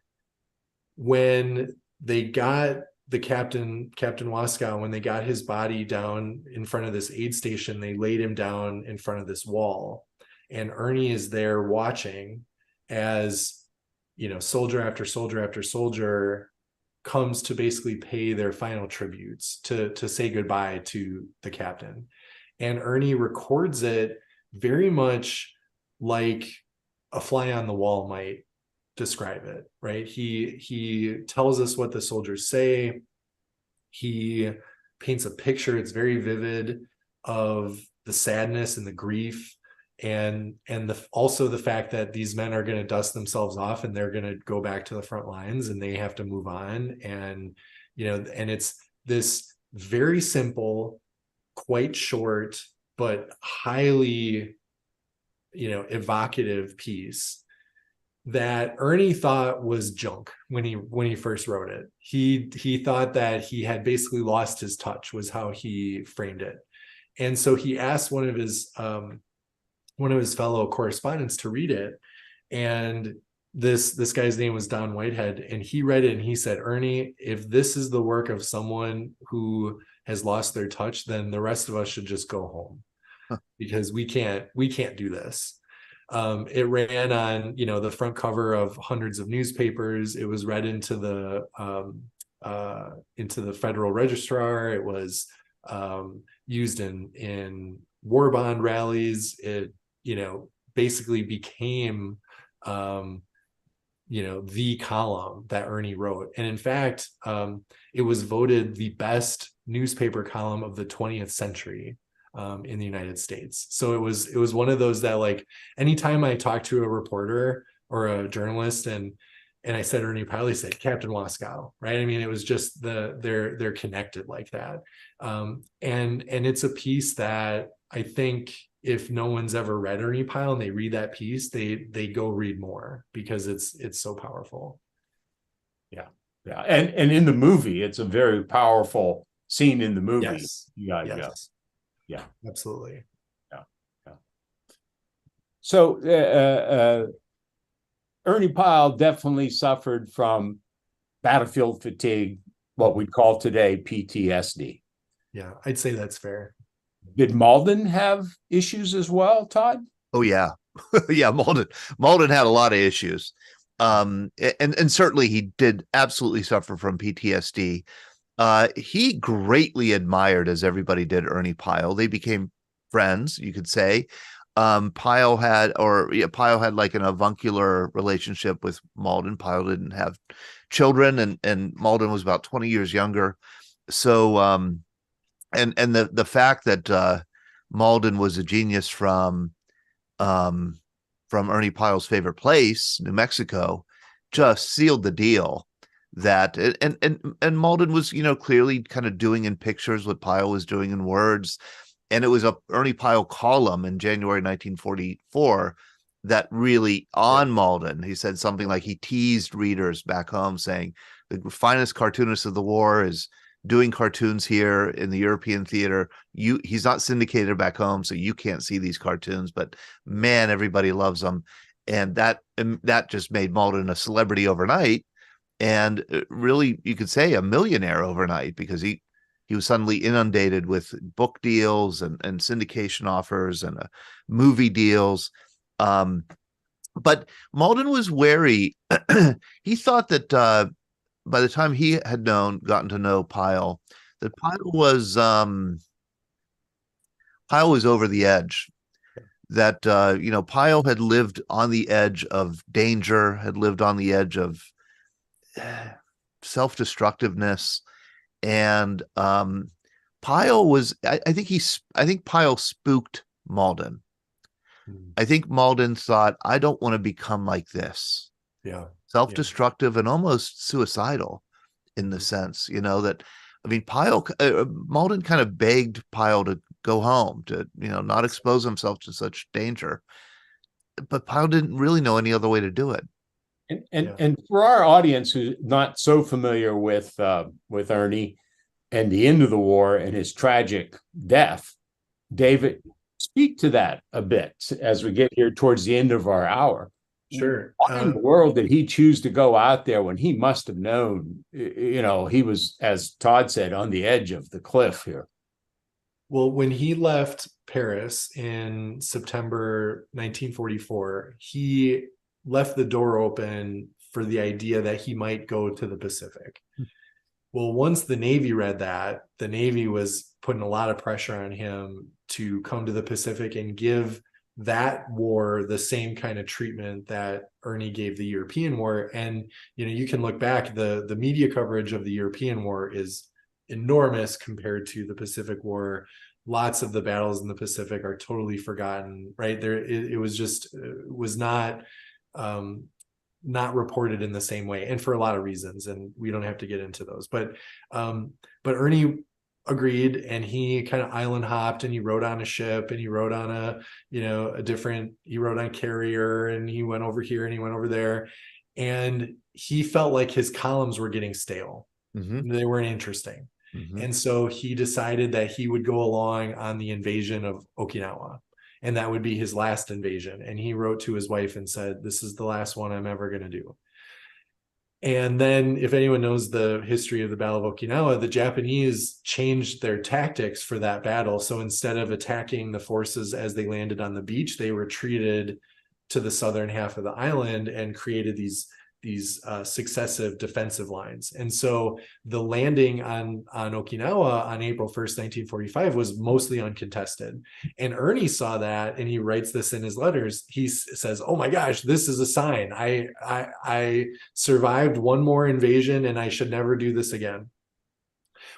when they got the Captain Waskow, when they got his body down in front of this aid station, they laid him down in front of this wall. And Ernie is there watching as, soldier after soldier after soldier comes to basically pay their final tributes, to say goodbye to the captain. And Ernie records it very much like a fly on the wall might describe it, right? He tells us what the soldiers say. He paints a picture, it's very vivid, of the sadness and the grief, and also the fact that these men are going to dust themselves off, and they're going to go back to the front lines, and they have to move on. And and it's this very simple, quite short, but highly evocative piece that Ernie thought was junk when he first wrote it. He thought that he had basically lost his touch, was how he framed it. And so he asked one of his fellow correspondents to read it. And this guy's name was Don Whitehead, and he read it and he said, Ernie, if this is the work of someone who has lost their touch, then the rest of us should just go home, because we can't do this. It ran on, the front cover of hundreds of newspapers. It was read into the Federal Registrar. It was used in war bond rallies. It, basically became the column that Ernie wrote. And in fact, it was voted the best newspaper column of the 20th century in the United States. So it was one of those that, like, anytime I talked to a reporter or a journalist and I said Ernie Pyle, he said Captain Wascow, right? I mean, it was just they're connected like that. And it's a piece that I think, if no one's ever read Ernie Pyle and they read that piece, they go read more, because it's so powerful. Yeah. And in the movie, it's a very powerful scene in the movie. Yes. Yeah, absolutely. Yeah. So Ernie Pyle definitely suffered from battlefield fatigue, what we'd call today PTSD. Yeah, I'd say that's fair. Did Malden have issues as well, Todd? Oh yeah. Yeah, Malden had a lot of issues. And certainly he did absolutely suffer from PTSD. He greatly admired, as everybody did, Ernie Pyle. They became friends, you could say. Pyle had like an avuncular relationship with Malden. Pyle didn't have children, and Malden was about 20 years younger. So and the fact that Malden was a genius from Ernie Pyle's favorite place, New Mexico, just sealed the deal. That and Malden was, clearly kind of doing in pictures what Pyle was doing in words. And it was a Ernie Pyle column in January 1944 that really, on Malden, he said something like, he teased readers back home saying the finest cartoonist of the war is doing cartoons here in the European theater. He's not syndicated back home, so you can't see these cartoons, but man, everybody loves them. And that just made Malden a celebrity overnight, and really, you could say, a millionaire overnight, because he was suddenly inundated with book deals and syndication offers and movie deals. But Malden was wary. He thought that by the time he had gotten to know Pyle, that Pyle was over the edge. That Pyle had lived on the edge of danger, had lived on the edge of self-destructiveness, and Pyle was. I think Pyle spooked Malden. I think Malden thought, I don't want to become like this. Yeah. Self-destructive and almost suicidal, in the sense, that, I mean, Malden kind of begged Pyle to go home, to, not expose himself to such danger. But Pyle didn't really know any other way to do it. And for our audience who's not so familiar with Ernie and the end of the war and his tragic death, David, speak to that a bit as we get here towards the end of our hour. Sure. Why in the world did he choose to go out there when he must have known, he was, as Todd said, on the edge of the cliff here? Well, when he left Paris in September 1944, he left the door open for the idea that he might go to the Pacific. Well, once the Navy read that, the Navy was putting a lot of pressure on him to come to the Pacific and give that war the same kind of treatment that Ernie gave the European War. And, you can look back, the media coverage of the European War is enormous compared to the Pacific War. Lots of the battles in the Pacific are totally forgotten, right? It was not reported in the same way, and for a lot of reasons, and we don't have to get into those. But Ernie agreed, and he kind of island hopped, and he rode on a ship, and he rode on he rode on carrier, and he went over here and he went over there, and he felt like his columns were getting stale. Mm-hmm. They weren't interesting. And so he decided that he would go along on the invasion of Okinawa, and that would be his last invasion. And he wrote to his wife and said, "This is the last one I'm ever going to do." And then, if anyone knows the history of the Battle of Okinawa, the Japanese changed their tactics for that battle. So instead of attacking the forces as they landed on the beach, they retreated to the southern half of the island and created these successive defensive lines. And so the landing on Okinawa on April 1st, 1945 was mostly uncontested. And Ernie saw that, and he writes this in his letters. He says, "Oh my gosh, this is a sign. I survived one more invasion and I should never do this again."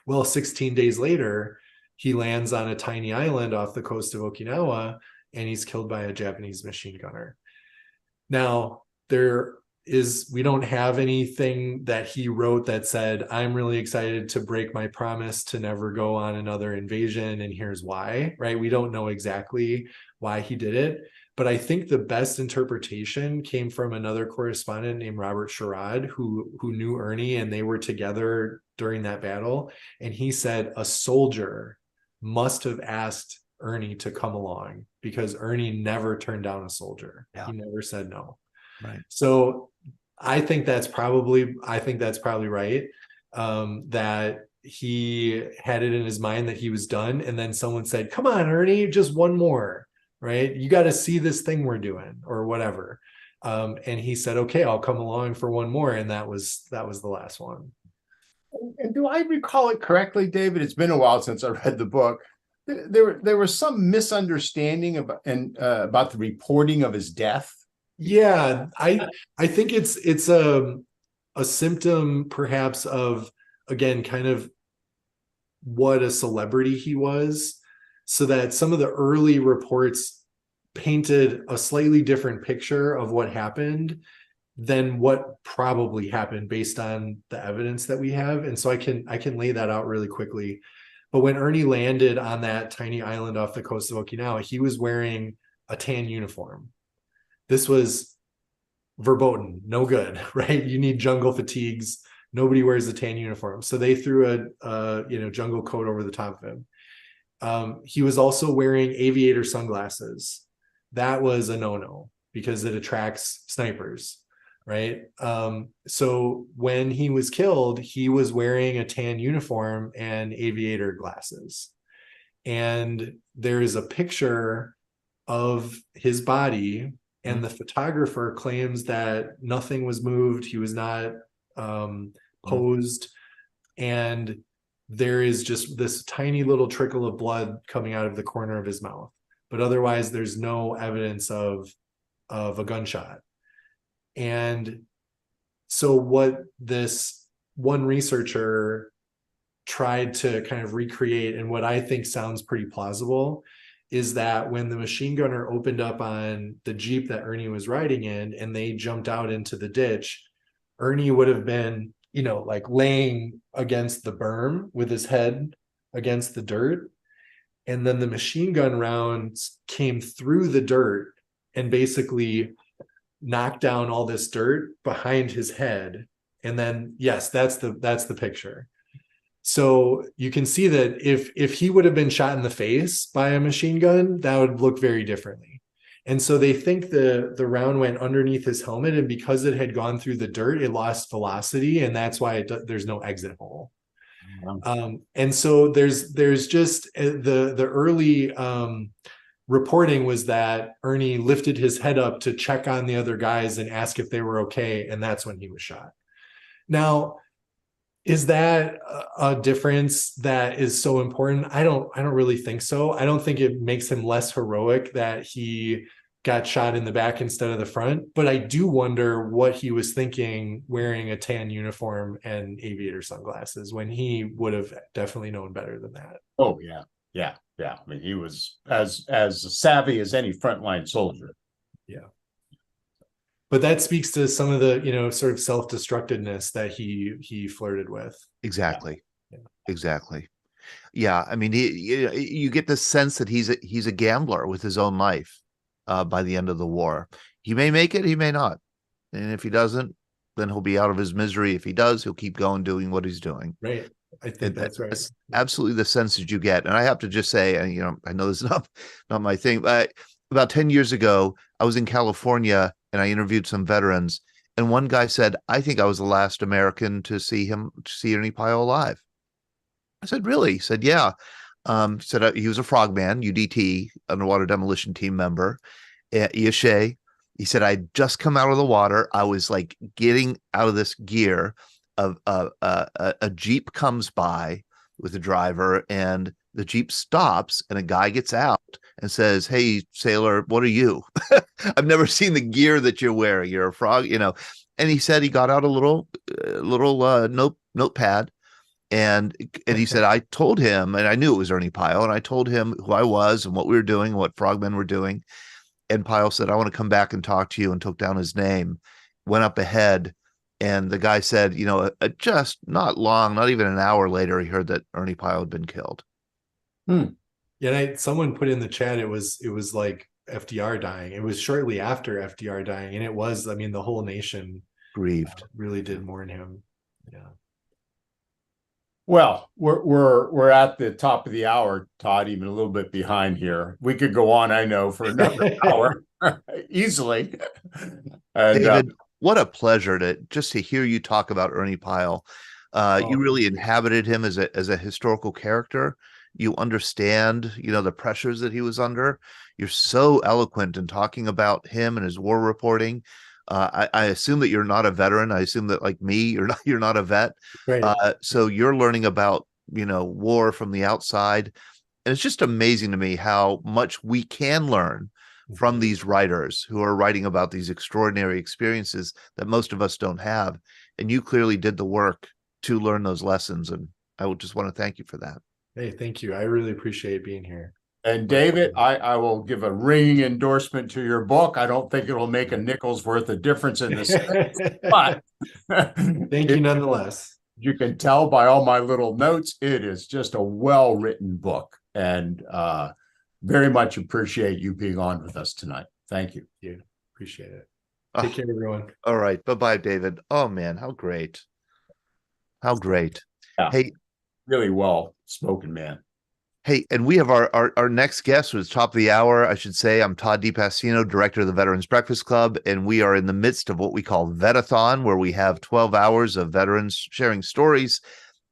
Well, 16 days later, he lands on a tiny island off the coast of Okinawa, and he's killed by a Japanese machine gunner. Now, we don't have anything that he wrote that said, "I'm really excited to break my promise to never go on another invasion, and here's why," right? We don't know exactly why he did it, but I think the best interpretation came from another correspondent named Robert Sherrod, who knew Ernie, and they were together during that battle. And he said a soldier must have asked Ernie to come along, because Ernie never turned down a soldier. He never said no. Right. So I think that's probably right. That he had it in his mind that he was done, and then someone said, "Come on, Ernie, just one more, right? You got to see this thing we're doing," or whatever. And he said, "Okay, I'll come along for one more," and that was the last one. And do I recall it correctly, David? It's been a while since I read the book. There was some misunderstanding about the reporting of his death. Yeah, I think it's a symptom perhaps of, again, kind of what a celebrity he was, so that some of the early reports painted a slightly different picture of what happened than what probably happened based on the evidence that we have. And so I can lay that out really quickly. But when Ernie landed on that tiny island off the coast of Okinawa, he was wearing a tan uniform. This was verboten, no good, right? You need jungle fatigues. Nobody wears a tan uniform. So they threw a jungle coat over the top of him. He was also wearing aviator sunglasses. That was a no-no because it attracts snipers, right? So when he was killed, he was wearing a tan uniform and aviator glasses. And there is a picture of his body, and the photographer claims that nothing was moved. He was not posed. And there is just this tiny little trickle of blood coming out of the corner of his mouth. But otherwise, there's no evidence of a gunshot. And so what this one researcher tried to kind of recreate, and what I think sounds pretty plausible, is that when the machine gunner opened up on the Jeep that Ernie was riding in and they jumped out into the ditch, Ernie would have been, like laying against the berm with his head against the dirt. And then the machine gun rounds came through the dirt and basically knocked down all this dirt behind his head. And then, yes, that's the picture. So you can see that if he would have been shot in the face by a machine gun, that would look very differently. And so they think the round went underneath his helmet, and because it had gone through the dirt, it lost velocity, and that's why there's no exit hole. And so there's just the early reporting was that Ernie lifted his head up to check on the other guys and ask if they were okay, and that's when he was shot. Now, is that a difference that is so important? I don't really think so. I don't think it makes him less heroic that he got shot in the back instead of the front, but I do wonder what he was thinking wearing a tan uniform and aviator sunglasses when he would have definitely known better than that. Oh yeah. I mean, he was as savvy as any frontline soldier. Yeah. But that speaks to some of the, sort of self-destructiveness that he flirted with. Exactly. Yeah. Exactly. Yeah. I mean, you get the sense that he's a gambler with his own life by the end of the war. He may make it, he may not. And if he doesn't, then he'll be out of his misery. If he does, he'll keep going doing what he's doing. Right. I think that's right. That's absolutely the sense that you get. And I have to just say, and I know this is not my thing, but about 10 years ago, I was in California and I interviewed some veterans. And one guy said, I think I was the last American to see Ernie Pyle alive. I said, really? He said, yeah. He said he was a frogman, UDT, underwater demolition team member, ESHA. He said, I'd just come out of the water. I was like getting out of this gear. A Jeep comes by with a driver, and the Jeep stops, and a guy gets out and says, hey, sailor, what are you? I've never seen the gear that you're wearing. You're a frog, And he said he got out a little notepad. And he said, I told him, and I knew it was Ernie Pyle, and I told him who I was and what we were doing, what frogmen were doing. And Pyle said, I want to come back and talk to you, and took down his name, went up ahead. And the guy said, just not long, not even an hour later, he heard that Ernie Pyle had been killed. Yeah, someone put in the chat, it was like FDR dying. It was shortly after FDR dying. And it was, the whole nation grieved, really did mourn him. Yeah. Well, we're at the top of the hour, Todd, even a little bit behind here. We could go on, I know, for another hour easily. And, David, what a pleasure to hear you talk about Ernie Pyle. You really inhabited him as a historical character. You understand, the pressures that he was under. You're so eloquent in talking about him and his war reporting. I assume that you're not a veteran. I assume that, like me, you're not a vet. Right. So you're learning about, war from the outside. And it's just amazing to me how much we can learn from these writers who are writing about these extraordinary experiences that most of us don't have. And you clearly did the work to learn those lessons. And I would just want to thank you for that. Hey, thank you. I really appreciate being here. And David, I will give a ringing endorsement to your book. I don't think it'll make a nickel's worth of difference in this, but thank you nonetheless. You can tell by all my little notes, it is just a well-written book, and very much appreciate you being on with us tonight. Thank you. Yeah, appreciate it. Take care, everyone. All right. Bye-bye, David. Oh, man, how great. How great. Yeah, hey, really well spoken, man. Hey, and we have our next guest, was top of the hour, I should say. I'm Todd DiPasino, director of the Veterans Breakfast Club, and we are in the midst of what we call VET-A-THON, where we have 12 hours of veterans sharing stories.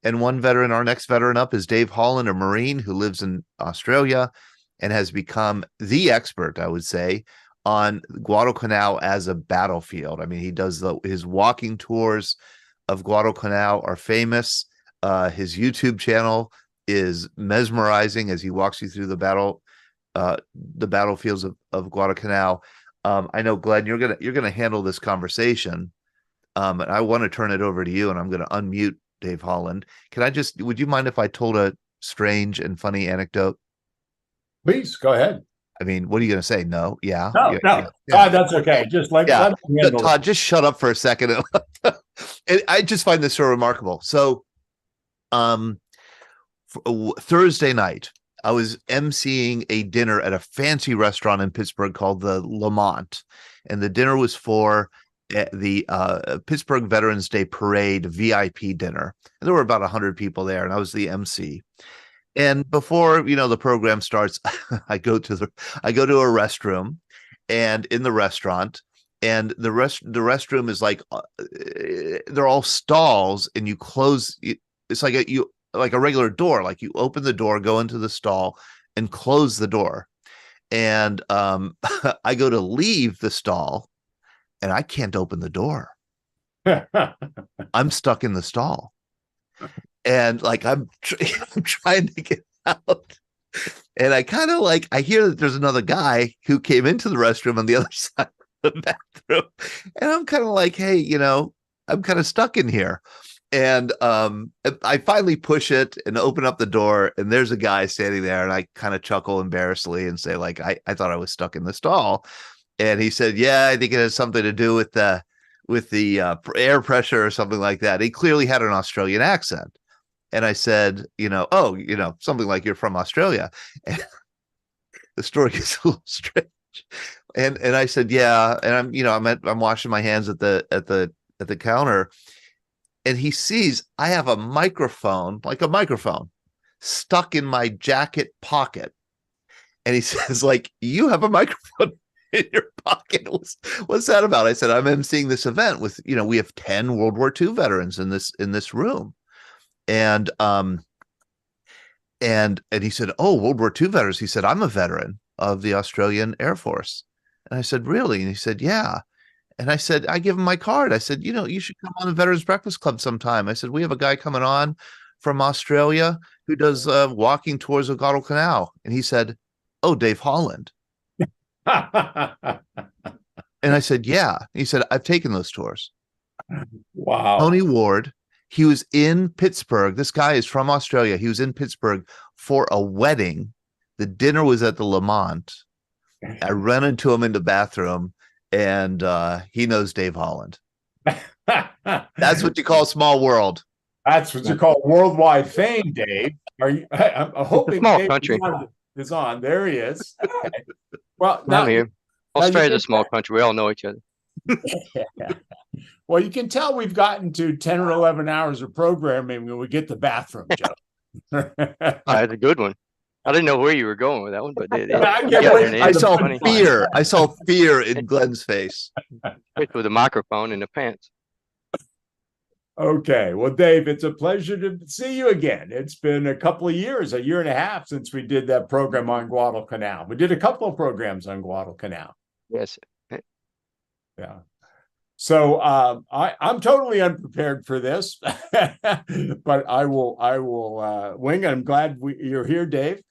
And one veteran, our next veteran up, is Dave Holland, a Marine who lives in Australia and has become the expert, I would say, on Guadalcanal as a battlefield. I mean, he does his walking tours of Guadalcanal are famous. His YouTube channel is mesmerizing as he walks you through the battlefields of Guadalcanal. I know, Glenn, you're gonna handle this conversation, and I want to turn it over to you, and I'm going to unmute Dave Holland. Would you mind if I told a strange and funny anecdote? Please go ahead. I mean, what are you going to say? No, yeah, no. Yeah. Todd, that's okay. Just let Todd, just shut up for a second. I just find this so remarkable. So, Thursday night, I was emceeing a dinner at a fancy restaurant in Pittsburgh called the Lamont, and the dinner was for the Pittsburgh Veterans Day Parade VIP dinner. And there were about 100 people there, and I was the MC. And before the program starts, I go to a restroom, and in the restaurant, and the restroom is like they're all stalls, and you close. It's like a regular door. Like you open the door, go into the stall, and close the door. And I go to leave the stall, and I can't open the door. I'm stuck in the stall. And like I'm trying to get out, and I kind of I hear that there's another guy who came into the restroom on the other side of the bathroom, and I'm kind of like, hey, I'm kind of stuck in here. And I finally push it and open up the door, and there's a guy standing there, and I kind of chuckle embarrassedly and say, I thought I was stuck in the stall. And he said, yeah, I think it has something to do with the air pressure or something like that. He clearly had an Australian accent. And I said, something like, you're from Australia. And the story gets a little strange. And I said, yeah. And I'm washing my hands at the counter. and he sees I have a microphone, like a microphone, stuck in my jacket pocket. And he says, like, you have a microphone in your pocket. What's that about? I said, I'm emceeing this event with, we have 10 World War II veterans in this room. And he said, oh, World War II veterans. He said, I'm a veteran of the Australian Air Force. And I said, really? And he said, yeah. And I said, I give him my card. I said, you should come on the Veterans Breakfast Club sometime. I said, we have a guy coming on from Australia who does walking tours of Guadalcanal. And he said, oh, Dave Holland. And I said, yeah. He said, I've taken those tours. Wow. Tony Ward, he was in Pittsburgh. This guy is from Australia. He was in Pittsburgh for a wedding. The dinner was at the Lamont. I ran into him in the bathroom, and he knows Dave Holland. That's what you call small world. That's what you call worldwide fame, Dave. I'm hoping small Dave country. is on. There he is. Okay. Well, I'm here. Australia's a small country. We all know each other. Yeah. Well, you can tell we've gotten to 10 or 11 hours of programming when we get the bathroom, Joe. That's a good one. I didn't know where you were going with that one, but I saw fear. I saw fear in Glenn's face. With a microphone in the pants. Okay. Well, Dave, it's a pleasure to see you again. It's been a couple of years, a year and a half since we did that program on Guadalcanal. We did a couple of programs on Guadalcanal. Yes. Yeah. So I'm totally unprepared for this, but I will wing. I'm glad you're here, Dave.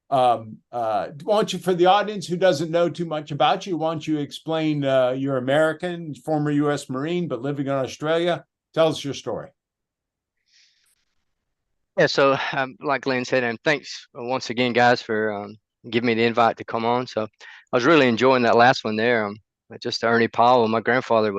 Why don't you, for the audience who doesn't know too much about you, why don't you explain, you're American, former U.S. Marine, but living in Australia. Tell us your story. Yeah, so like Glenn said, and thanks once again, guys, for giving me the invite to come on. So I was really enjoying that last one there. Just Ernie Powell. My grandfather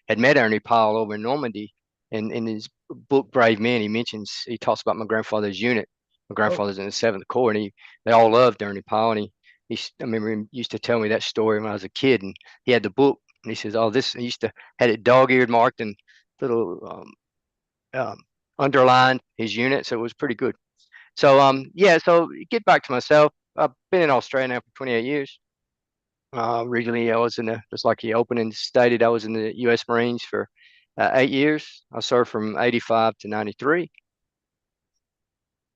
had met Ernie Powell over in Normandy, and in his book Brave Men, he talks about my grandfather's unit. My grandfather's in the 7th Corps, and they all loved Ernie Powell. And I remember him used to tell me that story when I was a kid, and he had the book, and he says, "Oh, this." He used to had it dog-eared, marked, and little underlined his unit, so it was pretty good. So yeah. So get back to myself. I've been in Australia now for 28 years. Originally, I was just like the opening stated, I was in the U.S. Marines for 8 years. I served from 85 to 93.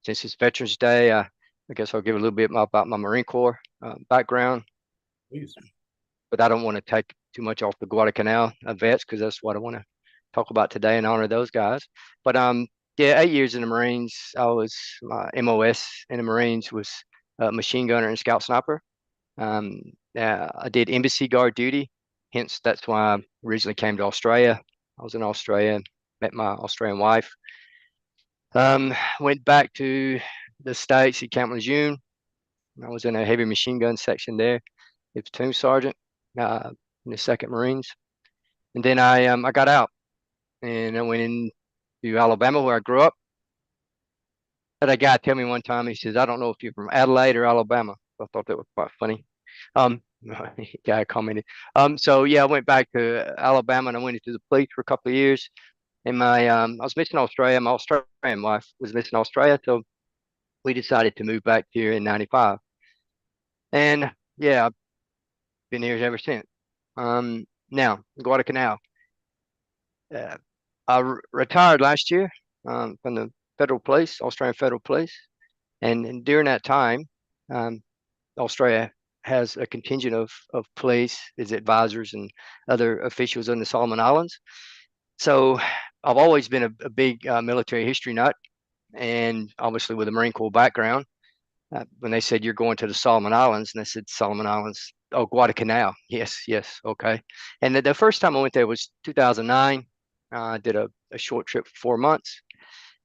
Since it's Veterans Day, I guess I'll give a little bit about my Marine Corps background. Please. But I don't want to take too much off the Guadalcanal vets, because that's what I want to talk about today and honor those guys. But yeah, 8 years in the Marines. I was my MOS in the Marines was machine gunner and scout sniper. I did embassy guard duty, hence that's why I originally came to Australia. I was in Australia, met my Australian wife. Went back to the States at Camp Lejeune. I was in a heavy machine gun section there, a platoon sergeant in the 2nd Marines. And then I got out and I went into Alabama, where I grew up. Had a guy tell me one time, he says, "I don't know if you're from Adelaide or Alabama." I thought that was quite funny. Guy commented. So yeah, I went back to Alabama and I went into the police for a couple of years. And I was missing Australia. My Australian wife was missing Australia, so we decided to move back here in '95. And yeah, I've been here ever since. Now Guadalcanal. I retired last year from the federal police, Australian federal police, and during that time, Australia has a contingent of police, as advisors and other officials in the Solomon Islands. So I've always been a big military history nut, and obviously with a Marine Corps background. When they said you're going to the Solomon Islands, and I said Solomon Islands, oh, Guadalcanal, yes, okay. And the first time I went there was 2009. I did a short trip for 4 months.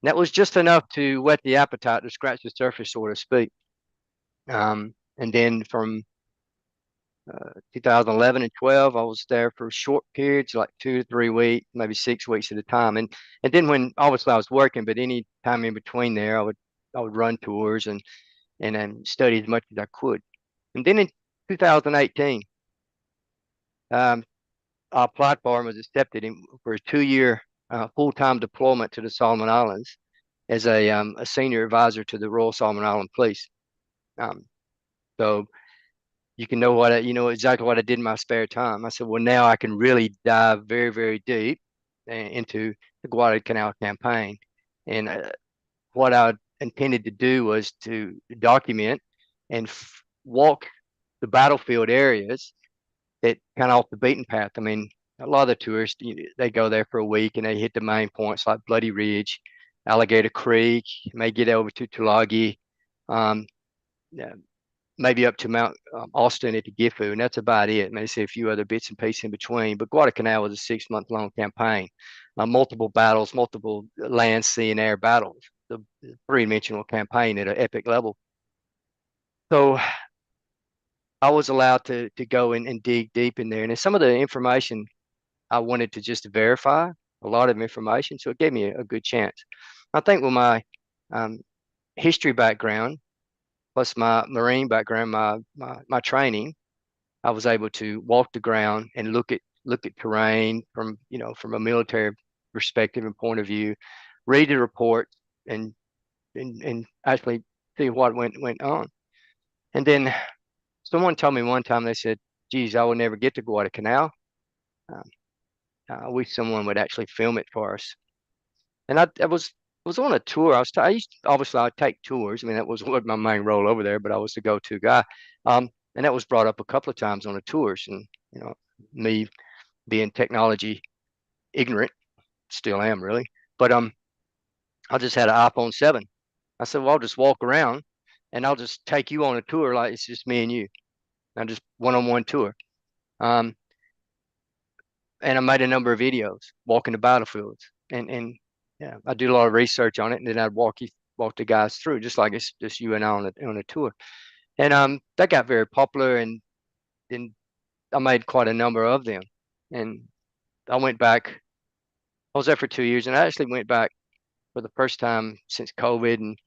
And that was just enough to whet the appetite, to scratch the surface, so to speak. And then from 2011 and 12, I was there for short periods, like 2 to 3 weeks, maybe 6 weeks at a time. And then when obviously I was working, but any time in between there, I would run tours and then study as much as I could. And then in 2018, I applied for and was accepted for a 2-year full-time deployment to the Solomon Islands as a senior advisor to the Royal Solomon Island Police. So you can know you know exactly what I did in my spare time. I said, well, now I can really dive very, very deep into the Guadalcanal campaign. And what I intended to do was to document and walk the battlefield areas that kind of off the beaten path. I mean, a lot of the tourists, they go there for a week and they hit the main points like Bloody Ridge, Alligator Creek, may get over to Tulagi, maybe up to Mount Austin at the Gifu, and that's about it. And they say a few other bits and pieces in between. But Guadalcanal was a 6-month-long campaign, multiple battles, multiple land, sea, and air battles. The three-dimensional campaign at an epic level. So I was allowed to go and dig deep in there. And some of the information I wanted to just verify, a lot of information. So it gave me a good chance. I think with my history background, plus my Marine background, my training, I was able to walk the ground and look at terrain from a military perspective and point of view, read the report and actually see what went on. And then someone told me one time, they said, geez, I will never get to Guadalcanal. I wish someone would actually film it for us. And I was on a tour. Obviously I'd take tours. I mean, that was what my main role over there, but I was the go-to guy. And that was brought up a couple of times on the tours. And, me being technology ignorant, still am really, but I just had an iPhone 7. I said, well, I'll just walk around and I'll just take you on a tour like it's just me and you. I just one-on-one tour. And I made a number of videos walking the battlefields, and yeah, I do a lot of research on it, and then I'd walk the guys through, just like it's just you and I on a tour. And that got very popular, and then I made quite a number of them. And I went back. I was there for 2 years, and I actually went back for the first time since COVID, and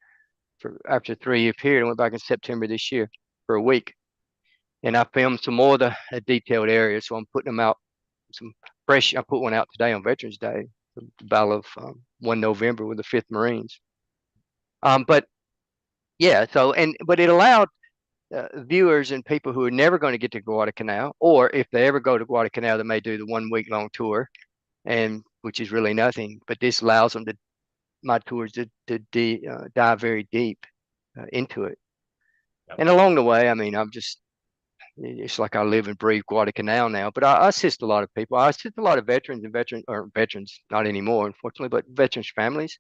after a 3-year period, I went back in September this year for a week. And I filmed some more of the detailed areas. So I'm putting them out, some fresh. I put one out today on Veterans Day, the Battle of 1 November with the 5th Marines. But yeah, but it allowed viewers and people who are never going to get to Guadalcanal, or if they ever go to Guadalcanal, they may do the 1-week-long tour, and which is really nothing. But this allows them my tours to dive very deep into it. Yep. And along the way, I mean, it's like I live and breathe Guadalcanal now, but I assist a lot of people. I assist a lot of veterans veterans, not anymore, unfortunately, but veterans families.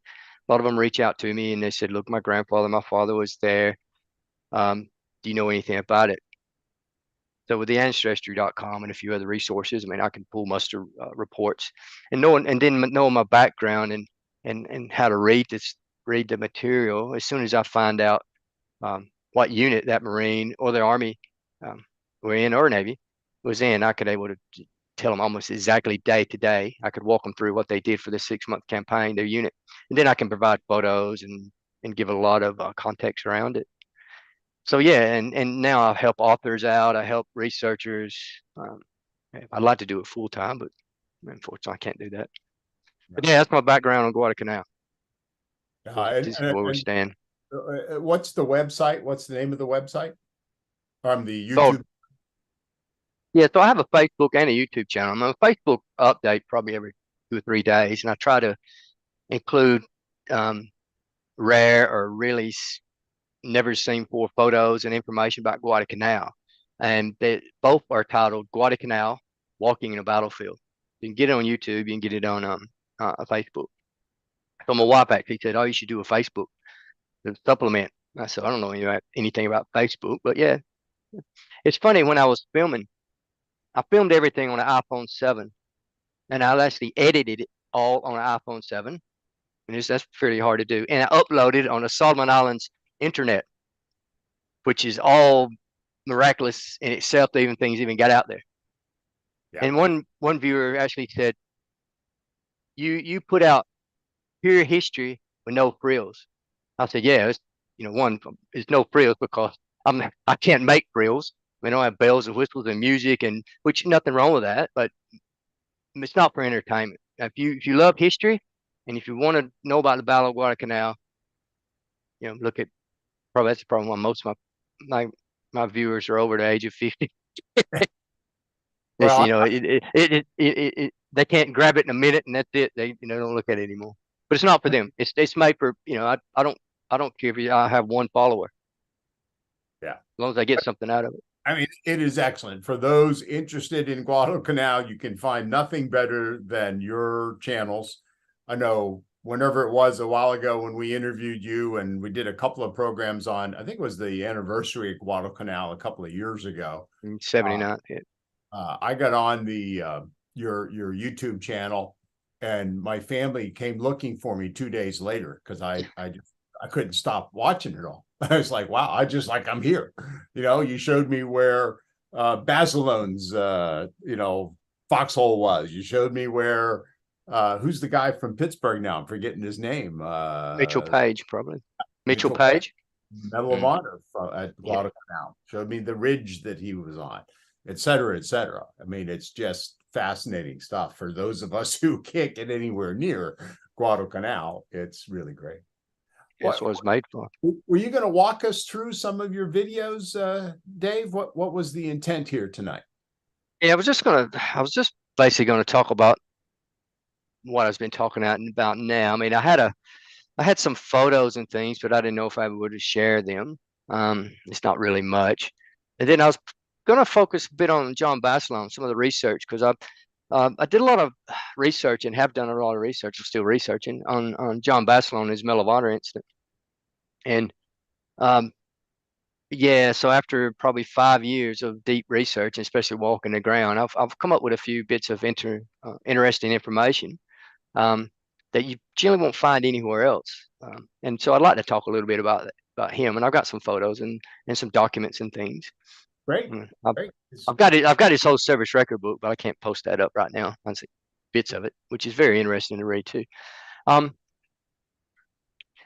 A lot of them reach out to me and they said, look, my father was there. Do you know anything about it? So with the ancestry.com and a few other resources, I mean, I can muster reports and then knowing my background and how to read the material. As soon as I find out what unit that Marine or the Army were in, or Navy was in, I could able to tell them almost exactly day to day. I could walk them through what they did for the 6-month campaign, their unit, and then I can provide photos and give a lot of context around it. So yeah, and now I help authors out. I help researchers. I'd like to do it full time, but unfortunately, I can't do that. But yeah, that's my background on Guadalcanal. This is where we stand. What's the website? What's the name of the website? The YouTube. Yeah, so I have a Facebook and a YouTube channel. I'm on a Facebook update probably every 2 or 3 days, and I try to include rare or really never seen before photos and information about Guadalcanal. And they both are titled Guadalcanal Walking in a Battlefield. You can get it on YouTube, you can get it on Facebook. So my wife actually said, oh, you should do a Facebook supplement. I said, I don't know anything about Facebook, but yeah. It's funny, when I was filming, I filmed everything on an iPhone 7, and I actually edited it all on an iPhone 7. And that's fairly hard to do. And I uploaded it on the Solomon Islands internet, which is all miraculous in itself that things even got out there. Yeah. And one viewer actually said, you put out pure history with no frills. I said, yeah, it's, there's no frills because I can't make frills. I don't have bells and whistles and music, and which nothing wrong with that, but it's not for entertainment. if you love history, and if you want to know about the Battle of Guadalcanal, look at that's the problem. Why most of my viewers are over the age of 50. Well, They can't grab it in a minute and that's it. They don't look at it anymore. But it's not for them. It's made for I don't care if I have one follower. Yeah, as long as I get something out of it. I mean, it is excellent. For those interested in Guadalcanal, you can find nothing better than your channels. I know whenever it was a while ago when we interviewed you and we did a couple of programs on, I think it was the anniversary of Guadalcanal a couple of years ago. 79. I got on the your YouTube channel, and my family came looking for me 2 days later because I couldn't stop watching it all. I was like, wow, I'm here. You showed me where Basilone's foxhole was. You showed me where who's the guy from Pittsburgh now? I'm forgetting his name. Mitchell Page, probably. Mitchell Page. Medal of Honor at Guadalcanal. Showed me the ridge that he was on, et cetera, et cetera. I mean, it's just fascinating stuff. For those of us who can't get anywhere near Guadalcanal, it's really great. That's what it's made for. Were you going to walk us through some of your videos, Dave? What was the intent here tonight? Yeah, I was just basically going to talk about what I've been talking about now. I mean, I had some photos and things, but I didn't know if I would share them. It's not really much. And then I was going to focus a bit on John Basilone, some of the research, because I did a lot of research and have done a lot of research. I'm still researching on John Basilone and his Medal of Honor incident. And so after probably 5 years of deep research, especially walking the ground, I've come up with a few bits of interesting information that you generally won't find anywhere else. And so I'd like to talk a little bit about him. And I've got some photos and some documents and things. Great. I've got his whole service record book, but I can't post that up right now. I see bits of it, which is very interesting to read too.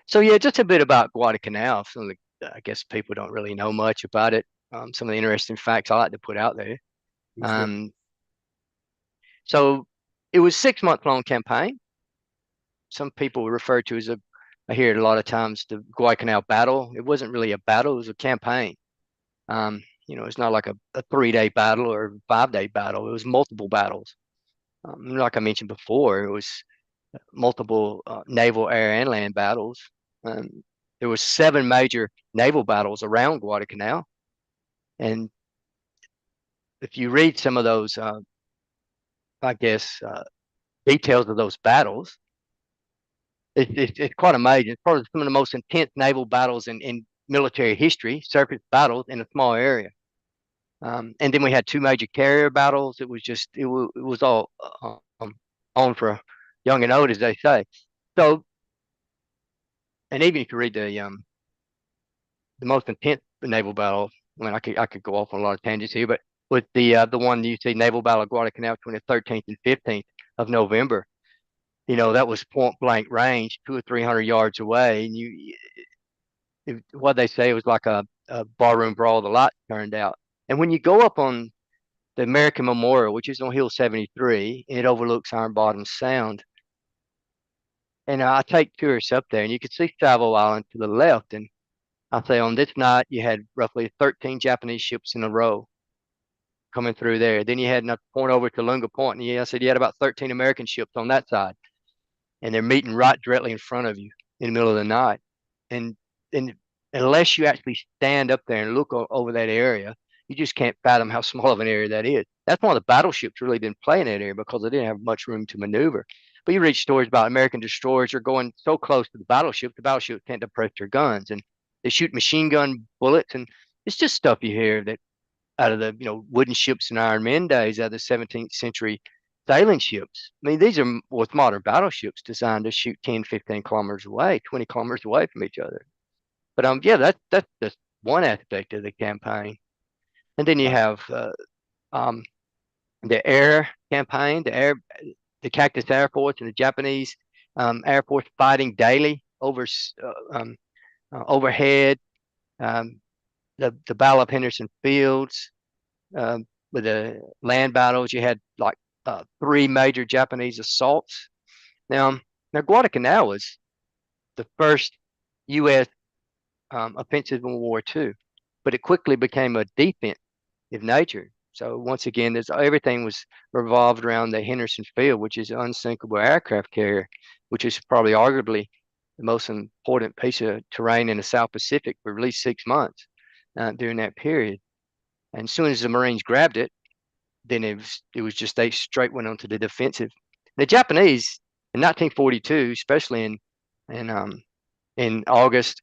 So yeah, just a bit about Guadalcanal. I guess people don't really know much about it. Some of the interesting facts I like to put out there. So it was 6-month-long campaign. Some people refer to as I hear it a lot of times, the Guadalcanal battle. It wasn't really a battle; it was a campaign. It's not like a 3-day battle or a 5-day battle. It was multiple battles. Like I mentioned before, it was multiple naval, air, and land battles. There were 7 major naval battles around Guadalcanal. And if you read some of those, details of those battles, it's quite amazing. It's probably some of the most intense naval battles in military history, surface battles in a small area. And then we had 2 major carrier battles. It was all on for young and old, as they say. So, and even if you read the most intense naval battle, I mean, I could go off on a lot of tangents here, but with the one you see, Naval Battle of Guadalcanal, between the 13th and 15th of November, that was point blank range, 200 or 300 yards away, and what they say, it was like a barroom brawl. The light turned out, and when you go up on the American Memorial, which is on Hill 73, and it overlooks Iron Bottom Sound, and I take tourists up there, and you can see Savo Island to the left, and I say on this night you had roughly 13 Japanese ships in a row coming through there. Then you had enough to point over to Lunga Point, and I said you had about 13 American ships on that side, and they're meeting right directly in front of you in the middle of the night. And unless you actually stand up there and look over that area, you just can't fathom how small of an area that is. That's why the battleships really didn't play in that area, because they didn't have much room to maneuver. But you read stories about American destroyers are going so close to the battleships can't depress their guns, and they shoot machine gun bullets, and it's just stuff you hear that out of the wooden ships and Iron Men days, out of the 17th century sailing ships. I mean, these are with modern battleships designed to shoot 10, 15 kilometers away, 20 kilometers away from each other. But that's just one aspect of the campaign. And then you have the air campaign, the Cactus Air Force and the Japanese Air Force fighting daily overhead. The Battle of Henderson Fields, with the land battles, you had like 3 major Japanese assaults. Now Guadalcanal was the first U.S. Offensive in World War II, but it quickly became a defensive nature. So once again, everything was revolved around the Henderson Field, which is an unsinkable aircraft carrier, which is probably arguably the most important piece of terrain in the South Pacific for at least 6 months during that period. And as soon as the Marines grabbed it, then it was just they straight went on to the defensive. The Japanese in 1942, especially in August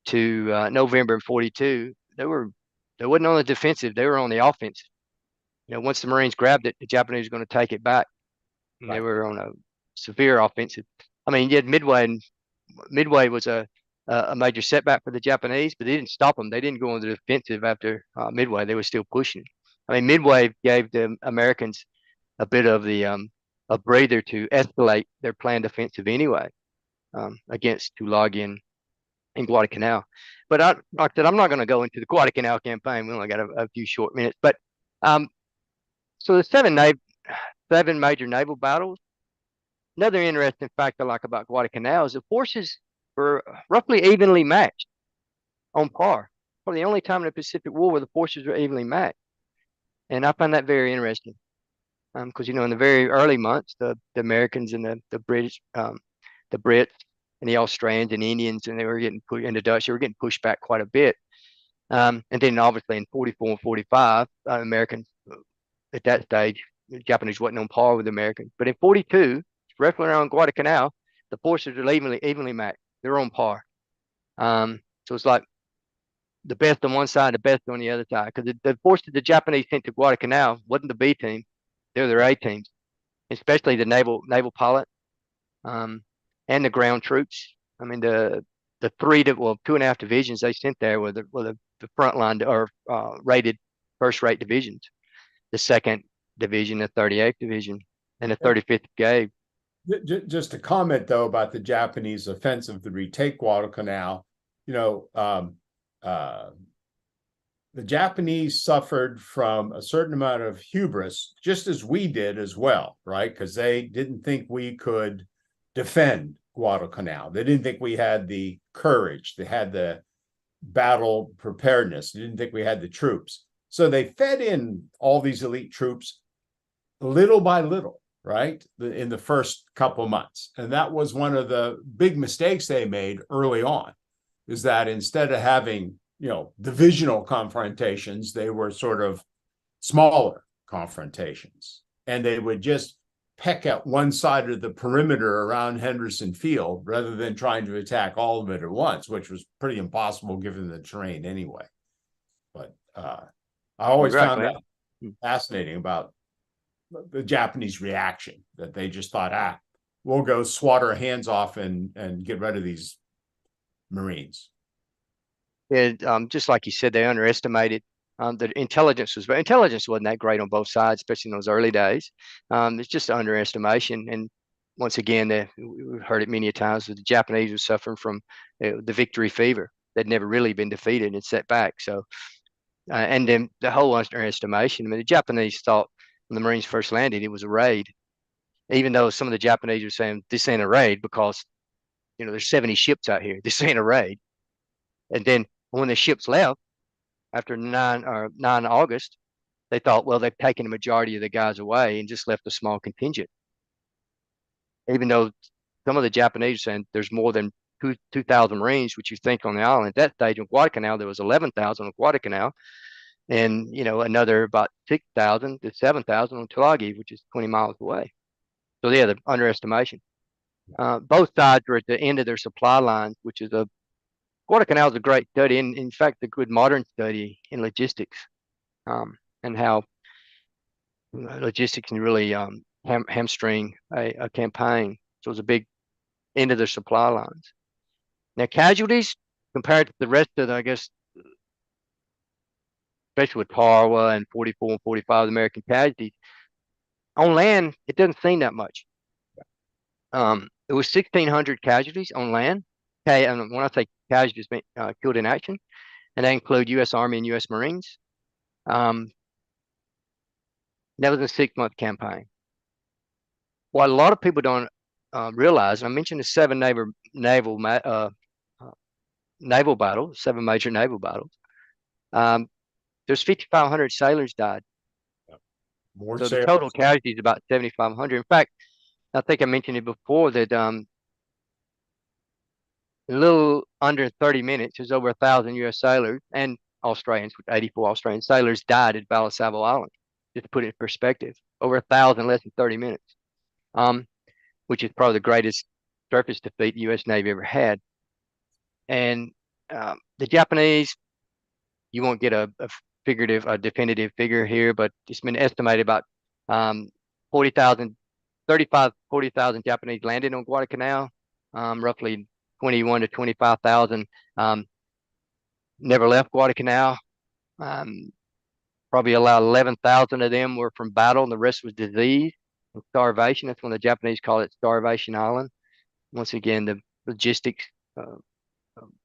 to November of 42, they wasn't on the defensive, they were on the offensive. Once the Marines grabbed it, the Japanese were going to take it back. And they were on a severe offensive. I mean, you had Midway, and Midway was a major setback for the Japanese, but they didn't stop them. They didn't go on the defensive after Midway. They were still pushing. I mean, Midway gave the Americans a bit of a breather to escalate their planned offensive anyway against Tulagi and Guadalcanal. But like I said, I'm not going to go into the Guadalcanal campaign. We only got a few short minutes. But so the 7 major naval battles. Another interesting fact I like about Guadalcanal is the forces were roughly evenly matched on par. Probably the only time in the Pacific War where the forces were evenly matched. And I find that very interesting. Because, in the very early months, the Americans and the British, the Brits and the Australians and Indians, and and the Dutch, they were getting pushed back quite a bit. And then obviously in 44 and 45, Americans at that stage, the Japanese wasn't on par with the Americans. But in 42, roughly around Guadalcanal, the forces are evenly matched. They're on par. So it's like the best on one side, the best on the other side. Because the forces the Japanese sent to Guadalcanal wasn't the B team; they're their A teams, especially the naval pilot and the ground troops. I mean, the 2.5 divisions they sent there were the frontline or rated first-rate divisions. The 2nd Division, the 38th Division, and the 35th Brigade. Just a comment, though, about the Japanese offensive to retake Guadalcanal. The Japanese suffered from a certain amount of hubris, just as we did as well, right? Because they didn't think we could defend Guadalcanal. They didn't think we had the courage. They had the battle preparedness. They didn't think we had the troops. So they fed in all these elite troops little by little, right, in the first couple months. And that was one of the big mistakes they made early on, is that instead of having, divisional confrontations, they were sort of smaller confrontations. And they would just peck at one side of the perimeter around Henderson Field rather than trying to attack all of it at once, which was pretty impossible given the terrain anyway. But I always found that fascinating about the Japanese reaction, that they just thought, we'll go swat our hands off and get rid of these Marines. Yeah, just like you said, they underestimated the intelligence wasn't that great on both sides, especially in those early days. It's just an underestimation. And once again, we've heard it many times, that the Japanese were suffering from the victory fever. They'd never really been defeated and set back. So, and then the whole underestimation. I mean, the Japanese thought when the Marines first landed, it was a raid, even though some of the Japanese were saying this ain't a raid because, there's 70 ships out here. This ain't a raid. And then when the ships left after 9 August, they thought, well, they've taken the majority of the guys away and just left a small contingent. Even though some of the Japanese are saying there's more than 2,000 Marines, which you think on the island. At that stage in Guadalcanal, there was 11,000 on Guadalcanal, and another about 6,000 to 7,000 on Tulagi, which is 20 miles away. So yeah, the underestimation. Both sides were at the end of their supply lines, which is Guadalcanal is a great study, and in fact, a good modern study in logistics, and how logistics can really hamstring a campaign. So it was a big end of their supply lines. Now, casualties compared to the rest of I guess, especially with Tarawa and 44 and 45, the American casualties, on land, it doesn't seem that much. It was 1,600 casualties on land. Okay, and when I say casualties, killed in action, and they include U.S. Army and U.S. Marines. That was a 6-month campaign. What a lot of people don't realize, and I mentioned the 7 naval battles, 7 major naval battles. There's 5,500 sailors died. More So the sailors. total casualties is about 7,500. In fact, I think I mentioned it before that a little under 30 minutes, there's over 1,000 U.S. sailors and Australians, with 84 Australian sailors died at Battle of Savile Island. Just to put it in perspective, over 1,000 less than 30 minutes, which is probably the greatest surface defeat the U.S. Navy ever had. And the Japanese, you won't get a definitive figure here, but it's been estimated about 40,000, 40,000 Japanese landed on Guadalcanal, roughly 21 to 25,000 never left Guadalcanal. Probably about 11,000 of them were from battle, and the rest was disease and starvation. That's when the Japanese call it Starvation Island. Once again, the logistics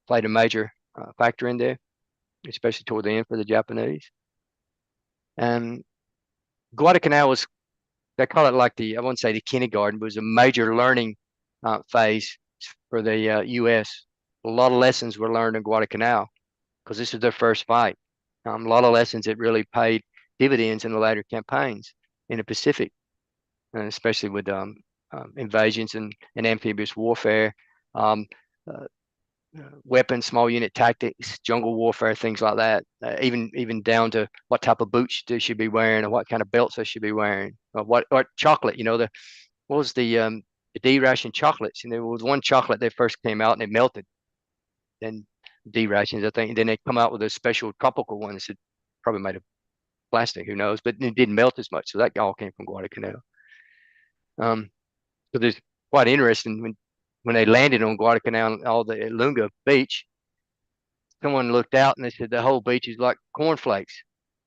played a major factor in there, especially toward the end for the Japanese. And Guadalcanal was, they call it like I wouldn't say the kindergarten, but it was a major learning phase for the U.S. A lot of lessons were learned in Guadalcanal because this is their first fight. A lot of lessons that really paid dividends in the later campaigns in the Pacific, and especially with invasions and amphibious warfare, weapons, small unit tactics, jungle warfare, things like that. Even down to what type of boots they should be wearing, or what kind of belts they should be wearing, or chocolate. What was the D-ration chocolates? And there was one chocolate that first came out and it melted. Then D-rations, I think. And then they come out with a special tropical one that's probably made of plastic, who knows? But it didn't melt as much. So that all came from Guadalcanal. So there's quite interesting when they landed on Guadalcanal, all the Lunga beach, someone looked out and they said the whole beach is like cornflakes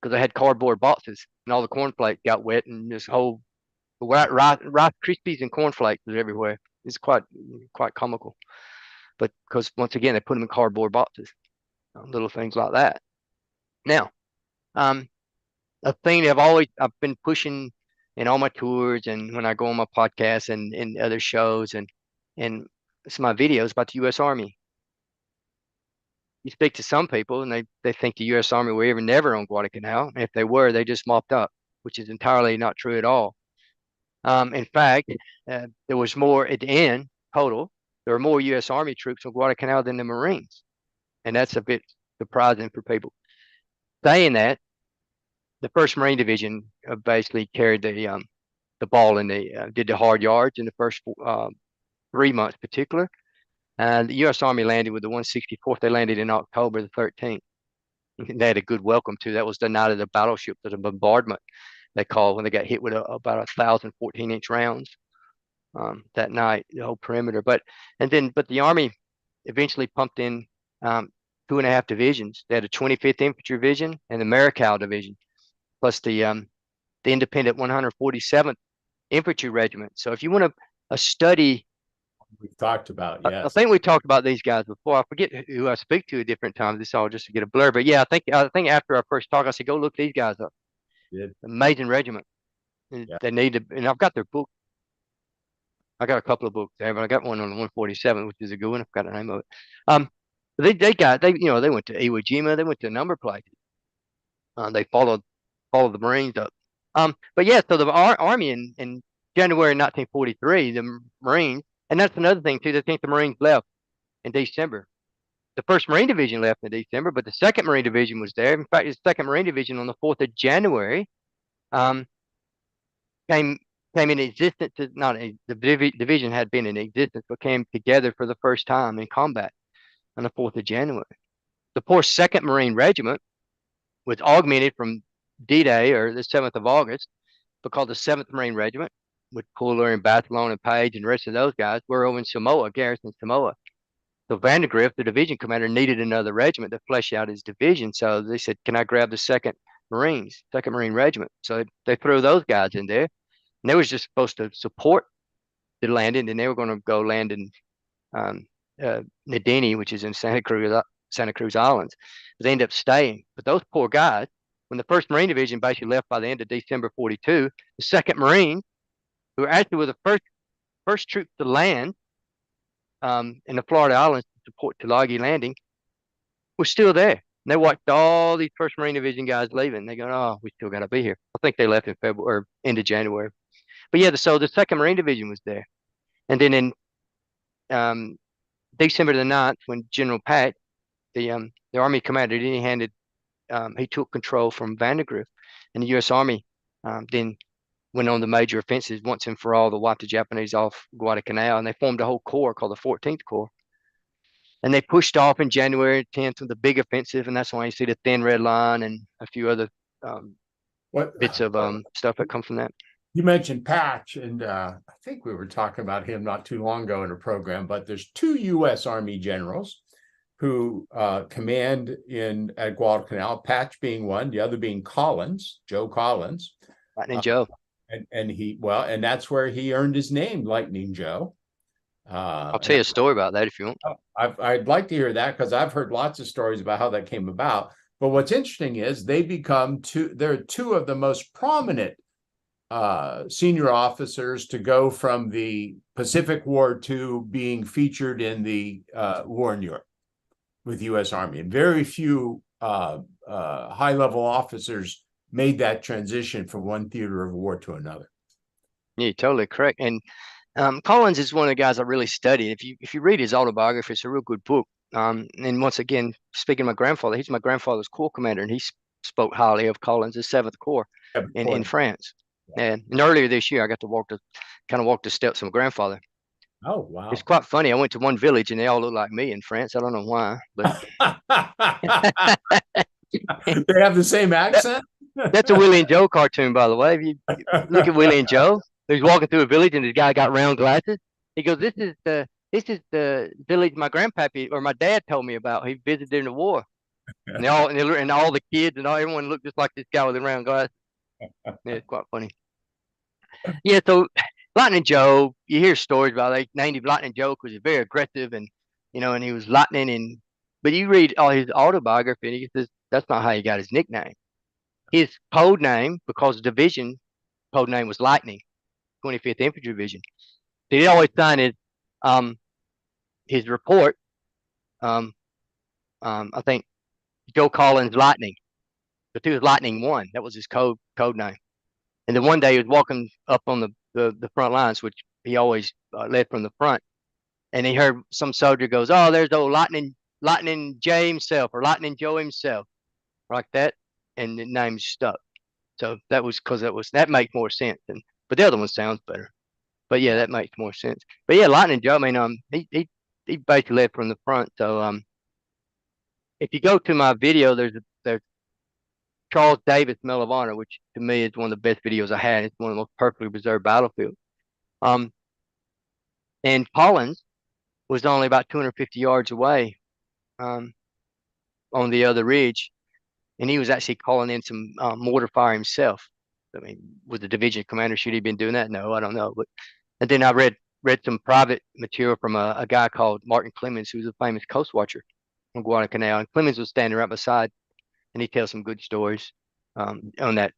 because they had cardboard boxes and all the cornflakes got wet and this whole Rice Krispies and cornflakes was everywhere. It's quite comical, but because once again they put them in cardboard boxes, little things like that. Now, a thing I've been pushing in all my tours and when I go on my podcasts and other shows and some of my videos about the U.S. Army. You speak to some people and they think the U.S. Army were even never on Guadalcanal. And if they were, they just mopped up, which is entirely not true at all. In fact, there was more at the end total. There were more U.S. Army troops on Guadalcanal than the Marines, and that's a bit surprising for people. Saying that, the First Marine Division basically carried the ball and they did the hard yards in the first 3 months, particular. And the U.S. Army landed with the 164th. They landed in October the 13th. They had a good welcome too. That was the night of the battleship, the bombardment they called when they got hit with about 1,000 14-inch rounds that night, the whole perimeter. But the Army eventually pumped in 2.5 divisions. They had a 25th Infantry Division and the Marical Division, plus the independent 147th Infantry Regiment. So if you want a study, we've talked about, yes. I think we talked about these guys before. I forget who I speak to at different times. This all just to get a blur. But yeah, I think after our first talk, I said, go look these guys up. Amazing regiment. Yeah. They need to, and I've got their book. I got a couple of books there, but I got one on the 147, which is a good one. I forgot the name of it. They went to Iwo Jima. They went to a number of places. They followed the Marines up. But yeah, so the Army in January 1943, the Marines, and that's another thing too. They think the Marines left in December. The First Marine Division left in December, but the Second Marine Division was there. In fact, the Second Marine Division on the 4th of January came in existence. The division had been in existence, but came together for the first time in combat on the 4th of January. The poor 2nd Marine Regiment was augmented from D-Day or the 7th of August because the 7th Marine Regiment with Puller and Bathalone and Page and the rest of those guys were over in Samoa, garrison Samoa. So Vandergrift, the division commander, needed another regiment to flesh out his division. So they said, can I grab the 2nd Marine Regiment? So they threw those guys in there. And they was just supposed to support the landing, and they were going to go land in Nadine, which is in Santa Cruz Islands. But they ended up staying. But those poor guys, when the 1st Marine Division basically left by the end of December 42, the 2nd Marine, who actually were the first troops to land in the Florida Islands to support Tulagi Landing, was still there. And they watched all these 1st Marine Division guys leaving. They go, oh, we still got to be here. I think they left in February or end of January. But yeah, so the 2nd Marine Division was there. And then in December the 9th, when General Patch, the Army commander, he took control from Vandegrift, and the U.S. Army then went on the major offensives once and for all to wipe the Japanese off Guadalcanal, and they formed a whole corps called the 14th Corps. And they pushed off in January 10th with the big offensive, and that's why you see the Thin Red Line and a few other bits of stuff that come from that. You mentioned Patch, and I think we were talking about him not too long ago in a program, but there's 2 U.S. Army generals who command at Guadalcanal, Patch being one, the other being Collins, Joe Collins. Lightning Joe. And that's where he earned his name, Lightning Joe. I'll tell you a story about that if you want. I'd like to hear that, because I've heard lots of stories about how that came about. But what's interesting is they're 2 of the most prominent senior officers to go from the Pacific War to being featured in the war in Europe with U.S. Army. And very few high-level officers made that transition from one theater of war to another. Yeah, you're totally correct. And Collins is one of the guys I really studied. If you read his autobiography, it's a real good book. And once again, speaking of my grandfather, he's my grandfather's Corps commander, and he spoke highly of Collins' 7th Corps in France. And earlier this year, I got to walk the steps of my grandfather. Oh, wow. It's quite funny. I went to one village and they all look like me in France. I don't know why, but they have the same accent. That's a Willie and Joe cartoon, by the way. If you look at Willie and Joe, he's walking through a village and the guy got round glasses. He goes, "This is the village my grandpappy or my dad told me about. He visited during the war." And all the kids and everyone looked just like this guy with the round glasses. Yeah, it's quite funny. Yeah, so Lightning Joe, you hear stories about they named him Lightning Joe because he's very aggressive and and he was lightning but you read all his autobiography and he says that's not how he got his nickname. His code name, because the division code name was Lightning, 25th Infantry Division. So he always signed his report. I think Joe Collins Lightning, but he was Lightning 1. That was his code name. And then one day he was walking up on the front lines, which he always led from the front, and he heard some soldier goes, "Oh, there's old Lightning J himself or Lightning Joe himself," like that, and the name stuck. So that was because that makes more sense. But the other one sounds better. But yeah, that makes more sense. But yeah, Lightning Joe. I mean, he basically led from the front. So if you go to my video, there's Charles Davis Medal of Honor, which to me is one of the best videos I had. It's one of the most perfectly preserved battlefields. And Collins was only about 250 yards away on the other ridge, and he was actually calling in some mortar fire himself. I mean, was the division commander, should he have been doing that? No, I don't know. And then I read some private material from a guy called Martin Clemens, who's a famous coast watcher on Guadalcanal. And Clemens was standing right beside, and he tells some good stories on that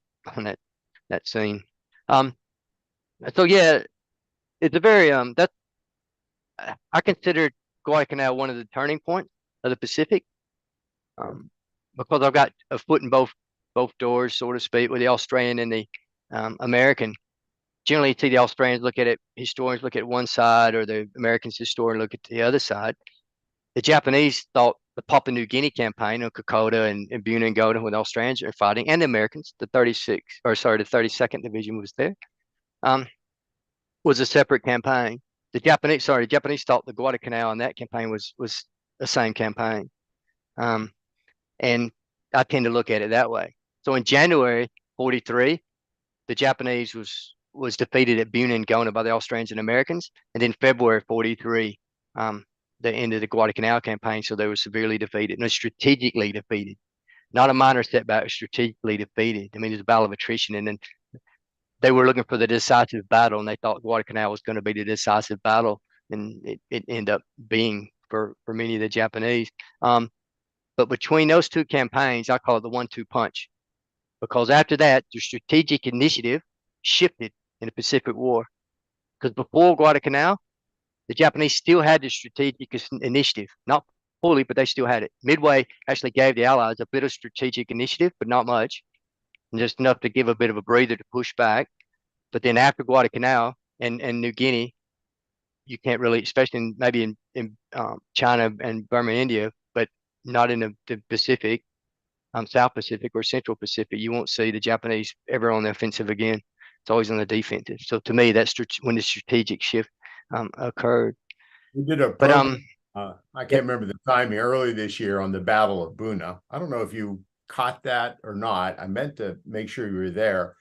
scene. So yeah, it's a very I consider Guadalcanal one of the turning points of the Pacific, because I've got a foot in both doors, so to speak, with the Australian and the American. Generally, you see the Australians look at it, historians look at one side, or the Americans historians look at the other side. The Japanese thought the Papua New Guinea campaign on Kokoda and Buna and Goda, when the Australians are fighting, and the Americans, the 32nd Division was there, was a separate campaign. The Japanese thought the Guadalcanal and that campaign was the same campaign. And I tend to look at it that way. So in January 43, the Japanese was defeated at Buna and Gona by the Australians and Americans. And then February 43, the end of the Guadalcanal campaign, so they were severely defeated, and strategically defeated. Not a minor setback, strategically defeated. I mean, it was a battle of attrition, and then they were looking for the decisive battle, and they thought Guadalcanal was going to be the decisive battle, and it ended up being for many of the Japanese. But between those two campaigns, I call it the 1-2 punch. because after that, the strategic initiative shifted in the Pacific War. Because before Guadalcanal, the Japanese still had the strategic initiative, not fully, but they still had it. Midway actually gave the Allies a bit of strategic initiative, but not much, and just enough to give a bit of a breather to push back. But then after Guadalcanal and New Guinea, you can't really, especially maybe in China and Burma, India, but not in the Pacific, South Pacific or Central Pacific, you won't see the Japanese ever on the offensive again. It's always on the defensive. So to me, that's when the strategic shift occurred. We did a program, I can't remember the timing, early this year on the Battle of Buna. I don't know if you caught that or not. I meant to make sure you were there.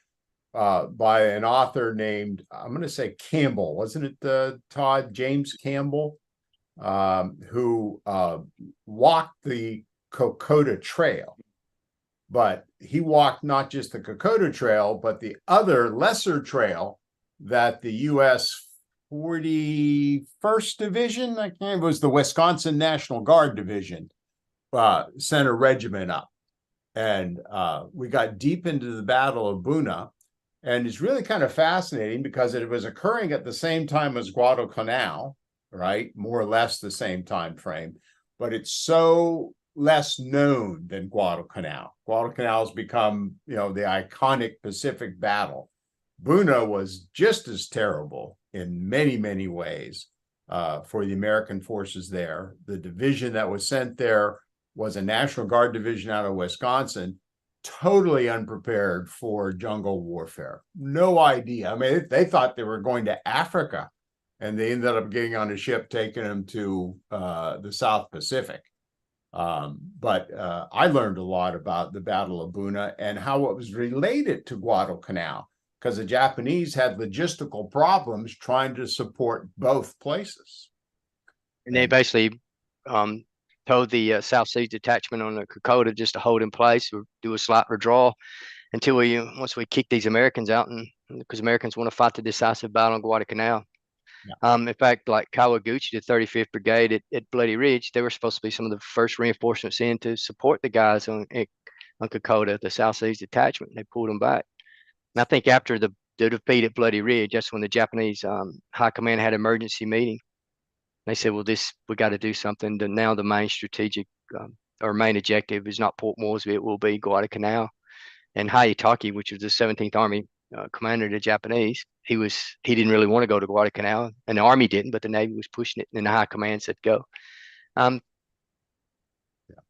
By an author named, I'm going to say Campbell, wasn't it Todd James Campbell, who walked the Kokoda Trail. But he walked not just the Kokoda Trail, but the other lesser trail that the U.S. 41st Division, I can't, it was the Wisconsin National Guard Division, sent a regiment up. And we got deep into the Battle of Buna. And it's really kind of fascinating because it was occurring at the same time as Guadalcanal, right? More or less the same time frame. But it's so less known than Guadalcanal. Guadalcanal has become, the iconic Pacific battle. Buna was just as terrible in many, many ways for the American forces there. The division that was sent there was a National Guard division out of Wisconsin, totally unprepared for jungle warfare. No idea. I mean, they thought they were going to Africa, and they ended up getting on a ship taking them to the South Pacific. But I learned a lot about the Battle of Buna and how it was related to Guadalcanal, because the Japanese had logistical problems trying to support both places. And they basically told the South Seas Detachment on the Kokoda just to hold in place or do a slight withdrawal until once we kick these Americans out, and because Americans want to fight the decisive battle on Guadalcanal. Yeah. In fact, like Kawaguchi, the 35th Brigade at Bloody Ridge, they were supposed to be some of the first reinforcements in to support the guys on Kokoda, the South Seas Detachment. And they pulled them back. And I think after the defeat at Bloody Ridge, that's when the Japanese high command had an emergency meeting. They said, well, we got to do something. Now the main strategic or main objective is not Port Moresby, it will be Guadalcanal. And Hayataki, which was the 17th Army commander of the Japanese, he didn't really want to go to Guadalcanal, and the Army didn't, but the Navy was pushing it, and the high command said go.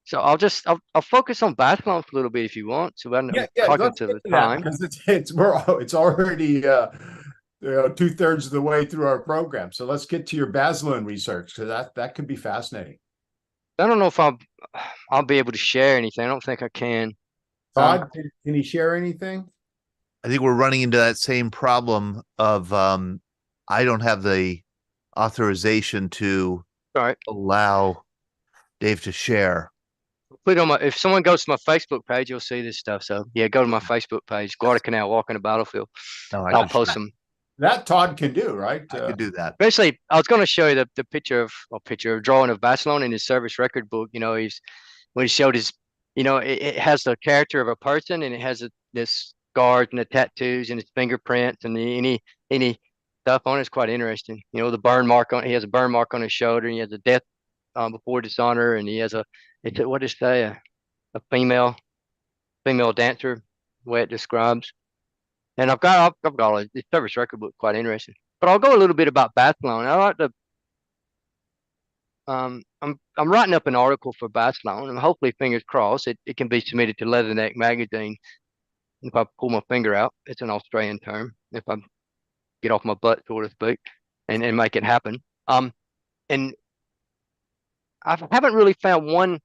So I'll focus on Barcelona for a little bit if you want. So I'm talking to the time. It's already 2/3 of the way through our program. So let's get to your Barcelona research, because that could be fascinating. I don't know if I'll be able to share anything. I don't think I can. Todd, can you share anything? I think we're running into that same problem of I don't have the authorization to allow Dave to share. If someone goes to my Facebook page, you'll see this stuff. So yeah, go to my Facebook page, Guadalcanal Walking the Battlefield. I'll post them. That Todd can do, right? I can do that. Basically, I was going to show you the picture of drawing of Barcelona in his service record book. When he showed his, it has the character of a person, and it has this scars and the tattoos and his fingerprints and any stuff on it. It's quite interesting. The burn mark he has a burn mark on his shoulder, and he has a death before dishonor, and he has a female dancer, the way it describes. And I've got this service record book, quite interesting. But I'll go a little bit about Barcelona. I like to I'm writing up an article for Barcelona, and hopefully, fingers crossed, it can be submitted to Leatherneck magazine. If I pull my finger out, it's an Australian term. If I get off my butt, so to speak, and make it happen. And I haven't really found one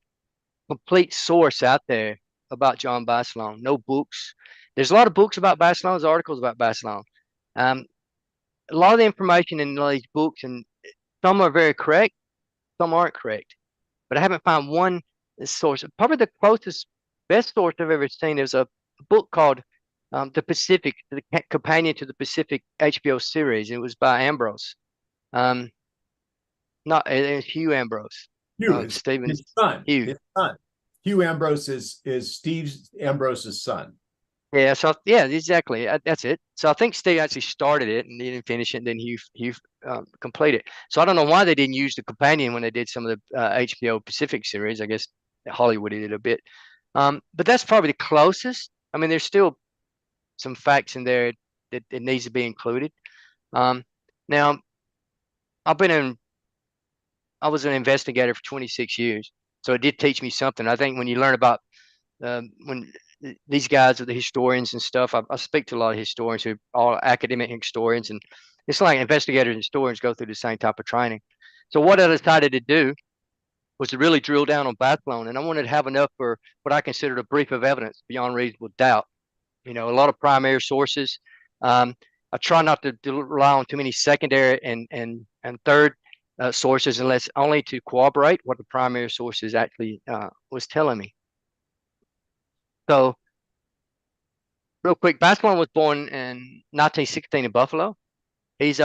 complete source out there about John Barcelona. No books. There's a lot of books about Barcelona, there's articles about Barcelona. A lot of the information in these books, and some are very correct, some aren't correct. But I haven't found one source. Probably the best source I've ever seen is a book called The Pacific, the companion to the Pacific HBO series. It was by Ambrose. It's Hugh Ambrose. His son. Hugh Ambrose is Steve Ambrose's son. Yeah, so yeah, exactly. That's it. So I think Steve actually started it and he didn't finish it, and then he completed. So I don't know why they didn't use the companion when they did some of the HBO Pacific series. I guess Hollywood did it a bit, but that's probably the closest. I mean, there's still some facts in there that it needs to be included. Um, now I've been in. I was an investigator for 26 years, so it did teach me something. I think when you learn about when these guys are the historians and stuff. I speak to a lot of historians who are all academic historians, and it's like investigators and historians go through the same type of training. So what I decided to do was to really drill down on Bathlone, and I wanted to have enough for what I considered a brief of evidence beyond reasonable doubt. You know, a lot of primary sources. I try not to rely on too many secondary and third sources unless only to corroborate what the primary sources actually was telling me. So real quick, Bathlone was born in 1916 in Buffalo. He's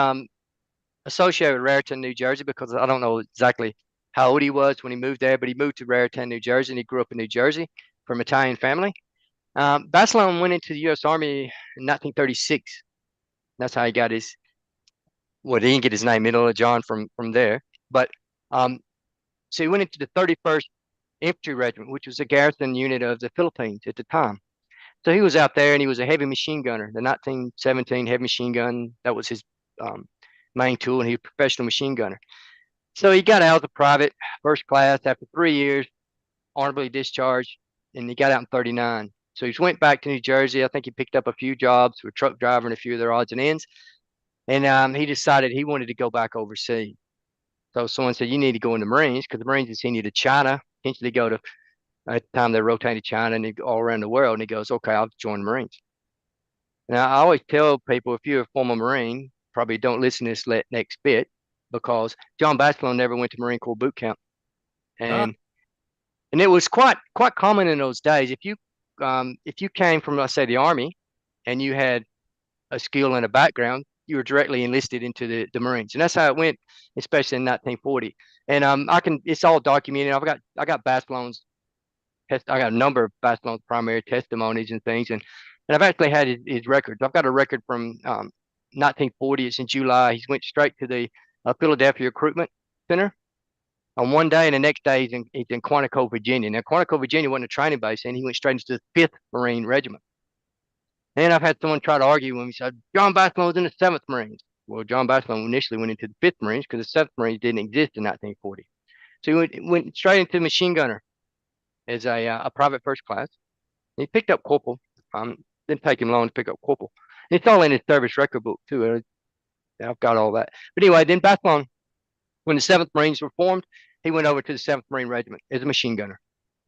associated with Raritan, New Jersey, because I don't know exactly how old he was when he moved there, but he moved to Raritan, New Jersey, and he grew up in New Jersey from an Italian family. Bathlone went into the U.S. Army in 1936. That's how he got his. Well, he didn't get his name, Middle of John, from there. But so he went into the 31st Infantry Regiment, which was a garrison unit of the Philippines at the time. So he was out there and he was a heavy machine gunner. The 1917 heavy machine gun, that was his main tool, and he was a professional machine gunner. So he got out as a private, first class, after 3 years, honorably discharged, and he got out in 39. So he went back to New Jersey. I think he picked up a few jobs with truck driver and a few of their odds and ends. And he decided he wanted to go back overseas. So someone said, you need to go in the Marines, because the Marines would send you to China, potentially go to, at the time they rotated China and all around the world. And he goes, okay, I'll join the Marines. Now, I always tell people, if you're a former Marine, probably don't listen to this next bit, because John Batchelor never went to Marine Corps boot camp. And it was quite common in those days. If you came from, let's say, the Army, and you had a skill and a background, you were directly enlisted into the Marines. And that's how it went, especially in 1940. And it's all documented. I got Batchelor's I got a number of Batchelor's primary testimonies and things, and I've actually had his records. I've got a record from 1940. It's in July. He went straight to the Philadelphia Recruitment Center on one day, and the next day he's in Quantico, Virginia. Now, Quantico, Virginia wasn't a training base, and he went straight into the 5th Marine Regiment. And I've had someone try to argue with me. Said John Batchelor was in the 7th Marines. Well, John Batchelor initially went into the 5th Marines because the 7th Marines didn't exist in 1940. So he went straight into machine gunner as a private first class. He picked up corporal. Didn't take him long to pick up corporal. And it's all in his service record book too. I've got all that. But anyway, then Batchelor, when the 7th Marines were formed, he went over to the 7th Marine Regiment as a machine gunner.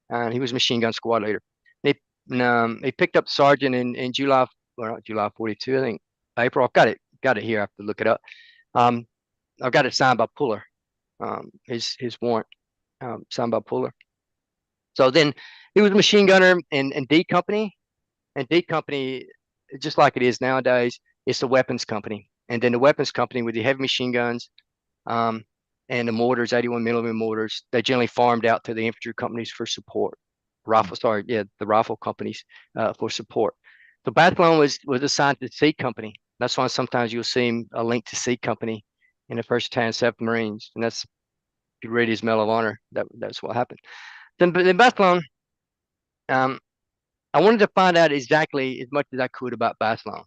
And he was a machine gun squad leader. He picked up sergeant in July, well, not July 42, I think April. I've got it here. I have to look it up. I've got it signed by Puller. His warrant signed by Puller. So then he was a machine gunner in D Company, and D Company, just like it is nowadays, it's the weapons company. And then the weapons company with the heavy machine guns, and the mortars, 81 millimeter mortars, they generally farmed out to the infantry companies for support. The rifle companies for support. So Batchelor was assigned to C Company. That's why sometimes you'll see him a link to C Company in the 1st, 10th, 7th Marines, and that's, if you read his Medal of Honor, that's what happened. Then Batchelor, I wanted to find out exactly as much as I could about Batchelor.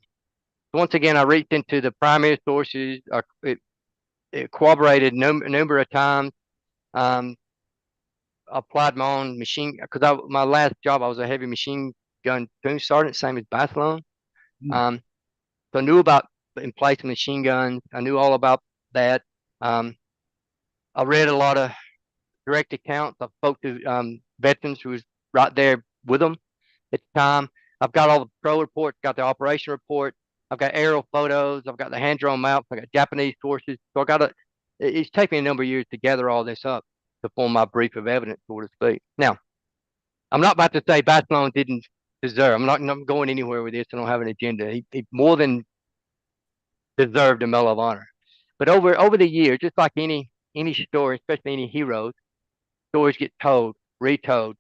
So once again, I reached into the primary sources. It corroborated number of times. Applied my own machine, because my last job I was a heavy machine gun platoon sergeant, same as Batchelor. So I knew about emplacing machine guns. I knew all about that. I read a lot of direct accounts. I spoke to veterans who was right there with them at the time. I've got all the patrol reports, got the operation report. I've got aerial photos. I've got the hand-drawn maps. I got Japanese sources. So it's taken me a number of years to gather all this up to form my brief of evidence, so to speak. Now, I'm not about to say Batchelor didn't deserve. I'm not going anywhere with this. I don't have an agenda. He more than deserved a Medal of Honor. But over the years, just like any story, especially any heroes, stories get told, retold,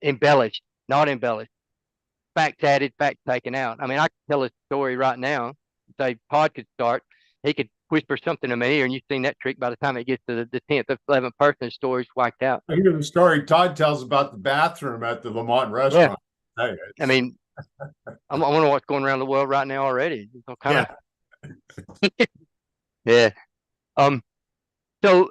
embellished, not embellished. facts added, facts taken out. I mean, I could tell a story right now. Say Todd could start. He could whisper something to me, and you've seen that trick. By the time it gets to the 10th or 11th person, the story's wiped out. I hear the story Todd tells about the bathroom at the Lamont Yeah. restaurant. Hey, I mean, I wonder what's going around the world right now already. Kind of. Yeah. So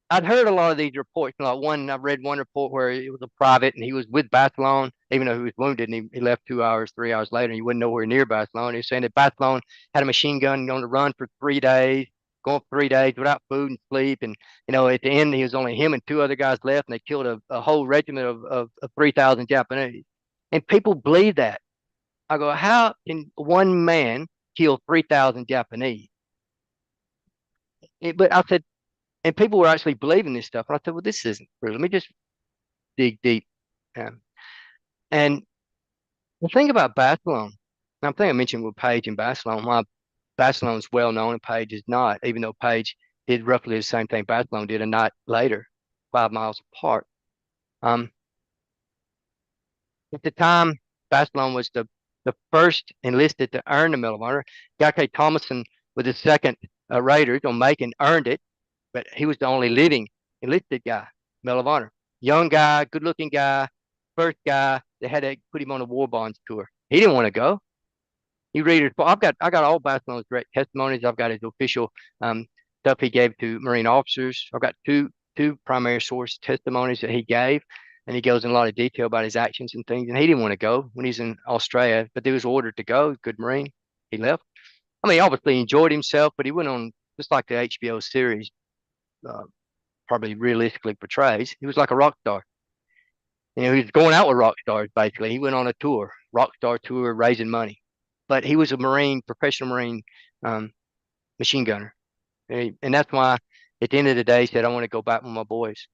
I'd heard a lot of these reports. Like I read one report where it was a private and he was with Barcelona, even though he was wounded, and he left 2 hours, 3 hours later, and he wasn't nowhere near Barcelona. He was saying that Barcelona had a machine gun on the run for 3 days, going for 3 days without food and sleep. And, at the end, he was only him and 2 other guys left, and they killed a whole regiment of 3,000 Japanese. And people believe that. I go, how can one man kill 3,000 Japanese? But I said, and people were actually believing this stuff. And I said, well, this isn't true. Let me just dig deep. And the thing about Barcelona, I think I mentioned with Page and Barcelona, why Barcelona's well known and Page is not, even though Page did roughly the same thing Barcelona did a night later, 5 miles apart. At the time, Barcelona was the first enlisted to earn the Medal of Honor. Guy K. Thomason was the second Raiders on Macon, earned it, but he was the only living enlisted guy, Medal of Honor. Young guy, good looking guy, first guy. They had to put him on a war bonds tour. He didn't want to go. You read it. I got all Barcelona's direct testimonies. I've got his official stuff he gave to Marine officers. I've got two primary source testimonies that he gave, and he goes in a lot of detail about his actions and things. And he didn't want to go when he's in Australia, but he was ordered to go. Good Marine. He left. I mean, obviously enjoyed himself, but he went on just like the HBO series probably realistically portrays. He was like a rock star. He was going out with rock stars, basically. He went on a tour, rock star tour, raising money. But he was a Marine, professional Marine machine gunner. And that's why at the end of the day, he said, I want to go back with my boys.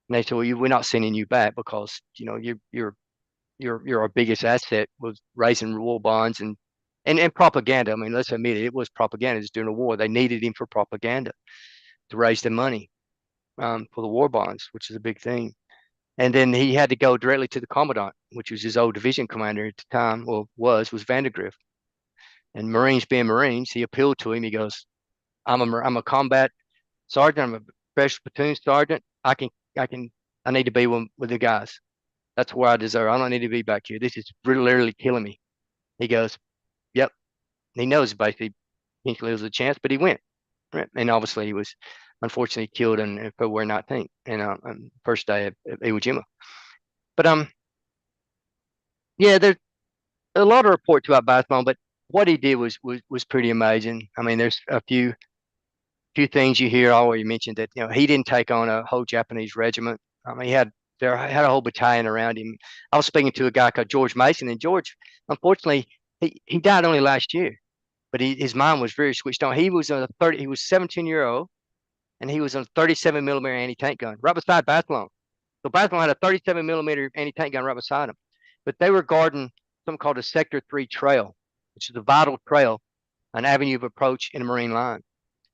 And they said, well, we're not sending you back because, you're our biggest asset was raising war bonds and propaganda. I mean, let's admit it, it was propaganda. It was during the war. They needed him for propaganda to raise the money for the war bonds, which is a big thing. And then he had to go directly to the commandant, which was his old division commander at the time, or was Vandergrift. And Marines being Marines, he appealed to him. He goes, I'm a combat sergeant. I'm a special platoon sergeant. I need to be with the guys. That's where I deserve. I don't need to be back here. This is literally killing me. He goes, yep. He knows basically potentially there was a chance, but he went. And obviously he was unfortunately killed on February 19th, and first day of Iwo Jima. But yeah, there's a lot of reports about Barcelona, but what he did was pretty amazing. I mean, there's a few things you hear. I already mentioned that he didn't take on a whole Japanese regiment. I mean, he had a whole battalion around him. I was speaking to a guy called George Mason, and George, unfortunately, he died only last year, but his mind was very switched on. He was 17-year-old, and he was on a 37 millimeter anti-tank gun right beside Barcelona. So Barcelona had a 37 millimeter anti-tank gun right beside him, but they were guarding something called a Sector 3 trail, which is a vital trail, an avenue of approach in a Marine line.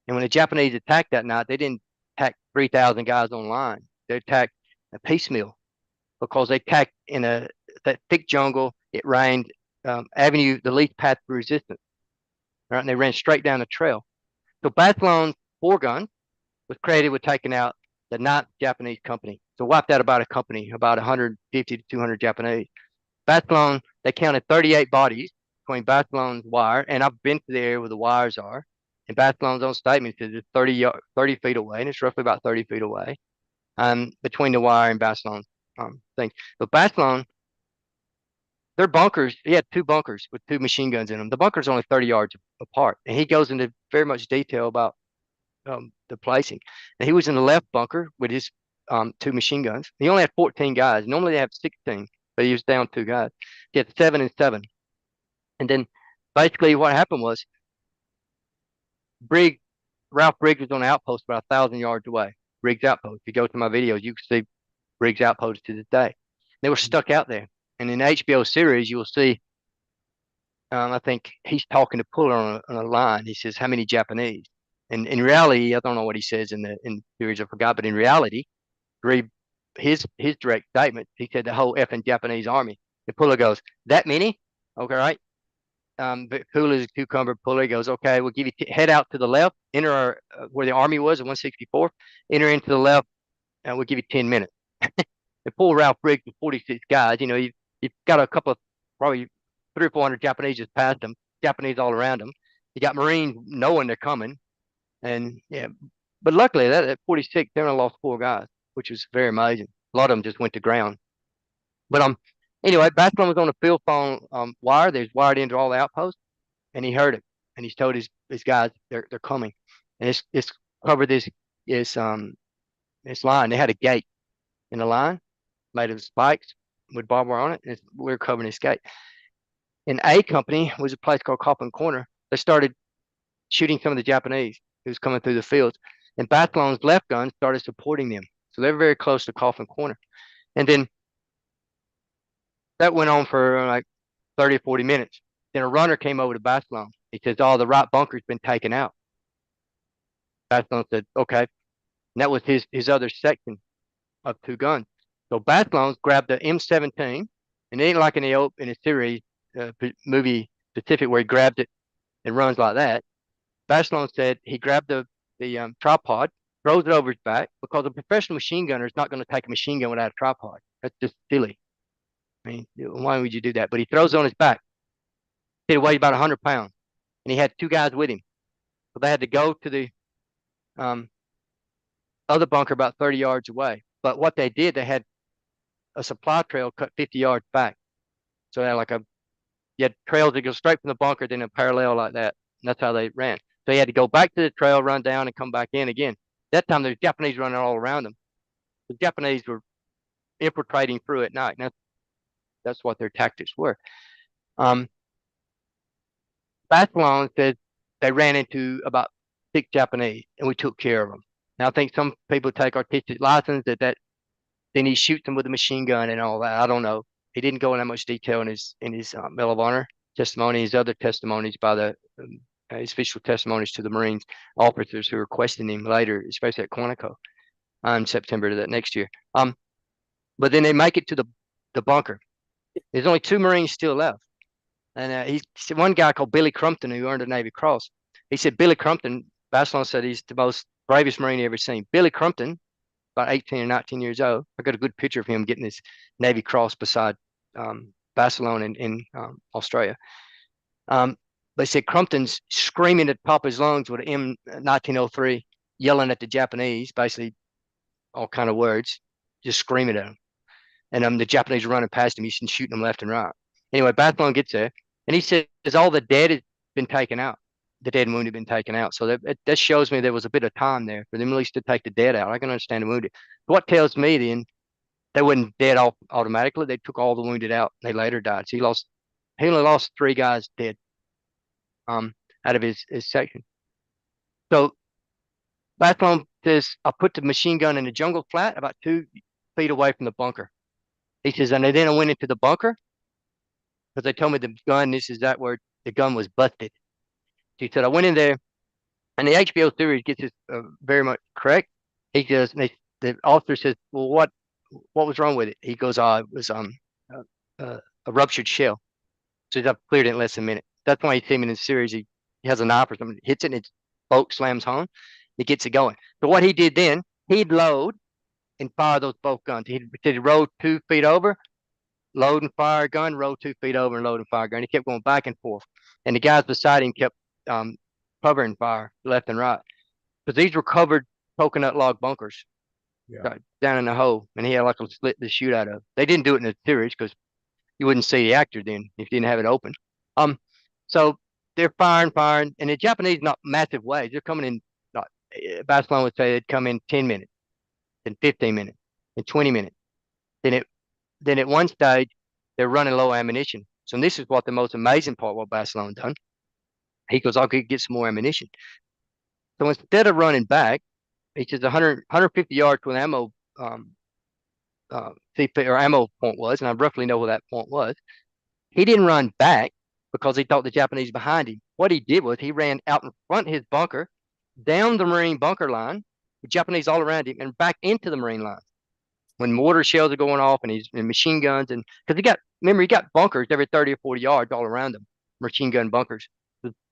And when the Japanese attacked that night, they didn't attack 3,000 guys on line. They attacked a piecemeal because they attacked in that thick jungle. It rained, avenue, the least path of resistance. Right, and they ran straight down the trail. So Barcelona's four gun was created with taking out the 9th Japanese company. So wiped out about 150 to 200 Japanese. Barcelona, they counted 38 bodies between Barcelona's wire, and I've been to the area where the wires are. And Barcelona's own statement says it's 30 feet away, and it's roughly about 30 feet away between the wire and Barcelona's thing. But Barcelona, their bunkers, he had 2 bunkers with 2 machine guns in them. The bunker's only 30 yards apart, and he goes into very much detail about the placing. And he was in the left bunker with his 2 machine guns. He only had 14 guys. Normally they have 16, but he was down 2 guys. He had 7 and 7. And then basically what happened was Ralph Briggs was on an outpost about 1,000 yards away. Briggs outpost. If you go to my videos, you can see Briggs outpost to this day. They were stuck out there. And in the HBO series, you will see, I think he's talking to Puller on a line. He says, how many Japanese? And in reality, I don't know what he says in the series, I forgot, but in reality, his direct statement, he said the whole effing Japanese army. The puller goes, that many? Okay, right. But cool as a cucumber. Puller goes, okay, we'll give you head out to the left, enter our, where the army was at 164, enter into the left, and we'll give you 10 minutes. And poor Ralph Briggs with 46 guys, you know, you've got a couple of probably 300 or 400 Japanese just past them, Japanese all around them. You got Marines knowing they're coming, and yeah, but luckily that at 46 they only lost 4 guys, which was very amazing. A lot of them just went to ground. But anyway, Bascom was on a field phone wire. There's wired into all the outposts, and he heard it, and he's told his guys they're coming, and it's covered this line. They had a gate in the line made of spikes with barbed wire on it, and we're covering this gate. In A Company was a place called Coffin Corner. They started shooting some of the Japanese who was coming through the fields, and Bathlon's left gun started supporting them. So they're very close to Coffin Corner. And then that went on for like 30 or 40 minutes. Then a runner came over to Bathlon. He says, the right bunker's been taken out. Bathlon said, okay. And that was his other section of 2 guns. So Bathlon grabbed the M17, and it ain't like in a series movie specific where he grabbed it and runs like that. Bathlon said he grabbed the tripod, throws it over his back, because a professional machine gunner is not going to take a machine gun without a tripod. That's just silly. I mean, why would you do that? But he throws it on his back. It weighed about 100 pounds, and he had 2 guys with him. So they had to go to the other bunker about 30 yards away. But what they did, they had a supply trail cut 50 yards back. So they had you had trails that go straight from the bunker, then a parallel like that. And that's how they ran. So he had to go back to the trail, run down, and come back in again. That time, there's Japanese running all around them. The Japanese were infiltrating through at night. And that's what their tactics were. Bathlon said they ran into about 6 Japanese, and we took care of them. Now, I think some people take artistic license that then he shoots them with a machine gun and all that. I don't know. He didn't go in that much detail in his Medal of Honor testimony, his other testimonies by his official testimonies to the Marines officers who were questioning him later, especially at Quantico in September of that next year. But then they make it to the bunker. There's only 2 Marines still left. And he said one guy called Billy Crumpton, who earned a Navy Cross. He said Billy Crumpton, Basselon said he's the most bravest Marine he ever seen. Billy Crumpton, about 18 or 19 years old. I got a good picture of him getting his Navy Cross beside Basselon in Australia. They said Crumpton's screaming at the top of his lungs with an M1903, yelling at the Japanese, basically all kind of words, just screaming at them. And the Japanese are running past him. He's shooting them left and right. Anyway, Bathlon gets there, and he says all the dead has been taken out. The dead and wounded have been taken out. So that shows me there was a bit of time there for them at least to take the dead out. I can understand the wounded. What tells me then they weren't dead off automatically. They took all the wounded out. They later died. So he only lost 3 guys dead out of his section. So Bathlon says, I put the machine gun in the jungle flat about 2 feet away from the bunker. He says, and then I went into the bunker because they told me the gun, this is that word, the gun was busted. He said, I went in there, and the HBO series gets this very much correct. He goes, the officer says, well, what was wrong with it? He goes, it was a ruptured shell. So he's cleared it in less than a minute. That's why you see him in the series. He has a knife or something, hits it, and its bolt slams home. It gets it going. So what he did then, he'd load and fire those both guns. He'd roll 2 feet over, load and fire a gun, roll 2 feet over and load and fire a gun. He kept going back and forth. And the guys beside him kept covering fire left and right. Because these were covered coconut log bunkers down in the hole. And he had like a slit to shoot out of. They didn't do it in the series because you wouldn't see the actor then if you didn't have it open. So they're firing, and the Japanese, not massive waves. They're coming in, Basselon would say they'd come in 10 minutes, then 15 minutes, then 20 minutes. Then at one stage, they're running low ammunition. So this is what the most amazing part what Basselon done. He goes, I could get some more ammunition. So instead of running back, he says 150 yards to an ammo ammo point was, and I roughly know where that point was. He didn't run back because he thought the Japanese behind him. What he did was he ran out in front of his bunker, down the Marine bunker line, with Japanese all around him, and back into the Marine line. When mortar shells are going off and he's in machine guns, and because he got remember, he got bunkers every 30 or 40 yards all around him, machine gun bunkers.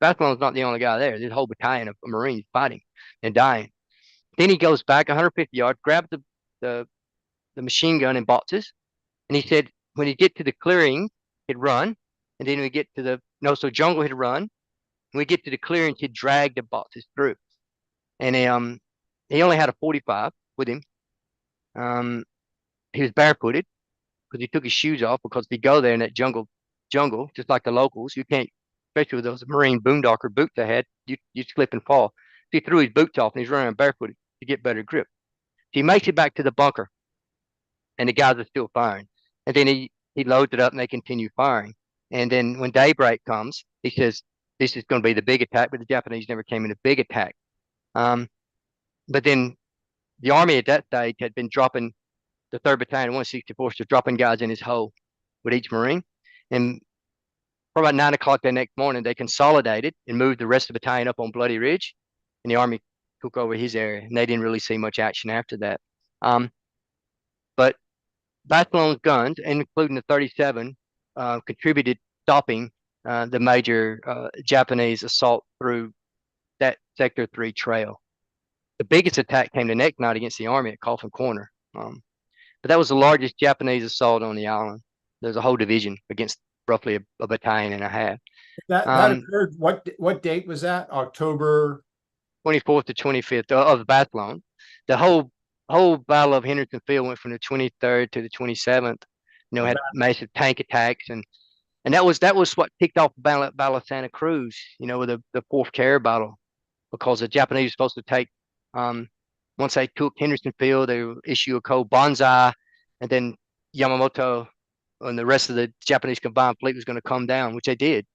Bathlon's not the only guy there. There's a whole battalion of Marines fighting and dying. Then he goes back 150 yards, grabs the machine gun and boxes. And he said, when he get to the clearing, he'd run. And then we get to so jungle, he'd run. When we get to the clearings, he'd drag the boxes through. And he only had a 45 with him. He was barefooted because he took his shoes off, because if you go there in that jungle, just like the locals, you can't, especially with those Marine boondocker boots they had, you slip and fall. So he threw his boots off and he's running barefooted to get better grip. So he makes it back to the bunker, and the guys are still firing. And then he loads it up and they continue firing. And then when daybreak comes, he says, this is going to be the big attack, but the Japanese never came in a big attack. But then the Army at that stage had been dropping, the 3rd Battalion, 164th, was dropping guys in his hole with each Marine. And for about 9 o'clock that next morning, they consolidated and moved the rest of the battalion up on Bloody Ridge, and the Army took over his area, and they didn't really see much action after that. But Bathlon's guns, including the 37, contributed stopping the major Japanese assault through that Sector 3 trail. The biggest attack came the next night against the Army at Coffin Corner. But that was the largest Japanese assault on the island. There's a whole division against roughly a battalion and a half. That occurred. What date was that? October 24th to 25th of Bathlon. The whole Battle of Henderson Field went from the 23rd to the 27th. Had massive tank attacks, and that was what kicked off the Battle of Santa Cruz. With the 4th Carrier Battle, because the Japanese were supposed to take. Once they took Henderson Field, they would issue a code Banzai, and then Yamamoto and the rest of the Japanese combined fleet was going to come down, which they did.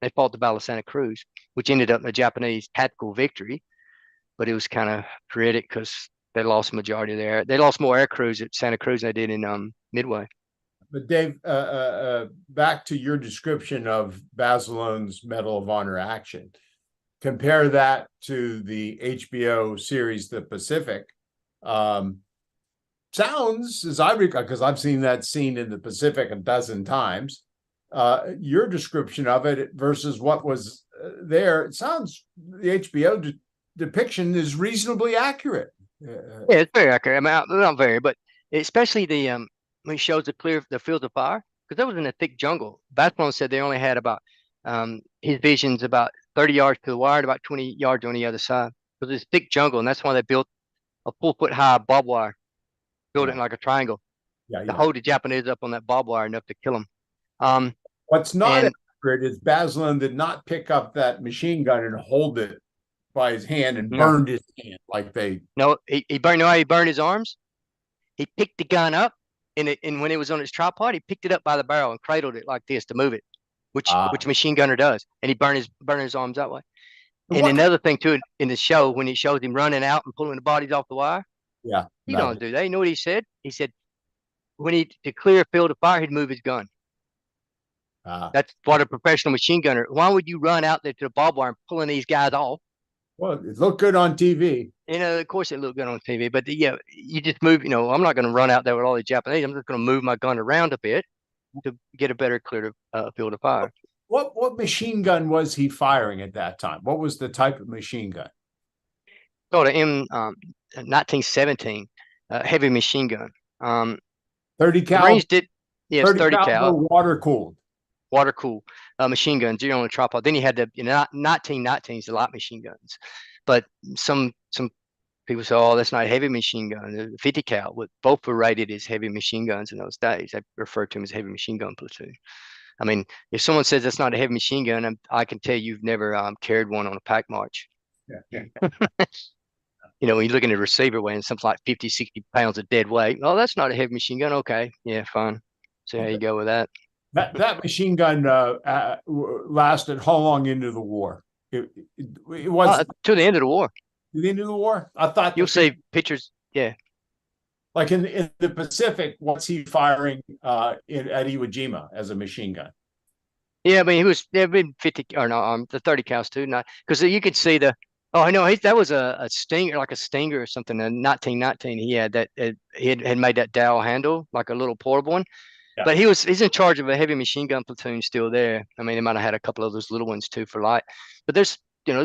They fought the Battle of Santa Cruz, which ended up in a Japanese tactical victory, but it was kind of created because they lost the majority of their. They lost more air crews at Santa Cruz than they did in Midway. But Dave, back to your description of Bazelon's Medal of Honor action. Compare that to the HBO series, The Pacific. Sounds, as I recall, because I've seen that scene in The Pacific a dozen times, your description of it versus what was there, it sounds the HBO depiction is reasonably accurate. Yeah, it's very accurate. I mean, not very, but especially when he shows the field of fire, because that was in a thick jungle. Bathlon said they only had about his vision's about 30 yards to the wire and about 20 yards on the other side. Because it's thick jungle, and that's why they built a 4-foot high barbed wire, built it in like a triangle to hold the Japanese up on that barbed wire enough to kill them. What's not accurate is Bazelon did not pick up that machine gun and hold it by his hand and burned his hand like they. No, he burned his arms. He picked the gun up, and when it was on its tripod, he picked it up by the barrel and cradled it like this to move it, which a machine gunner does, and he burned his arms that way. And another thing too, in the show, when he shows him running out and pulling the bodies off the wire, he don't do that. You know what he said? He said to clear a field of fire, he'd move his gun. That's what a professional machine gunner. Why would you run out there to the barbed wire and pulling these guys off? Well, it looked good on TV. Of course it looked good on TV, but you just move. I'm not going to run out there with all the Japanese. I'm just going to move my gun around a bit to get a better clear field of fire. What machine gun was he firing at that time? What was the type of machine gun? Called an M1917 heavy machine gun. 30 cal. Marines did, yeah, 30 cal. Water cooled. Water cooled machine guns. You're on a tripod. Then you had the 1919s, the light machine guns. But some people say, oh, that's not a heavy machine gun. The 50 cal, both were rated as heavy machine guns in those days. They referred to them as heavy machine gun platoon. I mean, if someone says that's not a heavy machine gun, I can tell you've never carried one on a pack march. Yeah. When you look at a receiver weighing something like 50, 60 pounds of dead weight, oh, that's not a heavy machine gun. Okay, yeah, fine. See how you go with that. That machine gun lasted how long into the war? It was to the end of the war. To the end of the war? I thought you'll see pictures. Yeah. Like in the Pacific, what's he firing at Iwo Jima as a machine gun? Yeah, I mean, there been 50 or no, the 30 cals too, not because you could see the. Oh, I know that was a Stinger, like a Stinger or something. In 1919, he had that. He had made that dowel handle, like a little portable one. But he's in charge of a heavy machine gun platoon still there. I mean, they might have had a couple of those little ones too for light. But there's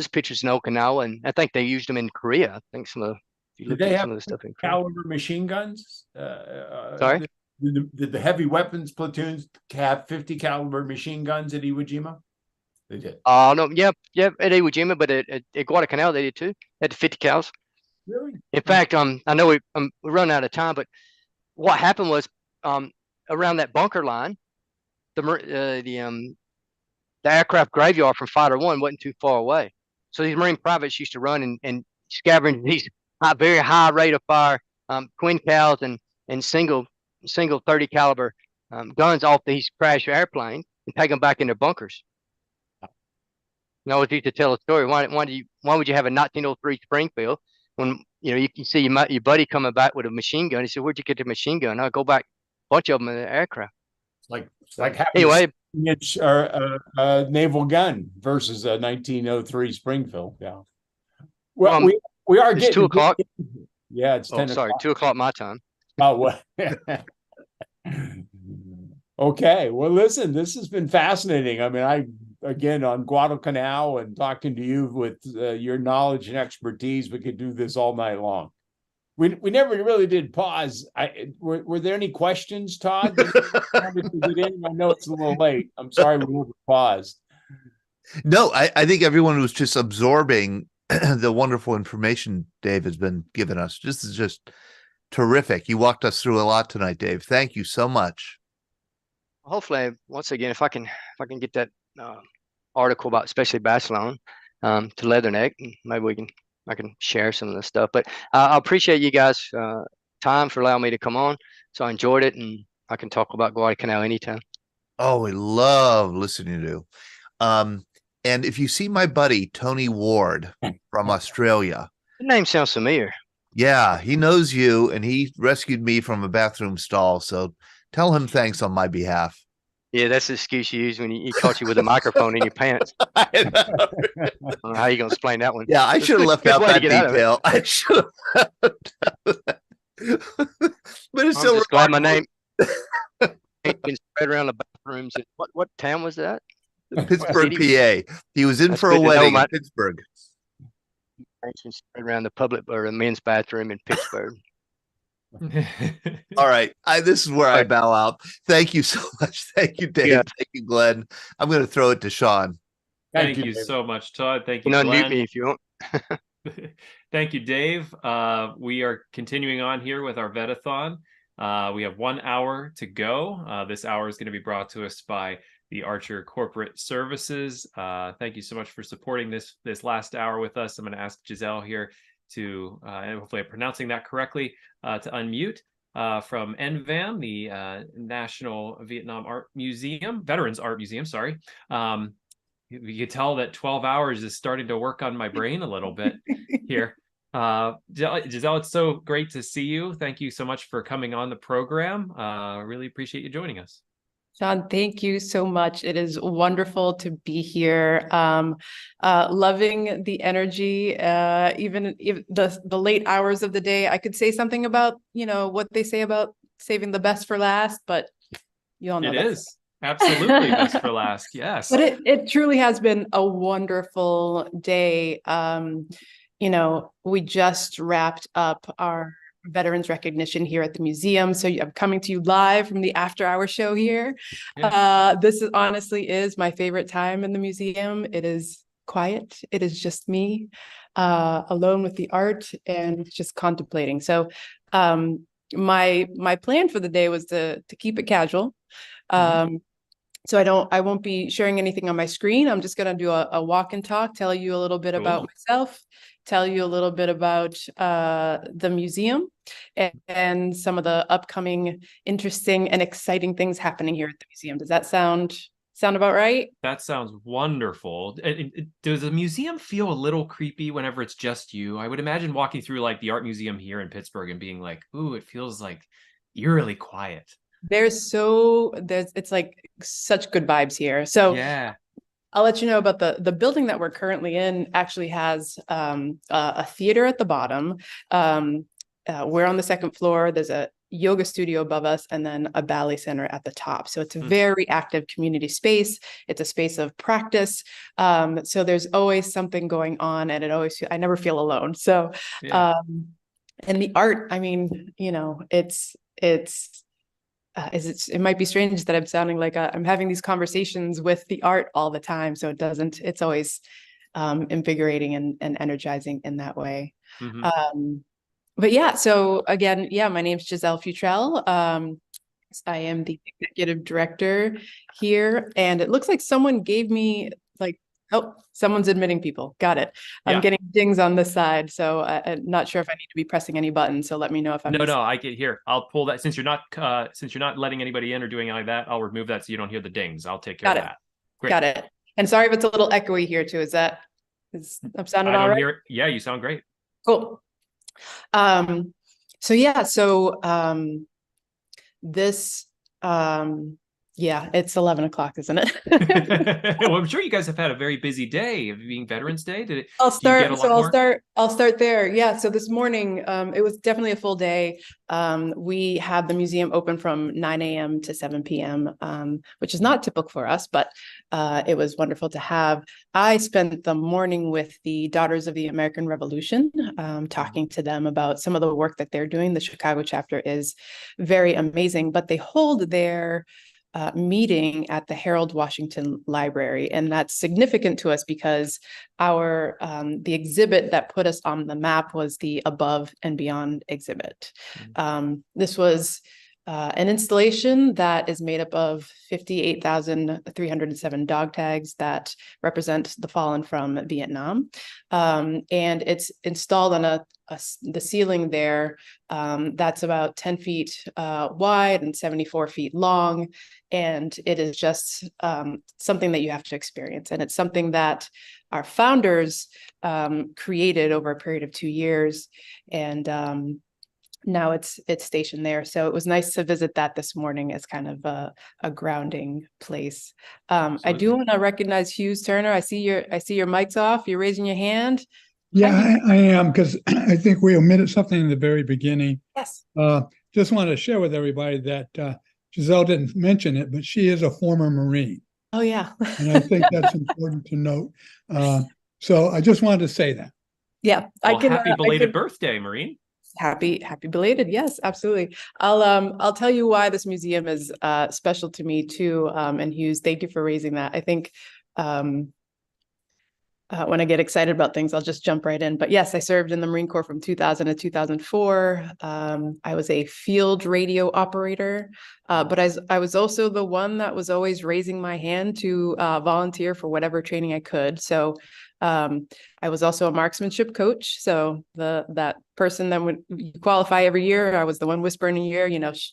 pictures in Okinawa, and I think they used them in Korea. I think if you Did look they at have some of the stuff in Korea. caliber machine guns? Sorry? Did the heavy weapons platoons have 50 caliber machine guns at Iwo Jima? They did. No, yeah, at Iwo Jima, but at Guadalcanal they did too. At the 50 cals. Really? In fact, I know we run out of time, but what happened was around that bunker line, the aircraft graveyard from Fighter One wasn't too far away. So these Marine privates used to run and scavenge these very high rate of fire twin cals and single 30 caliber guns off these crashed airplanes and take them back in their bunkers. I always used to tell a story. Why would you have a 1903 Springfield when you can see your buddy coming back with a machine gun? He said, "Where'd you get the machine gun?" I'll go back, a bunch of them in the aircraft. It's like having Anyway, a naval gun versus a 1903 Springfield. Yeah. Well, we are it's getting 2 o'clock. Yeah, it's 10 sorry, o'clock. 2 o'clock my time. Oh, what? Okay. Well, listen, this has been fascinating. I mean, again, on Guadalcanal and talking to you with your knowledge and expertise, we could do this all night long. We never really did pause. Were there any questions, Todd? I know it's a little late. I'm sorry we never paused. No, I think everyone was just absorbing the wonderful information Dave has been giving us. This is just terrific. You walked us through a lot tonight, Dave. Thank you so much. Hopefully, once again, if I can get that article about especially Barcelona to Leatherneck, maybe I can share some of the stuff. But I appreciate you guys' time for allowing me to come on. So I enjoyed it, and I can talk about Guadalcanal anytime. Oh, we love listening to you. And if you see my buddy Tony Ward from Australia, the name sounds familiar. Yeah, he knows you, and he rescued me from a bathroom stall. So tell him thanks on my behalf. Yeah, that's the excuse you use when he caught you with a microphone in your pants. I don't know how you gonna explain that one? Yeah, I should have left out that detail. I should have. But it's still just glad my name ain't been spread around the bathrooms. What town was that? Pittsburgh, PA. He was in for a wedding in Pittsburgh. It's been spread around the public or the men's bathroom in Pittsburgh. All right. This is where I bow out. Thank you so much. Thank you, Dave. Yeah. Thank you, Glenn. I'm going to throw it to Sean. Thank you so much, Todd. Thank you, Glenn. Unmute me if you want. Thank you, Dave. We are continuing on here with our VET-A-THON. We have 1 hour to go. This hour is going to be brought to us by the Archer Corporate Services. Thank you so much for supporting this last hour with us. I'm going to ask Giselle here to, and hopefully I'm pronouncing that correctly, to unmute from NVAM, the National Vietnam Art Museum, Veterans Art Museum, sorry. You can tell that 12 hours is starting to work on my brain a little bit here. Giselle, it's so great to see you. Thank you so much for coming on the program. Really appreciate you joining us. Sean, thank you so much. It is wonderful to be here. Loving the energy, even if the late hours of the day. I could say something about, what they say about saving the best for last, but you all know it is absolutely best for last. Yes. But it truly has been a wonderful day. We just wrapped up our veterans recognition here at the museum. So I'm coming to you live from the after hour show here. Yeah. This honestly is my favorite time in the museum. It is quiet. It is just me alone with the art and just contemplating. So my plan for the day was to keep it casual. So I won't be sharing anything on my screen. I'm just going to do a walk and talk, tell you a little bit about myself, tell you a little bit about the museum and some of the upcoming interesting and exciting things happening here at the museum. Does that sound about right? That sounds wonderful. Does the museum feel a little creepy whenever it's just you? I would imagine walking through like the art museum here in Pittsburgh and being like, ooh, it feels like eerily quiet. It's like such good vibes here. So yeah. I'll let you know about the building that we're currently in. Actually has a theater at the bottom. We're on the second floor. There's a yoga studio above us and then a ballet center at the top. So it's a very active community space. It's a space of practice. So there's always something going on, and I never feel alone. So, and the art, I mean, you know, it might be strange that I'm sounding like I'm having these conversations with the art all the time. So it's always invigorating and energizing in that way. But yeah, so again, my name's Giselle Futrell. I am the executive director here, and it looks like someone gave me someone's admitting people. Got it. I'm getting dings on this side, so I'm not sure if I need to be pressing any buttons. So let me know if I'm No, I get here. I'll pull that since you're not letting anybody in or doing anything like that. I'll remove that so you don't hear the dings. I'll take care of that. Great. Got it. And sorry if it's a little echoey here too. I'm sounding all right? Hear it. Yeah, you sound great. Cool. This it's 11 o'clock, isn't it? Well, I'm sure you guys have had a very busy day of being Veterans Day. I'll start there. Yeah. So this morning, it was definitely a full day. We had the museum open from 9 a.m. to 7 p.m., which is not typical for us, but it was wonderful to have. I spent the morning with the Daughters of the American Revolution, talking to them about some of the work that they're doing. The Chicago chapter is very amazing, but they hold their meeting at the Harold Washington Library, and that's significant to us because the exhibit that put us on the map was the Above and Beyond exhibit. This was an installation that is made up of 58,307 dog tags that represent the fallen from Vietnam, and it's installed on the ceiling there that's about 10 feet wide and 74 feet long, and it is just something that you have to experience, and it's something that our founders created over a period of 2 years, and now it's stationed there. So it was nice to visit that this morning as kind of a grounding place. I do want to recognize Hughes Turner. I see your mic's off. You're raising your hand. Yeah, I am, because I think we omitted something in the very beginning. Yes. Just wanted to share with everybody that Giselle didn't mention it, but she is a former Marine. Oh, yeah. And I think that's important to note. So I just wanted to say that. Yeah. Happy belated birthday, Marine. Happy belated. Yes, absolutely. I'll tell you why this museum is special to me too. And Hughes, thank you for raising that. I think when I get excited about things, I'll just jump right in. But yes, I served in the Marine Corps from 2000 to 2004. I was a field radio operator, but I was also the one that was always raising my hand to volunteer for whatever training I could. So I was also a marksmanship coach. So that person that would qualify every year, I was the one whispering in your ear,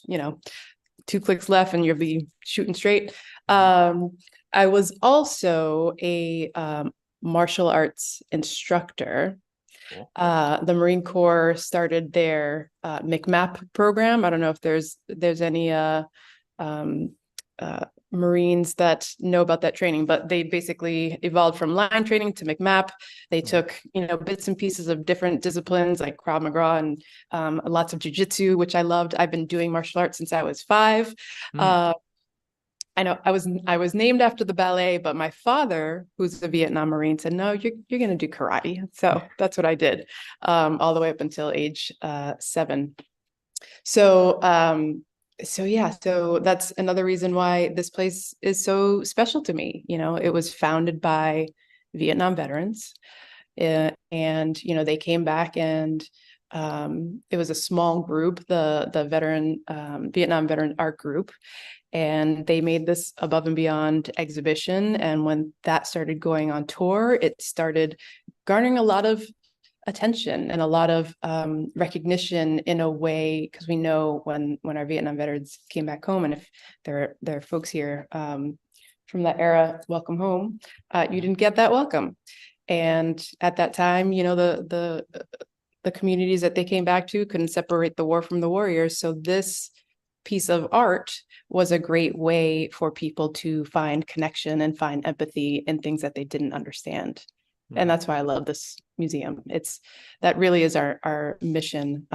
2 clicks left and you'll be shooting straight. I was also a martial arts instructor. Cool. The Marine Corps started their MCMAP program. I don't know if there's any Marines that know about that training, but they basically evolved from line training to MCMAP. They took, bits and pieces of different disciplines like Krav Maga and lots of jiu-jitsu, which I loved. I've been doing martial arts since I was 5. I know I was named after the ballet, but my father, who's a Vietnam Marine, said, no, you're going to do karate. So that's what I did all the way up until age 7. So that's another reason why this place is so special to me. It was founded by Vietnam veterans, and they came back, and it was a small group, the Vietnam Veteran Art Group, and they made this Above and Beyond exhibition. And when that started going on tour, it started garnering a lot of attention and a lot of recognition in a way, because we know when our Vietnam veterans came back home, and if there are folks here from that era, welcome home, you didn't get that welcome. And at that time, the communities that they came back to couldn't separate the war from the warriors. So this piece of art was a great way for people to find connection and find empathy in things that they didn't understand. And that's why I love this museum. That really is our mission.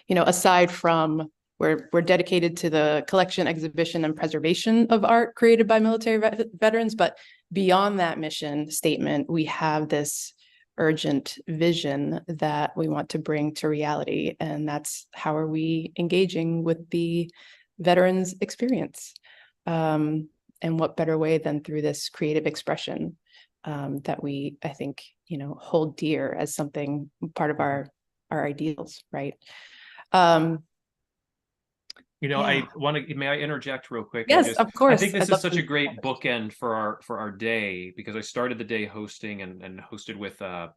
aside from we're dedicated to the collection, exhibition, and preservation of art created by military veterans, but beyond that mission statement, we have this urgent vision that we want to bring to reality, and that's how are we engaging with the veterans experience, and what better way than through this creative expression that we, I think, hold dear as something part of our ideals, right? May I interject real quick? Yes, of course. I think this I'd is love such to. a great bookend for our day, because I started the day hosting and hosted with a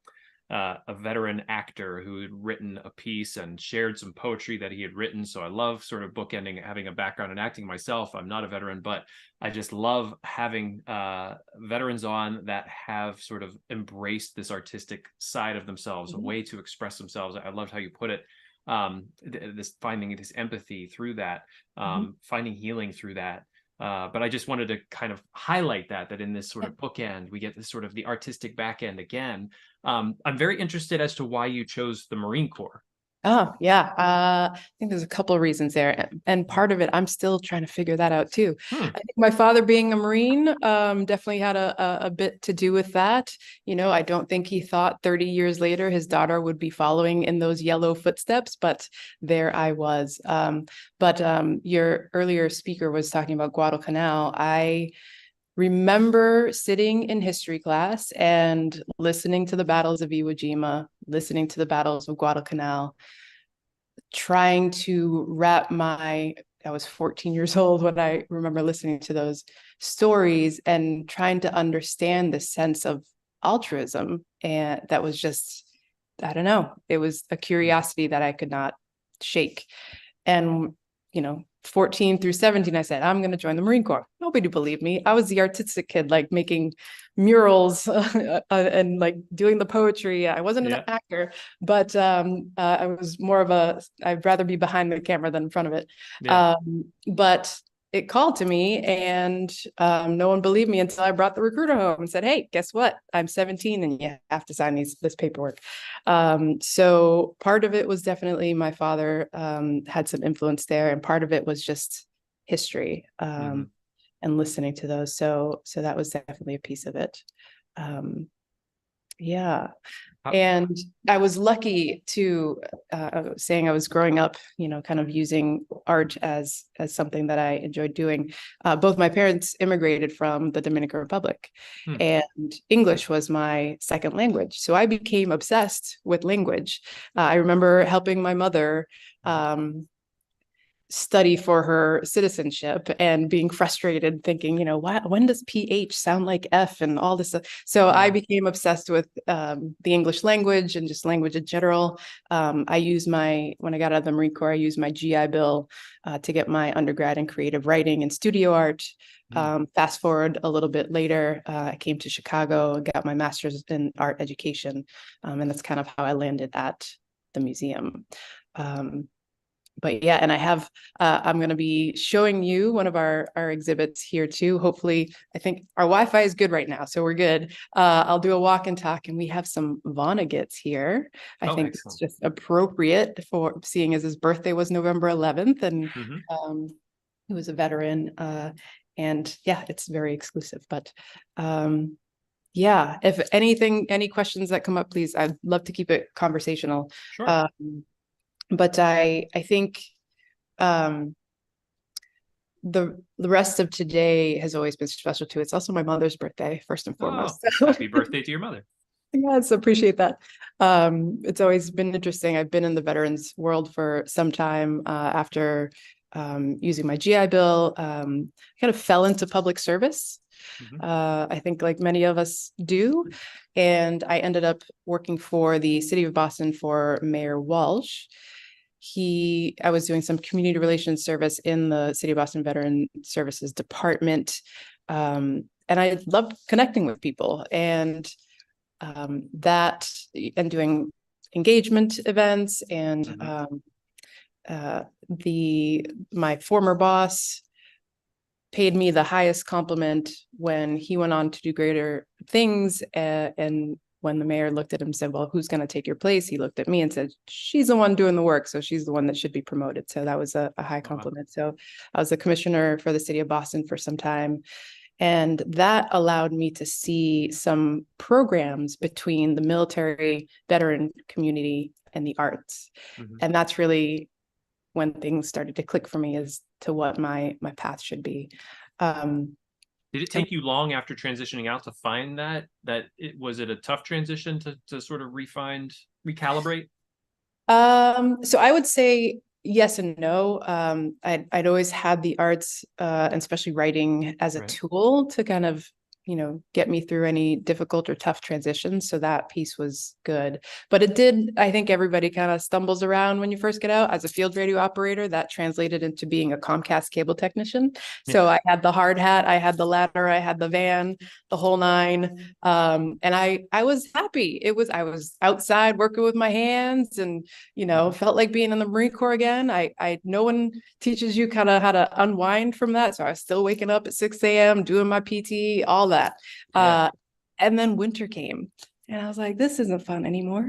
veteran actor who had written a piece and shared some poetry that he had written. So I love sort of bookending, having a background in acting myself. I'm not a veteran, but I just love having veterans on that have sort of embraced this artistic side of themselves, a way to express themselves. I loved how you put it. This finding this empathy through that, finding healing through that. But I just wanted to kind of highlight that in this sort of bookend, we get this sort of the artistic back end again. I'm very interested as to why you chose the Marine Corps. Oh, yeah. I think there's a couple of reasons there. And part of it, I'm still trying to figure that out too. I think my father being a Marine definitely had a bit to do with that. I don't think he thought 30 years later his daughter would be following in those yellow footsteps, but there I was. But your earlier speaker was talking about Guadalcanal. I remember sitting in history class and listening to the battles of Iwo Jima, listening to the battles of Guadalcanal, trying to I was 14 years old when I remember listening to those stories and trying to understand the sense of altruism. And that was just, I don't know, it was a curiosity that I could not shake. And, 14 through 17, I said, I'm going to join the Marine Corps. Nobody believed me. I was the artistic kid, like making murals and like doing the poetry. I wasn't an actor, but I was more of I'd rather be behind the camera than in front of it. But it called to me, and no one believed me until I brought the recruiter home and said, hey, guess what? I'm 17 and you have to sign this paperwork. So part of it was definitely my father had some influence there, and part of it was just history and listening to those. So that was definitely a piece of it. And I was lucky to saying I was growing up, kind of using art as something that I enjoyed doing. Both my parents immigrated from the Dominican Republic, and English was my second language. So I became obsessed with language. I remember helping my mother study for her citizenship and being frustrated, thinking, when does PH sound like F and all this stuff? So I became obsessed with the English language and just language in general. When I got out of the Marine Corps, I used my GI Bill to get my undergrad in creative writing and studio art. Fast forward a little bit later, I came to Chicago and got my master's in art education. And that's kind of how I landed at the museum. But yeah, and I'm going to be showing you one of our exhibits here too. Hopefully, I think our Wi-Fi is good right now, so we're good. I'll do a walk and talk, and we have some Vonnegut's here. I think it's just appropriate for seeing as his birthday was November 11th, and he was a veteran. And yeah, it's very exclusive, but yeah, if any questions that come up, please, I'd love to keep it conversational. Sure. But I think the rest of today has always been special too. It's also my mother's birthday, first and foremost. Happy birthday to your mother. Yes, appreciate that. It's always been interesting. I've been in the veterans world for some time after using my GI Bill. Kind of fell into public service. I think like many of us do. And I ended up working for the city of Boston for Mayor Walsh. I was doing some community relations service in the City of Boston Veteran Services Department. And I loved connecting with people and doing engagement events. And my former boss paid me the highest compliment when he went on to do greater things and when the mayor looked at him and said, well, who's going to take your place? He looked at me and said, she's the one doing the work. So she's the one that should be promoted. So that was a high compliment. So I was the commissioner for the city of Boston for some time. And that allowed me to see some programs between the military veteran community and the arts. And that's really when things started to click for me as to what my path should be. Did it take you long after transitioning out to find that was it a tough transition to sort of recalibrate? So I would say yes and no. I'd always had the arts, and especially writing, as a tool to kind of, get me through any difficult or tough transitions. So that piece was good. But it did, I think everybody kind of stumbles around when you first get out. As a field radio operator, that translated into being a Comcast cable technician. So I had the hard hat, I had the ladder, I had the van, the whole nine. And I was happy. I was outside working with my hands and, felt like being in the Marine Corps again. No one teaches you kind of how to unwind from that. So I was still waking up at 6 a.m., doing my PT, all that. And then winter came and I was like, this isn't fun anymore.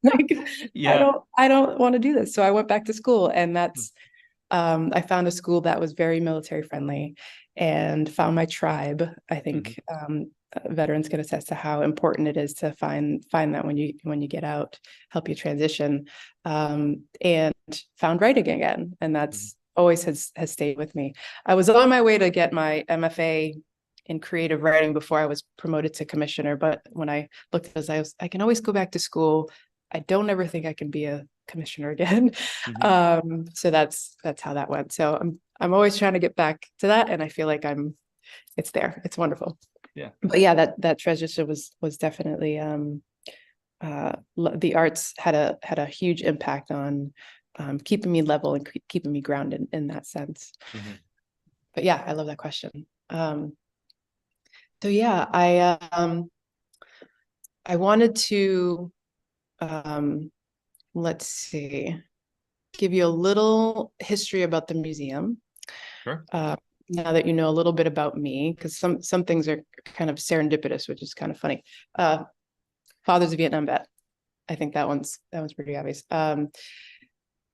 I don't want to do this. So I went back to school, and that's, I found a school that was very military friendly and found my tribe. I think, veterans can attest to how important it is to find that when you get out, help you transition, and found writing again. And that's always has stayed with me. I was on my way to get my MFA in creative writing before I was promoted to commissioner. But when I looked at this, I can always go back to school. I don't ever think I can be a commissioner again. So that's how that went. So I'm always trying to get back to that. And I feel like it's there. It's wonderful. Yeah. But yeah, that transition was definitely, the arts had a huge impact on keeping me level and keeping me grounded in that sense. But yeah, I love that question. So yeah, I wanted to, let's see, give you a little history about the museum. Sure. Now that you know a little bit about me, because some things are kind of serendipitous, which is kind of funny. Father's a Vietnam vet. I think that one's pretty obvious.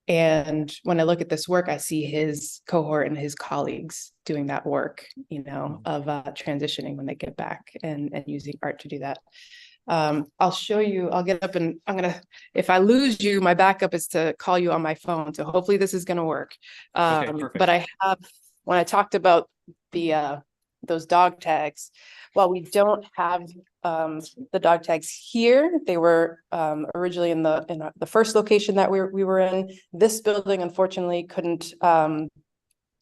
And when I look at this work, I see his cohort and his colleagues doing that work, of transitioning when they get back and using art to do that. I'll show you, I'll get up and if I lose you, my backup is to call you on my phone. So hopefully this is going to work. Okay, perfect. But when I talked about those dog tags, well, we don't have the dog tags here. They were originally in the first location that we were in. This building, unfortunately,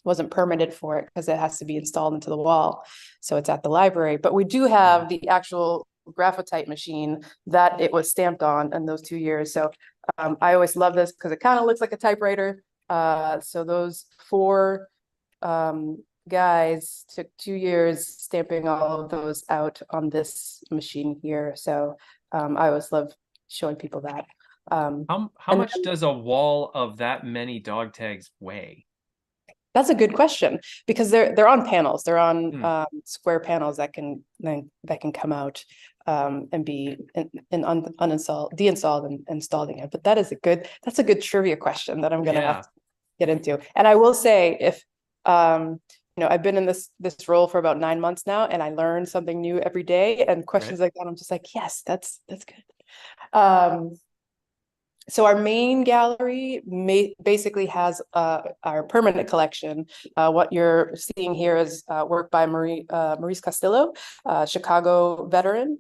wasn't permitted for it because it has to be installed into the wall. So it's at the library. But we do have the actual graphite machine that it was stamped on in those 2 years. So I always love this because it kind of looks like a typewriter. So those 4 guys took 2 years stamping all of those out on this machine here. So I always love showing people that. How much does a wall of that many dog tags weigh? That's a good question, because they're on panels. They're on square panels that can come out and be deinstalled and installed again. But that's a good trivia question that I'm going to have to get into. And I will say, if I've been in this role for about 9 months now, and I learn something new every day, and questions like that, I'm just like, yes, that's good. So our main gallery basically has our permanent collection. What you're seeing here is work by Maurice Castillo, Chicago veteran,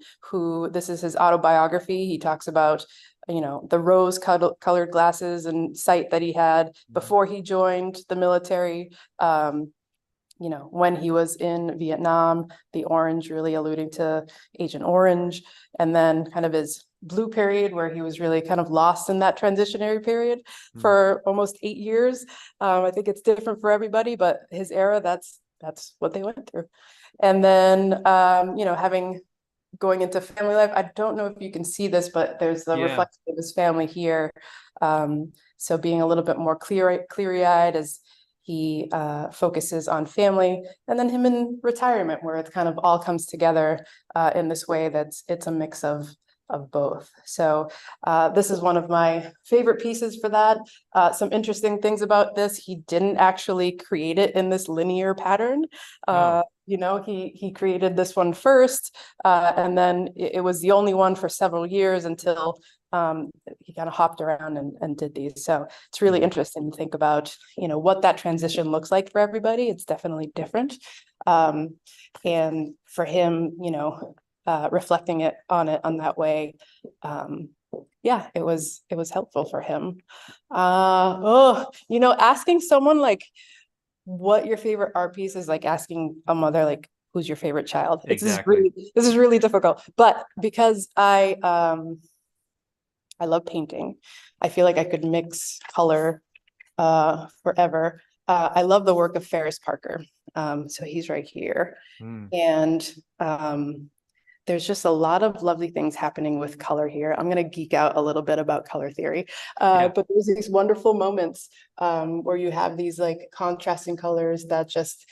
this is his autobiography. He talks about, the rose-colored glasses and sight that he had before he joined the military. When he was in Vietnam, the orange really alluding to Agent Orange, and then kind of his blue period where he was really kind of lost in that transitionary period for almost 8 years. I think it's different for everybody, but his era, that's what they went through. And then, going into family life, I don't know if you can see this, but there's the reflection of his family here. So being a little bit more cleary-eyed as he focuses on family, and then him in retirement, where it kind of all comes together in this way it's a mix of of both. So this is one of my favorite pieces for that. Some interesting things about this: he didn't actually create it in this linear pattern. You know, he created this one first, and then it was the only one for several years until he kind of hopped around and did these. So it's really interesting to think about, you know, what that transition looks like for everybody. It's definitely different. And for him, you know, reflecting on that way, yeah, it was helpful for him. You know, asking someone like what your favorite art piece is, like asking a mother like who's your favorite child. Exactly. This is really difficult, but because I love painting, I feel like I could mix color forever. I love the work of Ferris Parker. So he's right here. And there's just a lot of lovely things happening with color here. I'm going to geek out a little bit about color theory, but there's these wonderful moments where you have these like contrasting colors that just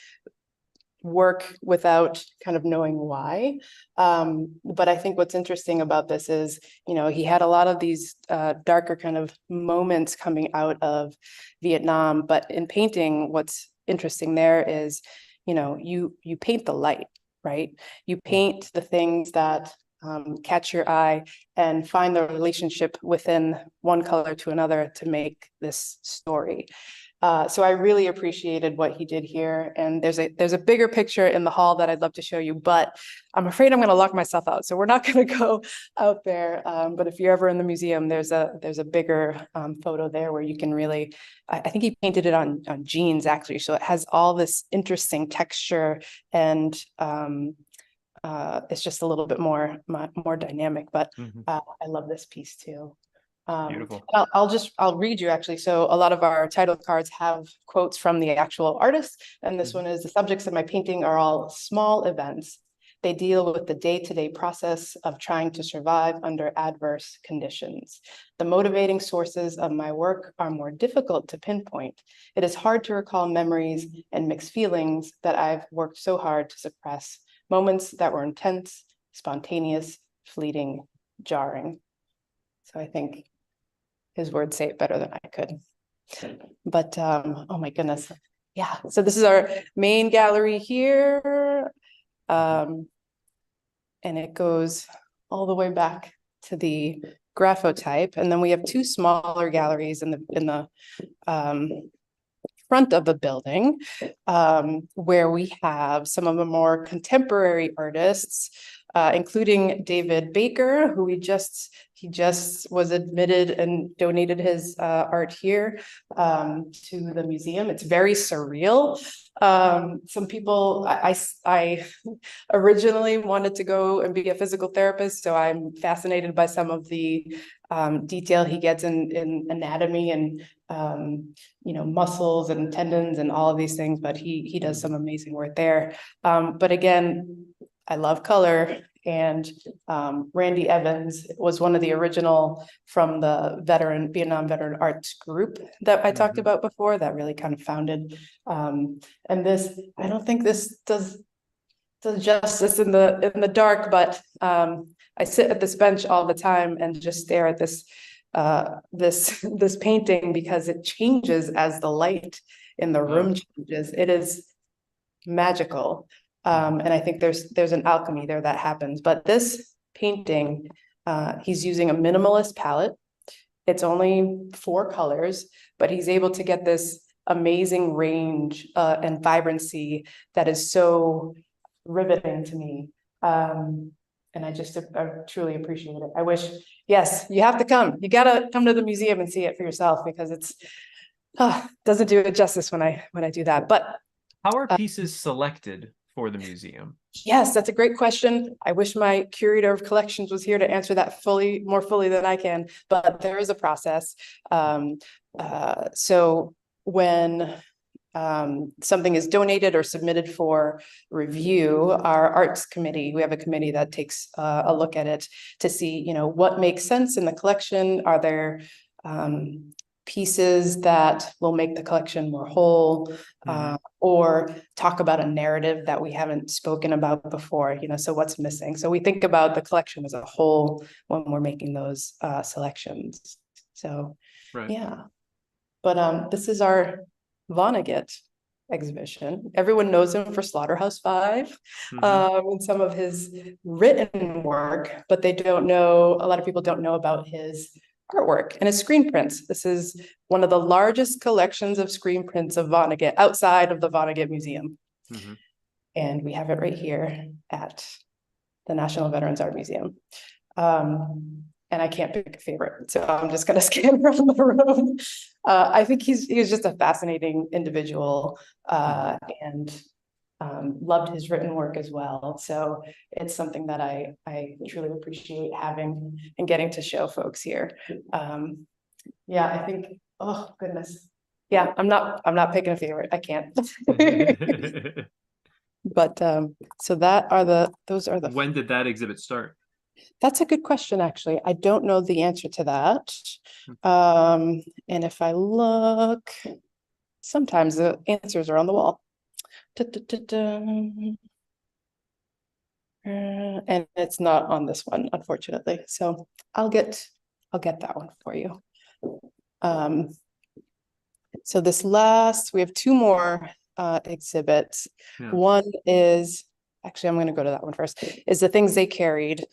work without kind of knowing why. But I think what's interesting about this is, you know, he had a lot of these darker kind of moments coming out of Vietnam, but in painting, what's interesting there is, you know, you paint the light, right? You paint the things that catch your eye and find the relationship within one color to another to make this story. So I really appreciated what he did here. And there's a bigger picture in the hall that I'd love to show you, but I'm afraid I'm going to lock myself out. So we're not going to go out there. But if you're ever in the museum, there's a bigger photo there where you can really, I think he painted it on jeans actually. So it has all this interesting texture, and it's just a little bit more dynamic, but I love this piece too. Beautiful. I'll read you actually. So a lot of our title cards have quotes from the actual artist. And this one is: the subjects of my painting are all small events. They deal with the day-to-day process of trying to survive under adverse conditions. The motivating sources of my work are more difficult to pinpoint. It is hard to recall memories and mixed feelings that I've worked so hard to suppress. Moments that were intense, spontaneous, fleeting, jarring. So I think his words say it better than I could. But oh my goodness. Yeah. So this is our main gallery here. And it goes all the way back to the graphotype. And then we have two smaller galleries in the front of the building, where we have some of the more contemporary artists, including David Baker, who he just was admitted and donated his art here to the museum. It's very surreal. Some people, I originally wanted to go and be a physical therapist, so I'm fascinated by some of the detail he gets in anatomy and you know, muscles and tendons and all of these things, but he does some amazing work there. But again, I love color, and Randy Evans was one of the original from the Vietnam veteran arts group that I talked about before, that really kind of founded. And this, I don't think this does justice in the dark, but I sit at this bench all the time and just stare at this this painting, because it changes as the light in the room changes. It is magical. And I think there's an alchemy there that happens. But this painting, he's using a minimalist palette. It's only 4 colors, but he's able to get this amazing range and vibrancy that is so riveting to me. And I truly appreciate it. I wish, yes, you have to come. You gotta come to the museum and see it for yourself, because it's doesn't do it justice when I do that. But how are pieces selected for the museum? Yes, that's a great question. I wish my curator of collections was here to answer that more fully than I can, but there is a process. So when something is donated or submitted for review, our arts committee, we have a committee that takes a look at it to see, you know, what makes sense in the collection. Are there pieces that will make the collection more whole, or talk about a narrative that we haven't spoken about before, so what's missing. So we think about the collection as a whole when we're making those selections. So, yeah. But this is our Vonnegut exhibition. Everyone knows him for Slaughterhouse-Five, and some of his written work, but a lot of people don't know about his artwork and his screen prints. This is one of the largest collections of screen prints of Vonnegut outside of the Vonnegut Museum. And we have it right here at the National Veterans Art Museum. And I can't pick a favorite, so I'm just gonna scan around the room. I think he's just a fascinating individual, and loved his written work as well. So it's something that I truly appreciate having and getting to show folks here. Yeah, I think, oh goodness. Yeah, I'm not picking a favorite. I can't. But so those are the. When did that exhibit start? That's a good question, actually. I don't know the answer to that. And if I look, sometimes the answers are on the wall. And it's not on this one, unfortunately. So I'll get that one for you. So we have two more exhibits. Yeah. One is, actually, I'm going to go to that one first, is the things they carried.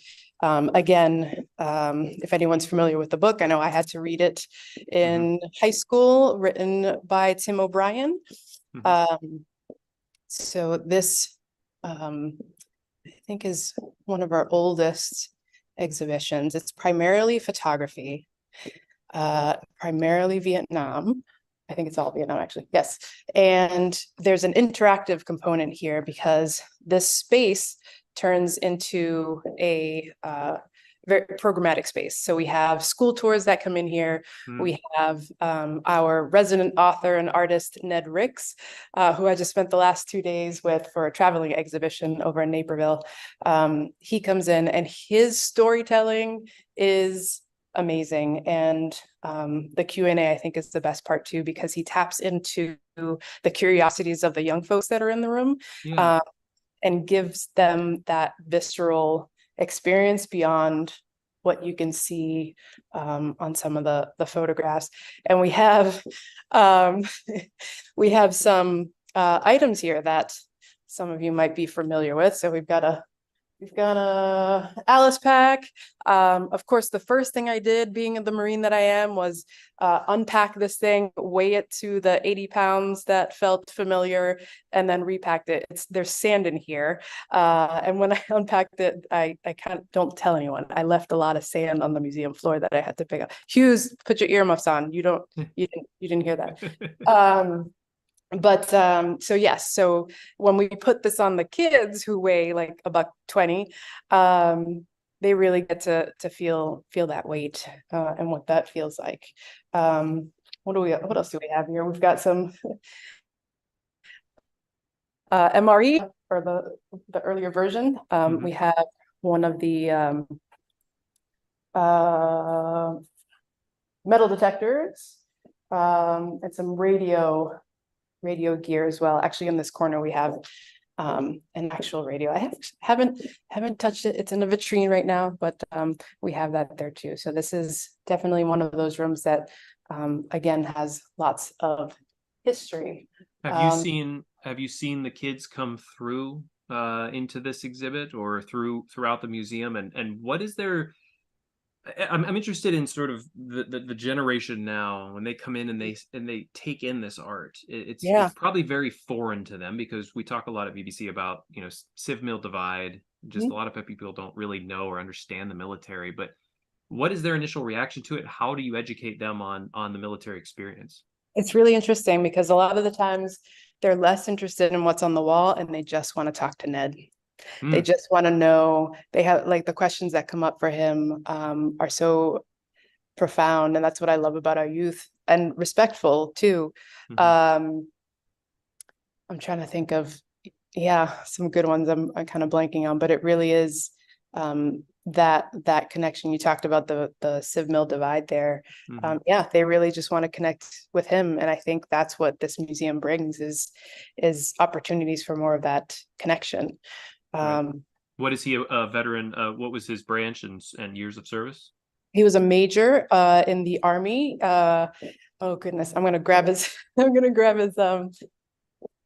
Again, if anyone's familiar with the book, I know I had to read it in high school, written by Tim O'Brien. So this, I think, is one of our oldest exhibitions. It's primarily photography, primarily Vietnam. I think it's all Vietnam, actually. Yes. And there's an interactive component here because this space turns into a very programmatic space. So we have school tours that come in here. We have our resident author and artist, Ned Ricks, who I just spent the last 2 days with for a traveling exhibition over in Naperville. He comes in and his storytelling is amazing. And the Q&A, I think, is the best part too, because he taps into the curiosities of the young folks that are in the room. And gives them that visceral experience beyond what you can see on some of the photographs. And we have some items here that some of you might be familiar with. So we've got a Alice pack. Of course, the first thing I did, being the Marine that I am, was unpack this thing, weigh it to the 80 pounds that felt familiar, and then repacked it. There's sand in here. And when I unpacked it, I kind of don't tell anyone. I left a lot of sand on the museum floor that I had to pick up. Hughes, put your earmuffs on. You didn't hear that. But so yes, so when we put this on the kids who weigh like $120, they really get to feel that weight and what that feels like. What else do we have here? We've got some MRE, or the earlier version. We have one of the metal detectors and some radio gear as well. Actually, in this corner we have an actual radio. I haven't touched it. It's in a vitrine right now, but we have that there too. So this is definitely one of those rooms that again has lots of history. Have you seen the kids come through into this exhibit or throughout the museum, and what is their I'm interested in sort of the generation now when they come in and they take in this art. It's probably very foreign to them because we talk a lot at BBC about, civ mil divide. Just a lot of people don't really know or understand the military. But what is their initial reaction to it? How do you educate them on the military experience? It's really interesting because a lot of the times they're less interested in what's on the wall and they just want to talk to Ned. They just want to know. They have, like, the questions that come up for him are so profound, and that's what I love about our youth, and respectful too. I'm trying to think of some good ones I'm kind of blanking on, but it really is that connection. You talked about the Civ Mill divide there. Yeah, they really just want to connect with him, and I think that's what this museum brings is opportunities for more of that connection. What is he a veteran? What was his branch and years of service? He was a major in the Army. Oh goodness, I'm gonna grab his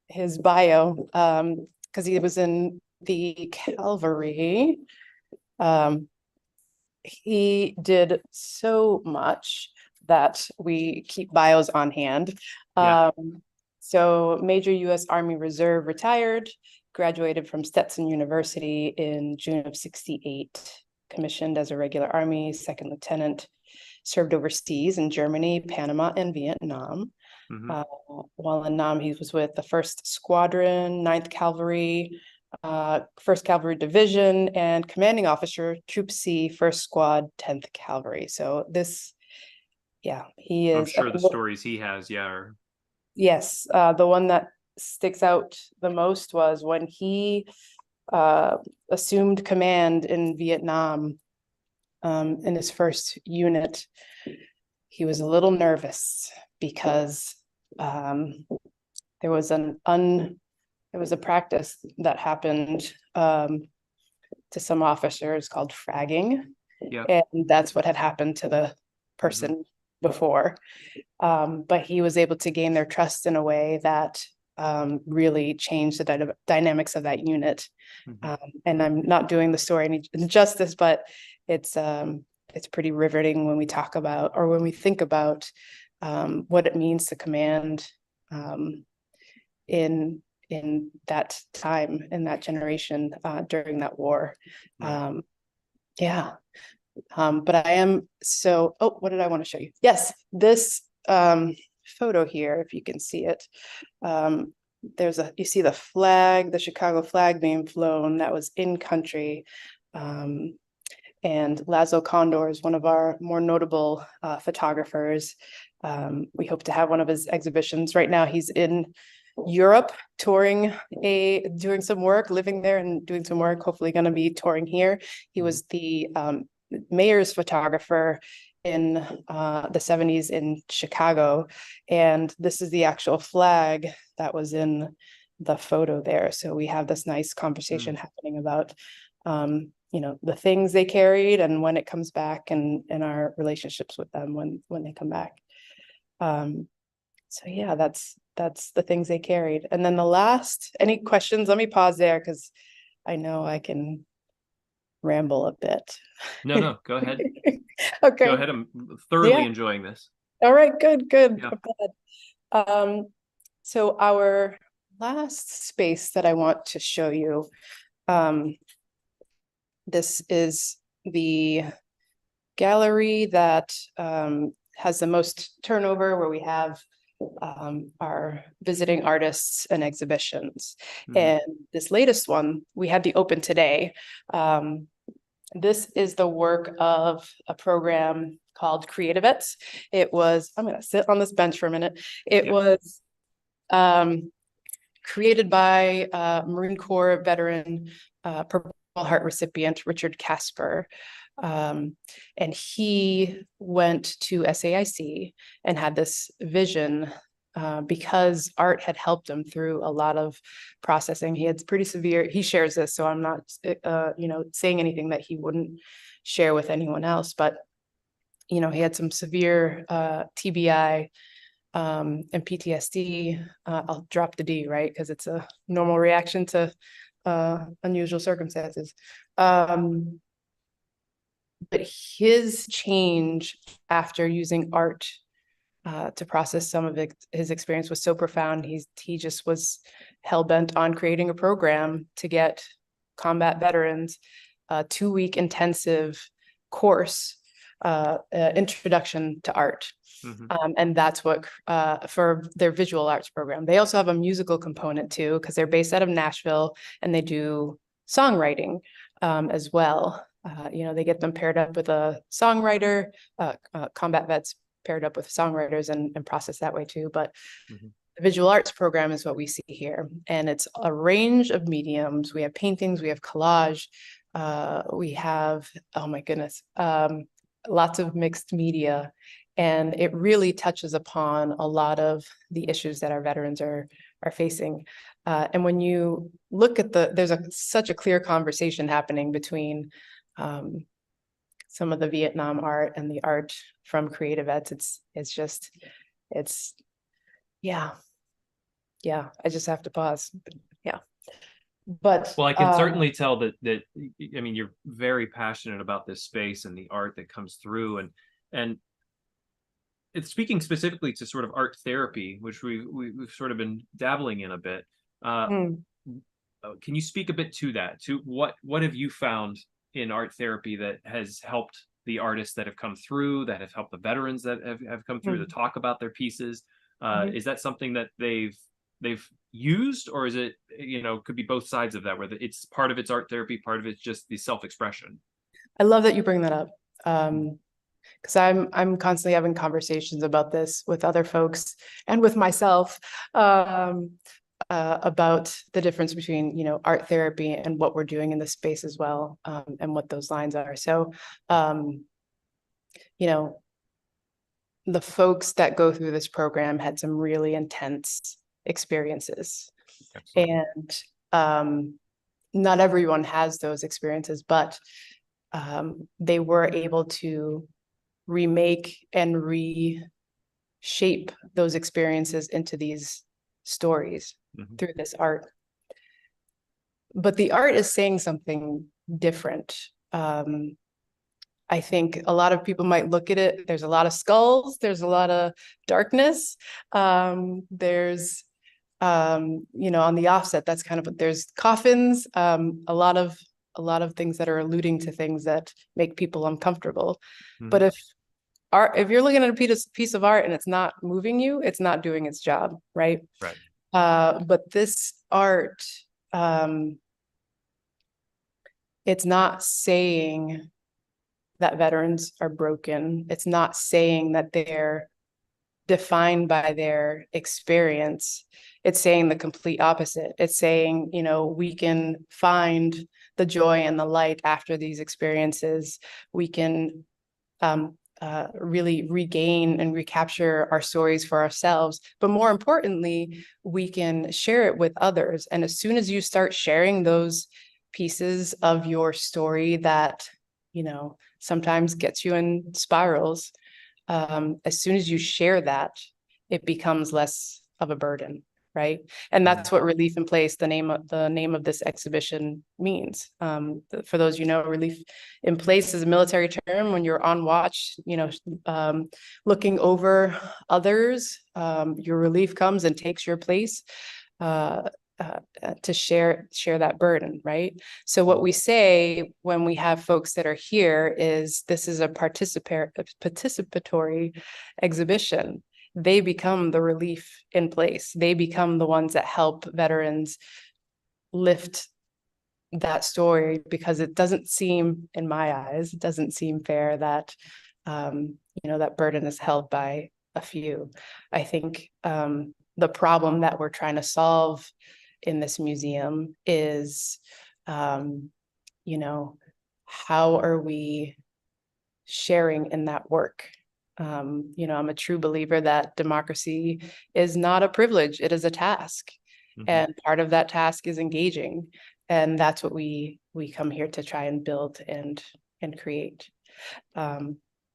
his bio because he was in the cavalry. He did so much that we keep bios on hand. So Major U.S. Army Reserve, retired, graduated from Stetson University in June of '68, commissioned as a regular Army second lieutenant, served overseas in Germany, Panama, and Vietnam. While in Nam, he was with the 1st Squadron, 9th Cavalry, 1st Cavalry Division, and commanding officer, Troop C, 1st Squad, 10th Cavalry. So this, yeah, he is. I'm sure the stories he has, are. Yes, the one that sticks out the most was when he assumed command in Vietnam in his first unit. He was a little nervous because there was a practice that happened to some officers called fragging, and that's what had happened to the person before. But he was able to gain their trust in a way that really changed the dynamics of that unit. And I'm not doing the story any justice, but it's pretty riveting when we talk about, or when we think about what it means to command in that time, in that generation, during that war. But I am so, what did I want to show you? Yes, this photo here, if you can see it. You see the flag, the Chicago flag being flown, that was in country. And Laszlo Condor is one of our more notable photographers. We hope to have one of his exhibitions. Right now he's in Europe doing some work, living there and doing some work, hopefully going to be touring here. He was the mayor's photographer in the 70s in Chicago, and this is the actual flag that was in the photo there. So we have this nice conversation happening about the things they carried and when it comes back, and our relationships with them when they come back. So yeah, that's the things they carried. And then the last, any questions? Let me pause there because I know I can ramble a bit. No, go ahead. Okay. Go ahead. I'm thoroughly enjoying this. All right, good. Yeah. I'm glad. So our last space that I want to show you, this is the gallery that has the most turnover, where we have our visiting artists and exhibitions. And this latest one, we had the open today. This is the work of a program called Creative VETs. It was, I'm going to sit on this bench for a minute. It was created by Marine Corps veteran, Purple Heart recipient, Richard Casper. And he went to SAIC and had this vision because art had helped him through a lot of processing. He had pretty severe, he shares this, so I'm not, saying anything that he wouldn't share with anyone else, but, he had some severe TBI and PTSD. I'll drop the D, right? Because it's a normal reaction to unusual circumstances. But his change after using art to process some of his experience was so profound. He just was hell-bent on creating a program to get combat veterans a 2-week intensive course, introduction to art. And that's what for their visual arts program. They also have a musical component too, because they're based out of Nashville, and they do songwriting as well. They get them paired up with a songwriter, combat vets paired up with songwriters and process that way too. But the visual arts program is what we see here. And it's a range of mediums. We have paintings, we have collage, We have, oh my goodness, lots of mixed media. And it really touches upon a lot of the issues that our veterans are facing. And when you look at there's such a clear conversation happening between some of the Vietnam art and the art from creative vets. Yeah. I just have to pause. Yeah. But well, I can certainly tell that I mean, you're very passionate about this space and the art that comes through, and it's speaking specifically to sort of art therapy, which we've sort of been dabbling in a bit. Can you speak a bit to that? To what have you found in art therapy that has helped the artists that have come through, that have helped the veterans that have come through to talk about their pieces? Is that something that they've used, or is it, could be both sides of that, where it's part of it's art therapy, part of it's just the self-expression? I love that you bring that up. Because I'm constantly having conversations about this with other folks and with myself, about the difference between, art therapy and what we're doing in the space as well, and what those lines are. So, the folks that go through this program had some really intense experiences. Absolutely. And not everyone has those experiences, but they were able to remake and reshape those experiences into these stories through this art. But the art is saying something different. I think a lot of people might look at it, there's a lot of skulls, there's a lot of darkness. There's, on the offset, that's kind of, there's coffins, a lot of things that are alluding to things that make people uncomfortable. But if you're looking at a piece of art and it's not moving you, it's not doing its job, right? Right. But this art, it's not saying that veterans are broken. It's not saying that they're defined by their experience. It's saying the complete opposite. It's saying, we can find the joy and the light after these experiences. We can really regain and recapture our stories for ourselves. But more importantly, we can share it with others. And as soon as you start sharing those pieces of your story that, sometimes gets you in spirals, as soon as you share that, it becomes less of a burden, right? And that's what Relief in Place, the name of this exhibition, means. For those Relief in Place is a military term when you're on watch, looking over others. Your relief comes and takes your place to share that burden, right? So what we say when we have folks that are here is this is a participatory exhibition. They become the relief in place. They become the ones that help veterans lift that story, because it doesn't seem, in my eyes, it doesn't seem fair that, that burden is held by a few. I think the problem that we're trying to solve in this museum is, how are we sharing in that work? I'm a true believer that democracy is not a privilege, it is a task. And part of that task is engaging. And that's what we come here to try and build and create. I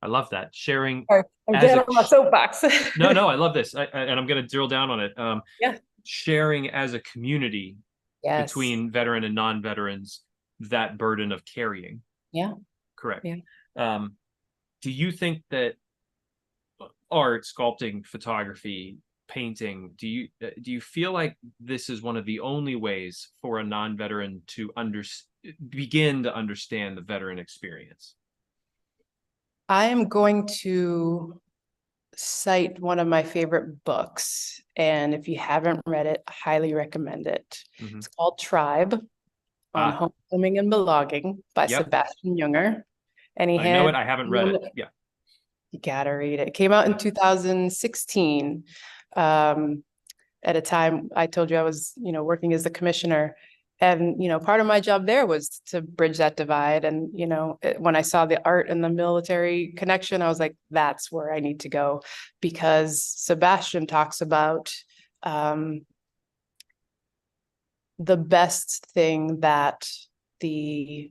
love that. Sharing. I'm getting on my soapbox. No, I love this. And I'm going to drill down on it. Yeah. Sharing as a community between veteran and non-veterans, that burden of carrying. Yeah. Correct. Yeah. Do you think that art, sculpting, photography, painting, do you feel like this is one of the only ways for a non-veteran to begin to understand the veteran experience? I am going to cite one of my favorite books, and if you haven't read it, I highly recommend it. It's called Tribe on Homecoming and Belonging by Sebastian Junger. And I know it. I haven't read it. Yeah. You gotta read it. It came out in 2016. At a time I told you I was, working as the commissioner, and, part of my job there was to bridge that divide. And, when I saw the art and the military connection, I was like, that's where I need to go, because Sebastian talks about the best thing that the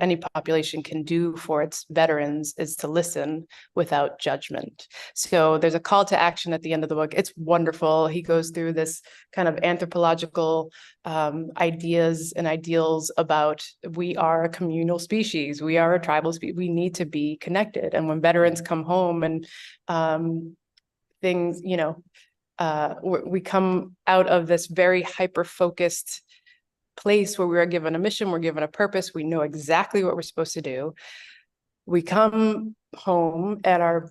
any population can do for its veterans is to listen without judgment. So there's a call to action at the end of the book. It's wonderful. He goes through this kind of anthropological ideas and ideals about, we are a communal species, we are a tribal species, we need to be connected. And when veterans come home and things, we come out of this very hyper-focused place where we are given a mission, we're given a purpose, we know exactly what we're supposed to do. We come home and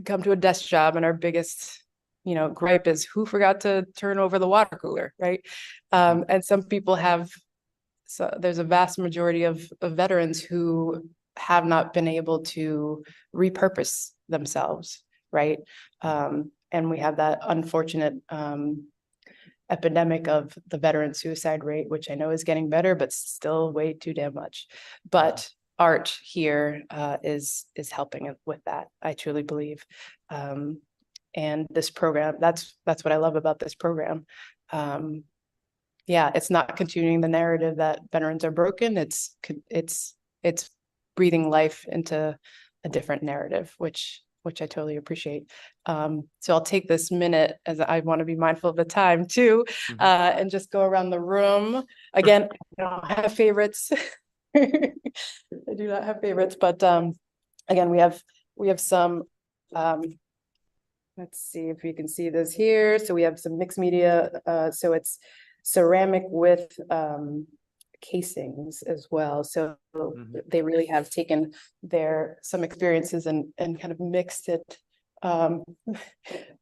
come to a desk job, and our biggest, gripe is who forgot to turn over the water cooler, right? And some people so there's a vast majority of veterans who have not been able to repurpose themselves, right? And we have that unfortunate epidemic of the veteran suicide rate, which I know is getting better, but still way too damn much. But art here is helping with that, I truly believe. And this program, that's what I love about this program. Yeah, it's not continuing the narrative that veterans are broken. It's breathing life into a different narrative, which I totally appreciate. So I'll take this minute, as I want to be mindful of the time too, and just go around the room. Again, I don't have favorites. I do not have favorites, but again, we have some, let's see if you can see this here. So we have some mixed media. So it's ceramic with casings as well. So they really have taken some experiences and kind of mixed it.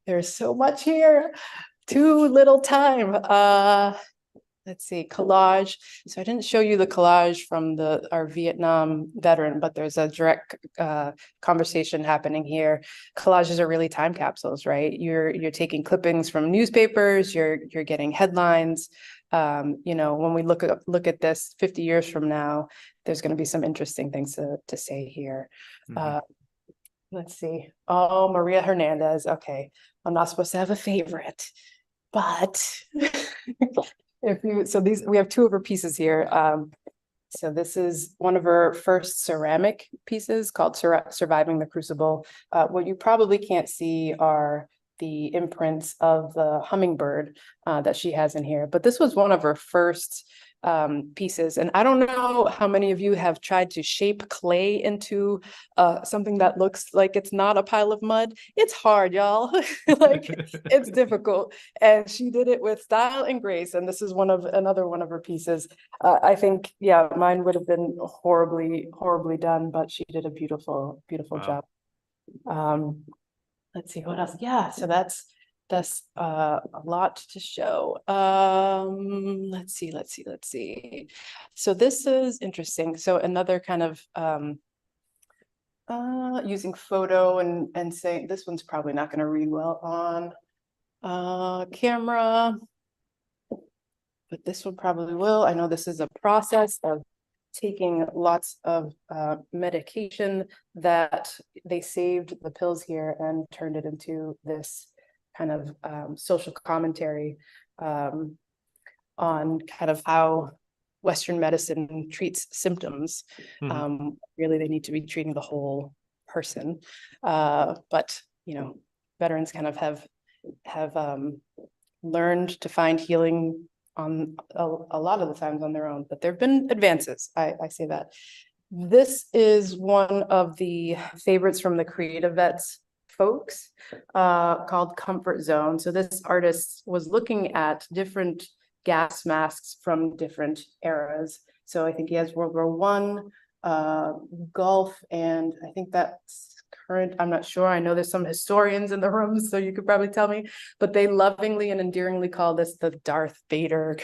There's so much here, too little time. Let's see, collage. So I didn't show you the collage from our Vietnam veteran, but there's a direct conversation happening here. Collages are really time capsules, right? You're taking clippings from newspapers, you're getting headlines. When we look at this 50 years from now, there's going to be some interesting things to say here. Let's see. Oh, Maria Hernandez. Okay, I'm not supposed to have a favorite, but we have two of her pieces here. So this is one of her first ceramic pieces called Surviving the Crucible. What you probably can't see are the imprints of the hummingbird that she has in here. But this was one of her first pieces. And I don't know how many of you have tried to shape clay into something that looks like it's not a pile of mud. It's hard, y'all. It's difficult. And she did it with style and grace. And this is another one of her pieces. I think, yeah, mine would have been horribly, horribly done, but she did a beautiful, beautiful job. Let's see what else. Yeah, so that's a lot to show. Let's see. So this is interesting. So another kind of using photo and saying, this one's probably not going to read well on camera, but this one probably will. I know this is a process of taking lots of medication that they saved the pills here and turned it into this kind of social commentary on kind of how Western medicine treats symptoms. Really, they need to be treating the whole person. But veterans kind of have learned to find healing on a lot of the times on their own, but there have been advances. I say that. This is one of the favorites from the Creative Vets folks called Comfort Zone. So this artist was looking at different gas masks from different eras. So I think he has World War I, Gulf, and I think that's current. I'm not sure. I know there's some historians in the room, so you could probably tell me, but they lovingly and endearingly call this the Darth Vader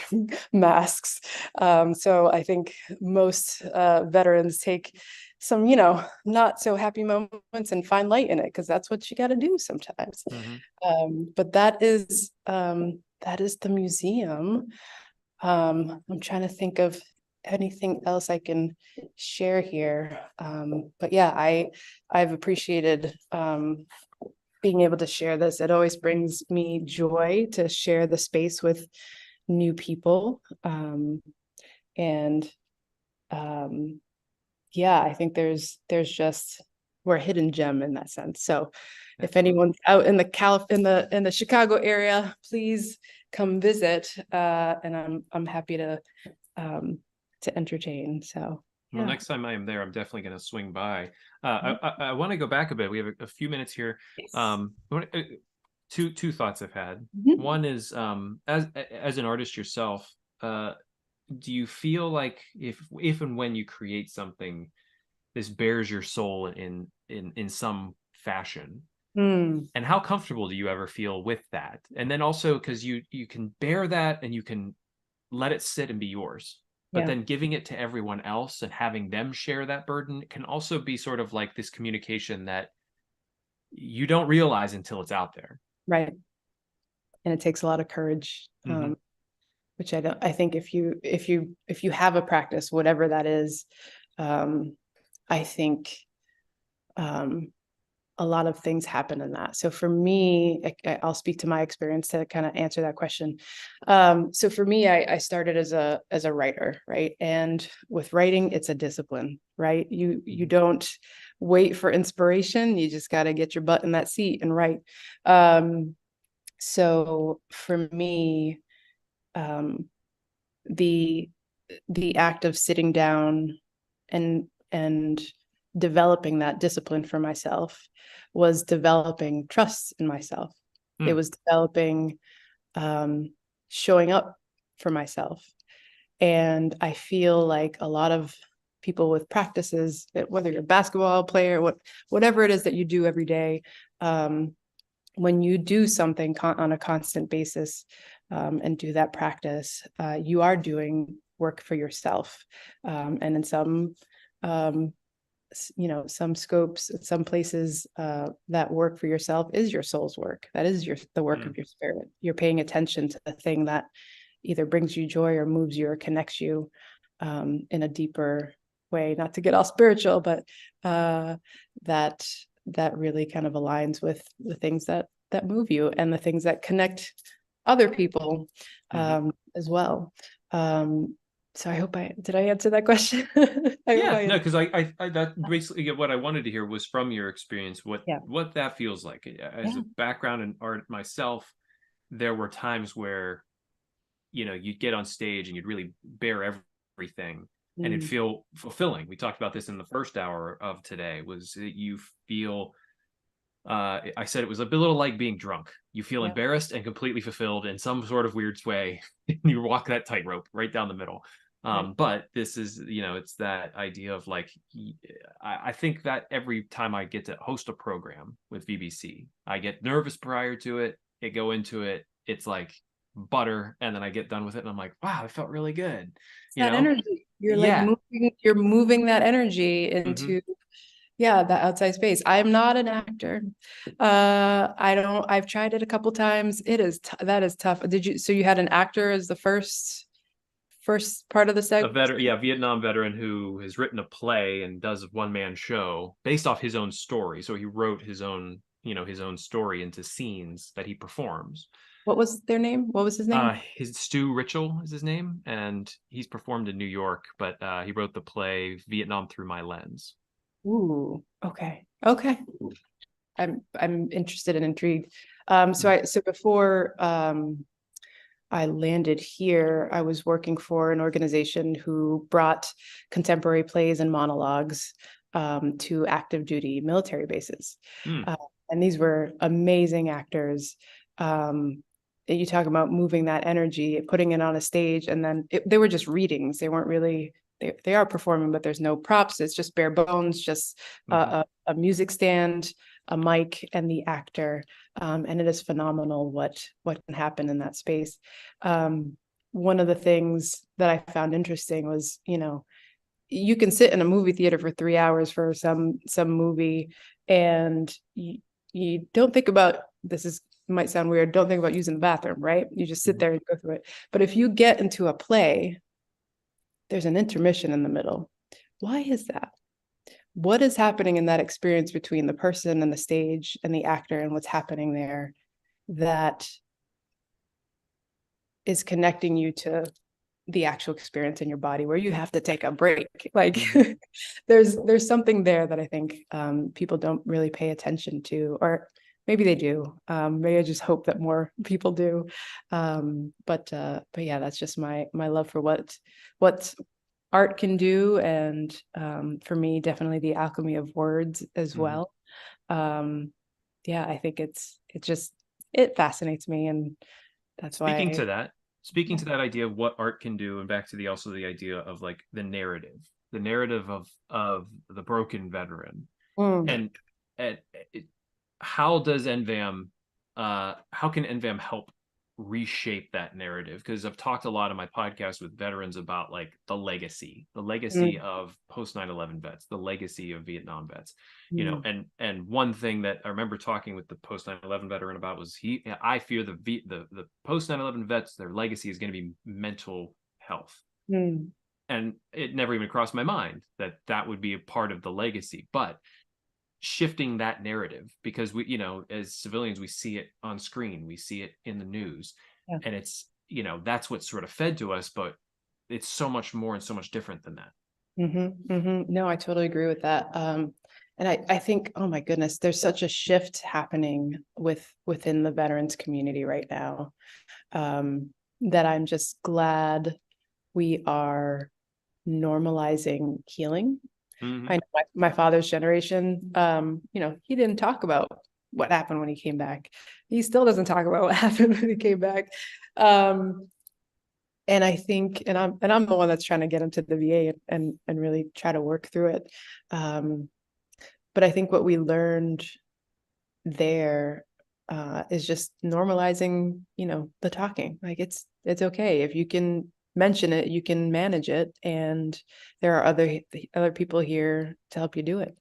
masks. So I think most veterans take some, not so happy moments and find light in it, because that's what you got to do sometimes. But that is the museum. I'm trying to think of anything else I can share here. But yeah, I've appreciated being able to share this. It always brings me joy to share the space with new people. And yeah, I think we're a hidden gem in that sense. So if anyone's out in the Chicago area, please come visit. And I'm happy to entertain. So Well, yeah. next time I am there, I'm definitely going to swing by. I want to go back a bit. We have a few minutes here. Two thoughts I've had. One is, as an artist yourself, do you feel like if and when you create something, this bears your soul in some fashion? And how comfortable do you ever feel with that? And then also, because you can bear that and you can let it sit and be yours, but then giving it to everyone else and having them share that burden can also be sort of like this communication that you don't realize until it's out there. Right. And it takes a lot of courage, which I think if you have a practice, whatever that is, I think a lot of things happen in that. So for me, I'll speak to my experience to kind of answer that question. So for me, I started as a writer, right? And with writing, it's a discipline, right? You don't wait for inspiration. You just got to get your butt in that seat and write. So for me, the act of sitting down and developing that discipline for myself was developing trust in myself. It was developing showing up for myself. And I feel like a lot of people with practices, whether you're a basketball player, whatever it is that you do every day, when you do something on a constant basis and do that practice, you are doing work for yourself. And in some some scopes, some places, that work for yourself is your soul's work. That is the work of your spirit. You're paying attention to the thing that either brings you joy or moves you or connects you in a deeper way. Not to get all spiritual, but that really kind of aligns with the things that move you and the things that connect other people as well. So I hope did I answer that question? No, because I that basically what I wanted to hear was from your experience, what that feels like. As a background in art myself, there were times where, you'd get on stage and you'd really bear everything and it'd feel fulfilling. We talked about this in the first hour of today, was that you feel, I said it was a little like being drunk. You feel embarrassed and completely fulfilled in some sort of weird way. You walk that tightrope right down the middle. But this is, it's that idea of like, I think that every time I get to host a program with VBC, I get nervous prior to it. I go into it. It's like butter. And then I get done with it. And I'm like, wow, it felt really good. That energy, you're like moving that energy into the outside space. I'm not an actor. I've tried it a couple times. That is tough. So you had an actor as the first part of the segment? Vietnam veteran who has written a play and does a one-man show based off his own story. So he wrote his own story into scenes that he performs. What was their name? What was his name? His Stu Ritchell is his name, and he's performed in New York, but he wrote the play Vietnam Through My Lens. Ooh, okay. I'm interested and intrigued. So before I landed here, I was working for an organization who brought contemporary plays and monologues to active duty military bases. And these were amazing actors. You talk about moving that energy, putting it on a stage, and then they were just readings. They weren't really, they are performing, but there's no props. It's just bare bones, just a music stand, a mic, and the actor. And it is phenomenal what can happen in that space. One of the things that I found interesting was, you can sit in a movie theater for 3 hours for some movie, and you don't think about, this is might sound weird, don't think about using the bathroom, right? You just sit there and go through it. But if you get into a play, there's an intermission in the middle. Why is that? What is happening in that experience between the person and the stage and the actor and what's happening there that is connecting you to the actual experience in your body where you have to take a break? Like there's something there that I think people don't really pay attention to, or maybe they do. Maybe I just hope that more people do. But yeah, that's just my love for what art can do, and for me, definitely the alchemy of words as well. Yeah, I think it fascinates me, and that's Speaking why. to that, speaking to that idea of what art can do, and back to the also the idea of like the narrative of the broken veteran, and how does NVAM how can NVAM help reshape that narrative? Because I've talked a lot on my podcast with veterans about like the legacy of post 9/11 vets, the legacy of Vietnam vets, you know. And one thing that I remember talking with the post 9/11 veteran about was I fear the post 9/11 vets, their legacy is going to be mental health. And it never even crossed my mind that that would be a part of the legacy, but shifting that narrative, because we, you know, as civilians, we see it on screen, we see it in the news, and it's, you know, that's what's sort of fed to us, but it's so much more and so much different than that. No, I totally agree with that. And I think, oh my goodness, there's such a shift happening within the veterans community right now, that I'm just glad we are normalizing healing. I know my father's generation, you know, he didn't talk about what happened when he came back. He still doesn't talk about what happened when he came back. And I think, and I'm the one that's trying to get him to the VA and really try to work through it. But I think what we learned there is just normalizing, you know, the talking. Like it's okay if you can mention it, you can manage it, and there are other people here to help you do it.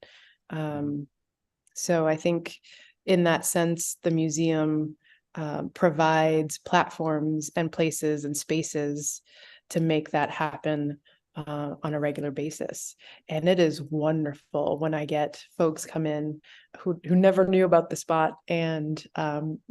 So I think in that sense, the museum provides platforms and places and spaces to make that happen on a regular basis. And it is wonderful when I get folks come in who never knew about the spot and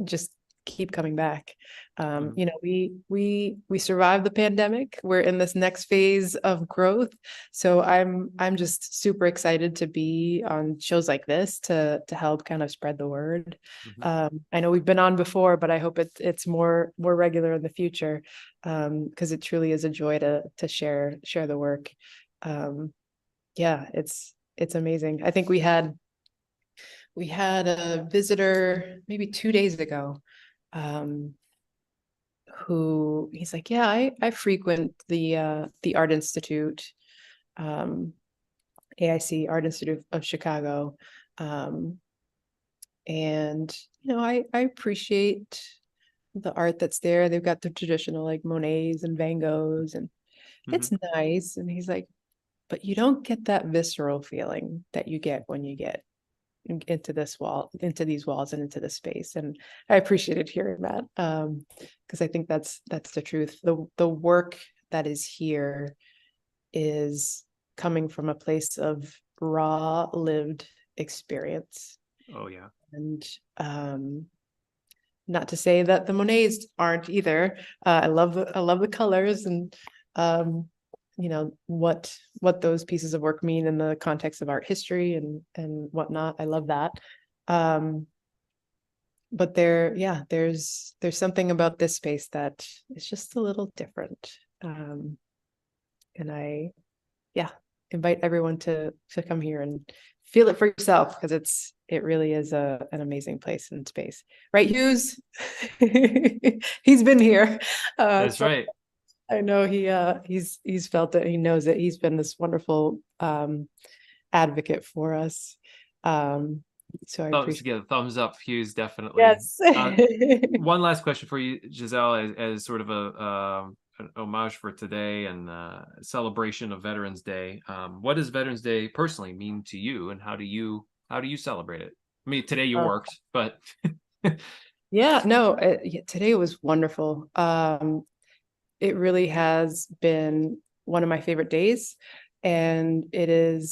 just keep coming back. You know, we survived the pandemic. We're in this next phase of growth. So I'm just super excited to be on shows like this to help kind of spread the word. I know we've been on before, but I hope it's more regular in the future, because it truly is a joy to share the work. Yeah, it's amazing. I think we had a visitor maybe 2 days ago, who he's like, yeah, I frequent the Art Institute, AIC Art Institute of Chicago, and you know, I appreciate the art that's there. They've got the traditional like Monets and Van Goghs, and it's nice. And he's like, but you don't get that visceral feeling that you get when you get into these walls and into this space. And I appreciated hearing that, because I think that's the truth. The work that is here is coming from a place of raw lived experience. Oh yeah. And not to say that the Monets aren't either. I love the colors and you know, what those pieces of work mean in the context of art history and whatnot. I love that. But there's something about this space that is just a little different. And I invite everyone to come here and feel it for yourself, because it really is an amazing place and space. Right, Hughes? He's been here. That's right. I know he's felt it. He knows it. He's been this wonderful advocate for us. So I appreciate it. Thumbs up, Hughes, definitely. Yes. One last question for you, Giselle, as sort of an homage for today and celebration of Veterans Day. What does Veterans Day personally mean to you, and how do you celebrate it? I mean, today you worked, but Yeah, no, today was wonderful. It really has been one of my favorite days, and it is